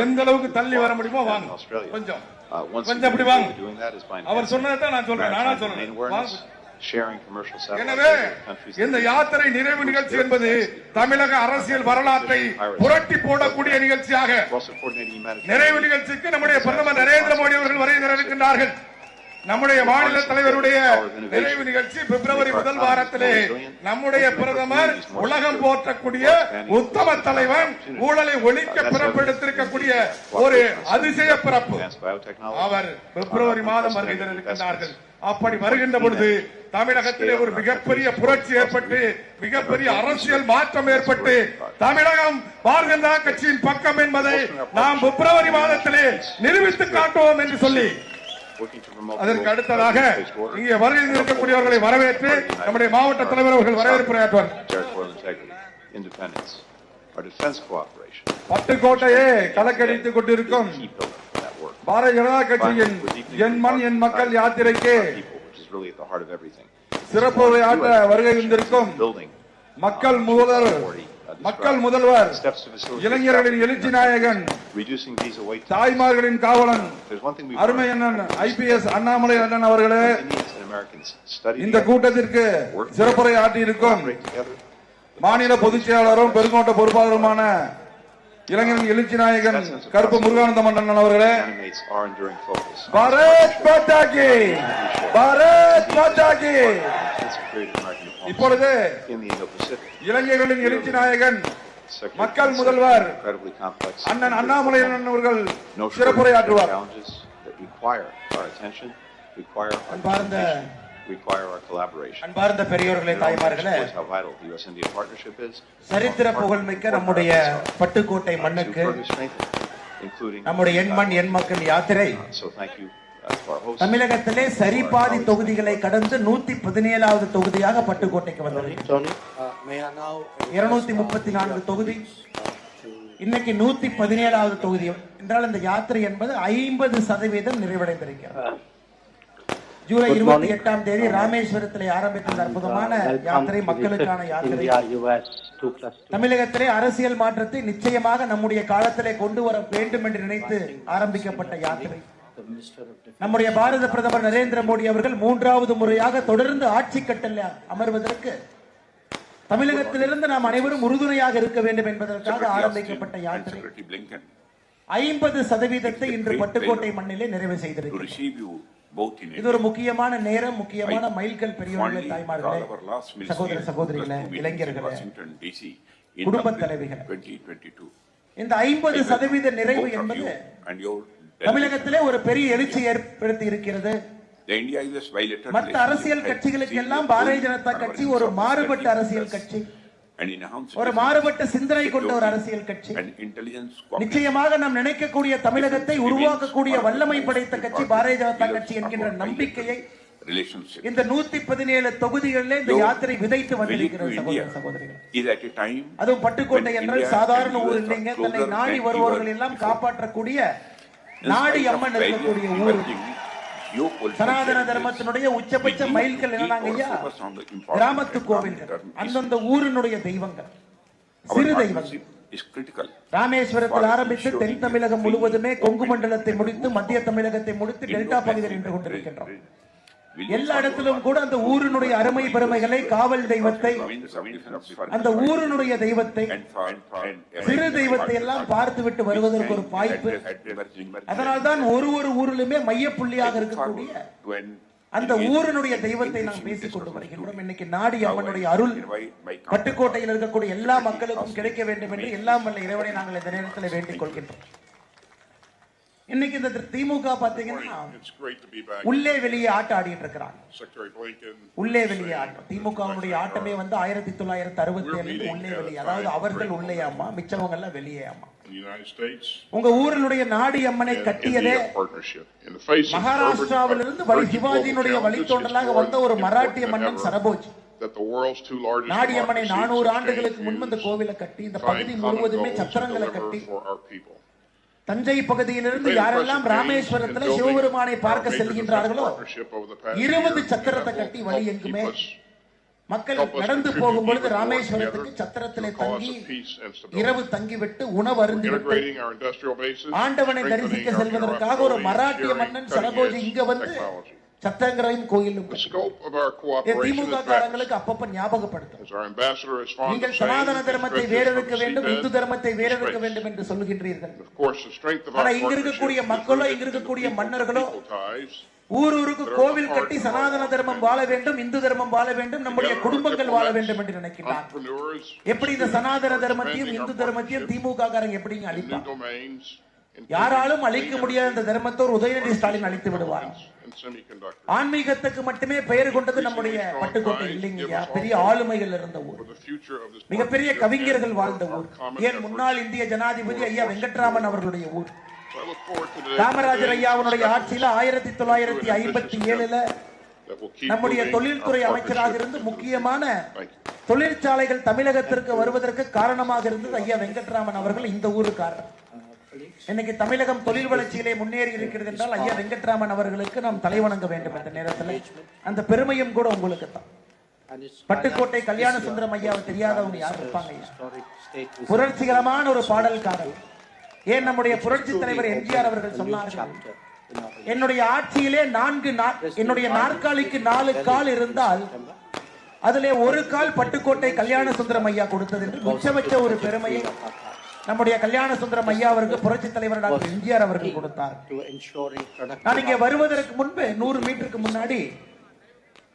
எந்த அளவுக்கு தள்ளி வர முடியுமோ வாங்க. கொஞ்சம் கொஞ்சம் அப்படி வாங்க. அவர் சொன்னதான் நான் சொல்றேன், நானா சொல்றேன். எனவே இந்த யாத்திரை நிறைவு நிகழ்ச்சி என்பது தமிழக அரசியல் வரலாற்றை புரட்டி போடக்கூடிய நிகழ்ச்சியாக நிறைவு நிகழ்ச்சிக்கு நம்முடைய பிரதமர் நரேந்திர மோடி அவர்கள் வருகை இருக்கின்றார்கள். நம்முடைய மாநில தலைவருடைய நிறைவு நிகழ்ச்சி பிப்ரவரி முதல் வாரத்திலே நம்முடைய பிரதமர் உலகம் போற்றக்கூடிய உத்தம தலைவன், ஊழலை ஒழிக்க பிறப்பெடுத்திருக்கக்கூடிய ஒரு அதிசய பிறப்பு. அவர் பிப்ரவரி மாதம் வருகை இருக்கின்றார்கள். அப்படி வருகின்ற பொழுது தமிழகத்திலே ஒரு மிகப்பெரிய புரட்சி ஏற்பட்டு மிகப்பெரிய அரசியல் மாற்றம் ஏற்பட்டு தமிழகம் பாரதிய ஜனதா கட்சியின் பக்கம் என்பதை நாம் பிப்ரவரி மாதத்திலே நிரூபித்து காட்டுவோம் என்று சொல்லி அதற்கு அடுத்ததாக இங்கே வருகை இருக்கக்கூடியவர்களை வரவேற்று நம்முடைய மாவட்ட தலைவர் அவர்கள் வரவேற்புரையாற்றுவார். பட்டுக்கோட்டையை கலக்கடித்துக் கொண்டிருக்கும் பாரதிய ஜனதா கட்சியின் என் மண் என் மக்கள் யாத்திரைக்கு சிறப்பு உரையாற்ற வருகை இருந்திருக்கும் மக்கள் முதல்வர், இளைஞர்களின் எழுச்சி நாயகன், தாய்மார்களின் காவலன், அருமை அண்ணன் IPS அண்ணாமலை அண்ணன் அவர்களே, இந்த கூட்டத்திற்கு சிறப்புரை ஆற்றியிருக்கும் மாநில பொதுச் செயலாளரும் பெருங்கோட்ட பொறுப்பாளருமான இளைஞரின் எழுச்சி நாயகன் கருப்பு முருகானந்தம் அண்ணன் அவர்களே, பாரத் மாதா கி, பாரத் மாதா கி. இப்பொழுது இளைஞர்களின் எழுச்சி நாயகன் மக்கள் முதல்வர் அண்ணன் அண்ணாமலை அண்ணன் அவர்கள் சிறப்புரையாற்றுவார். அன்பார்ந்த பெரியோர்களே, தாய்மார்களே, சரித்திர புகழ்மிக்க நம்முடைய பட்டுக்கோட்டை மண்ணுக்கு நம்முடைய என் மண் என் மக்கள் யாத்திரை தமிழகத்திலே சரிபாதி தொகுதிகளை கடந்து 117வது தொகுதியாக பட்டுக்கோட்டைக்கு வந்தது. 234 தொகுதி, இன்னைக்கு 117வது தொகுதி என்றால் இந்த யாத்திரை என்பது 50% நிறைவடைந்திருக்கிறது. ஜூலை 28ஆம் தேதி ராமேஸ்வரத்திலே ஆரம்பித்த அற்புதமான யாத்திரை மக்களுக்கான யாத்திரை தமிழகத்திலே அரசியல் மாற்றத்தை நிச்சயமாக நம்முடைய காலத்திலே கொண்டு வர வேண்டும் என்று நினைத்து ஆரம்பிக்கப்பட்ட யாத்திரை. நம்முடைய பாரத பிரதமர் நரேந்திர மோடி அவர்கள் 3வது முறையாக தொடர்ந்து ஆட்சி கட்டளை அமர்வதற்கு தமிழகத்திலிருந்து நாம் அனைவரும் உறுதுணையாக இருக்க வேண்டும் என்பதற்காக ஆரம்பிக்கப்பட்ட யாத்திரை 50% இன்று பட்டுக்கோட்டை மண்ணிலே நிறைவு செய்திருக்கிறது. இது ஒரு முக்கியமான நேரம், முக்கியமான மைல்கல். பெரியவர்களே, தாய்மார்களே, சகோதர சகோதரிகளே, இளைஞர்களே, குடும்ப தலைவிகள், இந்த 50% நிறைவு என்பது தமிழகத்திலே ஒரு பெரிய எழுச்சி ஏற்படுத்தி இருக்கிறது. மற்ற அரசியல் கட்சிகளுக்கு எல்லாம் பாரதிய ஜனதா கட்சி ஒரு மாறுபட்ட அரசியல் கட்சி, ஒரு மாறுபட்ட சிந்தனை கொண்ட ஒரு அரசியல் கட்சி. நிச்சயமாக நாம் நினைக்கக்கூடிய தமிழகத்தை உருவாக்கக்கூடிய வல்லமை படைத்த கட்சி பாரதிய ஜனதா கட்சி என்கின்ற நம்பிக்கையை இந்த 117 தொகுதிகளிலே இந்த யாத்திரை விதைத்து வந்திருக்கிறது. சகோதர சகோதரிகள், அதுவும் பட்டுக்கோட்டை என்றால் சாதாரண ஊர் இல்லைங்க. தன்னை நாடி வருபவர்கள் எல்லாம் காப்பாற்றக்கூடிய நாடி அம்மன் இருக்கக்கூடிய ஊர். சனாதன தர்மத்தினுடைய உச்சபட்ச மைல்கள் என்னன்னாங்க ஐயா, கிராமத்து கோவில்கள், அந்தந்த ஊரினுடைய தெய்வங்கள், சிறு தெய்வங்கள். ராமேஸ்வரத்தில் ஆரம்பித்து தென் தமிழகம் முழுவதுமே, கொங்கு மண்டலத்தை முடித்து மத்திய தமிழகத்தை முடித்து டெல்டா பகுதியில் நின்று கொண்டிருக்கின்றோம். எல்லா இடத்திலும் கூட அந்த ஊரினுடைய அருமை பெருமைகளை, காவல் தெய்வத்தை, அந்த ஊரினுடைய தெய்வத்தை, சிறு தெய்வத்தை எல்லாம் பார்த்து விட்டு வருவதற்கு ஒரு வாய்ப்பு. அதனால்தான் ஒரு ஊரிலுமே மையப்புள்ளியாக இருக்கக்கூடிய அந்த ஊரினுடைய தெய்வத்தை நாம் பேசிக் கொண்டு வருகின்றோம். இன்னைக்கு நாடி அம்மனுடைய அருள் பட்டுக்கோட்டையில் இருக்கக்கூடிய எல்லா மக்களுக்கும் கிடைக்க வேண்டும் என்று எல்லாம் வல்ல இறைவனை நாங்கள் இந்த நேரத்தில் வேண்டிக் கொள்கின்றோம். இன்னைக்கு இந்த திமுக பாத்தீங்கன்னா உள்ளே வெளியே ஆட்டம் ஆடிட்டு இருக்கிறாங்க. உள்ளே வெளியே ஆட்டம். திமுகவுடைய ஆட்டமே வந்து 1967 உள்ளே வெளியே, அதாவது அவர்கள் உள்ளேயாமா, மிச்சவங்க எல்லாம் வெளியேயாமா. உங்க ஊரினுடைய நாடி அம்மனை கட்டியதே மகாராஷ்டிராவிலிருந்து சிவாஜியினுடைய வழித்தோன்றலாக வந்த ஒரு மராட்டிய மன்னன் சரபோஜி. நாடியம்மனை 400 ஆண்டுகளுக்கு முன்பு இந்த கோவிலை கட்டி இந்த பகுதி முழுவதுமே சத்திரங்களை கட்டி தஞ்சை பகுதியிலிருந்து யாரெல்லாம் ராமேஸ்வரத்தில் சிவபெருமானை பார்க்க செல்கின்றார்களோ 20 சத்திரத்தை கட்டி வழி எங்குமே மக்கள் நடந்து போகும் பொழுது ராமேஸ்வரத்துக்கு சத்திரத்திலே தங்கி இரவு தங்கிவிட்டு உணவு அருந்திவிட்டு ஆண்டவனை தரிசிக்க செல்வதற்காக ஒரு மராட்டிய மன்னன் சரபோஜி இங்க வந்து சத்திரங்கரையும் கோயிலும் திமுக காரங்களுக்கு அப்பப்ப ஞாபகப்படுத்தும். நீங்கள் சனாதன தர்மத்தை வேறெடுக்க வேண்டும், இந்து தர்மத்தை வேறெடுக்க வேண்டும் என்று சொல்லுகின்றீர்கள். ஆனா இங்க இருக்கக்கூடிய மக்களோ இங்க இருக்கக்கூடிய மன்னர்களோ ஊருக்கு கோவில் கட்டி சனாதன தர்மம் வாழ வேண்டும், இந்து தர்மம் வாழ வேண்டும், நம்முடைய குடும்பங்கள் வாழ வேண்டும் என்று நினைக்கிறார். எப்படி இந்த சனாதன தர்மத்தையும் இந்து தர்மத்தையும் திமுக காரங்க எப்படிங்க அழிப்பாங்க? யாராலும் அழிக்க முடியாத இந்த தர்மத்தை ஒரு உதயநிதி ஸ்டாலின் அழித்து விடுவார். ஆன்மீகத்துக்கு மட்டுமே பெயர் கொண்டது நம்முடைய பட்டுக்கோட்டை இல்லைங்கய்யா. பெரிய ஆளுமைகள் இருந்த ஊர், மிகப்பெரிய கவிஞர்கள் வாழ்ந்த ஊர். ஏன் முன்னாள் இந்திய ஜனாதிபதி ஐயா வெங்கட்ராமன் அவர்களுடைய ஊர். காமராஜர் ஐயாவுடைய ஆட்சியில 1957 நம்முடைய தொழில்துறை அமைச்சராக இருந்து முக்கியமான தொழிற்சாலைகள் தமிழகத்திற்கு வருவதற்கு காரணமாக இருந்தது ஐயா வெங்கட்ராமன் அவர்கள். இந்த ஊருக்காரர். இன்னைக்கு தமிழகம் தொழில் வளர்ச்சியிலே முன்னேறி இருக்கிறது என்றால் ஐயா வெங்கட்ராமன் அவர்களுக்கு நாம் தலைவணங்க வேண்டும். இந்த நேரத்தில் அந்த பெருமையும் கூட உங்களுக்கு தான். பட்டுக்கோட்டை கல்யாண சுந்தரம் ஐயாவை தெரியாதவங்க யார் இருப்பாங்க? புரட்சிகரமான ஒரு பாடல்காரர். ஏன் நம்முடைய புரட்சி தலைவர் எம்ஜிஆர் அவர்கள் சொன்னார்கள், என்னுடைய ஆட்சியிலே என்னுடைய நாற்காலிக்கு 4 கால் இருந்தால் அதிலே ஒரு கால் பட்டுக்கோட்டை கல்யாண சுந்தரம் ஐயா கொடுத்தது என்று மிச்சமச்ச ஒரு பெருமையை நம்முடைய கல்யாண சுந்தரம் ஐயா அவருக்கு புரட்சி தலைவர் டாக்டர் எம்ஜிஆர் அவர்கள் கொடுத்தார். நான் இங்கே வருவதற்கு முன்பு 100 மீட்டருக்கு முன்னாடி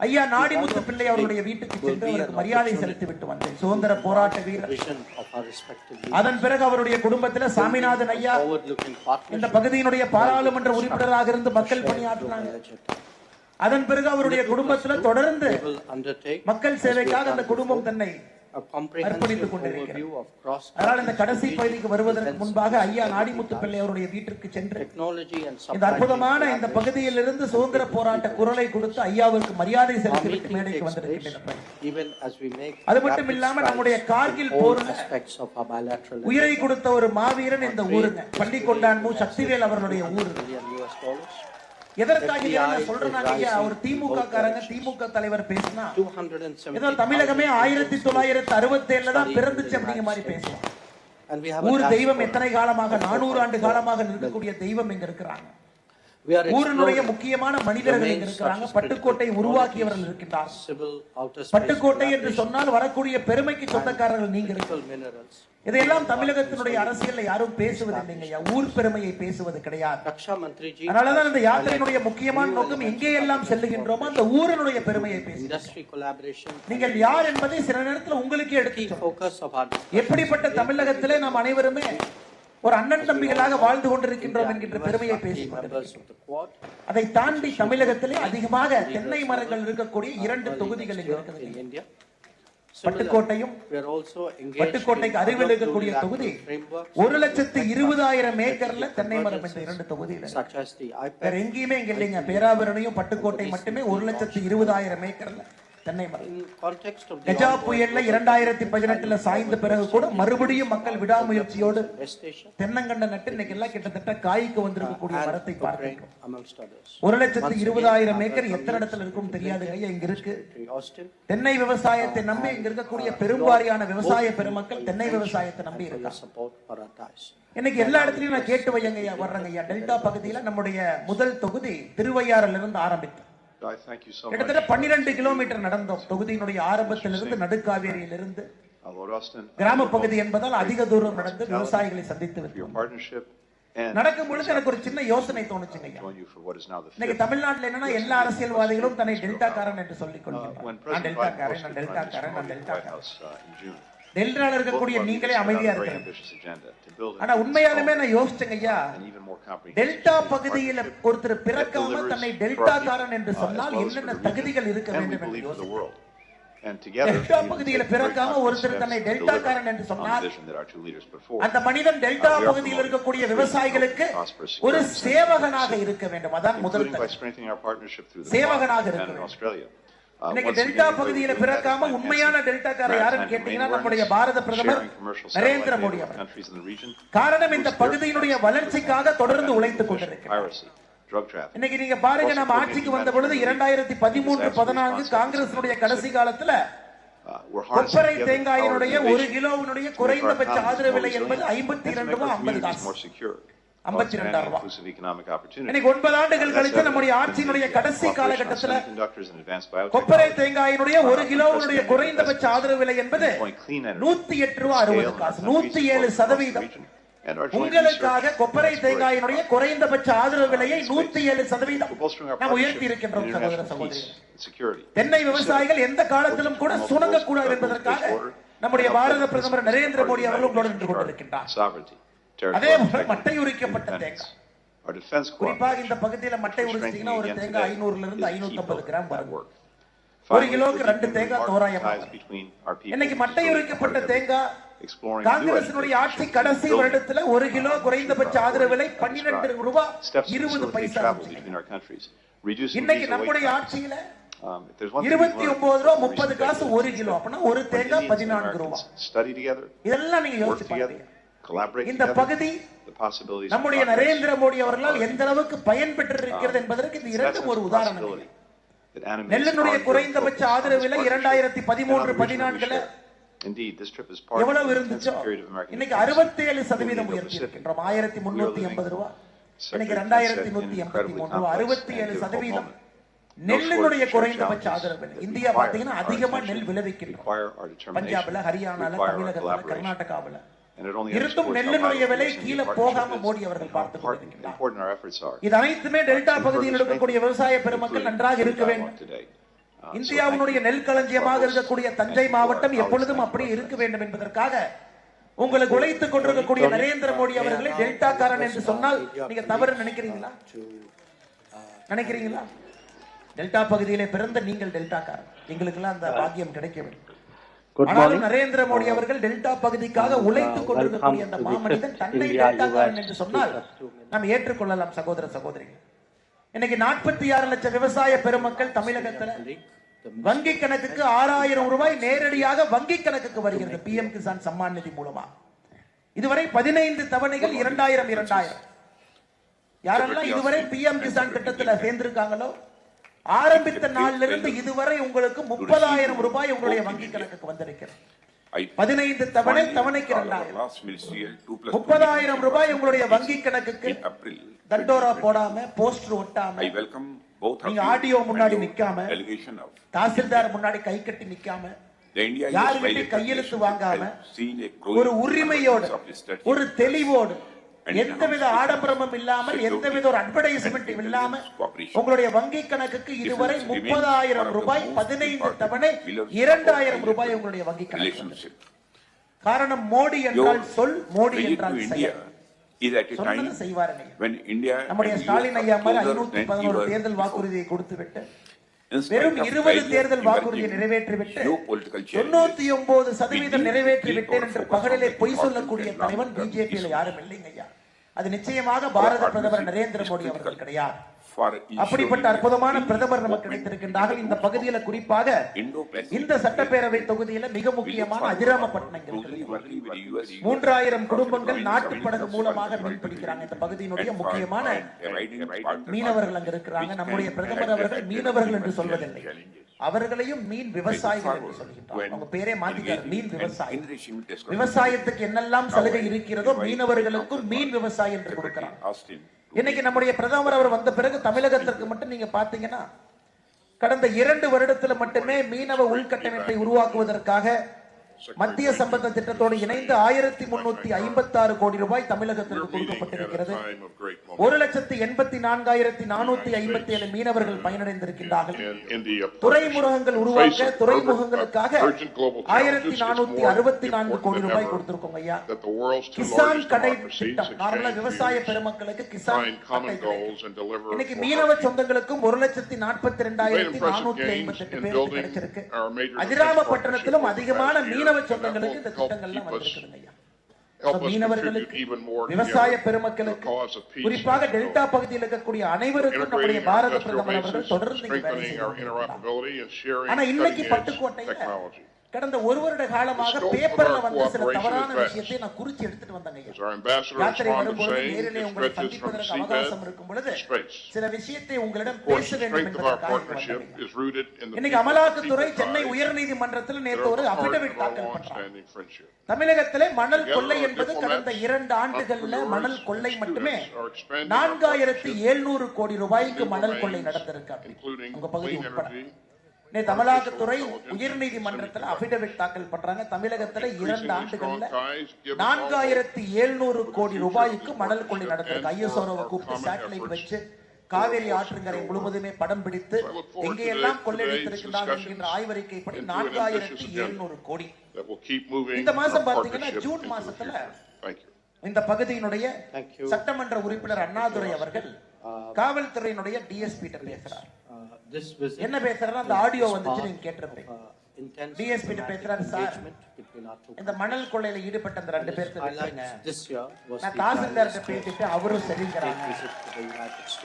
ஐயா நாடிமுத்து பிள்ளை அவருடைய வீட்டுக்கு சென்று அவருக்கு மரியாதை செலுத்தி விட்டு வந்தேன். சுதந்திர போராட்ட வீரர். அதன் பிறகு அவருடைய குடும்பத்தில் சாமிநாதன் ஐயா இந்த பகுதியினுடைய பாராளுமன்ற உறுப்பினராக இருந்து மக்கள் பணியாற்றினாங்க. அதன் பிறகு அவருடைய குடும்பத்தில் தொடர்ந்து மக்கள் சேவைக்காக அந்த குடும்பம் தன்னை அர்ப்பணித்துக் கொண்டிருக்கிறது. அதனால் இந்த கடைசி பகுதிக்கு வருவதற்கு முன்பாக ஐயா நாடிமுத்து பிள்ளை அவருடைய வீட்டிற்கு சென்று இந்த அற்புதமான இந்த பகுதியில் இருந்து சுதந்திர போராட்ட குரலை கொடுத்து ஐயாவிற்கு மரியாதை செலுத்திவிட்டு மேடைக்கு வந்திருக்கின்றனர். அது மட்டும் இல்லாம நம்முடைய கார்கில் போர்ல உயிரை கொடுத்த ஒரு மாவீரன் இந்த ஊருங்க. பள்ளிக்கொண்டான் சக்திவேல் அவர்களுடைய ஊரு. எதற்காக சொல்றாங்க? ஒரு திமுக காரங்க திமுக தலைவர் பேசினா ஏதோ தமிழகமே 1967 தான் பிறந்துச்சு அப்படிங்கிற மாதிரி பேசுவோம். ஊர் தெய்வம் எத்தனை காலமாக 400 ஆண்டு காலமாக இருக்கக்கூடிய தெய்வம் இங்க இருக்கிறாங்க. ஊரினுடைய முக்கியமான மனிதர்கள் இங்க இருக்கிறாங்க. பட்டுக்கோட்டை உருவாக்கியவர்கள் இருக்கின்றார். பட்டுக்கோட்டை என்று சொன்னால் வரக்கூடிய பெருமைக்கு சொந்தக்காரர்கள் நீங்க இருக்கிறீர்கள். இதையெல்லாம் தமிழகத்தினுடைய அரசியல்ல யாரும் பேசுவதில்லைங்க. ஊர் பெருமையை பேசுவது கிடையாது. அதனாலதான் இந்த யாத்திரையினுடைய முக்கியமான நோக்கம் எங்கே எல்லாம் செல்லுகின்றோமோ அந்த ஊரினுடைய பெருமையை பேசுவோம். நீங்கள் யார் என்பதை சில நேரத்தில் உங்களுக்கே எடுத்து எப்படிப்பட்ட தமிழகத்திலே நாம் அனைவருமே ஒரு அண்ணன் தம்பிகளாக வாழ்ந்து கொண்டிருக்கின்றோம் என்கின்ற பெருமையை பேசுகிறோம். அதை தாண்டி தமிழகத்திலே அதிகமாக தென்னை மரங்கள் இருக்கக்கூடிய 2 தொகுதிகள் இருக்கிறது. பட்டுக்கோட்டையும் பட்டுக்கோட்டைக்கு அருகில் இருக்கக்கூடிய தொகுதி 1,20,000 ஏக்கர்ல தென்னை மரம் என்ற 2 தொகுதியில் வேற எங்கேயுமே இங்க இல்லைங்க. பேராவூரணையும் பட்டுக்கோட்டை மட்டுமே 1,20,000 ஏக்கர்ல தென்னை மரம். கஜா புயல்ல 2018 சாய்ந்த பிறகு கூட மறுபடியும் மக்கள் விடாமுயற்சியோடு தென்னங்கண்ட நட்டு இன்னைக்கு எல்லாம் கிட்டத்தட்ட காய்க்கு வந்திருக்கக்கூடிய மரத்தை பார்க்கிறோம். 1,20,000 ஏக்கர் எத்தனை இடத்துல இருக்கும் தெரியாது. இங்க இருக்கு. தென்னை விவசாயத்தை நம்பி இங்க இருக்கக்கூடிய பெரும்பாலான விவசாய பெருமக்கள் தென்னை விவசாயத்தை நம்பி இருக்காங்க. இன்னைக்கு எல்லா இடத்துலயும் நான் கேட்டு வையங்க வர்றங்க. டெல்டா பகுதியில நம்முடைய முதல் தொகுதி திருவையாறுல இருந்து ஆரம்பித்தோம். கிட்டத்தட்ட 12 கிலோமீட்டர் நடந்தோம். தொகுதியினுடைய ஆரம்பத்திலிருந்து நடுக்காவேரியிலிருந்து கிராம பகுதி என்பதால் அதிக தூரம் நடந்து விவசாயிகளை சந்தித்து விட்டோம். நடக்கும் பொழுது எனக்கு ஒரு சின்ன யோசனை தோணுச்சுங்க. இன்னைக்கு தமிழ்நாட்டில் என்னன்னா எல்லா அரசியல்வாதிகளும் தன்னை டெல்டா காரன் என்று சொல்லிக் கொள்கிறார். நான் டெல்டா காரன், நான் டெல்டா காரன், நான் டெல்டா காரன். டெல்டால இருக்கக்கூடிய நீங்களே அமைதியா இருக்கிறீங்க. ஆனா உண்மையாலுமே நான் யோசிச்சேங்க ஐயா, டெல்டா பகுதியில் ஒருத்தர் பிறக்காம தன்னை டெல்டாக்காரன் என்று சொன்னால் என்னென்ன தகுதிகள் இருக்க வேண்டும் என்று யோசிச்சேன். டெல்டா பகுதியில் பிறக்காம ஒருத்தர் தன்னை டெல்டாக்காரன் என்று சொன்னால் அந்த மனிதன் டெல்டா பகுதியில் இருக்கக்கூடிய விவசாயிகளுக்கு ஒரு சேவகனாக இருக்க வேண்டும். அதான் முதல் சேவகனாக இருக்க வேண்டும். இன்னைக்கு டெல்டா பகுதியில பிறக்காம உண்மையான டெல்டாக்காரர் யாருன்னு கேட்டீங்கன்னா நம்முடைய பாரத பிரதமர் நரேந்திர மோடி அவர்கள். காரணம் இந்த பகுதியினுடைய வளர்ச்சிக்காக தொடர்ந்து உழைத்துக் கொண்டிருக்கிறார். இன்னைக்கு நீங்க பாருங்க, நம்ம ஆட்சிக்கு வந்த பொழுது 2013-14 காங்கிரஸ் கடைசி காலத்துல கொப்பரை தேங்காயினுடைய 1 கிலோவினுடைய குறைந்தபட்ச ஆதரவு விலை என்பது 52 ரூபாய் 50 காசு, 52 ரூபாய். இன்னைக்கு 9 ஆண்டுகள் கழித்து நம்முடைய ஆட்சியினுடைய கடைசி காலகட்டத்தில் கொப்பரை தேங்காயினுடைய 1 கிலோவினுடைய குறைந்தபட்ச ஆதரவு விலை என்பது 108 ரூபாய் 60 காசு, 107%. உங்களுக்காக கொப்பரை தேங்காயினுடைய குறைந்தபட்ச ஆதரவு விலையை 107% நாம் உயர்த்தி இருக்கின்றோம். சகோதர சகோதரிகள், தென்னை விவசாயிகள் எந்த காலத்திலும் கூட சுணங்க கூடாது என்பதற்காக நம்முடைய பாரத பிரதமர் நரேந்திர மோடி அவர்களும் தொடர்ந்து கொண்டிருக்கின்றார். அதே போல மட்டை உரிக்கப்பட்ட தேங்காய், குறிப்பாக இந்த பகுதியில் மட்டை உரிச்சிட்டீங்கன்னா ஒரு தேங்காய் 500 இருந்து 550 கிராம் வரும். 1 கிலோவுக்கு 2 தேங்காய் தோராயமாக. இன்னைக்கு மட்டை உரிக்கப்பட்ட தேங்காய் காங்கிரசினுடைய ஆட்சி கடைசி வருடத்துல 1 கிலோ குறைந்தபட்ச ஆதரவு விலை 12 ரூபாய் 20 பைசா. இன்னைக்கு நம்முடைய ஆட்சியில 29 ரூபாய் 30 காசு 1 கிலோ, அப்படின்னா ஒரு தேங்காய் 14 ரூபாய். இதெல்லாம் நீங்க யோசிச்சு பாருங்க. இந்த பகுதி நம்முடைய நரேந்திர மோடி அவர்களால் எந்த அளவுக்கு பயன்பெற்று இருக்கிறது என்பதற்கு இந்த இரண்டும் ஒரு உதாரணம். நெல்லினுடைய குறைந்தபட்ச ஆதரவு விலை 2013-14 எவ்வளவு இருந்துச்சோ இன்னைக்கு 67% உயர்த்தி இருக்கின்றோம். 1380 ரூபாய், இன்னைக்கு 2183 ரூபாய், 67%. நெல்லினுடைய குறைந்தபட்ச ஆதரவு விலை. இந்தியா பாத்தீங்கன்னா அதிகமா நெல் விளைவிக்கின்றோம். பஞ்சாப்ல, ஹரியானால, தமிழகத்துல, கர்நாடகாவில இருந்தும் நெல்லினுடைய விலை கீழே போகாம மோடி அவர்கள் பார்த்துக் கொண்டிருக்கிறார். இது அனைத்துமே டெல்டா பகுதியில் இருக்கக்கூடிய விவசாய பெருமக்கள் நன்றாக இருக்க வேண்டும். இந்தியாவுடைய நெல் களஞ்சியமாக இருக்கக்கூடிய தஞ்சை மாவட்டம் எப்பொழுதும் அப்படி இருக்க வேண்டும் என்பதற்காக உங்களுக்கு உழைத்துக் கொண்டிருக்கக்கூடிய நரேந்திர மோடி அவர்களை டெல்டாக்காரன் என்று சொன்னால் நீங்க தவறு நினைக்கிறீங்களா? டெல்டா பகுதியிலே பிறந்த நீங்கள் டெல்டாக்காரன், எங்களுக்கு எல்லாம் அந்த பாக்கியம் கிடைக்க வேண்டும். ஆனாலும் நரேந்திர மோடி அவர்கள் டெல்டா பகுதிக்காக உழைத்துக் கொண்டிருக்கக்கூடிய அந்த மாமனிதன் தன்னை டெல்டாக்காரன் என்று சொன்னால் நாம் ஏற்றுக்கொள்ளலாம். சகோதர சகோதரிகள், இன்னைக்கு 46 லட்சம் விவசாய பெருமக்கள் தமிழகத்துல வங்கி கணக்குக்கு 6000 ரூபாய் நேரடியாக வங்கி கணக்குக்கு வருகிறது PM கிசான் சம்மான் நிதி மூலமா. இதுவரை 15 தவணைகள் 2000. யாரெல்லாம் இதுவரை PM கிசான் திட்டத்தில் சேர்ந்திருக்காங்களோ ஆரம்பித்த நாளிலிருந்து இருந்து இதுவரை உங்களுக்கு 30,000 ரூபாய் உங்களுடைய வங்கி கணக்குக்கு வந்திருக்கிறது. 15 தவணைக்கு 2000, 30,000 ரூபாய் உங்களுடைய வங்கி கணக்குக்கு தண்டோரா போடாம, போஸ்டர் ஒட்டாம, நீங்க ஆடியோ முன்னாடி நிக்காம, தாசில்தார் முன்னாடி கை கட்டி நிக்காம, யாருக்கிட்ட கையெழுத்து வாங்காம, ஒரு உரிமையோடு, ஒரு தெளிவோடு, எந்தவித ஆடம்பரமும் இல்லாமல், எந்தவித ஒரு அட்வர்டைஸ்மெண்ட் இல்லாம உங்களுடைய வங்கி கணக்குக்கு இதுவரை 30,000 ரூபாய் 15 தவணை 2000 ரூபாய் உங்களுடைய வங்கி கணக்கு. காரணம் மோடி என்றால் சொல், மோடி என்றால் செயல். நம்முடைய ஸ்டாலின் ஐயா மாதிரி 511 தேர்தல் வாக்குறுதியை கொடுத்து விட்டு வெறும் 20 தேர்தல் வாக்குறுதியை நிறைவேற்றிவிட்டு 99% நிறைவேற்றிவிட்டேன் என்று பகலிலே பொய் சொல்லக்கூடிய தலைவன் பிஜேபியில் யாரும் இல்லைங்க ஐயா. அது நிச்சயமாக பாரத பிரதமர் நரேந்திர மோடி அவர்கள் கிடையாது. அப்படிப்பட்ட அற்புதமான பிரதமர் நமக்கு கிடைத்திருக்கின்றார்கள். இந்த பகுதியில குறிப்பாக இந்த சட்டப்பேரவை தொகுதியில மிக முக்கியமான அதிராமப்பட்டினம் 3000 குடும்பங்கள் நாட்டு படகு மூலமாக மீன் பிடிக்கிறாங்க. இந்த பகுதியினுடைய முக்கியமான மீனவர்கள் அங்க இருக்கிறாங்க. நம்முடைய பிரதமர் அவர்கள் மீனவர்கள் என்று சொல்வதில்லை, அவர்களையும் மீன் விவசாயிகள் என்று சொல்கின்றார். அவங்க பேரே மாத்திக்கிறார், மீன் விவசாயி. விவசாயத்துக்கு என்னெல்லாம் சலுகை இருக்கிறதோ மீனவர்களுக்கும் மீன் விவசாயி என்று கொடுக்கிறார். இன்னைக்கு நம்முடைய பிரதமர் அவர் வந்த பிறகு தமிழகத்திற்கு மட்டும் நீங்க பாத்தீங்கன்னா கடந்த 2 வருடத்துல மட்டுமே மீனவ உள்கட்டமைப்பை உருவாக்குவதற்காக மத்திய சம்பந்த திட்டத்தோடு இணைந்து 1356 கோடி ரூபாய் தமிழகத்திற்கு கொடுக்கப்பட்டிருக்கிறது. 1,84,457 மீனவர்கள் பயனடைந்திருக்கின்றார்கள். துறைமுகங்கள் உருவாக்க துறைமுகங்களுக்காக 1464 கோடி ரூபாய் கொடுத்திருக்கோம் ஐயா. கிசான் கடை திட்டம், நார்மலா விவசாய பெருமக்களுக்கு கிசான் கடை இன்னைக்கு மீனவ சொந்தங்களுக்கும் 1,42,458 பேருக்கு கிடைச்சிருக்கு. அதிராமப்பட்டினத்திலும் அதிகமான மீனவ சொந்தங்களுக்கு இந்த திட்டங்கள்லாம் வந்திருக்குதுங்க ஐயா. மீனவர்களுக்கு, விவசாய பெருமக்களுக்கு, குறிப்பாக டெல்டா பகுதியில் இருக்கக்கூடிய அனைவருக்கும் நம்முடைய பாரத பிரதமர் அவர்கள் தொடர்ந்து ஆனா இன்னைக்கு பட்டுக்கோட்டையில கடந்த ஒரு வருட காலமாக பேப்பர்ல வந்த சில தவறான விஷயத்தை நான் குறிச்சு எடுத்துட்டு வந்தேங்க. யாத்திரை வரும்போது நேரிலே உங்களை சந்திப்பதற்கு அவகாசம் இருக்கும் பொழுது சில விஷயத்தை உங்களிடம் பேச வேண்டும் என்பதற்காக இன்னைக்கு அமலாக்கத்துறை சென்னை உயர்நீதிமன்றத்தில் நேற்று ஒரு அபிடவிட் தாக்கல் பண்றாங்க. தமிழகத்திலே மணல் கொள்ளை என்பது கடந்த 2 ஆண்டுகள்ல மணல் கொள்ளை மட்டுமே 4700 கோடி ரூபாய்க்கு மணல் கொள்ளை நடந்திருக்கு. உங்க பகுதி உட்பட அமலாக்கத்துறை உயர்நீதிமன்றத்தில் அபிடவிட் தாக்கல் பண்றாங்க. தமிழகத்துல 2 ஆண்டுகள்ல 4700 கோடி ரூபாய்க்கு மணல் கொள்ளை நடந்திருக்கு. ஐஎஸ்ஆர்ஓவை கூப்பிட்டு சேட்டலைட் வச்சு காவேரி ஆற்றங்கரை முழுவதுமே படம் பிடித்து எங்கெல்லாம் கொள்ளையடித்திருக்கிறார்கள் என்கின்ற ஆய்வறிக்கைப்படி 4700 கோடி. இந்த மாசம் பாத்தீங்கன்னா ஜூன் மாசத்துல இந்த பகுதியினுடைய சட்டமன்ற உறுப்பினர் அண்ணாதுரை அவர்கள் காவல்துறையினுடைய டிஎஸ்பி கிட்ட பேசுறார். என்ன பேசுறாரு அந்த ஆடியோ வந்துச்சு, நீங்க கேட்டிருப்பீங்க. டிஎஸ்பி கிட்ட பேசுறாரு, சார் இந்த மணல் கொள்ளையில ஈடுபட்ட அந்த 2 பேருக்கு நான் தாசில்தார்கிட்ட பேசிட்டு அவரும் சரிங்கிறாங்க.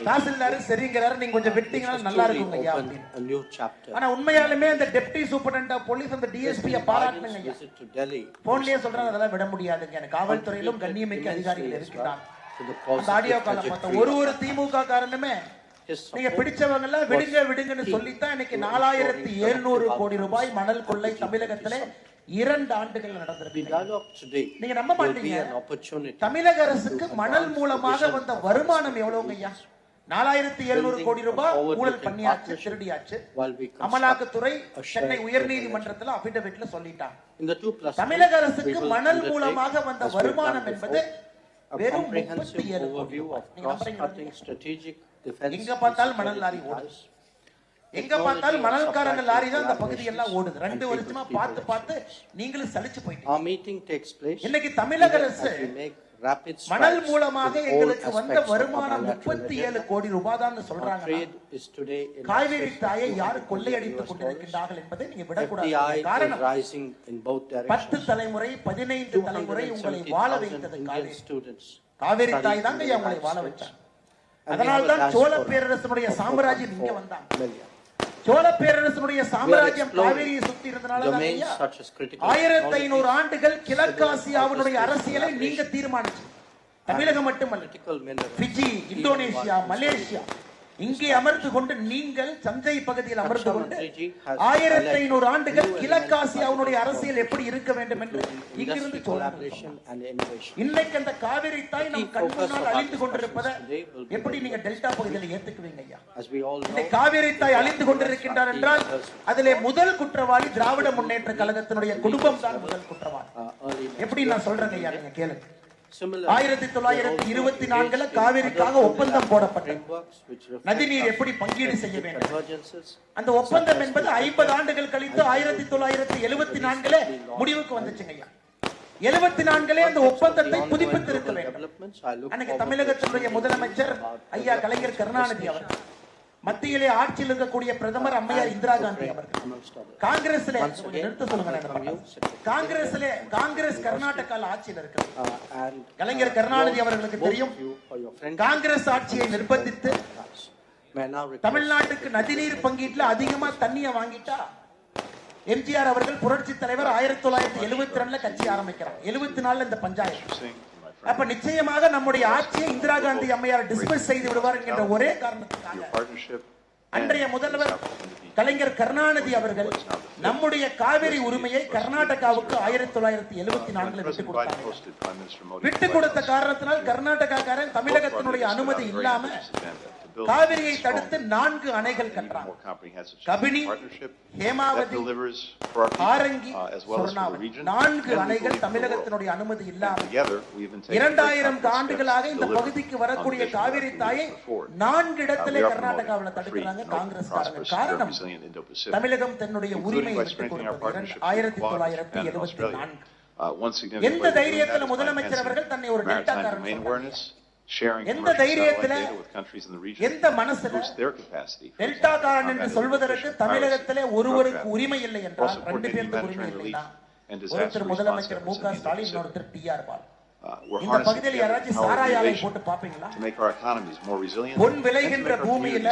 தாசில்தார் சரிங்கிறாரு, நீங்க கொஞ்சம் விட்டீங்கன்னா நல்லா இருக்கும் ஐயா. ஆனா உண்மையாலுமே அந்த டெப்டி சூப்பரண்ட் ஆஃப் போலீஸ் அந்த டிஎஸ்பியை பாராட்டுங்க ஐயா. போன்லயே சொல்றாங்க அதெல்லாம் விட முடியாதுங்க, எனக்கு காவல்துறையிலும் கண்ணியமிக்க அதிகாரிகள் இருக்கிறாங்க. அந்த ஆடியோ கால பார்த்தா ஒரு திமுக காரணமே நீங்க பிடிச்சவங்க எல்லாம் விடுங்க விடுங்கன்னு சொல்லித்தான் இன்னைக்கு 4700 கோடி ரூபாய் மணல் கொள்ளை தமிழகத்திலே 2 ஆண்டுகள் நடந்திருக்கு. நீங்க நம்ப மாட்டீங்க, தமிழக அரசுக்கு மணல் மூலமாக வந்த வருமானம் எவ்வளவுங்க ஐயா? 4700 கோடி ரூபாய் ஊழல் பண்ணியாச்சு, திருடியாச்சு. அமலாக்கத்துறை சென்னை உயர்நீதிமன்றத்தில் அபிடவிட்ல சொல்லிட்டாங்க. தமிழக அரசுக்கு மணல் மூலமாக வந்த வருமானம் என்பது வெறும் 37. எங்க பார்த்தாலும் மணல் லாரி ஓடுது, எங்க பார்த்தாலும் மணல்காரங்க லாரி தான் அந்த பகுதி எல்லாம் ஓடுது. 2 வருஷமா பார்த்து பார்த்து நீங்களும் சலிச்சு போயிட்டீங்க. இன்னைக்கு தமிழக அரசு மணல் மூலமாக எங்களுக்கு வந்த வருமானம் 37 கோடி ரூபாய் தான் சொல்றாங்க. காவேரி தாயை யாரு கொள்ளையடித்துக் கொண்டிருக்கின்றார்கள் என்பதை நீங்க விடக்கூடாது. காரணம் 10 தலைமுறை 15 தலைமுறை உங்களை வாழ வைத்தது காவேரி தாய் தாங்க உங்களை வாழ வச்சாங்க. அதனால்தான் சோழ பேரரசனுடைய சாம்ராஜ்யம் இங்க வந்தாங்க. சோழ பேரரசனுடைய சாம்ராஜ்யம் காவேரியை சுத்தி இருந்தனால 1500 ஆண்டுகள் கிழக்காசியாவுடைய அரசியலை நீங்க தீர்மானிச்சு. தமிழகம் மட்டுமல்ல, பிஜி, இந்தோனேஷியா, மலேசியா இங்கே அமர்ந்து கொண்டு நீங்கள் சந்தை பகுதியில் அமர்ந்து கொண்டு 1500 ஆண்டுகள் கிழக்காசியாவுடைய அரசியல் எப்படி இருக்க வேண்டும் என்று இங்கிருந்து சொல்றாங்க. இன்னைக்கு அந்த காவிரி தாய் நம் கண் முன்னால் அழிந்து கொண்டிருப்பதை எப்படி நீங்க டெல்டா பகுதியில் ஏத்துக்குவீங்க ஐயா? இன்னைக்கு காவிரி தாய் அழிந்து கொண்டிருக்கின்றார் என்றால் அதிலே முதல் குற்றவாளி திராவிட முன்னேற்ற கழகத்தினுடைய குடும்பம் தான் முதல் குற்றவாளி. எப்படி நான் சொல்றேங்க ஐயா, நீங்க கேளுங்க. 1924 காவிரிக்காக ஒப்பந்தம் போடப்பட்டது. நதிநீர் எப்படி பங்கீடு செய்ய வேண்டும் அந்த ஒப்பந்தம் என்பது 50 ஆண்டுகள் கழித்து 1974 முடிவுக்கு வந்துச்சுங்க ஐயா. 74 அந்த ஒப்பந்தத்தை புதுப்பித்திருக்க வேண்டும். அன்னைக்கு தமிழகத்தினுடைய முதலமைச்சர் ஐயா கலைஞர் கருணாநிதி அவர்கள், மத்தியிலே ஆட்சியில் இருக்கக்கூடிய பிரதமர் அம்மையார் இந்திரா காந்தி அவர்கள், காங்கிரஸ்ல நிறுத்த சொல்லுங்க, காங்கிரஸ் கர்நாடகால ஆட்சியில் இருக்கிறது. கலைஞர் கருணாநிதி அவர்களுக்கு தெரியும், காங்கிரஸ் ஆட்சியை நிர்பந்தித்து தமிழ்நாட்டுக்கு நதிநீர் பங்கீட்டுல அதிகமா தண்ணியை வாங்கிட்டா எம்ஜிஆர் அவர்கள் புரட்சி தலைவர் 1972 கட்சி ஆரம்பிக்கிறார். 74 இந்த பஞ்சாயத்து. அப்ப நிச்சயமாக நம்முடைய ஆட்சியை இந்திரா காந்தி அம்மையார் டிஸ்மிஸ் செய்து விடுவார் என்கின்ற ஒரே காரணத்துக்காக அன்றைய முதல்வர் கலைஞர் கருணாநிதி அவர்கள் நம்முடைய காவிரி உரிமையை கர்நாடகாவுக்கு 1974 விட்டு கொடுத்த காரணத்தினால் கர்நாடகாக்காரன் தமிழகத்தினுடைய அனுமதி இல்லாம காவிரியை தடுத்து 4 அணைகள் கட்டுறாங்க. கபினி, ஹேமாவதி, ஆரங்கி, சொர்ணாவதி 4 அணைகள் தமிழகத்தினுடைய அனுமதி இல்லாமல் 2000 ஆண்டுகளாக இந்த பகுதிக்கு வரக்கூடிய காவிரி தாயை 4 இடத்திலே கர்நாடகாவில் தடுக்கிறாங்க காங்கிரஸ்காரங்க. காரணம் தமிழகம் தன்னுடைய உரிமையை விட்டுக் கொடுத்தது 1974. எந்த தைரியத்தில் முதலமைச்சர் அவர்கள் தன்னை ஒரு டெல்டாக்காரன், எந்த தைரியத்துல, எந்த மனசுல டெல்டாக்காரன் என்று சொல்வதற்கு தமிழகத்திலே ஒருவருக்கு உரிமை இல்லை என்றால், 2 பேருக்கு உரிமை இல்லைன்னா, ஒருத்தர் முதலமைச்சர் மு க ஸ்டாலின், இன்னொருத்தர் டி.ஆர். பாலு. இந்த பகுதியில் யாராச்சும் சாராய ஆலை போட்டு பாப்பீங்களா? பொன் விளைகின்ற பூமியில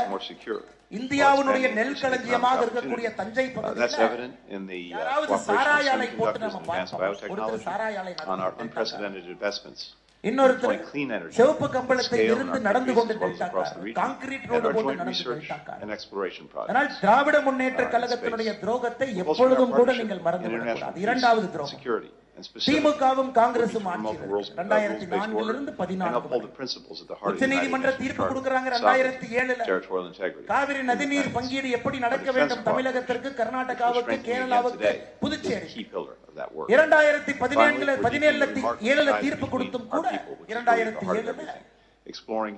இந்தியாவுடைய நெல் களஞ்சியமாக இருக்கக்கூடிய தஞ்சை பகுதியில் யாராவது சாராய ஆலை போட்டு நம்ம பார்ப்போம். ஒருத்தர் சாராய ஆலை இன்னொருத்தர் சிவப்பு கம்பளத்தை இருந்து நடந்து கொண்டு கான்கிரீட் ரோடு போட்டு நடந்து. ஆனால் திராவிட முன்னேற்ற கழகத்தினுடைய துரோகத்தை எப்பொழுதும் கூட நீங்கள் மறந்து விடக்கூடாது. 2வது துரோகம் திமுகவும் காங்கிரசும் ஆட்சி 2004 இருந்து 14 உச்சநீதிமன்ற தீர்ப்பு கொடுக்கிறாங்க. 2007 காவிரி நதிநீர் பங்கீடு எப்படி நடக்க வேண்டும் தமிழகத்திற்கு, கர்நாடகாவுக்கு, கேரளாவுக்கு, புதுச்சேரி 2017 தீர்ப்பு கொடுத்தும் கூட 2007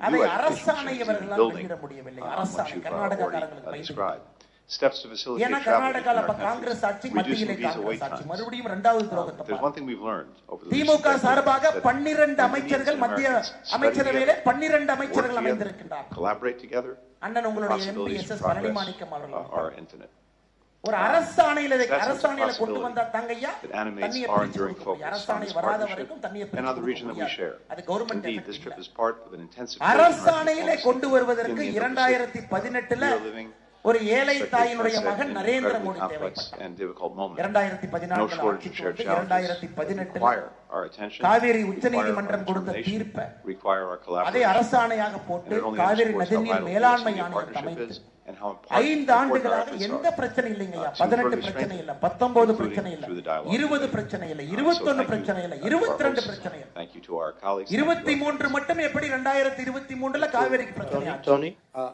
அதை அரசாணை அவர்களால் வெளியிட முடியவில்லை. அரசாணை கர்நாடகாக்காரங்களுக்கு ஏன்னா கர்நாடகால காங்கிரஸ் ஆட்சி, மத்தியிலே காங்கிரஸ் ஆட்சி. மறுபடியும் 2வது துரோகத்தை திமுக சார்பாக 12 அமைச்சர்கள், மத்திய அமைச்சரவையிலே 12 அமைச்சர்கள் அமைந்திருக்கின்றார். அண்ணன் உங்களுடைய எம்பி எஸ்.எஸ். பழனிமாணிக்கம் அவர்கள் ஒரு அரசாணையில கொண்டு வந்தா தங்கையா தண்ணியை அரசாணை வராத வரைக்கும் தண்ணியை அது கவர்மெண்ட். அரசாணையிலே கொண்டு வருவதற்கு 2018 ஒரு ஏழை தாயினுடைய மகன் நரேந்திர மோடி தேவைப்பட்டார். 2018 காவிரி உச்சநீதிமன்றம் கொடுத்த தீர்ப்பை அதை அரசாணையாக போட்டு காவிரி நதிநீர் மேலாண்மை ஆணையத்தை அமைத்து 5 ஆண்டுகளாக எந்த பிரச்சனை இல்லைங்கய்யா. 18 பிரச்சனை இல்ல, 19 பிரச்சனை இல்ல, 20 பிரச்சனை இல்ல, 21 பிரச்சனை இல்ல, 22 பிரச்சனை இல்ல, 23 மட்டும் எப்படி 2023 காவிரிக்கு பிரச்சனை ஆச்சு.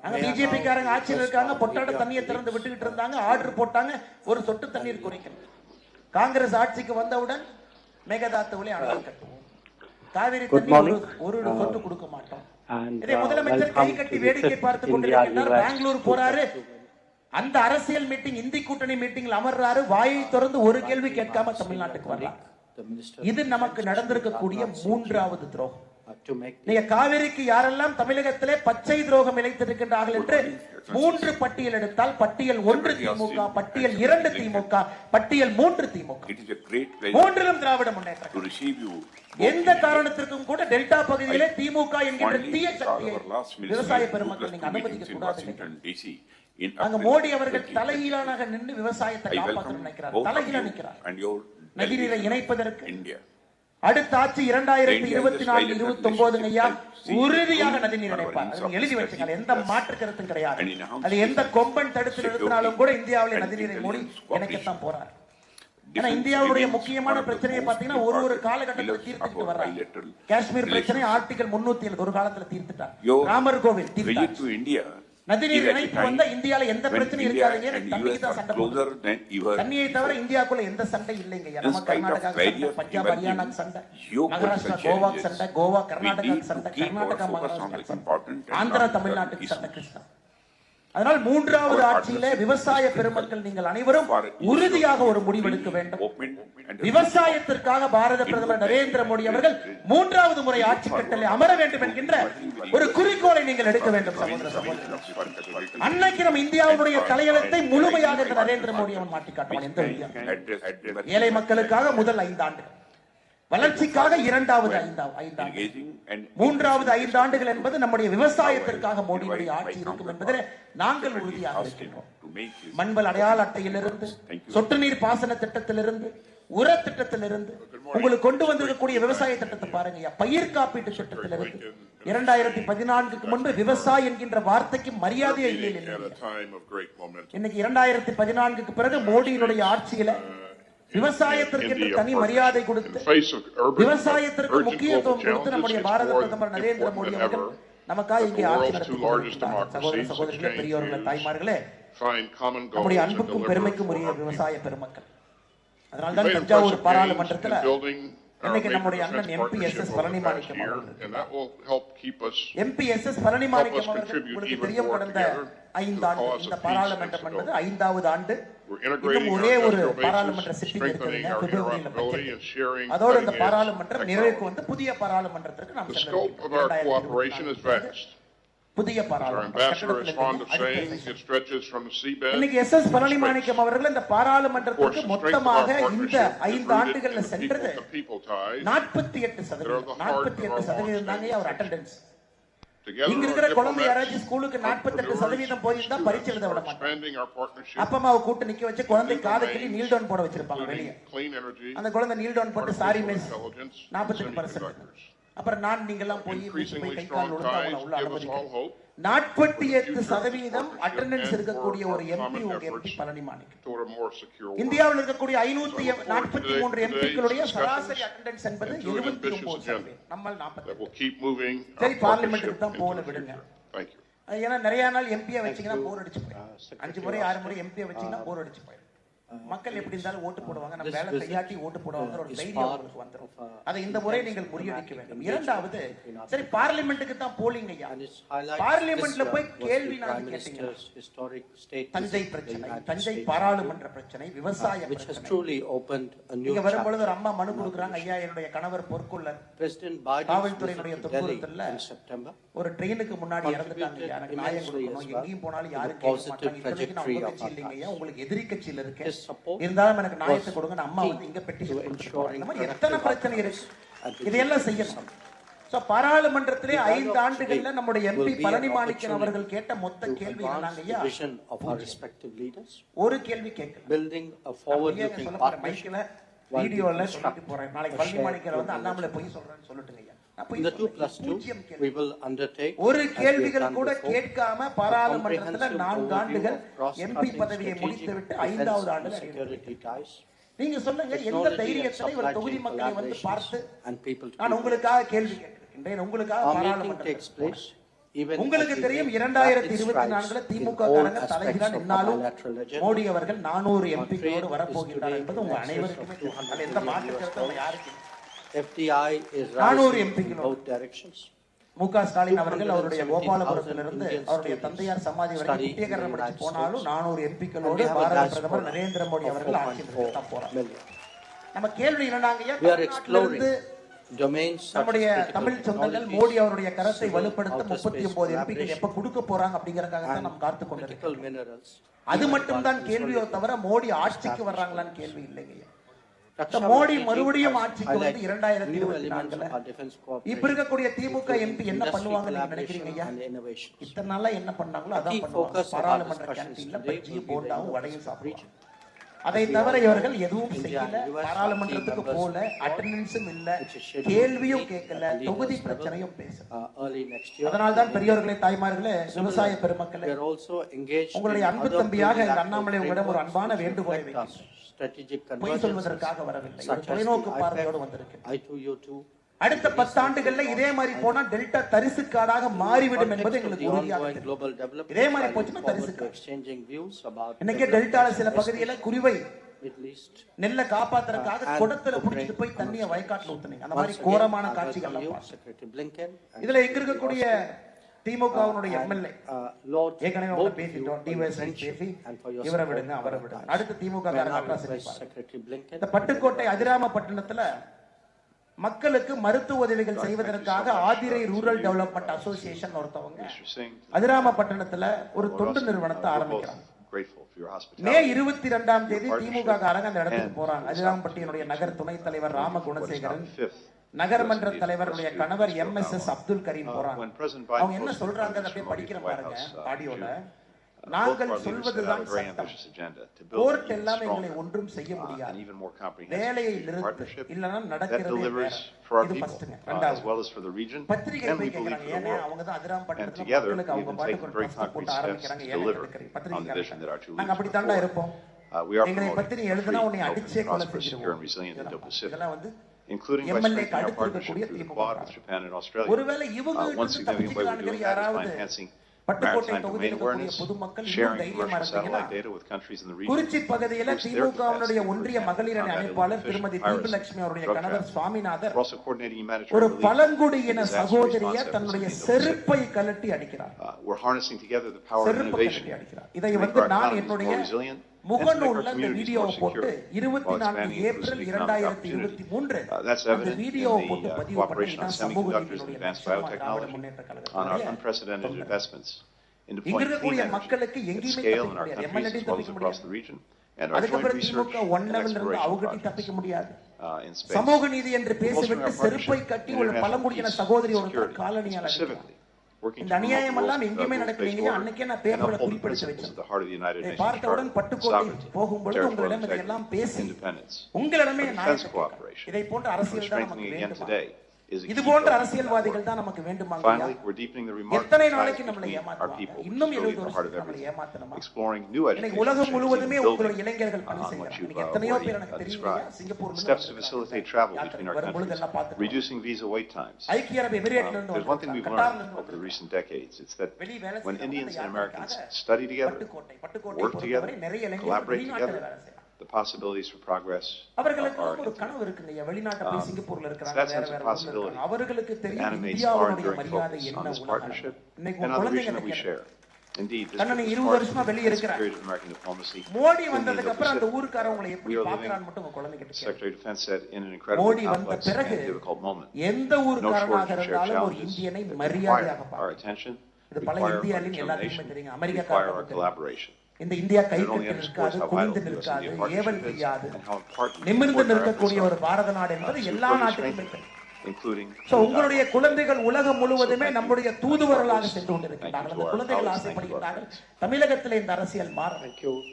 அங்க பிஜேபி காரங்க ஆட்சியில் இருக்காங்க, பொட்டாட தண்ணியை திறந்து விட்டுக்கிட்டு இருந்தாங்க, ஆர்டர் போட்டாங்க ஒரு சொட்டு தண்ணீர் குறைக்கணும். காங்கிரஸ் ஆட்சிக்கு வந்தவுடன் மேகதாத்துவிலே அணை கட்டுவோம், காவிரி தண்ணி ஒரு சொட்டு கொடுக்க மாட்டோம். இதை முதலமைச்சர் கை கட்டி வேடிக்கை பார்த்து கொண்டிருக்கிறார். பெங்களூர் போறாரு, அந்த அரசியல் மீட்டிங், இந்தி கூட்டணி மீட்டிங்ல அமர்றாரு, வாயை திறந்து ஒரு கேள்வி கேட்காம தமிழ்நாட்டுக்கு வரலாம். இது நமக்கு நடந்திருக்கக்கூடிய 3வது துரோகம். நீங்க காவிரிக்கு யாரெல்லாம் தமிழகத்திலே பச்சை துரோகம் இழைத்திருக்கின்றார்கள் என்று 3 பட்டியல் எடுத்தால், பட்டியல் 1 திமுக, பட்டியல் 2 திமுக, பட்டியல் 3 திமுக, 3லும் திராவிட முன்னேற்றம். எந்த காரணத்திற்கும் கூட டெல்டா பகுதியிலே திமுக என்கின்ற தீய சக்தியை விவசாய பெருமக்கள் நீங்க அனுமதிக்க கூடாது. அங்க மோடி அவர்கள் தலைகீழாக நின்று விவசாயத்தை காப்பாற்ற நினைக்கிறார், தலைகீழ நிற்கிறார். நதிநீரை இணைப்பதற்கு அடுத்த ஆட்சி 2024-29 உறுதியாக நதிநீர் இணைப்பார். எழுதி வச்சுங்க, எந்த மாற்று கருத்தும் கிடையாது. அது எந்த கொம்பன் தடுத்து நிறுத்தினாலும் கூட இந்தியாவிலே நதிநீரை மோடி இணைக்கத்தான் போறார். ஏன்னா இந்தியாவுடைய முக்கியமான பிரச்சனையை பாத்தீங்கன்னா ஒரு காலகட்டத்தில் தீர்த்துட்டு வர்றாங்க. காஷ்மீர் பிரச்சனை ஆர்டிகல் 307 ஒரு காலத்துல தீர்த்துட்டார். ராமர் கோவில் தீர்த்தார். நதிநீர் இணைப்பு வந்தா இந்தியால எந்த பிரச்சனையும் இருக்காதுங்க. தண்ணிக்கு தான் சண்டை போடுறோம். தண்ணியை தவிர இந்தியாக்குள்ள எந்த சண்டை இல்லைங்க. நம்ம கர்நாடகா சண்டை, பஞ்சாப் ஹரியானா சண்டை, மகாராஷ்டிரா கோவா சண்டை, கோவா கர்நாடகா சண்டை, கர்நாடகா மகாராஷ்டிரா சண்டை, ஆந்திரா தமிழ்நாட்டுக்கு சண்டை, கிருஷ்ணா. அதனால் 3வது ஆட்சியிலே விவசாய பெருமக்கள் நீங்கள் அனைவரும் உறுதியாக ஒரு முடிவெடுக்க வேண்டும். விவசாயத்திற்காக பாரத பிரதமர் நரேந்திர மோடி அவர்கள் 3வது முறை ஆட்சி கட்டளை அமர வேண்டும் என்கின்ற ஒரு குறிக்கோளை நீங்கள் எடுக்க வேண்டும். அன்னைக்கு நம்ம இந்தியாவுடைய தலையெழுத்தை முழுமையாக நரேந்திர மோடி அவன் மாற்றி காட்டுவான். எந்த ஏழை மக்களுக்காக முதல் 5 ஆண்டு, வளர்ச்சிக்காக 2வது 5 ஆண்டு, 3வது 5 ஆண்டுகள் என்பது நம்முடைய விவசாயத்திற்காக மோடியுடைய ஆட்சி இருக்கும் என்பதில் நாங்கள் உறுதியாக இருக்கின்றோம். மண்வள அடையாள அட்டையிலிருந்து, சொட்டு நீர் பாசன திட்டத்திலிருந்து, உர திட்டத்திலிருந்து உங்களுக்கு கொண்டு வந்திருக்கக்கூடிய விவசாய திட்டத்தை பாருங்க. பயிர் காப்பீட்டு திட்டத்திலிருந்து 2014க்கு முன்பு விவசாயம் என்கின்ற வார்த்தைக்கு மரியாதையே இல்லை. இன்னைக்கு 2014க்கு பிறகு மோடியினுடைய ஆட்சியில விவசாயத்திற்கு தனி மரியாதை கொடுத்து விவசாயத்திற்கு முக்கியத்துவம் கொடுத்து நம்முடைய பாரத பிரதமர் நரேந்திர மோடி அவர்கள் நமக்காக இங்கே ஆட்சி நடத்தி கொண்டிருக்கிறார். சகோதர சகோதரிகளே, பெரியோர்களே, தாய்மார்களே, நம்முடைய அன்புக்கும் பெருமைக்கும் உரிய விவசாய பெருமக்கள். அதனால்தான் தஞ்சாவூர் பாராளுமன்றத்தில் இன்னைக்கு நம்முடைய அண்ணன் MP பழனிமாணிக்கம் அவர்கள் உங்களுக்கு தெரியும், கடந்த 5 ஆண்டு இந்த பாராளுமன்றம் என்பது 5வது ஆண்டு. இன்னும் ஒரே ஒரு பாராளுமன்ற சிட்டிங் இருக்குதுங்க, பிப்ரவரியில பட்ஜெட். அதோடு இந்த பாராளுமன்றம் நிறைவுக்கு வந்து புதிய பாராளுமன்றத்திற்கு நாம் புதிய இன்னைக்கு பழனிமாணிக்கம் அவர்கள் இந்த பாராளுமன்றத்திற்கு மொத்தமாக இந்த 5 ஆண்டுகள்ல சென்றது 48% தாங்க அவர் அட்டெண்டன்ஸ். இங்க இருக்கிற குழந்தை யாராச்சும் ஸ்கூலுக்கு 48% போயிருந்தா பரீட்சை எழுத விட மாட்டாங்க. அப்பா அம்மாவை கூட்டு நிக்க வச்சு குழந்தை காதை கிளி நீல் டவுன் போட வச்சிருப்பாங்க வெளியே. அந்த குழந்தை நீல் டவுன் போட்டு சாரி மிஸ் 48%. அப்புறம் நீங்க எல்லாம் போய் கை கால் உள்ள அனுமதிக்கிறோம். 48% அட்டெண்டன்ஸ் இருக்கக்கூடிய ஒரு MP உங்க MP பழனிமாணிக்கம். இந்தியாவில் இருக்கக்கூடிய 543 MPக்களுடைய சராசரி அட்டெண்டன்ஸ் என்பது 79%. நம்மால் 48. சரி, பார்லிமெண்ட்டுக்கு தான் போல விடுங்க. ஏன்னா நிறைய நாள் MP வச்சீங்கன்னா போர் அடிச்சு போயிடும். 5 முறை 6 முறை MP வச்சீங்கன்னா போர் அடிச்சு போயிடும். மக்கள் எப்படி இருந்தாலும் ஓட்டு போடுவாங்க, நம்ம வேலை செய்யாட்டி ஓட்டு போடுவாங்க ஒரு தைரியம் உங்களுக்கு வந்துரும். அதை இந்த முறை நீங்கள் முறியடிக்க வேண்டும். இரண்டாவது, சரி பார்லிமெண்ட்டுக்கு தான் போலிங்க ஐயா, பார்லிமெண்ட்ல போய் கேள்வி நான் கேட்டீங்க. தஞ்சை பிரச்சனை, தஞ்சை பாராளுமன்ற பிரச்சனை, விவசாய பிரச்சனை. இங்க வரும்பொழுது ஒரு அம்மா மனு கொடுக்குறாங்க, ஐயா என்னுடைய கணவர் பொற்கொள்ளர் காவல்துறையினுடைய துன்புறுத்தல்ல ஒரு ட்ரெயினுக்கு முன்னாடி இறந்துட்டாங்க, எனக்கு நியாயம் கொடுக்கணும். எங்கேயும் போனாலும் யாரும் கேட்க மாட்டாங்க. இல்லைங்க ஐயா, உங்களுக்கு எதிரி கட்சியில இருக்கு, இருந்தாலும் எனக்கு நியாயத்தை கொடுங்க. அம்மா வந்து இங்க பெட்டிஷன் எத்தனை பிரச்சனை இருக்கு, இதையெல்லாம் செய்யணும். பாராளுமன்றத்திலே 5 ஆண்டுகள்ல நம்முடைய MP பழனிமாணிக்கம் அவர்கள் கேட்ட மொத்த கேள்வி என்னங்க ஐயா? ஒரு கேள்வி கேட்கல, மைக்ல வீடியோல சொல்லிட்டு போறேன். நாளைக்கு பழனிமாணிக்கம் வந்து அண்ணாமலை போய் சொல்றேன்னு சொல்லட்டுங்க ஐயா. ஒரு கேள்விகள் கூட கேட்காம பாராளுமன்றத்துல 4 ஆண்டுகள் MP பதவியை முடித்துவிட்டு 5வது ஆண்டு நீங்க சொல்லுங்க, எந்த தைரியத்துல ஒரு தொகுதி மக்களை வந்து பார்த்து நான் உங்களுக்காக கேள்வி கேட்கிறேன், உங்களுக்காக பாராளுமன்றம். உங்களுக்கு தெரியும் 2024 திமுக காரங்க தலைகீழா நின்னாலும் மோடி அவர்கள் 400 MPக்களோடு வரப்போகின்றார் என்பது உங்க அனைவருக்குமே தெரியும். எந்த மாற்று கருத்து யாருக்கு? FDI is 400 MPக்களோடு முக ஸ்டாலின் அவர்கள் அவருடைய கோபாலபுரத்திலிருந்து அவருடைய தந்தையார் சமாதி வரை குட்டியகரம் அடிச்சு போனாலும் 400 MPக்களோடு பாரத பிரதமர் நரேந்திர மோடி அவர்கள் ஆட்சி நடத்த போறாங்க. நம்ம கேள்வி என்னன்னாங்கய்யா, நம்முடைய தமிழ் சொந்தங்கள் மோடி அவருடைய கரத்தை வலுப்படுத்த 39 MPக்கள் எப்ப கொடுக்க போறாங்க அப்படிங்கறதுக்காக தான் நம்ம காத்து கொண்டிருக்கோம். அது மட்டும் தான் கேள்வியோ தவிர மோடி ஆட்சிக்கு வர்றாங்களான்னு கேள்வி இல்லைங்கய்யா. மோடி மறுபடியும் ஆட்சிக்கு வந்து 2024 இப்ப இருக்கக்கூடிய திமுக MP என்ன பண்ணுவாங்க நீங்க நினைக்கிறீங்க ஐயா? இத்தனை நாளா என்ன பண்ணாங்களோ அதான் பண்ணுவாங்க. பாராளுமன்ற கேண்டீன்ல பஜ்ஜி போண்டாவும் வடையும் சாப்பிடுவாங்க. அதை தவிர இவர்கள் எதுவும் செய்யல, பாராளுமன்றத்துக்கு போல, அட்டெண்டன்ஸும் இல்ல, கேள்வியும் கேட்கல, தொகுதி பிரச்சனையும் பேசல. அதனால்தான் பெரியவர்களே, தாய்மார்களே, விவசாய பெருமக்களே, உங்களுடைய அன்பு தம்பியாக இந்த அண்ணாமலை உங்களிடம் ஒரு அன்பான வேண்டுகோளை வைக்கிறேன். பொய் சொல்வதற்காக வரவில்லை, தொலைநோக்கு பார்வையோடு வந்திருக்கிறேன். அடுத்த 10 ஆண்டுகள்ல இதே மாதிரி போனா டெல்டா தரிசு காடாக மாறிவிடும் என்பது எங்களுக்கு உறுதியாக. இதே மாதிரி போச்சுன்னா தரிசு காடு. இன்னைக்கு டெல்டால சில பகுதியில குருவை நெல்லை காப்பாத்துறதுக்காக குடத்துல புடிச்சிட்டு போய் தண்ணிய வயக்காட்டுல ஊத்துனீங்க. அந்த மாதிரி கோரமான காட்சிகள் இதுல எங்க இருக்கக்கூடிய திமுகவினுடைய MLA ஏற்கனவே பேசிட்டோம், பேசி இவரை விடுங்க அவரை விடுங்க. அடுத்து திமுக இந்த பட்டுக்கோட்டை அதிராமப்பட்டினத்துல மக்களுக்கு மருத்துவ உதவிகள் செய்வதற்காக ஆதிரை ரூரல் டெவலப்மெண்ட் அசோசியேஷன் ஒருத்தவங்க அதிராமப்பட்டினத்துல ஒரு தொண்டு நிறுவனத்தை ஆரம்பிக்கிறாங்க. மே 22ஆம் தேதி திமுக காரங்க அந்த இடத்துக்கு போறாங்க. அதிராமப்பட்டினுடைய நகர் துணைத் தலைவர் ராம குணசேகரன், நகர்மன்ற தலைவருடைய கணவர் MSS அப்துல் கரீம் போறாங்க. அவங்க என்ன சொல்றாங்க அப்படியே படிக்கிற பாருங்க ஆடியோல. நாங்கள் சொல்வதுதான் சட்டம். கோர்ட் எல்லாம் எங்களை ஒன்றும் செய்ய முடியாது. வேலையை நிறுத்து இல்லனா நடக்கிறது வேற. இது ஃபர்ஸ்ட்ங்க. இரண்டாவது பத்திரிகை போய் கேக்குறாங்க, ஏன்னா அவங்க தான் அதிராம் பட்டணத்துல மக்களுக்கு அவங்க பாட்டுக்கு ஒரு பஸ்ட் போட்டு ஆரம்பிக்கிறாங்க. ஏன்னா பத்திரிகை நாங்க அப்படி தாண்டா இருப்போம். எங்களை பத்தி நீ எழுதுனா உன்னை அடிச்சே கொலை செஞ்சிருவோம். இதெல்லாம் வந்து எம்எல்ஏ அடுத்து இருக்கக்கூடிய திமுக. ஒருவேளை இவங்க தப்பிச்சுக்கலாம்னு யாராவது பட்டுக்கோட்டை தொகுதியில் இருக்கக்கூடிய பொதுமக்கள் இன்னும் தைரியமா இருந்தீங்கன்னா, குறிச்சி பகுதியில திமுகவினுடைய ஒன்றிய மகளிர் அணி அமைப்பாளர் திருமதி தீபலட்சுமி அவருடைய கணவர் சுவாமிநாதர் ஒரு பழங்குடியின சகோதரிய தன்னுடைய செருப்பை கலட்டி அடிக்கிறார். செருப்பை கலட்டி அடிக்கிறார். இதை வந்து நான் என்னுடைய முகநூல்ல இந்த வீடியோவை போட்டு 24 ஏப்ரல் 2023 அந்த வீடியோவை போட்டு பதிவு பண்ணி சமூக நீதியினுடைய திராவிட முன்னேற்ற கழகம் இங்க இருக்கக்கூடிய மக்களுக்கு எங்கேயுமே தப்பிக்க முடியாது. எம்எல்ஏ தப்பிக்க முடியாது. அதுக்கப்புறம் திமுக 1 லெவல்ல இருந்து அவங்ககிட்ட தப்பிக்க முடியாது. சமூக நீதி என்று பேசிவிட்டு செருப்பை கட்டி ஒரு பழங்குடியின சகோதரி ஒரு காலனியால இந்த அநியாயம் எல்லாம் எங்கேயுமே நடக்கலைங்க. அன்னைக்கே நான் பேப்பர்ல குறிப்பிட்டு வச்சேன். பார்த்தவுடன் பட்டுக்கோட்டை போகும்பொழுது உங்களிடம் இதையெல்லாம் பேசி உங்களிடமே இதை போன்ற அரசியல் தான் நமக்கு வேண்டும். இது போன்ற அரசியல்வாதிகள் தான் நமக்கு வேண்டுமாங்க. எத்தனை நாளைக்கு நம்மளை ஏமாத்துவாங்க? இன்னும் 70 வருஷத்துக்கு நம்மளை ஏமாத்தணுமா? இன்னைக்கு உலகம் முழுவதுமே உங்களுடைய இளைஞர்கள் பணி செய்யறாங்க. இன்னைக்கு எத்தனையோ பேர் எனக்கு தெரியும். Singapore reducing visa wait times. ஐக்கிய அரபு எமிரேட்ல இருந்து There's one thing we've learned over the recent decades. It's that when Indians and Americans study together, work together, collaborate together, the possibilities for progress அவர்களுக்கு ஒரு கனவு இருக்குங்க. வெளிநாட்டை போய் சிங்கப்பூர்ல இருக்காங்க, வேற வேற ஊர்ல அவர்களுக்கு தெரியும் இந்தியாவுடைய மரியாதை என்ன உலகம். இன்னைக்கு குழந்தைங்க கேக்குறாங்க. Indeed, this கண்ணனை 20 வருஷமா வெளிய இருக்கறாங்க. மோடி வந்ததுக்கு அப்புறம் அந்த ஊர்க்காரங்களை எப்படி பார்க்கறான்னு மட்டும் குழந்தைங்க கேக்குறாங்க. Secretary of Defense said in an incredibly complex and difficult moment, எந்த ஊர்க்காரனாக இருந்தாலும் ஒரு இந்தியனை மரியாதையாக பார்க்கணும். இது பல இந்தியாவின் எல்லாத்துக்குமே தெரியும். அமெரிக்காக்காரங்க இந்த இந்தியா கைகட்டி நிற்காது, குனிந்து நிற்காது, ஏவல் செய்யாது, நிமிர்ந்து நிற்கக்கூடிய ஒரு பாரத நாடு என்பது எல்லா நாட்டுக்குமே தெரியும். உங்களுடைய குழந்தைகள் உலகம் முழுவதுமே நம்முடைய தூதுவர்களாக சென்று கொண்டிருக்கிறார்கள். அந்த குழந்தைகள் ஆசைப்படுகிறார்கள் தமிழகத்தில் இந்த அரசியல் மாற வேண்டும்.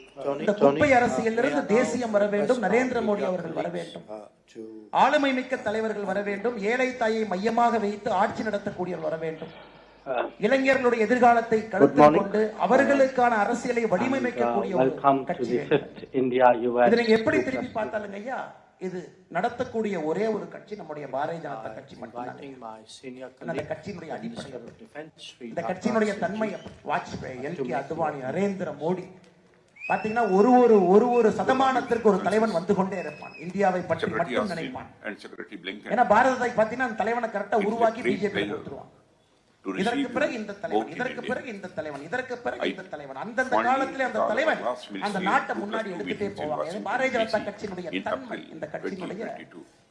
இந்த குப்பை அரசியலிருந்து தேசியம் வர வேண்டும். நரேந்திர மோடி அவர்கள் வர வேண்டும். ஆளுமை மிக்க தலைவர்கள் வர வேண்டும். ஏழை தாயை மையமாக வைத்து ஆட்சி நடத்தக்கூடியவர் வர வேண்டும். இளைஞர்களுடைய எதிர்காலத்தை கருத்தில் கொண்டு அவர்களுக்கான அரசியலை வடிவமைக்கக்கூடிய ஒரு கட்சி. இதை நீங்க எப்படி திருப்பி பார்த்தாலுங்க ஐயா, இது நடத்தக்கூடிய ஒரே ஒரு கட்சி நம்முடைய பாரதிய ஜனதா கட்சி மட்டும்தான். அந்த கட்சியினுடைய அடிப்படை, இந்த கட்சியினுடைய தன்மை வாஜ்பாய், எல்கே அத்வானி, நரேந்திர மோடி பாத்தீங்கன்னா ஒரு சதமானத்திற்கு ஒரு தலைவன் வந்து கொண்டே இருப்பான். இந்தியாவை பற்றி மட்டும் நினைப்பான். ஏன்னா பாரதத்தை பாத்தீங்கன்னா அந்த தலைவனை கரெக்டா உருவாக்கி பிஜேபி கொடுத்துருவான். இதற்கு பிறகு இந்த தலைவன், இதற்கு பிறகு இந்த தலைவன், இதற்கு பிறகு இந்த தலைவன், அந்தந்த காலத்திலே அந்த தலைவன் அந்த நாட்டை முன்னாடி எடுத்துட்டே போவாங்க. பாரதிய ஜனதா கட்சியினுடைய தன்மை, இந்த கட்சியினுடைய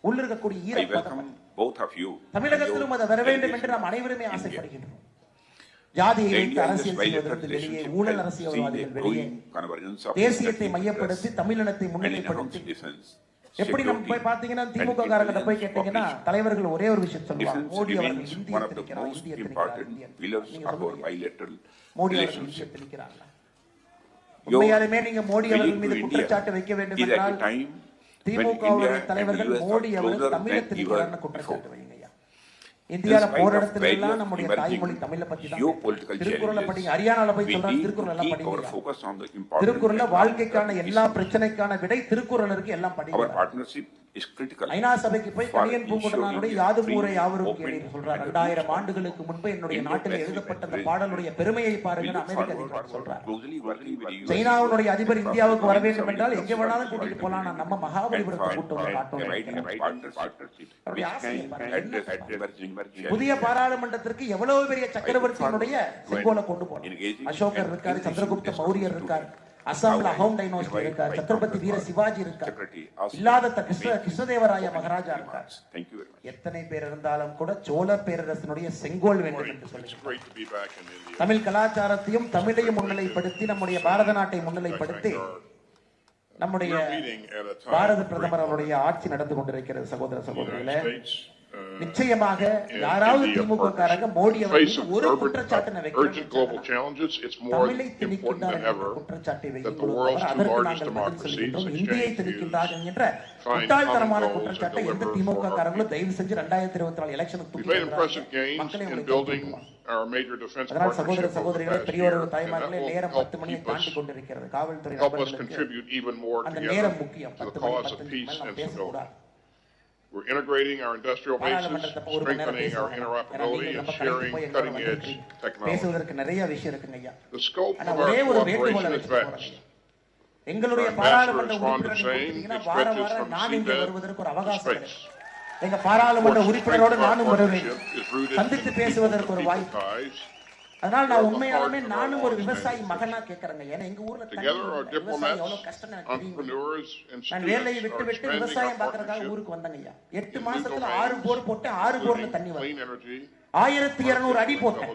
உள்ளிருக்கக்கூடிய ஈரப்பதம் தமிழகத்திலும் அது வர வேண்டும் என்று நாம் அனைவருமே ஆசைப்படுகின்றோம். ஜாதியை வைத்து அரசியல் செய்வதற்கு வெளியே, ஊழல் அரசியல்வாதிகள் வெளியே, தேசியத்தை மையப்படுத்தி தமிழினத்தை முன்னிலைப்படுத்தி எப்படி நம்ம போய் பாத்தீங்கன்னா திமுக காரங்க போய் கேட்டீங்கன்னா தலைவர்கள் ஒரே ஒரு விஷயம் சொல்லுவாங்க, மோடி அவர்கள் இந்திய திணிக்கிறார், இந்திய திணிக்கிறார். மோடி அவர்கள் இந்திய திணிக்கிறாங்க. உண்மையாலுமே நீங்க மோடி அவர்கள் மீது குற்றச்சாட்டு வைக்க வேண்டும் என்றால் திமுகவுடைய தலைவர்கள் மோடி அவர்கள் தமிழை திணிக்கிறார்னு குற்றச்சாட்டு வைங்க. இந்தியால போராட்டத்துல எல்லாம் நம்முடைய தாய்மொழி தமிழை பத்தி தான். திருக்குறளை படிங்க. ஹரியானால போய் சொல்றாங்க திருக்குறள் எல்லாம் படிங்க. திருக்குறள்ல வாழ்க்கைக்கான எல்லா பிரச்சனைக்கான விடை திருக்குறள் இருக்கு, எல்லாம் படிங்க. ஐநா சபைக்கு போய் கணியன் பூங்குடனாருடைய யாதும் ஊரை யாவரும் கேளீர் சொல்றார். 2000 ஆண்டுகளுக்கு முன்பு என்னுடைய நாட்டில் எழுதப்பட்ட அந்த பாடலுடைய பெருமையை பாருங்க அமெரிக்க அதிபர் சொல்றார். சைனாவுடைய அதிபர் இந்தியாவுக்கு வர வேண்டும் என்றால் எங்க வேணாலும் கூட்டிட்டு போலாம், நம்ம மகாபலிபுரத்தை கூட்டு வந்து காட்டுவோம். புதிய பாராளுமன்றத்திற்கு எவ்வளவு பெரிய சக்கரவர்த்தியினுடைய செங்கோலை கொண்டு போனோம். அசோகர் இருக்காரு, சந்திரகுப்த மௌரியர் இருக்காரு, அசாம்ல அஹோம் டைனோஸ்டி இருக்கார், சத்ரபதி வீர சிவாஜி இருக்கார், இல்லாத கிருஷ்ணதேவராய மகாராஜா இருக்கார். எத்தனை பேர் இருந்தாலும் கூட சோழ பேரரசனுடைய செங்கோல் வேண்டும் என்று சொல்லி தமிழ் கலாச்சாரத்தையும் தமிழையும் முன்னிலைப்படுத்தி நம்முடைய பாரத நாட்டை முன்னிலைப்படுத்தி நம்முடைய பாரத பிரதமர் அவருடைய ஆட்சி நடந்து கொண்டிருக்கிறது. சகோதர சகோதரிகளே, நிச்சயமாக யாராவது திமுக காரங்க மோடி அவர்கள் ஒரு குற்றச்சாட்டு urgent global challenges, it's more important than ever that the world's two largest democracies இந்தியை திணிக்கின்றார்கள் என்கின்ற முட்டாள்தனமான குற்றச்சாட்டை எந்த திமுக காரங்களும் தயவு செஞ்சு 2024 எலெக்ஷனுக்கு We've made impressive gains in building our major defense partnership over the past year, and that will help us contribute even more together to the cause of peace and stability. We're integrating our industrial bases, strengthening our interoperability, and sharing cutting-edge technology. The scope of our cooperation is vast. எங்களுடைய பாராளுமன்ற உறுப்பினர்கள் வார வாரம் நான் இங்கே வருவதற்கு ஒரு அவகாசம் கிடைக்கும். எங்க பாராளுமன்ற உறுப்பினரோடு நானும் வருவேன், சந்தித்து பேசுவதற்கு ஒரு வாய்ப்பு. அதனால நான் உண்மையாலுமே நானும் ஒரு விவசாயி மகனா கேட்கறேங்க. ஏன்னா எங்க ஊர்ல எவ்வளவு கஷ்டம் எனக்கு தெரியும். நான் வேலையை விட்டு விட்டு விவசாயம் பாக்குறதுக்காக ஊருக்கு வந்தேங்க. 8 மாசத்துல 6 போர் போட்டு 6 போர்ல தண்ணி வருது. 1200 அடி போட்டேன்.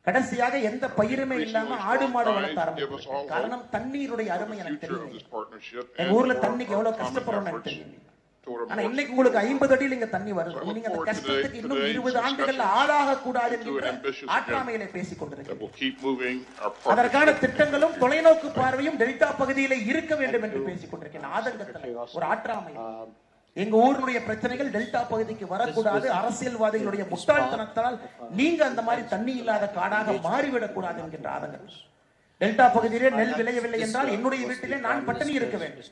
கடைசியாக எந்த பயிருமே இல்லாம ஆடு மாடு வளர்த்த ஆரம்பிச்சேன். காரணம் தண்ணீருடைய அருமை எனக்கு தெரியும். எங்க ஊர்ல தண்ணிக்கு எவ்வளவு கஷ்டப்படுறோம்னு எனக்கு தெரியும். ஆனா இன்னைக்கு உங்களுக்கு 50 அடியில் இங்க தண்ணி வருது. நீங்க அந்த கஷ்டத்துக்கு இன்னும் 20 ஆண்டுகள் ஆளாக கூடாது என்கிற ஆற்றாமையில பேசிக் கொண்டிருக்கிறேன். அதற்கான திட்டங்களும் தொலைநோக்கு பார்வையும் டெல்டா பகுதியில இருக்க வேண்டும் என்று பேசிக் கொண்டிருக்கிறேன். ஆதங்கத்தில் ஒரு ஆற்றாமை. எங்க ஊருடைய பிரச்சனைகள் டெல்டா பகுதிக்கு வரக்கூடாது. அரசியல்வாதிகளுடைய முட்டாள்தனத்தால் நீங்க அந்த மாதிரி தண்ணி இல்லாத காடாக மாறிவிடக் கூடாது என்கின்ற ஆதங்கம். டெல்டா பகுதியிலே நெல் விளையவில்லை என்றால் என்னுடைய வீட்டிலே நான் பட்டினி இருக்க வேண்டும்.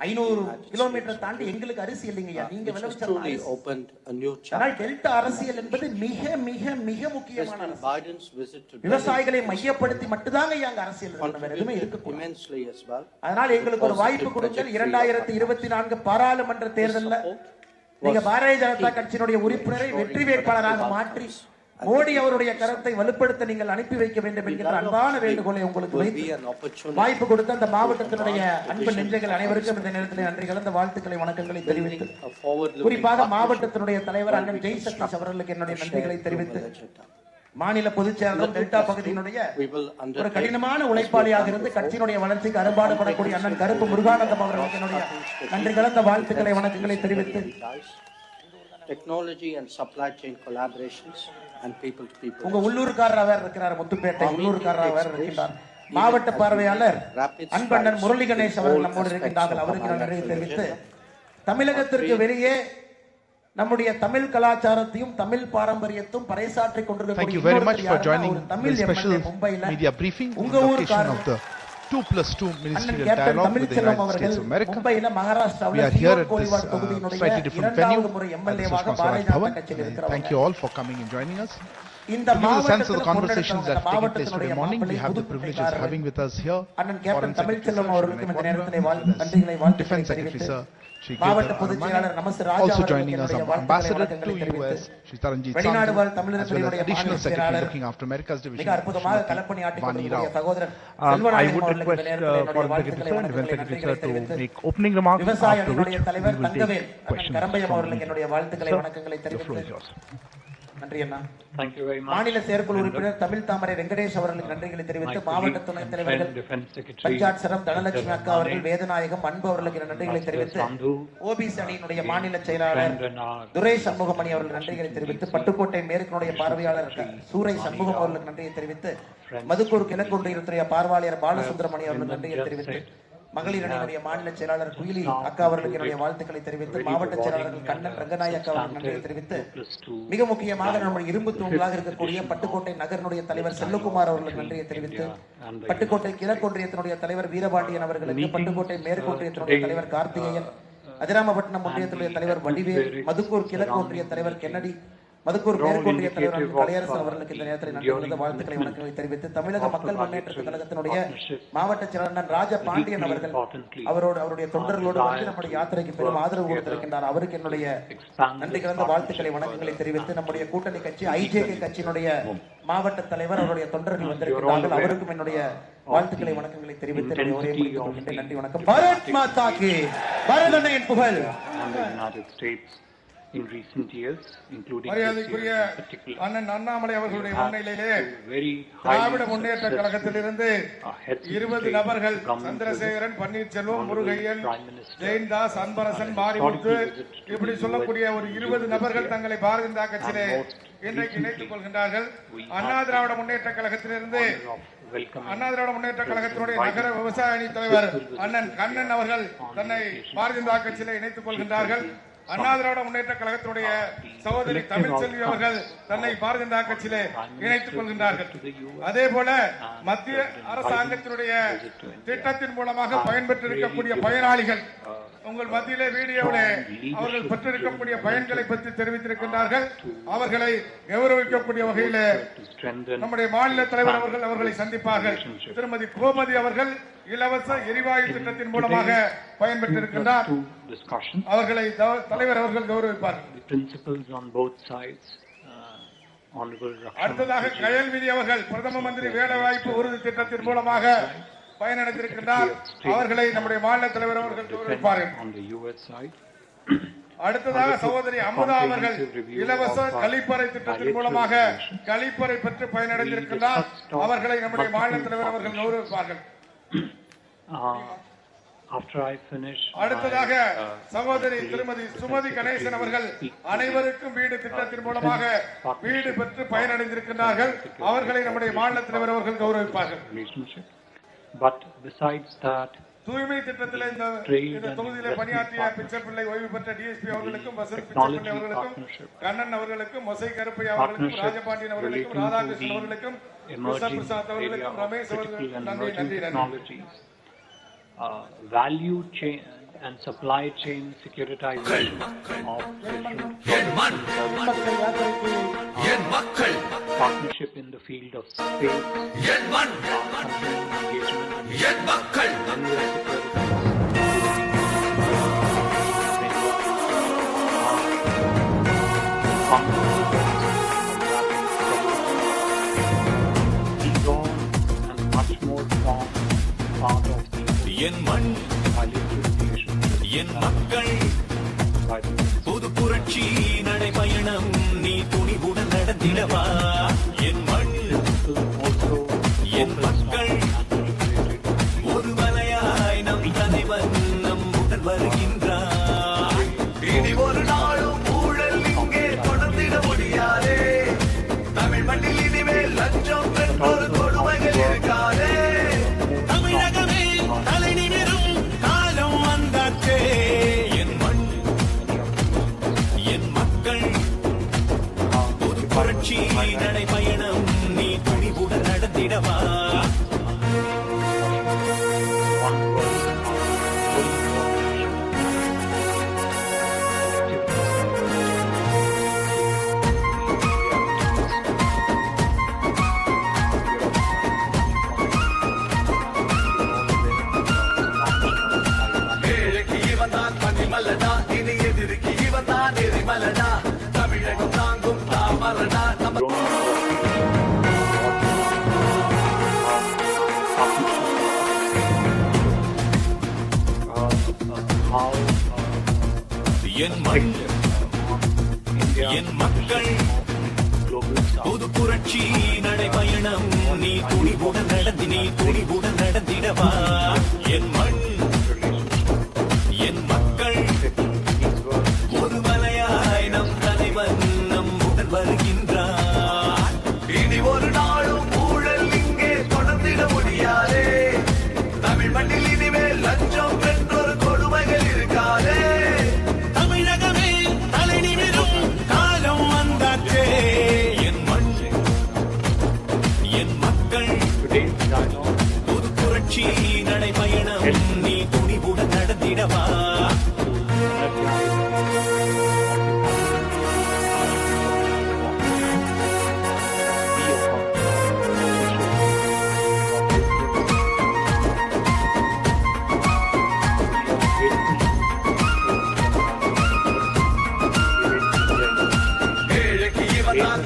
500 கிலோமீட்டர் தாண்டி எங்களுக்கு அரிசி இல்லைங்கய்யா. நீங்க விளைவிச்சால் டெல்டா அரசியல் என்பது மிக மிக மிக முக்கியமான விவசாயிகளை மையப்படுத்தி மட்டும்தாங்க அங்க அரசியல் வேற எதுவுமே இருக்க. அதனால எங்களுக்கு ஒரு வாய்ப்பு கொடுங்கள். 2024 பாராளுமன்ற தேர்தலில் நீங்க பாரதிய ஜனதா கட்சியினுடைய உறுப்பினரை வெற்றி வேட்பாளராக மாற்றி மோடி அவருடைய கருத்தை வலுப்படுத்த நீங்கள் அனுப்பி வைக்க வேண்டும் என்கிற அன்பான வேண்டுகோளை உங்களுக்கு வாய்ப்பு கொடுத்த அந்த மாவட்டத்தினுடைய அன்பு நெஞ்சங்கள் அனைவருக்கும் இந்த நேரத்தில் நன்றி கலந்த வாழ்த்துக்களை வணக்கங்களை தெரிவித்து, குறிப்பாக மாவட்டத்தினுடைய தலைவர் அண்ணன் ஜெய் சக்தி அவர்களுக்கு என்னுடைய நன்றிகளை தெரிவித்து, மாநில பொதுச் செயலாளர் டெல்டா பகுதியினுடைய ஒரு கடினமான உழைப்பாளியாக இருந்து கட்சியினுடைய வளர்ச்சிக்கு அரும்பாடுபடக்கூடிய அண்ணன் கருப்பு முருகானந்தம் அவர்களுக்கு என்னுடைய நன்றி கலந்த வாழ்த்துக்களை வணக்கங்களை தெரிவித்து, technology and supply chain collaborations and people to people. உங்க உள்ளூர்காரரா வேற இருக்கிறார், முத்துப்பேட்டை உள்ளூர்காரரா வேற இருக்கிறார். மாவட்ட பார்வையாளர் அன்பண்ணன் முரளி கணேஷ் அவர்கள் நம்மோடு இருக்கின்றார்கள். அவருக்கு நன்றி தெரிவித்து, தமிழகத்திற்கு வெளியே நம்முடைய தமிழ் கலாச்சாரத்தையும் தமிழ் பாரம்பரியத்தையும் பறைசாற்றிக் கொண்டிருக்கக்கூடிய தமிழ் எம்எல்ஏ மும்பையில் உங்க ஊர்காரர் 2+2 ministerial dialogue with the United States of America. We are here at this slightly different venue at the Sushma Swaraj Bhavan. Thank you all for coming and joining us. To give you a sense of the conversations that have taken place today morning, we have the privilege of having with us here Foreign Secretary Defense Secretary Sir Shri also joining us, Ambassador to US Shri Taranjit Sandhu, as well as Additional Secretary looking after America's division Vani Rao. I would request Foreign Secretary Sir and Defense Secretary Sir to make opening remarks, after which we will take questions from the floor is yours. நன்றி அண்ணா. மாநில செயற்குழு உறுப்பினர் தமிழ் தாமரை வெங்கடேஷ் அவர்களுக்கு நன்றிகளை தெரிவித்து, மாவட்ட துணைத் தலைவர்கள் பஞ்சாட் சரம் தனலட்சுமி அக்கா அவர்கள், வேதநாயகம் அன்பு அவர்களுக்கு நன்றிகளை தெரிவித்து, ஓபிசி அணியினுடைய மாநில செயலாளர் துரை சண்முகமணி அவர்கள் நன்றிகளை தெரிவித்து, பட்டுக்கோட்டை மேற்குடைய பார்வையாளர் சூரை சண்முகம் அவர்களுக்கு நன்றியை தெரிவித்து, மதுக்கூர் கிழக்கு ஒன்றியத்துடைய பார்வையாளர் பாலசுந்தரமணி அவர்களுக்கு நன்றியை தெரிவித்து, மகளிர் அணியினுடைய மாநில செயலாளர் குயிலி அக்கா அவர்களுக்கு என்னுடைய வாழ்த்துக்களை தெரிவித்து, மாவட்ட செயலாளர்கள் கண்ணன் ரங்கநாய் அக்கா அவர்களுக்கு நன்றியை தெரிவித்து, மிக முக்கியமாக நம்முடைய இரும்பு தூண்களாக இருக்கக்கூடிய பட்டுக்கோட்டை நகரனுடைய தலைவர் செல்வகுமார் அவர்களுக்கு நன்றியை தெரிவித்து, பட்டுக்கோட்டை கிழக்கு ஒன்றியத்தினுடைய தலைவர் வீரபாண்டியன் அவர்களுக்கு, பட்டுக்கோட்டை மேற்கு ஒன்றியத்தினுடைய தலைவர் கார்த்திகேயன், அதிராமபட்டினம் ஒன்றியத்தினுடைய தலைவர் வடிவேல், மதுக்கூர் கிழக்கு ஒன்றிய தலைவர் கென்னடி, மதுக்கூர் மேற்கு ஒன்றிய தலைவர் கலையரசு அவர்களுக்கு இந்த நேரத்தில் நன்றி வாழ்த்துக்களை வணக்கங்களை தெரிவித்து, தமிழக மக்கள் முன்னேற்ற கழகத்தினுடைய மாவட்ட செயலாளர் ராஜ பாண்டியன் அவர்கள் அவருடைய தொண்டர்களோடு வந்து நம்முடைய யாத்திரைக்கு பெரும் ஆதரவு கொடுத்திருக்கின்றார். அவருக்கு என்னுடைய நன்றி கலந்த வாழ்த்துக்களை வணக்கங்களை தெரிவித்து, நம்முடைய கூட்டணி கட்சி ஐஜேகே கட்சியினுடைய மாவட்ட தலைவர் அவருடைய தொண்டர்கள் வந்திருக்கிறார்கள். அவருக்கும் என்னுடைய வாழ்த்துக்களை வணக்கங்களை தெரிவித்து நன்றி வணக்கம். பாரத் மாதா கி, பாரத அன்னையின் புகழ். in recent years, including மரியாதைக்குரிய அண்ணன் அண்ணாமலை அவர்களுடைய முன்னிலையிலே திராவிட முன்னேற்ற கழகத்திலிருந்து 20 நபர்கள் சந்திரசேகரன், பன்னீர்செல்வம், முருகையன், ஜெயந்தாஸ், அன்பரசன், மாரிமுத்து இப்படி சொல்லக்கூடிய ஒரு 20 நபர்கள் தங்களை பாரதிய ஜனதா கட்சியிலே இன்றைக்கு இணைத்துக் கொள்கின்றார்கள். அண்ணா திராவிட முன்னேற்ற கழகத்திலிருந்து அண்ணா திராவிட முன்னேற்ற கழகத்தினுடைய நகர விவசாய அணி தலைவர் அண்ணன் கண்ணன் அவர்கள் தன்னை பாரதிய ஜனதா கட்சியிலே இணைத்துக் கொள்கின்றார்கள். அண்ணா திராவிட முன்னேற்ற கழகத்தினுடைய சகோதரி தமிழ்செல்வி அவர்கள் தன்னை பாரதிய ஜனதா கட்சியிலே இணைத்துக் கொள்கின்றார்கள். அதே போல மத்திய அரசாங்கத்தினுடைய திட்டத்தின் மூலமாக பயன்பெற்றிருக்கக்கூடிய பயனாளிகள் உங்கள் மத்தியிலே வீடியோவிலே அவர்கள் பெற்றிருக்கக்கூடிய பயன்களை பற்றி தெரிவித்திருக்கின்றார்கள். அவர்களை கௌரவிக்கக்கூடிய வகையிலே நம்முடைய மாநில தலைவர் அவர்கள் அவர்களை சந்திப்பார்கள். திருமதி கோமதி அவர்கள் இலவச எரிவாயு திட்டத்தின் மூலமாக பயன்பெற்றிருக்கின்றார். அவர்களை தலைவர் அவர்கள் கௌரவிப்பார்கள். அடுத்ததாக கயல்விதி அவர்கள் பிரதம மந்திரி வேலை வாய்ப்பு உறுதி திட்டத்தின் மூலமாக பயனடைந்திருக்கின்றார். அவர்களை நம்முடைய மாநில தலைவர் அவர்கள் கௌரவிப்பார்கள். அடுத்ததாக சகோதரி அமுதா அவர்கள் இலவச கழிப்பறை திட்டத்தின் மூலமாக கழிப்பறை பெற்று பயனடைந்திருக்கின்றார். அவர்களை நம்முடைய மாநில தலைவர் அவர்கள் கௌரவிப்பார்கள். அடுத்ததாக சகோதரி திருமதி சுமதி கணேசன் அவர்கள் அனைவருக்கும் வீடு திட்டத்தின் மூலமாக வீடு பெற்று பயனடைந்திருக்கின்றார்கள். அவர்களை நம்முடைய மாநில தலைவர் அவர்கள் கௌரவிப்பார்கள். தூய்மை திட்டத்தில் இந்த தொகுதியிலே பணியாற்றிய பிச்சை பிள்ளை ஓய்வு பெற்ற டிஎஸ்பி அவர்களுக்கும், வசந்த் பிச்சை பிள்ளை அவர்களுக்கும், கண்ணன் அவர்களுக்கும், மொசை கருப்பையா அவர்களுக்கும், ராஜபாண்டியன் அவர்களுக்கும், ராதாகிருஷ்ணன் அவர்களுக்கும், பிரசாத் அவர்களுக்கும், ரமேஷ் அவர்களுக்கும் நன்றி. Value chain and supply chain securitization of partnership in the field of space, and much more form part of என் மண் என் மக்கள் புது புரட்சி நடைபயணம் நீ துணிவுடன் நடந்திடவா. என் மண் என் மக்கள் ஒரு மலையாய் நம் தலைவன் நம்முடன் வருகின்றார். இனி ஒரு நாளும் ஊழல் இங்கே தொடர்ந்திட முடியாதே. தமிழ் மண்ணில் இனிமேல் லஞ்சம் பெற்றொரு கொடுமைகள் இருக்காதே. புரட்சி நடைபயணம் நீ துணிவுடன் நடந்திடவா. ஏழைக்கு இவன் தான் பனிமலனா, இனி எதிர்க்கு இவன் தான் எரிமலனா. தமிழகம் தாங்கும் தாமரனா. என் மண் என் மக்கள் புது புரட்சி நடைபயணம் நீ துணிவுடன் நடந்திடவா. என் மண் என் மக்கள் ஒரு மலையாய் நம் தலைவன் நம்முடன் வருகின்றார். இனி ஒரு நாளும் ஊழல் இங்கே தொடர்ந்திட முடியாதே. தமிழ் மண்ணில் இனிமேல் லஞ்சம் பெற்றொரு கொடுமைகள் இருக்காதே. தமிழகமே தலை நிமிரும் காலம் வந்தாச்சே. என் மண் என் மக்கள் புது புரட்சி நடைபயணம் நீ துணிவுடன் நடந்திடவா.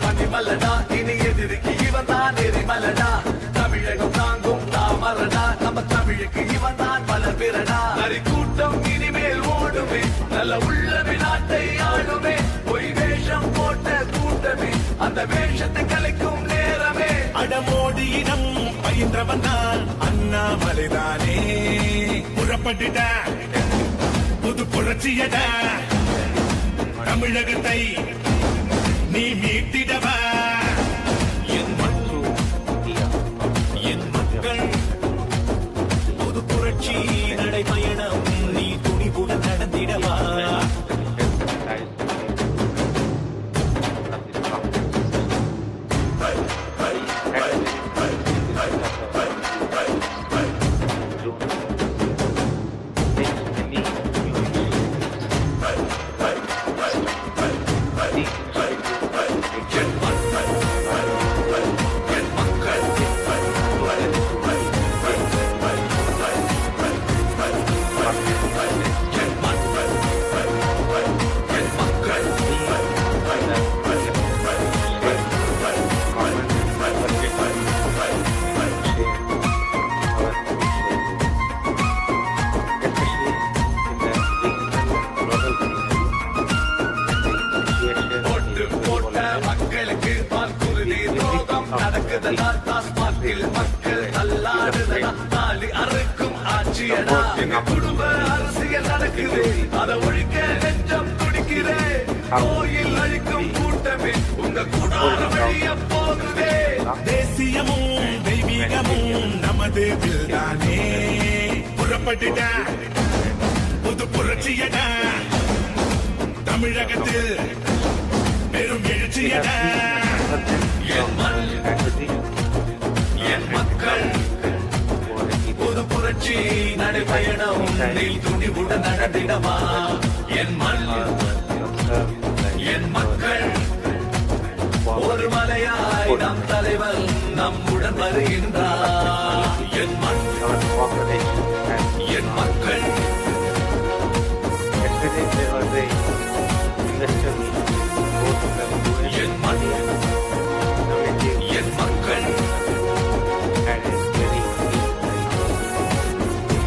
பனிமலனா, இனி எதிர்க்கு இவன் தான் எரிமலனா. தமிழகம் தாங்கும் தாமரனா, நம்ம தமிழுக்கு இவன் தான் பலபிரனா. நரி கூட்டம் இனிமேல் ஓடுமே, நல்ல உள்ளமே நாட்டை ஆளுமே. அந்த வேஷத்தை கலைக்கும் நேரமே அடமோடியிடம் பயின்றவன் தான் அண்ணாமலைதானே புறப்பட்டுட புது புரட்சியட தமிழகத்தை நீ மீட்டிடவா என் மக்கள் புது புரட்சி நடைபயணம் நீ துணிவுடன் நடந்திடவா மக்கள் அல்லாடுதா நாளி அறுக்கும் ஆட்சியடா எங்க குடும்ப அரசியல் நடக்குது அதை ஒழிக்க நெஞ்சம் துடிக்குதே கோயில் அழிக்கும் கூட்டமே உங்க கூடார வழிய போகுதே தேசியமும் தெய்வீகமும் நமது தானே புறப்பட்டுட புது புரட்சியட தமிழகத்தில் பெரும் எழுச்சியட என் மக்கள் புது புரட்சி நடைபயணம் நீ துணிவுடன் நடந்திடவா என் மக்கள் ஒரு மலையாய் நம் தலைவர் நம்முடன் வருகின்றார் என் மக்கள் என் மக்கள்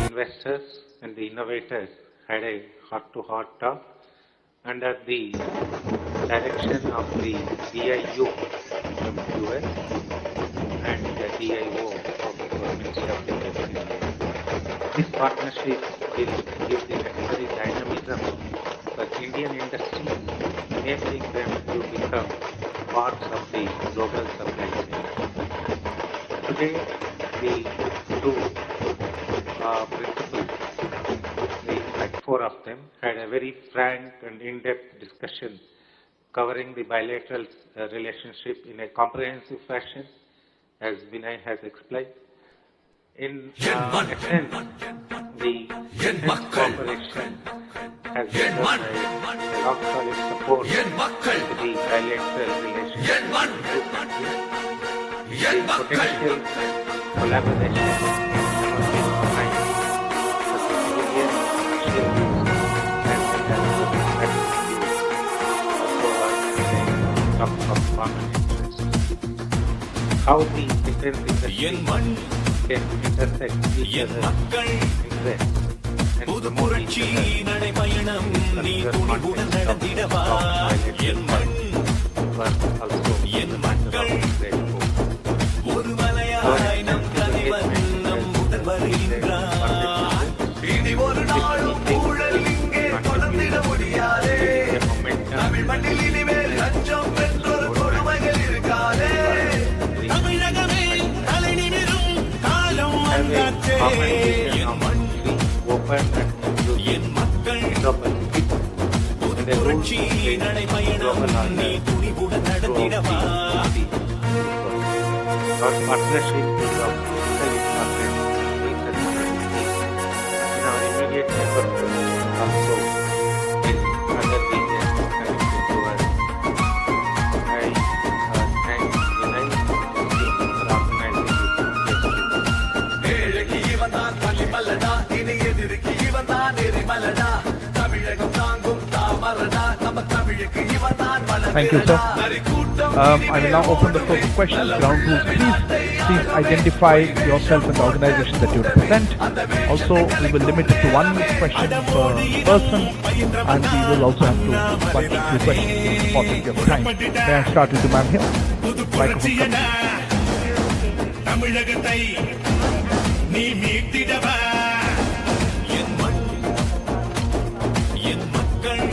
investors and the innovators had a heart-to-heart talk under the direction of the DIU from US and the DIO of the Ministry of Defense. This partnership will give the necessary dynamism for Indian industry, enabling them to become parts of the global supply chain. Today, the two principals, like four of them, had a very frank and in-depth discussion covering the bilateral relationship in a comprehensive fashion, as Vinay has explained. In essence, the defense cooperation has given a rock-solid support to the bilateral relationship. The potential collaboration how the defense industry can intersect each other's interests and promote each நடைபயணம் நீ துணிவுடன் நடந்திடவா என் மக்கள் ஒரு மலையாய் நம் தலைவர் நம்முடன் வருகின்றார் இனி ஒரு நாளும் ஊழல் இங்கே தொடர்ந்திட முடியாதே தமிழ் மண்ணில் இனிமேல் லஞ்சம் என்றொரு கொடுமைகள் இருக்காதே தமிழகமே தலை நிமிரும் காலம் வந்தாச்சே என் மக்கள் புரட்சி நடைபயணம் நீ துணிவுடன் நடந்திடவா Our partnership is of critical importance in our immediate neighborhood, also in other regions connected to us. I thank Vinay for organizing this. ஏழைக்கு இவன் தான் பள்ளிமல்லடா இனி எதிர்க்கு இவன் தான் எரிமலடா தமிழகம் தாங்கும் தாமரடா நம்ம Thank you, sir. I will now open the floor for questions. Ground rules, please identify yourself and the organization that you represent. Also, we will limit it to one question per person, and we will also have to bunch two questions for the of time. May I start with the man here? Microphone comes. தமிழகத்தை நீ மீட்டிடவா என் மண் என் மக்கள்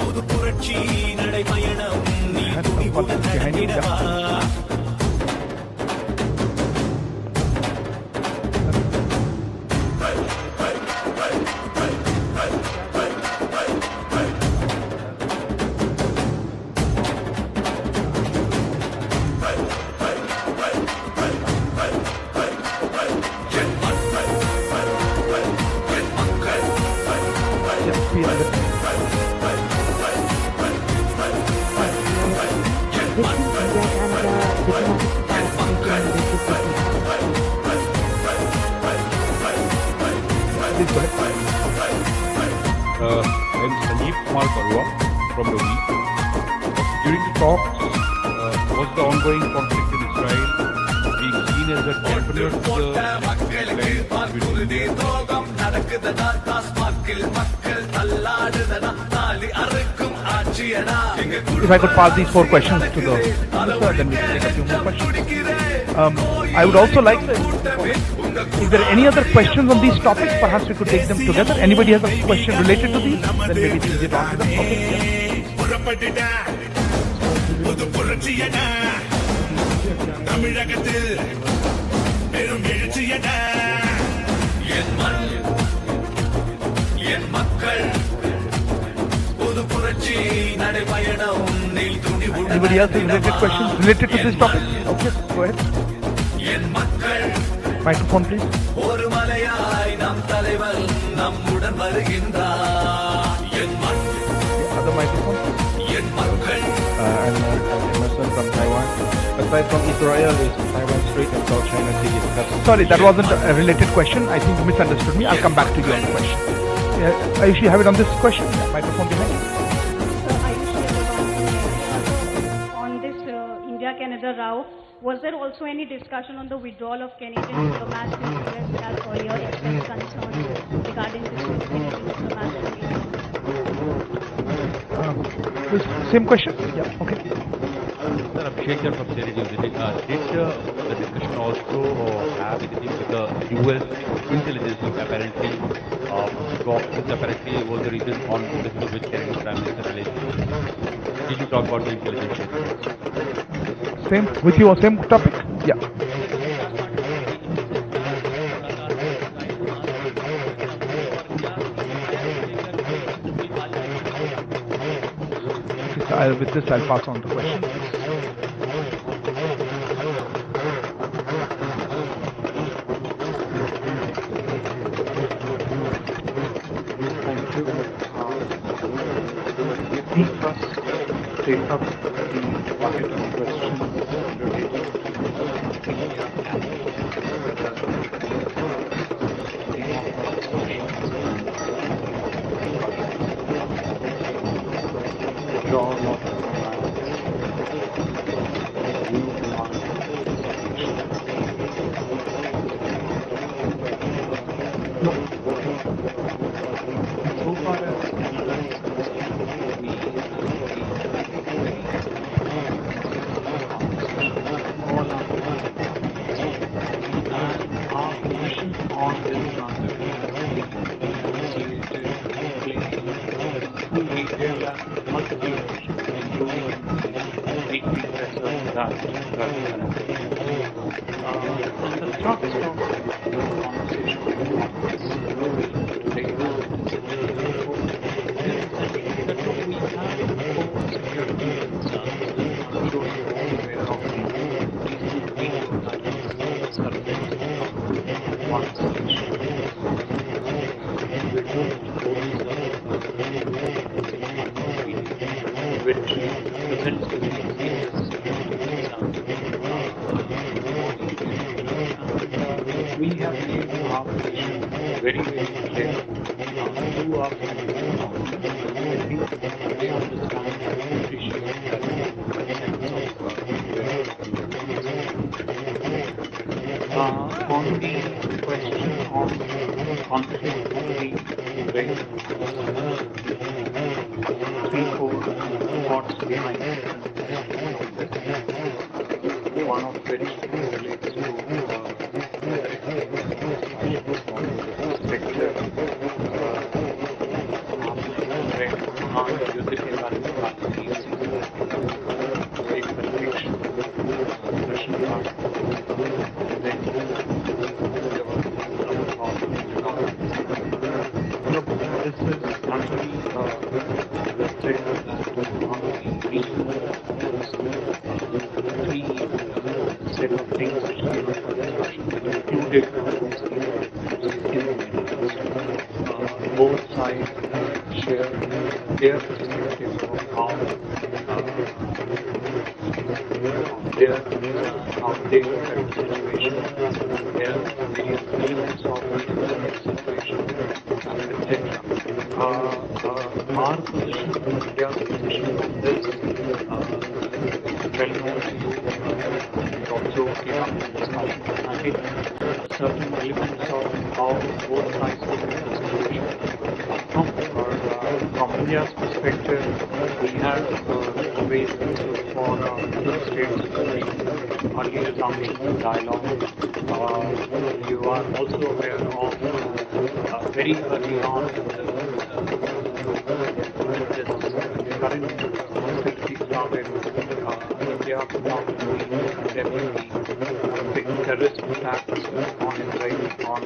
புது புரட்சி நடைபயணம் நீ துணிவுடன் நடத்திடவா I'm Sanjeev Kumar Barua from Rohini. During the talks, was the ongoing conflict in Israel being seen as a determinant to If I could pass these 4 questions to the minister, then we can take a few more questions. I would also like to, if there are any other questions on these topics, perhaps we could take them together. Anybody has a question related to these? Then maybe it's easier to answer them. Anybody else has related questions related to this topic? Okay, go ahead. Microphone, please. Other microphone. I'm Emerson from Taiwan. Aside from Israel, is Taiwan Strait and South China Sea. Sorry, that wasn't a related question. I think you misunderstood me. I'll come back to you on the question. If you have it on this question, microphone behind. On this India-Canada row, was there also any discussion on the withdrawal of Canadian diplomats in the US as earlier expressed concerns regarding this Canadian diplomats in the US? Same question? Yeah, okay. Sir, Abhishek from State News. Did the discussion also have anything with the US intelligence apparently was the reason on which Canadian Prime Minister relations? Did you talk about the intelligence? Same with you or same topic? Yeah. With this, I'll pass on the question. Take up the bucket of questions very clear. I understand and appreciate that sense of on the question on conflict between race, 3-4 thoughts behind this. One of which relates to secular युद्ध के बारे में बात की एक परिप्रेक्ष्य प्रश्न था this is actually listed on the regional three set of things which came up for discussion that included both sides share their perspective of how they look at the situation, their various elements of the situation, etc. Our position, India's position on this, well known to you, it also came up in discussion. I think certain elements of how both sides look at the situation. From India's perspective, we have always for the states early resumption dialogue. You are also aware of very early on this current hostility started. India definitely big terrorist attacks on Israel on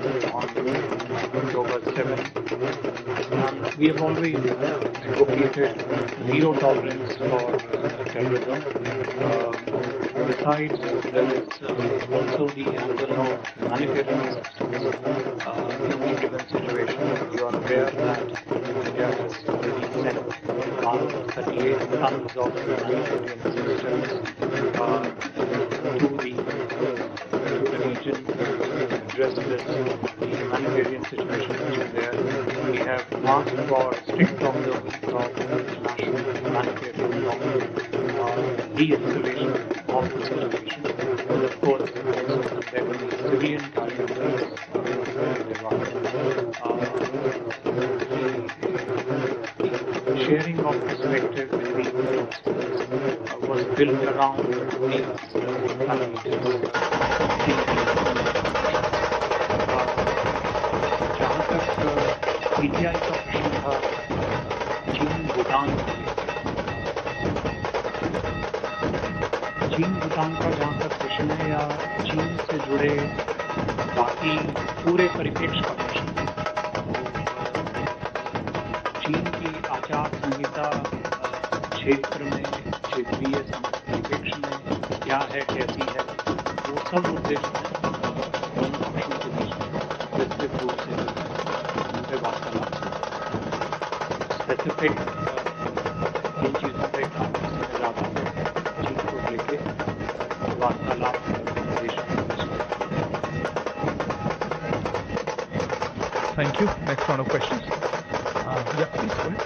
October 7th. We have always advocated zero tolerance for terrorism. Besides, there is also the angle of humanitarian assistance in the given situation. You are aware that India has already sent 38 tons of humanitarian assistance to the region to address the humanitarian situation which is there. We have asked for strict observance of international humanitarian law, de-escalation of the situation, and of course also condemn the civilian casualties in Iran. The sharing of perspective between groups was built around these parameters. जहाँ तक PTI का प्रश्न था चीन भूटान का जहाँ तक प्रश्न है या चीन से जुड़े बाकी पूरे परिप्रेक्ष्य का प्रश्न, चीन की आचार संहिता क्षेत्र में क्षेत्रीय परिप्रेक्ष्य में क्या है, कैसी है, वो सब मुद्दे दोनों पक्षों के बीच में विस्तृत रूप से उनसे वार्तालाप स्पेसिफिक इन चीज़ों पर काम से ज़्यादा चीन को लेके वार्तालाप Thank you. Next round of questions. Yeah, please go ahead.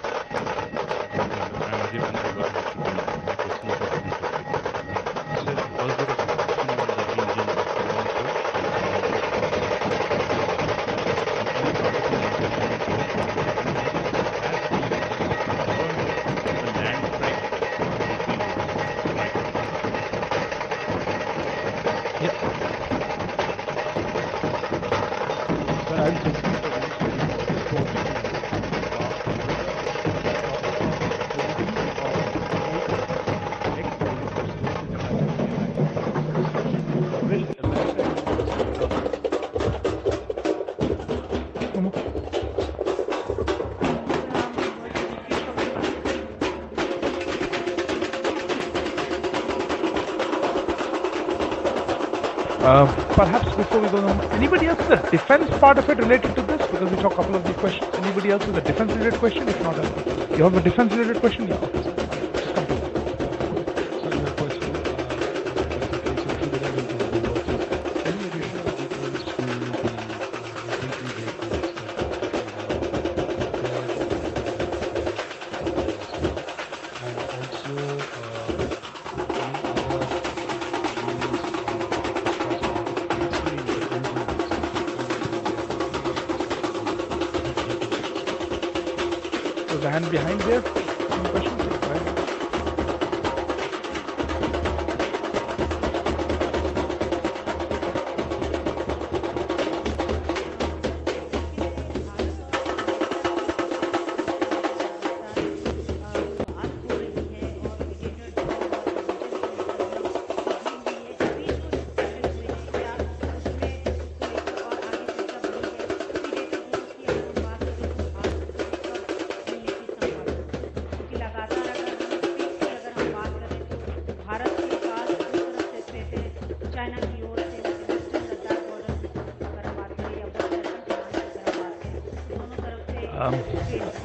Perhaps before we go on, anybody else with a defense part of it related to this? Because we saw a couple of these questions. Anybody else with a defense related question? If not, you have a defense related question? Yeah. There's a hand behind there. Some questions? Go ahead.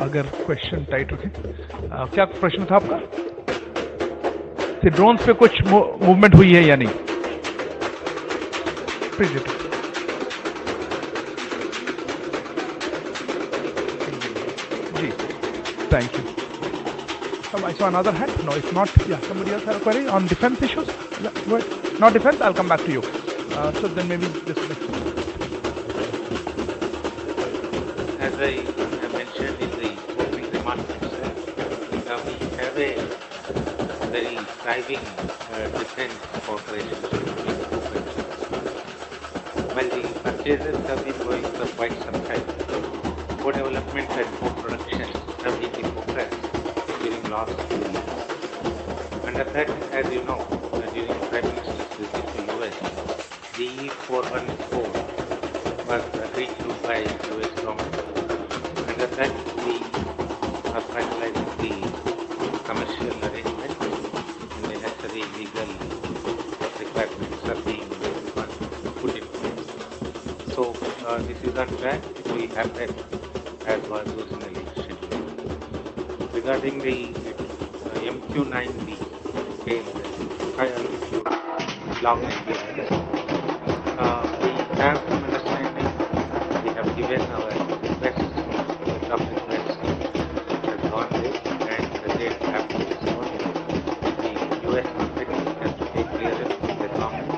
अगर question tight रखें, क्या प्रश्न था आपका? Drones पे कुछ movement हुई है या नहीं? जी, thank you. I saw another hand. No, it's not. Yeah, somebody else had a query on defense issues. Yeah, go ahead. Not defense. I'll come back to you. So then maybe this next. As I mentioned in the opening remarks, we have a very thriving defense cooperation between the two countries. While the purchases have been going for quite some time, co-development and co-production have been in progress during last 2 years. Under that, as you know, during Prime Minister's visit to US, the 414 was agreed to by US government. Under that, we are finalizing the commercial arrangements and the necessary legal requirements are being put in place. So, this is on track. It will happen as was originally scheduled. Regarding the MQ-9B, high altitude long range, we have some understanding. We have given our requests, top requests has gone there, and they have to respond. The US company has to take clearance from the government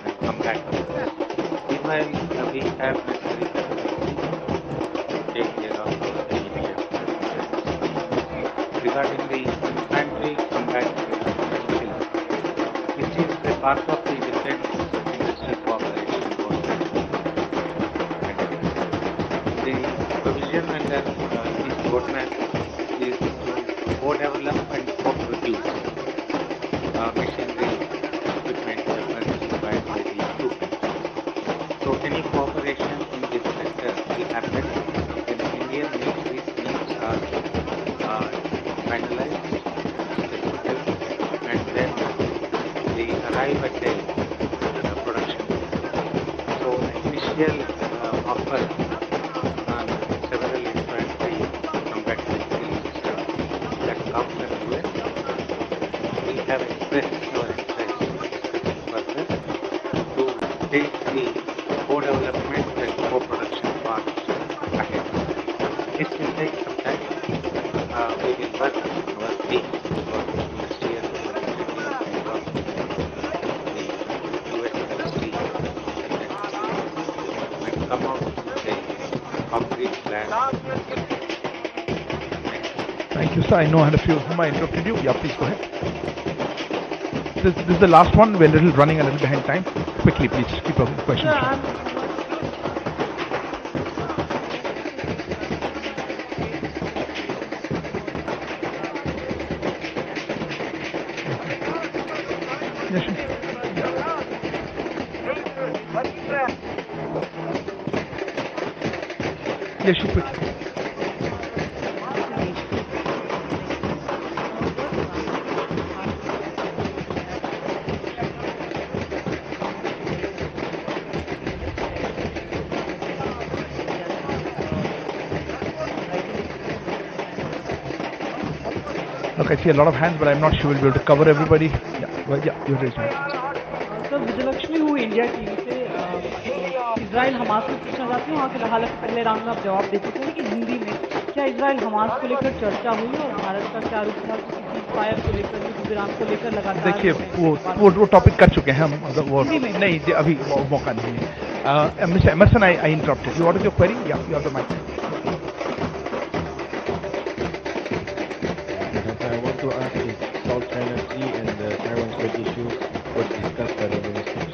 and come back. Meanwhile, we have necessary capability to take care of the immediate requirements. Regarding the infantry combat facility, this is a part of the defense industry cooperation roadmap. The provision under this roadmap is to co-develop and co-produce machinery, equipment, weapons required by the two countries. So any cooperation in this sector will happen when the Indian military's needs are finalized, and then they arrive at the production. So the initial offer on several infantry combat vehicle systems that come from US, we have expressed our interest further to take the co-development and co-production part ahead. This will take some time. We will work our team for industrial and work with the US industry and come out with a concrete plan. Thank you, sir. I know I had a few whom I interrupted you. Yeah, please go ahead. This is the last one. We're running a little behind time. Quickly, please keep up with questions. Yes, you quickly. Look, I see a lot of hands, but I'm not sure we'll be able to cover everybody. Yeah, well, yeah, you raised hand. Sir Vijayalakshmi हूँ India TV से। Israel Hamas को पूछना चाहती हूँ। वहाँ के हालांकि पहले राउंड में आप जवाब दे चुके हैं, लेकिन हिंदी में क्या इजराइल हमास को लेकर चर्चा हुई और भारत का क्या रुख था फायर को लेकर, विराम को लेकर लगातार? देखिए वो टॉपिक कर चुके हैं हम, वो नहीं अभी मौका नहीं है। Mister Emerson, I interrupted you. What is your query? Yeah you have the mic. to ask is South China Sea and the Taiwan Strait issue was discussed by the ministers.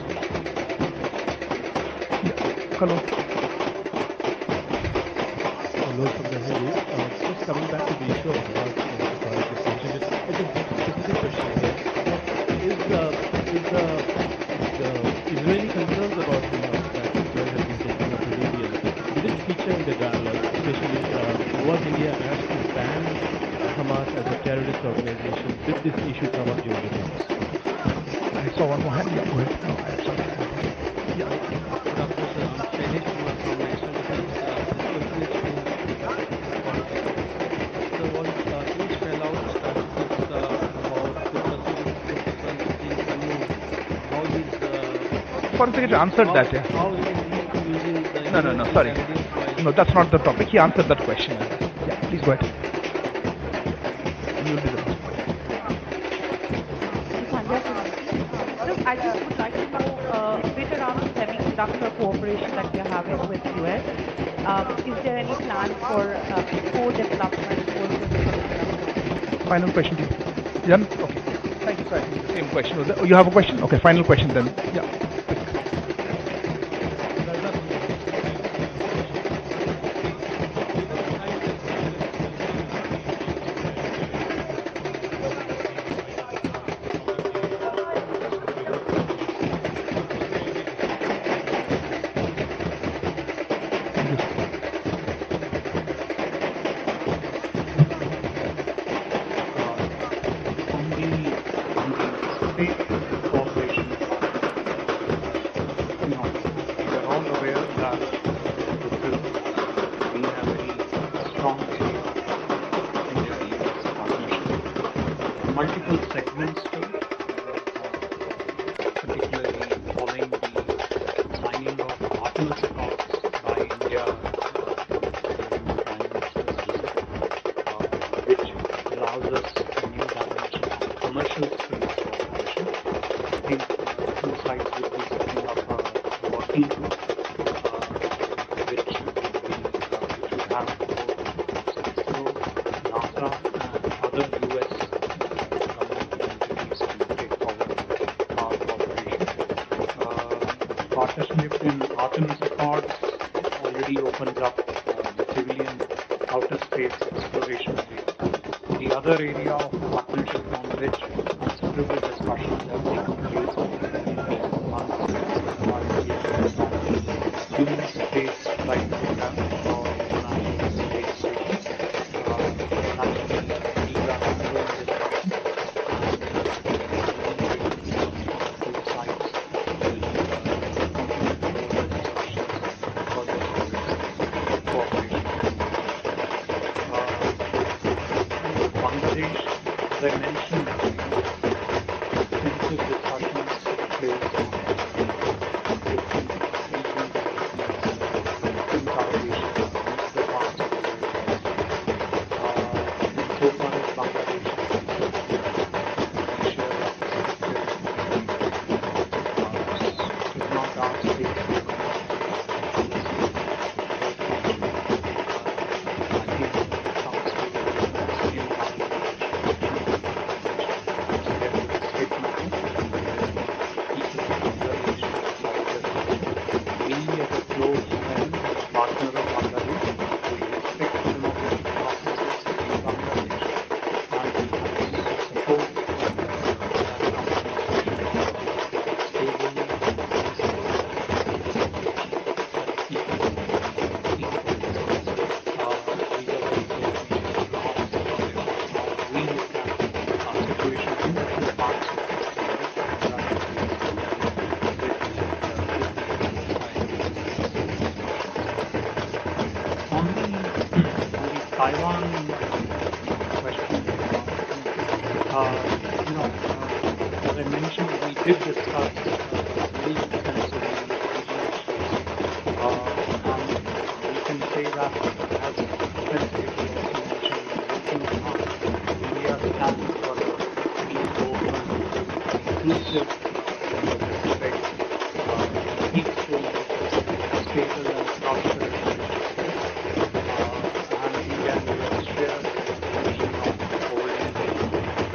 Hello. Hello from the Hindi. Just coming back to the issue of Hamas, it's a specific question here. Is the Israeli concerns about Hamas that Israel has been taking up civilians, did it feature in the dialogue? Especially, was India asked to ban Hamas as a terrorist organization? Did this issue come up during the talks? I saw one more hand. Yeah, go ahead. No, I have something. Yeah. For a second, you answered that, yeah. No, sorry. No, that's not the topic. He answered that question. Yeah, please go ahead. You will be the last one. Look, I just would like to know a bit around the semiconductor cooperation that we are having with US. Is there any plan for co-development? Final question, please. Jan? Okay. Thank you, sir. Same question. You have a question? Okay, final question then. Yeah. Multiple segments to it, particularly following the signing of Artemis Accords by India during the Prime Minister's visit, which allows us a new dimension of commercial space cooperation. I think two sides will be setting up a working group, which would have both ISRO, NASA, and other US partnership in Artemis Accords already opens up the civilian outer space exploration area. The other area of partnership on which considerable discussions have taken place in recent months are the human space flight program for International Space Station. As I mentioned, extensive discussions took place on different regions in South Asia, the parts of the world. So far as Bangladesh is concerned, we share our perspective if not our state, Taiwan question, as I mentioned, we did discuss very extensively regional issues, and we can say that as extensively as you mentioned, India stands for being open, inclusive, respect, peaceful, stable and prosperous. And India and US share the vision of holding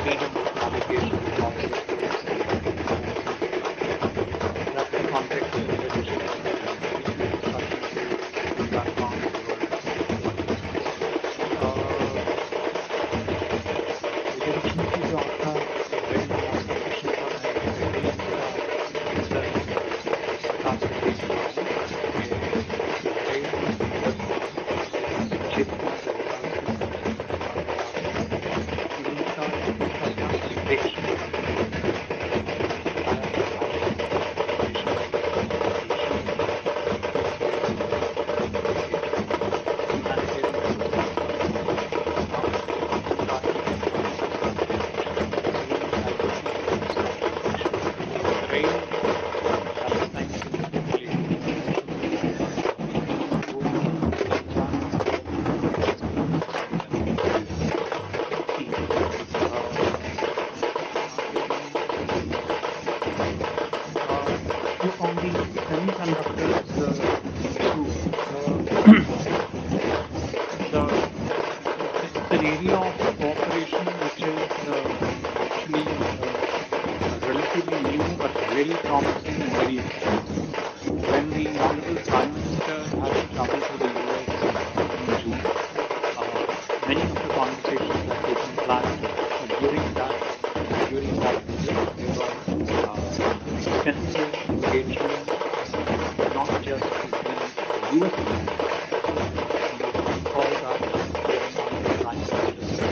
semiconductors it's an area of cooperation which is actually relatively new but very promising and very exciting. When the Honorable Prime Minister had to travel to the US in June, many of the conversations had taken place. During that visit, there were extensive engagement, not just between US and recall that during the Prime Minister's visit,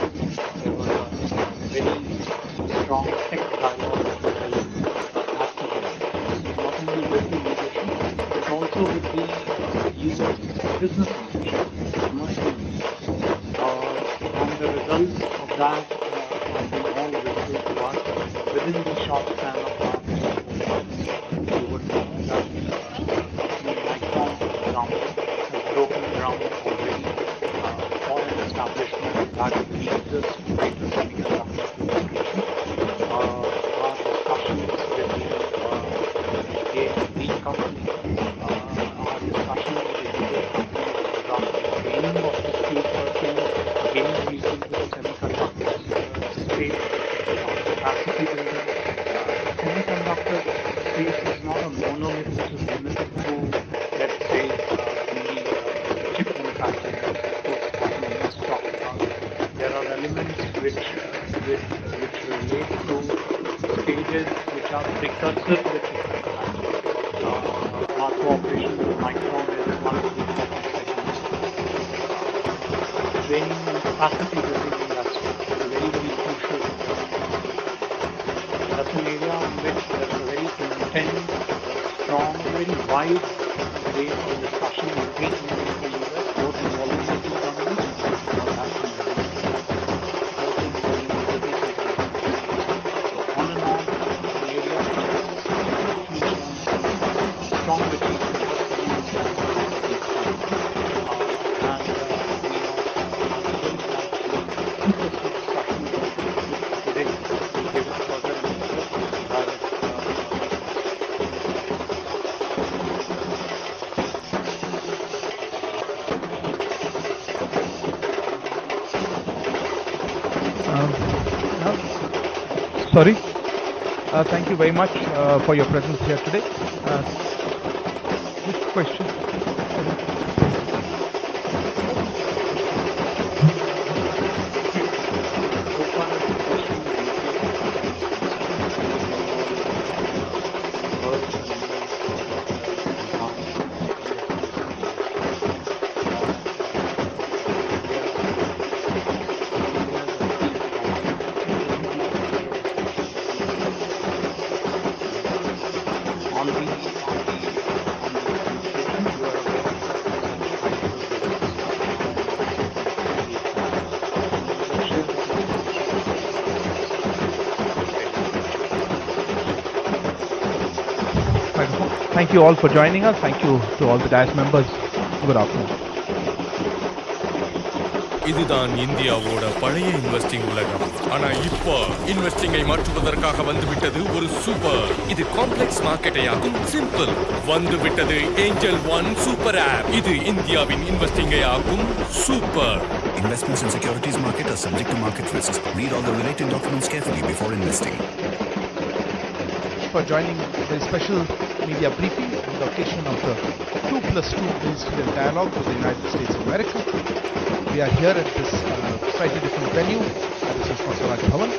there was a very strong tech dialogue that was held at the US. Not only with the leadership, but also with the US business leadership, commercial leadership. And the results of that have been all visible to us within the short span of last 4 months. You would know that Micron, for example, has broken ground already for an establishment that leads us to greater semiconductor integration. Our discussions with the AMD company, our discussions with the US company regarding the training of the skilled personnel, again recent with the semiconductor space, capacity building. Semiconductor space is not a monolith which is limited to, let's say, only chip manufacturing, of course, that we must talk about. There are elements which relate to stages which are precursor to the chip manufacturing. Our cooperation with Micron is one of the important segments. Training and capacity building in that space is a very, very crucial. That's an area in which there is a very intense, strong, very wide range of discussion between India and the US, both involving the two governments and on and on, an area which is strong achievement. Sorry. Thank you very much for your presence here today. Which question? Thank you all for joining us. Thank you to all the DIAS members. Good afternoon. இதுதான் இந்தியாவோட பழைய investing உலகம். ஆனா இப்போ இன்வெஸ்டிங்கை மாற்றுவதற்காக வந்துவிட்டது ஒரு super. இது காம்ப்ளெக்ஸ் மார்க்கெட்டை ஆக்கும் சிம்பிள். வந்துவிட்டது ஏஞ்சல் ஒன் சூப்பர் ஆப். இது இந்தியாவின் இன்வெஸ்டிங்கை ஆக்கும் super. Investments in securities market are subject to market risks. Read all the related documents carefully before investing. For joining the special media briefing on the occasion of the 2+2 ministerial dialogue with the United States of America. We are here at this slightly different venue at the Sushma Swaraj Bhavan.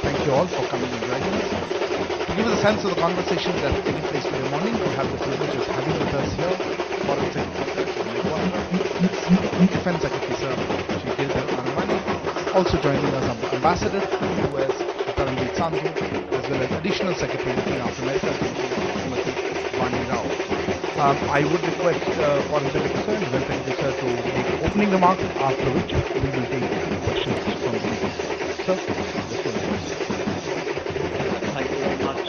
Thank you all for coming and joining us. To give us a sense of the conversation that is taking place today morning, we have the privilege of having with us here Foreign Secretary Defense Secretary Sir Shri Girdhar Anamani. Also joining us our Ambassador to the US, Taranveer Sandhu, as well as Additional Secretary looking after America, Srimati Vani Rao. I would request Foreign Secretary Sir and Defense Secretary Sir to make opening remarks, after which we will take questions from the media. Sir, the floor is yours. Thank you very much.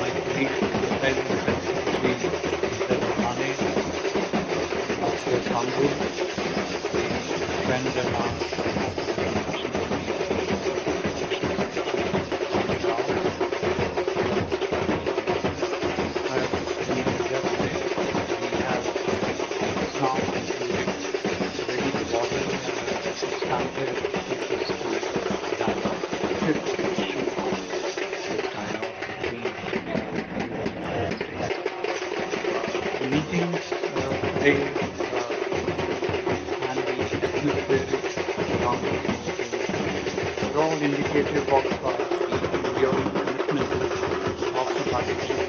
My colleague, the President Secretary, Mr. Mane, Mr. Sandhu, friend and our meeting today and the atmosphere around it are all indicative of the enduring commitment of the partnership,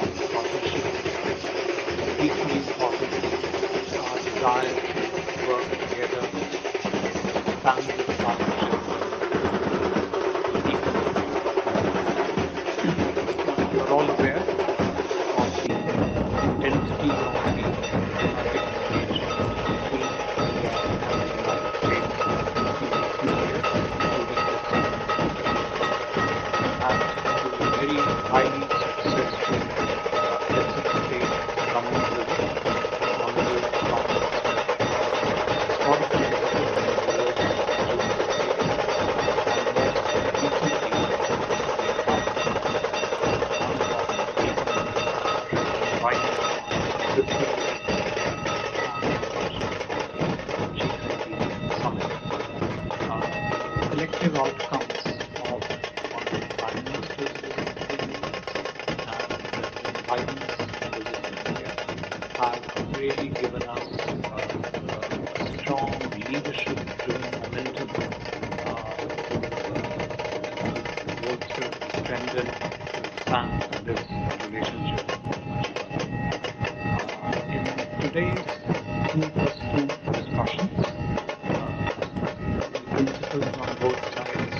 equally important our desire to work together, expand this partnership. You are all aware of the intensity of the diplomatic relations between India and the United States in recent years, and to a very highly successful reciprocated government visit on the historical collective outcomes of the Prime Minister's visit to India and President Biden's visit to India have really given us a strong leadership-driven momentum towards to strengthen and expand this relationship much further. In today's 2+2 discussions, principals on both sides,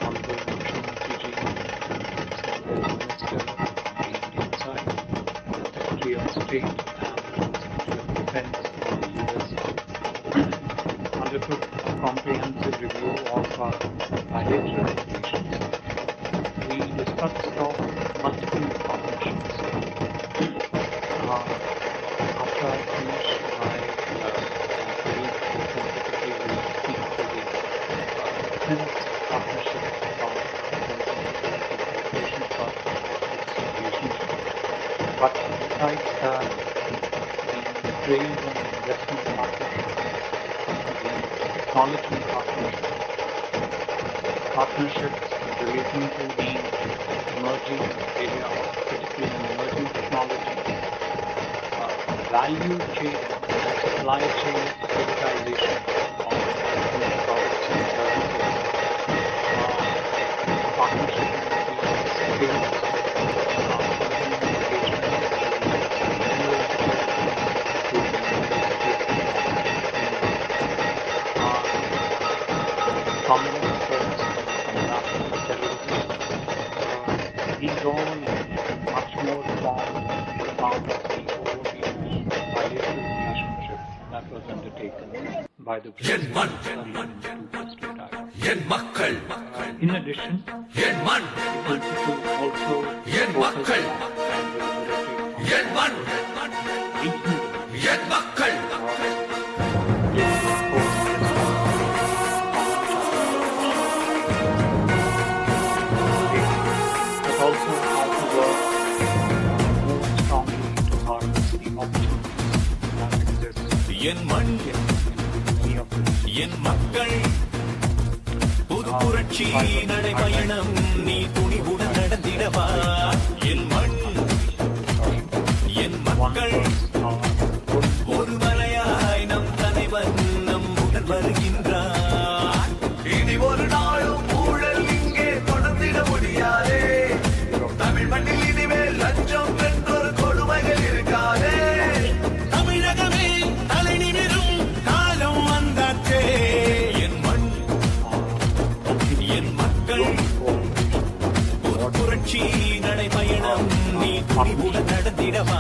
Honorable Mushroom Fiji, Honorable Minister on the Indian side, Secretary of State and Secretary of Defense on the US side, undertook a comprehensive review of our bilateral relations. We discussed of multiple partnerships. After I finish my colleague specifically will speak to the defense partnership of cooperation for its relationship. But besides that, the trade and investment partnership, the technology partnerships relating to the emerging area of particularly emerging technology, value chain and supply chain digitization of different products and services, partnership in skills, common efforts in combating terrorism. These all much more form part of the overview bilateral relationship that was undertaken by the President. In addition, the principal also focused but also how to work more strongly to harness the opportunities that exist in many of the regions. புது புரட்சி நடைபயணம் நீ துணிவுடன் நடந்திடவா என் மண் என் மக்கள் ஒரு மலையாய் நம் தலைவன் நம் உடன் வருகின்றார் இனி ஒரு நாளும் ஊழல் இங்கே தொடர்ந்திட முடியாதே தமிழ் மண்ணில் இனிமேல் லஞ்சம் என்றொரு கொடுமைகள் இருக்காதே தமிழகமே தலை நிமிரும் காலம் வந்தாச்சே புரட்சி நடைபயணம் நீ துணிவுடன் நடந்திடவா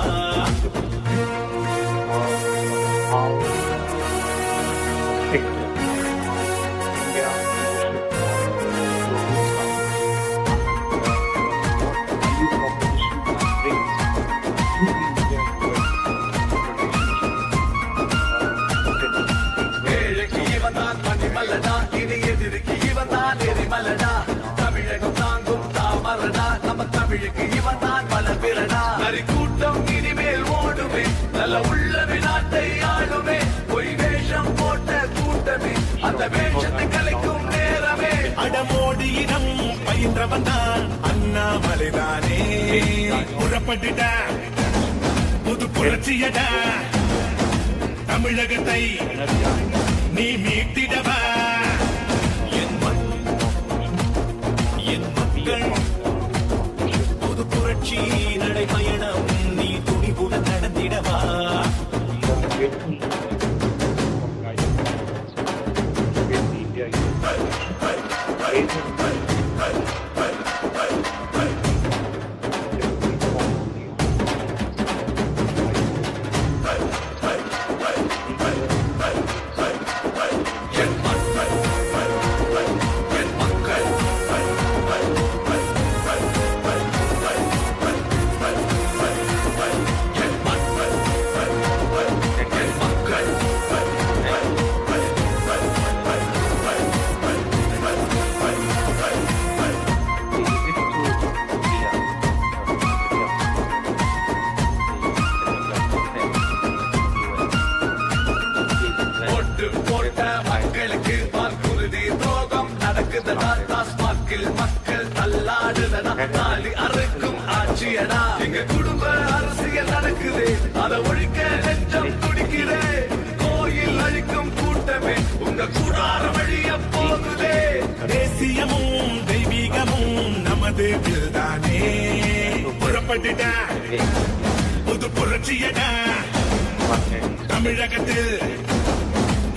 ஏழைக்கு இவன் தான் மணிமல்லடா இனி எதிர்க்கு இவன் தான் எரிமலடா தமிழகம் தாங்கும் தாமரடா நம்ம தமிழுக்கு இவன் தான் மலர்பிறடா நரி கூட்டம் இனிமேல் ஓடுமே நல்ல உள்ளவே நாட்டை ஆளுமே பொய் வேஷம் போட்ட கூட்டமே அந்த வேஷத்தை கலைக்கும் நேரமே அடமோடு இடம் பயின்றவன் தான் அண்ணாமலைதானே புறப்பட்டுட புது புரட்சியடா தமிழகத்தை நீ மீட்டிடவா என் மக்கள் புது புரட்சி நடைபயணம் நீ துணிவுடன் நடந்திடவா மக்கள் தள்ளாடுதடா நாளி அறுக்கும் ஆட்சியடா எங்க குடும்ப அரசியல் நடக்குது அதை ஒழிக்க நெஞ்சம் துடிக்குதே கோயில் அழிக்கும் கூட்டமே உங்க கூடார வழிய போகுதே தேசியமும் தெய்வீகமும் நமது தானே புறப்பட்டுடா புது புரட்சியடா தமிழகத்தில்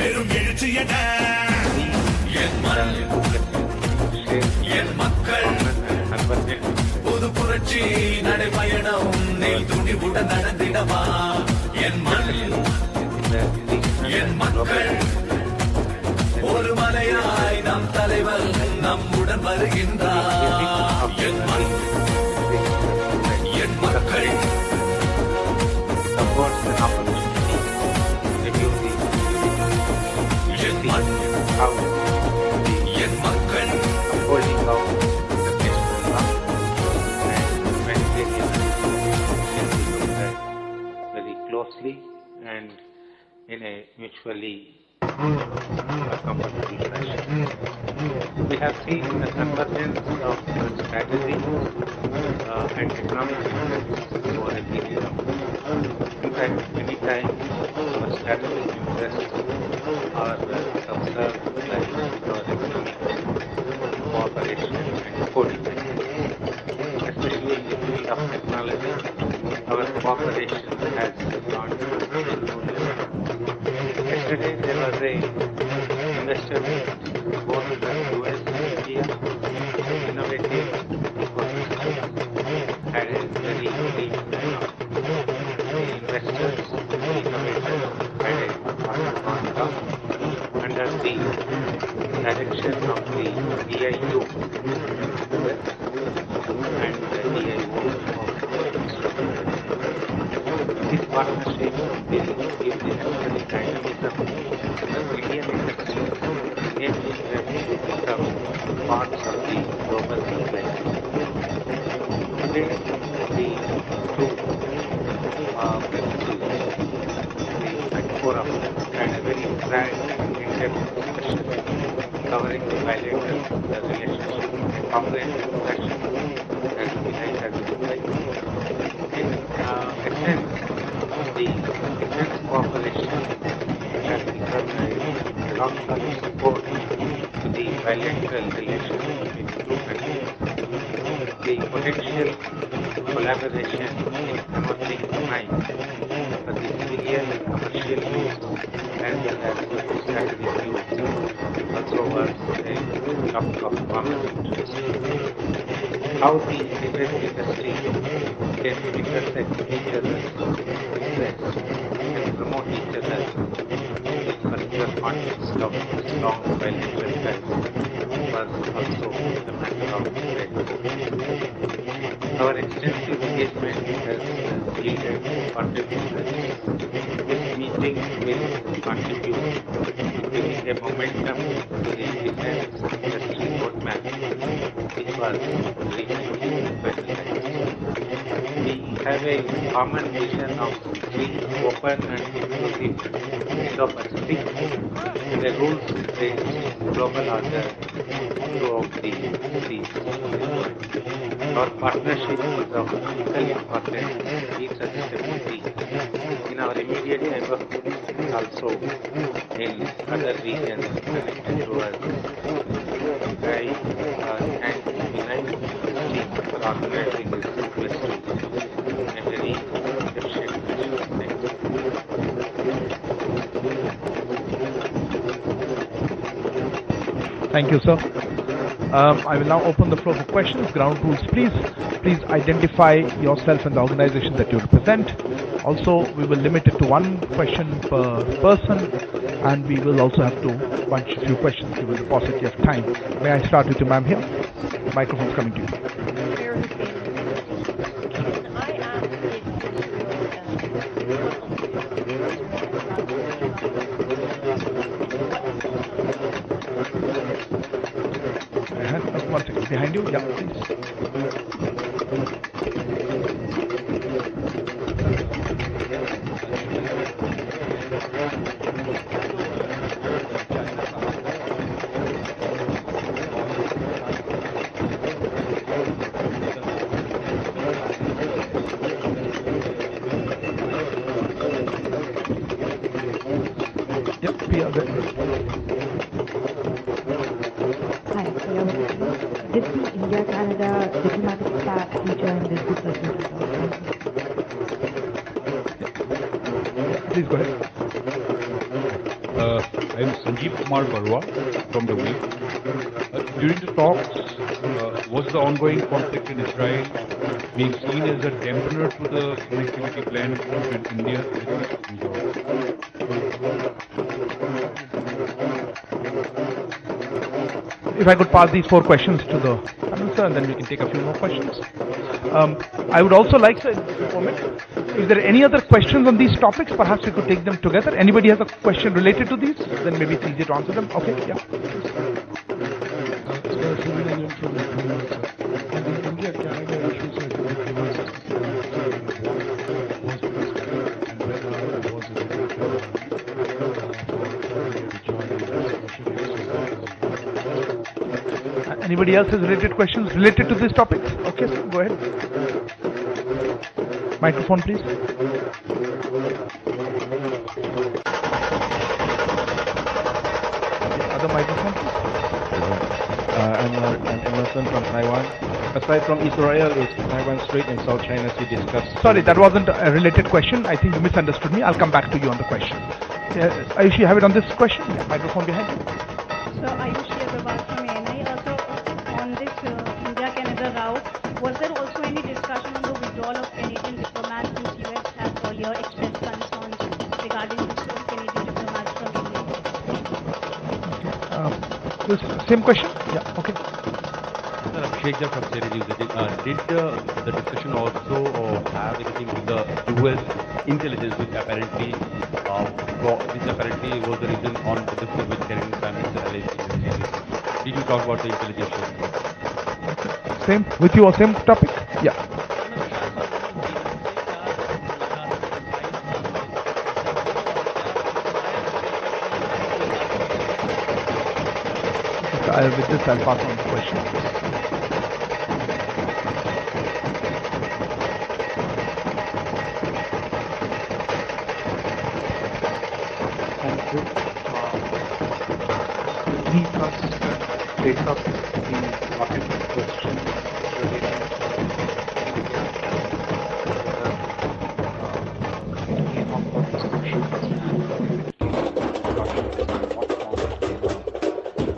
பெரும் எழுச்சியடா என் மக்கள் புது புரட்சி நடைபயணம் நெல் துணிவுடன் நடந்திடவா என் மக்கள் ஒரு மலையாய் நம் தலைவர் நம்முடன் வருகின்றார் என் மக்கள் என் மக்கள் holding out the peaceful love and humanitarian very closely and in a mutually comfortable fashion. We have seen the convergence of strategy and economic interests over a period of time. In fact, many times our strategic interests are observed like our economic cooperation and coordination. Especially in the field of technology, our cooperation has gone to a new level. Yesterday there was a investor meet both in the US and India. Innovative ecosystem had a very deep dialogue. The investors, the innovators had a talk under the direction of the DIU and the DIO of this partnership will give the necessary dynamism to the Indian industry, enabling them to become parts of the global supply chain. Today, the two principals, the forum, had a very frank and in-depth discussion covering the bilateral relationship in a comprehensive fashion as behind has been right. In essence, the defense cooperation has become a long-term support to the bilateral relationship between the two countries. The potential collaboration in promoting mines for the civilian and commercial use as well as strategic use also was a topic of common interest. How the defense industry can intersect each other's interests and promote each other in particular context of strong bilateral ties was also a matter of great focus. Our extensive engagement has yielded contributions. This meeting will contribute to giving a momentum to the defense industry roadmap, which was recently finalized. We have a common vision of free, open and inclusive Indo-Pacific with a rules-based global order throughout the seas. Our partnership is of critical importance to peace and stability immediate neighborhood, also in other regions connected to us. I thank the United States for organizing this festival in a very efficient fashion. Thank you, sir. I will now open the floor for questions. Ground rules, please. Please identify yourself and the organization that you represent. Also, we will limit it to one question per person, and we will also have to bunch a few questions given the paucity of time. May I start with you, ma'am, here? Microphone's coming to you. One second, behind you, yeah, please. Yep, we are there. Did the India-Canada diplomatic staff feature in this discussion? Please go ahead. I am Sanjeev Kumar Barwa from the week. During the talks, was the ongoing conflict in Israel being seen as a dampener to the connectivity plan between India and Europe? If I could pass these 4 questions to the panel, sir, and then we can take a few more questions. I would also like, sir, if there are any other questions on these topics, perhaps we could take them together. Anybody has a question related to these? Then maybe it's easier to answer them. Okay, yeah. Anybody else has related questions related to this topic? Okay, sir, go ahead. Microphone, please. Other microphone, please. I'm Emerson from Taiwan. Aside from Israel, is Taiwan Strait and South China Sea discussed? Sorry, that wasn't a related question. I think you misunderstood me. I'll come back to you on the question. Ayushi, you have it on this question? Yeah, microphone behind you. So Ayushi from ANI. Also, on this India-Canada route, was there also any discussion on the withdrawal of Canadian diplomats since US has earlier expressed concerns regarding the Canadian diplomats from India? Same question? Yeah, okay. Abhishek from Series News. Did the discussion also have anything with the US intelligence, which apparently was the reason on the dispute with Canadian Prime Minister alleged? Did you talk about the intelligence? Same with you or same topic? Yeah. With this, I'll pass on the question. Thank you. We first take up the market question relating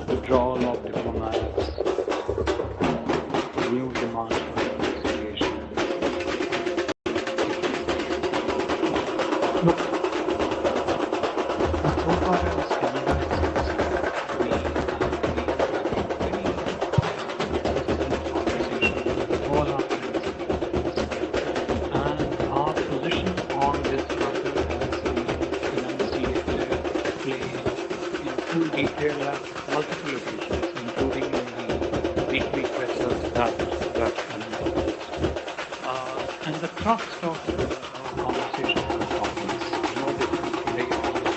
withdrawal of diplomats, new demands for reconciliation. Look, so far as Canada is concerned, we have with all our friends, and our position on this matter has been enunciated, plain, in full detail at multiple occasions, including in the weekly pressers that announced. And the crux of our conversation and comments, no different today on this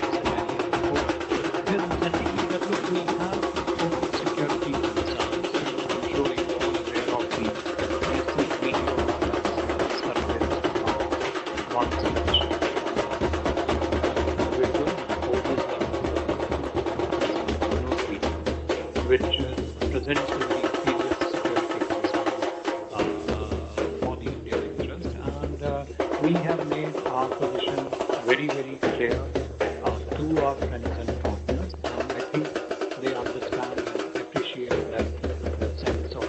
is essentially that look, we have own security concerns, and I'm sure you're all aware of the recent video that surfaced on one selection. we have made our position very, very clear to our friends and partners, and I think they understand and appreciate that sense of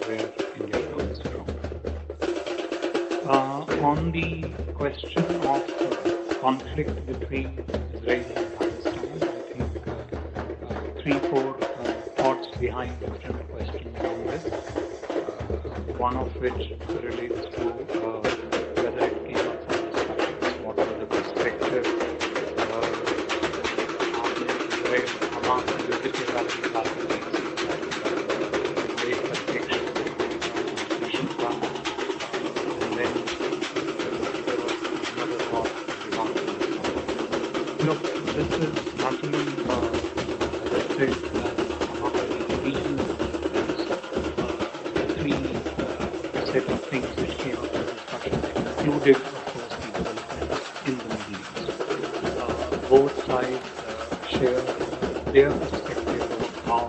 where India comes from. On the question of conflict between Israel and Palestine, I think 3-4 thoughts behind different questions on this. One of which relates to whether it came up for discussions, what are the perspectives, Israel, Hamas, युद्ध के बारे में बात करें, एक प्रत्यक्ष mission था, and then there was another thought. Look, this is actually, as I said, set of things which came up in discussion included, of course, the developments in the Middle East. Both sides share their perspective of how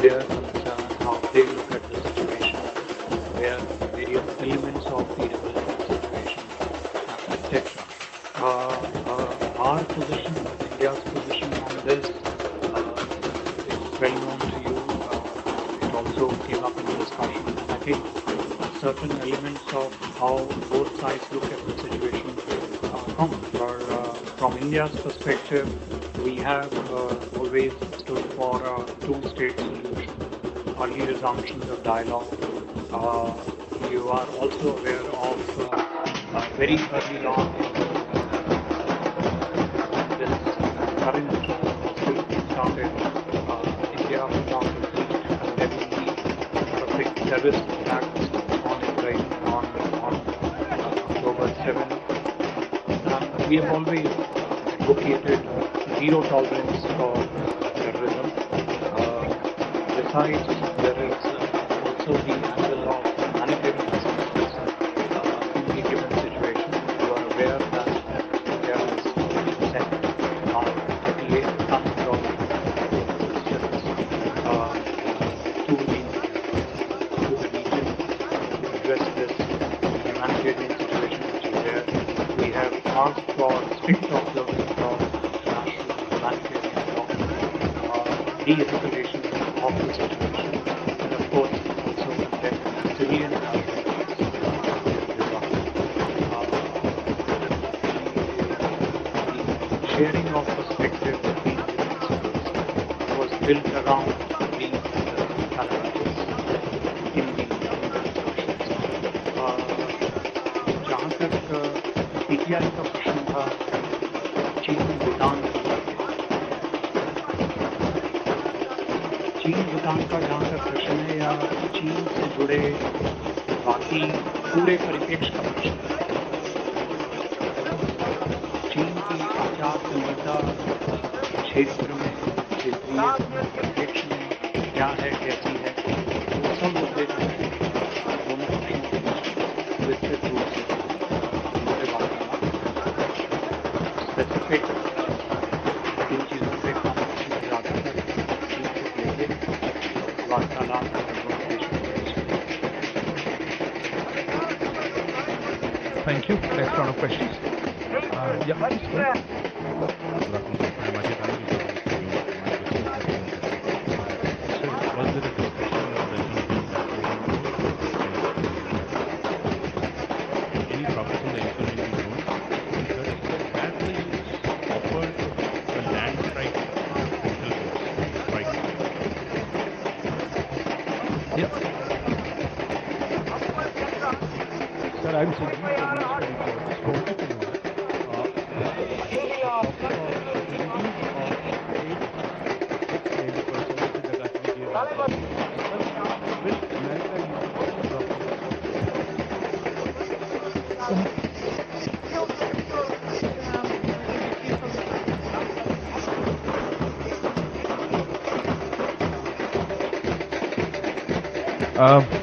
their concern, how they look at the situation, where various elements of the development situation, etc. Our position, India's position on this is well known to you. Also came up in the discussion. I think certain elements of how both sides look at the situation come. From India's perspective, we have always stood for a two-state solution, early resumptions of dialogue. You are also aware of very early on this current conflict started. India was not terrorist attacks on Israel on October 7. We have always advocated zero tolerance for terrorism. Besides, there is also the angle of humanitarian assistance in the given situation. You are aware that there is sent 38 tons of assistance to the address this humanitarian situation which is there. We have asked for strict observance of international humanitarian law, de-escalation of the situation, and of course also condemn civilian the sharing of perspective between different sides was built around these challenges in the जहाँ तक PTI का प्रश्न था चीन भूटान का जहाँ तक प्रश्न है या चीन से जुड़े बाकी पूरे परिप्रेक्ष्य का प्रश्न, चीन की आचार संहिता क्षेत्र में क्षेत्रीय परिप्रेक्ष्य में क्या है, कैसी है, वो सब मुद्दे दोनों पक्षों के विस्तृत रूप से स्पेसिफिक इन चीज़ों पे कॉम्पिटिशन के आधार पर लेके वार्तालाप Thank you. Next round of questions. Yeah, please go ahead.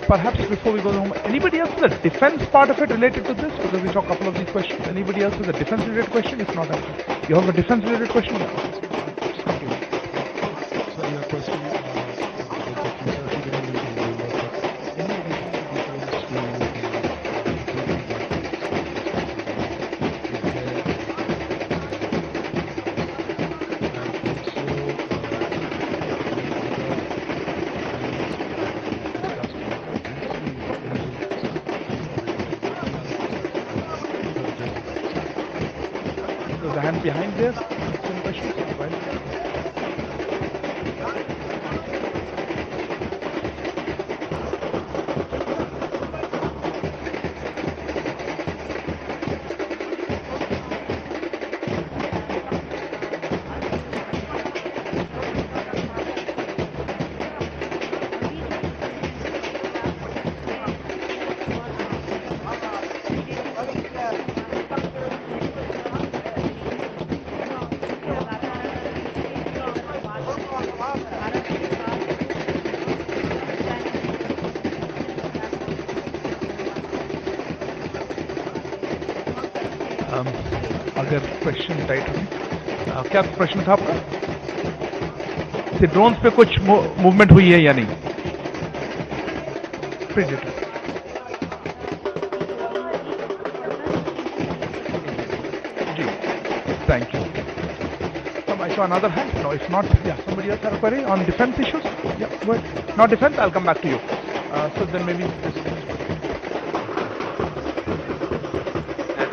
Perhaps before we go home, anybody else with a defense part of it related to this? Because we saw a couple of these questions. Anybody else with a defense related question? If not, you have a defense related question? So your question, any additional details to There's a hand behind there. Some questions? Right. अगर question tight हो क्या प्रश्न था आपका? से drones पे कुछ movement हुई है या नहीं? जी, thank you. I saw another hand. No, it's not. Yeah, somebody else had a query on defense issues. Yeah, go ahead. Not defense. I'll come back to you. So then maybe this. A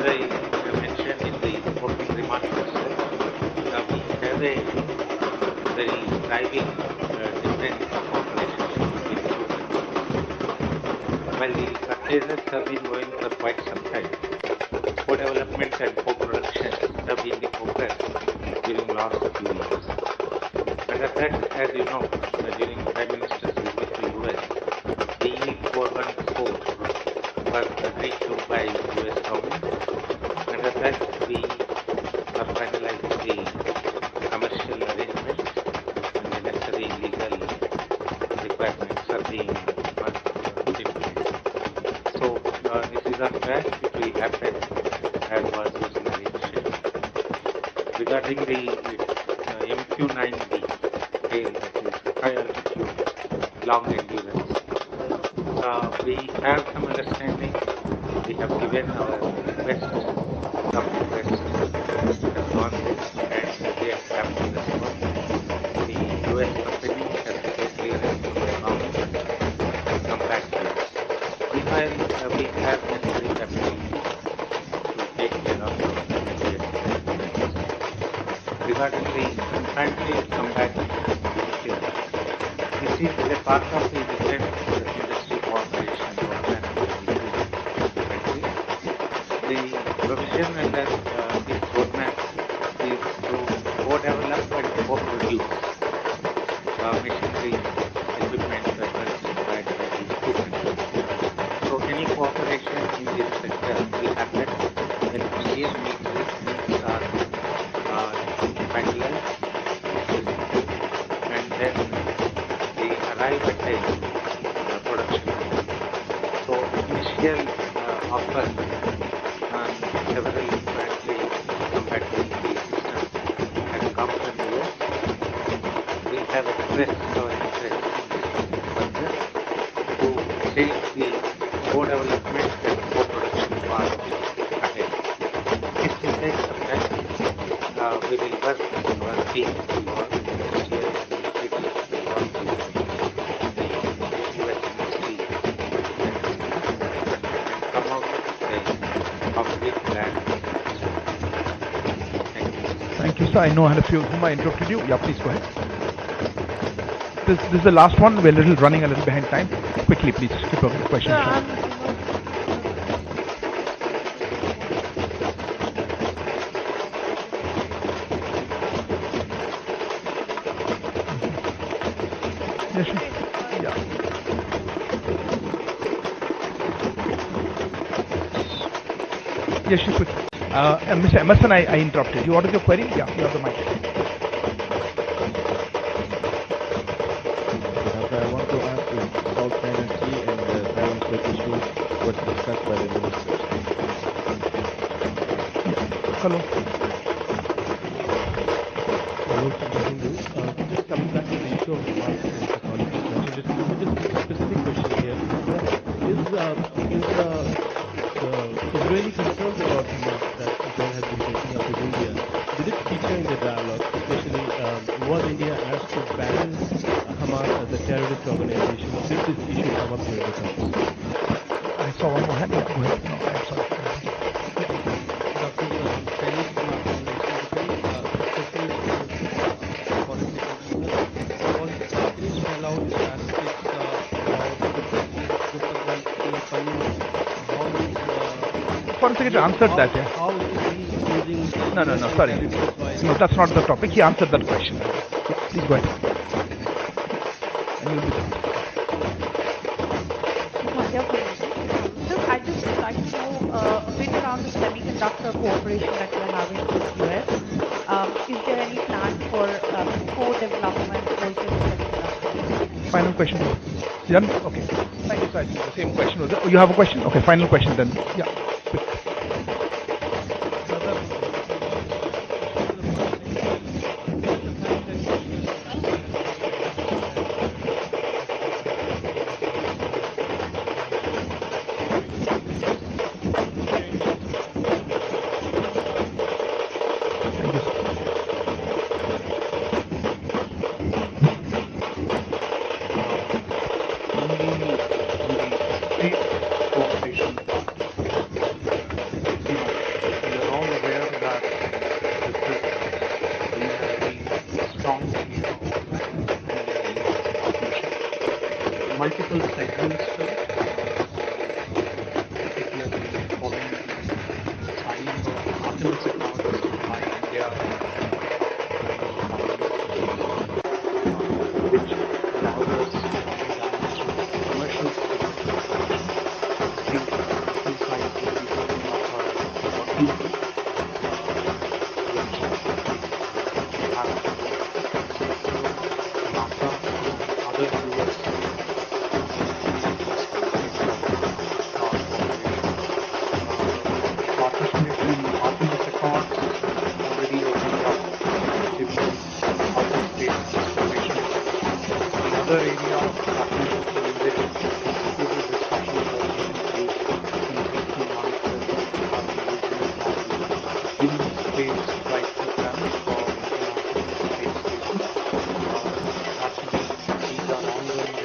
very driving difference of operations between two countries. While the containers have been going for quite some time, co-development and co-production have been the focus during the last few years. And at that, as you know, during the Prime Minister's visit to US, the 414 was agreed to by US government, and at that we are finalizing the commercial arrangements and the necessary legal requirements are being put in place. So this is on track. It will happen as was originally scheduled. Regarding the MQ-9B tail, that is high altitude, long endurance, we have some understanding. We have given our request, some requests have gone there, and they have come to this one. The US company has taken clearance from the government and come back to us. Meanwhile, we have necessary capacity to take care of the regarding the infantry combat initiative. This is a part of the defense industry cooperation program between the countries. The provision under this roadmap is to co-develop and co-produce machinery, equipment, weapons required by these two countries. So any cooperation in this sector will happen when Indian military needs are parallel, and then they arrive at a production. So initial offer on several infantry compatibility systems has come from the US. We have expressed our interest further to take the co-development and co-production part ahead. This will take some time. We will work with our team involved in next year and involved with the US industry and come out with a complete plan. Thank you. Thank you, sir. I know I had a few whom I interrupted you. Yeah, please go ahead. This is the last one. We're running a little behind time. Quickly, please, keep up the question. Yes, sir. Yeah. Yes, quick. Mr. Emerson, I interrupted you. What is your query? Yeah, you have the mic. I want to ask if South China Sea and the Taiwan Strait issue was discussed by the ministers. Hello. Hello, just coming back to the issue of the market and technology, just a specific question here. Is there any concerns about Hamas that Israel has been taking up with India? Did it feature in the dialogue, especially was India asked to ban Hamas as a terrorist organization? Did this issue come up during the conference? I saw one more hand. Go ahead. No, I'm sorry. Chinese Hamas organization Foreign Secretary answered that. Yeah. How is he using? No, sorry. No, that's not the topic. He answered that question. Please go ahead. And you'll be done. I'd just like to know a bit around the semiconductor cooperation that we're having with the US. Is there any plan for co-development also in semiconductors? Final question. Done? Okay. Thank you, sir. The same question was there. Oh, you have a question? Okay, final question then. Yeah. Quick. Multiple segments to it, particularly following the signing of Artemis technology by India, which allows us commercial other area of partnership with space flight programs for space stations. These are ongoing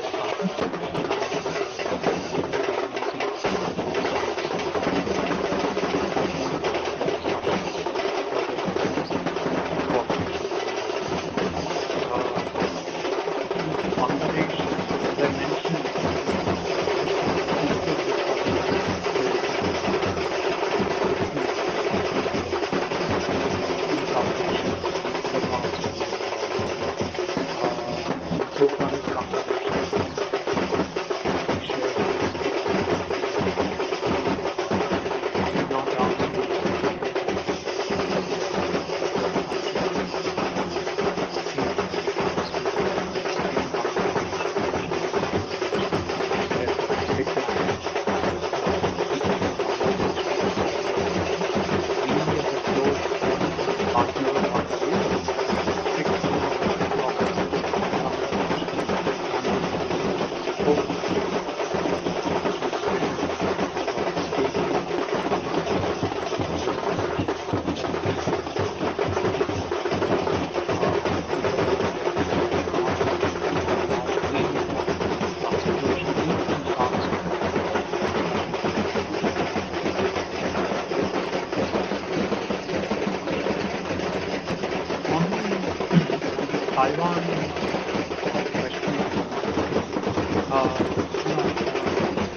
Taiwan question.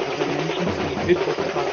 As I mentioned, we did discuss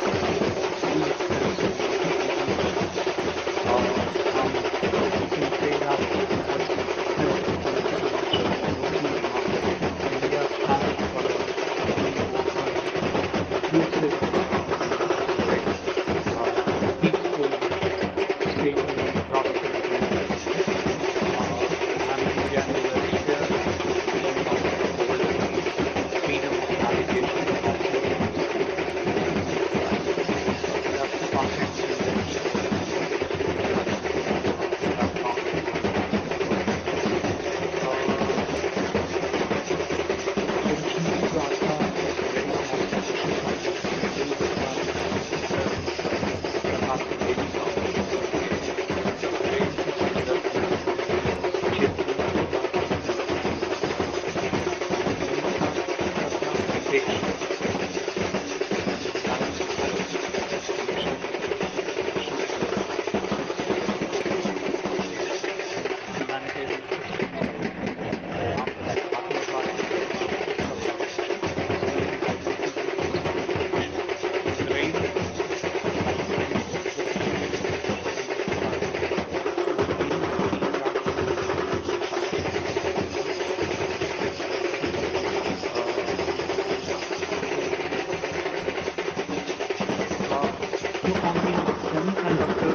on the semiconductor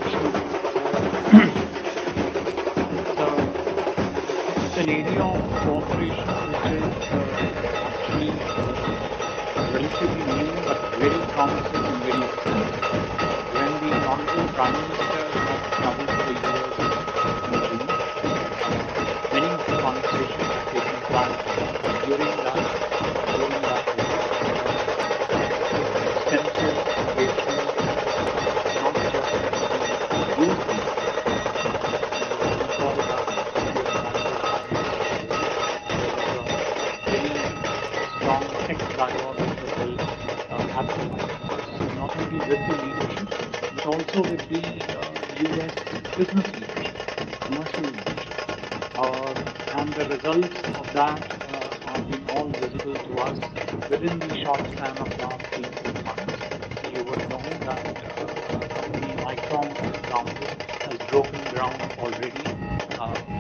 issue, it's an area of cooperation which is actually relatively new but very promising and very exciting. When the Honorable Prime Minister had traveled to the US in June, many conversations have taken place during that visit. Extensive engagement, not just with the youth, very strong tech dialogue that will happen, not only with the leadership, but also with the US business leadership, commercial leadership. And the results of that have been all visible to us within the short span of last 3 months. You would know that company Micron, for example, has broken ground already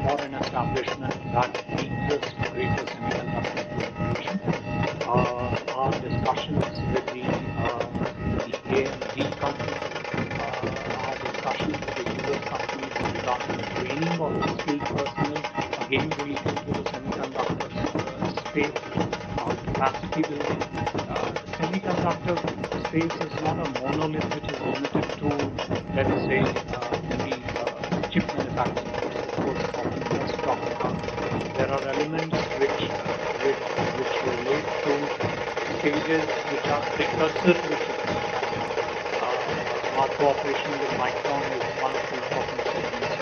for an establishment that leads us to greater semiconductor proliferation. Our discussions with the AMD company, our discussions with the US companies regarding training of the skilled personnel, again related to the semiconductor space, capacity building. Semiconductor space is not a monolith which is limited to, let us say, the chip manufacturing. There are elements which relate to stages which are precursor to the chip manufacturing. Our cooperation with Micron is one of the important segments.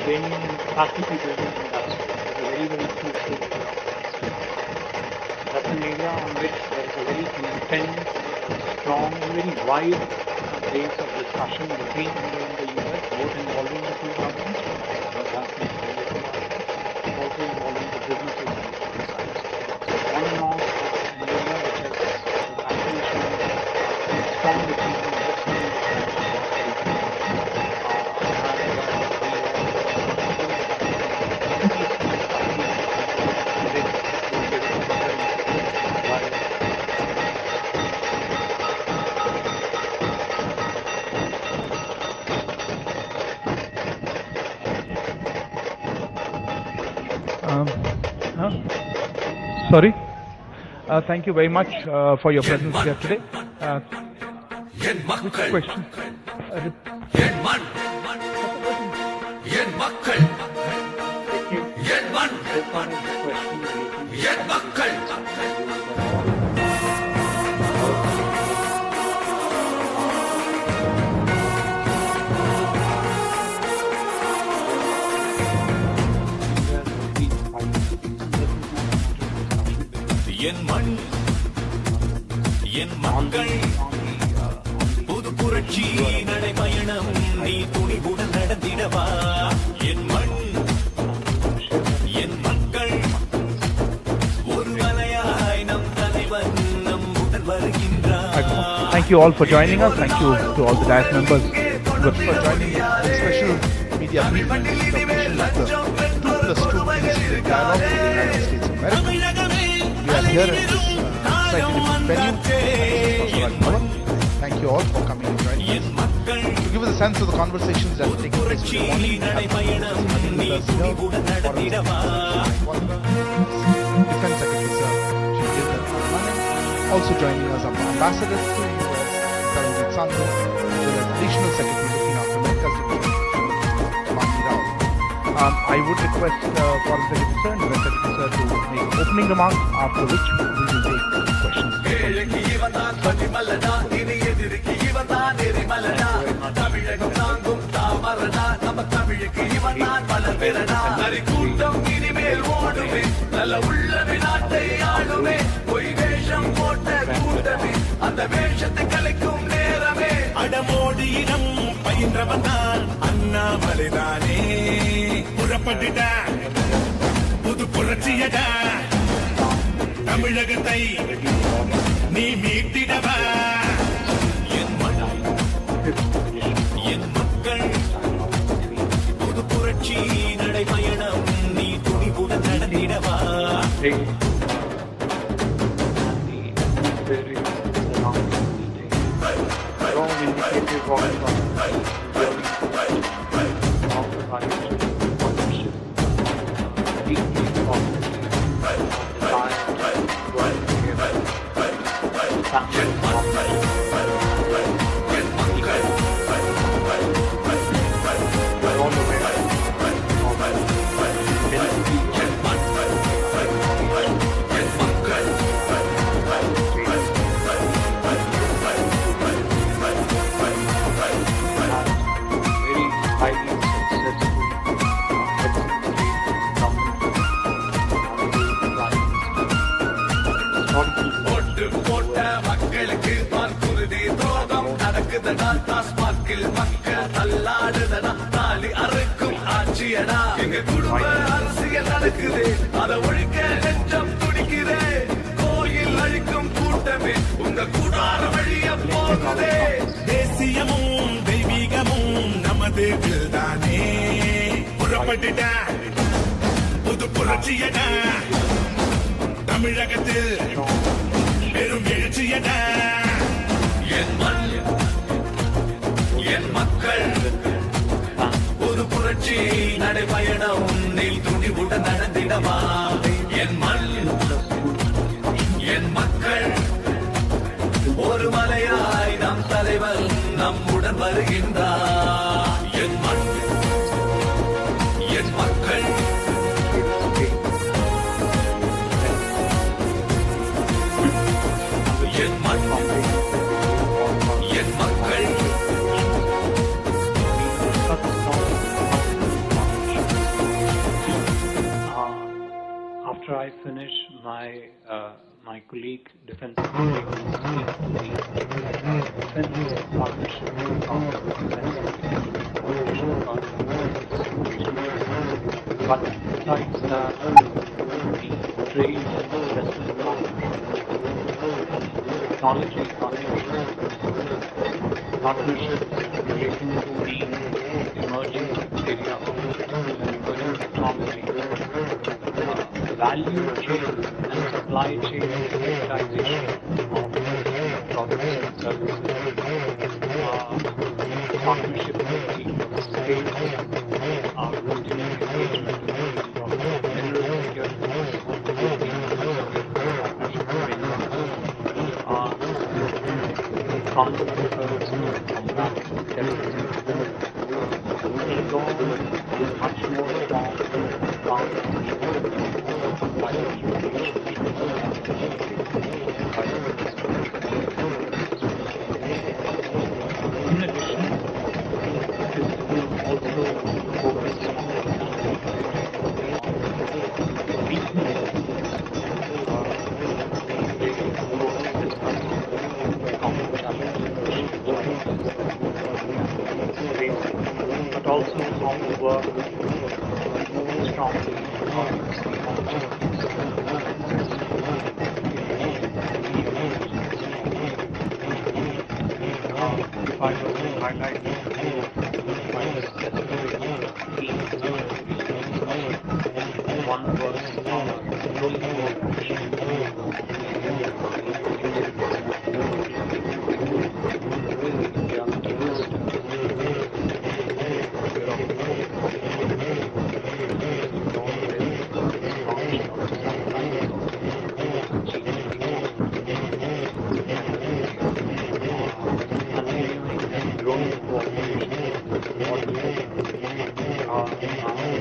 Training and capacity building in that space is a very, very crucial area. That's an area on which there is a very intense, strong, and very wide base of discussion between India and the US, both involving the two governments, also involving the businesses on the two sides. So all in all, it's an area which has actually shown strong achievement just in the Sorry. Thank you very much for your presence here today. Which question? என் மண் என் மக்கள் புது புரட்சி நடைபயணம் நீ துணிவுடன் நடந்திடவா என் மண் என் மக்கள் ஒரு மலையாய் நம் தலைவன் நம் உடன் வருகின்றார். Thank you all for joining us. Thank you to all the DIAS members for joining this special media briefing of the 2+2 Ministerial Dialogue with the United States of America. We are here at this slightly different venue. Thank you all for coming and joining us. To give us a sense of the conversations that are taking place today morning, we have Defense Secretary Sir also joining us, our Ambassador to the US, Taranjit Sandhu, as well as Additional Secretary looking after America's Diplomacy, I would request Foreign Secretary Sir and Defense Secretary Sir to make opening remarks, after which we will take questions. அடமோடியிடம் பயின்றவன்தான் அண்ணாமலைதானே புறப்பட்டுடா புது புரட்சியடா தமிழகத்தை நீ மீட்டிடவா என் மக்கள் புது புரட்சி நடைபயணம் நீ துணிவுடன் நடந்திடவா the important of the partnership, deeply important desire to work together, family we're all aware of the density மக்களுக்கு பார்க்குறதே துரோகம் நடக்குதடா டாஸ்மார்க்கில் மக்கள் தள்ளாடுதடா தாலி அறுக்கும் ஆட்சியடா எங்க குடும்ப அரசியல் நடக்குது அதை ஒழிக்க நெஞ்சம் துடிக்குதே கோயில் அழிக்கும் கூட்டமே உங்க கூடார வழிய போகுதே தேசியமும் தெய்வீகமும் நமது தானே புறப்பட்டுடா புது புரட்சியடா தமிழகத்தில் பெரும் எழுச்சியடா என் மண் என் மக்கள் ஒரு புரட்சி நடைபயணம் நீல் துணிவுடன் நடந்திடவா என் மண் என் மக்கள் ஒரு மலையாய் நம் தலைவர் நம்முடன் வருகின்றார் என் மண் என் மக்கள் என் மண் என் மக்கள் after I finish my colleague defense colleague defense partnership but besides that the trade investment technology partnerships relating to the emerging area of emerging technology, value chain and supply chain digitization of products and services, partnership with the state, continuing engagement of mineral security, common efforts to combat terrorism, much more strong in addition, this will also focus on but also how to work strongly if I were to highlight one was global cooperation.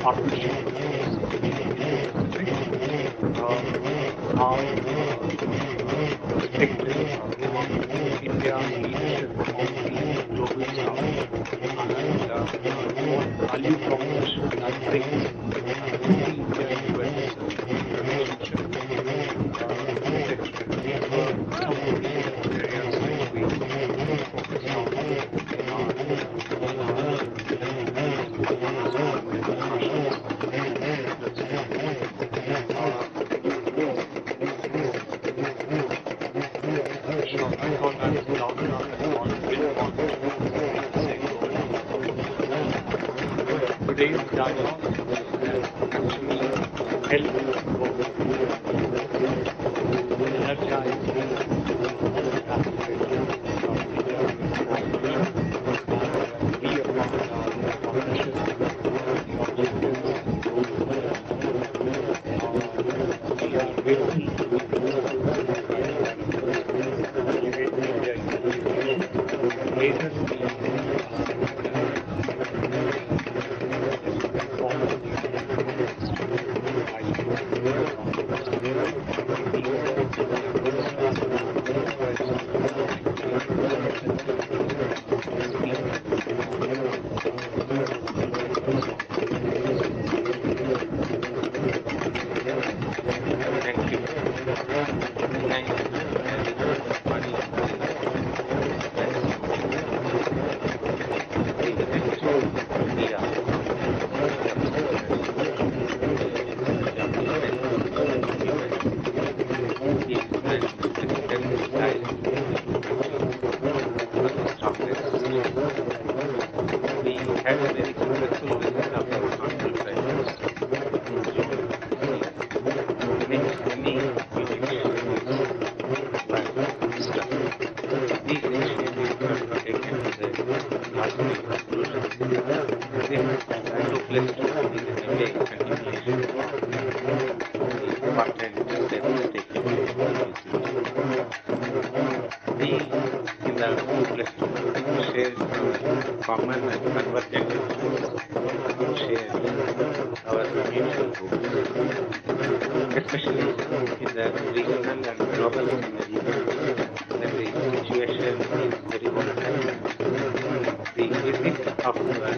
Partnership how restricted India's leadership of the global south and what value proposition that brings to the India-US relationship. These were some of the areas which we focused on in our today's dialogue actually help energize all the aspirations of India had a very successful visit of our Honorable Prime Minister to make many initiatives by Mr. These initiatives were not taken to the logical conclusion. This 2+2 is in a way continuation of the important steps taken to we in the 2+2 share common and convergent interests, share our mutual goals, especially in the regional and global scenario when the situation is very volatile. The visit of the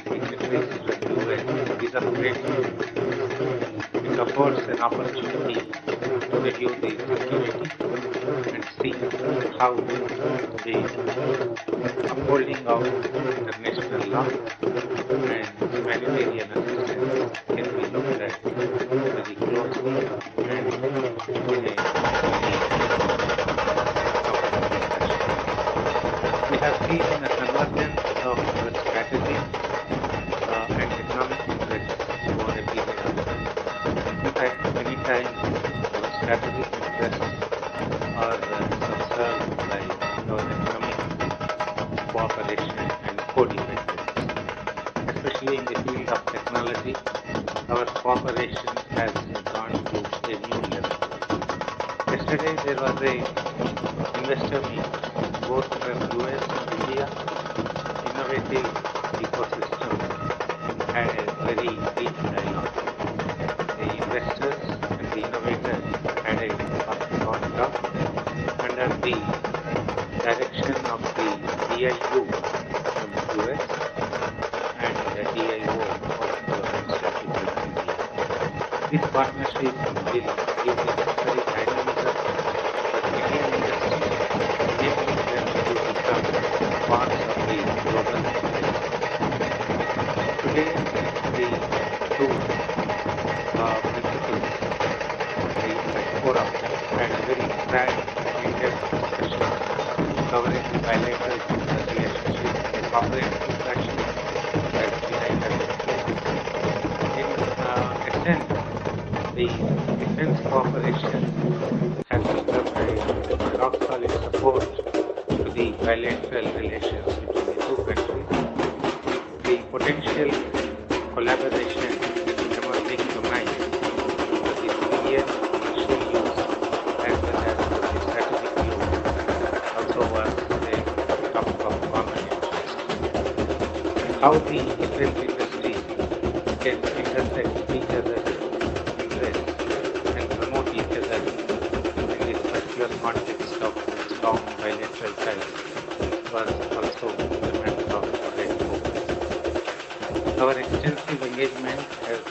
dignitaries to the US is of great importance. It affords an opportunity to review the security and see how the upholding of international law and humanitarian assistance can be looked at very closely and in a we have seen a convergence of strategy and economic interests over a period of time. In fact, many times our strategic interests are served by our economic cooperation and co-dependence. Especially in the field of technology, our cooperation has gone to a new level. Yesterday there was a investor meet, both from US and India. Innovative ecosystem had a very deep dialogue. The investors and the innovators had a talk under the direction of the DIU from the US and the DIO of the Ministry of India. This partnership will give the necessary dynamism for Indian industry, enabling them to become parts of the global system. Today, the two principles, the forum, had a very frank and in-depth discussion covering the bilateral business relationship and the corporate interaction as united. In essence, the defense cooperation has become a rock solid support to the bilateral relations between the two countries. The potential collaboration in emerging domains for the civilian commercial use as well as for the strategic use also was a topic of common interest. How the defense industry can intersect each other's interests and promote each other in this particular context of strong bilateral ties was also a matter of great focus. Our extensive engagement has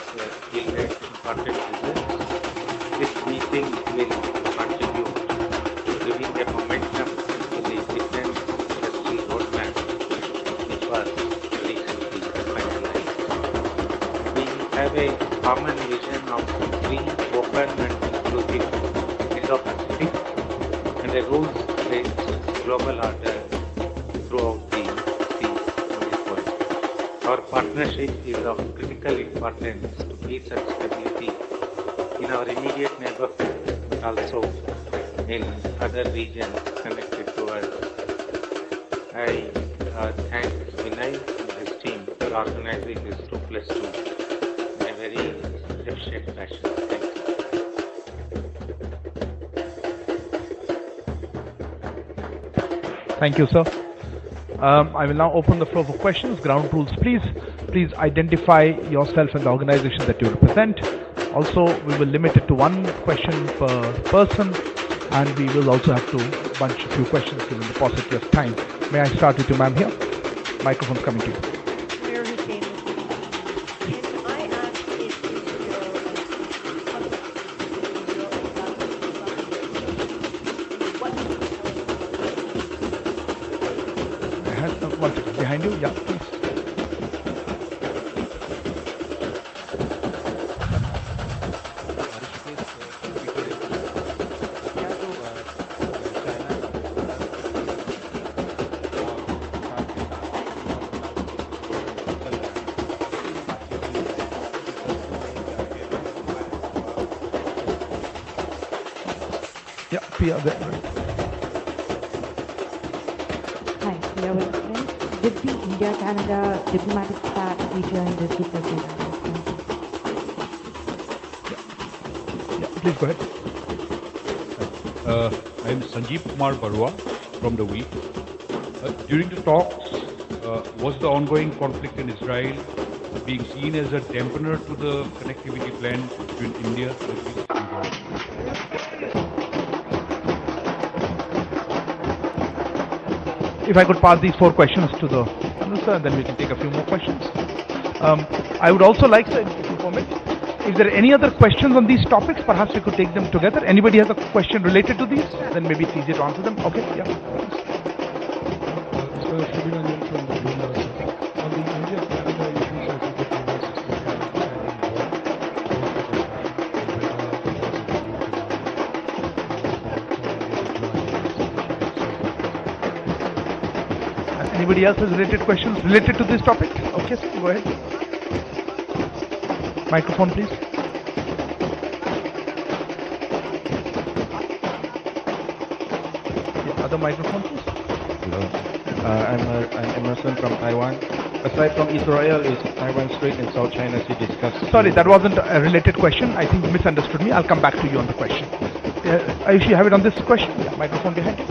yielded important results. This meeting will contribute to giving a momentum to the defense industry roadmap, which was recently finalized. We have a common vision of free, open and inclusive Indo-Pacific and a rules-based global order throughout the seas moving forward. Our partnership is of critical importance to peace and stability in our immediate neighborhood, but also in other regions connected to us. I thank Vinay and his team for organizing this 2+2 in a very efficient fashion. Thank you. Thank you, sir. I will now open the floor for questions. Ground rules, please. Please identify yourself and the organization that you represent. Also, we will limit it to one question per person, and we will also have to bunch a few questions given the paucity of time. May I start with you, ma'am, here? Microphone's coming to you. One second. Behind you? Yeah, please. Pia, Hi, we are with friends. Did the India-Canada diplomatic pact feature in this discussion? please go ahead. I am Sanjeev Kumar Barua from the week. During the talks, was the ongoing conflict in Israel being seen as a dampener to the connectivity plan between India and India? If I could pass these 4 questions to the Minister, and then we can take a few more questions. I would also like to, if you permit, if there are any other questions on these topics, perhaps we could take them together. Anybody has a question related to these? Then maybe it's easier to answer them. Okay, yeah. On the India-Canada issues, I think Anybody else has related questions related to this topic? Okay, sir, go ahead. Microphone, please. Yeah, other microphone, please. Hello. I'm Emerson from Taiwan. Aside from Israel, is Taiwan Strait and South China Sea discussed? Sorry, that wasn't a related question. I think you misunderstood me. I'll come back to you on the question. Ayushi, you have it on this question? Yeah, microphone behind you.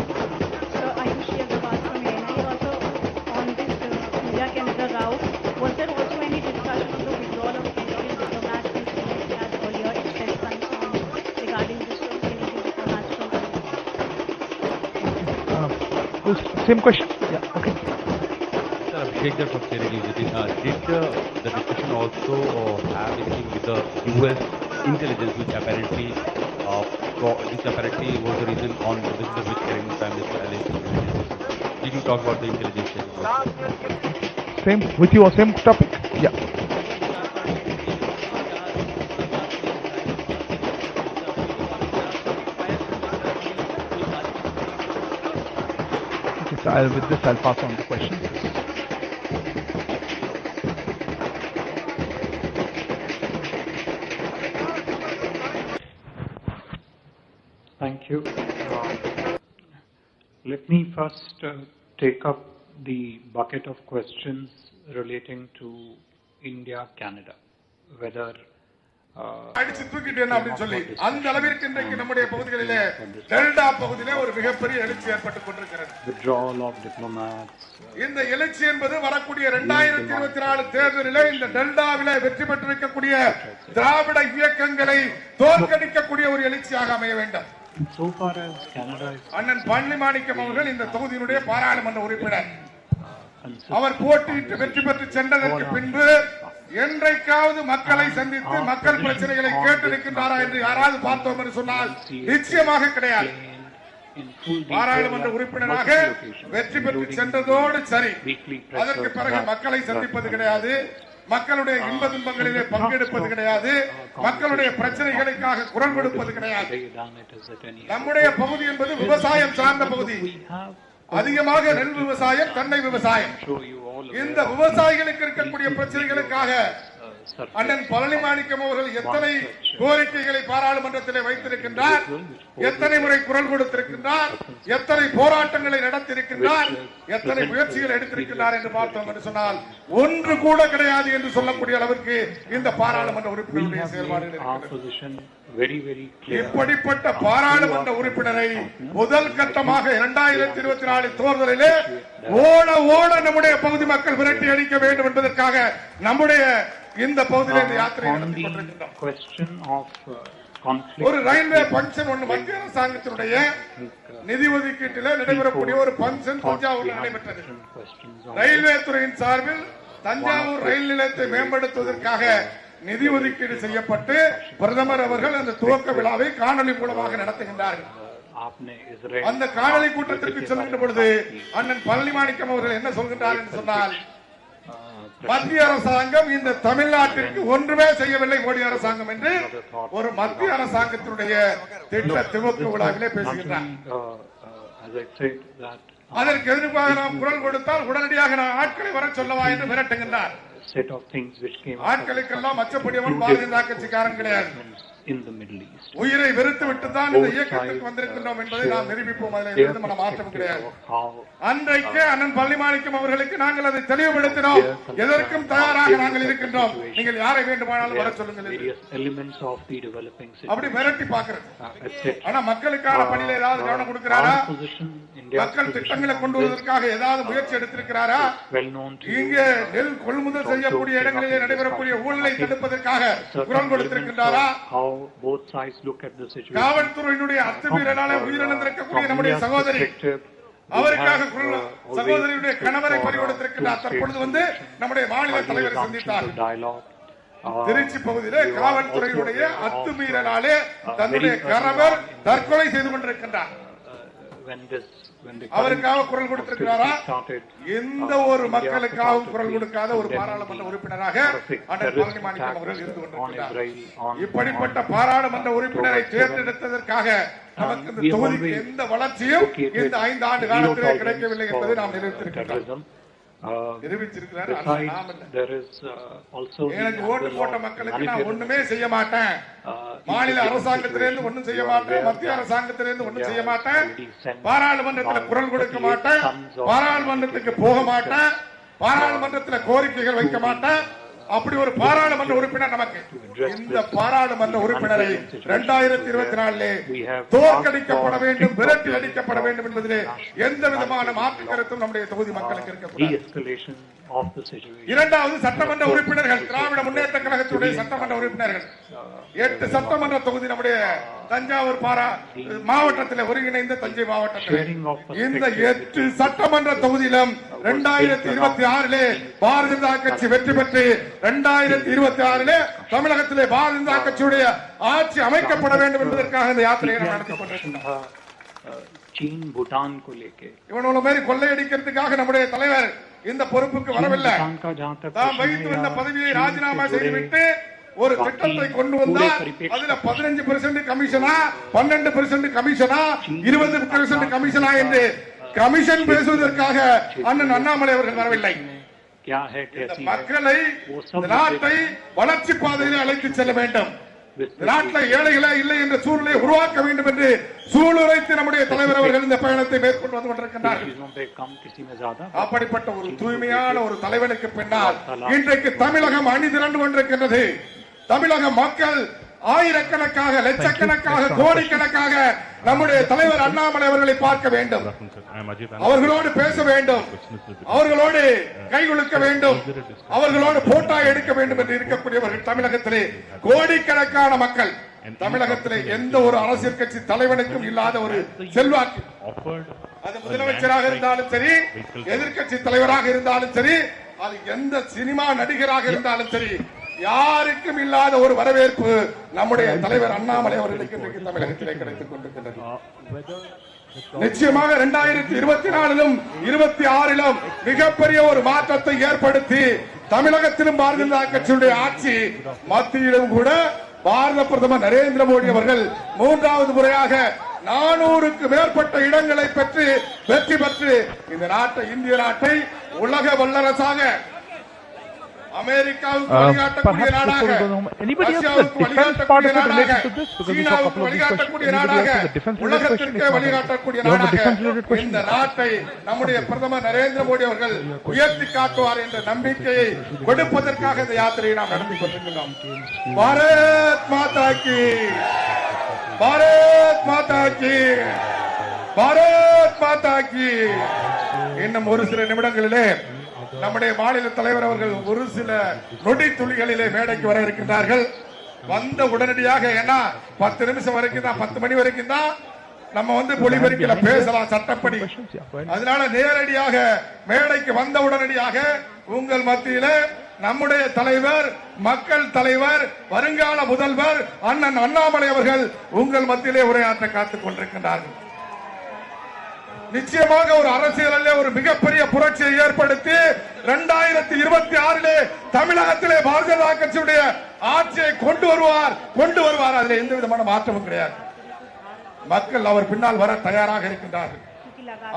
Ayushi Agarwal from ANI. Also, on this India-Canada route, was there also any discussion on the withdrawal of Canadian diplomats and Senate has earlier expressed concern regarding this Canadian diplomats from Same question? Yeah, okay. Abhishek from Tirupati. Did the discussion also have anything with the US intelligence, which apparently was the reason on the business which Prime Minister alleged? Did you talk about the intelligence? Same with you or same topic? Yeah. Okay, so with this I'll pass on the question. Thank you. Let me first take up the bucket of questions relating to India-Canada, whether அடிச்சு தூக்கிட்டேன் அப்படின்னு சொல்லி அந்த அளவிற்கு இன்றைக்கு நம்முடைய பகுதிகளிலே delta பகுதியிலே ஒரு மிகப்பெரிய எழுச்சி ஏற்பட்டுக் கொண்டிருக்கிறது. withdrawal of diplomats. இந்த எழுச்சி என்பது வரக்கூடிய 2024 தேர்தலிலே இந்த டெல்டாவிலே வெற்றி பெற்றிருக்கக்கூடிய திராவிட இயக்கங்களை தோற்கடிக்கக்கூடிய ஒரு எழுச்சியாக அமைய வேண்டும். So far as Canada is அண்ணன் பழனிமாணிக்கம் அவர்கள் இந்த தொகுதியினுடைய பாராளுமன்ற உறுப்பினர். அவர் போட்டியிட்டு வெற்றி பெற்று சென்றதற்கு பின்பு என்றைக்காவது மக்களை சந்தித்து மக்கள் பிரச்சனைகளை கேட்டிருக்கின்றாரா என்று யாராவது பார்த்தோம் என்று சொன்னால் நிச்சயமாக கிடையாது. பாராளுமன்ற உறுப்பினராக வெற்றி பெற்று சென்றதோடு சரி, அதற்கு பிறகு மக்களை சந்திப்பது கிடையாது, மக்களுடைய இன்ப துன்பங்களிலே பங்கெடுப்பது கிடையாது, மக்களுடைய பிரச்சனைகளுக்காக குரல் கொடுப்பது கிடையாது. நம்முடைய பகுதி என்பது விவசாயம் சார்ந்த பகுதி. அதிகமாக நெல் விவசாயம், தென்னை விவசாயம். இந்த விவசாயிகளுக்கு இருக்கக்கூடிய பிரச்சனைகளுக்காக அண்ணன் பழனிமாணிக்கம் அவர்கள் எத்தனை கோரிக்கைகளை பாராளுமன்றத்திலே வைத்திருக்கின்றார், எத்தனை முறை குரல் கொடுத்திருக்கின்றார், எத்தனை போராட்டங்களை நடத்தியிருக்கின்றார், எத்தனை முயற்சிகள் எடுத்திருக்கின்றார் என்று பார்த்தோம் என்று சொன்னால் ஒன்று கூட கிடையாது என்று சொல்லக்கூடிய அளவிற்கு இந்த பாராளுமன்ற உறுப்பினருடைய செயல்பாடுகள் இருக்கிறது. இப்படிப்பட்ட பாராளுமன்ற உறுப்பினரை முதல் கட்டமாக 2024 தேர்தலிலே ஓட ஓட நம்முடைய பகுதி மக்கள் விரட்டி அடிக்க வேண்டும் என்பதற்காக நம்முடைய இந்த பகுதியில் இந்த யாத்திரை நடத்தி கொண்டிருக்கின்றோம். ஒரு ரயில்வே பங்கன் ஒன்று மத்திய அரசாங்கத்தினுடைய நிதி ஒதுக்கீட்டில் நடைபெறக்கூடிய ஒரு பங்கன் தஞ்சாவூரில் நடைபெற்றது. ரயில்வே துறையின் சார்பில் தஞ்சாவூர் ரயில் நிலையத்தை மேம்படுத்துவதற்காக நிதி ஒதுக்கீடு செய்யப்பட்டு பிரதமர் அவர்கள் அந்த துவக்க விழாவை காணொலி மூலமாக நடத்துகின்றார்கள். அந்த காணொலி கூட்டத்திற்கு செல்கின்ற பொழுது அண்ணன் பழனிமாணிக்கம் அவர்கள் என்ன சொல்கின்றார் என்று சொன்னால், மத்திய அரசாங்கம் இந்த தமிழ்நாட்டிற்கு ஒன்றுமே செய்யவில்லை மோடி அரசாங்கம் என்று ஒரு மத்திய அரசாங்கத்தினுடைய திட்ட துவக்க விழாவிலே பேசுகின்றார். அதற்கு எதிர்ப்பாக நாம் குரல் கொடுத்தால் உடனடியாக நான் ஆட்களை வர சொல்லவா என்று மிரட்டுகின்றார். ஆட்களுக்கெல்லாம் அச்சப்படியவன் பாரதிய ஜனதா கட்சிக்காரன் கிடையாது. in the Middle East. உயிரை வெறுத்து விட்டு தான் இந்த இயக்கத்துக்கு வந்திருக்கின்றோம் என்பதை நாம் நிரூபிப்போம். அதில் எந்த விதமான மாற்றம் கிடையாது. அன்றைக்கு அண்ணன் பள்ளிமாணிக்கம் அவர்களுக்கு நாங்கள் அதை தெளிவுபடுத்தினோம். எதற்கும் தயாராக நாங்கள் இருக்கின்றோம், நீங்கள் யாரை வேண்டுமானாலும் வர சொல்லுங்கள். அப்படி மிரட்டி பார்க்கிறது. ஆனா மக்களுக்கான பணியில ஏதாவது கவனம் கொடுக்கிறாரா? மக்கள் திட்டங்களை கொண்டு வருவதற்காக ஏதாவது முயற்சி எடுத்திருக்கிறாரா? இங்கே நெல் கொள்முதல் செய்யக்கூடிய இடங்களிலே நடைபெறக்கூடிய ஊழலை தடுப்பதற்காக குரல் கொடுத்திருக்கின்றாரா? காவல்துறையினுடைய அத்துமீறலான உயிரிழந்திருக்கக்கூடிய நம்முடைய சகோதரி, அவருக்காக சகோதரியுடைய கணவரை பறிகொடுத்திருக்கின்றார். தற்பொழுது நம்முடைய மாநில தலைவரை சந்தித்தார். திருச்சி பகுதியிலே காவல்துறையினுடைய அத்துமீறலாலே தன்னுடைய கணவர் தற்கொலை செய்து கொண்டிருக்கின்றார். அவருக்காக குரல் கொடுத்திருக்கிறாரா? எந்த ஒரு மக்களுக்காகவும் குரல் கொடுக்காத ஒரு பாராளுமன்ற உறுப்பினராக அண்ணன் பழனிமாணிக்கம் அவர்கள் இருந்து கொண்டிருக்கிறார். இப்படிப்பட்ட பாராளுமன்ற உறுப்பினரை தேர்ந்தெடுத்ததற்காக நமக்கு இந்த தொகுதிக்கு எந்த வளர்ச்சியும் இந்த 5 ஆண்டு காலத்திலே கிடைக்கவில்லை என்பதை நாம் நிரூபித்திருக்கிறோம். எனக்கு ஓட்டு போட்ட மக்களுக்கு நான் ஒண்ணுமே செய்ய மாட்டேன், மாநில அரசாங்கத்திலிருந்து ஒண்ணும் செய்ய மாட்டேன், மத்திய அரசாங்கத்திலிருந்து ஒண்ணும் செய்ய மாட்டேன், பாராளுமன்றத்தில் குரல் கொடுக்க மாட்டேன், பாராளுமன்றத்துக்கு போக மாட்டேன், பாராளுமன்றத்தில் கோரிக்கைகள் வைக்க மாட்டேன். அப்படி ஒரு பாராளுமன்ற உறுப்பினர் நமக்கு. இந்த பாராளுமன்ற உறுப்பினரை 2024 தோற்கடிக்கப்பட வேண்டும், விரட்டி அடிக்கப்பட வேண்டும் என்பதிலே எந்த விதமான மாற்று கருத்தும் நம்முடைய தொகுதி மக்களுக்கு இருக்கக்கூடாது. இரண்டாவது, சட்டமன்ற உறுப்பினர்கள், திராவிட முன்னேற்ற கழகத்துடைய சட்டமன்ற உறுப்பினர்கள் 8 சட்டமன்ற தொகுதி நம்முடைய தஞ்சாவூர் மாவட்டத்தில் ஒருங்கிணைந்த தஞ்சை மாவட்டத்தில் இந்த 8 சட்டமன்ற தொகுதியிலும் 2026 பாரதிய ஜனதா கட்சி வெற்றி பெற்று 2026 தமிழகத்திலே பாரதிய ஜனதா கட்சியுடைய ஆட்சி அமைக்கப்பட வேண்டும் என்பதற்காக இந்த யாத்திரையை நடத்தி கொண்டிருக்கின்றோம். இவனோட மாதிரி கொள்ளையடிக்கிறதுக்காக நம்முடைய தலைவர் இந்த பொறுப்புக்கு வரவில்லை. தாம் வைத்து வந்த பதவியை ராஜினாமா செய்துவிட்டு ஒரு திட்டத்தை கொண்டு வந்தால் அதுல 15% கமிஷனா, 12% கமிஷனா, 20% கமிஷனா என்று கமிஷன் பேசுவதற்காக அண்ணன் அண்ணாமலை அவர்கள் வரவில்லை. மக்களை, நாட்டை வளர்ச்சி பாதையிலே அழைத்து செல்ல வேண்டும், நாட்டில் ஏழைகளே இல்லை என்ற சூழ்நிலையை உருவாக்க வேண்டும் என்று சூளுரைத்து நம்முடைய தலைவர் அவர்கள் இந்த பயணத்தை மேற்கொண்டு வந்து கொண்டிருக்கின்றார்கள். அப்படிப்பட்ட ஒரு தூய்மையான ஒரு தலைவனுக்கு பின்னால் இன்றைக்கு தமிழகம் அணி திரண்டு கொண்டிருக்கின்றது. தமிழக மக்கள் ஆயிரக்கணக்காக, லட்சக்கணக்காக, கோடிக்கணக்காக நம்முடைய தலைவர் அண்ணாமலை அவர்களை பார்க்க வேண்டும், அவர்களோடு பேச வேண்டும், அவர்களோடு கைகுலுக்க வேண்டும், அவர்களோடு போட்டோ எடுக்க வேண்டும் என்று இருக்கக்கூடியவர்கள் தமிழகத்திலே கோடிக்கணக்கான மக்கள். தமிழகத்திலே எந்த ஒரு அரசியல் கட்சி தலைவனுக்கும் இல்லாத ஒரு செல்வாக்கு, அது முதலமைச்சராக இருந்தாலும் சரி, எதிர்கட்சி தலைவராக இருந்தாலும் சரி, அது எந்த சினிமா நடிகராக இருந்தாலும் சரி, யாருக்கும் இல்லாத ஒரு வரவேற்பு நம்முடைய தலைவர் அண்ணாமலை அவர்களுக்கு இன்றைக்கு தமிழகத்திலே கிடைத்துக் கொண்டிருக்கின்றது. நிச்சயமாக 2024 26 மிகப்பெரிய ஒரு மாற்றத்தை ஏற்படுத்தி தமிழகத்திலும் பாரதிய ஜனதா கட்சியுடைய ஆட்சி, மத்தியிலும் கூட பாரத பிரதமர் நரேந்திர மோடி அவர்கள் 3வது முறையாக 400க்கு மேற்பட்ட இடங்களை பெற்று வெற்றி பெற்று இந்த நாட்டை, இந்திய நாட்டை உலக வல்லரசாக, அமெரிக்காவுக்கு வழிகாட்டக்கூடிய நாடாக, ரஷ்யாவுக்கு வழிகாட்டக்கூடிய நாடாக, சீனாவுக்கு வழிகாட்டக்கூடிய நாடாக, உலகத்திற்கே வழிகாட்டக்கூடிய நாடாக இந்த நாட்டை நம்முடைய பிரதமர் நரேந்திர மோடி அவர்கள் உயர்த்தி காட்டுவார் என்ற நம்பிக்கையை கொடுப்பதற்காக இந்த யாத்திரையை நாம் நடத்தி கொண்டிருக்கிறோம். பாரத் மாதா கி, பாரத் மாதா கி, பாரத் மாதா கி. இன்னும் ஒரு சில நிமிடங்களிலே நம்முடைய மாநில தலைவர் அவர்கள் ஒரு சில நொடி துளிகளிலே மேடைக்கு வர இருக்கின்றார்கள். வந்த உடனடியாக, ஏன்னா 10 நிமிஷம் வரைக்கும் தான், 10 மணி வரைக்கும் தான் நம்ம ஒளிபெருக்கில பேசலாம் சட்டப்படி. அதனால நேரடியாக மேடைக்கு வந்த உடனடியாக உங்கள் மத்தியில நம்முடைய தலைவர், மக்கள் தலைவர், வருங்கால முதல்வர் அண்ணன் அண்ணாமலை அவர்கள் உங்கள் மத்தியிலே உரையாற்ற காத்துக் கொண்டிருக்கின்றார்கள். நிச்சயமாக ஒரு அரசியலிலே ஒரு மிகப்பெரிய புரட்சியை ஏற்படுத்தி 2026 தமிழகத்திலே பாரதிய ஜனதா கட்சியுடைய ஆட்சியை கொண்டு வருவார். அதில் எந்த விதமான மாற்றமும் கிடையாது. மக்கள் அவர் பின்னால் வர தயாராக இருக்கின்றார்கள்.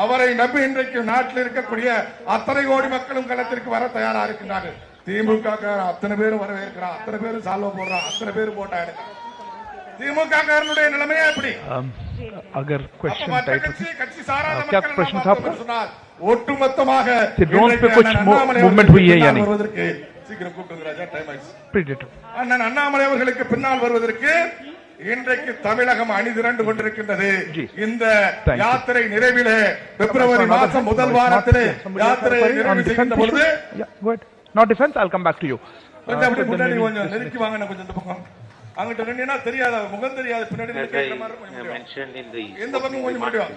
அவரை நம்பி இன்றைக்கு நாட்டில் இருக்கக்கூடிய அத்தனை கோடி மக்களும் களத்திற்கு வர தயாராக இருக்கின்றார்கள். திமுக அத்தனை பேரும் வரவேற்கிறார், அத்தனை பேரும் சால்வ போடுறான், அத்தனை பேரும் போட்டா எடுக்கிறார். திமுக காரனுடைய நிலைமையே எப்படி? अगर क्वेश्चन टाइप கட்சி சாராத क्या மக்கள் प्रश्न था आपका? சொன்னார் ஒட்டுமொத்தமாக ड्रोन पे कुछ मूवमेंट हुई है या नहीं? சீக்கிரம் கூப்பிடுங்க ராஜா, டைம் ஆயிடுச்சு. प्रीडेटर அண்ணன் அண்ணாமலை அவர்களுக்கு பின்னால் வருவதற்கு இன்றைக்கு தமிழகம் அணிதிரண்டு கொண்டிருக்கின்றது. இந்த யாத்திரை நிறைவிலே பிப்ரவரி மாதம் முதல் வாரத்திலே யாத்திரை நிறைவு செய்கின்ற பொழுது not defense, I'll come back to you. கொஞ்சம் அப்படி முன்னாடி கொஞ்சம் நெருக்கி வாங்க, கொஞ்சம் இந்த பக்கம் அங்கிட்ட நின்னா தெரியாத முகம் தெரியாது, பின்னாடி கேட்கிற மாதிரி இந்த பக்கம் கொஞ்சம் முடியும்.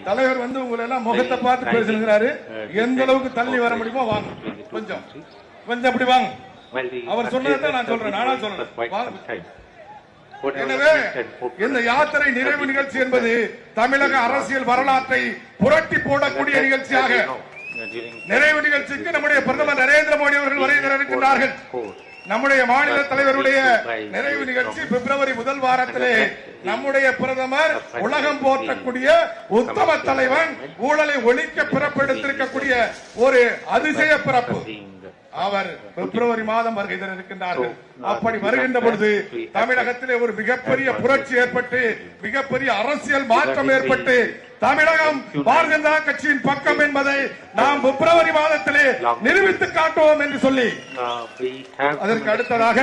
தலைவர் வந்து உங்களை எல்லாம் முகத்தை பார்த்து பேசுகிறாரு. எந்த அளவுக்கு தள்ளி வர முடியுமோ வாங்க, கொஞ்சம் கொஞ்சம் அப்படி வாங்க. அவர் சொன்னதை நான் சொல்றேன், நானா சொல்றேன். எனவே இந்த யாத்திரை நிறைவு நிகழ்ச்சி என்பது தமிழக அரசியல் வரலாற்றை புரட்டி போடக்கூடிய நிகழ்ச்சியாக நிறைவு நிகழ்ச்சிக்கு நம்முடைய பிரதமர் நரேந்திர மோடி அவர்கள் வருகை இருக்கின்றார்கள். நம்முடைய மாநில தலைவருடைய நிறைவு நிகழ்ச்சி பிப்ரவரி முதல் வாரத்திலே நம்முடைய பிரதமர் உலகம் போற்றக்கூடிய உத்தம தலைவன், ஊழலை ஒழிக்க பிறப்பெடுத்திருக்கக்கூடிய ஒரு அதிசய பிறப்பு. அவர் பிப்ரவரி மாதம் வருகை தர இருக்கின்றார்கள். அப்படி வருகின்ற பொழுது தமிழகத்திலே ஒரு மிகப்பெரிய புரட்சி ஏற்பட்டு மிகப்பெரிய அரசியல் மாற்றம் ஏற்பட்டு தமிழகம் பாரதிய ஜனதா கட்சியின் பக்கம் என்பதை நாம் பிப்ரவரி மாதத்திலே நிரூபித்து காட்டுவோம் என்று சொல்லி அதற்கு அடுத்ததாக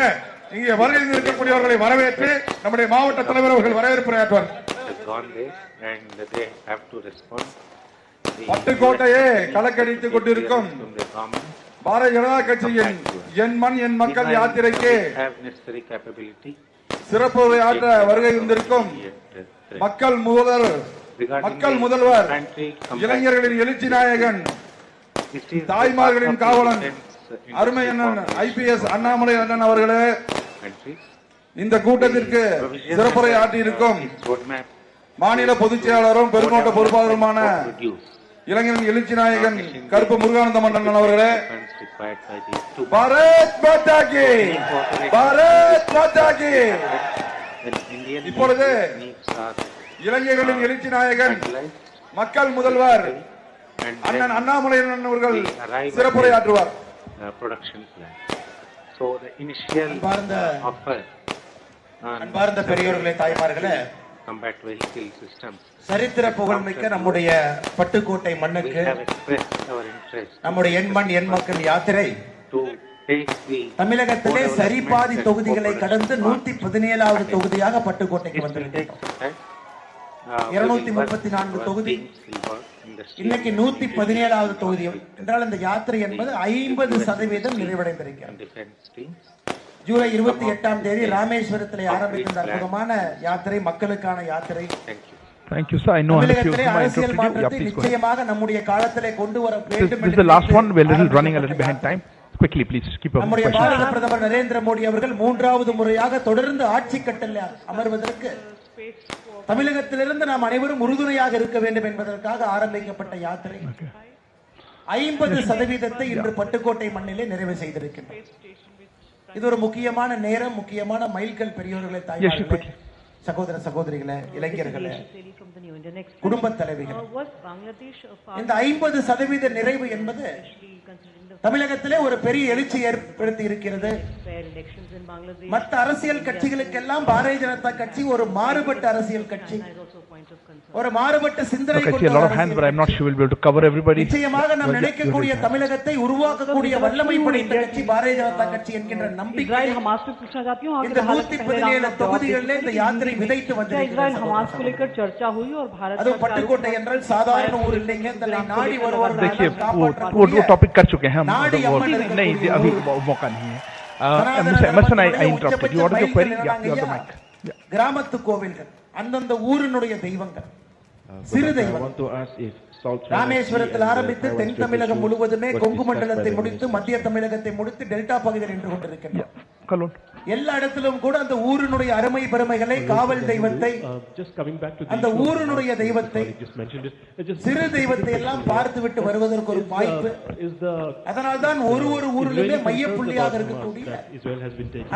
இங்கே வருகை இருக்கக்கூடியவர்களை வரவேற்று நம்முடைய மாவட்ட தலைவர் அவர்கள் வரவேற்புரையாற்றுவார். பட்டுக்கோட்டையே கலக்கடித்துக் கொண்டிருக்கும் பாரதிய ஜனதா கட்சியின் என் மண் என் மக்கள் யாத்திரைக்கு சிறப்பு உரையாற்ற வருகை இருந்திருக்கும் மக்கள் முதல்வர், இளைஞர்களின் எழுச்சி நாயகன், தாய்மார்களின் காவலன், அருமை அண்ணன் IPS அண்ணாமலை அண்ணன் அவர்களே, இந்த கூட்டத்திற்கு சிறப்புரை ஆற்றியிருக்கும் மாநில பொதுச் செயலாளரும் பெருங்கோட்ட பொறுப்பாளருமான இளைஞரின் எழுச்சி நாயகன் கருப்பு முருகானந்த மன்னன் அவர்களே, பாரத் மாதா கி, பாரத் மாதா கி. இப்பொழுது இளைஞர்களின் எழுச்சி நாயகன், மக்கள் முதல்வர் அண்ணன் அண்ணாமலை அவர்கள் சிறப்புரையாற்றுவார். அன்பார்ந்த பெரியோர்களே, தாய்மார்களே, சரித்திர புகழ்மிக்க நம்முடைய பட்டுக்கோட்டை மண்ணுக்கு நம்முடைய என் மண் என் மக்கள் யாத்திரை தமிழகத்திலே சரிபாதி தொகுதிகளை கடந்து 117வது தொகுதியாக பட்டுக்கோட்டைக்கு வந்திருக்கிறோம். 234 தொகுதி, இன்னைக்கு 117வது தொகுதி என்றால் இந்த யாத்திரை என்பது 50% நிறைவடைந்திருக்கிறது. ஜூலை 28ஆம் தேதி ராமேஸ்வரத்திலே ஆரம்பிக்கின்ற அற்புதமான யாத்திரை மக்களுக்கான யாத்திரை. Thank you, sir. I know அரசியல் மாற்றத்தை நிச்சயமாக நம்முடைய காலத்திலே கொண்டு வர வேண்டும். This is the last one. We're running a little behind time. Quickly, please keep up. நம்முடைய பாரத பிரதமர் நரேந்திர மோடி அவர்கள் 3வது முறையாக தொடர்ந்து ஆட்சி கட்டளை அமர்வதற்கு தமிழகத்திலிருந்து நாம் அனைவரும் உறுதுணையாக இருக்க வேண்டும் என்பதற்காக ஆரம்பிக்கப்பட்ட யாத்திரை 50% இன்று பட்டுக்கோட்டை மண்ணிலே நிறைவு செய்திருக்கின்றோம். இது ஒரு முக்கியமான நேரம், முக்கியமான மைல்கல். பெரியோர்களே, தாய்மார்களே, சகோதர சகோதரிகளே, இளைஞர்களே, குடும்ப தலைவிகள், இந்த 50% நிறைவு என்பது தமிழகத்திலே ஒரு பெரிய எழுச்சி ஏற்படுத்தி இருக்கிறது. மற்ற அரசியல் கட்சிகளுக்கெல்லாம் பாரதிய ஜனதா கட்சி ஒரு மாறுபட்ட அரசியல் கட்சி, ஒரு மாறுபட்ட சிந்தனை நிச்சயமாக நாம் நினைக்கக்கூடிய தமிழகத்தை உருவாக்கக்கூடிய வல்லமை படைத்த கட்சி பாரதிய ஜனதா கட்சி என்கின்ற நம்பிக்கை இந்த 117 தொகுதிகளில் இந்த யாத்திரை விதைத்து வந்திருக்கிறது. பட்டுக்கோட்டை என்றால் சாதாரண ஊர் இல்லைங்க. நாடி வருவார்கள். नहीं, अभी मौका नहीं है. Emerson, I interrupted you. What is your query? Yeah, you have the mic. கிராமத்து கோவில்கள், அந்தந்த ஊரினுடைய தெய்வங்கள், சிறு தெய்வம். ராமேஸ்வரத்தில் ஆரம்பித்து தென் தமிழகம் முழுவதுமே, கொங்கு மண்டலத்தை முடித்து மத்திய தமிழகத்தை முடித்து டெல்டா பகுதியில் நின்று கொண்டிருக்கின்றோம். எல்லா இடத்திலும் கூட அந்த ஊரினுடைய அருமை பெருமைகளை, காவல் தெய்வத்தை, அந்த ஊரினுடைய தெய்வத்தை, சிறு தெய்வத்தை எல்லாம் பார்த்து விட்டு வருவதற்கு ஒரு வாய்ப்பு. அதனால்தான் ஒரு ஊரிலுமே மையப்புள்ளியாக இருக்கக்கூடிய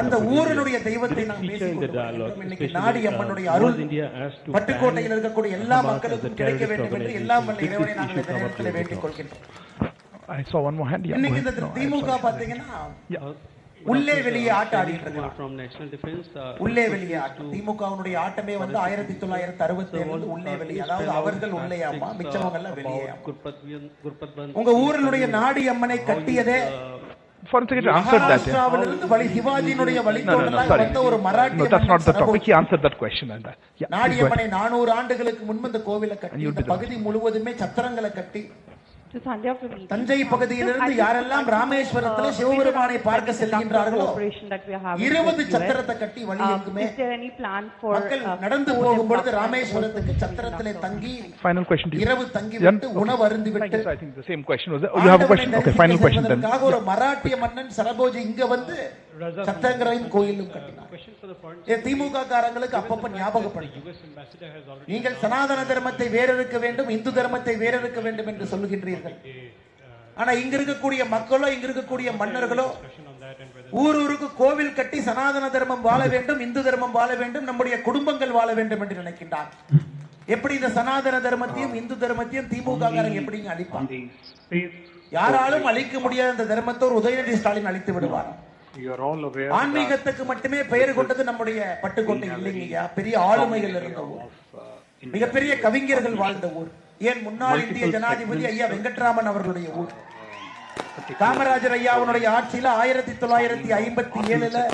அந்த ஊரினுடைய தெய்வத்தை நாம் பேசிக்கொண்டிருக்கிறோம். இன்னைக்கு நாடி அம்மனுடைய அருள் பட்டுக்கோட்டையில் இருக்கக்கூடிய எல்லா மக்களுக்கும் கிடைக்க வேண்டும் என்று எல்லாம் வல்ல இறைவனை நாங்கள் இந்த நேரத்தில் வேண்டிக் கொள்கின்றோம். I saw one more hand. இன்னைக்கு இந்த திமுக பாத்தீங்கன்னா உள்ளே வெளியே ஆட்ட ஆடிட்டு இருக்காங்க. from national defense. உள்ளே வெளியே ஆட்டம். திமுகவுடைய ஆட்டமே வந்து 1967 உள்ளே வெளியே, அதாவது அவர்கள் உள்ளேயாமா, மிச்சவங்க எல்லாம் வெளியேயாமா. உங்க ஊரினுடைய நாடி அம்மனை கட்டியதே For a second, answered that. சிவாஜியினுடைய வழித்தோன்றலாக வந்த ஒரு மராட்டிய that's not the topic. He answered that question and that. நாடியம்மனை 400 ஆண்டுகளுக்கு முன்பு இந்த கோவிலை கட்டி இந்த பகுதி முழுவதுமே சத்திரங்களை கட்டி தஞ்சை பகுதியிலிருந்து யாரெல்லாம் ராமேஸ்வரத்துல சிவபெருமானை பார்க்க செல்கின்றார்களோ 20 சத்திரத்தை கட்டி வழியெங்குமே மக்கள் நடந்து போகும்பொழுது ராமேஸ்வரத்துக்கு சத்திரத்திலே தங்கி இரவு தங்கி விட்டு உணவு அருந்தி விட்டு I think the same question was there. You have a question? Okay, final question then. ஒரு மராட்டிய மன்னன் சரபோஜி இங்க வந்து சத்திரங்கரையும் கோயிலும் கட்டினார். திமுக காரங்களுக்கு அப்பப்ப ஞாபகப்படுத்தும், நீங்கள் சனாதன தர்மத்தை வேறறுக்க வேண்டும், இந்து தர்மத்தை வேறறுக்க வேண்டும் என்று சொல்லுகின்றீர்கள். ஆனா இங்க இருக்கக்கூடிய மக்களோ இங்க இருக்கக்கூடிய மன்னர்களோ ஊருக்கு கோவில் கட்டி சனாதன தர்மம் வாழ வேண்டும், இந்து தர்மம் வாழ வேண்டும், நம்முடைய குடும்பங்கள் வாழ வேண்டும் என்று நினைக்கின்றார். எப்படி இந்த சனாதன தர்மத்தையும் இந்து தர்மத்தையும் திமுக காரங்க எப்படிங்க அழிப்பாங்க? யாராலும் அழிக்க முடியாத இந்த தர்மத்தை ஒரு உதயநிதி ஸ்டாலின் அழித்து விடுவார். ஆன்மீகத்துக்கு மட்டுமே பெயர் கொண்டது நம்முடைய பட்டுக்கோட்டை இல்லைங்கய்யா. பெரிய ஆளுமைகள் இருந்த ஊர், மிகப்பெரிய கவிஞர்கள் வாழ்ந்த ஊர். ஏன் முன்னாள் இந்திய ஜனாதிபதி ஐயா வெங்கட்ராமன் அவர்களுடைய ஊர். காமராஜர் ஐயாவுடைய ஆட்சியில 1957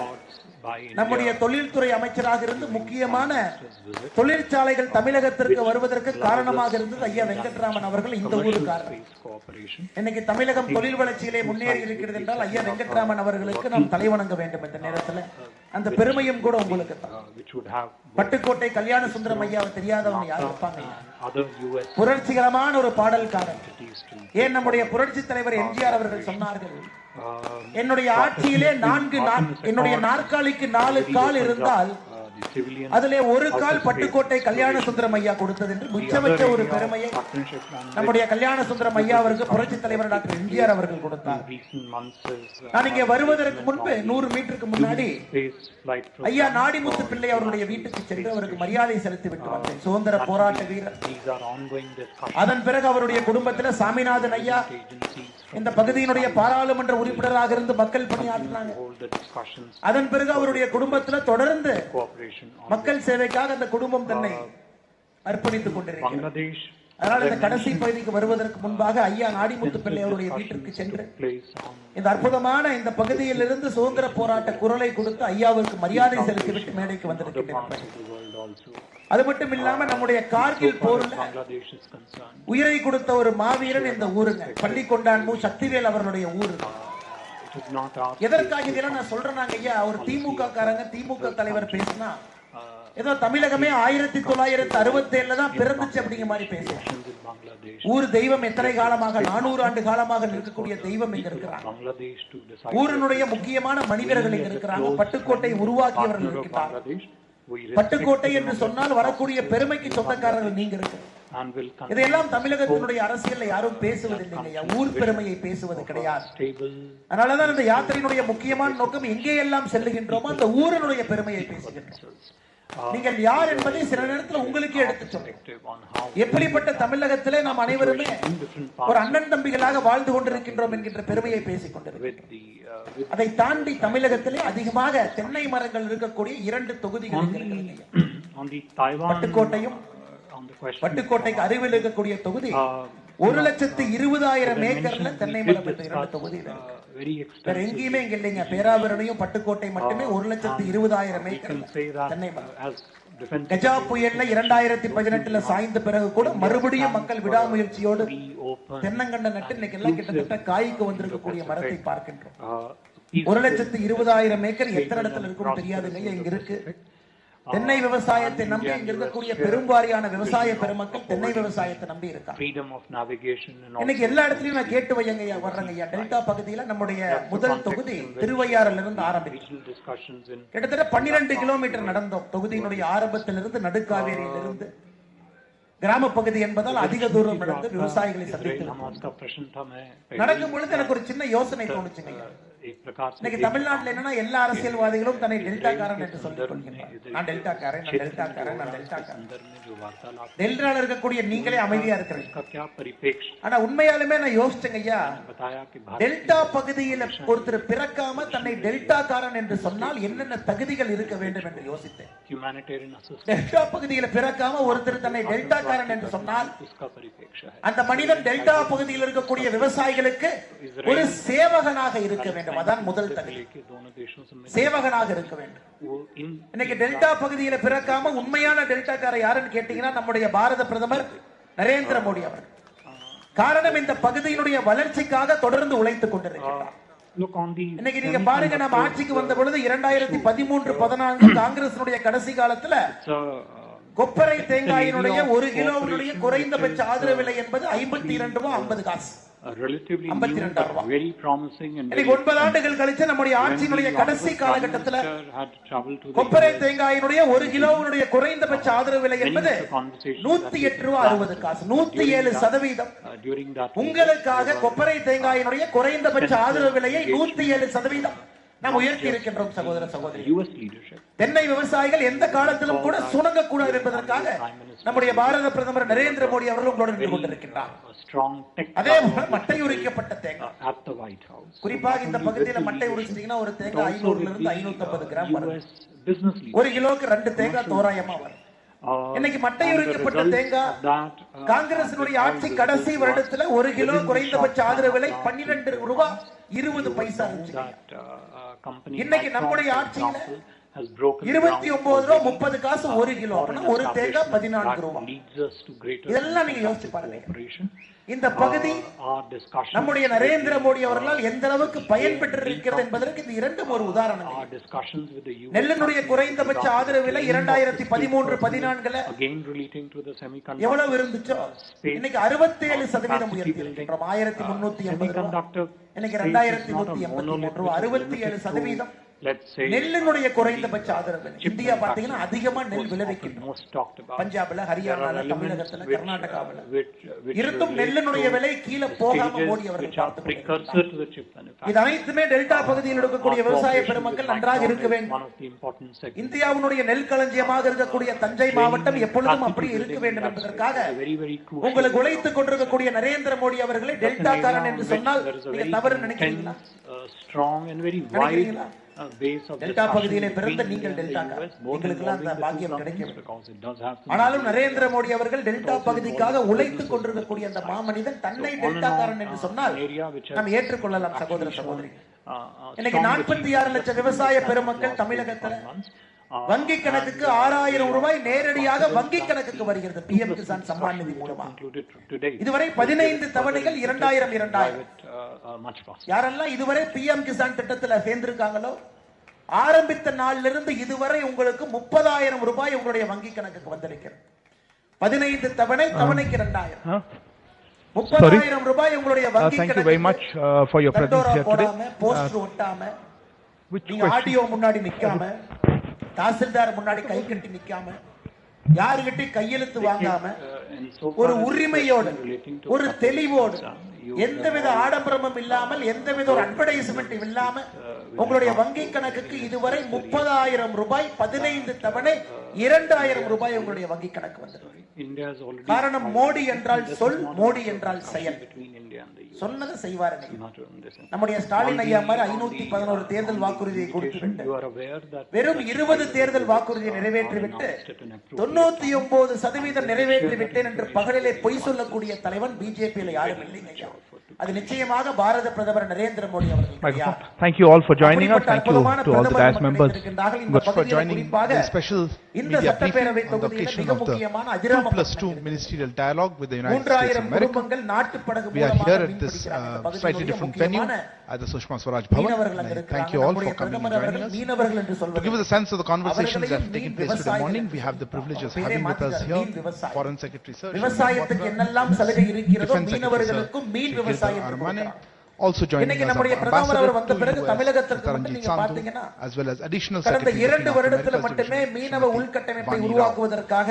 நம்முடைய தொழில்துறை அமைச்சராக இருந்து முக்கியமான தொழிற்சாலைகள் தமிழகத்திற்கு வருவதற்கு காரணமாக இருந்தது ஐயா வெங்கட்ராமன் அவர்கள். இந்த ஊருக்காரர். இன்னைக்கு தமிழகம் தொழில் வளர்ச்சியிலே முன்னேறி இருக்கிறது என்றால் ஐயா வெங்கட்ராமன் அவர்களுக்கு நாம் தலைவணங்க வேண்டும். இந்த நேரத்தில் அந்த பெருமையும் கூட உங்களுக்கு. பட்டுக்கோட்டை கல்யாண சுந்தரம் ஐயாவை தெரியாதவங்க யாரும் இருப்பாங்க. புரட்சிகரமான ஒரு பாடல்காரர். ஏன் நம்முடைய புரட்சி தலைவர் எம்ஜிஆர் அவர்கள் சொன்னார்கள், என்னுடைய ஆட்சியிலே என்னுடைய நாற்காலிக்கு 4 கால் இருந்தால் அதிலே ஒரு கால் பட்டுக்கோட்டை கல்யாண சுந்தரம் ஐயா கொடுத்தது என்று மிச்சமற்ற ஒரு பெருமையை நம்முடைய கல்யாண சுந்தரம் ஐயா அவருக்கு புரட்சி தலைவர் டாக்டர் எம்ஜிஆர் அவர்கள் கொடுத்தார். நான் இங்கே வருவதற்கு முன்பு 100 மீட்டருக்கு முன்னாடி ஐயா நாடிமுத்து பிள்ளை அவருடைய வீட்டுக்கு சென்று அவருக்கு மரியாதை செலுத்தி விட்டு வந்தேன். சுதந்திர போராட்ட வீரர். அதன் பிறகு அவருடைய குடும்பத்தில் சாமிநாதன் ஐயா இந்த பகுதியினுடைய பாராளுமன்ற உறுப்பினராக இருந்து மக்கள் பணியாற்றினாங்க. அதன் பிறகு அவருடைய குடும்பத்தில் தொடர்ந்து மக்கள் சேவைக்காக அந்த குடும்பம் தன்னை அர்ப்பணித்துக் கொண்டிருக்கிறது. அதனால் இந்த கடைசி பகுதிக்கு வருவதற்கு முன்பாக ஐயா நாடிமுத்து பிள்ளை அவருடைய வீட்டிற்கு சென்று இந்த அற்புதமான இந்த பகுதியில் இருந்து சுதந்திர போராட்ட குரலை கொடுத்து ஐயாவிற்கு மரியாதை செலுத்திவிட்டு மேடைக்கு வந்திருக்கின்றனர். அது மட்டும் இல்லாம நம்முடைய கார்கில் போர்ல உயிரை கொடுத்த ஒரு மாவீரன் இந்த ஊருங்க. பள்ளிக்கொண்டான் சக்திவேல் அவர்களுடைய ஊரு. எதற்காக இதெல்லாம் நான் சொல்றேன் ஐயா, ஒரு திமுக காரங்க திமுக தலைவர் பேசினா ஏதோ தமிழகமே 1967 தான் பிறந்துச்சு அப்படிங்கிற மாதிரி பேசுறேன். ஊர் தெய்வம் எத்தனை காலமாக 400 ஆண்டு காலமாக இருக்கக்கூடிய தெய்வம் இங்க இருக்கிறாங்க. ஊரினுடைய முக்கியமான மனிதர்கள் இங்க இருக்கிறாங்க. பட்டுக்கோட்டை உருவாக்கியவர்கள் இருக்கிறார்கள். பட்டுக்கோட்டை என்று சொன்னால் வரக்கூடிய பெருமைக்கு சொந்தக்காரர்கள் நீங்க இருக்கு. இதையெல்லாம் தமிழகத்தினுடைய அரசியல் யாரும் பேசுவதில்லை. ஊர் பெருமையை பேசுவது கிடையாது. அதனாலதான் இந்த யாத்திரையினுடைய முக்கியமான நோக்கம் எங்கே எல்லாம் செல்லுகின்றோமோ அந்த ஊரினுடைய பெருமையை பேசுகின்றோம். நீங்கள் யார் என்பதை சில நேரத்தில் உங்களுக்கே எடுத்து சொல்றேன். எப்படிப்பட்ட தமிழகத்திலே நாம் அனைவருமே ஒரு அண்ணன் தம்பிகளாக வாழ்ந்து கொண்டிருக்கின்றோம் என்கின்ற பெருமையை பேசிக் கொண்டிருக்கிறோம். அதை தாண்டி தமிழகத்திலே அதிகமாக தென்னை மரங்கள் இருக்கக்கூடிய 2 தொகுதிகள் பட்டுக்கோட்டையும் பட்டுக்கோட்டைக்கு அருகில் இருக்கக்கூடிய தொகுதி 1,20,000 ஏக்கர்ல தென்னை மரம் 2 தொகுதியில் வேற எங்கேயுமே இங்க இல்லைங்க. பேராவூரணையும் பட்டுக்கோட்டை மட்டுமே 1,20,000 ஏக்கர் தென்னை மரம். கஜா புயல்ல 2018 சாய்ந்த பிறகு கூட மறுபடியும் மக்கள் விடாமுயற்சியோடு தென்னங்கண்ட நட்டு இன்னைக்கு எல்லாம் கிட்டத்தட்ட காய்க்கு வந்திருக்கக்கூடிய மரத்தை பார்க்கின்றோம். 1,20,000 ஏக்கர் எத்தனை இடத்துல இருக்கும் தெரியாதுங்க. இங்க இருக்கு. தென்னை விவசாயத்தை நம்பி இங்க இருக்கக்கூடிய பெரும்பாரியான விவசாய பெருமக்கள் தென்னை விவசாயத்தை நம்பி இருக்காங்க. இன்னைக்கு எல்லா இடத்துலயும் நான் கேட்டு வையங்கய்யா வர்றங்கய்யா. டெல்டா பகுதியில நம்முடைய முதல் தொகுதி திருவையாறுல இருந்து ஆரம்பிச்சு கிட்டத்தட்ட 12 கிலோமீட்டர் நடந்தோம். தொகுதியினுடைய ஆரம்பத்திலிருந்து நடுக்காவேரியிலிருந்து கிராம பகுதி என்பதால் அதிக தூரம் நடந்து விவசாயிகளை சந்தித்து நடக்கும் பொழுது எனக்கு ஒரு சின்ன யோசனை தோணுச்சுங்க. இன்னைக்கு தமிழ்நாட்டில் என்னன்னா எல்லா அரசியல்வாதிகளும் தன்னை டெல்டாக்காரன் என்று சொல்லிக் கொள்கிறார். நான் டெல்டாக்காரன், நான் டெல்டாக்காரன், நான் டெல்டாக்காரன். டெல்டால இருக்கக்கூடிய நீங்களே அமைதியா இருக்கிறீங்க. ஆனா உண்மையாலுமே நான் யோசிச்சேங்க ஐயா, டெல்டா பகுதியில ஒருத்தர் பிறக்காம தன்னை டெல்டாக்காரன் என்று சொன்னால் என்னென்ன தகுதிகள் இருக்க வேண்டும் என்று யோசித்தேன். டெல்டா பகுதியில பிறக்காம ஒருத்தர் தன்னை டெல்டாக்காரன் என்று சொன்னால் அந்த மனிதன் டெல்டா பகுதியில் இருக்கக்கூடிய விவசாயிகளுக்கு ஒரு சேவகனாக இருக்க வேண்டும். அதான் முதல் தகுதி, சேவகனாக இருக்க வேண்டும். இன்னைக்கு டெல்டா பகுதியில பிறக்காம உண்மையான டெல்டாக்காரர் யாருன்னு கேட்டீங்கன்னா நம்முடைய பாரத பிரதமர் நரேந்திர மோடி அவர். காரணம், இந்த பகுதியினுடைய வளர்ச்சிக்காக தொடர்ந்து உழைத்துக் கொண்டிருக்கிறார். இன்னைக்கு நீங்க பாருங்க, நம்ம ஆட்சிக்கு வந்த பொழுது 2013-14 காங்கிரசினுடைய கடைசி காலத்துல கொப்பரை தேங்காயினுடைய 1 கிலோவுடைய குறைந்தபட்ச ஆதரவு விலை என்பது 52 ரூபாய் 50 காசு. 52 ரூபாய். 9 ஆண்டுகள் கழிச்சு நம்முடைய ஆட்சியினுடைய கடைசி காலகட்டத்தில் கொப்பரை தேங்காயினுடைய 1 கிலோவுடைய குறைந்தபட்ச ஆதரவு விலை என்பது 108 ரூபாய் 60 காசு. 107%. உங்களுக்காக கொப்பரை தேங்காயினுடைய குறைந்தபட்ச ஆதரவு விலையை 107% நாம் உயர்த்தி இருக்கின்றோம் சகோதர சகோதரி. தென்னை விவசாயிகள் எந்த காலத்திலும் கூட சுணங்க கூடாது என்பதற்காக நம்முடைய பாரத பிரதமர் நரேந்திர மோடி அவர்கள் உங்களோடு நின்று கொண்டிருக்கின்றார். அதே போல மட்டை உரிக்கப்பட்ட தேங்காய், குறிப்பாக இந்த பகுதியில் மட்டை உரிச்சிட்டீங்கன்னா ஒரு தேங்காய் 500 இருந்து 550 கிராம் வரும். 1 கிலோக்கு 2 தேங்காய் தோராயமா வரும். இன்னைக்கு மட்டை உரிக்கப்பட்ட தேங்காய் காங்கிரசினுடைய ஆட்சி கடைசி வருடத்துல 1 கிலோ குறைந்தபட்ச ஆதரவு விலை 12 ரூபாய் 20 பைசா. இன்னைக்கு நம்முடைய ஆட்சியில 29 ரூபாய் 30 காசு 1 கிலோ. ஒரு தேங்காய் 14 ரூபாய். இதெல்லாம் நீங்க யோசிச்சு பாருங்க. இந்த பகுதி நம்முடைய நரேந்திர மோடி அவர்களால் எந்த அளவுக்கு பயன்பெற்றிருக்கிறது என்பதற்கு இந்த இரண்டும் ஒரு உதாரணம். நெல்லினுடைய குறைந்தபட்ச ஆதரவு விலை 2013-14 எவ்வளவு இருந்துச்சோ இன்னைக்கு 67% உயர்த்தியிருக்கின்றோம். 1380 இன்னைக்கு 2183 67%. நெல்லினுடைய குறைந்தபட்ச ஆதரவு. இந்தியா பாத்தீங்கன்னா அதிகமா நெல் விளைவிக்கின்றோம். பஞ்சாப்ல, ஹரியானால, தமிழகத்துல, கர்நாடகாவில் இருந்தும் நெல்லினுடைய விலை கீழே போகாம மோடி அவர்கள் இது அனைத்துமே டெல்டா பகுதியில் இருக்கக்கூடிய விவசாய பெருமக்கள் நன்றாக இருக்க வேண்டும். இந்தியாவுடைய நெல் களஞ்சியமாக இருக்கக்கூடிய தஞ்சை மாவட்டம் எப்பொழுதும் அப்படி இருக்க வேண்டும் என்பதற்காக உங்களுக்கு உழைத்துக் கொண்டிருக்கக்கூடிய நரேந்திர மோடி அவர்களை டெல்டாக்காரன் என்று சொன்னால் நீங்க தவறு நினைக்கிறீங்களா? டெல்டா பகுதியிலே பிறந்த நீங்கள் டெல்டாக்காரர், எங்களுக்கெல்லாம் அந்த பாக்கியம் கிடைக்கும். ஆனாலும் நரேந்திர மோடி அவர்கள் டெல்டா பகுதிக்காக உழைத்துக் கொண்டிருக்கக்கூடிய அந்த மாமனிதன் தன்னை டெல்டாக்காரன் என்று சொன்னால் நாம் ஏற்றுக்கொள்ளலாம் சகோதர சகோதரி. இன்னைக்கு 46 லட்சம் விவசாய பெருமக்கள் தமிழகத்தில் வங்கி கணக்குக்கு 6000 ரூபாய் நேரடியாக வங்கி கணக்குக்கு வருகிறது PM கிசான் சம்மான் நிதி மூலமா. இதுவரை 15 தவணைகள் 2000. யாரெல்லாம் இதுவரை PM கிசான் திட்டத்தில் சேர்ந்திருக்காங்களோ ஆரம்பித்த நாளிலிருந்து இதுவரை உங்களுக்கு 30,000 ரூபாய் உங்களுடைய வங்கி கணக்குக்கு வந்திருக்கிறது. 15 தவணை, தவணைக்கு 2000. 30,000 ரூபாய் உங்களுடைய வங்கி Thank you very much for your presence here today. Poster ஒட்டாம, ஆடியோ முன்னாடி நிக்காம, தாசில்தார் முன்னாடி கை கட்டி நிக்காம, யாருகிட்ட கையெழுத்து வாங்காம, ஒரு உரிமையோடு, ஒரு தெளிவோடு, எந்தவித ஆடம்பரமும் இல்லாமல், எந்தவித ஒரு அட்வர்டைஸ்மெண்ட் இல்லாம உங்களுடைய வங்கி கணக்குக்கு இதுவரை 30,000 ரூபாய் 15 தவணை 2000 ரூபாய் உங்களுடைய வங்கி கணக்கு வந்தது. காரணம், மோடி என்றால் சொல், மோடி என்றால் செயல். சொன்னதை செய்வார்கள். நம்முடைய ஸ்டாலின் ஐயா மாதிரி 511 தேர்தல் வாக்குறுதியை கொடுத்துவிட்டு வெறும் 20 தேர்தல் வாக்குறுதியை நிறைவேற்றிவிட்டு 99% நிறைவேற்றிவிட்டேன் என்று பகலிலே பொய் சொல்லக்கூடிய தலைவன் பிஜேபியில் யாரும் இல்லை. அது நிச்சயமாக பாரத பிரதமர் நரேந்திர மோடி அவர்கள். Thank you all for joining us. Thank you to all the DAS members for joining the special media briefing on the occasion of the 2+2 ministerial dialogue with the United States of America. We are here at this slightly different venue at the Sushma Swaraj Bhavan. Thank you all for coming and joining us. To give us a sense of the conversations that have taken place today morning, we have the privilege of having with us here Foreign Secretary Sir Defense Secretary Armane, Also joining us நம்முடைய as பிரதமர் அவர் வந்த ambassador பிறகு to தமிழகத்திற்கு Taranjit நீங்க Sandhu, பாத்தீங்கன்னா as well as additional கடந்த secretary 2 வருடத்துல மட்டுமே மீனவ உள்கட்டமைப்பை உருவாக்குவதற்காக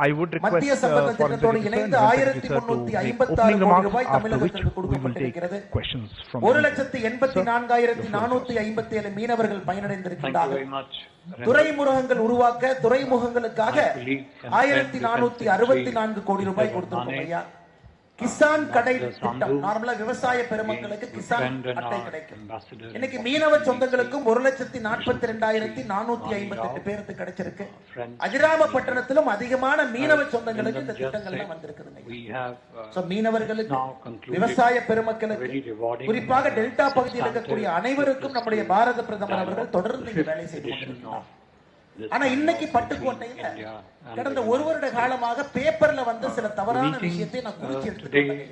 I would request மத்திய சம்பந்த திட்டத்தோடு இணைந்து 1356 கோடி ரூபாய் தமிழகத்திற்கு கொடுக்கப்பட்டிருக்கிறது. 1,84,457 மீனவர்கள் பயனடைந்திருக்கிறார்கள். துறைமுகங்கள் உருவாக்க துறைமுகங்களுக்காக 1464 கோடி ரூபாய் கொடுத்திருக்கோம் ஐயா. கிசான் கடை திட்டம் நார்மலா விவசாய பெருமக்களுக்கு கிசான் அட்டை கிடைக்கும். இன்னைக்கு மீனவ சொந்தங்களுக்கும் 1,42,458 பேருக்கு கிடைச்சிருக்கு. அதிராமப்பட்டினத்திலும் அதிகமான மீனவ சொந்தங்களுக்கு இந்த திட்டங்கள் எல்லாம் வந்திருக்குதுங்க. மீனவர்களுக்கு விவசாய பெருமக்களுக்கு குறிப்பாக டெல்டா பகுதியில் இருக்கக்கூடிய அனைவருக்கும் நம்முடைய பாரத பிரதமர் அவர்கள் தொடர்ந்து இங்கு வேலை செய்து கொண்டிருக்கிறார். ஆனா இன்னைக்கு பட்டுக்கோட்டையில கடந்த 1 வருட காலமாக பேப்பர்ல வந்த சில தவறான விஷயத்தை நான் குறிச்சு எடுத்துட்டேன்.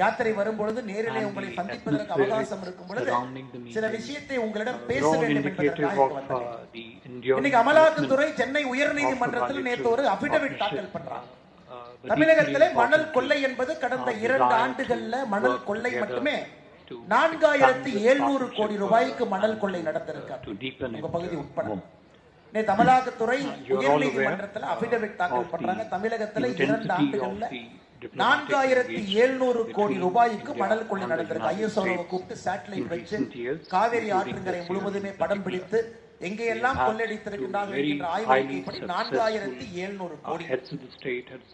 யாத்திரை வரும்பொழுது நேரிலே உங்களை சந்திப்பதற்கு அவகாசம் இருக்கும் பொழுது சில விஷயத்தை உங்களிடம் பேச வேண்டும் என்பதற்காக வந்தேன். இன்னைக்கு அமலாக்கத்துறை சென்னை உயர்நீதிமன்றத்தில் நேற்று ஒரு அபிடவிட் தாக்கல் பண்றாங்க. தமிழகத்திலே மணல் கொள்ளை என்பது கடந்த 2 ஆண்டுகள்ல மணல் கொள்ளை மட்டுமே 4,700 கோடி ரூபாய்க்கு மணல் கொள்ளை நடந்திருக்காரு உங்க பகுதி உட்பட. அமலாக்கத்துறை உயர்நீதிமன்றத்தில் அபிடவிட் தாக்கல் பண்றாங்க. தமிழகத்துல 2 ஆண்டுகள்ல 4,700 கோடி ரூபாய்க்கு மணல் கொள்ளை நடந்திருக்கு. ஐஎஸ்ஓவை கூப்பிட்டு சேட்டலைட் வச்சு காவேரி ஆற்றங்கரை முழுவதுமே படம் பிடித்து எங்கெல்லாம் கொள்ளையடித்திருக்கின்றார்கள் என்கின்ற ஆய்வறிக்கைப்படி 4,700 கோடி.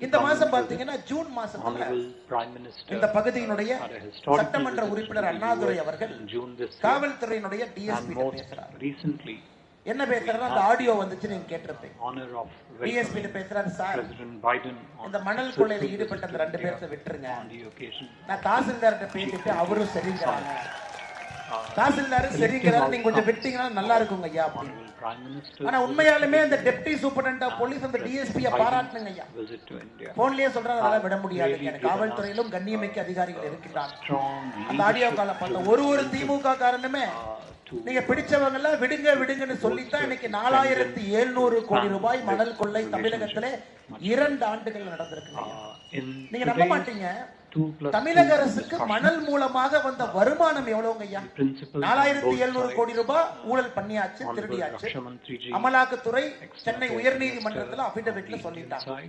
இந்த மாசம் பாத்தீங்கன்னா ஜூன் மாசத்துல இந்த பகுதியினுடைய சட்டமன்ற உறுப்பினர் அண்ணாதுரை அவர்கள் காவல்துறையினுடைய டிஎஸ்பி பேசுறார். என்ன பேசுறாரு அந்த ஆடியோ வந்துச்சு நீங்க கேட்டிருப்பீங்க. டிஎஸ்பி பேசுறாரு, சார் இந்த மணல் கொள்ளையில ஈடுபட்ட அந்த 2 பேர்த்த விட்டுருங்க. நான் தாசில்தார்கிட்ட பேசிட்டு அவரும் சரிங்கிறாங்க. தாசில்தார் சரிங்கிறாரு, நீங்க கொஞ்சம் விட்டீங்கன்னா நல்லா இருக்குங்க ஐயா அப்படின்னு. ஆனா உண்மையாலுமே அந்த டெப்டி சூப்பரண்ட் ஆஃப் போலீஸ் அந்த டிஎஸ்பிய பாராட்டுங்க ஐயா. போன்லயே சொல்றாங்க அதெல்லாம் விட முடியாது. காவல்துறையிலும் கண்ணியமிக்க அதிகாரிகள் இருக்கின்றார்கள். அந்த ஆடியோ கால பார்த்த ஒரு திமுக காரணமே நீங்க பிடிச்சவங்க எல்லாம் விடுங்க விடுங்கன்னு சொல்லித்தான் இன்னைக்கு 4,700 கோடி ரூபாய் மணல் கொள்ளை தமிழகத்திலே 2 ஆண்டுகள் நடந்திருக்கு. நீங்க நம்ப மாட்டீங்க, தமிழக அரசுக்கு மணல் மூலமாக வந்த வருமானம் எவ்வளவுங்க ஐயா? 4,700 கோடி ரூபாய் ஊழல் பண்ணியாச்சு, திருடியாச்சு. அமலாக்கத்துறை சென்னை உயர்நீதிமன்றத்தில் அபிடவிட்ல சொல்லிட்டாங்க.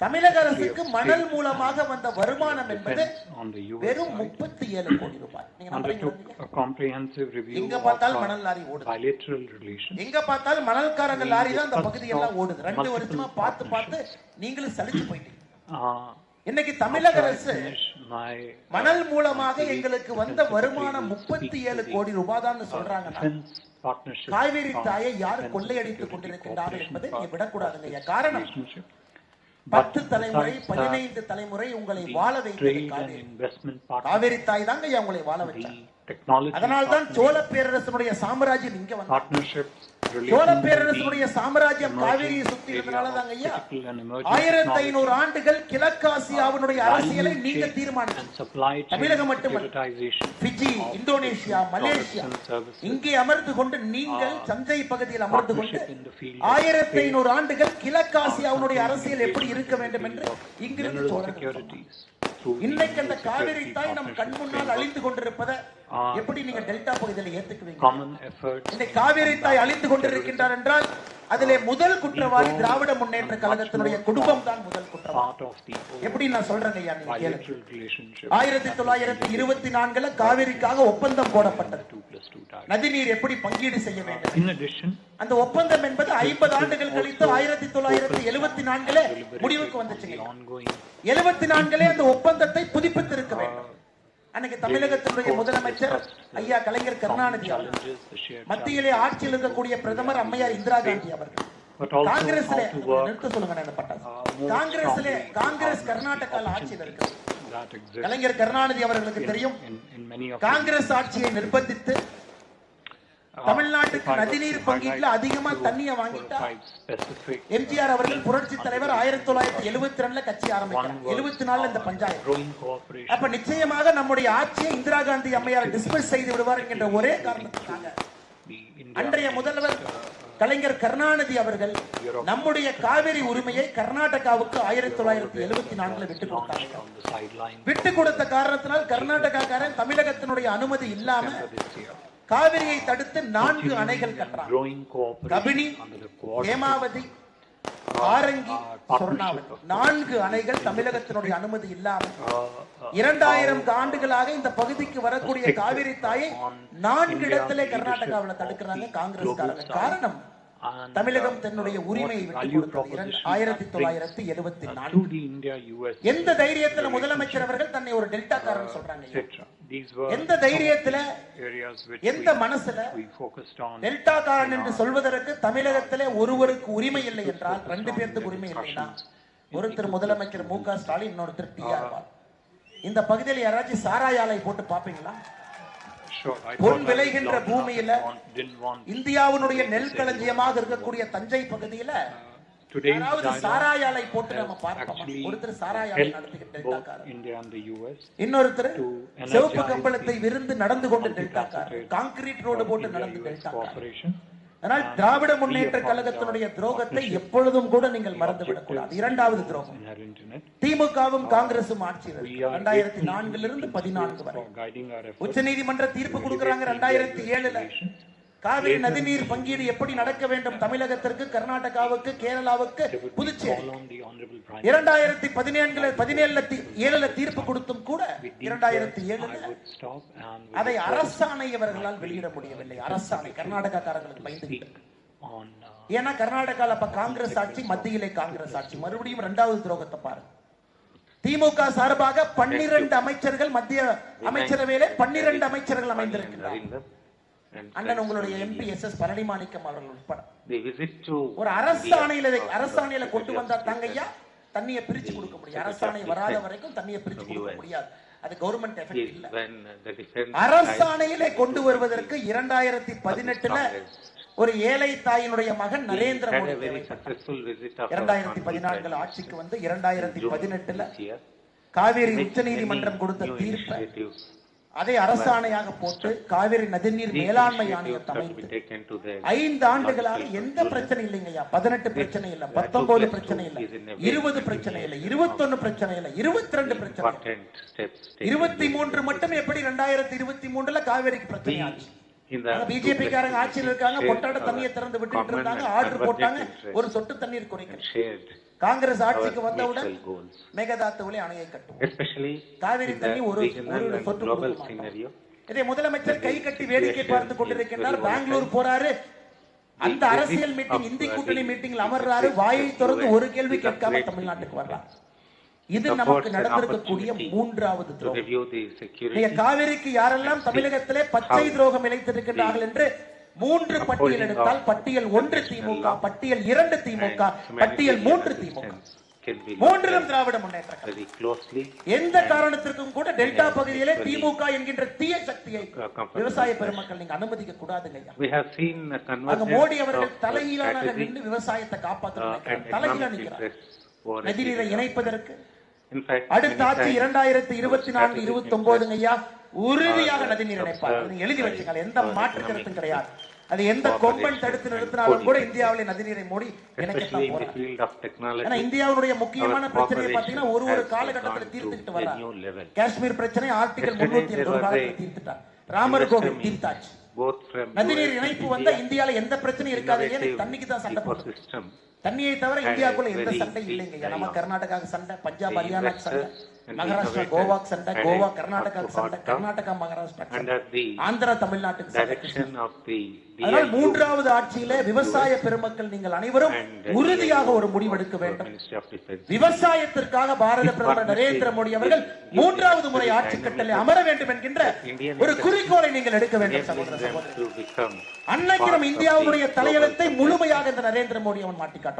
தமிழக அரசுக்கு மணல் மூலமாக வந்த வருமானம் என்பது வெறும் 37 கோடி ரூபாய். எங்க பார்த்தாலும் மணல் லாரி ஓடுது, எங்க பார்த்தாலும் மணல்காரங்க லாரி தான் அந்த பகுதியெல்லாம் ஓடுது. 2 வருஷமா பார்த்து நீங்களும் சலிச்சு போயிட்டீங்க. இன்னைக்கு தமிழக அரசு மணல் மூலமாக எங்களுக்கு வந்த வருமானம் 37 கோடி ரூபாய் தான் சொல்றாங்கன்னா காவேரி தாயை யார் கொள்ளையடித்துக் கொண்டிருக்கின்றார்கள் என்பதை நீங்க விடக்கூடாதுங்க. காரணம் 10 தலைமுறை 15 தலைமுறை உங்களை வாழ வைத்தது காவேரி தாய் தாங்க உங்களை வாழ வச்சாங்க. அதனால்தான் சோழ பேரரசனுடைய சாம்ராஜ்யம் இங்க வந்தது. சோழ பேரரசனுடைய சாம்ராஜ்யம் காவேரியை சுத்தி இருந்தனாலதாங்க ஐயா 1500 ஆண்டுகள் கிழக்காசியாவினுடைய அரசியலை நீங்க தீர்மானிச்சு. தமிழகம் மட்டுமல்ல, பிஜி, இந்தோனேஷியா, மலேசியா இங்கே அமர்ந்து கொண்டு நீங்கள் சந்தை பகுதியில் அமர்ந்து கொண்டு 1500 ஆண்டுகள் கிழக்காசியாவினுடைய அரசியல் எப்படி இருக்க வேண்டும் என்று இங்கிருந்து சோழர்கள். இன்னைக்கு அந்த காவிரி தாய் நம் கண் முன்னால் அழிந்து கொண்டிருப்பதை எப்படி நீங்க டெல்டா பகுதியில் ஏத்துக்குவீங்க? இந்த காவிரி தாய் அழிந்து கொண்டிருக்கின்றார் என்றால் அதிலே முதல் குற்றவாளி திராவிட முன்னேற்ற கழகத்தினுடைய குடும்பம் தான் முதல் குற்றவாளி. எப்படி நான் சொல்றேங்க ஐயா, நீங்க கேளுங்க. 1924 காவிரிக்காக ஒப்பந்தம் போடப்பட்டது. நதிநீர் எப்படி பங்கீடு செய்ய வேண்டும். அந்த ஒப்பந்தம் என்பது 50 ஆண்டுகள் கழித்து 1974 முடிவுக்கு வந்துச்சு. 74 அந்த ஒப்பந்தத்தை புதுப்பித்திருக்க வேண்டும். அன்னைக்கு தமிழகத்தினுடைய முதலமைச்சர் ஐயா கலைஞர் கருணாநிதி அவர்கள், மத்தியிலே ஆட்சியில் இருக்கக்கூடிய பிரதமர் அம்மையார் இந்திரா காந்தி அவர்கள், காங்கிரஸ்ல நிறுத்த சொல்லுங்க காங்கிரஸ் கர்நாடகாவில் ஆட்சியில் இருக்கு. கலைஞர் கருணாநிதி அவர்களுக்கு தெரியும், காங்கிரஸ் ஆட்சியை நிர்பந்தித்து தமிழ்நாட்டுக்கு நதிநீர் பங்கீட்டுல அதிகமா தண்ணியை வாங்கிட்டா எம்ஜிஆர் அவர்கள் புரட்சி தலைவர் 1972 கட்சி ஆரம்பிக்கிறார். 74 இந்த பஞ்சாயத்து. அப்ப நிச்சயமாக நம்முடைய ஆட்சியை இந்திரா காந்தி அம்மையார் டிஸ்மிஸ் செய்து விடுவார் என்கின்ற ஒரே காரணத்துக்காக அன்றைய முதல்வர் கலைஞர் கருணாநிதி அவர்கள் நம்முடைய காவிரி உரிமையை கர்நாடகாவுக்கு 1974 விட்டு கொடுத்தாங்க. விட்டு கொடுத்த காரணத்தினால் கர்நாடகாக்காரன் தமிழகத்தினுடைய அனுமதி இல்லாம காவிரியை தடுத்து 4 அணைகள் கட்டுறாங்க. கபினி, ஹேமாவதி, ஆரங்கி, சொர்ணாவதி 4 அணைகள் தமிழகத்தினுடைய அனுமதி இல்லாம 2000 ஆண்டுகளாக இந்த பகுதிக்கு வரக்கூடிய காவிரி தாயை 4 இடத்திலே கர்நாடகாவில் தடுக்கிறாங்க காங்கிரஸ்காரங்க. காரணம் தமிழகம் தன்னுடைய உரிமையை விட்டு கொடுத்தது 1974. எந்த தைரியத்துல முதலமைச்சர் அவர்கள் தன்னை ஒரு டெல்டாக்காரன் சொல்றாங்க? எந்த தைரியத்துல, எந்த மனசுல டெல்டாக்காரன் என்று சொல்வதற்கு தமிழகத்திலே ஒருவருக்கு உரிமை இல்லை என்றால் 2 பேருக்கு உரிமை இல்லைன்னா ஒருத்தர் முதலமைச்சர் மு.க. ஸ்டாலின், இன்னொருத்தர் டி.ஆர். பால். இந்த பகுதியில் யாராச்சும் சாராய ஆலை போட்டு பாப்பீங்களா? பொன் விளைகின்ற பூமியில இந்தியாவுடைய நெல் களஞ்சியமாக இருக்கக்கூடிய தஞ்சை பகுதியில சாராய ஆலை போட்டு நம்ம பார்ப்போம். ஒருத்தர் சாராய ஆலை நடத்திக்கிட்டு இன்னொருத்தர் சிவப்பு கம்பளத்தை விருந்து நடந்து கொண்டு டெல்டாக்கார், கான்கிரீட் ரோடு போட்டு நடந்து டெல்டாக்கார். ஆனால் திராவிட முன்னேற்ற கழகத்தினுடைய துரோகத்தை எப்பொழுதும் கூட நீங்கள் மறந்துவிடக் கூடாது. 2வது துரோகம், திமுகவும் காங்கிரசும் ஆட்சி 2004 14 வரை உச்ச நீதிமன்ற தீர்ப்பு கொடுக்கிறாங்க. 2007 காவிரி நதிநீர் பங்கீடு எப்படி நடக்க வேண்டும் தமிழகத்திற்கு, கர்நாடகாவுக்கு, கேரளாவுக்கு, புதுச்சேரி 2017 தீர்ப்பு கொடுத்தும் கூட 2007 அதை அரசாணை அவர்களால் வெளியிட முடியவில்லை. அரசாணை கர்நாடகாக்காரர்களுக்கு பயந்து. ஏன்னா கர்நாடகால அப்ப காங்கிரஸ் ஆட்சி, மத்தியிலே காங்கிரஸ் ஆட்சி. மறுபடியும் 2வது துரோகத்தை பாருங்க. திமுக சார்பாக 12 அமைச்சர்கள், மத்திய அமைச்சரவையிலே 12 அமைச்சர்கள் அமைந்திருக்கிறார்கள். அண்ணன் உங்களுடைய எம்பி எஸ்.எஸ். பழனிமாணிக்கம் அவர்கள் உட்பட ஒரு அரசாணையில கொண்டு வந்தா தாங்கய்யா தண்ணியை பிரிச்சு கொடுக்க முடியும். அரசாணை வராத வரைக்கும் தண்ணியை பிரிச்சு கொடுக்க முடியாது. அது கவர்மெண்ட் எஃபெக்ட் இல்ல. அரசாணையிலே கொண்டு வருவதற்கு 2018 ஒரு ஏழை தாயினுடைய மகன் நரேந்திர மோடி 2014 ஆட்சிக்கு வந்து 2018 காவிரி உச்ச நீதிமன்றம் கொடுத்த தீர்ப்பை அதை அரசாணையாக போட்டு காவிரி நதிநீர் மேலாண்மை ஆணையத்தை அமைத்து 5 ஆண்டுகளாக எந்த பிரச்சனை இல்லைங்கய்யா. 18 பிரச்சனை இல்ல, 19 பிரச்சனை இல்ல, 20 பிரச்சனை இல்ல, 21 பிரச்சனை இல்ல, 22 பிரச்சனை, 23 மட்டும் எப்படி 2023 காவிரிக்கு பிரச்சனை ஆச்சு. பிஜேபி காரங்க ஆட்சியில் இருக்காங்க, கொட்டாட தண்ணியை திறந்து விட்டு இருந்தாங்க, ஆர்டர் போட்டாங்க ஒரு சொட்டு தண்ணீர் குறைக்க. காங்கிரஸ் ஆட்சிக்கு வந்தவுடன் மேகதாத்துவிலே அணையை கட்டும், காவிரி தண்ணி ஒரு சொட்டு கொடுக்க மாட்டோம். இதை முதலமைச்சர் கை கட்டி வேடிக்கை பார்த்து கொண்டிருக்கின்றார். பெங்களூர் போறாரு, அந்த அரசியல் மீட்டிங், இந்தி கூட்டணி மீட்டிங்ல அமர்றாரு, வாயை திறந்து ஒரு கேள்வி கேட்காம தமிழ்நாட்டுக்கு வர்றார். இது நமக்கு நடந்திருக்கக்கூடிய 3வது துரோகம். காவிரிக்கு யாரெல்லாம் தமிழகத்திலே பச்சை துரோகம் இழைத்திருக்கிறார்கள் என்று 3 பட்டியல் எடுத்தால், பட்டியல் 1 திமுக, பட்டியல் 2 திமுக, பட்டியல் 3 திமுக, 3லும் திராவிட முன்னேற்ற கழகம். எந்த காரணத்திற்கும் கூட டெல்டா பகுதியிலே திமுக என்கின்ற தீய சக்தியை விவசாய பெருமக்கள் நீங்க அனுமதிக்க கூடாதுங்க. மோடி அவர்கள் தலையிலான நின்று விவசாயத்தை காப்பாற்ற தலையில நிற்கிறார். நதிநீரை இணைப்பதற்கு அடுத்த ஆட்சி 2024-29 ஐயா உறுதியாக நதிநீர் இணைப்பார். நீங்க எழுதி வச்சுங்க, எந்த மாற்று கருத்தும் கிடையாது. அது எந்த கொம்பன் தடுத்து நிறுத்தினாலும் கூட இந்தியாவிலே நதிநீரை மோடி இணைக்கத்தான் போறாங்க. இந்தியாவுடைய முக்கியமான பிரச்சனையை பாத்தீங்கன்னா ஒரு காலகட்டத்தில் தீர்த்துக்கிட்டு வர்றாங்க. காஷ்மீர் பிரச்சனை ஆர்டிகல் 380 தீர்த்துட்டார். ராமர் கோவில் தீர்த்தாச்சு. நதிநீர் இணைப்பு வந்தா இந்தியால எந்த பிரச்சனையும் இருக்காது. தண்ணிக்கு தான் சண்டை போடுறது. தண்ணியை தவிர இந்தியாவுக்குள்ள எந்த சண்டை இல்லைங்க. நம்ம கர்நாடகாவுக்கு சண்டை, பஞ்சாப் ஹரியானாக்கு சண்டை, மகாராஷ்டிரா கோவாக்கு சண்டை, கோவா கர்நாடகாவுக்கு சண்டை, கர்நாடகா மகாராஷ்டிரா, ஆந்திரா தமிழ்நாட்டுக்கு சண்டை. அதனால் 3வது ஆட்சியில விவசாய பெருமக்கள் நீங்கள் அனைவரும் உறுதியாக ஒரு முடிவெடுக்க வேண்டும். விவசாயத்திற்காக பாரத பிரதமர் நரேந்திர மோடி அவர்கள் 3வது முறை ஆட்சி கட்டளை அமர வேண்டும் என்கின்ற ஒரு குறிக்கோளை நீங்கள் எடுக்க வேண்டும் சகோதர சகோதரி. அன்னைக்கு நம் இந்தியாவுடைய தலையெழுத்தை முழுமையாக இந்த நரேந்திர மோடி அவன் மாட்டி காட்டுவான்.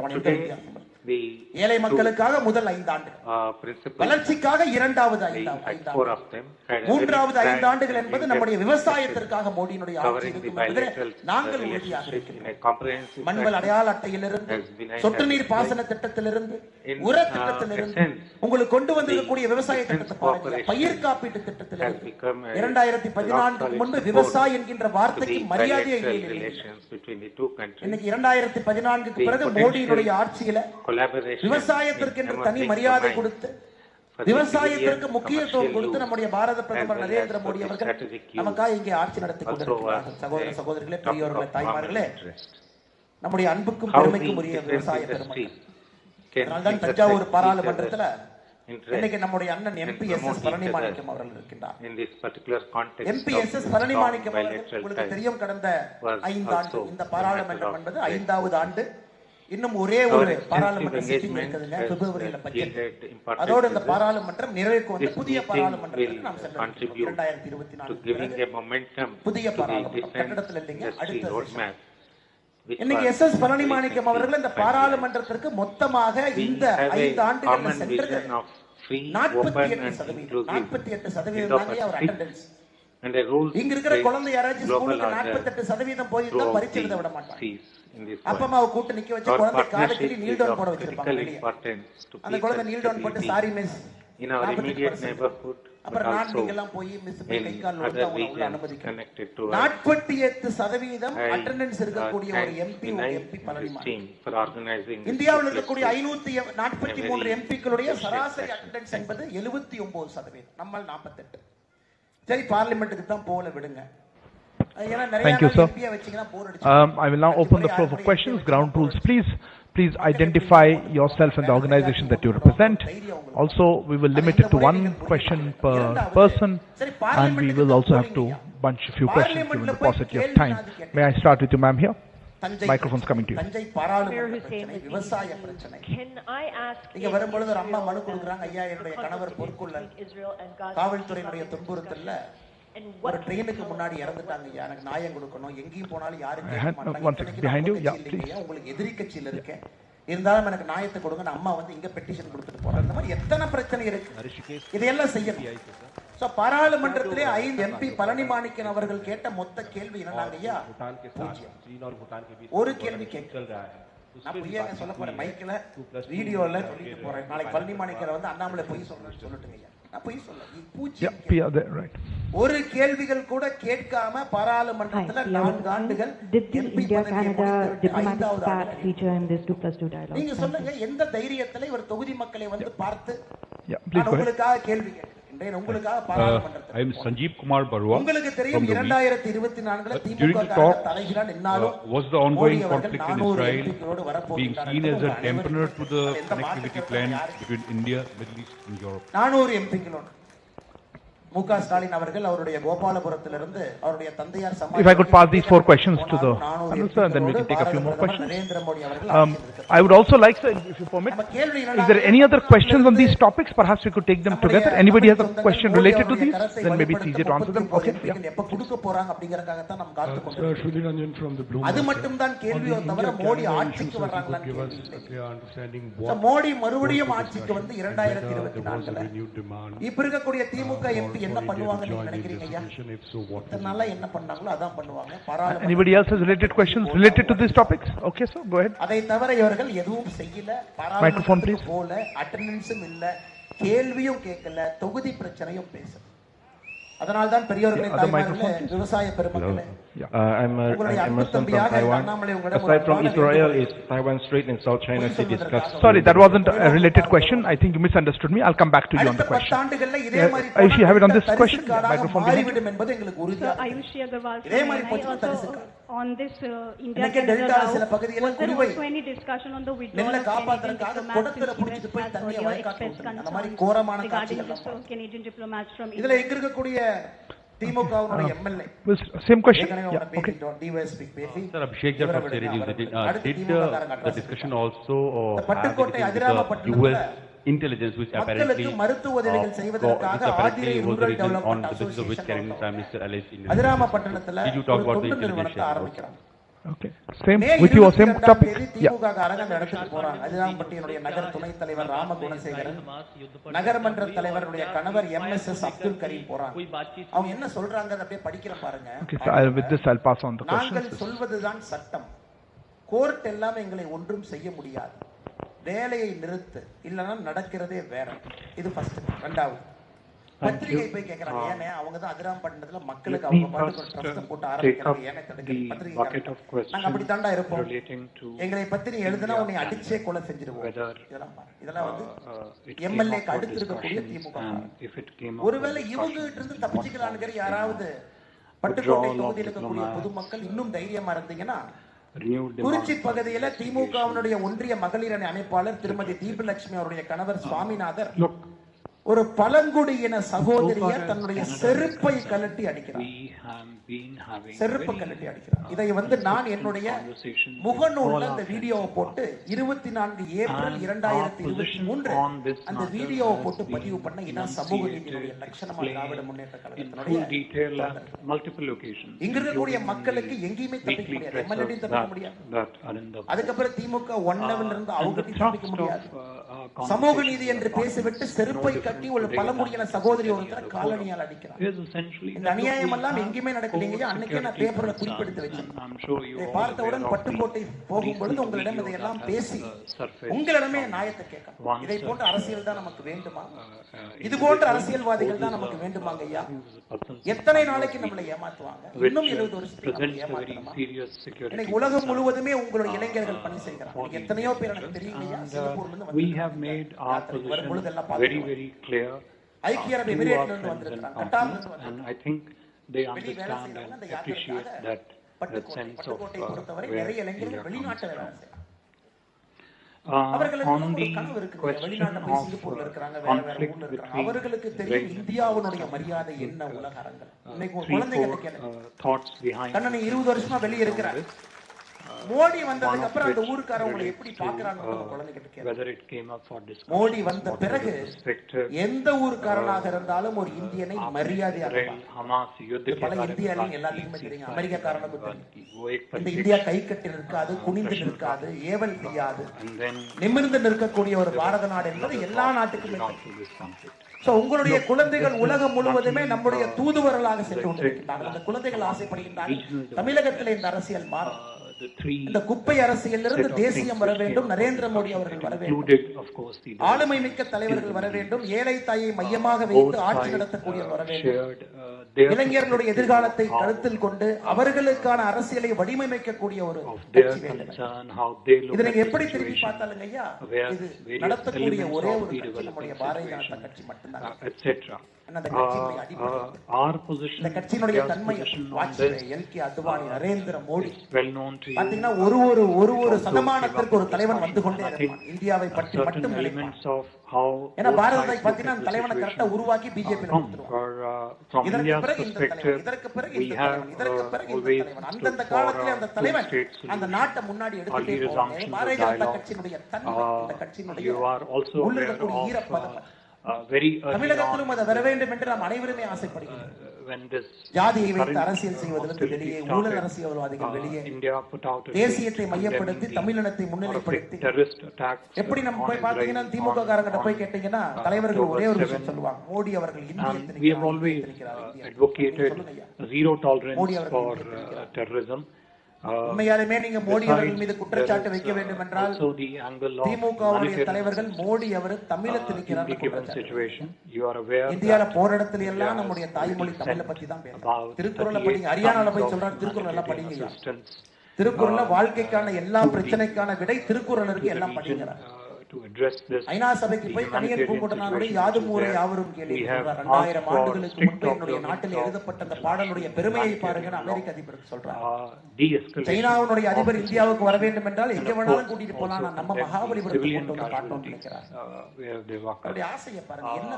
the ஏழை மக்களுக்காக முதல் 5 ஆண்டு, வளர்ச்சிக்காக இரண்டாவது 5 ஆண்டு, மூன்றாவது 5 ஆண்டுகள் என்பது நம்முடைய விவசாயத்திற்காக மோடியினுடைய ஆட்சி இருக்கும் என்பதில் நாங்கள் உறுதியாக இருக்கிறோம். மண்வள அடையாள அட்டையிலிருந்து, சொட்டு நீர் பாசன திட்டத்திலிருந்து, உர திட்டத்திலிருந்து, உங்களுக்கு கொண்டு வந்திருக்கக்கூடிய விவசாய திட்டத்தை பாருங்க, பயிர் காப்பீட்டு திட்டத்திலிருந்து 2014 முன்பு விவசாயம் என்கின்ற வார்த்தைக்கு மரியாதையை இல்லை. இன்னைக்கு 2014க்கு பிறகு மோடியினுடைய ஆட்சியில விவசாயத்திற்கு என்று தனி மரியாதை கொடுத்து, விவசாயத்திற்கு முக்கியத்துவம் கொடுத்து நம்முடைய பாரத பிரதமர் நரேந்திர மோடி அவர்கள் நமக்காக இங்கே ஆட்சி நடத்தி கொண்டிருக்கிறார்கள். சகோதர சகோதரிகளே, பெரியோர்களே, தாய்மார்களே, நம்முடைய அன்புக்கும் பெருமைக்கும் உரிய விவசாய பெருமை. அதனால்தான் தஞ்சாவூர் பாராளுமன்றத்தில் இன்னைக்கு நம்முடைய அண்ணன் எம்பி எஸ்.எஸ். பழனிமாணிக்கம் அவர்கள் இருக்கின்றார். MP SS. பழனிமாணிக்கம் அவர்கள் உங்களுக்கு தெரியும், கடந்த 5 ஆண்டு இந்த பாராளுமன்றம் என்பது 5வது ஆண்டு. இன்னும் ஒரே ஒரு பாராளுமன்ற சிட்டிங் இருக்குதுங்க, பிப்ரவரியில பட்ஜெட். அதோடு இந்த பாராளுமன்றம் நிறைவுக்கு வந்து புதிய பாராளுமன்றத்துக்கு நாம் செல்றோம். 2024 புதிய பாராளுமன்றம் கட்டடத்தில் இல்லைங்க, அடுத்த இன்னைக்கு எஸ்.எஸ். பழனிமாணிக்கம் அவர்கள் இந்த பாராளுமன்றத்திற்கு மொத்தமாக இந்த 5 ஆண்டுகள் சென்றது 48% அவர் அட்டெண்டன்ஸ். இங்க இருக்கிற குழந்தை யாராச்சும் ஸ்கூலுக்கு 48% போயிருந்தா பரீட்சை எழுத விட மாட்டாங்க. அப்பா அம்மாவை கூட்டு நிக்க வச்சு குழந்தை காலேஜ்ல நீல் டவுன் போட வச்சிருப்பாங்க. அந்த குழந்தை நீல் டவுன் போட்டு சாரி மிஸ், அப்புறம் நான் நீங்கெல்லாம் போய் மிஸ் கை கால் வந்து அவங்களை உள்ள அனுமதிக்கணும். 48% அட்டெண்டன்ஸ் இருக்கக்கூடிய ஒரு எம்பி பழனிமாணிக்கம். இந்தியாவில் இருக்கக்கூடிய 543 எம்பிக்களுடைய சராசரி அட்டெண்டன்ஸ் என்பது 79%, நம்மால் 48. சரி, பார்லிமெண்ட்டுக்கு தான் போல விடுங்க. Thank you, sir. I will now open the floor for questions. Ground rules, please. Please identify yourself and the organization that you represent. Also, we will limit it to 1 question per person, and we will also have to bunch a few questions given the paucity of time. May I start with you, ma'am, here? Microphone's coming to you. Thanjai பாராளுமன்ற பிரச்சனை, விவசாய பிரச்சனை. இங்க வரும்பொழுது ஒரு அம்மா மனு கொடுக்குறாங்க, ஐயா என்னுடைய கணவர் பொற்கொள்ளல் காவல்துறையினுடைய துன்புறுத்தல்ல ஒரு ட்ரெயினுக்கு முன்னாடி இறந்துட்டாங்க ஐயா, எனக்கு நியாயம் கொடுக்கணும், எங்கேயும் போனாலும் யாரும் உங்களுக்கு எதிரி கட்சியில் இருக்கேன், இருந்தாலும் எனக்கு நியாயத்தை கொடுங்க, அம்மா வந்து இங்க பெட்டிஷன் கொடுத்துட்டு போறாங்க. இந்த மாதிரி எத்தனை பிரச்சனை இருக்கு, இதையெல்லாம் செய்யணும். சோ பாராளுமன்றத்திலே 5 எம்பி பழனிமாணிக்கன் அவர்கள் கேட்ட மொத்த கேள்வி என்னன்னாங்க ஐயா, ஒரு கேள்வி கேட்க நான் பொய்யாக சொல்ல போறேன், மைக்ல வீடியோல சொல்லிட்டு போறேன். நாளைக்கு பழனிமாணிக்கன் வந்து அண்ணாமலை பொய் சொல்லட்டுங்க ஐயா, நான் பொய் சொல்ல ஒரு கேள்விகள் கூட கேட்காம பாராளுமன்றத்துல 4 ஆண்டுகள் எம்பி நீங்க சொல்லுங்க, எந்த தைரியத்துல ஒரு தொகுதி மக்களை வந்து பார்த்து உங்களுக்காக கேள்வி கேட்கிறேன். உங்களுக்காக பாராளுமன்றத்தில் I am Sanjeev Kumar Barua. உங்களுக்கு தெரியும் 2024 திமுக தலைகிறான் என்னாலும் was the ongoing conflict in Israel being seen as a dampener to the connectivity plan between India, Middle East and Europe. 400 எம்பிக்களோடு முக ஸ்டாலின் அவர்கள் அவருடைய கோபாலபுரத்திலிருந்து அவருடைய தந்தையார் Samaj. If I could pass these 4 questions to the answer, and then we can take a few more questions. I would also like, sir, if you permit, is there any other questions on these topics? Perhaps we could take them together. Anybody has a question related to these? Then maybe it's easier to answer them. Okay. எப்ப கொடுக்க போறாங்க அப்படிங்கறதுக்காக தான் நாம் காத்து கொண்டிருக்கிறோம். அது மட்டும் தான் கேள்வியோ தவிர மோடி ஆட்சிக்கு வர்றாங்களான்னு கேள்வி. மோடி மறுபடியும் ஆட்சிக்கு வந்து 2024 இப்ப இருக்கக்கூடிய திமுக எம்பி என்ன பண்ணுவாங்க நீங்க நினைக்கிறீங்க ஐயா? இதனால என்ன பண்ணாங்களோ அதான் பண்ணுவாங்க. Anybody else has related questions related to these topics? Okay, sir, go ahead. அதை தவிர இவர்கள் எதுவும் செய்யல, பாராளுமன்றத்துக்கு போல, அட்டெண்டன்ஸும் இல்ல, கேள்வியும் கேட்கல, தொகுதி பிரச்சனையும் பேசல. அதனால தான் பெரியோர்களே, தாய்மார்களே, விவசாய பெருமக்களே, I'm Emerson from Taiwan. Aside from Israel, is Taiwan Strait and South China Sea discussed? Sorry, that wasn't a related question. I think you misunderstood me. I'll come back to you on the question. If you have it on this question, microphone மாறிவிடும் என்பது எங்களுக்கு உறுதியாக. Ayushi Agarwal, இதே மாதிரி போச்சு on this India-Canada route, was there also any discussion on the withdrawal of Canadian diplomats Canadian diplomats from India? இதுல எங்க இருக்கக்கூடிய திமுகவுடைய MLA same question. Okay. Sir, Abhishek Jha from Series News. Did the discussion also Pattukkottai have Adirampattinam US intelligence which apparently மருத்துவ உதவிகள் செய்வதற்காக Aathirai rural development on the basis of which Canadian Prime Minister alleged in அதிராமப்பட்டினத்துல Did you talk about the நிறுவனத்தை ஆரம்பிக்கிறாங்க. Okay. Same with you, same topic. திமுக காரங்க அந்த இடத்துக்கு போறாங்க. அதிராம்பட்டியினுடைய நகர் துணைத் தலைவர் ராம குணசேகரன், நகர்மன்ற தலைவருடைய கணவர் MS அப்துல் கரீம் போறாங்க. அவங்க என்ன சொல்றாங்க அப்படியே படிக்கிற பாருங்க. Okay, so with this I'll pass on the question. நாங்கள் சொல்வதுதான் சட்டம். கோர்ட் எல்லாம் எங்களை ஒன்றும் செய்ய முடியாது. வேலையை நிறுத்து, இல்லனா நடக்கிறதே வேற. இது ஃபர்ஸ்ட். இரண்டாவது பத்திரிகை போய் கேக்குறாங்க, ஏனே அவங்க தான் அதிராம்பட்டினத்துல மக்களுக்கு அவங்க பாட்டு ட்ரஸ்ட் போட்டு ஆரம்பிக்கிறாங்க, ஏனே தடுக்க பத்திரிகை நாங்க அப்படி தாண்டா இருப்போம், எங்களை பத்தி எழுதுனா உன்னை அடிச்சே கொலை செஞ்சிருவோம். இதெல்லாம் வந்து எம்எல்ஏக்கு அடுத்து இருக்கக்கூடிய திமுக. ஒருவேளை இவங்க கிட்ட இருந்து தப்பிச்சுக்கலாம்ங்கிற யாராவது பட்டுக்கோட்டை தொகுதியில் இருக்கக்கூடிய பொதுமக்கள் இன்னும் தைரியமா இருந்தீங்கன்னா, குறிச்சி பகுதியில திமுகவினுடைய ஒன்றிய மகளிர் அணி அமைப்பாளர் திருமதி தீபலட்சுமி அவருடைய கணவர் சுவாமிநாதர் ஒரு பழங்குடியின சகோதரிய தன்னுடைய செருப்பை கழட்டி அடிக்கிறார். செருப்பை கழட்டி அடிக்கிறார். இதை வந்து நான் என்னுடைய முகநூல்ல அந்த வீடியோவை போட்டு 24 ஏப்ரல் 2023 அந்த வீடியோவை போட்டு பதிவு பண்ண இதான் சமூக நீதியுடைய லட்சணமா திராவிட முன்னேற்ற கழகத்தினுடைய இங்க இருக்கக்கூடிய மக்களுக்கு எங்கேயுமே தப்பிக்க முடியாது, எம்எல்ஏ தப்பிக்க முடியாது. அதுக்கப்புறம் திமுக 1 லெவல்ல இருந்து அவங்க தப்பிக்க முடியாது. சமூக நீதி என்று பேசிவிட்டு செருப்பை கட்டி ஒரு பழங்குடியின சகோதரி ஒருத்தர் காலனியால் அடிக்கிறார். இந்த அநியாயம் எல்லாம் எங்கேயுமே நடக்கலைங்க. அன்னைக்கே நான் பேப்பர்ல குறிப்பெடுத்து வச்சேன். இதை பார்த்தவுடன் பட்டுக்கோட்டை போகும்பொழுது உங்களிடம் இதையெல்லாம் பேசி உங்களிடமே நியாயத்தை கேட்கணும். இதை போன்ற அரசியல் தான் நமக்கு வேண்டுமா? இது போன்ற அரசியல்வாதிகள் தான் நமக்கு வேண்டுமாங்க ஐயா? எத்தனை நாளைக்கு நம்மளை ஏமாத்துவாங்க? இன்னும் 70 வருஷத்துக்கு ஏமாத்தணுமா? இன்னைக்கு உலகம் முழுவதுமே உங்களுடைய இளைஞர்கள் பணி செய்கிறாங்க. எத்தனையோ பேர் எனக்கு தெரியலையா? சிங்கப்பூர்ல இருந்து ஐக்கிய அரபு எமிரேட்ல இருந்து வந்திருக்காங்க, கட்டார்ல இருந்து வந்திருக்காங்க. And I think they understand and appreciate that sense of பொறுத்தவரை நிறைய இளைஞர்கள் வெளிநாட்டுல வேலை செய்றாங்க. On the question of conflict between அவர்களுக்கு தெரியும் இந்தியாவுடைய மரியாதை என்ன, உலக அரங்கில். இன்னைக்கு ஒரு குழந்தைகிட்ட கேளுங்க, thoughts behind கண்ணனை 20 வருஷமா வெளியே இருக்கிறார், மோடி வந்ததுக்கு அப்புறம் அந்த ஊர்க்காரவங்களை எப்படி பாக்குறாங்க குழந்தைகிட்ட கேளுங்க. மோடி வந்த பிறகு எந்த ஊர்க்காரனாக இருந்தாலும் ஒரு இந்தியனை மரியாதையாக பல இந்தியாலையும் எல்லாத்துக்குமே தெரியும், அமெரிக்காரனுக்கு தெரியும். இந்த இந்தியா கை கட்டி நிற்காது, குனிந்து நிற்காது, ஏவல் செய்யாது, நிமிர்ந்து நிற்கக்கூடிய ஒரு பாரத நாடு என்பது எல்லா நாட்டுக்குமே. உங்களுடைய குழந்தைகள் உலகம் முழுவதுமே நம்முடைய தூதுவர்களாக சென்று கொண்டிருக்கின்றார்கள். அந்த குழந்தைகள் ஆசைப்படுகின்றார்கள் தமிழகத்தில் இந்த அரசியல் மாறும், இந்த குப்பை அரசியலிருந்து தேசியம் வர வேண்டும், நரேந்திர மோடி அவர்கள் வர வேண்டும், ஆளுமை மிக்க தலைவர்கள் வர வேண்டும், ஏழை தாயை மையமாக வைத்து ஆட்சி நடத்தக்கூடிய வர வேண்டும், இளைஞர்களுடைய எதிர்காலத்தை கருத்தில் கொண்டு அவர்களுக்கான அரசியலை வடிவமைக்கக்கூடிய ஒரு கட்சி வேண்டும். இதை நீங்க எப்படி திரும்பி பார்த்தாலும் ஐயா, இது நடத்தக்கூடிய ஒரே ஒரு கட்சி நம்முடைய பாரதிய ஜனதா கட்சி மட்டும்தான். இந்த கட்சியினுடைய தன்மை வாஜ்பாய், எல்கே அத்வானி, நரேந்திர மோடி பாத்தீங்கன்னா ஒரு சதமானத்திற்கு ஒரு தலைவன் வந்து கொண்டே இருப்பான். இந்தியாவை பற்றி மட்டும் நினைப்பான். ஏன்னா பாரதத்தை பாத்தீங்கன்னா அந்த தலைவனை கரெக்டா உருவாக்கி பிஜேபி இதற்கு பிறகு இந்த தலைவன், இதற்கு பிறகு இந்த தலைவன், இதற்கு பிறகு இந்த தலைவன், அந்தந்த காலத்திலே அந்த தலைவன் அந்த நாட்டை முன்னாடி எடுத்துட்டே போவாங்க. பாரதிய ஜனதா கட்சியினுடைய தன்மை, இந்த கட்சியினுடைய உள்ளிருக்கக்கூடிய ஈரப்பதம் தமிழகத்திலும் அது வர வேண்டும் என்று நாம் அனைவருமே ஆசைப்படுகிறோம். ஜாதியை வைத்து அரசியல் செய்வதற்கு வெளியே, ஊழல் அரசியல்வாதிகள் வெளியே, தேசியத்தை மையப்படுத்தி தமிழினத்தை முன்னிலைப்படுத்தி எப்படி நம்ம போய் பாத்தீங்கன்னா திமுக காரங்கிட்ட போய் கேட்டீங்கன்னா தலைவர்கள் ஒரே ஒரு விஷயம் சொல்லுவாங்க, மோடி அவர்கள் உண்மையாலுமே நீங்க மோடி அவர்கள் மீது குற்றச்சாட்டு வைக்க வேண்டும் என்றால் திமுகவுடைய தலைவர்கள் மோடி அவர் தமிழத்தில் இருக்கிறார். இந்தியால போராட்டத்தில் எல்லாம் நம்முடைய தாய்மொழி தமிழை பத்தி தான் பேசுறோம். திருக்குறளை படிங்க, ஹரியானால போய் சொல்றாங்க திருக்குறள் எல்லாம் படிங்க. திருக்குறள்ல வாழ்க்கைக்கான எல்லா பிரச்சனைக்கான விடை திருக்குறள் இருக்கு, எல்லாம் படிக்கிறார். ஐநா சபைக்கு போய் கணியன் பூங்கொட்டனாருடைய யாதும் ஊரே யாவரும் கேள்வி 2000 ஆண்டுகளுக்கு முன்பு என்னுடைய நாட்டில் எழுதப்பட்ட அந்த பாடலுடைய பெருமையை பாருங்க அமெரிக்க அதிபருக்கு சொல்றாங்க. சைனாவுடைய அதிபர் இந்தியாவுக்கு வர வேண்டும் என்றால் எங்க வேணாலும் கூட்டிட்டு போலாம், நம்ம மகாபலிபுரத்துக்கு கொண்டு வந்து காட்டணும்னு நினைக்கிறார். அவருடைய ஆசையை பாருங்க. என்ன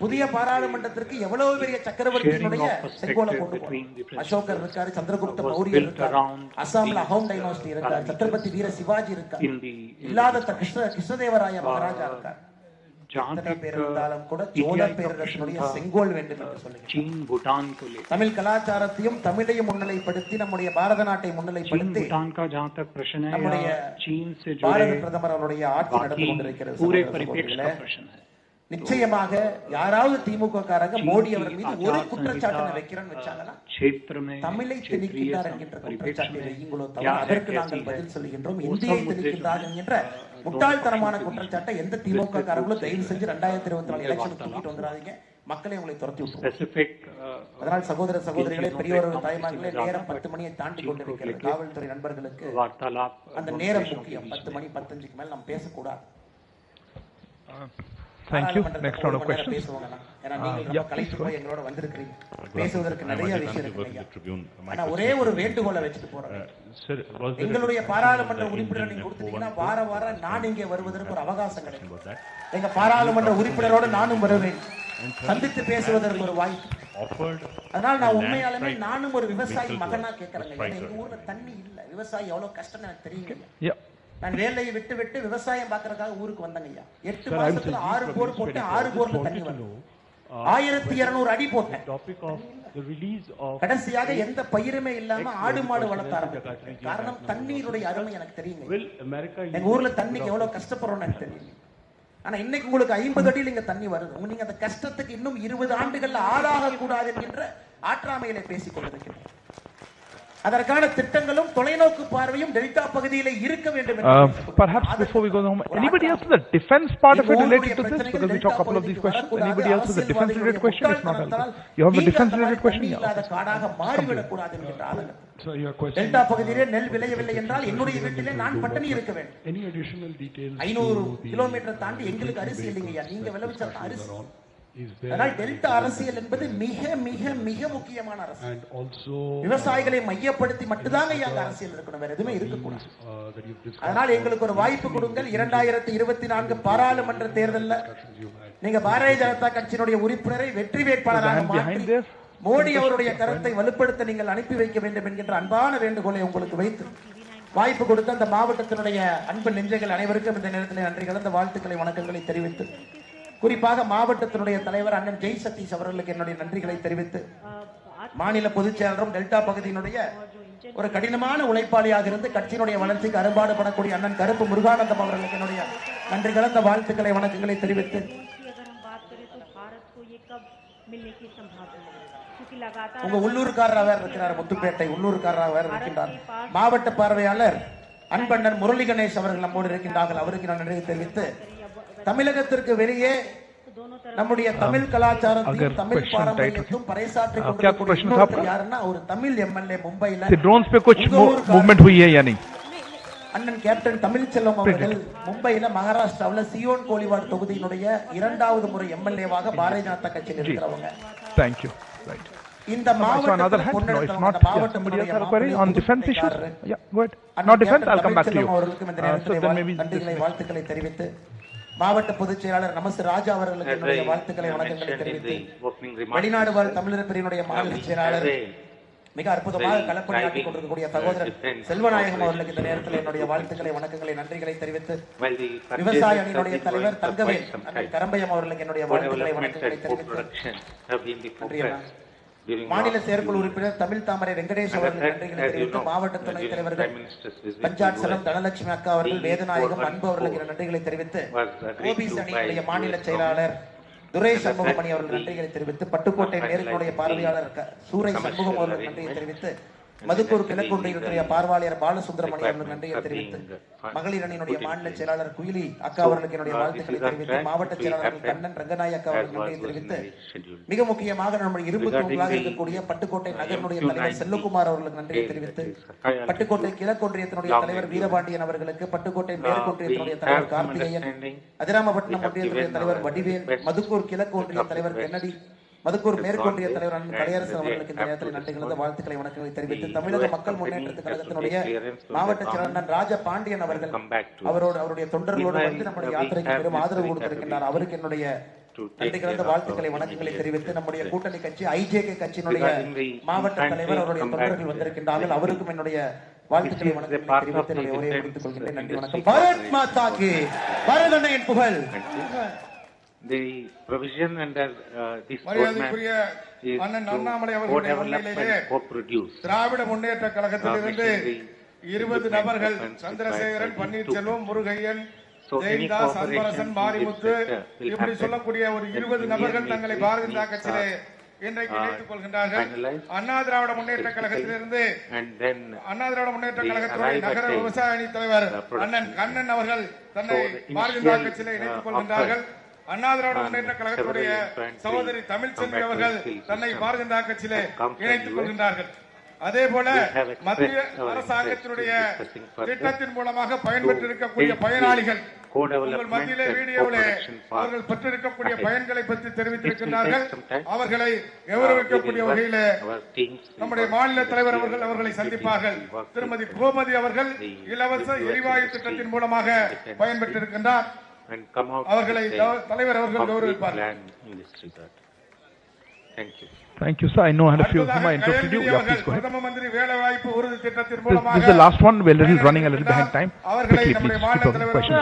புதிய பாராளுமன்றத்திற்கு எவ்வளவு பெரிய சக்கரவர்த்தியினுடைய செங்கோலை கொண்டு போறோம். அசோகர் இருக்காரு, சந்திரகுப்த மௌரியர் இருக்காரு, அசாம்ல அஹோம் டைனாஸ்டி இருக்காரு, சத்ரபதி வீர சிவாஜி இருக்காரு, இல்லாத கிருஷ்ணதேவராய மகாராஜா இருக்கார். எத்தனை பேர் இருந்தாலும் கூட சோழ பேரரசனுடைய செங்கோல் வேண்டும் என்று சொல்லுகிறேன். चीन भूटान को लेकर தமிழ் கலாச்சாரத்தையும் தமிழையும் முன்னிலைப்படுத்தி நம்முடைய பாரத நாட்டை முன்னிலைப்படுத்தி भूटान का जहाँ तक प्रश्न है நம்முடைய या चीन से பாரத जुड़े பிரதமர் அவருடைய ஆட்சி நடந்து கொண்டிருக்கிறது. पूरे சகோதர परिप्रेक्ष्य சகோதரிகளே, का प्रश्न है. நிச்சயமாக யாராவது திமுக காரங்க மோடி அவர் மீது ஒரு குற்றச்சாட்டு வைக்கிறேன்னு வச்சாங்கன்னா क्षेत्र में தமிழை திணிக்கிறார் என்கின்ற குற்றச்சாட்டை வையுங்களோ தவிர அதற்கு நாங்கள் பதில் சொல்லுகின்றோம். இந்தியை திணிக்கின்றார் என்கின்ற முட்டாள்தனமான குற்றச்சாட்டை எந்த திமுக காரங்களும் தயவு செஞ்சு 2024 எலெக்ஷன் தூக்கிட்டு வந்துடாதீங்க. மக்களை உங்களை துரத்தி விட்டுருவோம். அதனால் சகோதர சகோதரிகளே, பெரியவர்கள் தாய்மார்களே, நேரம் 10 மணியை தாண்டி கொண்டிருக்கிறது. காவல்துறை நண்பர்களுக்கு அந்த நேரம் முக்கியம். 10 மணி 15க்கு மேல் நாம் பேசக்கூடாது. Thank you. Next round of questions. ஏன்னா நீங்க கலைத்து போய் எங்களோட வந்திருக்கிறீங்க. பேசுவதற்கு நிறைய விஷயம் இருக்கு. ஆனா ஒரே ஒரு வேண்டுகோளை வச்சுட்டு போறேன். எங்களுடைய பாராளுமன்ற உறுப்பினர் நீங்க கொடுத்தீங்கன்னா வார வாரம் நான் இங்கே வருவதற்கு ஒரு அவகாசம் கிடைக்கும். எங்க பாராளுமன்ற உறுப்பினரோடு நானும் வருவேன், சந்தித்து பேசுவதற்கு ஒரு வாய்ப்பு. அதனால நான் உண்மையாலுமே நானும் ஒரு விவசாயி மகனா கேட்கறேங்க. எங்க ஊர்ல தண்ணி இல்ல, விவசாயி எவ்வளவு கஷ்டம் எனக்கு தெரியுங்க. நான் வேலையை விட்டு விட்டு விவசாயம் பாக்குறதுக்காக ஊருக்கு வந்தேங்க ஐயா. 8 மாசத்துல 6 போர் போட்டு 6 போர்ல தண்ணி வரும். 1200 அடி போட்டேன். கடைசியாக எந்த பயிருமே இல்லாம ஆடு மாடு வளர்த்த ஆரம்பிச்சேன். காரணம் தண்ணீருடைய அருமை எனக்கு தெரியுங்க. எங்க ஊர்ல தண்ணிக்கு எவ்வளவு கஷ்டப்படுறோம்னு எனக்கு தெரியும். ஆனா இன்னைக்கு உங்களுக்கு 50 அடியில் இங்க தண்ணி வருது. நீங்க அந்த கஷ்டத்துக்கு இன்னும் 20 ஆண்டுகள்ல ஆளாக கூடாது என்கின்ற ஆற்றாமையில பேசிக் கொண்டிருக்கிறேன். அதற்கான திட்டங்களும் தொலைநோக்கு பார்வையும் டெல்டா பகுதியிலே இருக்க வேண்டும். Perhaps before we go home, anybody else with the defense part of it related to this? Because we talk a couple of these questions. Anybody else with the defense related question? If not, you have a defense related question? காடாக மாறிவிடக் கூடாது என்கின்ற ஆதங்கம். Delta பகுதியிலே நெல் விளையவில்லை என்றால் என்னுடைய வீட்டிலே நான் பட்டினி இருக்க வேண்டும். 500 கிலோமீட்டர் தாண்டி எங்களுக்கு அரிசி இல்லைங்கய்யா. நீங்க விளைவிச்சா அரிசி. அதனால் டெல்டா அரசியல் என்பது மிக மிக மிக முக்கியமான அரசியல். விவசாயிகளை மையப்படுத்தி மட்டும்தான் அந்த அரசியல் இருக்கணும், வேற எதுவுமே இருக்கக்கூடாது. அதனால் எங்களுக்கு ஒரு வாய்ப்பு கொடுங்கள். 2024 பாராளுமன்ற தேர்தலில் நீங்க பாரதிய ஜனதா கட்சியினுடைய உறுப்பினரை வெற்றி வேட்பாளராக மாற்றி மோடி அவருடைய கருத்தை வலுப்படுத்த நீங்கள் அனுப்பி வைக்க வேண்டும் என்கின்ற அன்பான வேண்டுகோளை உங்களுக்கு வைத்து வாய்ப்பு கொடுத்த அந்த மாவட்டத்தினுடைய அன்பு நெஞ்சங்கள் அனைவருக்கும் இந்த நேரத்தில் நன்றி கலந்த வாழ்த்துக்களை வணக்கங்களை தெரிவித்து, குறிப்பாக மாவட்டத்தினுடைய தலைவர் அண்ணன் ஜெய் சதீஷ் அவர்களுக்கு என்னுடைய நன்றிகளை தெரிவித்து, மாநில பொதுச் செயலரும் டெல்டா பகுதியினுடைய ஒரு கடினமான உழைப்பாளியாக இருந்து கட்சியினுடைய வளர்ச்சிக்கு அரும்பாடுபடக்கூடிய அண்ணன் கருப்பு முருகானந்தம் அவர்களுக்கு என்னுடைய நன்றி கலந்த வாழ்த்துக்களை வணக்கங்களை தெரிவித்து, உங்க உள்ளூர்காரராக இருக்கிறார், முத்துப்பேட்டை உள்ளூர்காரராக இருக்கின்றார் மாவட்ட பார்வையாளர் அன்பண்ணன் முரளி கணேஷ் அவர்கள் நம்மோடு இருக்கின்றார்கள். அவருக்கு நான் நன்றி தெரிவித்து, தமிழகத்திற்கு வெளியே நம்முடைய தமிழ் கலாச்சாரத்தையும் தமிழ் பாரம்பரியத்தையும் பறைசாற்றி கொண்டிருக்கிற யாருன்னா ஒரு தமிழ் எம்எல்ஏ மும்பைல அண்ணன் கேப்டன் தமிழ்ச்செல்வம் அவர்கள் மும்பையில மகாராஷ்டிராவில் சியோன் கோலிவாட் தொகுதியினுடைய 2வது முறை எம்எல்ஏவாக பாரதிய ஜனதா கட்சியில் இருக்கிறவங்க. இந்த மாவட்டத்தில் வாழ்த்துக்களை தெரிவித்து, மாவட்ட பொதுச் செயலாளர் நமஸ்து ராஜா அவர்களுக்கு என்னுடைய வாழ்த்துக்களை வணக்கங்களை தெரிவித்து, வெளிநாடு வாழ் தமிழர் பிரிவினுடைய மாநில செயலாளர் மிக அற்புதமாக களப்பணியாற்றிக் கொண்டிருக்கக்கூடிய சகோதரர் செல்வநாயகம் அவர்களுக்கு இந்த நேரத்தில் என்னுடைய வாழ்த்துக்களை வணக்கங்களை நன்றிகளை தெரிவித்து, விவசாய அணியினுடைய தலைவர் தங்கவேல் கரம்பயம் அவர்களுக்கு என்னுடைய வாழ்த்துக்களை வணக்கங்களை தெரிவித்து, மாநில செயற்குழு உறுப்பினர் தமிழ் தாமரை வெங்கடேஷ் அவர்கள் நன்றிகளை தெரிவித்து, மாவட்ட துணைத் தலைவர்கள் பஞ்சாட் சலம் தனலட்சுமி அக்கா அவர்கள் வேதநாயகம் அன்பு அவர்களுக்கு நன்றிகளை தெரிவித்து, ஓபிசி அணியினுடைய மாநில செயலாளர் துரை சண்முகமணி அவர்கள் நன்றிகளை தெரிவித்து, பட்டுக்கோட்டை நேருடைய பார்வையாளர் சூரை சண்முகம் அவர்கள் நன்றியை தெரிவித்து, மதுக்கூர் கிழக்கு ஒன்றியத்துடைய பார்வையாளர் பாலசுந்தரமணி அவர்கள் நன்றியை தெரிவித்து, மகளிர் அணியினுடைய மாநில செயலாளர் குயிலி அக்கா அவர்களுக்கு என்னுடைய வாழ்த்துக்களை தெரிவித்து, மாவட்ட செயலாளர் கண்ணன் ரங்கநாய் அக்கா அவர்கள் நன்றியை தெரிவித்து, மிக முக்கியமாக நம்முடைய இரும்பு தூண்களாக இருக்கக்கூடிய பட்டுக்கோட்டை நகரனுடைய தலைவர் செல்லகுமார் அவர்களுக்கு நன்றியை தெரிவித்து, பட்டுக்கோட்டை கிழக்கு ஒன்றியத்தினுடைய தலைவர் வீரபாண்டியன் அவர்களுக்கு, பட்டுக்கோட்டை மேற்கு ஒன்றியத்தினுடைய தலைவர் கார்த்திகேயன், அதிராமபட்டினம் ஒன்றியத்தினுடைய தலைவர் வடிவேல், மதுக்கூர் கிழக்கு ஒன்றிய தலைவர் கென்னடி, மதுக்கூர் மேற்கொண்டிய தலைவர் அண்ணன் கலையரசன் அவர்களுக்கு இந்த நேரத்தில் நன்றி கலந்த வாழ்த்துக்களை வணக்கங்களை தெரிவித்து, தமிழக மக்கள் முன்னேற்ற கழகத்தினுடைய மாவட்ட செயலாளர் ராஜா பாண்டியன் அவர்கள் அவருடைய தொண்டர்களோடு வந்து நம்முடைய யாத்திரைக்கு பெரும் ஆதரவு கொடுத்திருக்கின்றார். அவருக்கு என்னுடைய நன்றி கலந்த வாழ்த்துக்களை வணக்கங்களை தெரிவித்து, நம்முடைய கூட்டணி கட்சி ஐஜேகே கட்சியினுடைய மாவட்ட தலைவர் அவருடைய தொண்டர்கள் வந்திருக்கின்றார்கள். அவருக்கும் என்னுடைய வாழ்த்துக்களை வணக்கங்களை தெரிவித்து என்னுடைய உரையை முடித்துக் கொள்கின்றேன். நன்றி வணக்கம். பாரத் மாதா கி, பாரத அன்னையின் புகழ். the provision under this roadmap மரியாதைக்குரிய is அண்ணன் to அண்ணாமலை அவர்களுடைய co-develop முன்னிலையிலே and co-produce Dravida Munnetra கழகத்திலிருந்து 20 நபர்கள் சந்திரசேகரன், பன்னீர்செல்வம், முருகையன், ஜெயந்தாஸ், அன்பரசன், மாரிமுத்து இப்படி சொல்லக்கூடிய ஒரு 20 நபர்கள் தங்களை பாரதிய ஜனதா கட்சியிலே இன்றைக்கு இணைத்துக் கொள்கின்றார்கள். அண்ணா திராவிட முன்னேற்ற கழகத்திலிருந்து அண்ணா திராவிட முன்னேற்ற கழகத்துடைய நகர விவசாய அணி தலைவர் அண்ணன் கண்ணன் அவர்கள் தன்னை பாரதிய ஜனதா கட்சியிலே இணைத்துக் கொள்கின்றார்கள். அண்ணா திராவிட முன்னேற்ற கழகத்துடைய சகோதரி தமிழ்ச்செல்வி அவர்கள் தன்னை பாரதிய ஜனதா கட்சியிலே இணைத்துக் கொள்கின்றார்கள். அதே போல மத்திய அரசாங்கத்தினுடைய திட்டத்தின் மூலமாக பயன்பெற்றிருக்கக்கூடிய பயனாளிகள் உங்கள் மத்தியிலே வீடியோவிலே அவர்கள் பெற்றிருக்கக்கூடிய பயன்களை பற்றி தெரிவித்திருக்கின்றார்கள். அவர்களை கௌரவிக்கக்கூடிய வகையிலே நம்முடைய மாநில தலைவர் அவர்கள் அவர்களை சந்திப்பார்கள். திருமதி கோமதி அவர்கள் இலவச எரிவாயு திட்டத்தின் மூலமாக பயன்பெற்றிருக்கின்றார். அவர்களை தலைவர் அவர்கள் கௌரவிப்பார்கள். Thank you, sir. I know I had a few of them. I interrupted you. Yeah, please go ahead. This is the last one. We're running a little behind time. Quickly, please. Keep on questions.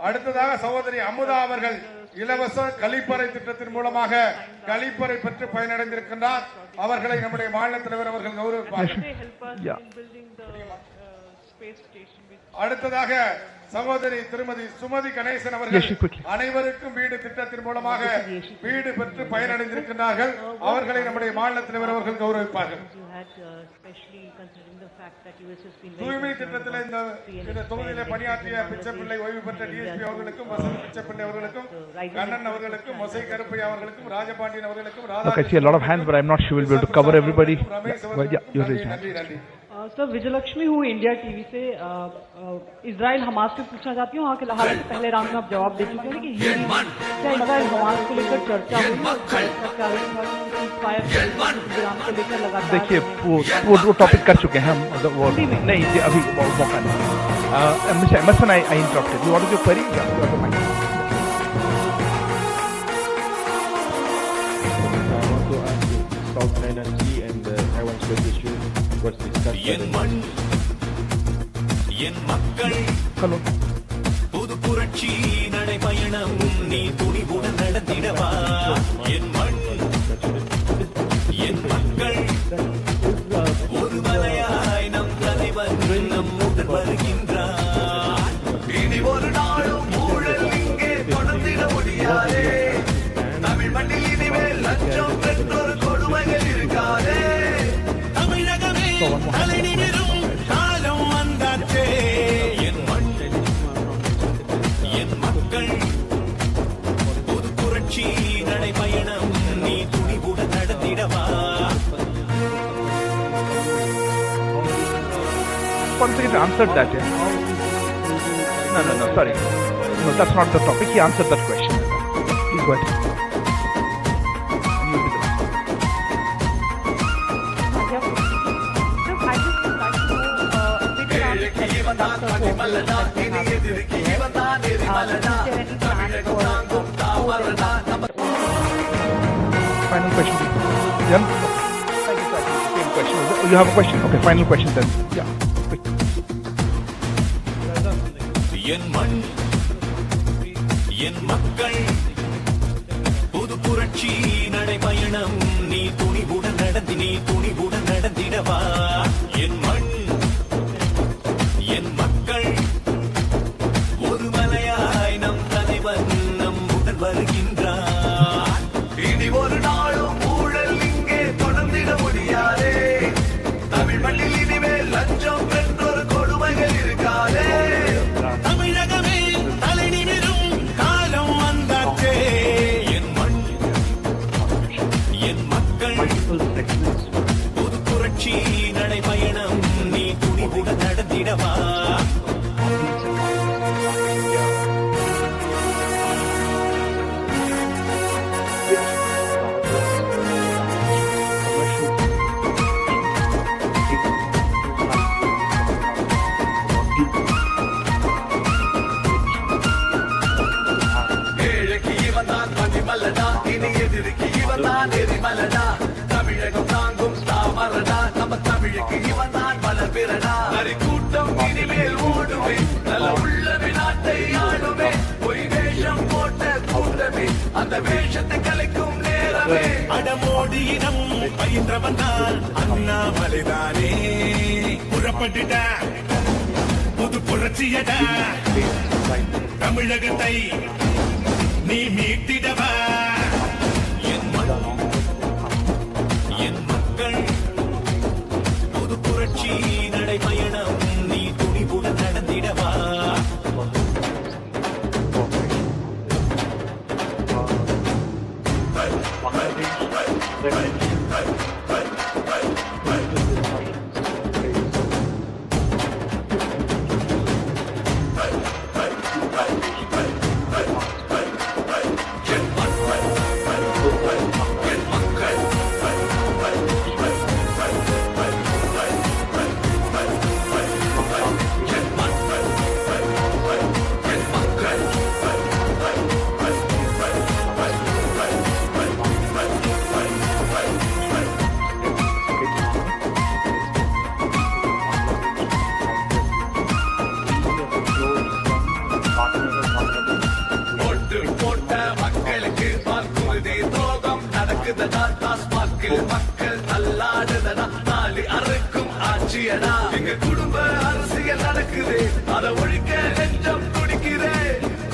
அடுத்ததாக சகோதரி அமுதா அவர்கள் இலவச கழிப்பறை திட்டத்தின் மூலமாக கழிப்பறை பெற்று பயனடைந்திருக்கின்றார். அவர்களை நம்முடைய மாநில தலைவர் அவர்கள் கௌரவிப்பார்கள். அடுத்ததாக சகோதரி திருமதி சுமதி கணேசன் அவர்கள் அனைவருக்கும் வீடு திட்டத்தின் மூலமாக வீடு பெற்று பயனடைந்திருக்கின்றார்கள். அவர்களை நம்முடைய மாநில தலைவர் அவர்கள் கௌரவிப்பார்கள். தூய்மை திட்டத்தில் இந்த தொகுதியிலே பணியாற்றிய பிச்சைப்பிள்ளை ஓய்வு பெற்ற டிஎஸ்பி அவர்களுக்கும் வசந்த் பிச்சைப்பிள்ளை அவர்களுக்கும் கண்ணன் அவர்களுக்கும் மொசை கருப்பையா அவர்களுக்கும் ராஜபாண்டியன் அவர்களுக்கும் I see a lot of hands, but I'm not sure we'll be able to cover everybody. நன்றி. सर विजयलक्ष्मी हूँ इंडिया टीवी से। इजराइल हमास से पूछना चाहती हूँ, वहाँ के हालांकि पहले राउंड में आप जवाब दे चुके हैं कि क्या इजराइल हमास को लेकर चर्चा हुई को लेकर लगातार? देखिए वो टॉपिक कर चुके हैं हम, वो नहीं अभी मौका नहीं। Mister Emerson, I interrupted you. What is your query? South China Sea and Taiwan Strait issue was discussed. Hello. புது புரட்சி நடைபயணம் நீ துணிவுடன் நடத்திடவா. என் மண் என் மக்கள் ஒரு மலையாய் நம் தலைவர் நம்முடன் வருகின்றார். இனி ஒரு நாளும் ஊழல் இங்கே தொடர்ந்திட முடியாதே. தமிழ் மண்ணில் இனிமேல் லஞ்சம் பெற்றொரு கொடுமைகள் இருக்காதே. தமிழகமே தலை நிமிரும் காலம் வந்தாச்சே. என் மண் என் மக்கள் புது புரட்சி நடைபயணம் நீ துணிவுடன் நடத்திடவா. Once he answered that, yeah. No, sorry. No, that's not the topic. He answered that question. Please go ahead. Final question. Yeah. Thank you, sir. Same question. You have a question? Okay, final question then. Yeah. Quick. என் மண் என் மக்கள் புது புரட்சி நடைபயணம் நீ துணிவுடன் நடந்திடவா. என் மண் என் மக்கள் ஒரு மலையாய் நம் தலைவன் நம்முடன் வருகின்றார். இனி ஒரு நாளும் ஊழல் இங்கே தொடர்ந்திட முடியாதே. தமிழ் மண்ணில் இனிமேல் லஞ்சம் பெற்றொரு கொடுமைகள் இருக்காதே. தமிழகமே தலை நிமிரும் காலம் வந்தாச்சே. என் மண் என் மக்கள் புது புரட்சி நடைபயணம் நீ துணிவுடன் நடத்திடவா. ஏழைக்கு இவன் தான் மணிமலனா, இனி எதிரிக்கு இவன் தான் எரிமலனா. தமிழகம் தாங்கும் தாமரனா, நம்ம தமிழுக்கு இவன் தான் பலபிரனா. நரி கூட்டம் இனிமேல் ஓடுமே, நல்ல உள்ள நாட்டை ஆடுமே. உள்ளமே அடமோடியிடம் பயின்றவன் தான் அண்ணாமலைதானே புறப்பட்டுட புது புரட்சியடா தமிழகத்தை நீ மீட்டிடவா என் மக்கள் புது புரட்சி நடைபயணம் நீ துணிவுடன் நடந்திடவா மக்கள் தள்ளாடுதடா நாளி அறுக்கும் ஆட்சியடா எங்க குடும்ப அரசியல் நடக்குது அதை ஒழிக்க நெஞ்சம் துடிக்குதே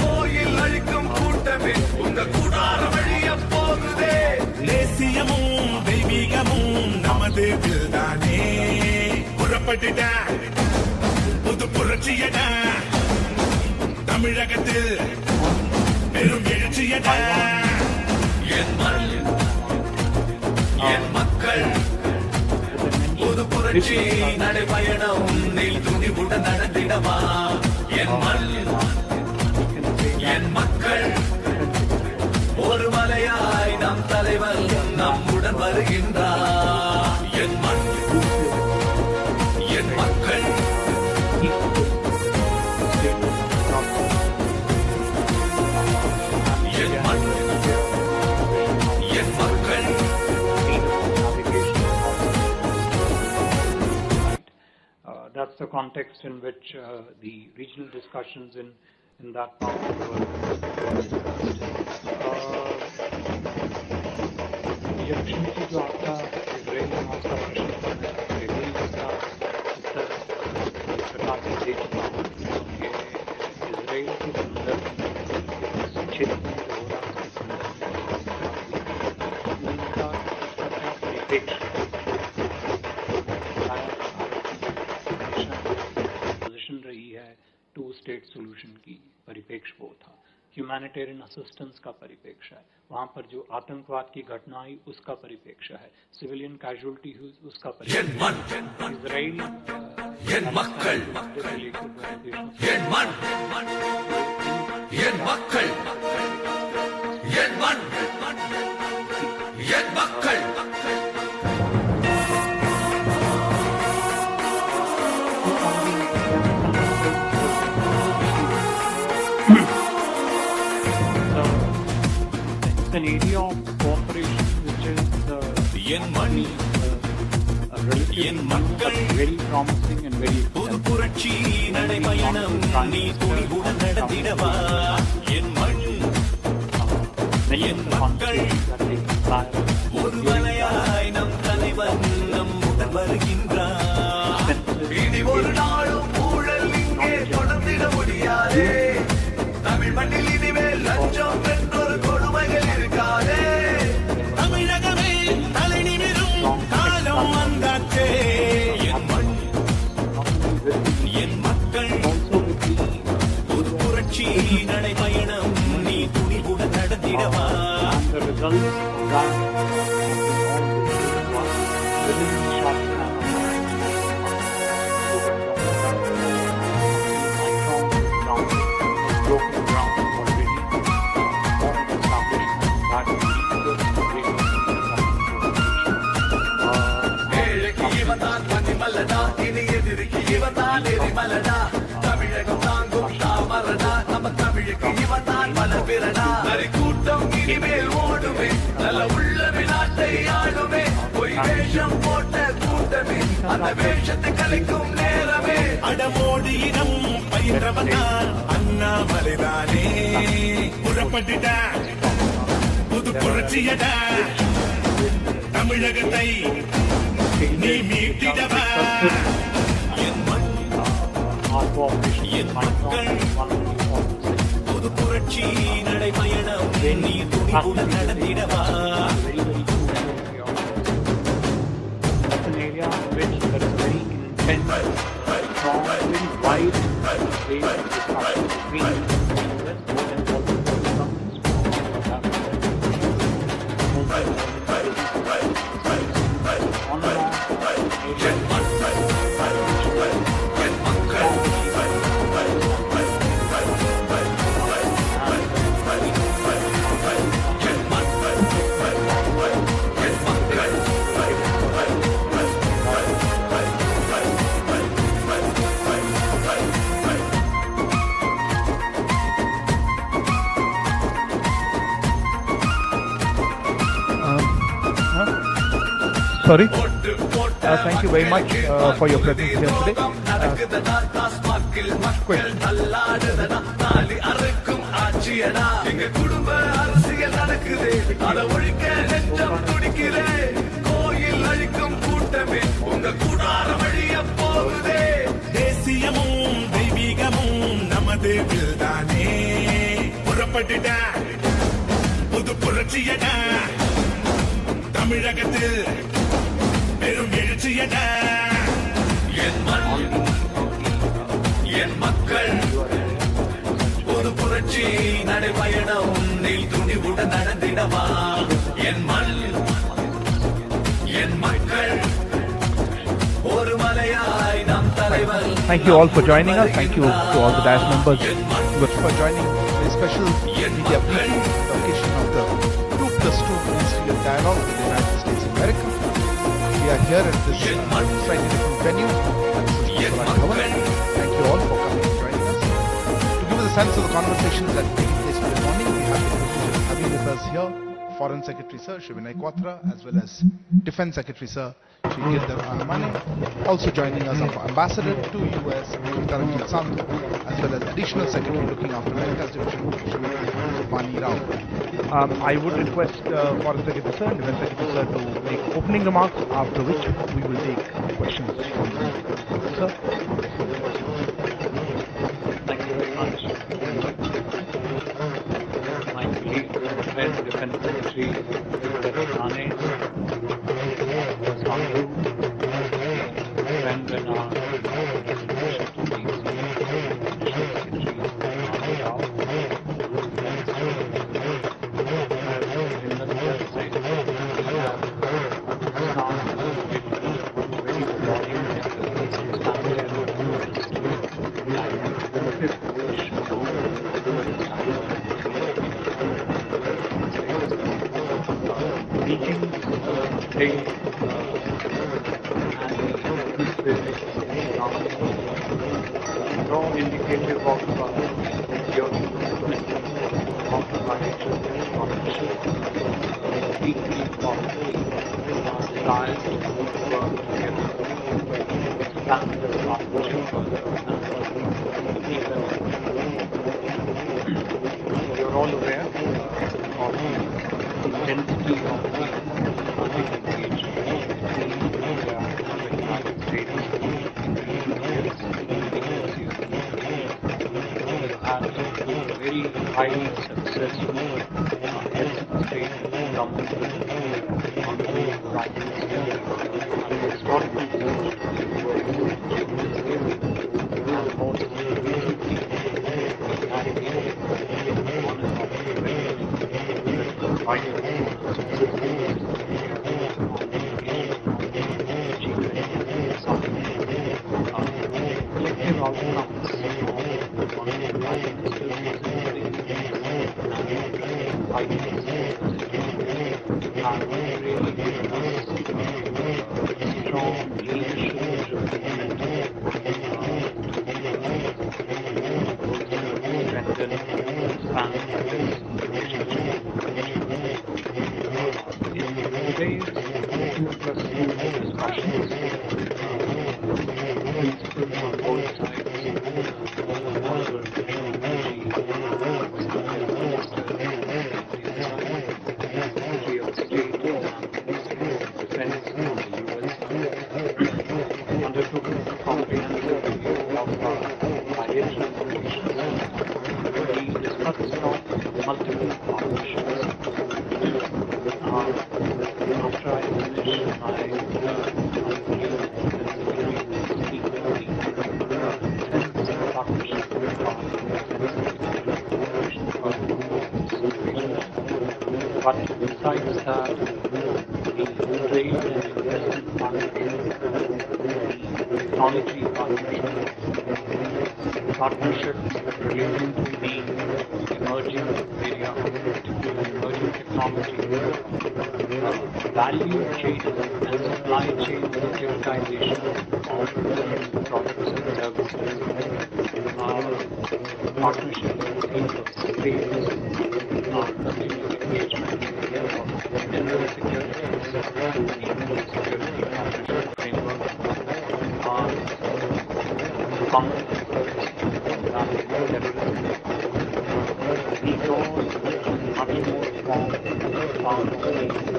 கோயில் அழிக்கும் கூட்டமே உங்க கூடார வழிய போகுதே தேசியமும் தெய்வீகமும் நமது தானே புறப்பட்டுட புது புரட்சியடா தமிழகத்தில் பெரும் எழுச்சியடா என் மண் என் மக்கள் புது புரட்சி நடைபயணம் நீ துணிவுடன் நடந்திடவா என் மண் என் மக்கள் ஒரு மலையாய் நம் தலைவர் நம்முடன் வருகின்றார் என் மண் என் மக்கள் என் மண் என் மக்கள் That's the context in which the regional discussions in that part of the world. ये प्रश्न की जो आपका इजराइल हमास का प्रश्न है इसराइल का उत्तर इस प्रकार से दे चुका हूँ कि इजराइल के संदर्भ में इस क्षेत्र में जो हो रहा है उनका परिप्रेक्ष्य रही है टू स्टेट सोल्यूशन की परिप्रेक्ष्य वो था ह्यूमैनिटेरियन असिस्टेंस का परिप्रेक्ष्य है वहां पर जो आतंकवाद की घटना आई उसका परिप्रेक्ष्य है सिविलियन कैजुअलिटी हुई उसका परिप्रेक्ष्य Israel an area of cooperation which is relatively very promising and very Tamil மண்ணில் இனிமேல் லஞ்சம் என்றொரு கொடுமைகள் இருக்காதே தமிழகமே தலை நிமிரும் காலம் வந்தாச்சே என் மண் என் மக்கள் புது புரட்சி நடைபயணம் நீ துணிவுடன் நடத்திடவா இனி எதிரிக்கு இவன் தான் எரிமலடா தமிழகம் தாங்கும் தாமரடா நம்ம தமிழுக்கு இவன் தான் மலபிரடா நரி கூட்டம் இனிமேல் ஓடுமே நல்ல உள்ளமே நாட்டை ஆடுமே பொய் வேஷம் போட்ட கூட்டமே அந்த வேஷத்தை கலைக்கும் நேரமே அடமோடியிடம் பயின்றவன் தான் அண்ணாமலைதானே புறப்பட்டுட புது புரட்சியடா தமிழகத்தை நீ மீட்டிடவா என் மண் என் மக்கள் புது புரட்சி நடைபயணம் நீ துணிவுடன் நடத்திடவா an area which there is very intense, strong, very wide space between the US, both involving foreign companies from South Africa, on and on, Sorry. Thank you very much for your presence here today. Question. தேசியமும் தெய்வீகமும் நமது தானே புறப்பட்டுடா புது புரட்சியடா தமிழகத்தில் பெரும் எழுச்சியடா என் மண் என் மக்கள் ஒரு புரட்சி நடைபயணம் நீ துணிவுடன் நடந்திடவா என் மண் என் மக்கள் ஒரு மலையாய் நம் தலைவர். Thank you all for joining us. Thank you to all the DIAS members for joining a special media briefing on the occasion of the 2+2 Ministry of Dialogue with the United States of America. We are here at this slightly different venue. Thank you all for coming and joining us. To give us a sense of the conversations that are taking place this morning, we have the privilege of having with us here Foreign Secretary Sir Shri Vinay Quatra, as well as Defense Secretary Sir Shri Girdhar Anamane. Also joining us our Ambassador to US, Taranjit Sandhu, as well as Additional Secretary looking after America's Division, Shri Vani Rao. I would request Foreign Secretary Sir and Defense Secretary Sir to make opening remarks, after which we will take questions from you. Sir. Thank you very much. My colleague, Defense Secretary Anamane, Sandhu, and then our strong indicative of your deeply desire to work together, expand the partnership you're all aware of the intensity of the diplomatic engagement between India and the United States. And very highly successful health state government on the rising scale and historical and most recently finish my but besides that, the trade and investment partnership, the technology partnership relating to the emerging area, particularly emerging technology, value chain and supply chain digitization of different products and services, partnership between trades, continued engagement in the area of energy security, security partnership framework, common efforts in combating terrorism. These all much more form part of the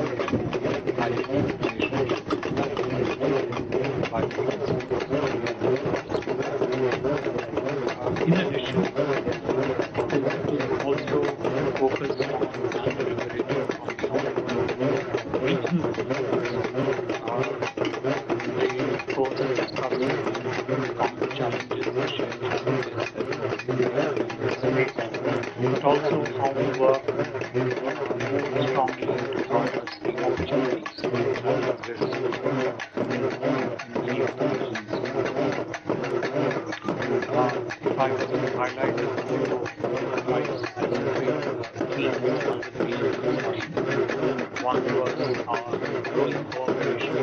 in addition, also focused on deliberating on some regional they pose and discuss common challenges and shared challenges but also how we work more strongly to harness the opportunities that exist in many of the regions. If I was to highlight a few points as a themes under the recent discussion, one was our growing cooperation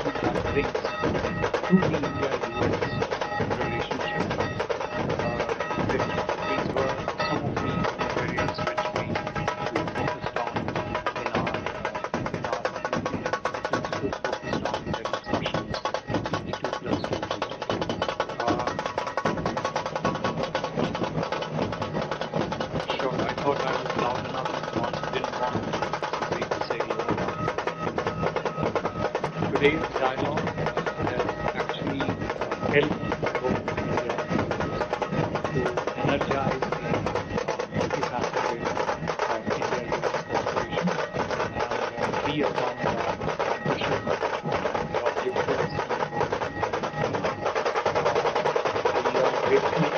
with the activities, particularly the India Today's dialogue has actually helped both India to energize the multifaceted India-US cooperation and reaffirm our partnership and the objectives. We are grateful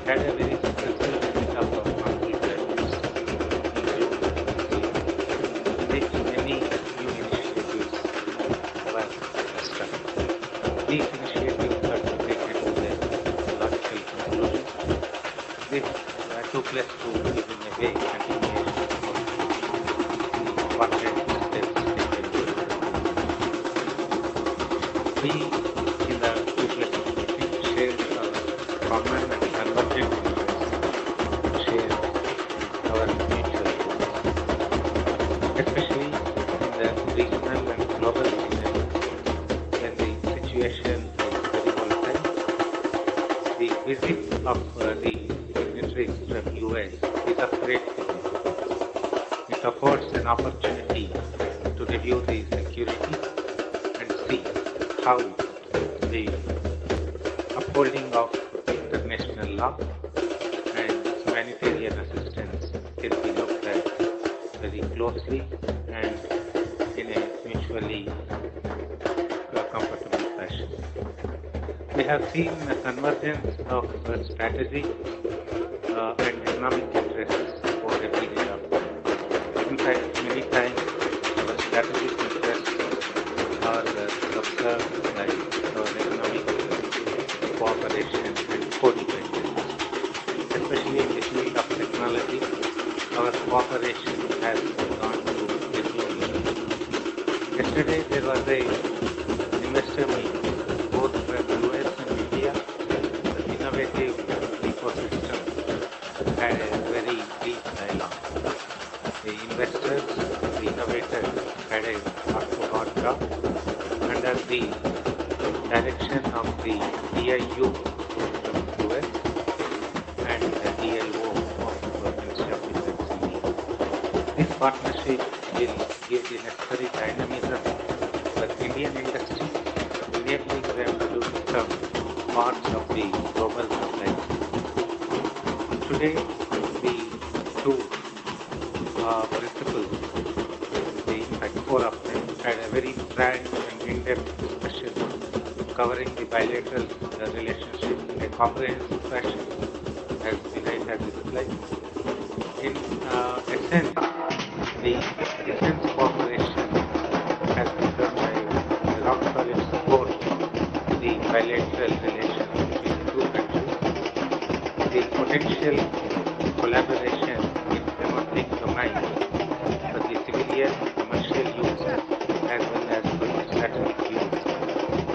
had a very successful visit of our which many new initiatives were established. These initiatives are taken to the logical conclusion. This took us to giving away continuation of the important steps taken. We in the two-plus share common and convergent interests, share our mutual goals, especially in the regional and global region when the situation is very volatile. The visit of the dignitaries from US is of great significance. It affords affords an opportunity to review the security and see how the upholding of international law and humanitarian assistance can be looked at very closely and in a mutually comfortable fashion. We have seen a convergence of strategy and economic interests for every region. In fact, many times our strategic interests are observed by our economic cooperation and co-dependence. Especially in the field of technology, our cooperation has gone to a new level. Yesterday there was a investor meet both from US and India. The innovative ecosystem had a very deep dialogue. The investors, the innovators had a heart-to-heart talk under the direction of the DIU from US and the DIO of the Ministry of Defense India. This partnership will give the necessary dynamism for Indian industry, enabling them to become parts of the global supply chain. Today, the two principals, in fact 4 of them, had a very frank and in-depth discussion covering the bilateral relationship in a comprehensive fashion, as Vinay has explained. In essence, the defense cooperation has become a rock-solid support to the bilateral relations between the two countries. The potential collaboration in thematic domains for the civilian commercial use as well as for the strategic use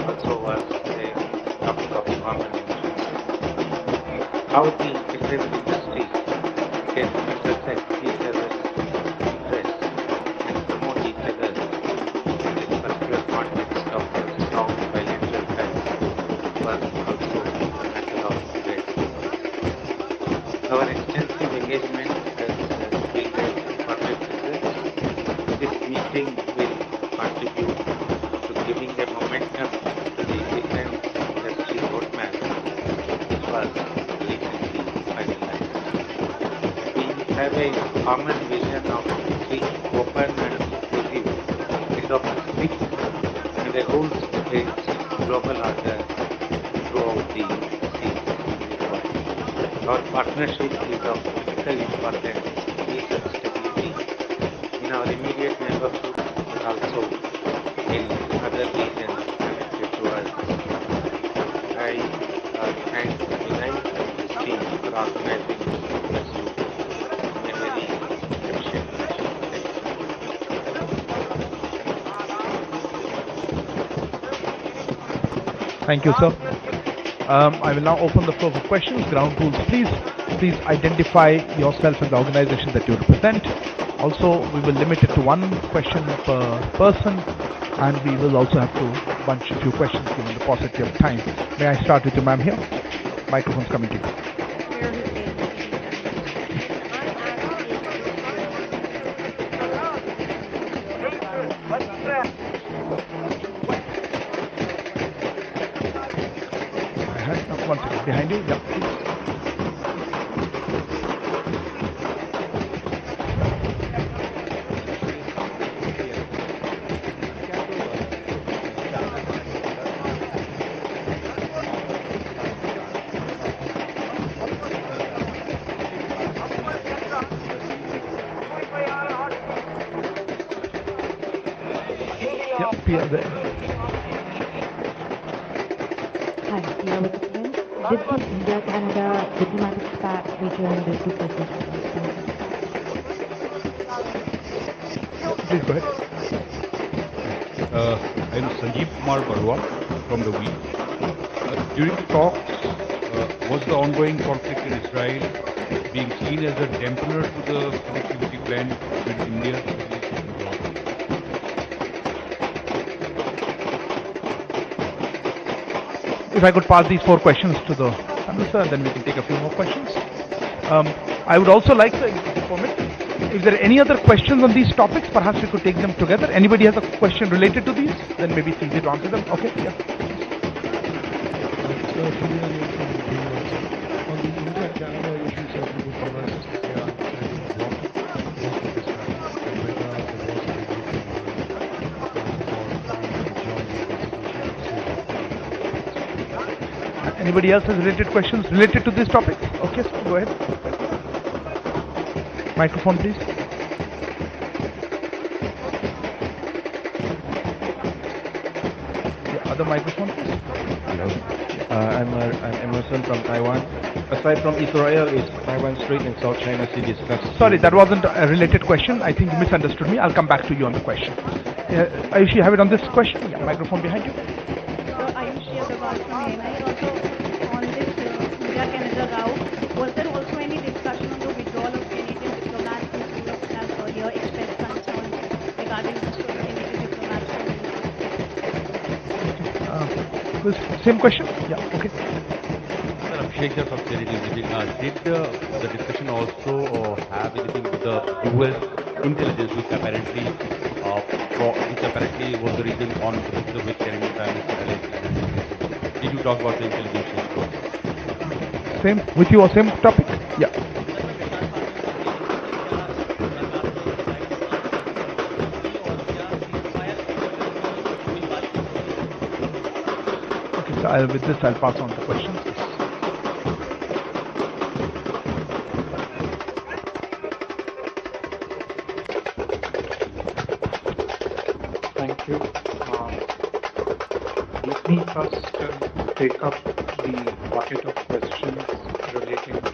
also was a topic of common interest. How the defense industry can intersect each other's interests and promote each other in this particular context of strong bilateral ties was also a matter of great interest. Our extensive engagement has yielded perfect results. This meeting will contribute to giving a momentum to the defense industry roadmap, which was recently finalized. We have a common vision of free, open and inclusive Indo-Pacific and a rules-based global order throughout the seas. Our partnership is of critical importance to peace and stability in our immediate neighborhood and also in other regions connected to us. I thank Vinay and his team for organizing this university in a very efficient fashion. Thank you, sir. I will now open the floor for questions. Ground rules, please identify yourself and the organization that you represent. Also, we will limit it to 1 question per person, and we will also have to bunch a few questions given the paucity of time. May I start with you, ma'am, here? Microphone's coming to you. One second, behind you, yeah, please. Yeah, Pia there. Hi, Pia with the friends. Did the India-Canada diplomatic pact feature in the two places? Please go ahead. I'm Sanjeev Kumar Barua from the week. During the talks, was the ongoing conflict in Israel being seen as a dampener to the connectivity plan with India? If I could pass these 4 questions to the panel, sir, and then we can take a few more questions. I would also like to permit If there are any other questions on these topics, perhaps we could take them together. Anybody has a question related to these? Then maybe it's easy to answer them. Okay, yeah. On the India-Canada issue, sir, we would summarize Anybody else has related questions related to this topic? Okay, sir, go ahead. Microphone, please. Yeah, other microphone, please. Hello. I'm Emerson from Taiwan. Aside from Israel, is Taiwan Strait and South China Sea discussed? Sorry, that wasn't a related question. I think you misunderstood me. I'll come back to you on the question. Ayush, you have it on this question? Yeah, microphone behind you. Ayush Agarwal from ANI. Also, on this India-Canada route, was there also any discussion on the withdrawal of Canadian diplomats who have earlier expressed concerns regarding the Canadian diplomats? Same question? Yeah, okay. Sir, Abhishek from Tirupati. Did the discussion also have anything with the US intelligence, which apparently was the reason on which Canadian Prime Minister alleged? Did you talk about the intelligence? Same with you or same topic? Yeah. Okay, so with this I'll pass on the question. Thank you. Let me first take up the bucket of questions relating to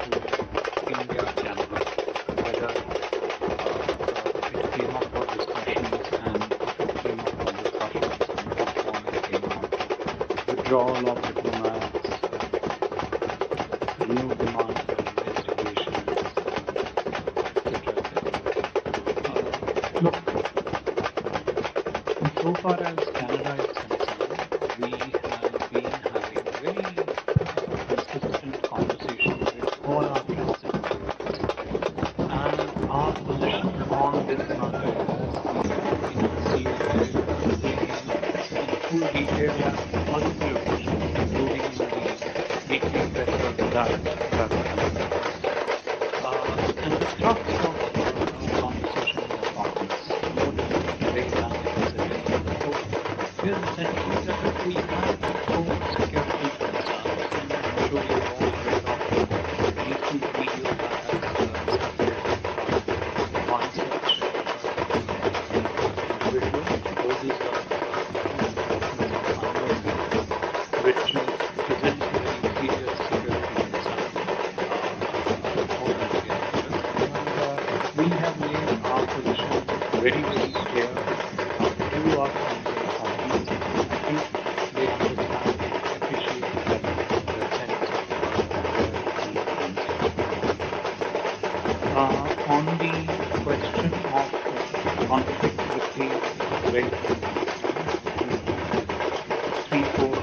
India-Canada, whether it came up for discussions, and if it came up for discussions, in what form it came up, withdrawal of diplomats, new demand for investigations, etc. Look, so far as Canada is concerned, we have been having very consistent conversations with all our presidents, and our position on this matter has been in full detail at multiple occasions, including in the weekly press that and the thrust of conversation with partners, more than they have is essentially that we have home security concerns, and I'm sure you're all aware of the recent video that has circulated from one such individual poses a which presents a very serious security concern for India. And we have made our position very, very clear to our on the question of conflict with the Red, 3-4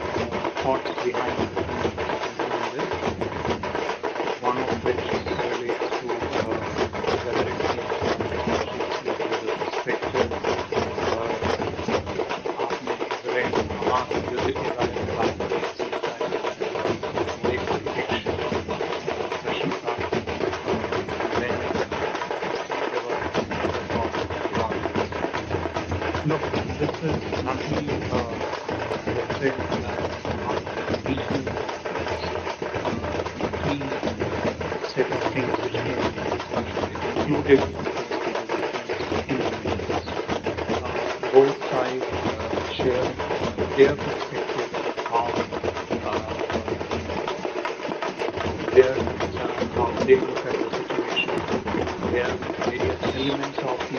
thoughts behind this, one of which relates to whether it is with respect Look, this is nothing set of things which may be included both sides share their perspective of how they look at the situation. There are various elements of the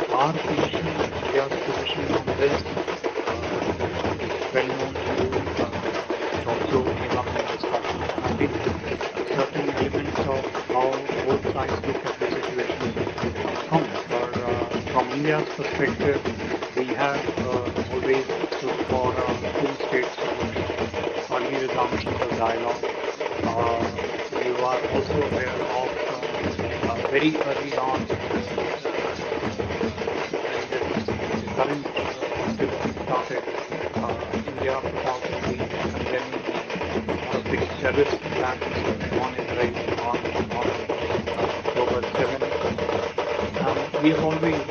our position, India's position on this, well known to you, it also came up in discussion. I think certain elements of how both sides look at the situation from India's perspective, we have always stood for a full state solution, early resumption of dialogue. We you are also aware of very early on the current hostility started, India put out the condemning the terrorist plans on Israel on October 7. We have always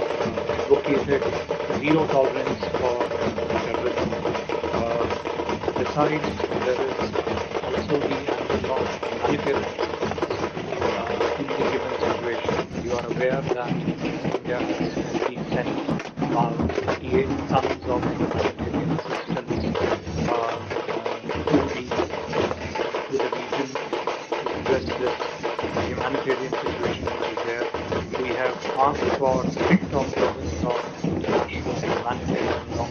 advocated zero tolerance for terrorism. Besides, there is also the angle of humanitarian in the given situation. You are aware that India has sent about 38 tons of humanitarian assistance to the region to address this humanitarian situation which is there. We have asked for strict observance of international humanitarian law,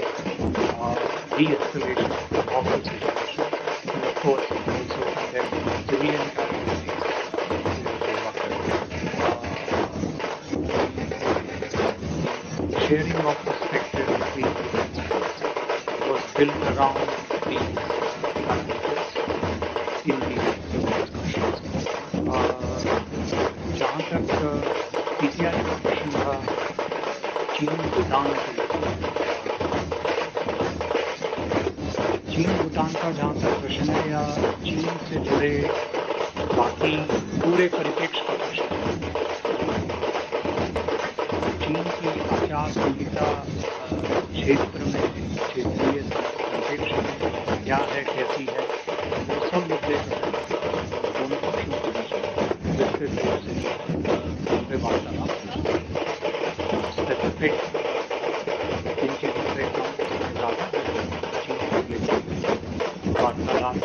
de-escalation of the situation, and of course also condemn civilian casualties. Sharing of perspective between events was built around the languages in the discussions. जहाँ तक PCI का प्रश्न था चीन भूटान का जहाँ तक प्रश्न है या चीन से जुड़े बाकी पूरे परिप्रेक्ष्य का प्रश्न है चीन की आचार संहिता क्षेत्र में क्षेत्रीय परिप्रेक्ष्य में क्या है कैसी है वो सब मुद्दे दोनों पक्षों के बीच विस्तृत रूप से वार्तालाप स्पेसिफिक इनके दूसरे काम ज़्यादा चीन के लिए वार्तालाप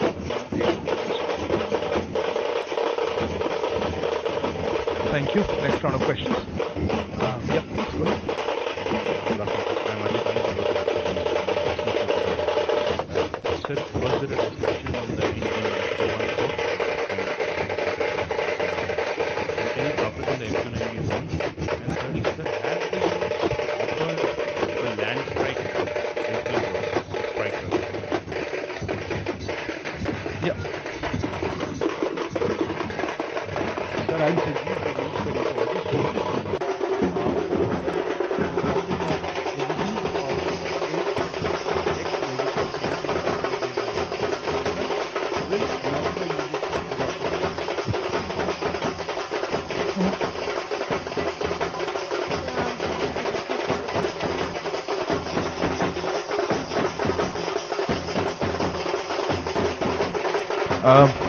Thank you. Next round of questions. Yeah, please go ahead. Sir, was there a discussion on the Indian after the economy zone? And third is, sir, has they offered the land strike Yeah. Sir, I will suggest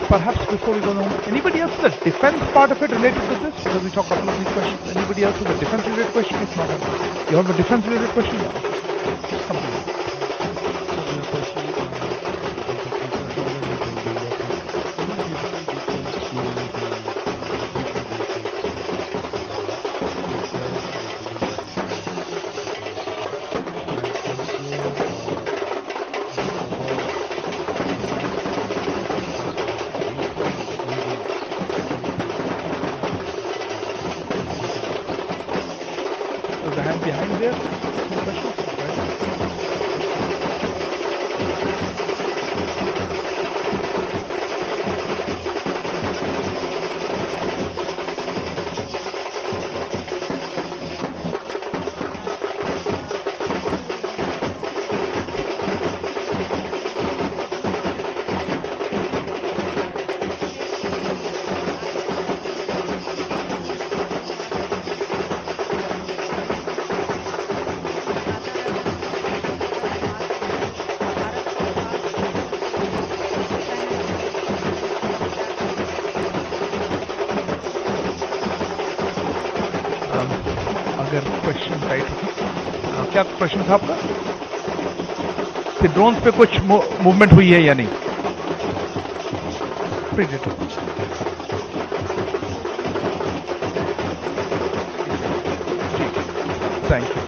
perhaps before we go on, anybody else with the defense part of it related to this? Because we talk a couple of these questions. Anybody else with a defense related question? If not, you have a defense related question? Yeah. Come on. The hand behind there. Any questions? अगर question right होगी क्या प्रश्न था आपका कि drones पे कुछ movement हुई है या नहीं thank you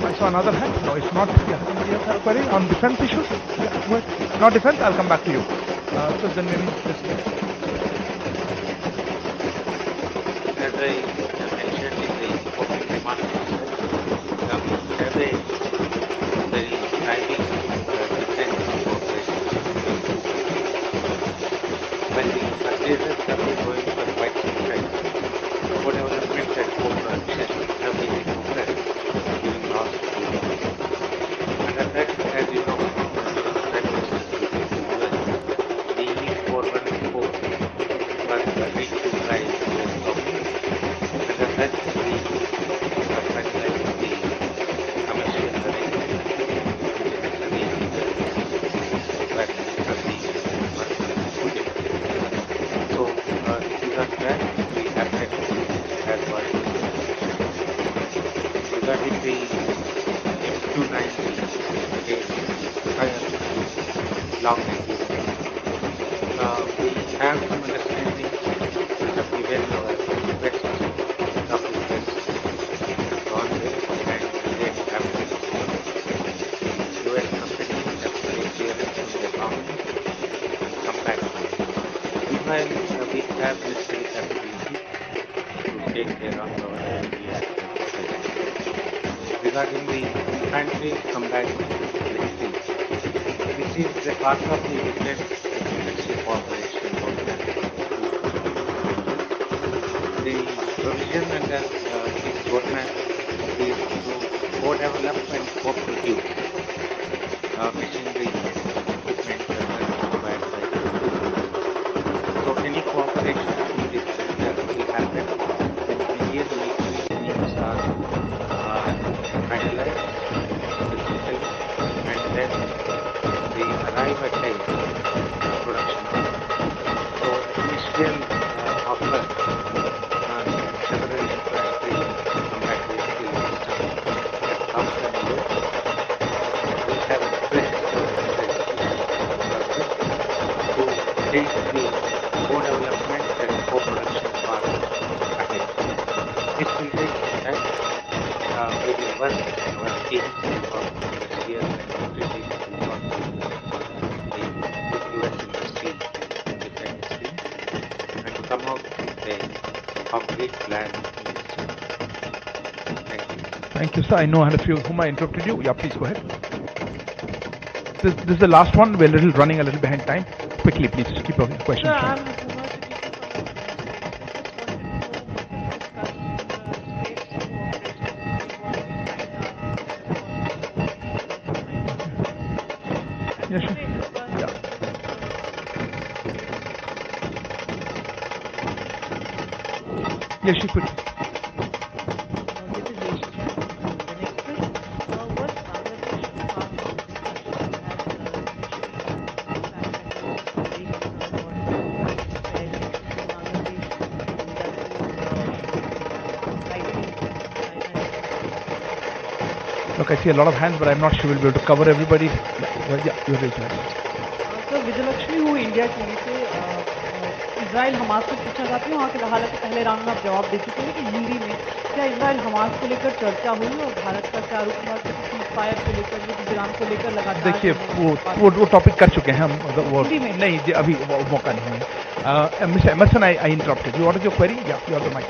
I saw another hand. No, it's not. Yeah, somebody else have a query on defense issues? Yeah, what? Not defense, I'll come back to you. So then maybe this way. As I mentioned in the opening remarks, as a very driving defense of operation, when we purchased going for quite some time. Co-development and co-production have been expressed during the last 2 years. Under that, as you know, the 414 was agreed to by the US government. Under that, we finalized the commercial arrangement regarding the M290 long range, we have some understanding that given our request of request has gone there and they have US companies have made clearance from their government and come back. Meanwhile, we have necessary capability to take care of our India. Regarding the infantry combat military, which is the part of the defense military cooperation program. The provision under this roadmap is to co-develop and co-produce machinery, equipment required by the so any cooperation in this sector will happen when Indian military needs are finalized, specifically, and then they arrive at the production. So initial offer several infantry combat vehicle systems at 1,000 euros. We have expressed to take the co-development and co-production part ahead. This will take time. We will work our team for next year and contribute to work with US industry and different things and come out with a concrete plan. Thank you. Thank you, sir. I know I had a few whom I interrupted you. Yeah, please go ahead. This is the last one. We're running a little behind time. Quickly, please keep your questions. Sir, Yes, sure. Yeah. Yes, she could. Look, I see a lot of hands, but I'm not sure we'll be able to cover everybody. Yeah, you're raised hands. Sir Vijayalakshmi हूँ India TV से Israel Hamas से पूछना चाहती हूँ। वहाँ के हालांकि पहले राउंड में आप जवाब दे चुके हैं कि हिंदी में क्या इजराइल हमास को लेकर चर्चा हुई और भारत का क्या रुख हुआ, सीज़फायर को लेकर, विराम को लेकर लगातार देखिए वो टॉपिक कर चुके हैं हम वो नहीं अभी मौका नहीं है। Mister Emerson I interrupted you. What is your query? Yeah you have the mic.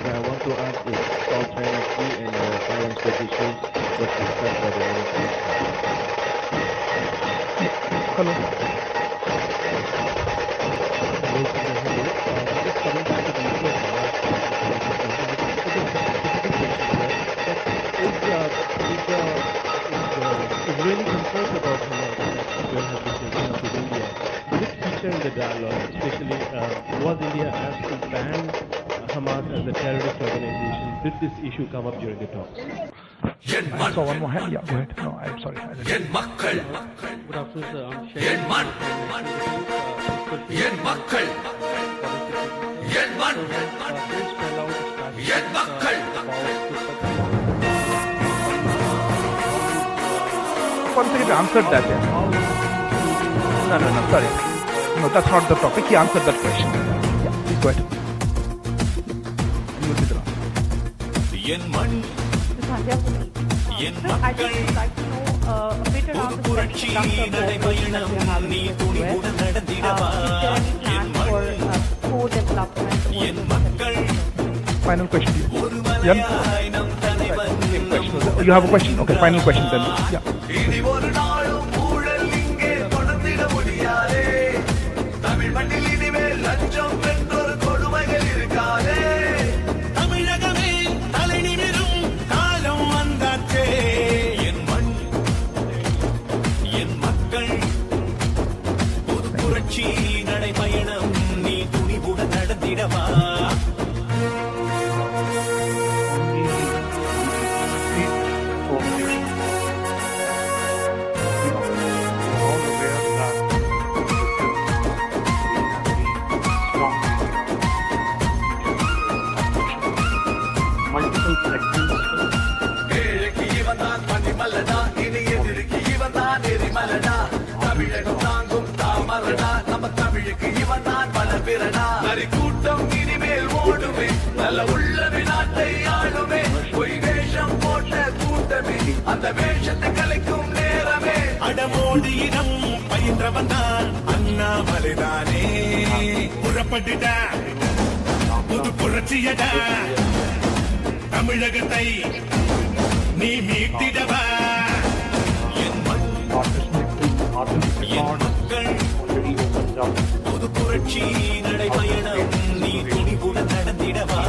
I want to ask if South China Sea and Taiwan Strait issues was discussed by the ministry. Hello. Just coming back to the issue of is really concerned about Hamas that Israel has been taking up with India. Will it feature in the dialogue, especially was India asked to ban Hamas as a terrorist organization? Did this issue come up during the talks? I saw one more hand. Yeah, go ahead. No, I'm sorry. Good afternoon, sir. I'm Shane. One second, I answered that. Yeah. No, sorry. No, that's not the topic. He answered that question. Yeah, please go ahead. You will be the last. I just would like to know a bit around the spectrum of cooperation that we are having with the US. Is there any plan for co-development? Final question to you. Yeah? You have a question? Okay, final question then. Yeah. மண்ணில் இனிமேல் லஞ்சம் என்றொரு கொடுமைகள் இருக்காதே. தமிழகமே தலை நிமிரும் காலம் வந்தாச்சே. என் மண் என் மக்கள் புது புரட்சி நடைபயணம் நீ துணிவுடன் நடத்திடவா. ஏழைக்கு இவன் தான் பனிமலடா, இனி எதிரிக்கு இவன் தான் எரிமலடா. தமிழகம் தாங்கும் தாமரடா, நம்ம தமிழுக்கு இவன் தான் பலபிரடா. நரி கூட்டம் இனிமேல் ஓடுமே, நல்ல உள்ளவே நாட்டை ஆளுமே. பொய் வேஷம் போட்ட கூட்டமே, அந்த வேஷத்தை கலைக்கும் நேரமே. அடமோடியிடம் பயின்றவன் தான் அண்ணாமலைதானே. புறப்பட்டுடா புது புரட்சியடா, தமிழகத்தை நீ மீட்டிடவா. என் மக்கள் புது புரட்சி நடைபயணம் நீ துணிவுடன் நடந்திடவா.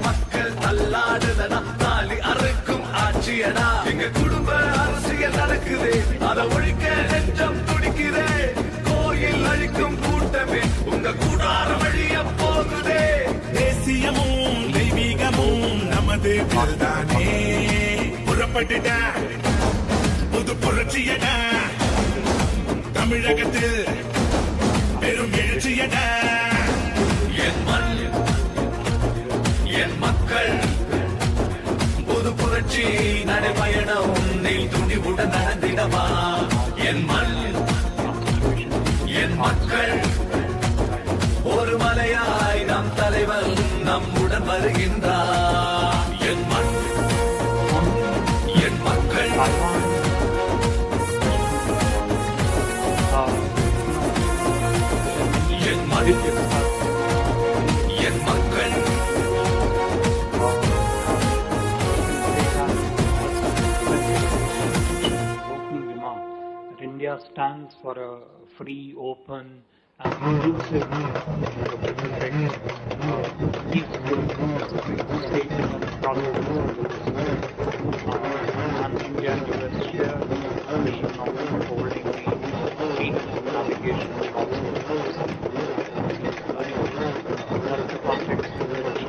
மக்கள் தள்ளாடுதடா, தாலி அறுக்கும் ஆட்சியடா. எங்க குடும்ப அரசியல் நடக்குதே, அதை ஒழிக்க நெஞ்சம் துடிக்குதே. கோயில் அழிக்கும் கூட்டமே உங்க கூடார வழிய போகுதே. தேசியமும் தெய்வீகமும் நமது தானே. புறப்பட்டுடா புது புரட்சியடா, தமிழகத்தில் பெரும் எழுச்சியடா. என் மண் என் மக்கள் புது புரட்சி நடைபயணம் நீ துணிவுடன் நடந்திடவா. என் மண் என் மக்கள் ஒரு மலையாய் நம் தலைவன் நம்முடன் வருகின்றார். என் மண் என் மக்கள் என் மண் என் மக்கள் India stands for a free, open, and inclusive, peaceful, state and prosperous. And India and US share the mission of holding the peace navigation process. That's the context in which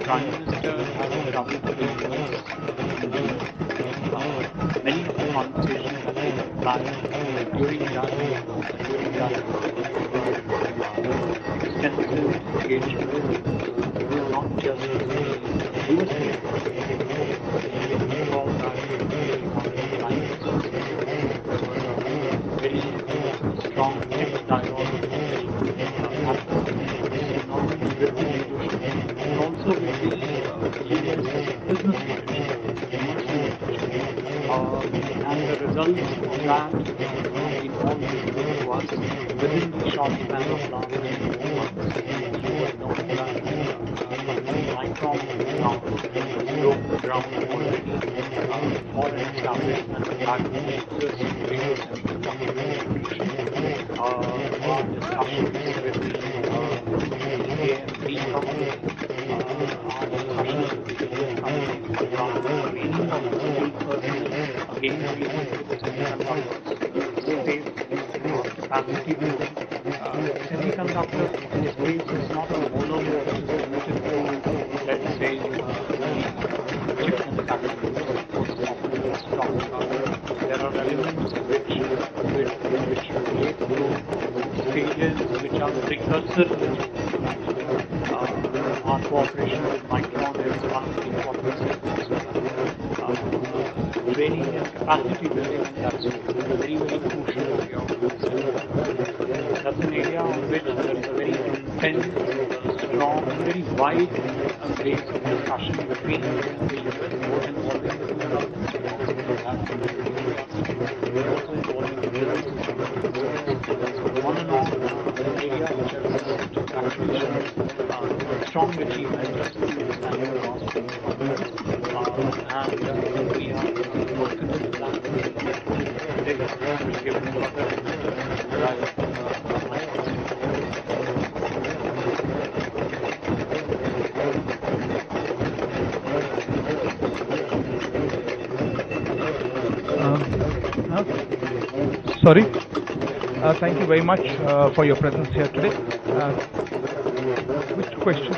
Prime Minister has traveled to the US many of the conversations that we had during that extensive engagement, not just with the US very strong dialogue and also with the business and the results of that in all the to us within the short span of last 4 months. You will note that Micron now broke the ground already for an establishment of that research in radio semiconductor distribution. Our discussions with the AMD company, our discussions with the US company around the training of the skilled personnel again related to the semiconductors, space, capacity building. Semiconductor space is not a monolith which is limited to, let's say, chip manufacturing. There are elements which relate to stages which are precursor to our cooperation with Micron is one important step. Training and capacity building, and that's a very, very crucial area. That's an area on which there is a very intense, strong, very wide base of discussion between the US, both involving the government, but also involving the business. On and on, an area which has actually shown strong achievement just in the standing of last 4 months. And we are working with that given further Sorry. Thank you very much for your presence here today. Which question?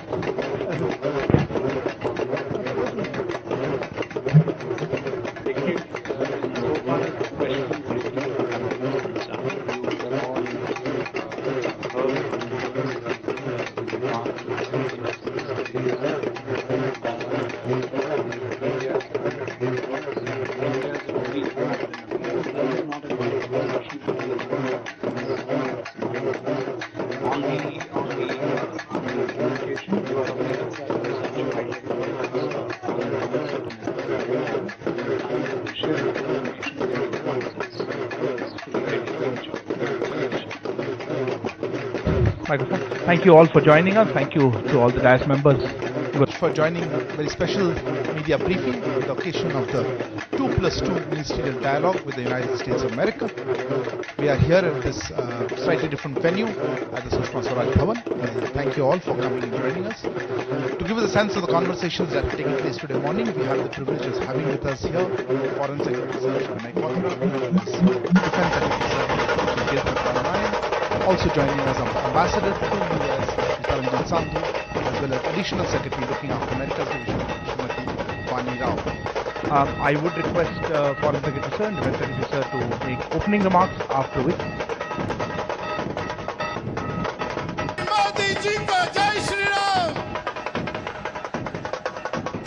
Thank you all for joining us. Thank you to all the DIAS members for joining a very special media briefing with the occasion of the 2+2 ministerial dialogue with the United States of America. We are here at this slightly different venue at the Sushma Swaraj Bhavan. Thank you all for coming and joining us. To give us a sense of the conversations that are taking place today morning, we have the privilege of having with us here Foreign Secretary Sir Mike Defense Secretary Sir also joining us Ambassador to the US, Mr. Sandhu, as well as Additional Secretary looking after America's Division, Srimati Vani Rao. I would request Foreign Secretary Sir and Defense Secretary Sir to make opening remarks, after which Modi ji ko Jai Shri Ram.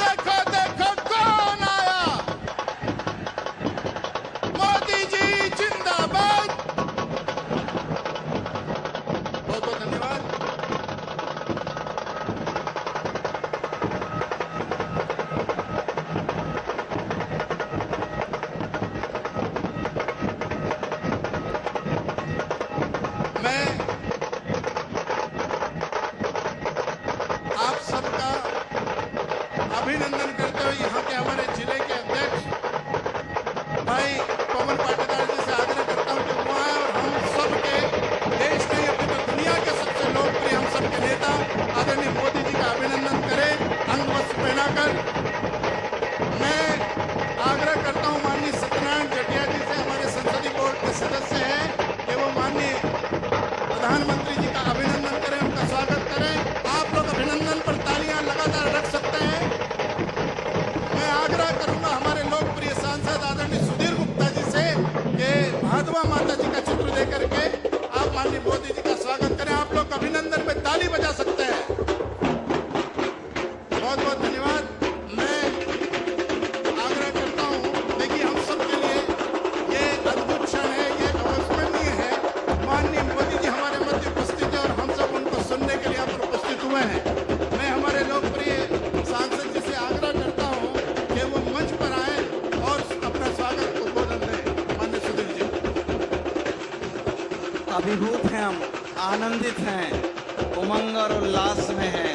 Dekho dekho kaun aaya. Modi ji jindabad. बहुत बहुत धन्यवाद. अभिभूत हैं, हम आनंदित हैं, उमंग और उल्लास में हैं,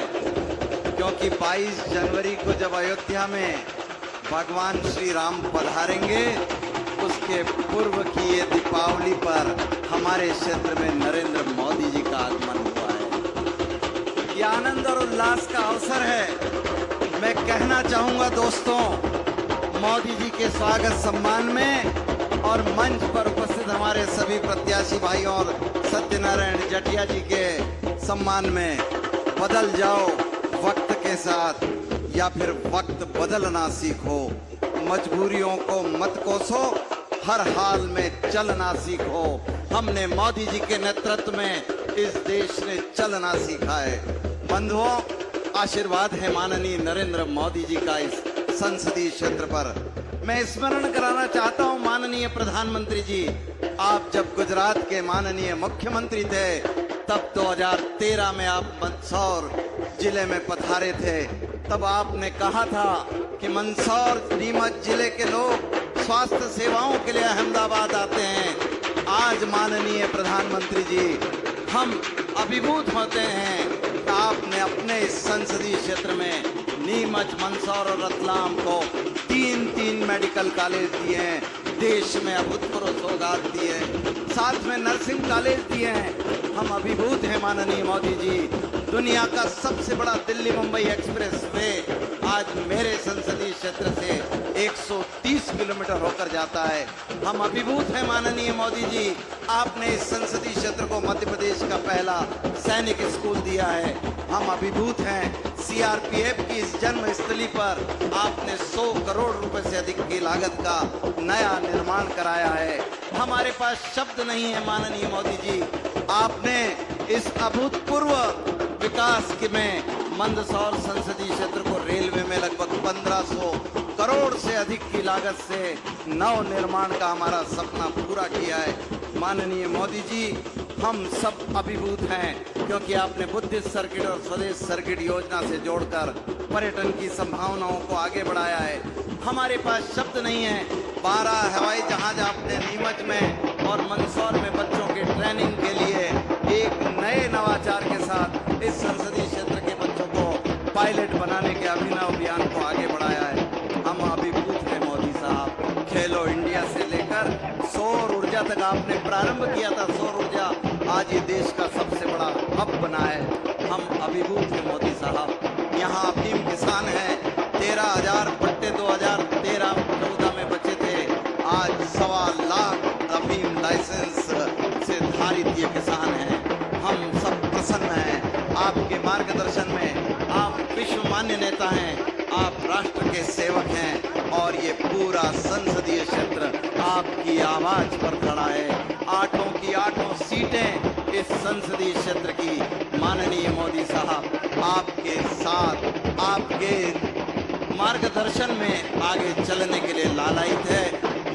क्योंकि 22 जनवरी को जब अयोध्या में भगवान श्री राम पधारेंगे, उसके पूर्व की ये दीपावली पर हमारे क्षेत्र में नरेंद्र मोदी जी का आगमन हुआ है। ये आनंद और उल्लास का अवसर है। मैं कहना चाहूँगा दोस्तों, मोदी जी के स्वागत सम्मान में और मंच पर उपस्थित हमारे सभी प्रत्याशी भाइयों और सत्यनारायण जटिया जी के सम्मान में, बदल जाओ वक्त के साथ या फिर वक्त बदलना सीखो, मजबूरियों को मत कोसो, हर हाल में चलना सीखो। हमने मोदी जी के नेतृत्व में इस देश ने चलना सीखा है। बंधुओं, आशीर्वाद है माननीय नरेंद्र मोदी जी का इस संसदीय क्षेत्र पर। मैं स्मरण कराना चाहता हूं माननीय प्रधानमंत्री जी, आप जब गुजरात के माननीय मुख्यमंत्री थे तब 2013 में आप मंदसौर जिले में पधारे थे। तब आपने कहा था कि मंदसौर नीमच जिले के लोग स्वास्थ्य सेवाओं के लिए अहमदाबाद आते हैं। आज माननीय प्रधानमंत्री जी, हम अभिभूत होते हैं कि आपने अपने इस संसदीय क्षेत्र में नीमच, मंदसौर और रतलाम को 3 मेडिकल कॉलेज दिए हैं, देश में अभूतपूर्व सौगात दिए हैं, साथ में नर्सिंग कॉलेज दिए हैं। हम अभिभूत हैं माननीय मोदी जी। दुनिया का सबसे बड़ा दिल्ली मुंबई एक्सप्रेस वे आज मेरे संसदीय क्षेत्र से 130 किलोमीटर होकर जाता है। हम अभिभूत हैं माननीय मोदी जी, आपने इस संसदीय क्षेत्र को मध्य प्रदेश का पहला सैनिक स्कूल दिया है। हम अभिभूत हैं, सीआरपीएफ की इस जन्मस्थली पर आपने 100 करोड़ रुपए से अधिक की लागत का नया निर्माण कराया है। हमारे पास शब्द नहीं है माननीय मोदी जी, आपने इस अभूतपूर्व विकास में मंदसौर संसदीय क्षेत्र को रेलवे में लगभग 1500 करोड़ से अधिक की लागत से नव निर्माण का हमारा सपना पूरा किया है। माननीय मोदी जी, हम सब अभिभूत हैं क्योंकि आपने बुद्धिस्ट सर्किट और स्वदेश सर्किट योजना से जोड़कर पर्यटन की संभावनाओं को आगे बढ़ाया है। हमारे पास शब्द नहीं है। 12 हवाई जहाज आपने नीमच में और मंदसौर में बच्चों के ट्रेनिंग के लिए एक नए नवाचार के साथ इस संसदीय क्षेत्र के बच्चों को पायलट बनाने के अभिनव अभियान को आगे बढ़ाया है। हम अभिभूत हैं मोदी साहब। खेलो इंडिया से लेकर सौर ऊर्जा तक आपने प्रारंभ किया था। सौर ऊर्जा आज ये देश का सबसे बड़ा हब बना है। हम अभिभूत हैं मोदी साहब। यहाँ अफीम किसान हैं, 13,000 पट्टे 2013-14 में बचे थे। आज 1.25 लाख अफीम लाइसेंस से धारित ये किसान हैं। हम सब प्रसन्न हैं आपके मार्गदर्शन में। आप विश्वमान्य नेता हैं, आप राष्ट्र के सेवक हैं और ये पूरा संसदीय क्षेत्र आपकी आवाज पर खड़ा है। 8 की 8 सीटें इस संसदीय क्षेत्र की माननीय मोदी साहब आपके साथ, आपके मार्गदर्शन में आगे चलने के लिए लालायित है।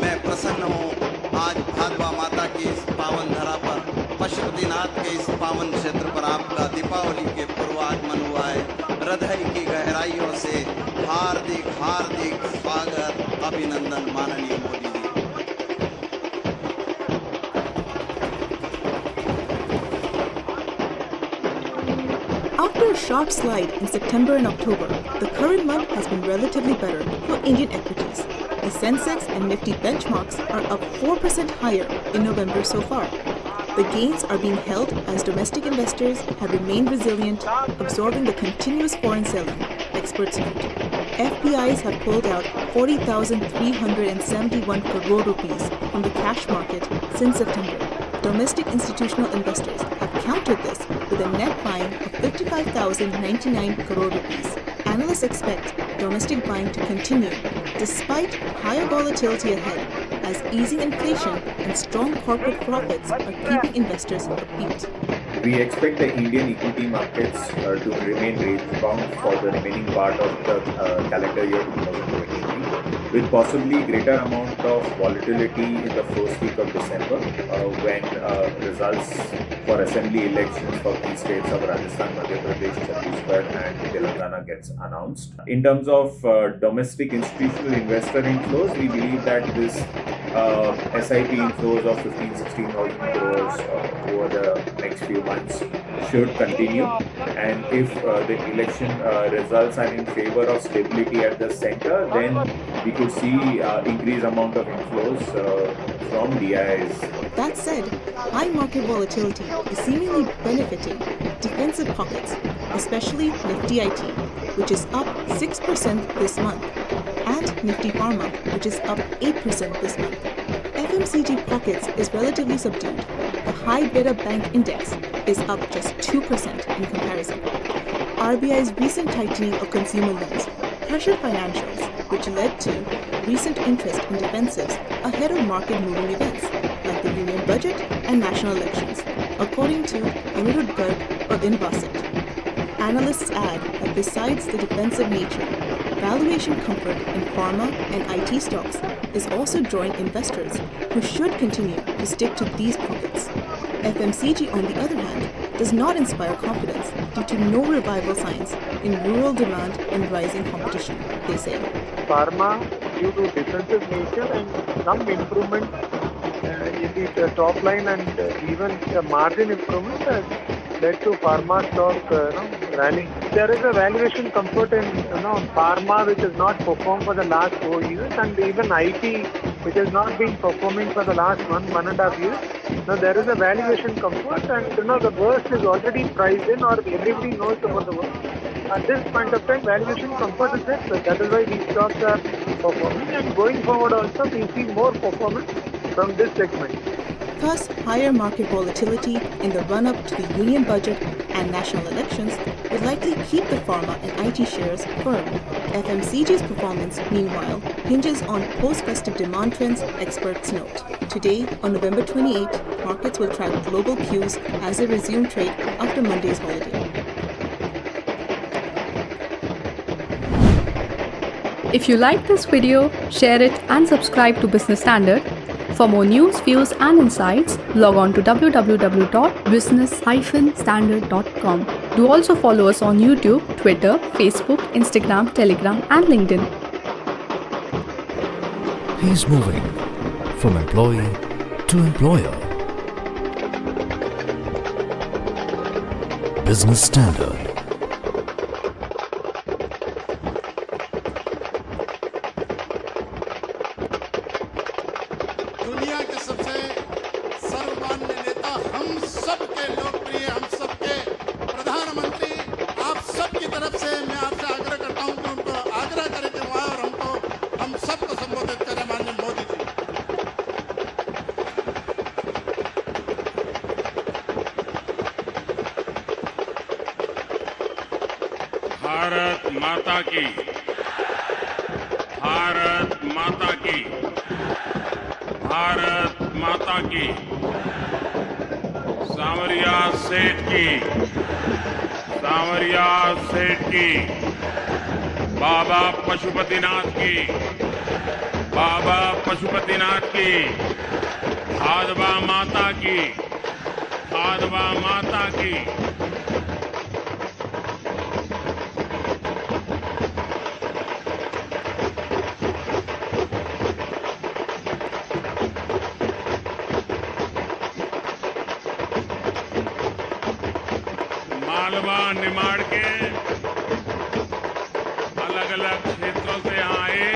मैं प्रसन्न हूँ आज भादवा माता की इस पावन धरा पर, पशुपतिनाथ के इस पावन क्षेत्र पर आपका दीपावली के पूर्वागमन हुआ है। हृदय की गहराइयों से हार्दिक हार्दिक स्वागत, अभिनंदन माननीय Modi ji. After a sharp slide in September and October, the current month has been relatively better for Indian equities. The Sensex and Nifty benchmarks are up 4% higher in November so far. The gains are being held as domestic investors have remained resilient, absorbing the continuous foreign selling, experts note. FPIs have pulled out 40,371 crore rupees from the cash market since September. Domestic institutional investors have countered this with a net buying of 55,099 crore rupees. Analysts expect domestic buying to continue despite higher volatility ahead, as easing inflation and strong corporate profits are keeping investors upbeat. We expect the Indian equity markets to remain range-bound for the remaining part of the calendar year 2023, with possibly greater amount of volatility in the first week of December when results for assembly elections for key states of Rajasthan, Madhya Pradesh, Chhattisgarh and Telangana gets announced. In terms of domestic institutional investor inflows, we believe that this SIP inflows of 15,000-16,000 crores over the next few months should continue, and if the election results are in favor of stability at the center, then we could see increased amount of inflows from DIs. That said, high market volatility is seemingly benefiting defensive pockets, especially Nifty IT, which is up 6% this month, and Nifty Pharma, which is up 8% this month. FMCG pockets is relatively subdued. The high beta bank index is up just 2% in comparison. RBI's recent tightening of consumer loans pressured financials, which led to recent interest in defensives ahead of market-moving events like the union budget and national elections, according to Anirudh Garg of Invasit. Analysts add that besides the defensive nature, valuation comfort in pharma and IT stocks is also drawing investors who should continue to stick to these pockets. FMCG, on the other hand, does not inspire confidence due to no revival signs in rural demand and rising competition, they say. Pharma, due to defensive nature and some improvement in the top line and even the margin improvement has led to pharma stock rallying. There is a valuation comfort in pharma which has not performed for the last 4 years, and even IT which has not been performing for the last 1.5 years. Now there is a valuation comfort, and the worst is already priced in, or everybody knows about the worst. At this point of time, valuation comfort is there. So that is why these stocks are performing, and going forward also we see more performance from this segment. Thus, higher market volatility in the run-up to the union budget and national elections would likely keep the pharma and IT shares firm. FMCG's performance, meanwhile, hinges on post-festive demand trends, experts note. Today, on November 28, markets will track global cues as they resume trade after Monday's holiday. If you like this video, share it and subscribe to Business Standard. For more news, views and insights, log on to www.business-standard.com. Do also follow us on YouTube, Twitter, Facebook, Instagram, Telegram and LinkedIn. He's moving from employee to employer. Business Standard. दुनिया के सबसे सर्वमान्य नेता, हम सबके लोकप्रिय, हम सबके प्रधानमंत्री, आप सबकी तरफ से मैं आपसे आग्रह करता हूं कि उनको आग्रह करें कि वहां और हमको, हम सबको संबोधित करें माननीय मोदी जी। भारत माता की, भारत माता की, भारत माता की, सांवरिया सेठ की, सांवरिया सेठ की, बाबा पशुपतिनाथ की, बाबा पशुपतिनाथ की, भादवा माता की, भादवा माता की। मालवा निमाड़ के अलग अलग क्षेत्रों से आए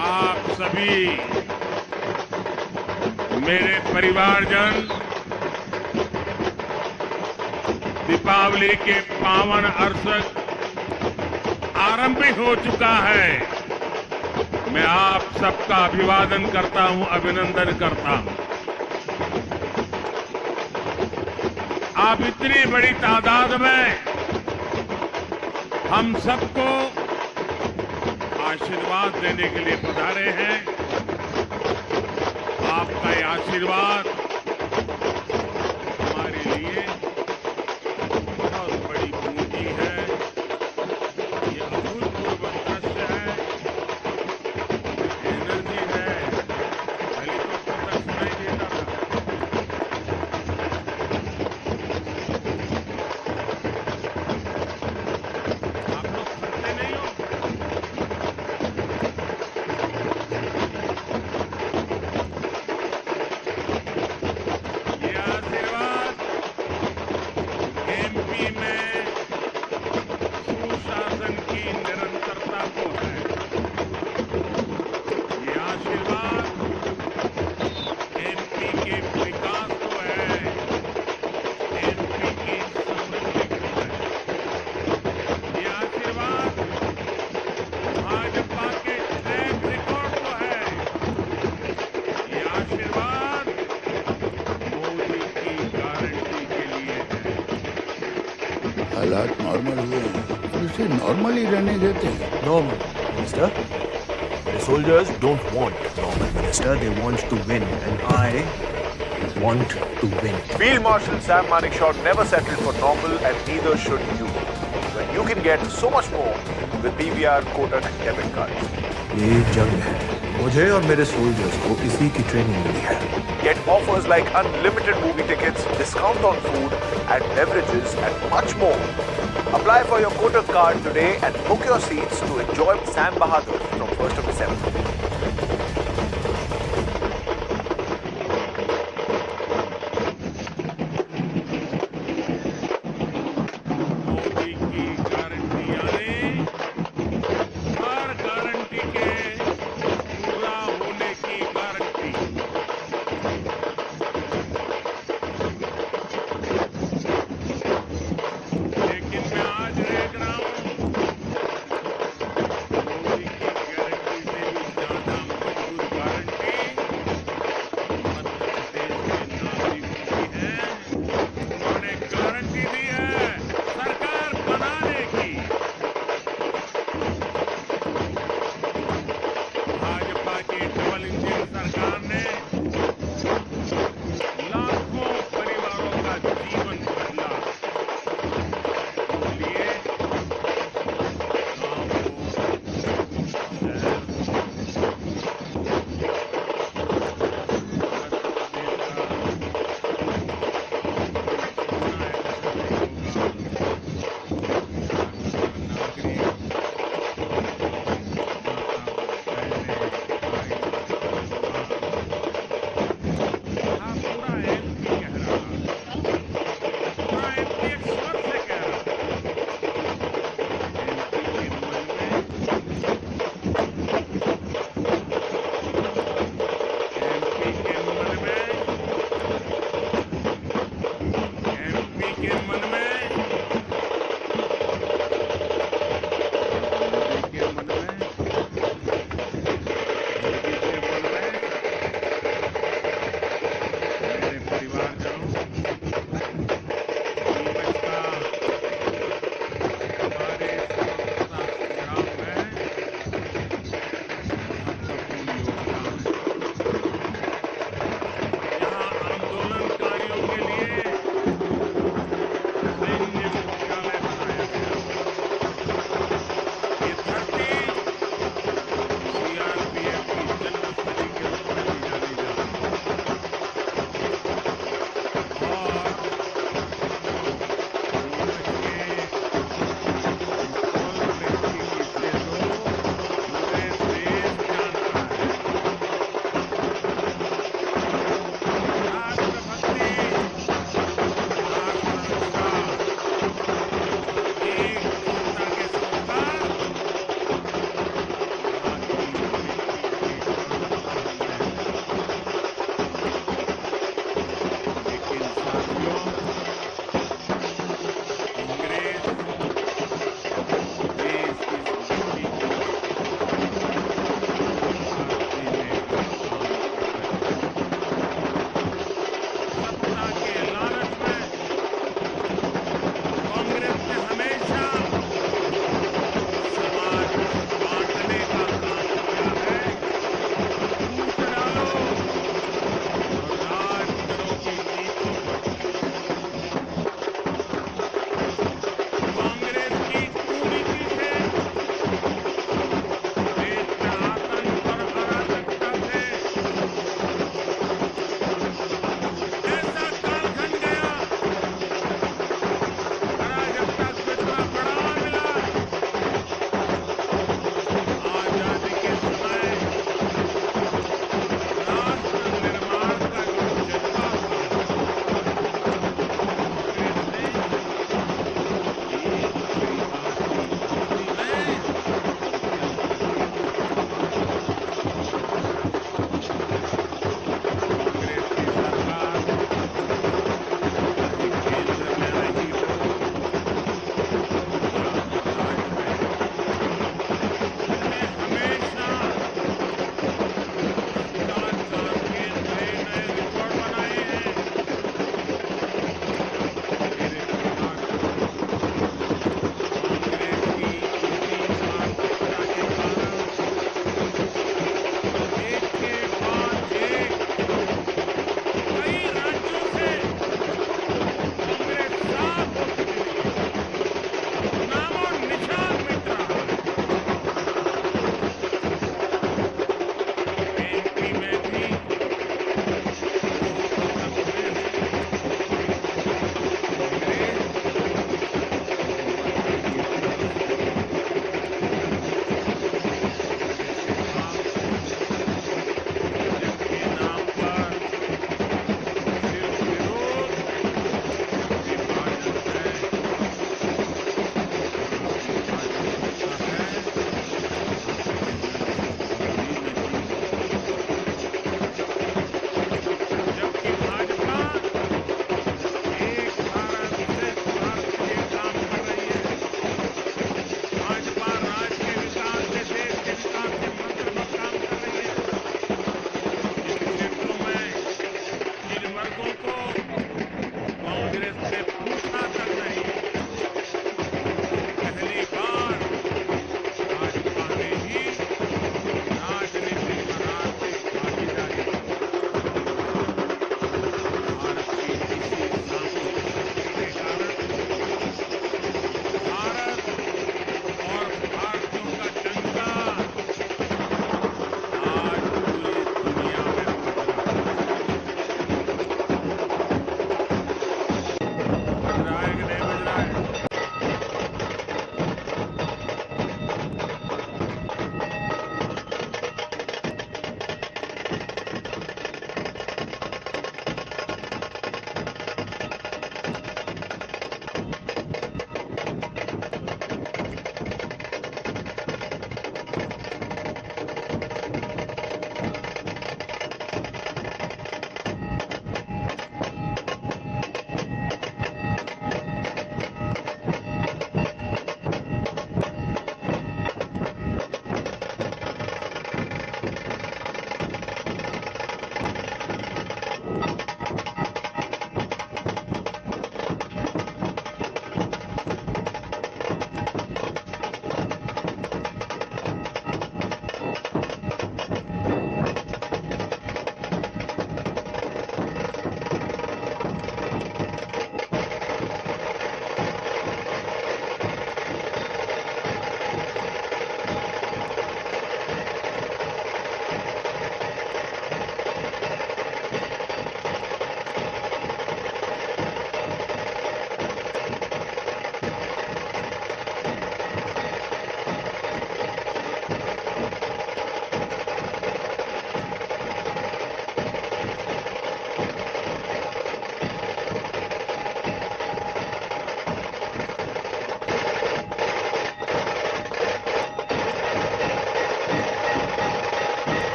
आप सभी मेरे परिवारजन, दीपावली के पावन अवसर आरंभ हो चुका है। मैं आप सबका अभिवादन करता हूं, अभिनंदन करता हूं। आप इतनी बड़ी तादाद में हम सबको आशीर्वाद देने के लिए पधारे हैं। आपका ये आशीर्वाद हमारे लिए बहुत बड़ी पूंजी है। ये अभूतपूर्व दृश्य है, एनर्जी है। हेलीकॉप्टर तक सुनाई देता था। आप लोग सुनते नहीं हो? हालात नॉर्मल हुए हैं उसे नॉर्मल ही रहने देते हैं। Normal, Minister. The soldiers don't want normal, Minister. They want to win, and I want to win. Field Marshal Sam Manekshaw never settled for normal, and neither should you. When you can get so much more with PVR Kotak debit cards. ये जंग है, मुझे और मेरे soldiers को इसी की training मिली है। Get offers like unlimited movie tickets, discount on food and beverages, and much more. Apply for your Kotak card today and book your seats to enjoy Sam Bahadur from 1st of December.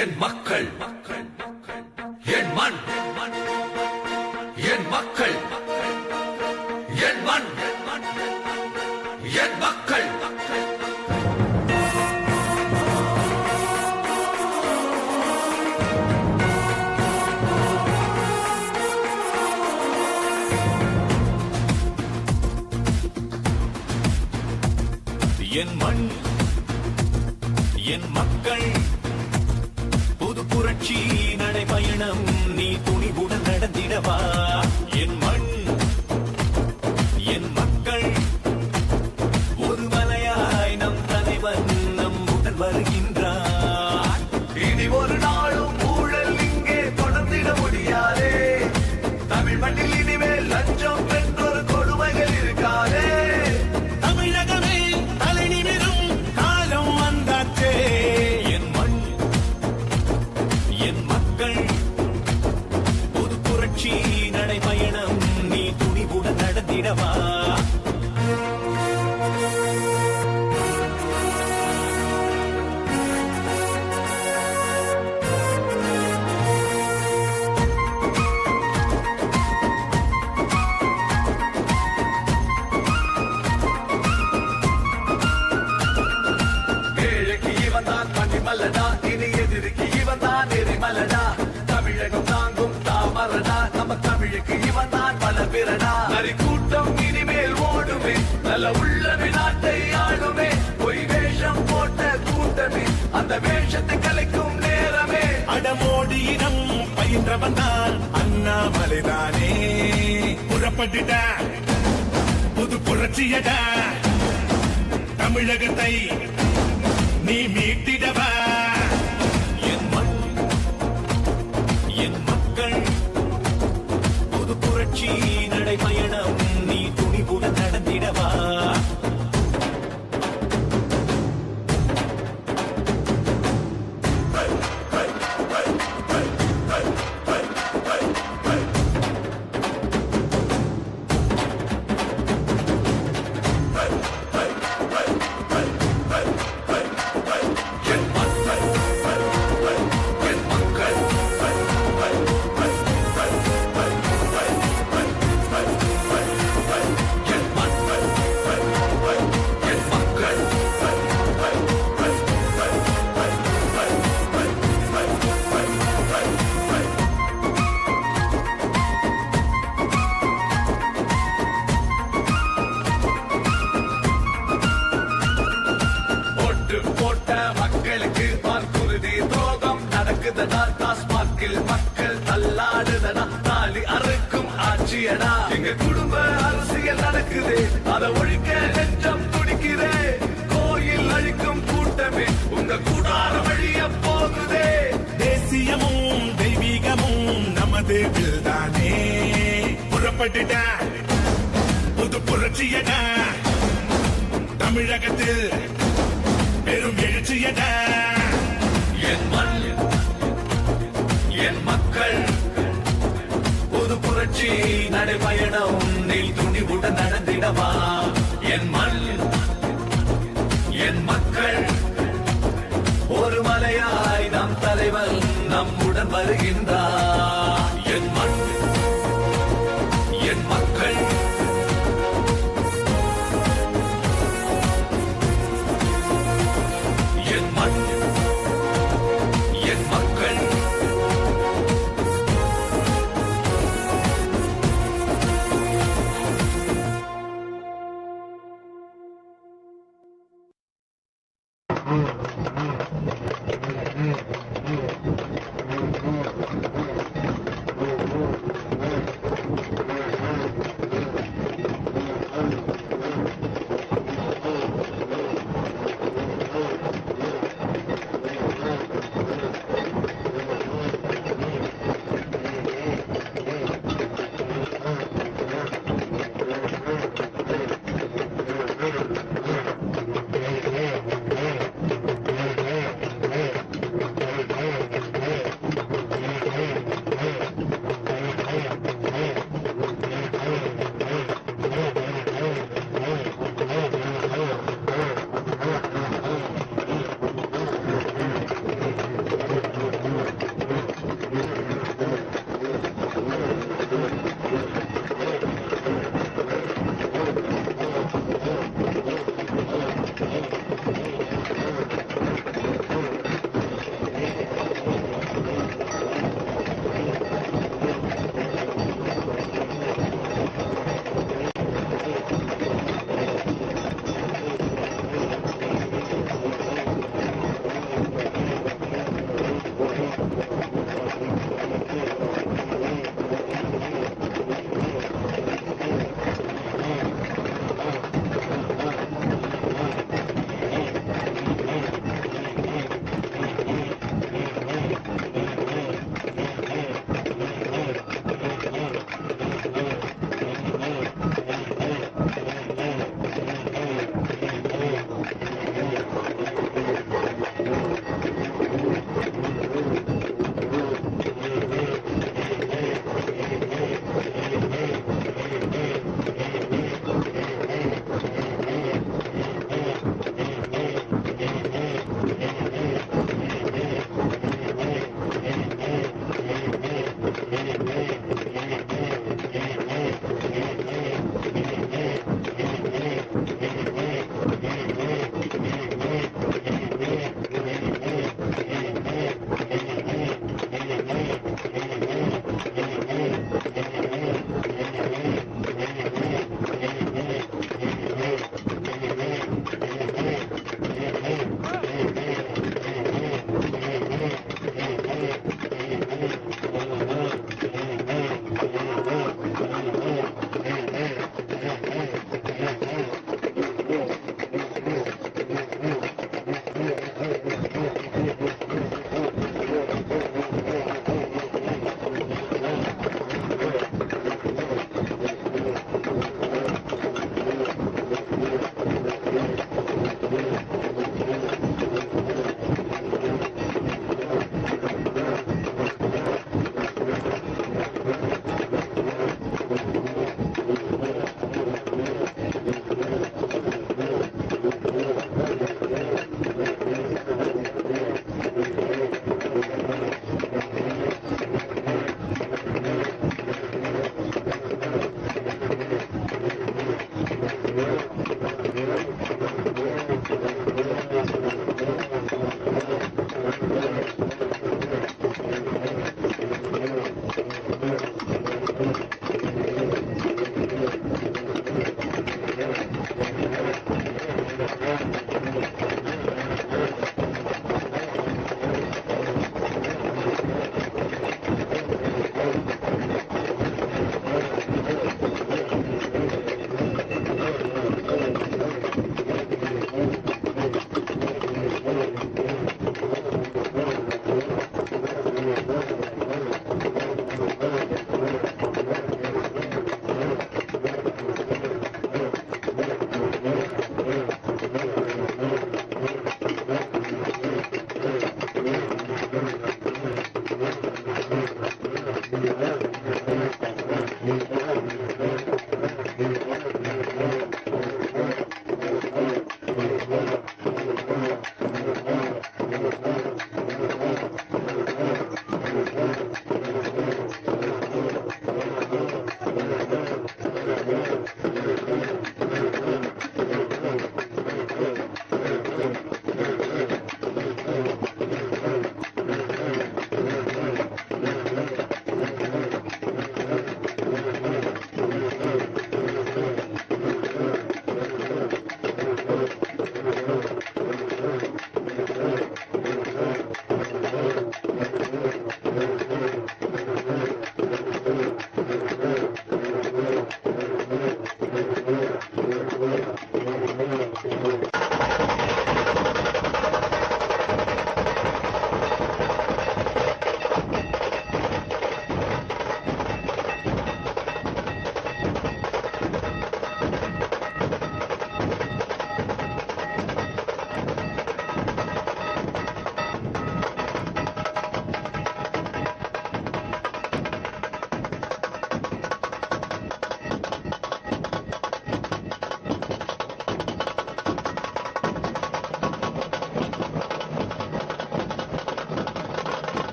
என் மக்கள், என் மண், என் மக்கள், என் மண், என் மக்கள். என் மண், என் மக்கள், புது புரட்சி நடைபயணம் நீ துணிவுடன் நடந்திடவா. என் மண், என் மக்கள், ஒரு மலையாய் நம் தலைவன் நம்முடன் வருகின்றார். இனி ஒரு நாளும் ஊழல் இங்கே தொடர்ந்திட முடியாதே. தமிழ் மண்ணில் இனிமேல் லஞ்சம் என்றொரு கொடுமைகள் இருக்காதே. தமிழகமே தலை நிமிரும் காலம் வந்தாச்சே. என் மண், என் மக்கள், புது புரட்சி நடைபயணம் நீ துணிவுடன் நடந்திடவா. ஏழைக்கு இவன் தான் பனிமலடா, இனி எதிரிக்கு இவன் தான் எரிமலடா. தமிழகம் தாங்கும் தாமரடா, நம்ம தமிழுக்கு இவன் தான் பலபிரடா. நரி கூட்டம் இனிமேல் ஓடுமே, நல்ல உள்ளமே நாட்டை ஆளுமே. பொய் வேஷம் போட்ட கூட்டமே, அந்த வேஷத்தை கலைக்கும் நேரமே. அடமோடியிடம் பயின்றவன் தான் அண்ணாமலைதானே. புறப்பட்டுடா புது புரட்சியடா, தமிழகத்தை நீ மீட்டிடவா. என் மண், என் மக்கள், புது புரட்சி நடைபயணம் நீ துணிவுடன் நடந்திடவா. ஓட்டு போட்ட மக்களுக்கு வாக்குறுதி துரோகம் நடக்குதடா. டாஸ்மாகில் மக்கள் தள்ளாடுதடா, தாலி அறுக்கும் ஆட்சியடா. எங்க குடும்ப அரசியல் நடக்குது, அதை ஒழிக்க நெஞ்சம் துடிக்குதே. கோயில் அழிக்கும் கூட்டமே உங்க கூடார வழிய போகுதே. தேசியமும் தெய்வீகமும் நமது தானே. புறப்பட்டுடா புது புரட்சியடா, தமிழகத்தில் பெரும் எழுச்சியடா. என் மண், என் மக்கள், புது புரட்சி நடைபயணம் நீ துணிவுடன் நடந்திடவா. என் மண், என் மக்கள், ஒரு மலையாய் நம் தலைவன் நம்முடன் வருகின்றார். என் மண், என் மக்கள், என் மண், என் மக்கள்.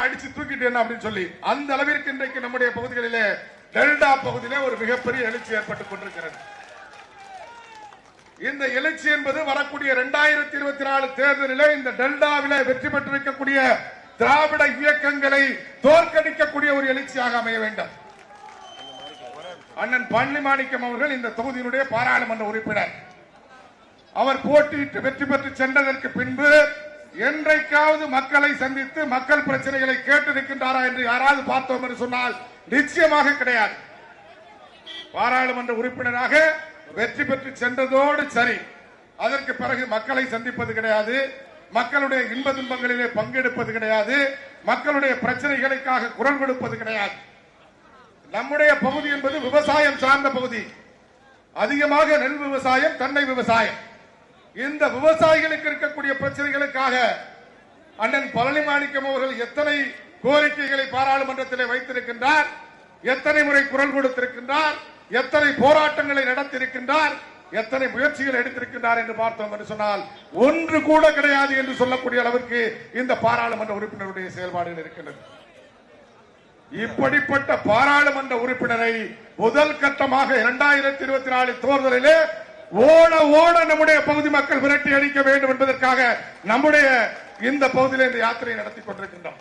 அடிச்சு தூக்கிட்டேன் அப்படின்னு சொல்லி அந்த அளவிற்கு இன்றைக்கு நம்முடைய பகுதிகளிலே டெல்டா பகுதியிலே ஒரு மிகப்பெரிய எழுச்சி ஏற்பட்டுக் கொண்டிருக்கிறது. இந்த எழுச்சி என்பது வரக்கூடிய 2024 தேர்தலிலே இந்த டெல்டாவிலே வெற்றி பெற்றிருக்கக்கூடிய திராவிட இயக்கங்களை தோற்கடிக்கக்கூடிய ஒரு எழுச்சியாக அமைய வேண்டும். அண்ணன் பழனிமாணிக்கம் அவர்கள் இந்த தொகுதியினுடைய பாராளுமன்ற உறுப்பினர். அவர் போட்டியிட்டு வெற்றி பெற்று சென்றதற்கு பின்பு என்றைக்காவது மக்களை சந்தித்து மக்கள் பிரச்சனைகளை கேட்டிருக்கின்றாரா என்று யாராவது பார்த்தோம் என்று சொன்னால் நிச்சயமாக கிடையாது. பாராளுமன்ற உறுப்பினராக வெற்றி பெற்று சென்றதோடு சரி, அதற்கு பிறகு மக்களை சந்திப்பது கிடையாது, மக்களுடைய இன்ப துன்பங்களிலே பங்கெடுப்பது கிடையாது, மக்களுடைய பிரச்சனைகளுக்காக குரல் கொடுப்பது கிடையாது. நம்முடைய பகுதி என்பது விவசாயம் சார்ந்த பகுதி. அதிகமாக நெல் விவசாயம், தென்னை விவசாயம். இந்த விவசாயிகளுக்கு இருக்கக்கூடிய பிரச்சனைகளுக்காக அண்ணன் பழனிமாணிக்கம் அவர்கள் எத்தனை கோரிக்கைகளை பாராளுமன்றத்திலே வைத்திருக்கின்றார், எத்தனை முறை குரல் கொடுத்திருக்கின்றார், எத்தனை போராட்டங்களை நடத்தியிருக்கின்றார், எத்தனை முயற்சிகள் எடுத்திருக்கின்றார் என்று பார்த்தோம் என்று சொன்னால் ஒன்று கூட கிடையாது என்று சொல்லக்கூடிய அளவிற்கு இந்த பாராளுமன்ற உறுப்பினருடைய செயல்பாடுகள் இருக்கின்றது. இப்படிப்பட்ட பாராளுமன்ற உறுப்பினரை முதல் கட்டமாக 2024 தேர்தலிலே ஓட ஓட நம்முடைய பகுதி மக்கள் விரட்டி அடிக்க வேண்டும் என்பதற்காக நம்முடைய இந்த பகுதியிலே இந்த யாத்திரை நடத்தி கொண்டிருக்கின்றோம்.